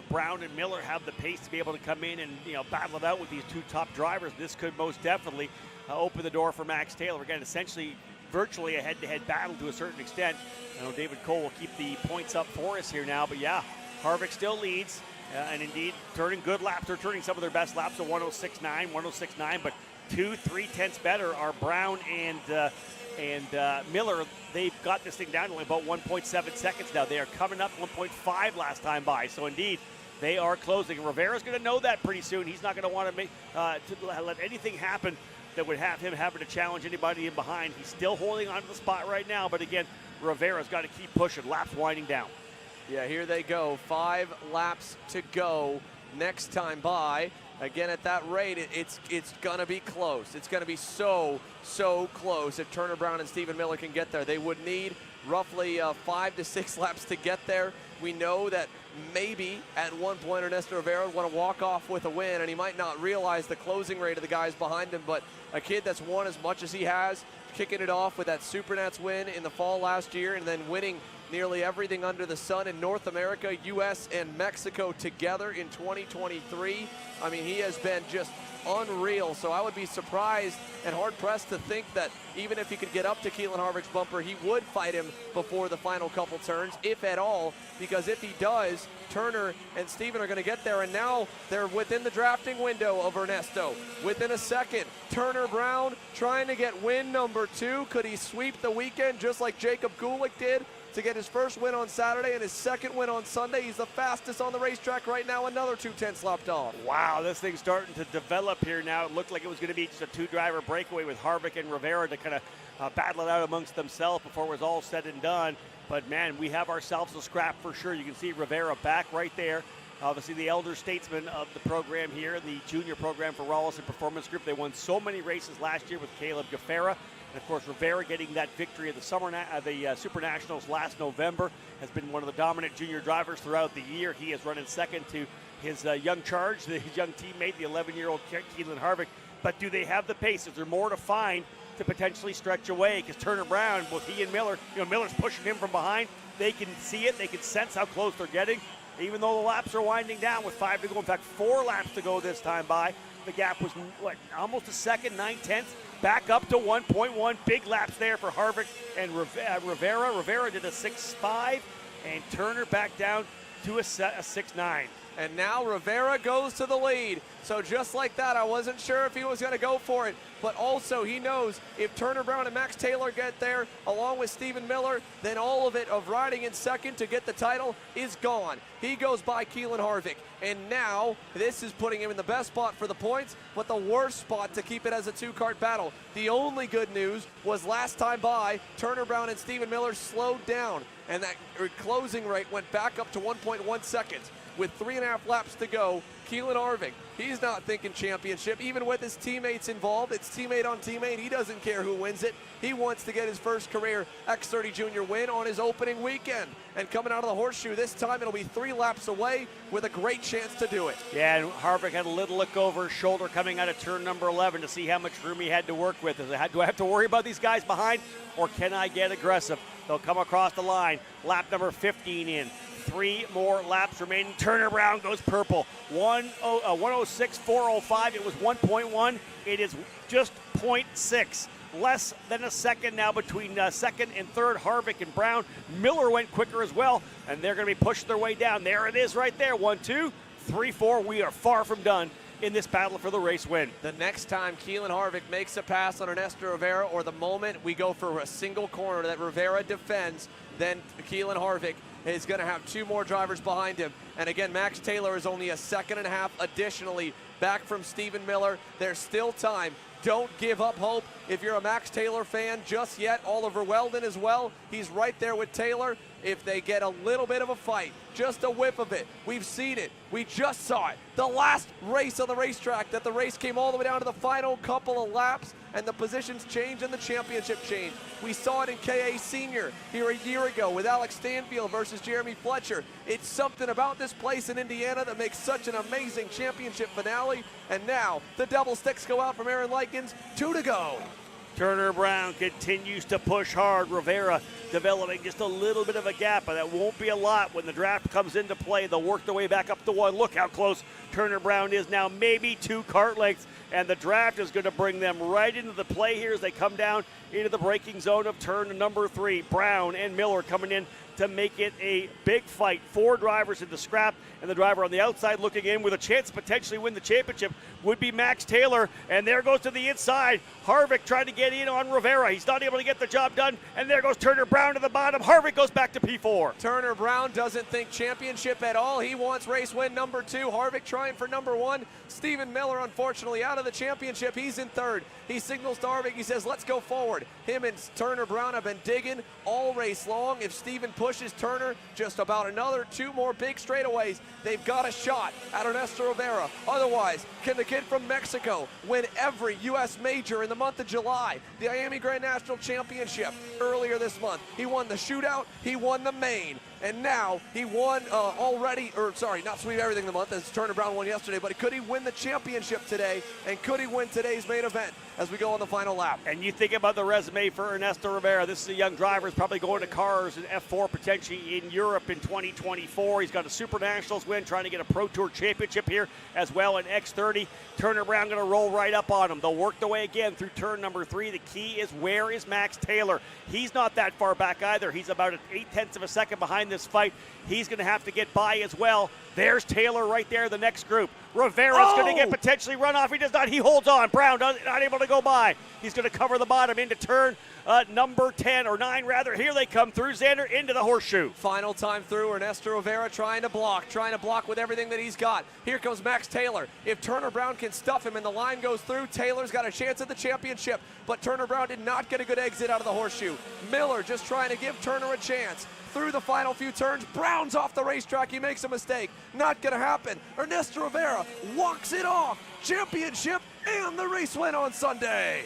Brown and Miller, have the pace to be able to come in and battle it out with these 2 top drivers, this could most definitely open the door for Max Taylor. Again, essentially, virtually a head-to-head battle to a certain extent. I know David Cole will keep the points up for us here now, but yeah, Harvick still leads, and indeed turning good laps. They're turning some of their best laps at 106.9, but 2/3 better are Brown and Miller. They've got this thing down to only about 1.7 seconds now. They are coming up 1.5 last time by, so indeed they are closing. And Rivera's going to know that pretty soon. He's not going to want to let anything happen that would have him having to challenge anybody in behind. He's still holding on to the spot right now, but again, Rivera's got to keep pushing. Laps winding down. Yeah, here they go. 5 laps to go next time by. Again, at that rate, it's going to be close. It's going to be so close if Turner Brown and Stephen Miller can get there. They would need roughly 5 to 6 laps to get there. We know that maybe at one point Ernesto Rivera would want to walk off with a win, and he might not realize the closing rate of the guys behind him, but a kid that's won as much as he has, kicking it off with that Supernats win in the fall last year, and then winning nearly everything under the sun in North America, U.S. and Mexico together in 2023. I mean, he has been just unreal. So I would be surprised and hard-pressed to think that even if he could get up to Keelan Harvick's bumper, he would fight him before the final couple turns, if at all, because if he does, Turner and Stephen are going to get there, and now they're within the drafting window of Ernesto. Within a second, Turner Brown trying to get win number 2. Could he sweep the weekend just like Jacob Gulick did to get his first win on Saturday and his second win on Sunday? He's the fastest on the racetrack right now, another 2/10 lap dog. Wow, this thing's starting to develop here now. It looked like it was going to be just a 2-driver breakaway with Harvick and Rivera to kind of battle it out amongst themselves before it was all said and done. But man, we have ourselves a scrap for sure. You can see Rivera back right there. Obviously the elder statesman of the program here, the junior program for Rawlison Performance Group. They won so many races last year with Caleb Gaffera. And of course, Rivera getting that victory at the Super Nationals last November, has been one of the dominant junior drivers throughout the year. He has run in second to his young charge, his young teammate, the 11-year-old Keelan Harvick. But do they have the pace? Is there more to find to potentially stretch away because Turner Brown, both he and Miller, Miller's pushing him from behind. They can see it. They can sense how close they're getting. Even though the laps are winding down with 5 to go, in fact, 4 laps to go this time by, the gap was, almost a second, 9/10, back up to 1.1. Big laps there for Harvick and Rivera. Rivera did a 6.5, and Turner back down to a 6.9. And now Rivera goes to the lead. So just like that, I wasn't sure if he was going to go for it. But also he knows if Turner Brown and Max Taylor get there, along with Stephen Miller, then all of it of riding in second to get the title is gone. He goes by Keelan Harvick. And now this is putting him in the best spot for the points, but the worst spot to keep it as a 2-kart battle. The only good news was last time by, Turner Brown and Stephen Miller slowed down. And that closing rate went back up to 1.1 seconds. With 3.5 laps to go, Keelan Harvick, he's not thinking championship. Even with his teammates involved, it's teammate on teammate. He doesn't care who wins it. He wants to get his first career X30 Junior win on his opening weekend. And coming out of the horseshoe, this time it'll be 3 laps away with a great chance to do it. Yeah, and Harvick had a little look over his shoulder coming out of turn number 11 to see how much room he had to work with. Do I have to worry about these guys behind, or can I get aggressive? They'll come across the line. Lap number 15 in. 3 more laps remaining. Turner Brown goes purple. 106.405. It was 1.1. It is just 0.6. Less than a second now between second and third, Harvick and Brown. Miller went quicker as well, and they're going to be pushing their way down. There it is right there. 1, 2, 3, 4. We are far from done in this battle for the race win. The next time Keelan Harvick makes a pass on Ernesto Rivera, or the moment we go for a single corner that Rivera defends, then Keelan Harvick is going to have 2 more drivers behind him. And again, Max Taylor is only a 1.5 seconds additionally back from Stephen Miller. There's still time. Don't give up hope if you're a Max Taylor fan just yet. Oliver Weldon as well. He's right there with Taylor. If they get a little bit of a fight, just a whiff of it, we've seen it. We just saw it. The last race of the racetrack, that the race came all the way down to the final couple of laps, and the positions changed and the championship changed. We saw it in KA Senior here a year ago with Alex Stanfield versus Jeremy Fletcher. It's something about this place in Indiana that makes such an amazing championship finale. And now the double sticks go out from Aaron Likens. 2 to go. Turner Brown continues to push hard. Rivera developing just a little bit of a gap, but that won't be a lot when the draft comes into play. They'll work their way back up to 1. Look how close Turner Brown is now, maybe 2 kart lengths, and the draft is going to bring them right into the play here as they come down into the braking zone of turn number 3. Brown and Miller coming in to make it a big fight. 4 drivers in the scrap, and the driver on the outside looking in with a chance to potentially win the championship would be Max Taylor. And there goes to the inside. Harvick trying to get in on Rivera. He's not able to get the job done. And there goes Turner Brown to the bottom. Harvick goes back to P4. Turner Brown doesn't think championship at all. He wants race win number 2. Harvick trying for number 1. Stephen Miller, unfortunately, out of the championship. He's in 3rd. He signals to Harvick. He says, let's go forward. Him and Turner Brown have been digging all race long. If Stephen pushes Turner just about another 2 more big straightaways, they've got a shot at Ernesto Rivera. Otherwise, can the kid from Mexico win every U.S. major in the month of July? The Miami Grand National Championship earlier this month. He won the shootout. He won the main. And now he won not sweep everything the month as Turner Brown won yesterday, but could he win the championship today? And could he win today's main event as we go on the final lap? And you think about the resume for Ernesto Rivera. This is a young driver who's probably going to cars in F4, potentially in Europe in 2024. He's got a Super Nationals win, trying to get a Pro Tour championship here as well in X30. Turner Brown going to roll right up on him. They'll work their way again through turn number 3. The key is, where is Max Taylor? He's not that far back either. He's about 0.8 of a second behind this fight. He's going to have to get by as well. There's Taylor right there, the next group. Rivera's going to get potentially run off. He does not. He holds on. Brown not able to go by. He's going to cover the bottom into turn number 10 or 9 rather. Here they come through Xander into the horseshoe. Final time through. Ernesto Rivera trying to block with everything that he's got. Here comes Max Taylor. If Turner Brown can stuff him and the line goes through, Taylor's got a chance at the championship. But Turner Brown did not get a good exit out of the horseshoe. Miller just trying to give Turner a chance. Through the final few turns, Brown's off the racetrack. He makes a mistake. Not going to happen. Ernesto Rivera walks it off. Championship and the race win on Sunday.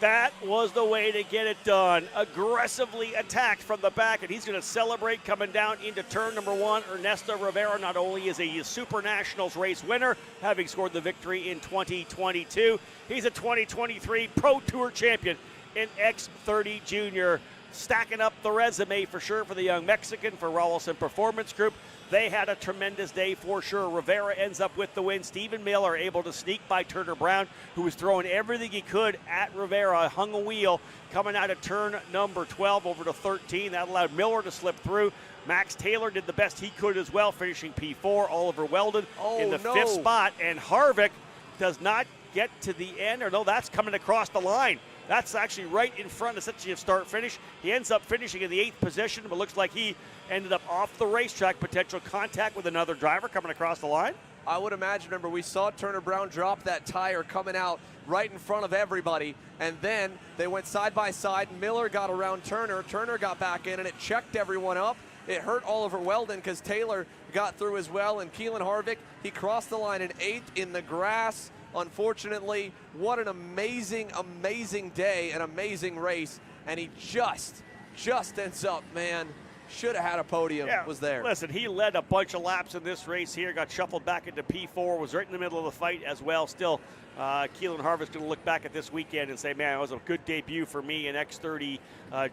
That was the way to get it done. Aggressively attacked from the back, and he's going to celebrate coming down into turn number 1. Ernesto Rivera not only is a Super Nationals race winner, having scored the victory in 2022, he's a 2023 Pro Tour champion. in X30 Junior. Stacking up the resume for sure for the young Mexican for Rawlson Performance Group. They had a tremendous day for sure. Rivera ends up with the win. Stephen Miller able to sneak by Turner Brown, who was throwing everything he could at Rivera. Hung a wheel coming out of turn number 12 over to 13. That allowed Miller to slip through. Max Taylor did the best he could as well, finishing P4. Oliver Weldon in the fifth spot. And Harvick does not get to the end, or no, that's coming across the line. That's actually right in front, essentially, of start-finish. He ends up finishing in the 8th position, but looks like he ended up off the racetrack. Potential contact with another driver coming across the line. I would imagine, remember, we saw Turner Brown drop that tire coming out right in front of everybody, and then they went side by side. Miller got around Turner. Turner got back in, and it checked everyone up. It hurt Oliver Weldon because Taylor got through as well, and Keelan Harvick, he crossed the line in 8th in the grass. Unfortunately, what an amazing, amazing day, an amazing race, and he just ends up, man, should have had a podium, was there. Listen, he led a bunch of laps in this race here, got shuffled back into P4, was right in the middle of the fight as well. Still, Keelan Harvick's going to look back at this weekend and say, man, it was a good debut for me in X30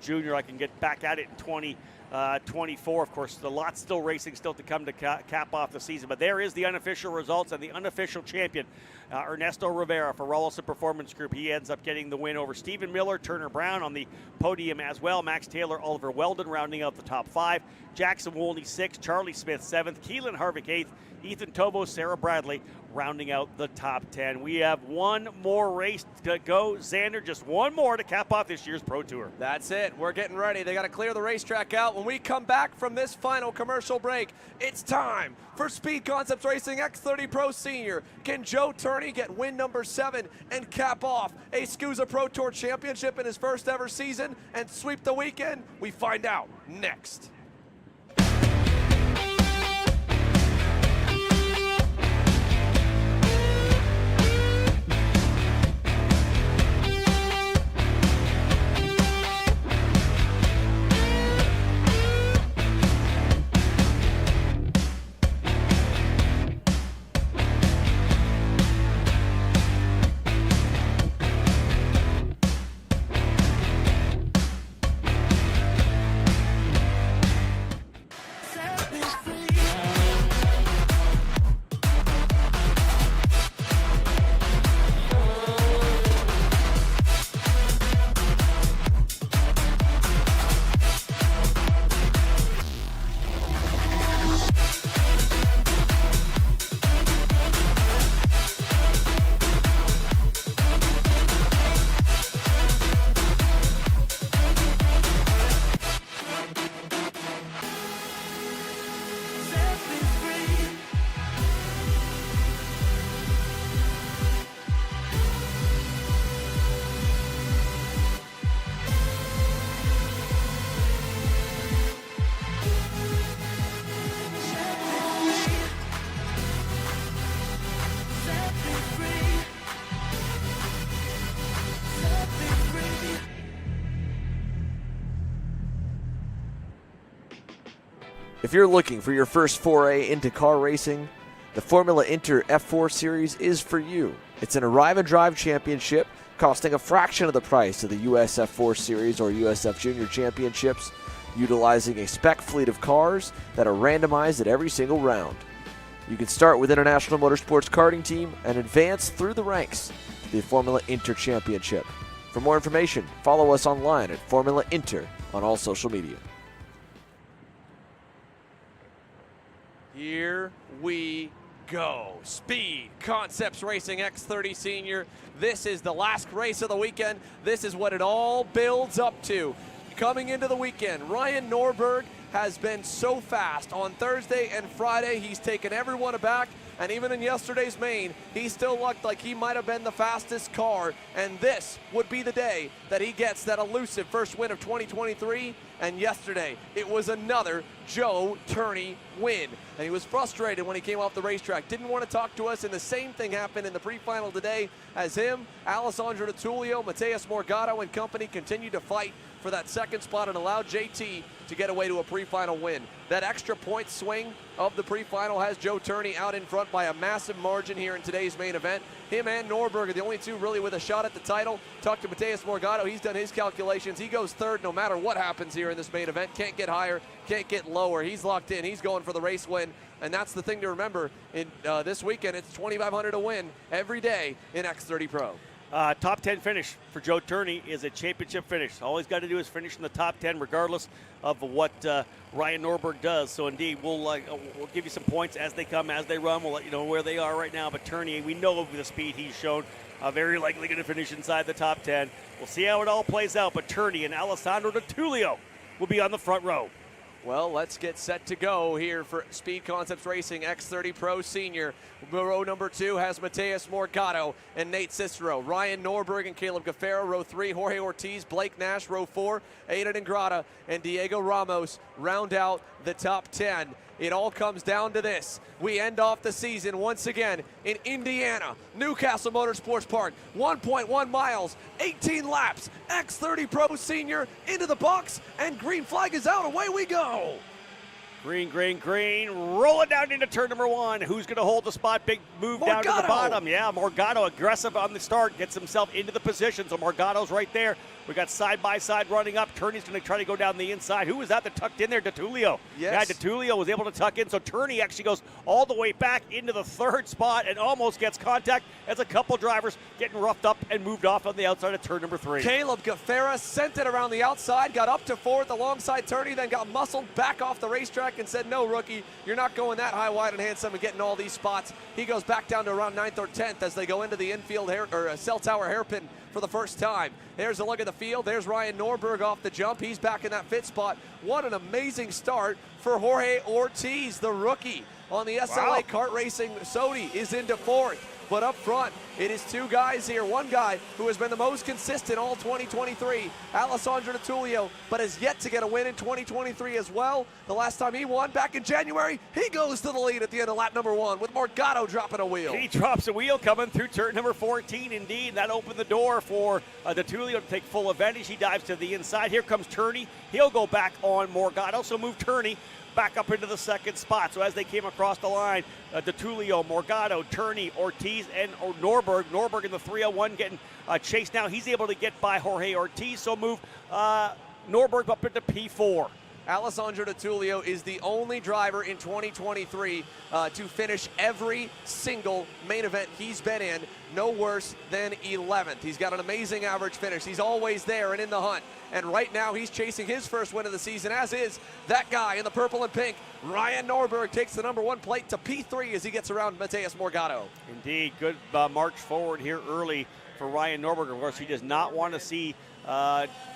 Junior. I can get back at it in 2024. Of course, the lot's still racing, still to come to cap off the season. But there is the unofficial results, and the unofficial champion, Ernesto Rivera for Rawlson Performance Group. He ends up getting the win over Stephen Miller, Turner Brown on the podium as well. Max Taylor, Oliver Weldon rounding out the top 5. Jackson Wolney 6th, Charlie Smith 7th, Keelan Harvick 8th, Ethan Tobo, Sarah Bradley rounding out the top 10. We have one more race to go. Xander, just one more to cap off this year's Pro Tour. That's it. We're getting ready. They got to clear the racetrack out. When we come back from this final commercial break, it's time for Speed Concepts Racing X30 Pro Senior. Can Joe Turney get win number 7 and cap off a SKUSA Pro Tour championship in his first ever season and sweep the weekend? We find out next. If you're looking for your first foray into car racing, the Formula Inter F4 Series is for you. It's an arrive and drive championship costing a fraction of the price of the US F4 Series or USF Junior Championships, utilizing a spec fleet of cars that are randomized at every single round. You can start with International Motorsports Karting Team and advance through the ranks to the Formula Inter Championship. For more information, follow us online at Formula Inter on all social media. Here we go. Speed Concepts Racing X30 Senior. This is the last race of the weekend. This is what it all builds up to. Coming into the weekend, Ryan Norberg has been so fast. On Thursday and Friday, he's taken everyone aback. And even in yesterday's main, he still looked like he might have been the fastest car. And this would be the day that he gets that elusive first win of 2023. And yesterday, it was another Joe Turney win. And he was frustrated when he came off the racetrack. Didn't want to talk to us. And the same thing happened in the pre-final today as him, Alessandro D'Attulio, Mateus Morgado and company continued to fight for that second spot and allowed JT to get away to a pre-final win. That extra point swing of the pre-final has Joe Turney out in front by a massive margin here in today's main event. Him and Norberg are the only two really with a shot at the title. Talk to Mateus Morgado. He's done his calculations. He goes third no matter what happens here in this main event. Can't get higher, can't get lower. He's locked in. He's going for the race win. And that's the thing to remember in this weekend. It's $2,500 to win every day in X30 Pro. Top 10 finish for Joe Turney is a championship finish. All he's got to do is finish in the top 10 regardless of what Ryan Norberg does. So indeed, we'll give you some points as they come, as they run. We'll let you know where they are right now. But Turney, we know of the speed he's shown, very likely going to finish inside the top 10. We'll see how it all plays out. But Turney and Alessandro DiTullio will be on the front row. Well, let's get set to go here for Speed Concepts Racing X30 Pro Senior. Row number 2 has Mateus Morgado and Nate Cicero. Ryan Norberg and Caleb Gaffaro. Row 3, Jorge Ortiz, Blake Nash. Row 4, Aidan Ingrata and Diego Ramos round out the top 10. It all comes down to this. We end off the season once again in Indiana, Castle Motorsports Park. 1.1 miles, 18 laps. X30 Pro Senior into the box, and green flag is out. Away we go. Green, green, green. Rolling down into turn number 1. Who's going to hold the spot? Big move down to the bottom. Yeah, Morgado aggressive on the start. Gets himself into the position. So Morgado's right there. We got side-by-side running up. Turney's going to try to go down the inside. Who was that tucked in there? DiTullio. Yes. Yeah, DiTullio was able to tuck in. So Turney actually goes all the way back into the third spot and almost gets contact as a couple drivers getting roughed up and moved off on the outside of turn number 3. Caleb Gaffaro sent it around the outside, got up to 4th alongside Turney, then got muscled back off the racetrack and said, no, rookie, you're not going that high, wide, and handsome and getting all these spots. He goes back down to around 9th or 10th as they go into the infield cell tower hairpin for the first time. There's a look at the field. There's Ryan Norberg off the jump. He's back in that 5th spot. What an amazing start for Jorge Ortiz, the rookie on the SLA Kart Racing. Sodi is into 4th. But up front, it is 2 guys here. One guy who has been the most consistent all 2023, Alessandro DiTullio, but has yet to get a win in 2023 as well. The last time he won back in January, he goes to the lead at the end of lap number 1 with Morgado dropping a wheel. He drops a wheel coming through turn number 14. Indeed, that opened the door for DiTullio to take full advantage. He dives to the inside. Here comes Turney. He'll go back on Morgado, so move Turney back up into the 2nd spot. So as they came across the line, DiTullio, Morgado, Turney, Ortiz, and Norberg. Norberg in the 301 getting chased now. He's able to get by Jorge Ortiz, so move Norberg up into P4. Alessandro DiTullio is the only driver in 2023 to finish every single main event he's been in no worse than 11th. He's got an amazing average finish. He's always there and in the hunt. And right now he's chasing his first win of the season, as is that guy in the purple and pink. Ryan Norberg takes the number 1 plate to P3 as he gets around Mateus Morgado. Indeed, good march forward here early for Ryan Norberg. Of course, he does not want to see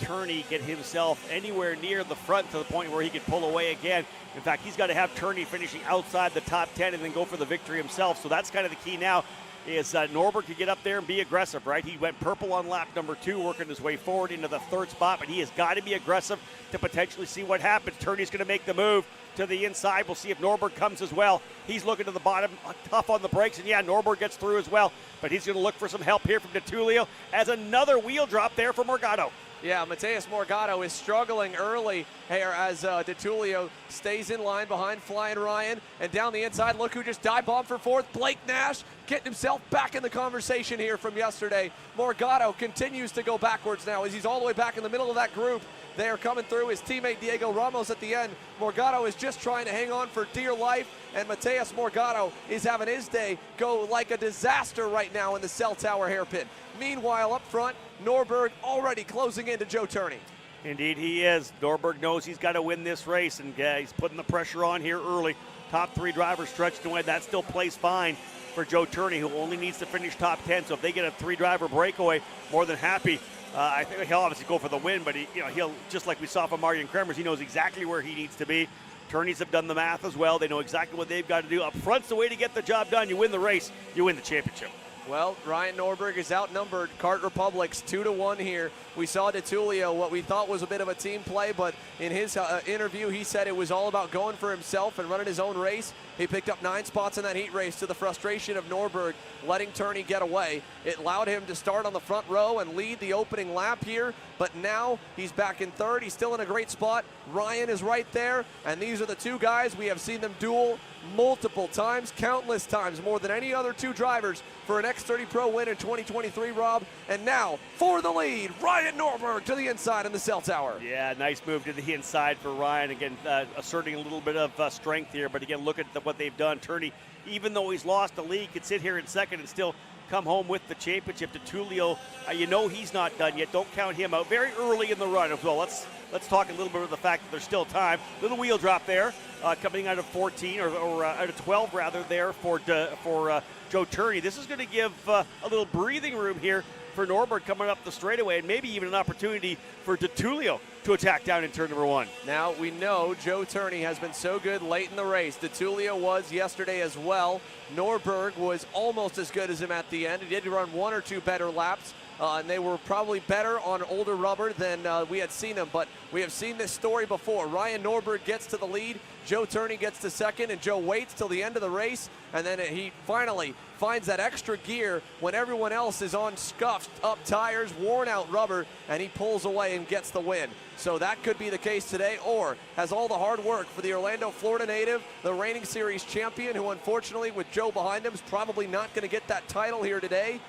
Turney get himself anywhere near the front to the point where he could pull away again. In fact, he's got to have Turney finishing outside the top 10 and then go for the victory himself. So that's kind of the key now, is Norberg could get up there and be aggressive, right? He went purple on lap number 2, working his way forward into the 3rd spot, but he has got to be aggressive to potentially see what happens. Turney's going to make the move to the inside. We'll see if Norberg comes as well. He's looking to the bottom, tough on the brakes, and yeah, Norberg gets through as well, but he's going to look for some help here from DiTullio as another wheel drop there for Morgado. Yeah, Mateus Morgado is struggling early here as DiTullio stays in line behind Flying Ryan. And down the inside, look who just dive bombed for 4th. Blake Nash getting himself back in the conversation here from yesterday. Morgado continues to go backwards now as he's all the way back in the middle of that group. They are coming through. His teammate Diego Ramos at the end. Morgado is just trying to hang on for dear life, and Mateus Morgado is having his day go like a disaster right now in the cell tower hairpin. Meanwhile, up front, Norberg already closing into Joe Turney. Indeed he is. Norberg knows he's got to win this race, and he's putting the pressure on here early. Top 3 drivers stretched away. That still plays fine for Joe Turney, who only needs to finish top 10. So if they get a 3-driver breakaway, more than happy. I think he'll obviously go for the win, but he'll, just like we saw from Marian Kremers, he knows exactly where he needs to be. Turneys have done the math as well. They know exactly what they've got to do. Up front's the way to get the job done. You win the race, you win the championship. Well, Ryan Norberg is outnumbered. Kart Republic's 2-1 here. We saw DeTullio, what we thought was a bit of a team play, but in his interview, he said it was all about going for himself and running his own race. He picked up 9 spots in that heat race to the frustration of Norberg letting Turney get away. It allowed him to start on the front row and lead the opening lap here, but now he's back in third. He's still in a great spot. Ryan is right there, and these are the two guys. We have seen them duel multiple times, countless times, more than any other two drivers for an X30 Pro win in 2023, Rob. And now, for the lead, Ryan Norberg to the inside in the cell tower. Yeah, nice move to the inside for Ryan. Again, asserting a little bit of strength here, but again, look at what they've done. Turney, even though he's lost the lead, could sit here in second and still come home with the championship. DeTullio, you know he's not done yet. Don't count him out. Very early in the run as well. Let's talk a little bit about the fact that there's still time. Little wheel drop there, coming out of 14 or out of 12 rather there for Joe Turney. This is going to give a little breathing room here for Norberg coming up the straightaway, and maybe even an opportunity for DeTullio to attack down in turn number 1. Now we know Joe Turney has been so good late in the race. DeTullio was yesterday as well. Norberg was almost as good as him at the end. He did run 1 or 2 better laps. And they were probably better on older rubber than we had seen them, but we have seen this story before. Ryan Norberg gets to the lead, Joe Turney gets to second, and Joe waits till the end of the race, and then he finally finds that extra gear when everyone else is on scuffed up tires, worn out rubber, and he pulls away and gets the win. So that could be the case today, or has all the hard work for the Orlando, Florida native, the reigning series champion, who unfortunately with Joe behind him is probably not going to get that title here today,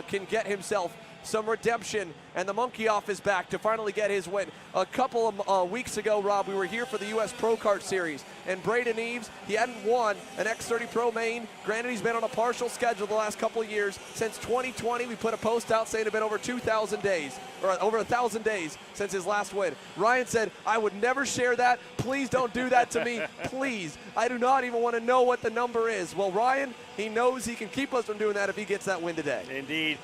can get himself some redemption, and the monkey off his back to finally get his win. A couple of weeks ago, Rob, we were here for the U.S. Pro Kart Series, and Braden Eves, he hadn't won an X30 Pro main. Granted, he's been on a partial schedule the last couple of years. Since 2020, we put a post out saying it had been over 2,000 days, or over 1,000 days since his last win. Ryan said, I would never share that. Please don't do that to me. Please. I do not even want to know what the number is. Well, Ryan, he knows he can keep us from doing that if he gets that win today. Indeed.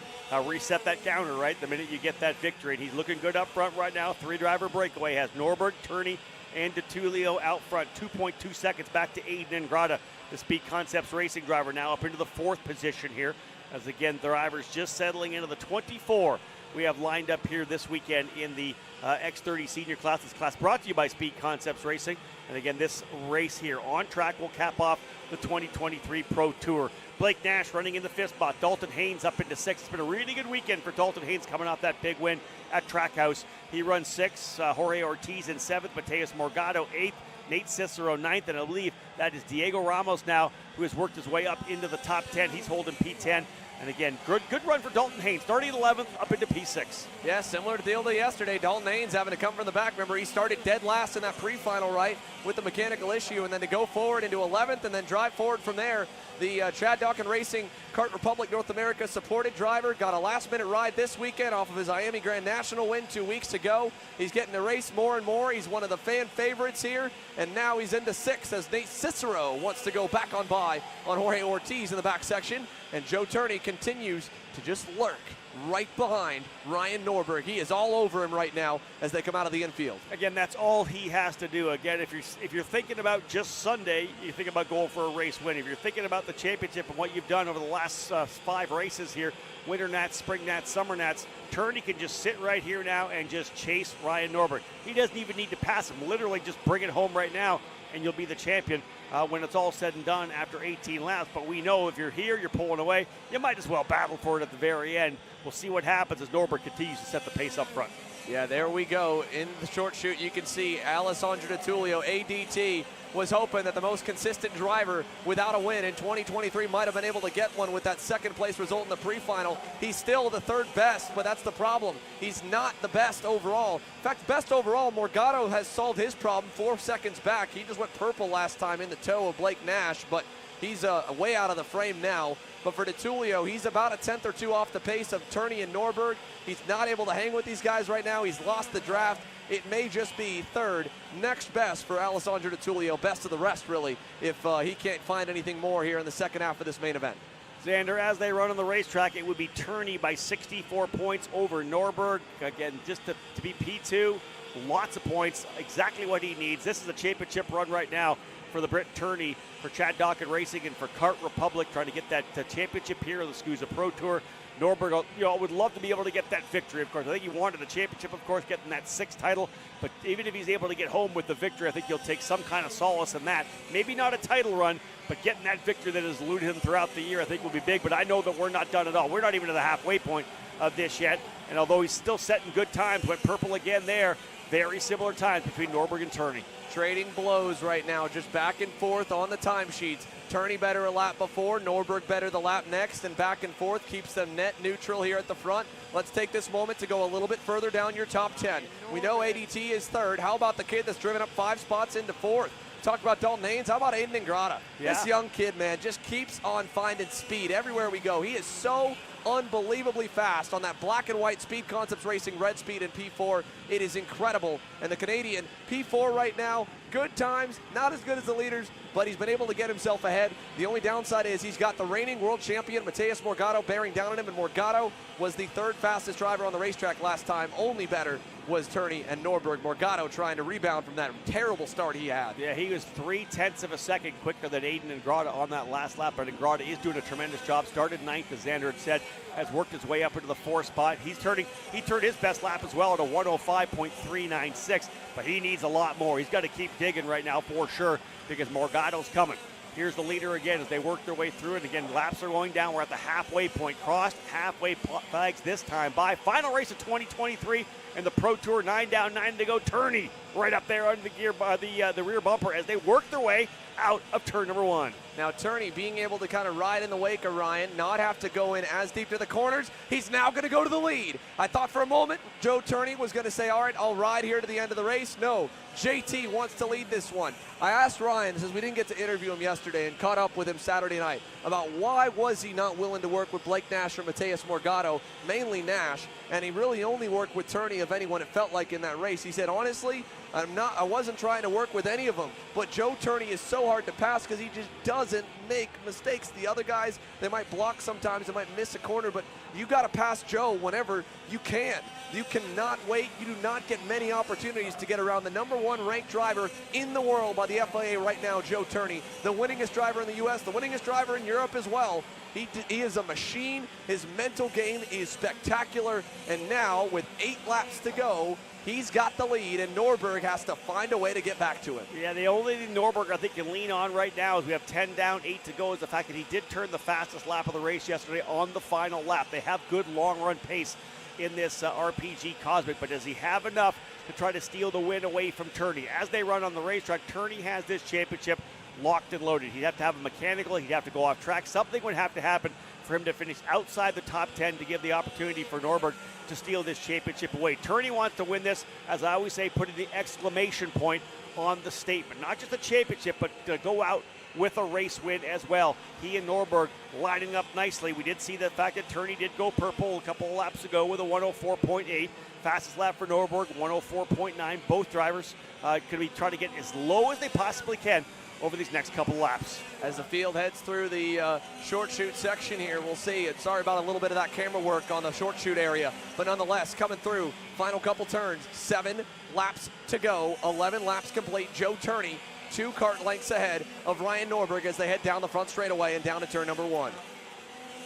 Reset that counter, right, the minute you get that victory. And he's looking good up front right now. 3-driver breakaway has Norberg, Turney, and DeTullio out front. 2.2 seconds back to Aiden Ingrata, the Speed Concepts racing driver, now up into the 4th position here. As again, the drivers just settling into the 24 we have lined up here this weekend in the X30 senior class. This class brought to you by Speed Concepts Racing. And again, this race here on track will cap off the 2023 Pro Tour. Blake Nash running in the 5th spot. Dalton Haynes up into 6th. It's been a really good weekend for Dalton Haynes coming off that big win at Trackhouse. He runs 6th. Jorge Ortiz in 7th. Mateus Morgado 8th. Nate Cicero 9th. And I believe that is Diego Ramos now, who has worked his way up into the top 10. He's holding P10. And again, good run for Dalton Haynes, starting 11th up into P6. Yeah, similar to the deal to yesterday. Dalton Haynes having to come from the back. Remember, he started dead last in that pre-final, right, with the mechanical issue, and then to go forward into 11th and then drive forward from there. The Chad Dawkin Racing Kart Republic North America supported driver got a last-minute ride this weekend off of his Miami Grand National win 2 weeks ago. He's getting to race more and more. He's one of the fan favorites here, and now he's into 6th as Nate Cicero wants to go back on by on Jorge Ortiz in the back section. And Joe Turney continues to just lurk right behind Ryan Norberg. He is all over him right now as they come out of the infield. Again, that's all he has to do. Again, if you're thinking about just Sunday, you think about going for a race win. If you're thinking about the championship and what you've done over the last 5 races here, winter nats, spring nats, summer nats, Turney can just sit right here now and just chase Ryan Norberg. He doesn't even need to pass him. Literally just bring it home right now and you'll be the champion when it's all said and done after 18 laps. But we know if you're here, you're pulling away, you might as well battle for it at the very end. We'll see what happens as Norberg continues to set the pace up front. Yeah, there we go. In the short chute, you can see Alessandro DeTullio, ADT, was hoping that the most consistent driver without a win in 2023 might have been able to get one with that second place result in the pre-final. He's still the 3rd best, but that's the problem. He's not the best overall. In fact, best overall, Morgado has solved his problem 4 seconds back. He just went purple last time in the toe of Blake Nash, but he's way out of the frame now. But for DeTullio, he's about a 10th or 2 off the pace of Turney and Norberg. He's not able to hang with these guys right now. He's lost the draft. It may just be 3rd, next best for Alessandro DeTullio, best of the rest, really, if he can't find anything more here in the second half of this main event. Xander, as they run on the racetrack, it would be Turney by 64 points over Norberg. Again, just to be P2, lots of points, exactly what he needs. This is a championship run right now for the Brit Turney, for Chad Dawkin Racing, and for Kart Republic, trying to get that championship here on the SKUSA Pro Tour. Norberg, would love to be able to get that victory, of course. I think he wanted the championship, of course, getting that 6th title. But even if he's able to get home with the victory, I think he'll take some kind of solace in that. Maybe not a title run, but getting that victory that has eluded him throughout the year, I think will be big. But I know that we're not done at all. We're not even to the halfway point of this yet. And although he's still setting good times, went purple again there, very similar times between Norberg and Turney. Trading blows right now, just back and forth on the timesheets. Turney better a lap before, Norberg better the lap next, and back and forth keeps them net neutral here at the front. Let's take this moment to go a little bit further down your top 10. We know ADT is 3rd. How about the kid that's driven up 5 spots into 4th? Talk about Dalton Haynes. How about Aiden Ingrata? Yeah. This young kid, man, just keeps on finding speed everywhere we go. He is so unbelievably fast on that black and white Speed Concepts Racing red speed in P4. It is incredible. And the Canadian P4 right now, good times, not as good as the leaders, but he's been able to get himself ahead. The only downside is he's got the reigning world champion, Mateus Morgado, bearing down on him, and Morgado was the 3rd fastest driver on the racetrack last time. Only better was Turney and Norberg. Morgado trying to rebound from that terrible start he had. Yeah, he was 0.3 of a second quicker than Aiden Ingrata on that last lap, but Ingrata is doing a tremendous job. Started 9th, as Xander had said, has worked his way up into the 4th spot. He turned his best lap as well at a 105.396, but he needs a lot more. He's got to keep digging right now for sure, because Morgado's coming. Here's the leader again as they work their way through it. Again, laps are going down. We're at the halfway point. Crossed halfway flags this time by. Final race of 2023 in the Pro Tour. 9 down, 9 to go. Turney right up there under the gear by the rear bumper as they work their way out of turn number 1. Now Turney being able to kind of ride in the wake of Ryan, not have to go in as deep to the corners. He's now going to go to the lead. I thought for a moment Joe Turney was going to say, all right, I'll ride here to the end of the race. No, JT wants to lead this one. I asked Ryan, since we didn't get to interview him yesterday and caught up with him Saturday night, about why was he not willing to work with Blake Nash or Mateus Morgado, mainly Nash, and he really only worked with Turney of anyone, it felt like, in that race. He said, honestly, I wasn't trying to work with any of them, but Joe Turney is so hard to pass because he just doesn't make mistakes. The other guys, they might block sometimes, they might miss a corner, but you got to pass Joe whenever you can. You cannot wait. You do not get many opportunities to get around the #1 ranked driver in the world by the FIA right now, Joe Turney, the winningest driver in the U.S., the winningest driver in Europe as well. He is a machine. His mental game is spectacular, and now with 8 laps to go, he's got the lead, and Norberg has to find a way to get back to him. Yeah, the only thing Norberg, I think, can lean on right now is we have 10 down, 8 to go, is the fact that he did turn the fastest lap of the race yesterday on the final lap. They have good long-run pace in this RPG Cosmic, but does he have enough to try to steal the win away from Turney? As they run on the racetrack, Turney has this championship locked and loaded. He'd have to have a mechanical, he'd have to go off track. Something would have to happen for him to finish outside the top 10 to give the opportunity for Norberg to steal this championship away. Turney wants to win this, as I always say, putting the exclamation point on the statement. Not just the championship, but to go out with a race win as well. He and Norberg lining up nicely. We did see the fact that Turney did go purple a couple of laps ago with a 104.8. Fastest lap for Norberg, 104.9. Both drivers going to be trying to get as low as they possibly can over these next couple laps. As the field heads through the short chute section here, we'll see. Sorry about a little bit of that camera work on the short chute area, but nonetheless, coming through, final couple turns, 7 laps to go, 11 laps complete. Joe Turney, 2 kart lengths ahead of Ryan Norberg as they head down the front straightaway and down to turn number 1.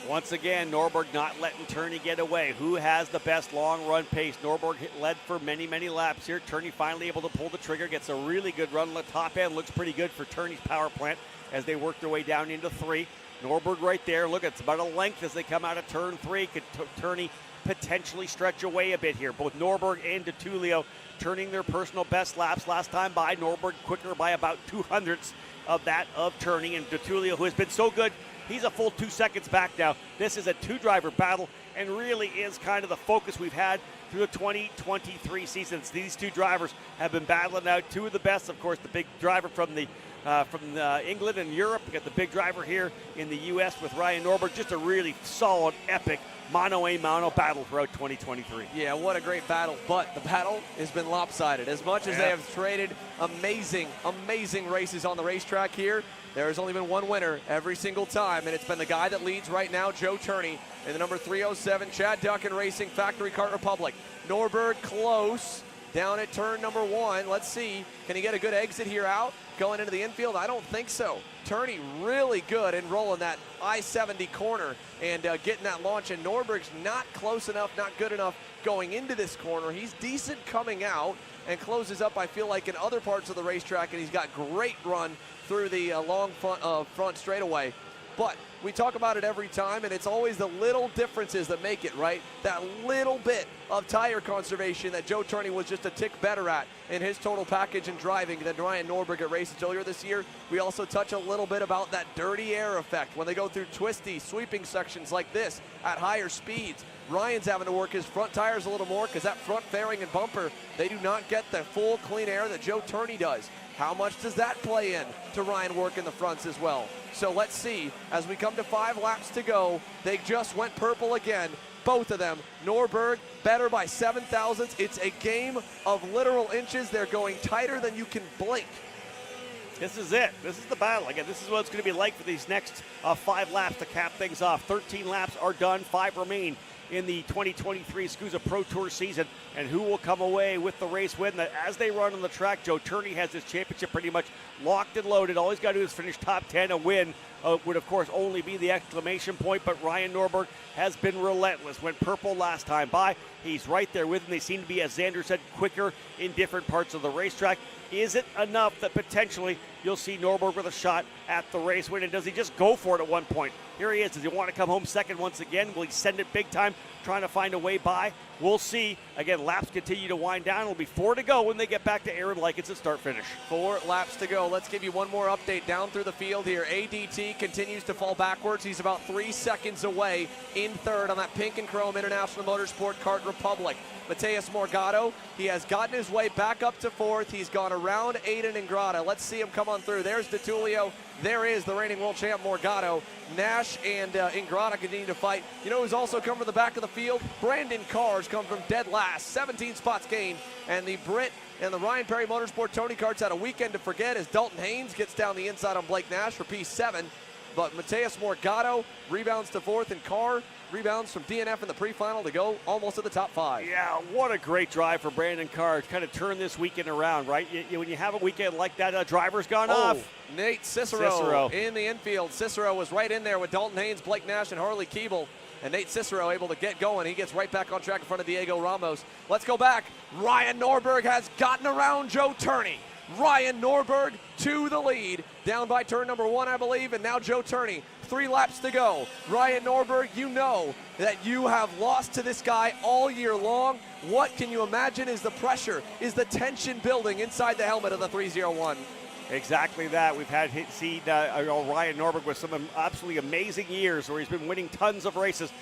Once again, Norberg not letting Turney get away. Who has the best long-run pace? Norberg led for many, many laps here. Turney finally able to pull the trigger, gets a really good run. The top end looks pretty good for Turney's power plant as they work their way down into 3. Norberg right there. Look, it's about a length as they come out of turn 3. Could Turney potentially stretch away a bit here? Both Norberg and DeTulio turning their personal best laps last time by. Norberg quicker by about 2/100ths of that of Turney, and DeTulio, who has been so good, he's a full 2 seconds back now. This is a 2-driver battle and really is kind of the focus we've had through the 2023 seasons. These 2 drivers have been battling out 2 of the best. Of course, the big driver from England and Europe. We got the big driver here in the U.S. with Ryan Norberg. Just a really solid, epic mano-a-mano battle throughout 2023. Yeah, what a great battle, but the battle has been lopsided. As much as they have traded amazing, amazing races on the racetrack here, there has only been one winner every single time, and it's been the guy that leads right now, Joe Turney, in the number 307 Chad Dawkin Racing Factory Kart Republic. Norberg close down at turn number 1. Let's see, can he get a good exit here out? going into the infield? I don't think so. Turney really good in rolling that I-70 corner and getting that launch, and Norberg's not close enough, not good enough going into this corner. He's decent coming out and closes up, I feel like, in other parts of the racetrack, and he's got great run through the long front straightaway. But we talk about it every time, and it's always the little differences that make it, right? That little bit of tire conservation that Joe Turney was just a tick better at in his total package and driving than Ryan Norberg at races earlier this year. We also touch a little bit about that dirty air effect when they go through twisty, sweeping sections like this at higher speeds. Ryan's having to work his front tires a little more because that front fairing and bumper, they do not get the full clean air that Joe Turney does. How much does that play in to Ryan working the fronts as well? So let's see, as we come to 5 laps to go, they just went purple again, both of them. Norberg better by 7 thousandths. It's a game of literal inches. They're going tighter than you can blink. This is it. This is the battle. Again, this is what it's going to be like for these next 5 laps to cap things off. 13 laps are done, 5 remain in the 2023 SKUSA Pro Tour season, and who will come away with the race win? As they run on the track, Joe Turney has his championship pretty much locked and loaded. All he's got to do is finish top 10. A win would, of course, only be the exclamation point, but Ryan Norberg has been relentless. Went purple last time by. He's right there with him. They seem to be, as Xander said, quicker in different parts of the racetrack. Is it enough that potentially you'll see Norberg with a shot at the race win? And does he just go for it at one point? Here he is. Does he want to come home second once again? Will he send it big time, trying to find a way by? We'll see. Again, laps continue to wind down. It'll be 4 to go when they get back to Aaron Likens at start-finish. 4 laps to go. Let's give you one more update down through the field here. ADT continues to fall backwards. He's about 3 seconds away in third on that pink and chrome International Motorsport Kart Republic. Mateus Morgado, he has gotten his way back up to 4th. He's gone around Aiden Ingrata. Let's see him come on through. There's DeTulio. There is the reigning world champ Morgado. Nash and Ingrata continue to fight. You know who's also come from the back of the field? Brandon Carr's come from dead last. 17 spots gained. And the Brit and the Ryan Perry Motorsport Tony Karts had a weekend to forget as Dalton Haynes gets down the inside on Blake Nash for P7. But Mateus Morgado rebounds to 4th, and Carr rebounds from DNF in the pre-final to go almost to the top 5. Yeah, what a great drive for Brandon Carr to kind of turn this weekend around, right? When you have a weekend like that, a driver's gone off. Nate Cicero in the infield. Cicero was right in there with Dalton Haynes, Blake Nash, and Harley Keeble. And Nate Cicero able to get going. He gets right back on track in front of Diego Ramos. Let's go back. Ryan Norberg has gotten around Joe Turney. Ryan Norberg to the lead, down by turn number 1, I believe, and now Joe Turney. 3 laps to go. Ryan Norberg, you know that you have lost to this guy all year long. What can you imagine is the pressure, is the tension building inside the helmet of the 301? Exactly that. We've seen Ryan Norberg with some absolutely amazing years where he's been winning tons of races.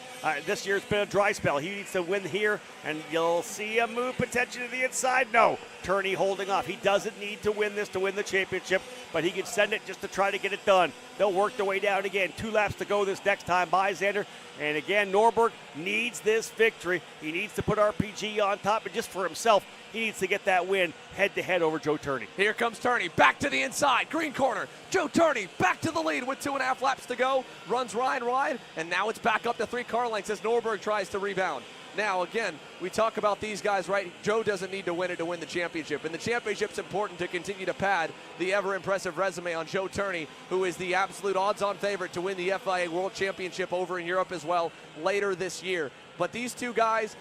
This year's been a dry spell. He needs to win here, and you'll see him move potentially to the inside. No, Turney holding off. He doesn't need to win this to win the championship, but he can send it just to try to get it done. They'll work their way down again. 2 laps to go this next time by Xander. And again, Norberg needs this victory. He needs to put RPG on top, but just for himself, he needs to get that win head-to-head over Joe Turney. Here comes Turney, back to the inside, green corner. Joe Turney back to the lead with 2.5 laps to go. Runs Ryan wide, and now it's back up to 3 car lengths as Norberg tries to rebound. Now, again, we talk about these guys, right? Joe doesn't need to win it to win the championship, and the championship's important to continue to pad the ever-impressive resume on Joe Turney, who is the absolute odds-on favorite to win the FIA World Championship over in Europe as well later this year. But these guys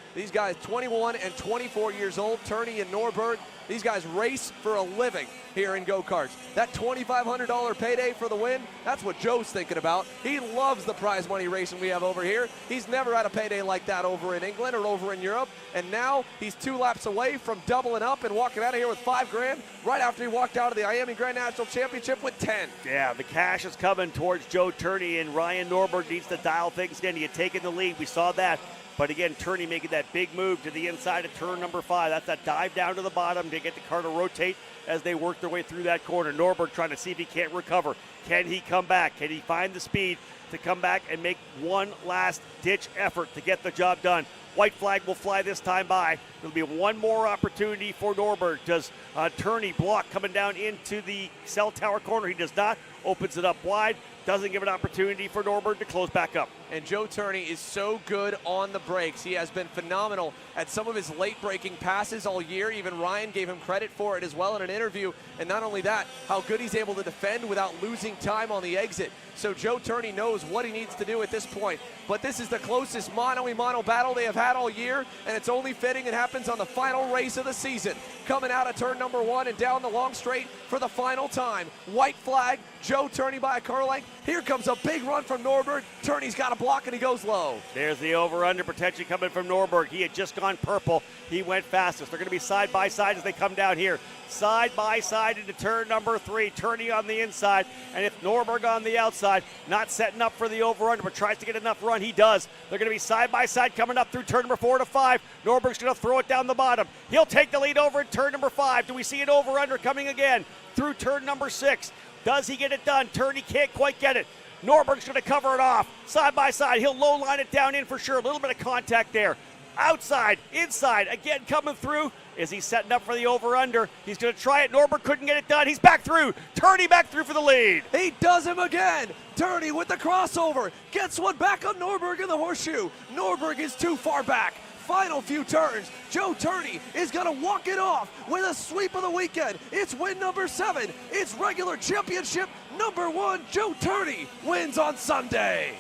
21 and 24 years old, Turney and Norberg, these guys race for a living here in go-karts. That $2,500 payday for the win, that's what Joe's thinking about. He loves the prize money racing we have over here. He's never had a payday like that over in England or over in Europe. And now he's 2 laps away from doubling up and walking out of here with $5,000 right after he walked out of the Miami Grand National Championship with 10. Yeah, the cash is coming towards Joe Turney, and Ryan Norberg needs to dial things in. He had taken the lead. We saw that. But again, Turney making that big move to the inside of turn number 5. That's that dive down to the bottom to get the car to rotate as they work their way through that corner. Norberg trying to see if he can't recover. Can he come back? Can he find the speed to come back and make one last ditch effort to get the job done? White flag will fly this time by. There'll be one more opportunity for Norberg. Does Turney block coming down into the cell tower corner? He does not. Opens it up wide. Doesn't give an opportunity for Norberg to close back up. And Joe Turney is so good on the brakes. He has been phenomenal at some of his late breaking passes all year. Even Ryan gave him credit for it as well in an interview. And not only that, how good he's able to defend without losing time on the exit. So Joe Turney knows what he needs to do at this point. But this is the closest mano-a-mano battle they have had all year, and it's only fitting it happens on the final race of the season. Coming out of turn number 1 and down the long straight for the final time. White flag, Joe Turney by a car length. Here comes a big run from Norberg. Turney's got a block and he goes low. There's the over-under protection coming from Norberg. He had just gone purple. He went fastest. They're going to be side by side as they come down here. Side by side into turn number 3. Turney on the inside. And if Norberg on the outside, not setting up for the over-under, but tries to get enough run, he does. They're going to be side by side coming up through turn number 4 to 5. Norberg's going to throw it down the bottom. He'll take the lead over in turn number 5. Do we see an over-under coming again through turn number 6? Does he get it done? Turney can't quite get it. Norberg's going to cover it off. Side by side. He'll low line it down in for sure. A little bit of contact there. Outside, inside, again coming through. Is he setting up for the over-under? He's going to try it. Norberg couldn't get it done. He's back through. Turney back through for the lead. He does him again. Turney with the crossover. Gets one back on Norberg in the horseshoe. Norberg is too far back. Final few turns. Joe Turney is going to walk it off with a sweep of the weekend. It's win number 7. It's regular championship number 1. Joe Turney wins on Sunday.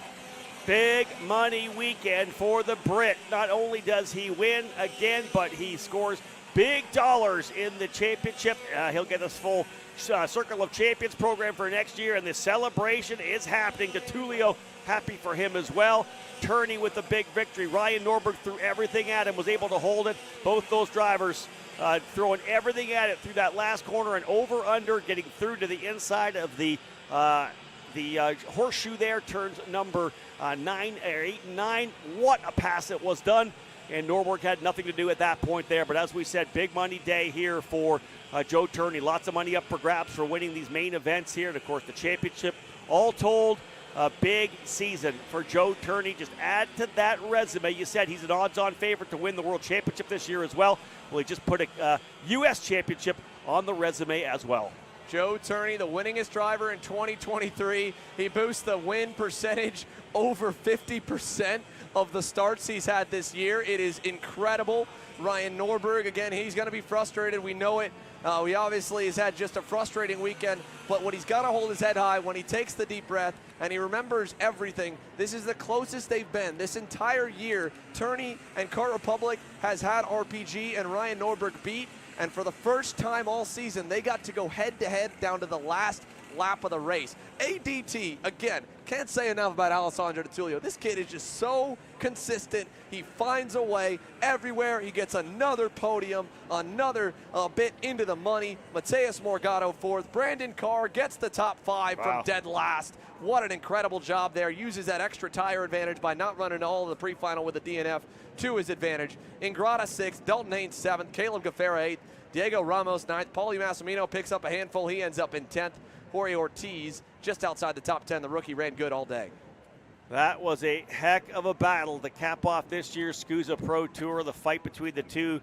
Big money weekend for the Brit. Not only does he win again, but he scores big dollars in the championship. He'll get his full Circle of Champions program for next year, and the celebration is happening. DeTulio happy for him as well. Turney with the big victory. Ryan Norberg threw everything at him, was able to hold it. Both those drivers throwing everything at it through that last corner and over-under, getting through to the inside of the horseshoe there, turns number 8 and 9. What a pass it was done. And Norberg had nothing to do at that point there. But as we said, big money day here for Joe Turney. Lots of money up for grabs for winning these main events here. And, of course, the championship. All told, a big season for Joe Turney. Just add to that resume. You said he's an odds-on favorite to win the World Championship this year as well. Well, he just put a U.S. Championship on the resume as well. Joe Turney, the winningest driver in 2023. He boosts the win percentage over 50% of the starts he's had this year. It is incredible. Ryan Norberg, again, he's going to be frustrated. We know it. He obviously has had just a frustrating weekend, but what he's got to hold his head high when he takes the deep breath and he remembers everything. This is the closest they've been this entire year. Turney and Kart Republic has had RPG and Ryan Norberg beat, and for the first time all season, they got to go head-to-head down to the last lap of the race. ADT, again, can't say enough about Alessandro DeTulio. This kid is just so consistent. He finds a way everywhere. He gets another podium, another bit into the money. Mateus Morgado fourth. Brandon Carr gets the top 5 from dead last. What an incredible job there. Uses that extra tire advantage by not running all of the pre-final with the DNF to his advantage. Ingrata 6th, Dalton Haynes 7th, Caleb Gaffera 8th, Diego Ramos 9th, Paulie Massimino picks up a handful. He ends up in 10th. Jorge Ortiz just outside the top 10. The rookie ran good all day. That was a heck of a battle to cap off this year's SKUSA Pro Tour. The fight between the two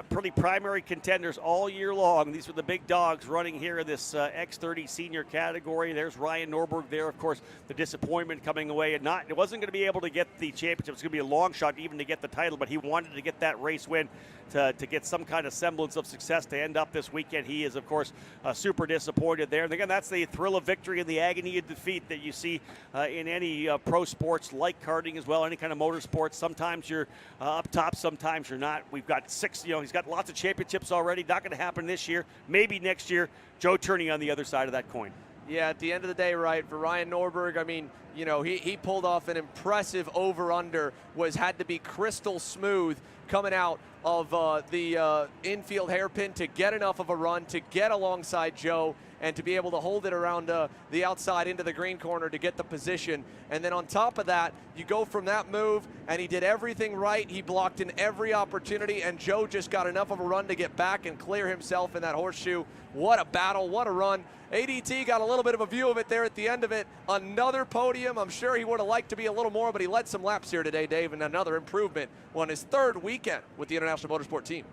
pretty primary contenders all year long. These were the big dogs running here in this X30 senior category. There's Ryan Norberg there, of course, the disappointment coming away. And it wasn't going to be able to get the championship. It's going to be a long shot even to get the title, but he wanted to get that race win to get some kind of semblance of success to end up this weekend. He is, of course, super disappointed there. And again, that's the thrill of victory and the agony of defeat that you see in any pro sports like karting as well, any kind of motorsports. Sometimes you're up top, sometimes you're not. We've got 6, he's got lots of championships already. Not going to happen this year, maybe next year. Joe Turney on the other side of that coin. Yeah, at the end of the day, right, for Ryan Norberg, I mean, he pulled off an impressive over-under, had to be crystal smooth coming out of the infield hairpin to get enough of a run, to get alongside Joe, and to be able to hold it around the outside into the green corner to get the position. And then on top of that, you go from that move, and he did everything right. He blocked in every opportunity, and Joe just got enough of a run to get back and clear himself in that horseshoe. What a battle, what a run. ADT got a little bit of a view of it there at the end of it. Another podium. I'm sure he would have liked to be a little more, but he led some laps here today, Dave, and another improvement on his third weekend with the International Motorsport team.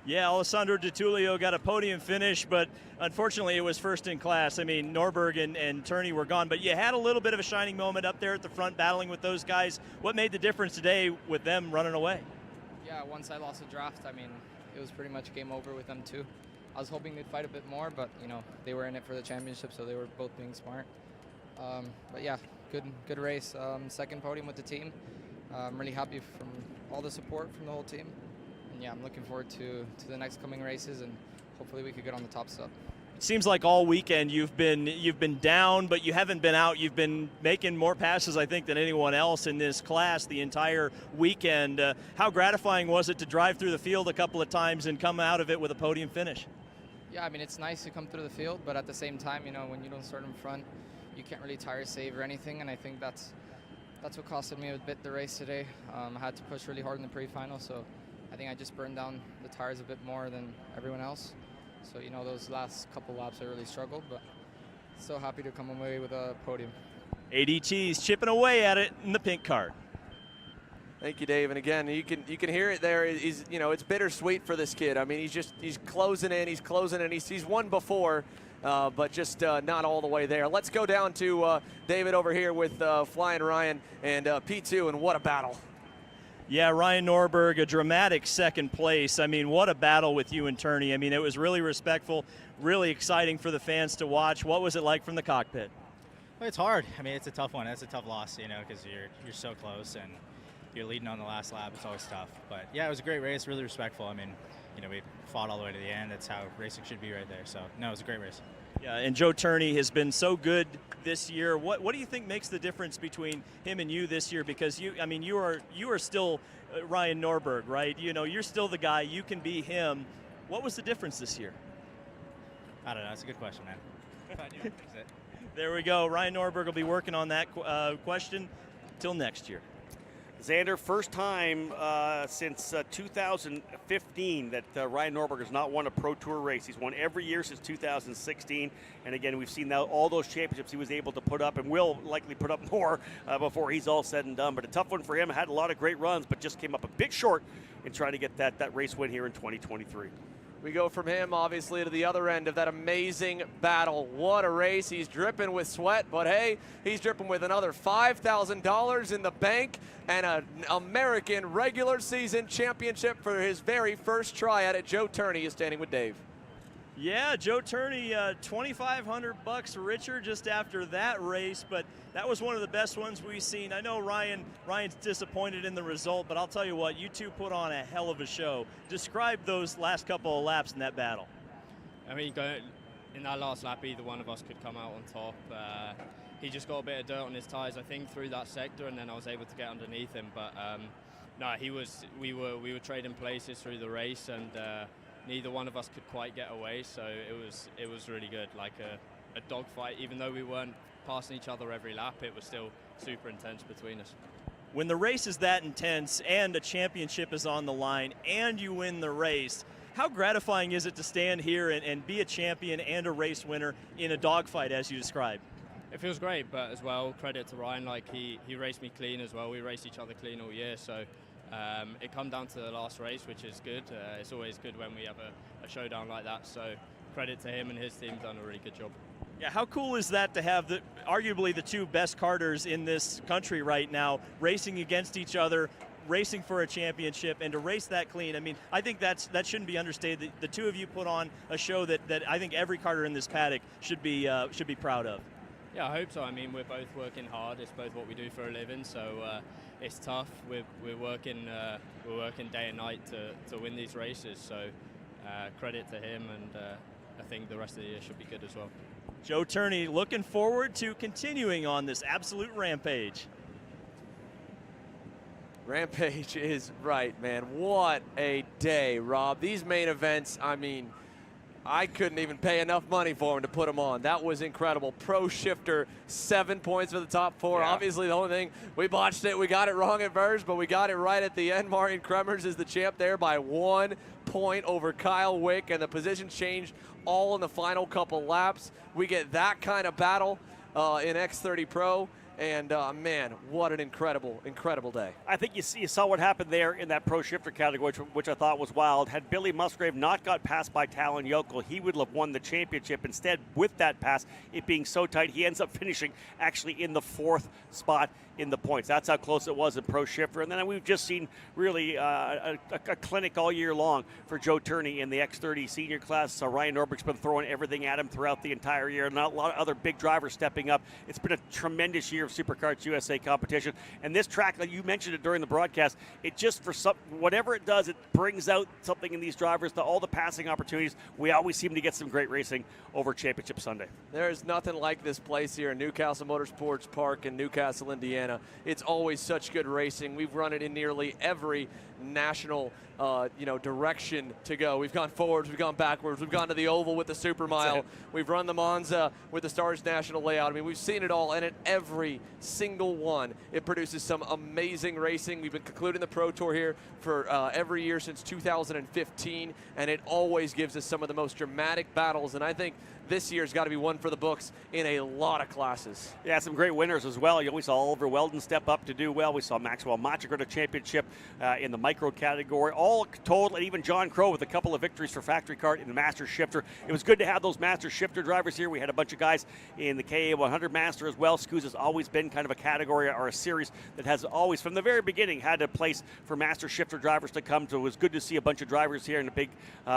Yeah, Alessandro Di Tullio got a podium finish, but unfortunately it was first in class. I mean, Norberg and Turney were gone, but you had a little bit of a shining moment up there at the front battling with those guys. What made the difference today with them running away? Yeah, once I lost a draft, I mean, it was pretty much game over with them too. I was hoping they'd fight a bit more, but you know, they were in it for the championship, so they were both being smart. But yeah, good race. Second podium with the team. I'm really happy from all the support from the whole team. And yeah, I'm looking forward to the next coming races, and hopefully we could get on the top step. It seems like all weekend you've been down, but you haven't been out. You've been making more passes, I think, than anyone else in this class the entire weekend. How gratifying was it to drive through the field a couple of times and come out of it with a podium finish? Yeah, I mean, it's nice to come through the field, but at the same time, you know, when you don't start in front, you can't really tire save or anything, and I think that's what costed me a bit the race today. I had to push really hard in the pre-final, so I think I just burned down the tires a bit more than everyone else. So, you know, those last couple laps I really struggled, but so happy to come away with a podium. ADT's chipping away at it in the pink cart. Thank you, Dave. And again, you can hear it there. He's, you know, it's bittersweet for this kid. I mean, he's closing in. He's won before, but just not all the way there. Let's go down to David over here with Flying Ryan and P2, and what a battle. Yeah, Ryan Norberg, a dramatic second place. I mean, what a battle with you and Turney. I mean, it was really respectful, really exciting for the fans to watch. What was it like from the cockpit? Well, it's hard. I mean, it's a tough one. It's a tough loss, you know, because you're so close and you're leading on the last lap. It's always tough. But yeah, it was a great race, really respectful. I mean, you know, we fought all the way to the end. That's how racing should be right there. So, no, it was a great race. Yeah, and Joe Turney has been so good this year. What do you think makes the difference between him and you this year? Because you are still Ryan Norberg, right? You know, you're still the guy. You can be him. What was the difference this year? I don't know. That's a good question, man. There we go. Ryan Norberg will be working on that question till next year. Xander, first time since 2015 that Ryan Norberg has not won a Pro Tour race. He's won every year since 2016. And again, we've seen now all those championships he was able to put up and will likely put up more before he's all said and done. But a tough one for him. Had a lot of great runs, but just came up a bit short in trying to get that race win here in 2023. We go from him, obviously, to the other end of that amazing battle. What a race. He's dripping with sweat, but hey, he's dripping with another $5,000 in the bank and an American regular season championship for his very first try at it. Joe Turney is standing with Dave. Yeah, Joe Turney, $2,500 richer just after that race, but that was one of the best ones we've seen. I know Ryan's disappointed in the result, but I'll tell you what, you two put on a hell of a show. Describe those last couple of laps in that battle. I mean, in that last lap, either one of us could come out on top. He just got a bit of dirt on his tires, I think, through that sector, and then I was able to get underneath him. But no, we were trading places through the race, and neither one of us could quite get away. So it was really good, like a dogfight. Even though we weren't passing each other every lap, it was still super intense between us. When the race is that intense and a championship is on the line and you win the race, how gratifying is it to stand here and be a champion and a race winner in a dogfight as you described? It feels great, but as well, credit to Ryan, like he raced me clean as well. We raced each other clean all year, so it come down to the last race, which is good. It's always good when we have a showdown like that, so credit to him and his team, done a really good job. Yeah, how cool is that to have arguably the two best karters in this country right now racing against each other, racing for a championship, and to race that clean? I mean, I think that shouldn't be understated. The two of you put on a show that I think every karter in this paddock should be proud of. Yeah, I hope so. I mean, we're both working hard. It's both what we do for a living, so it's tough. We're working day and night to win these races. So credit to him, and I think the rest of the year should be good as well. Joe Turney looking forward to continuing on this absolute rampage. Rampage is right, man. What a day, Rob. These main events, I mean, I couldn't even pay enough money for him to put him on. That was incredible. Pro shifter, 7 points for the top 4. Yeah. Obviously, the only thing, we botched it. We got it wrong at first, but we got it right at the end. Marian Kremers is the champ there by 1 point over Kyle Wick, and the position changed all in the final couple laps. We get that kind of battle in X30 Pro. And, man, what an incredible, incredible day. I think you saw what happened there in that pro shifter category, which I thought was wild. Had Billy Musgrave not got passed by Talon Yokel, he would have won the championship. Instead, with that pass, it being so tight, he ends up finishing actually in the 4th spot in the points. That's how close it was in pro shifter. And then we've just seen really a clinic all year long for Joe Turney in the X30 senior class. So Ryan Norbrick's been throwing everything at him throughout the entire year. Not a lot of other big drivers stepping up. It's been a tremendous year of SuperKarts USA competition. And this track, like you mentioned it during the broadcast, it just, for whatever it does, it brings out something in these drivers, all the passing opportunities. We always seem to get some great racing over Championship Sunday. There's nothing like this place here in Newcastle Motorsports Park in Newcastle, Indiana. It's always such good racing. We've run it in nearly every national direction to go. We've gone forwards, we've gone backwards, we've gone to the oval with the Super Mile, we've run the Monza with the Stars National layout. I mean, we've seen it all, and at every single one, it produces some amazing racing. We've been concluding the Pro Tour here for every year since 2015, and it always gives us some of the most dramatic battles, and I think this year's got to be one for the books in a lot of classes. Yeah, some great winners as well. We saw Oliver Weldon step up to do well. We saw Maxwell Macha go to championship in the micro category. All told, and even John Crow with a couple of victories for Factory Kart in the Master Shifter. It was good to have those Master Shifter drivers here. We had a bunch of guys in the KA 100 Master as well. SKUSA has always been kind of a category or a series that has always, from the very beginning, had a place for Master Shifter drivers to come to. It was good to see a bunch of drivers here in a big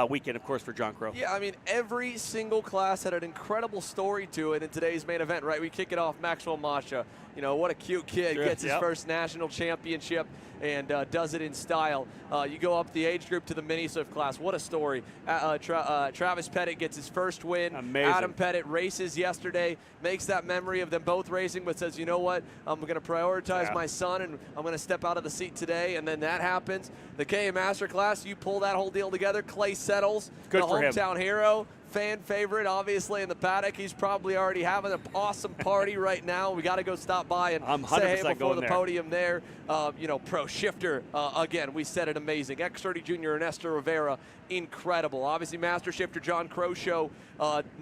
weekend, of course, for John Crow. Yeah, I mean, every single class had an incredible story to it in today's main event, right? We kick it off, Maxwell Macha. What a cute kid, gets his first national championship and does it in style. You go up the age group to the mini Swift class. What a story. Travis Pettit gets his first win. Amazing. Adam Pettit races yesterday, makes that memory of them both racing, but says, you know what, I'm going to prioritize my son, and I'm going to step out of the seat today, and then that happens. The KA Master class, you pull that whole deal together. Clay Settles, good the for hometown hero. Fan favorite, obviously, in the paddock. He's probably already having an awesome party right now. We got to go stop by and say hey before the podium there. Pro shifter, again, we said it amazing. X30 Junior Ernesto Rivera, incredible. Obviously, Master Shifter John Crow show,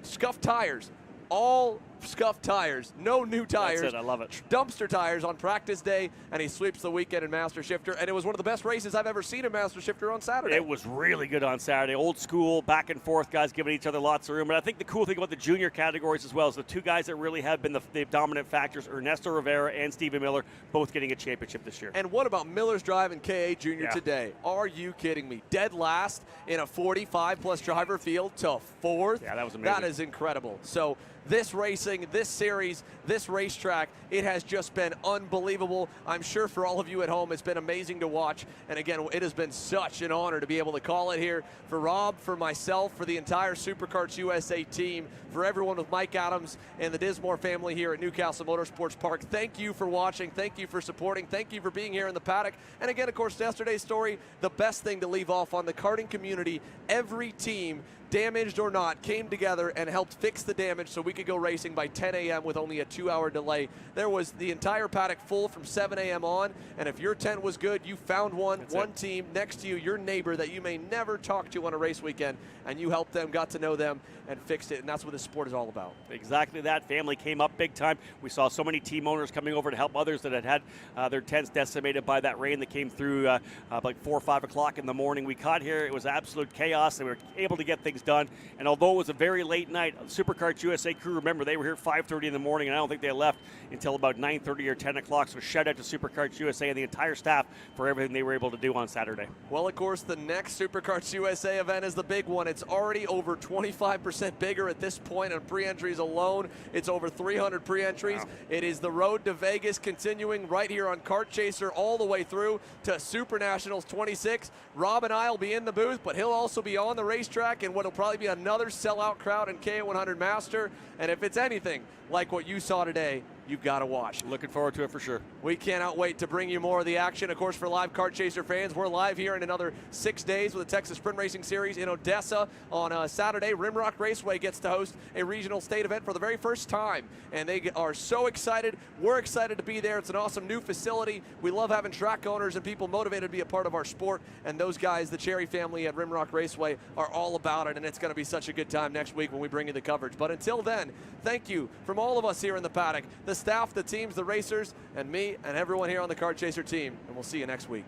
scuffed tires. All scuffed tires, no new tires. That's it, I love it. Dumpster tires on practice day, and he sweeps the weekend in Master Shifter, and it was one of the best races I've ever seen in Master Shifter on Saturday. It was really good on Saturday. Old school, back and forth, guys giving each other lots of room. And I think the cool thing about the junior categories as well is the two guys that really have been the dominant factors, Ernesto Rivera and Stephen Miller, both getting a championship this year. And what about Miller's Drive and KA Junior today? Are you kidding me? Dead last in a 45-plus driver field to 4th? Yeah, that was amazing. That is incredible. So this racing, this series, this racetrack, it has just been unbelievable. I'm sure for all of you at home, it's been amazing to watch. And again, it has been such an honor to be able to call it here. For Rob, for myself, for the entire SuperKarts USA team, for everyone with Mike Adams and the Dismore family here at Newcastle Motorsports Park, thank you for watching. Thank you for supporting. Thank you for being here in the paddock. And again, of course, yesterday's story, the best thing to leave off on the karting community, every team, damaged or not, came together and helped fix the damage so we could go racing by 10 a.m. with only a 2-hour delay. There was the entire paddock full from 7 a.m. on, and if your tent was good, you found one team next to you, your neighbor that you may never talk to on a race weekend, and you helped them, got to know them, and fixed it, and that's what this sport is all about. Exactly that. Family came up big time. We saw so many team owners coming over to help others that had their tents decimated by that rain that came through like 4 or 5 o'clock in the morning. We caught here. It was absolute chaos, and we were able to get things done. And although it was a very late night, SuperKarts USA crew, remember, they were here 5:30 in the morning, and I don't think they left until about 9:30 or 10 o'clock. So shout out to SuperKarts USA and the entire staff for everything they were able to do on Saturday. Well, of course, the next SuperKarts USA event is the big one. It's already over 25% bigger at this point on pre-entries alone. It's over 300 pre-entries. Wow. It is the road to Vegas, continuing right here on Kart Chaser all the way through to Super Nationals 26. Rob and I will be in the booth, but he'll also be on the racetrack in what will probably be another sellout crowd in KA 100 Master. And if it's anything like what you saw today, you've got to watch. Looking forward to it for sure. We cannot wait to bring you more of the action. Of course, for live Kart Chaser fans, we're live here in another 6 days with the Texas Sprint Racing Series in Odessa on Saturday. Rimrock Raceway gets to host a regional state event for the very first time, and they are so excited. We're excited to be there. It's an awesome new facility. We love having track owners and people motivated to be a part of our sport, and those guys, the Cherry family at Rimrock Raceway, are all about it, and it's going to be such a good time next week when we bring you the coverage. But until then, thank you from all of us here in the paddock, the staff, the teams, the racers, and me, and everyone here on the Kart Chaser team, and we'll see you next week.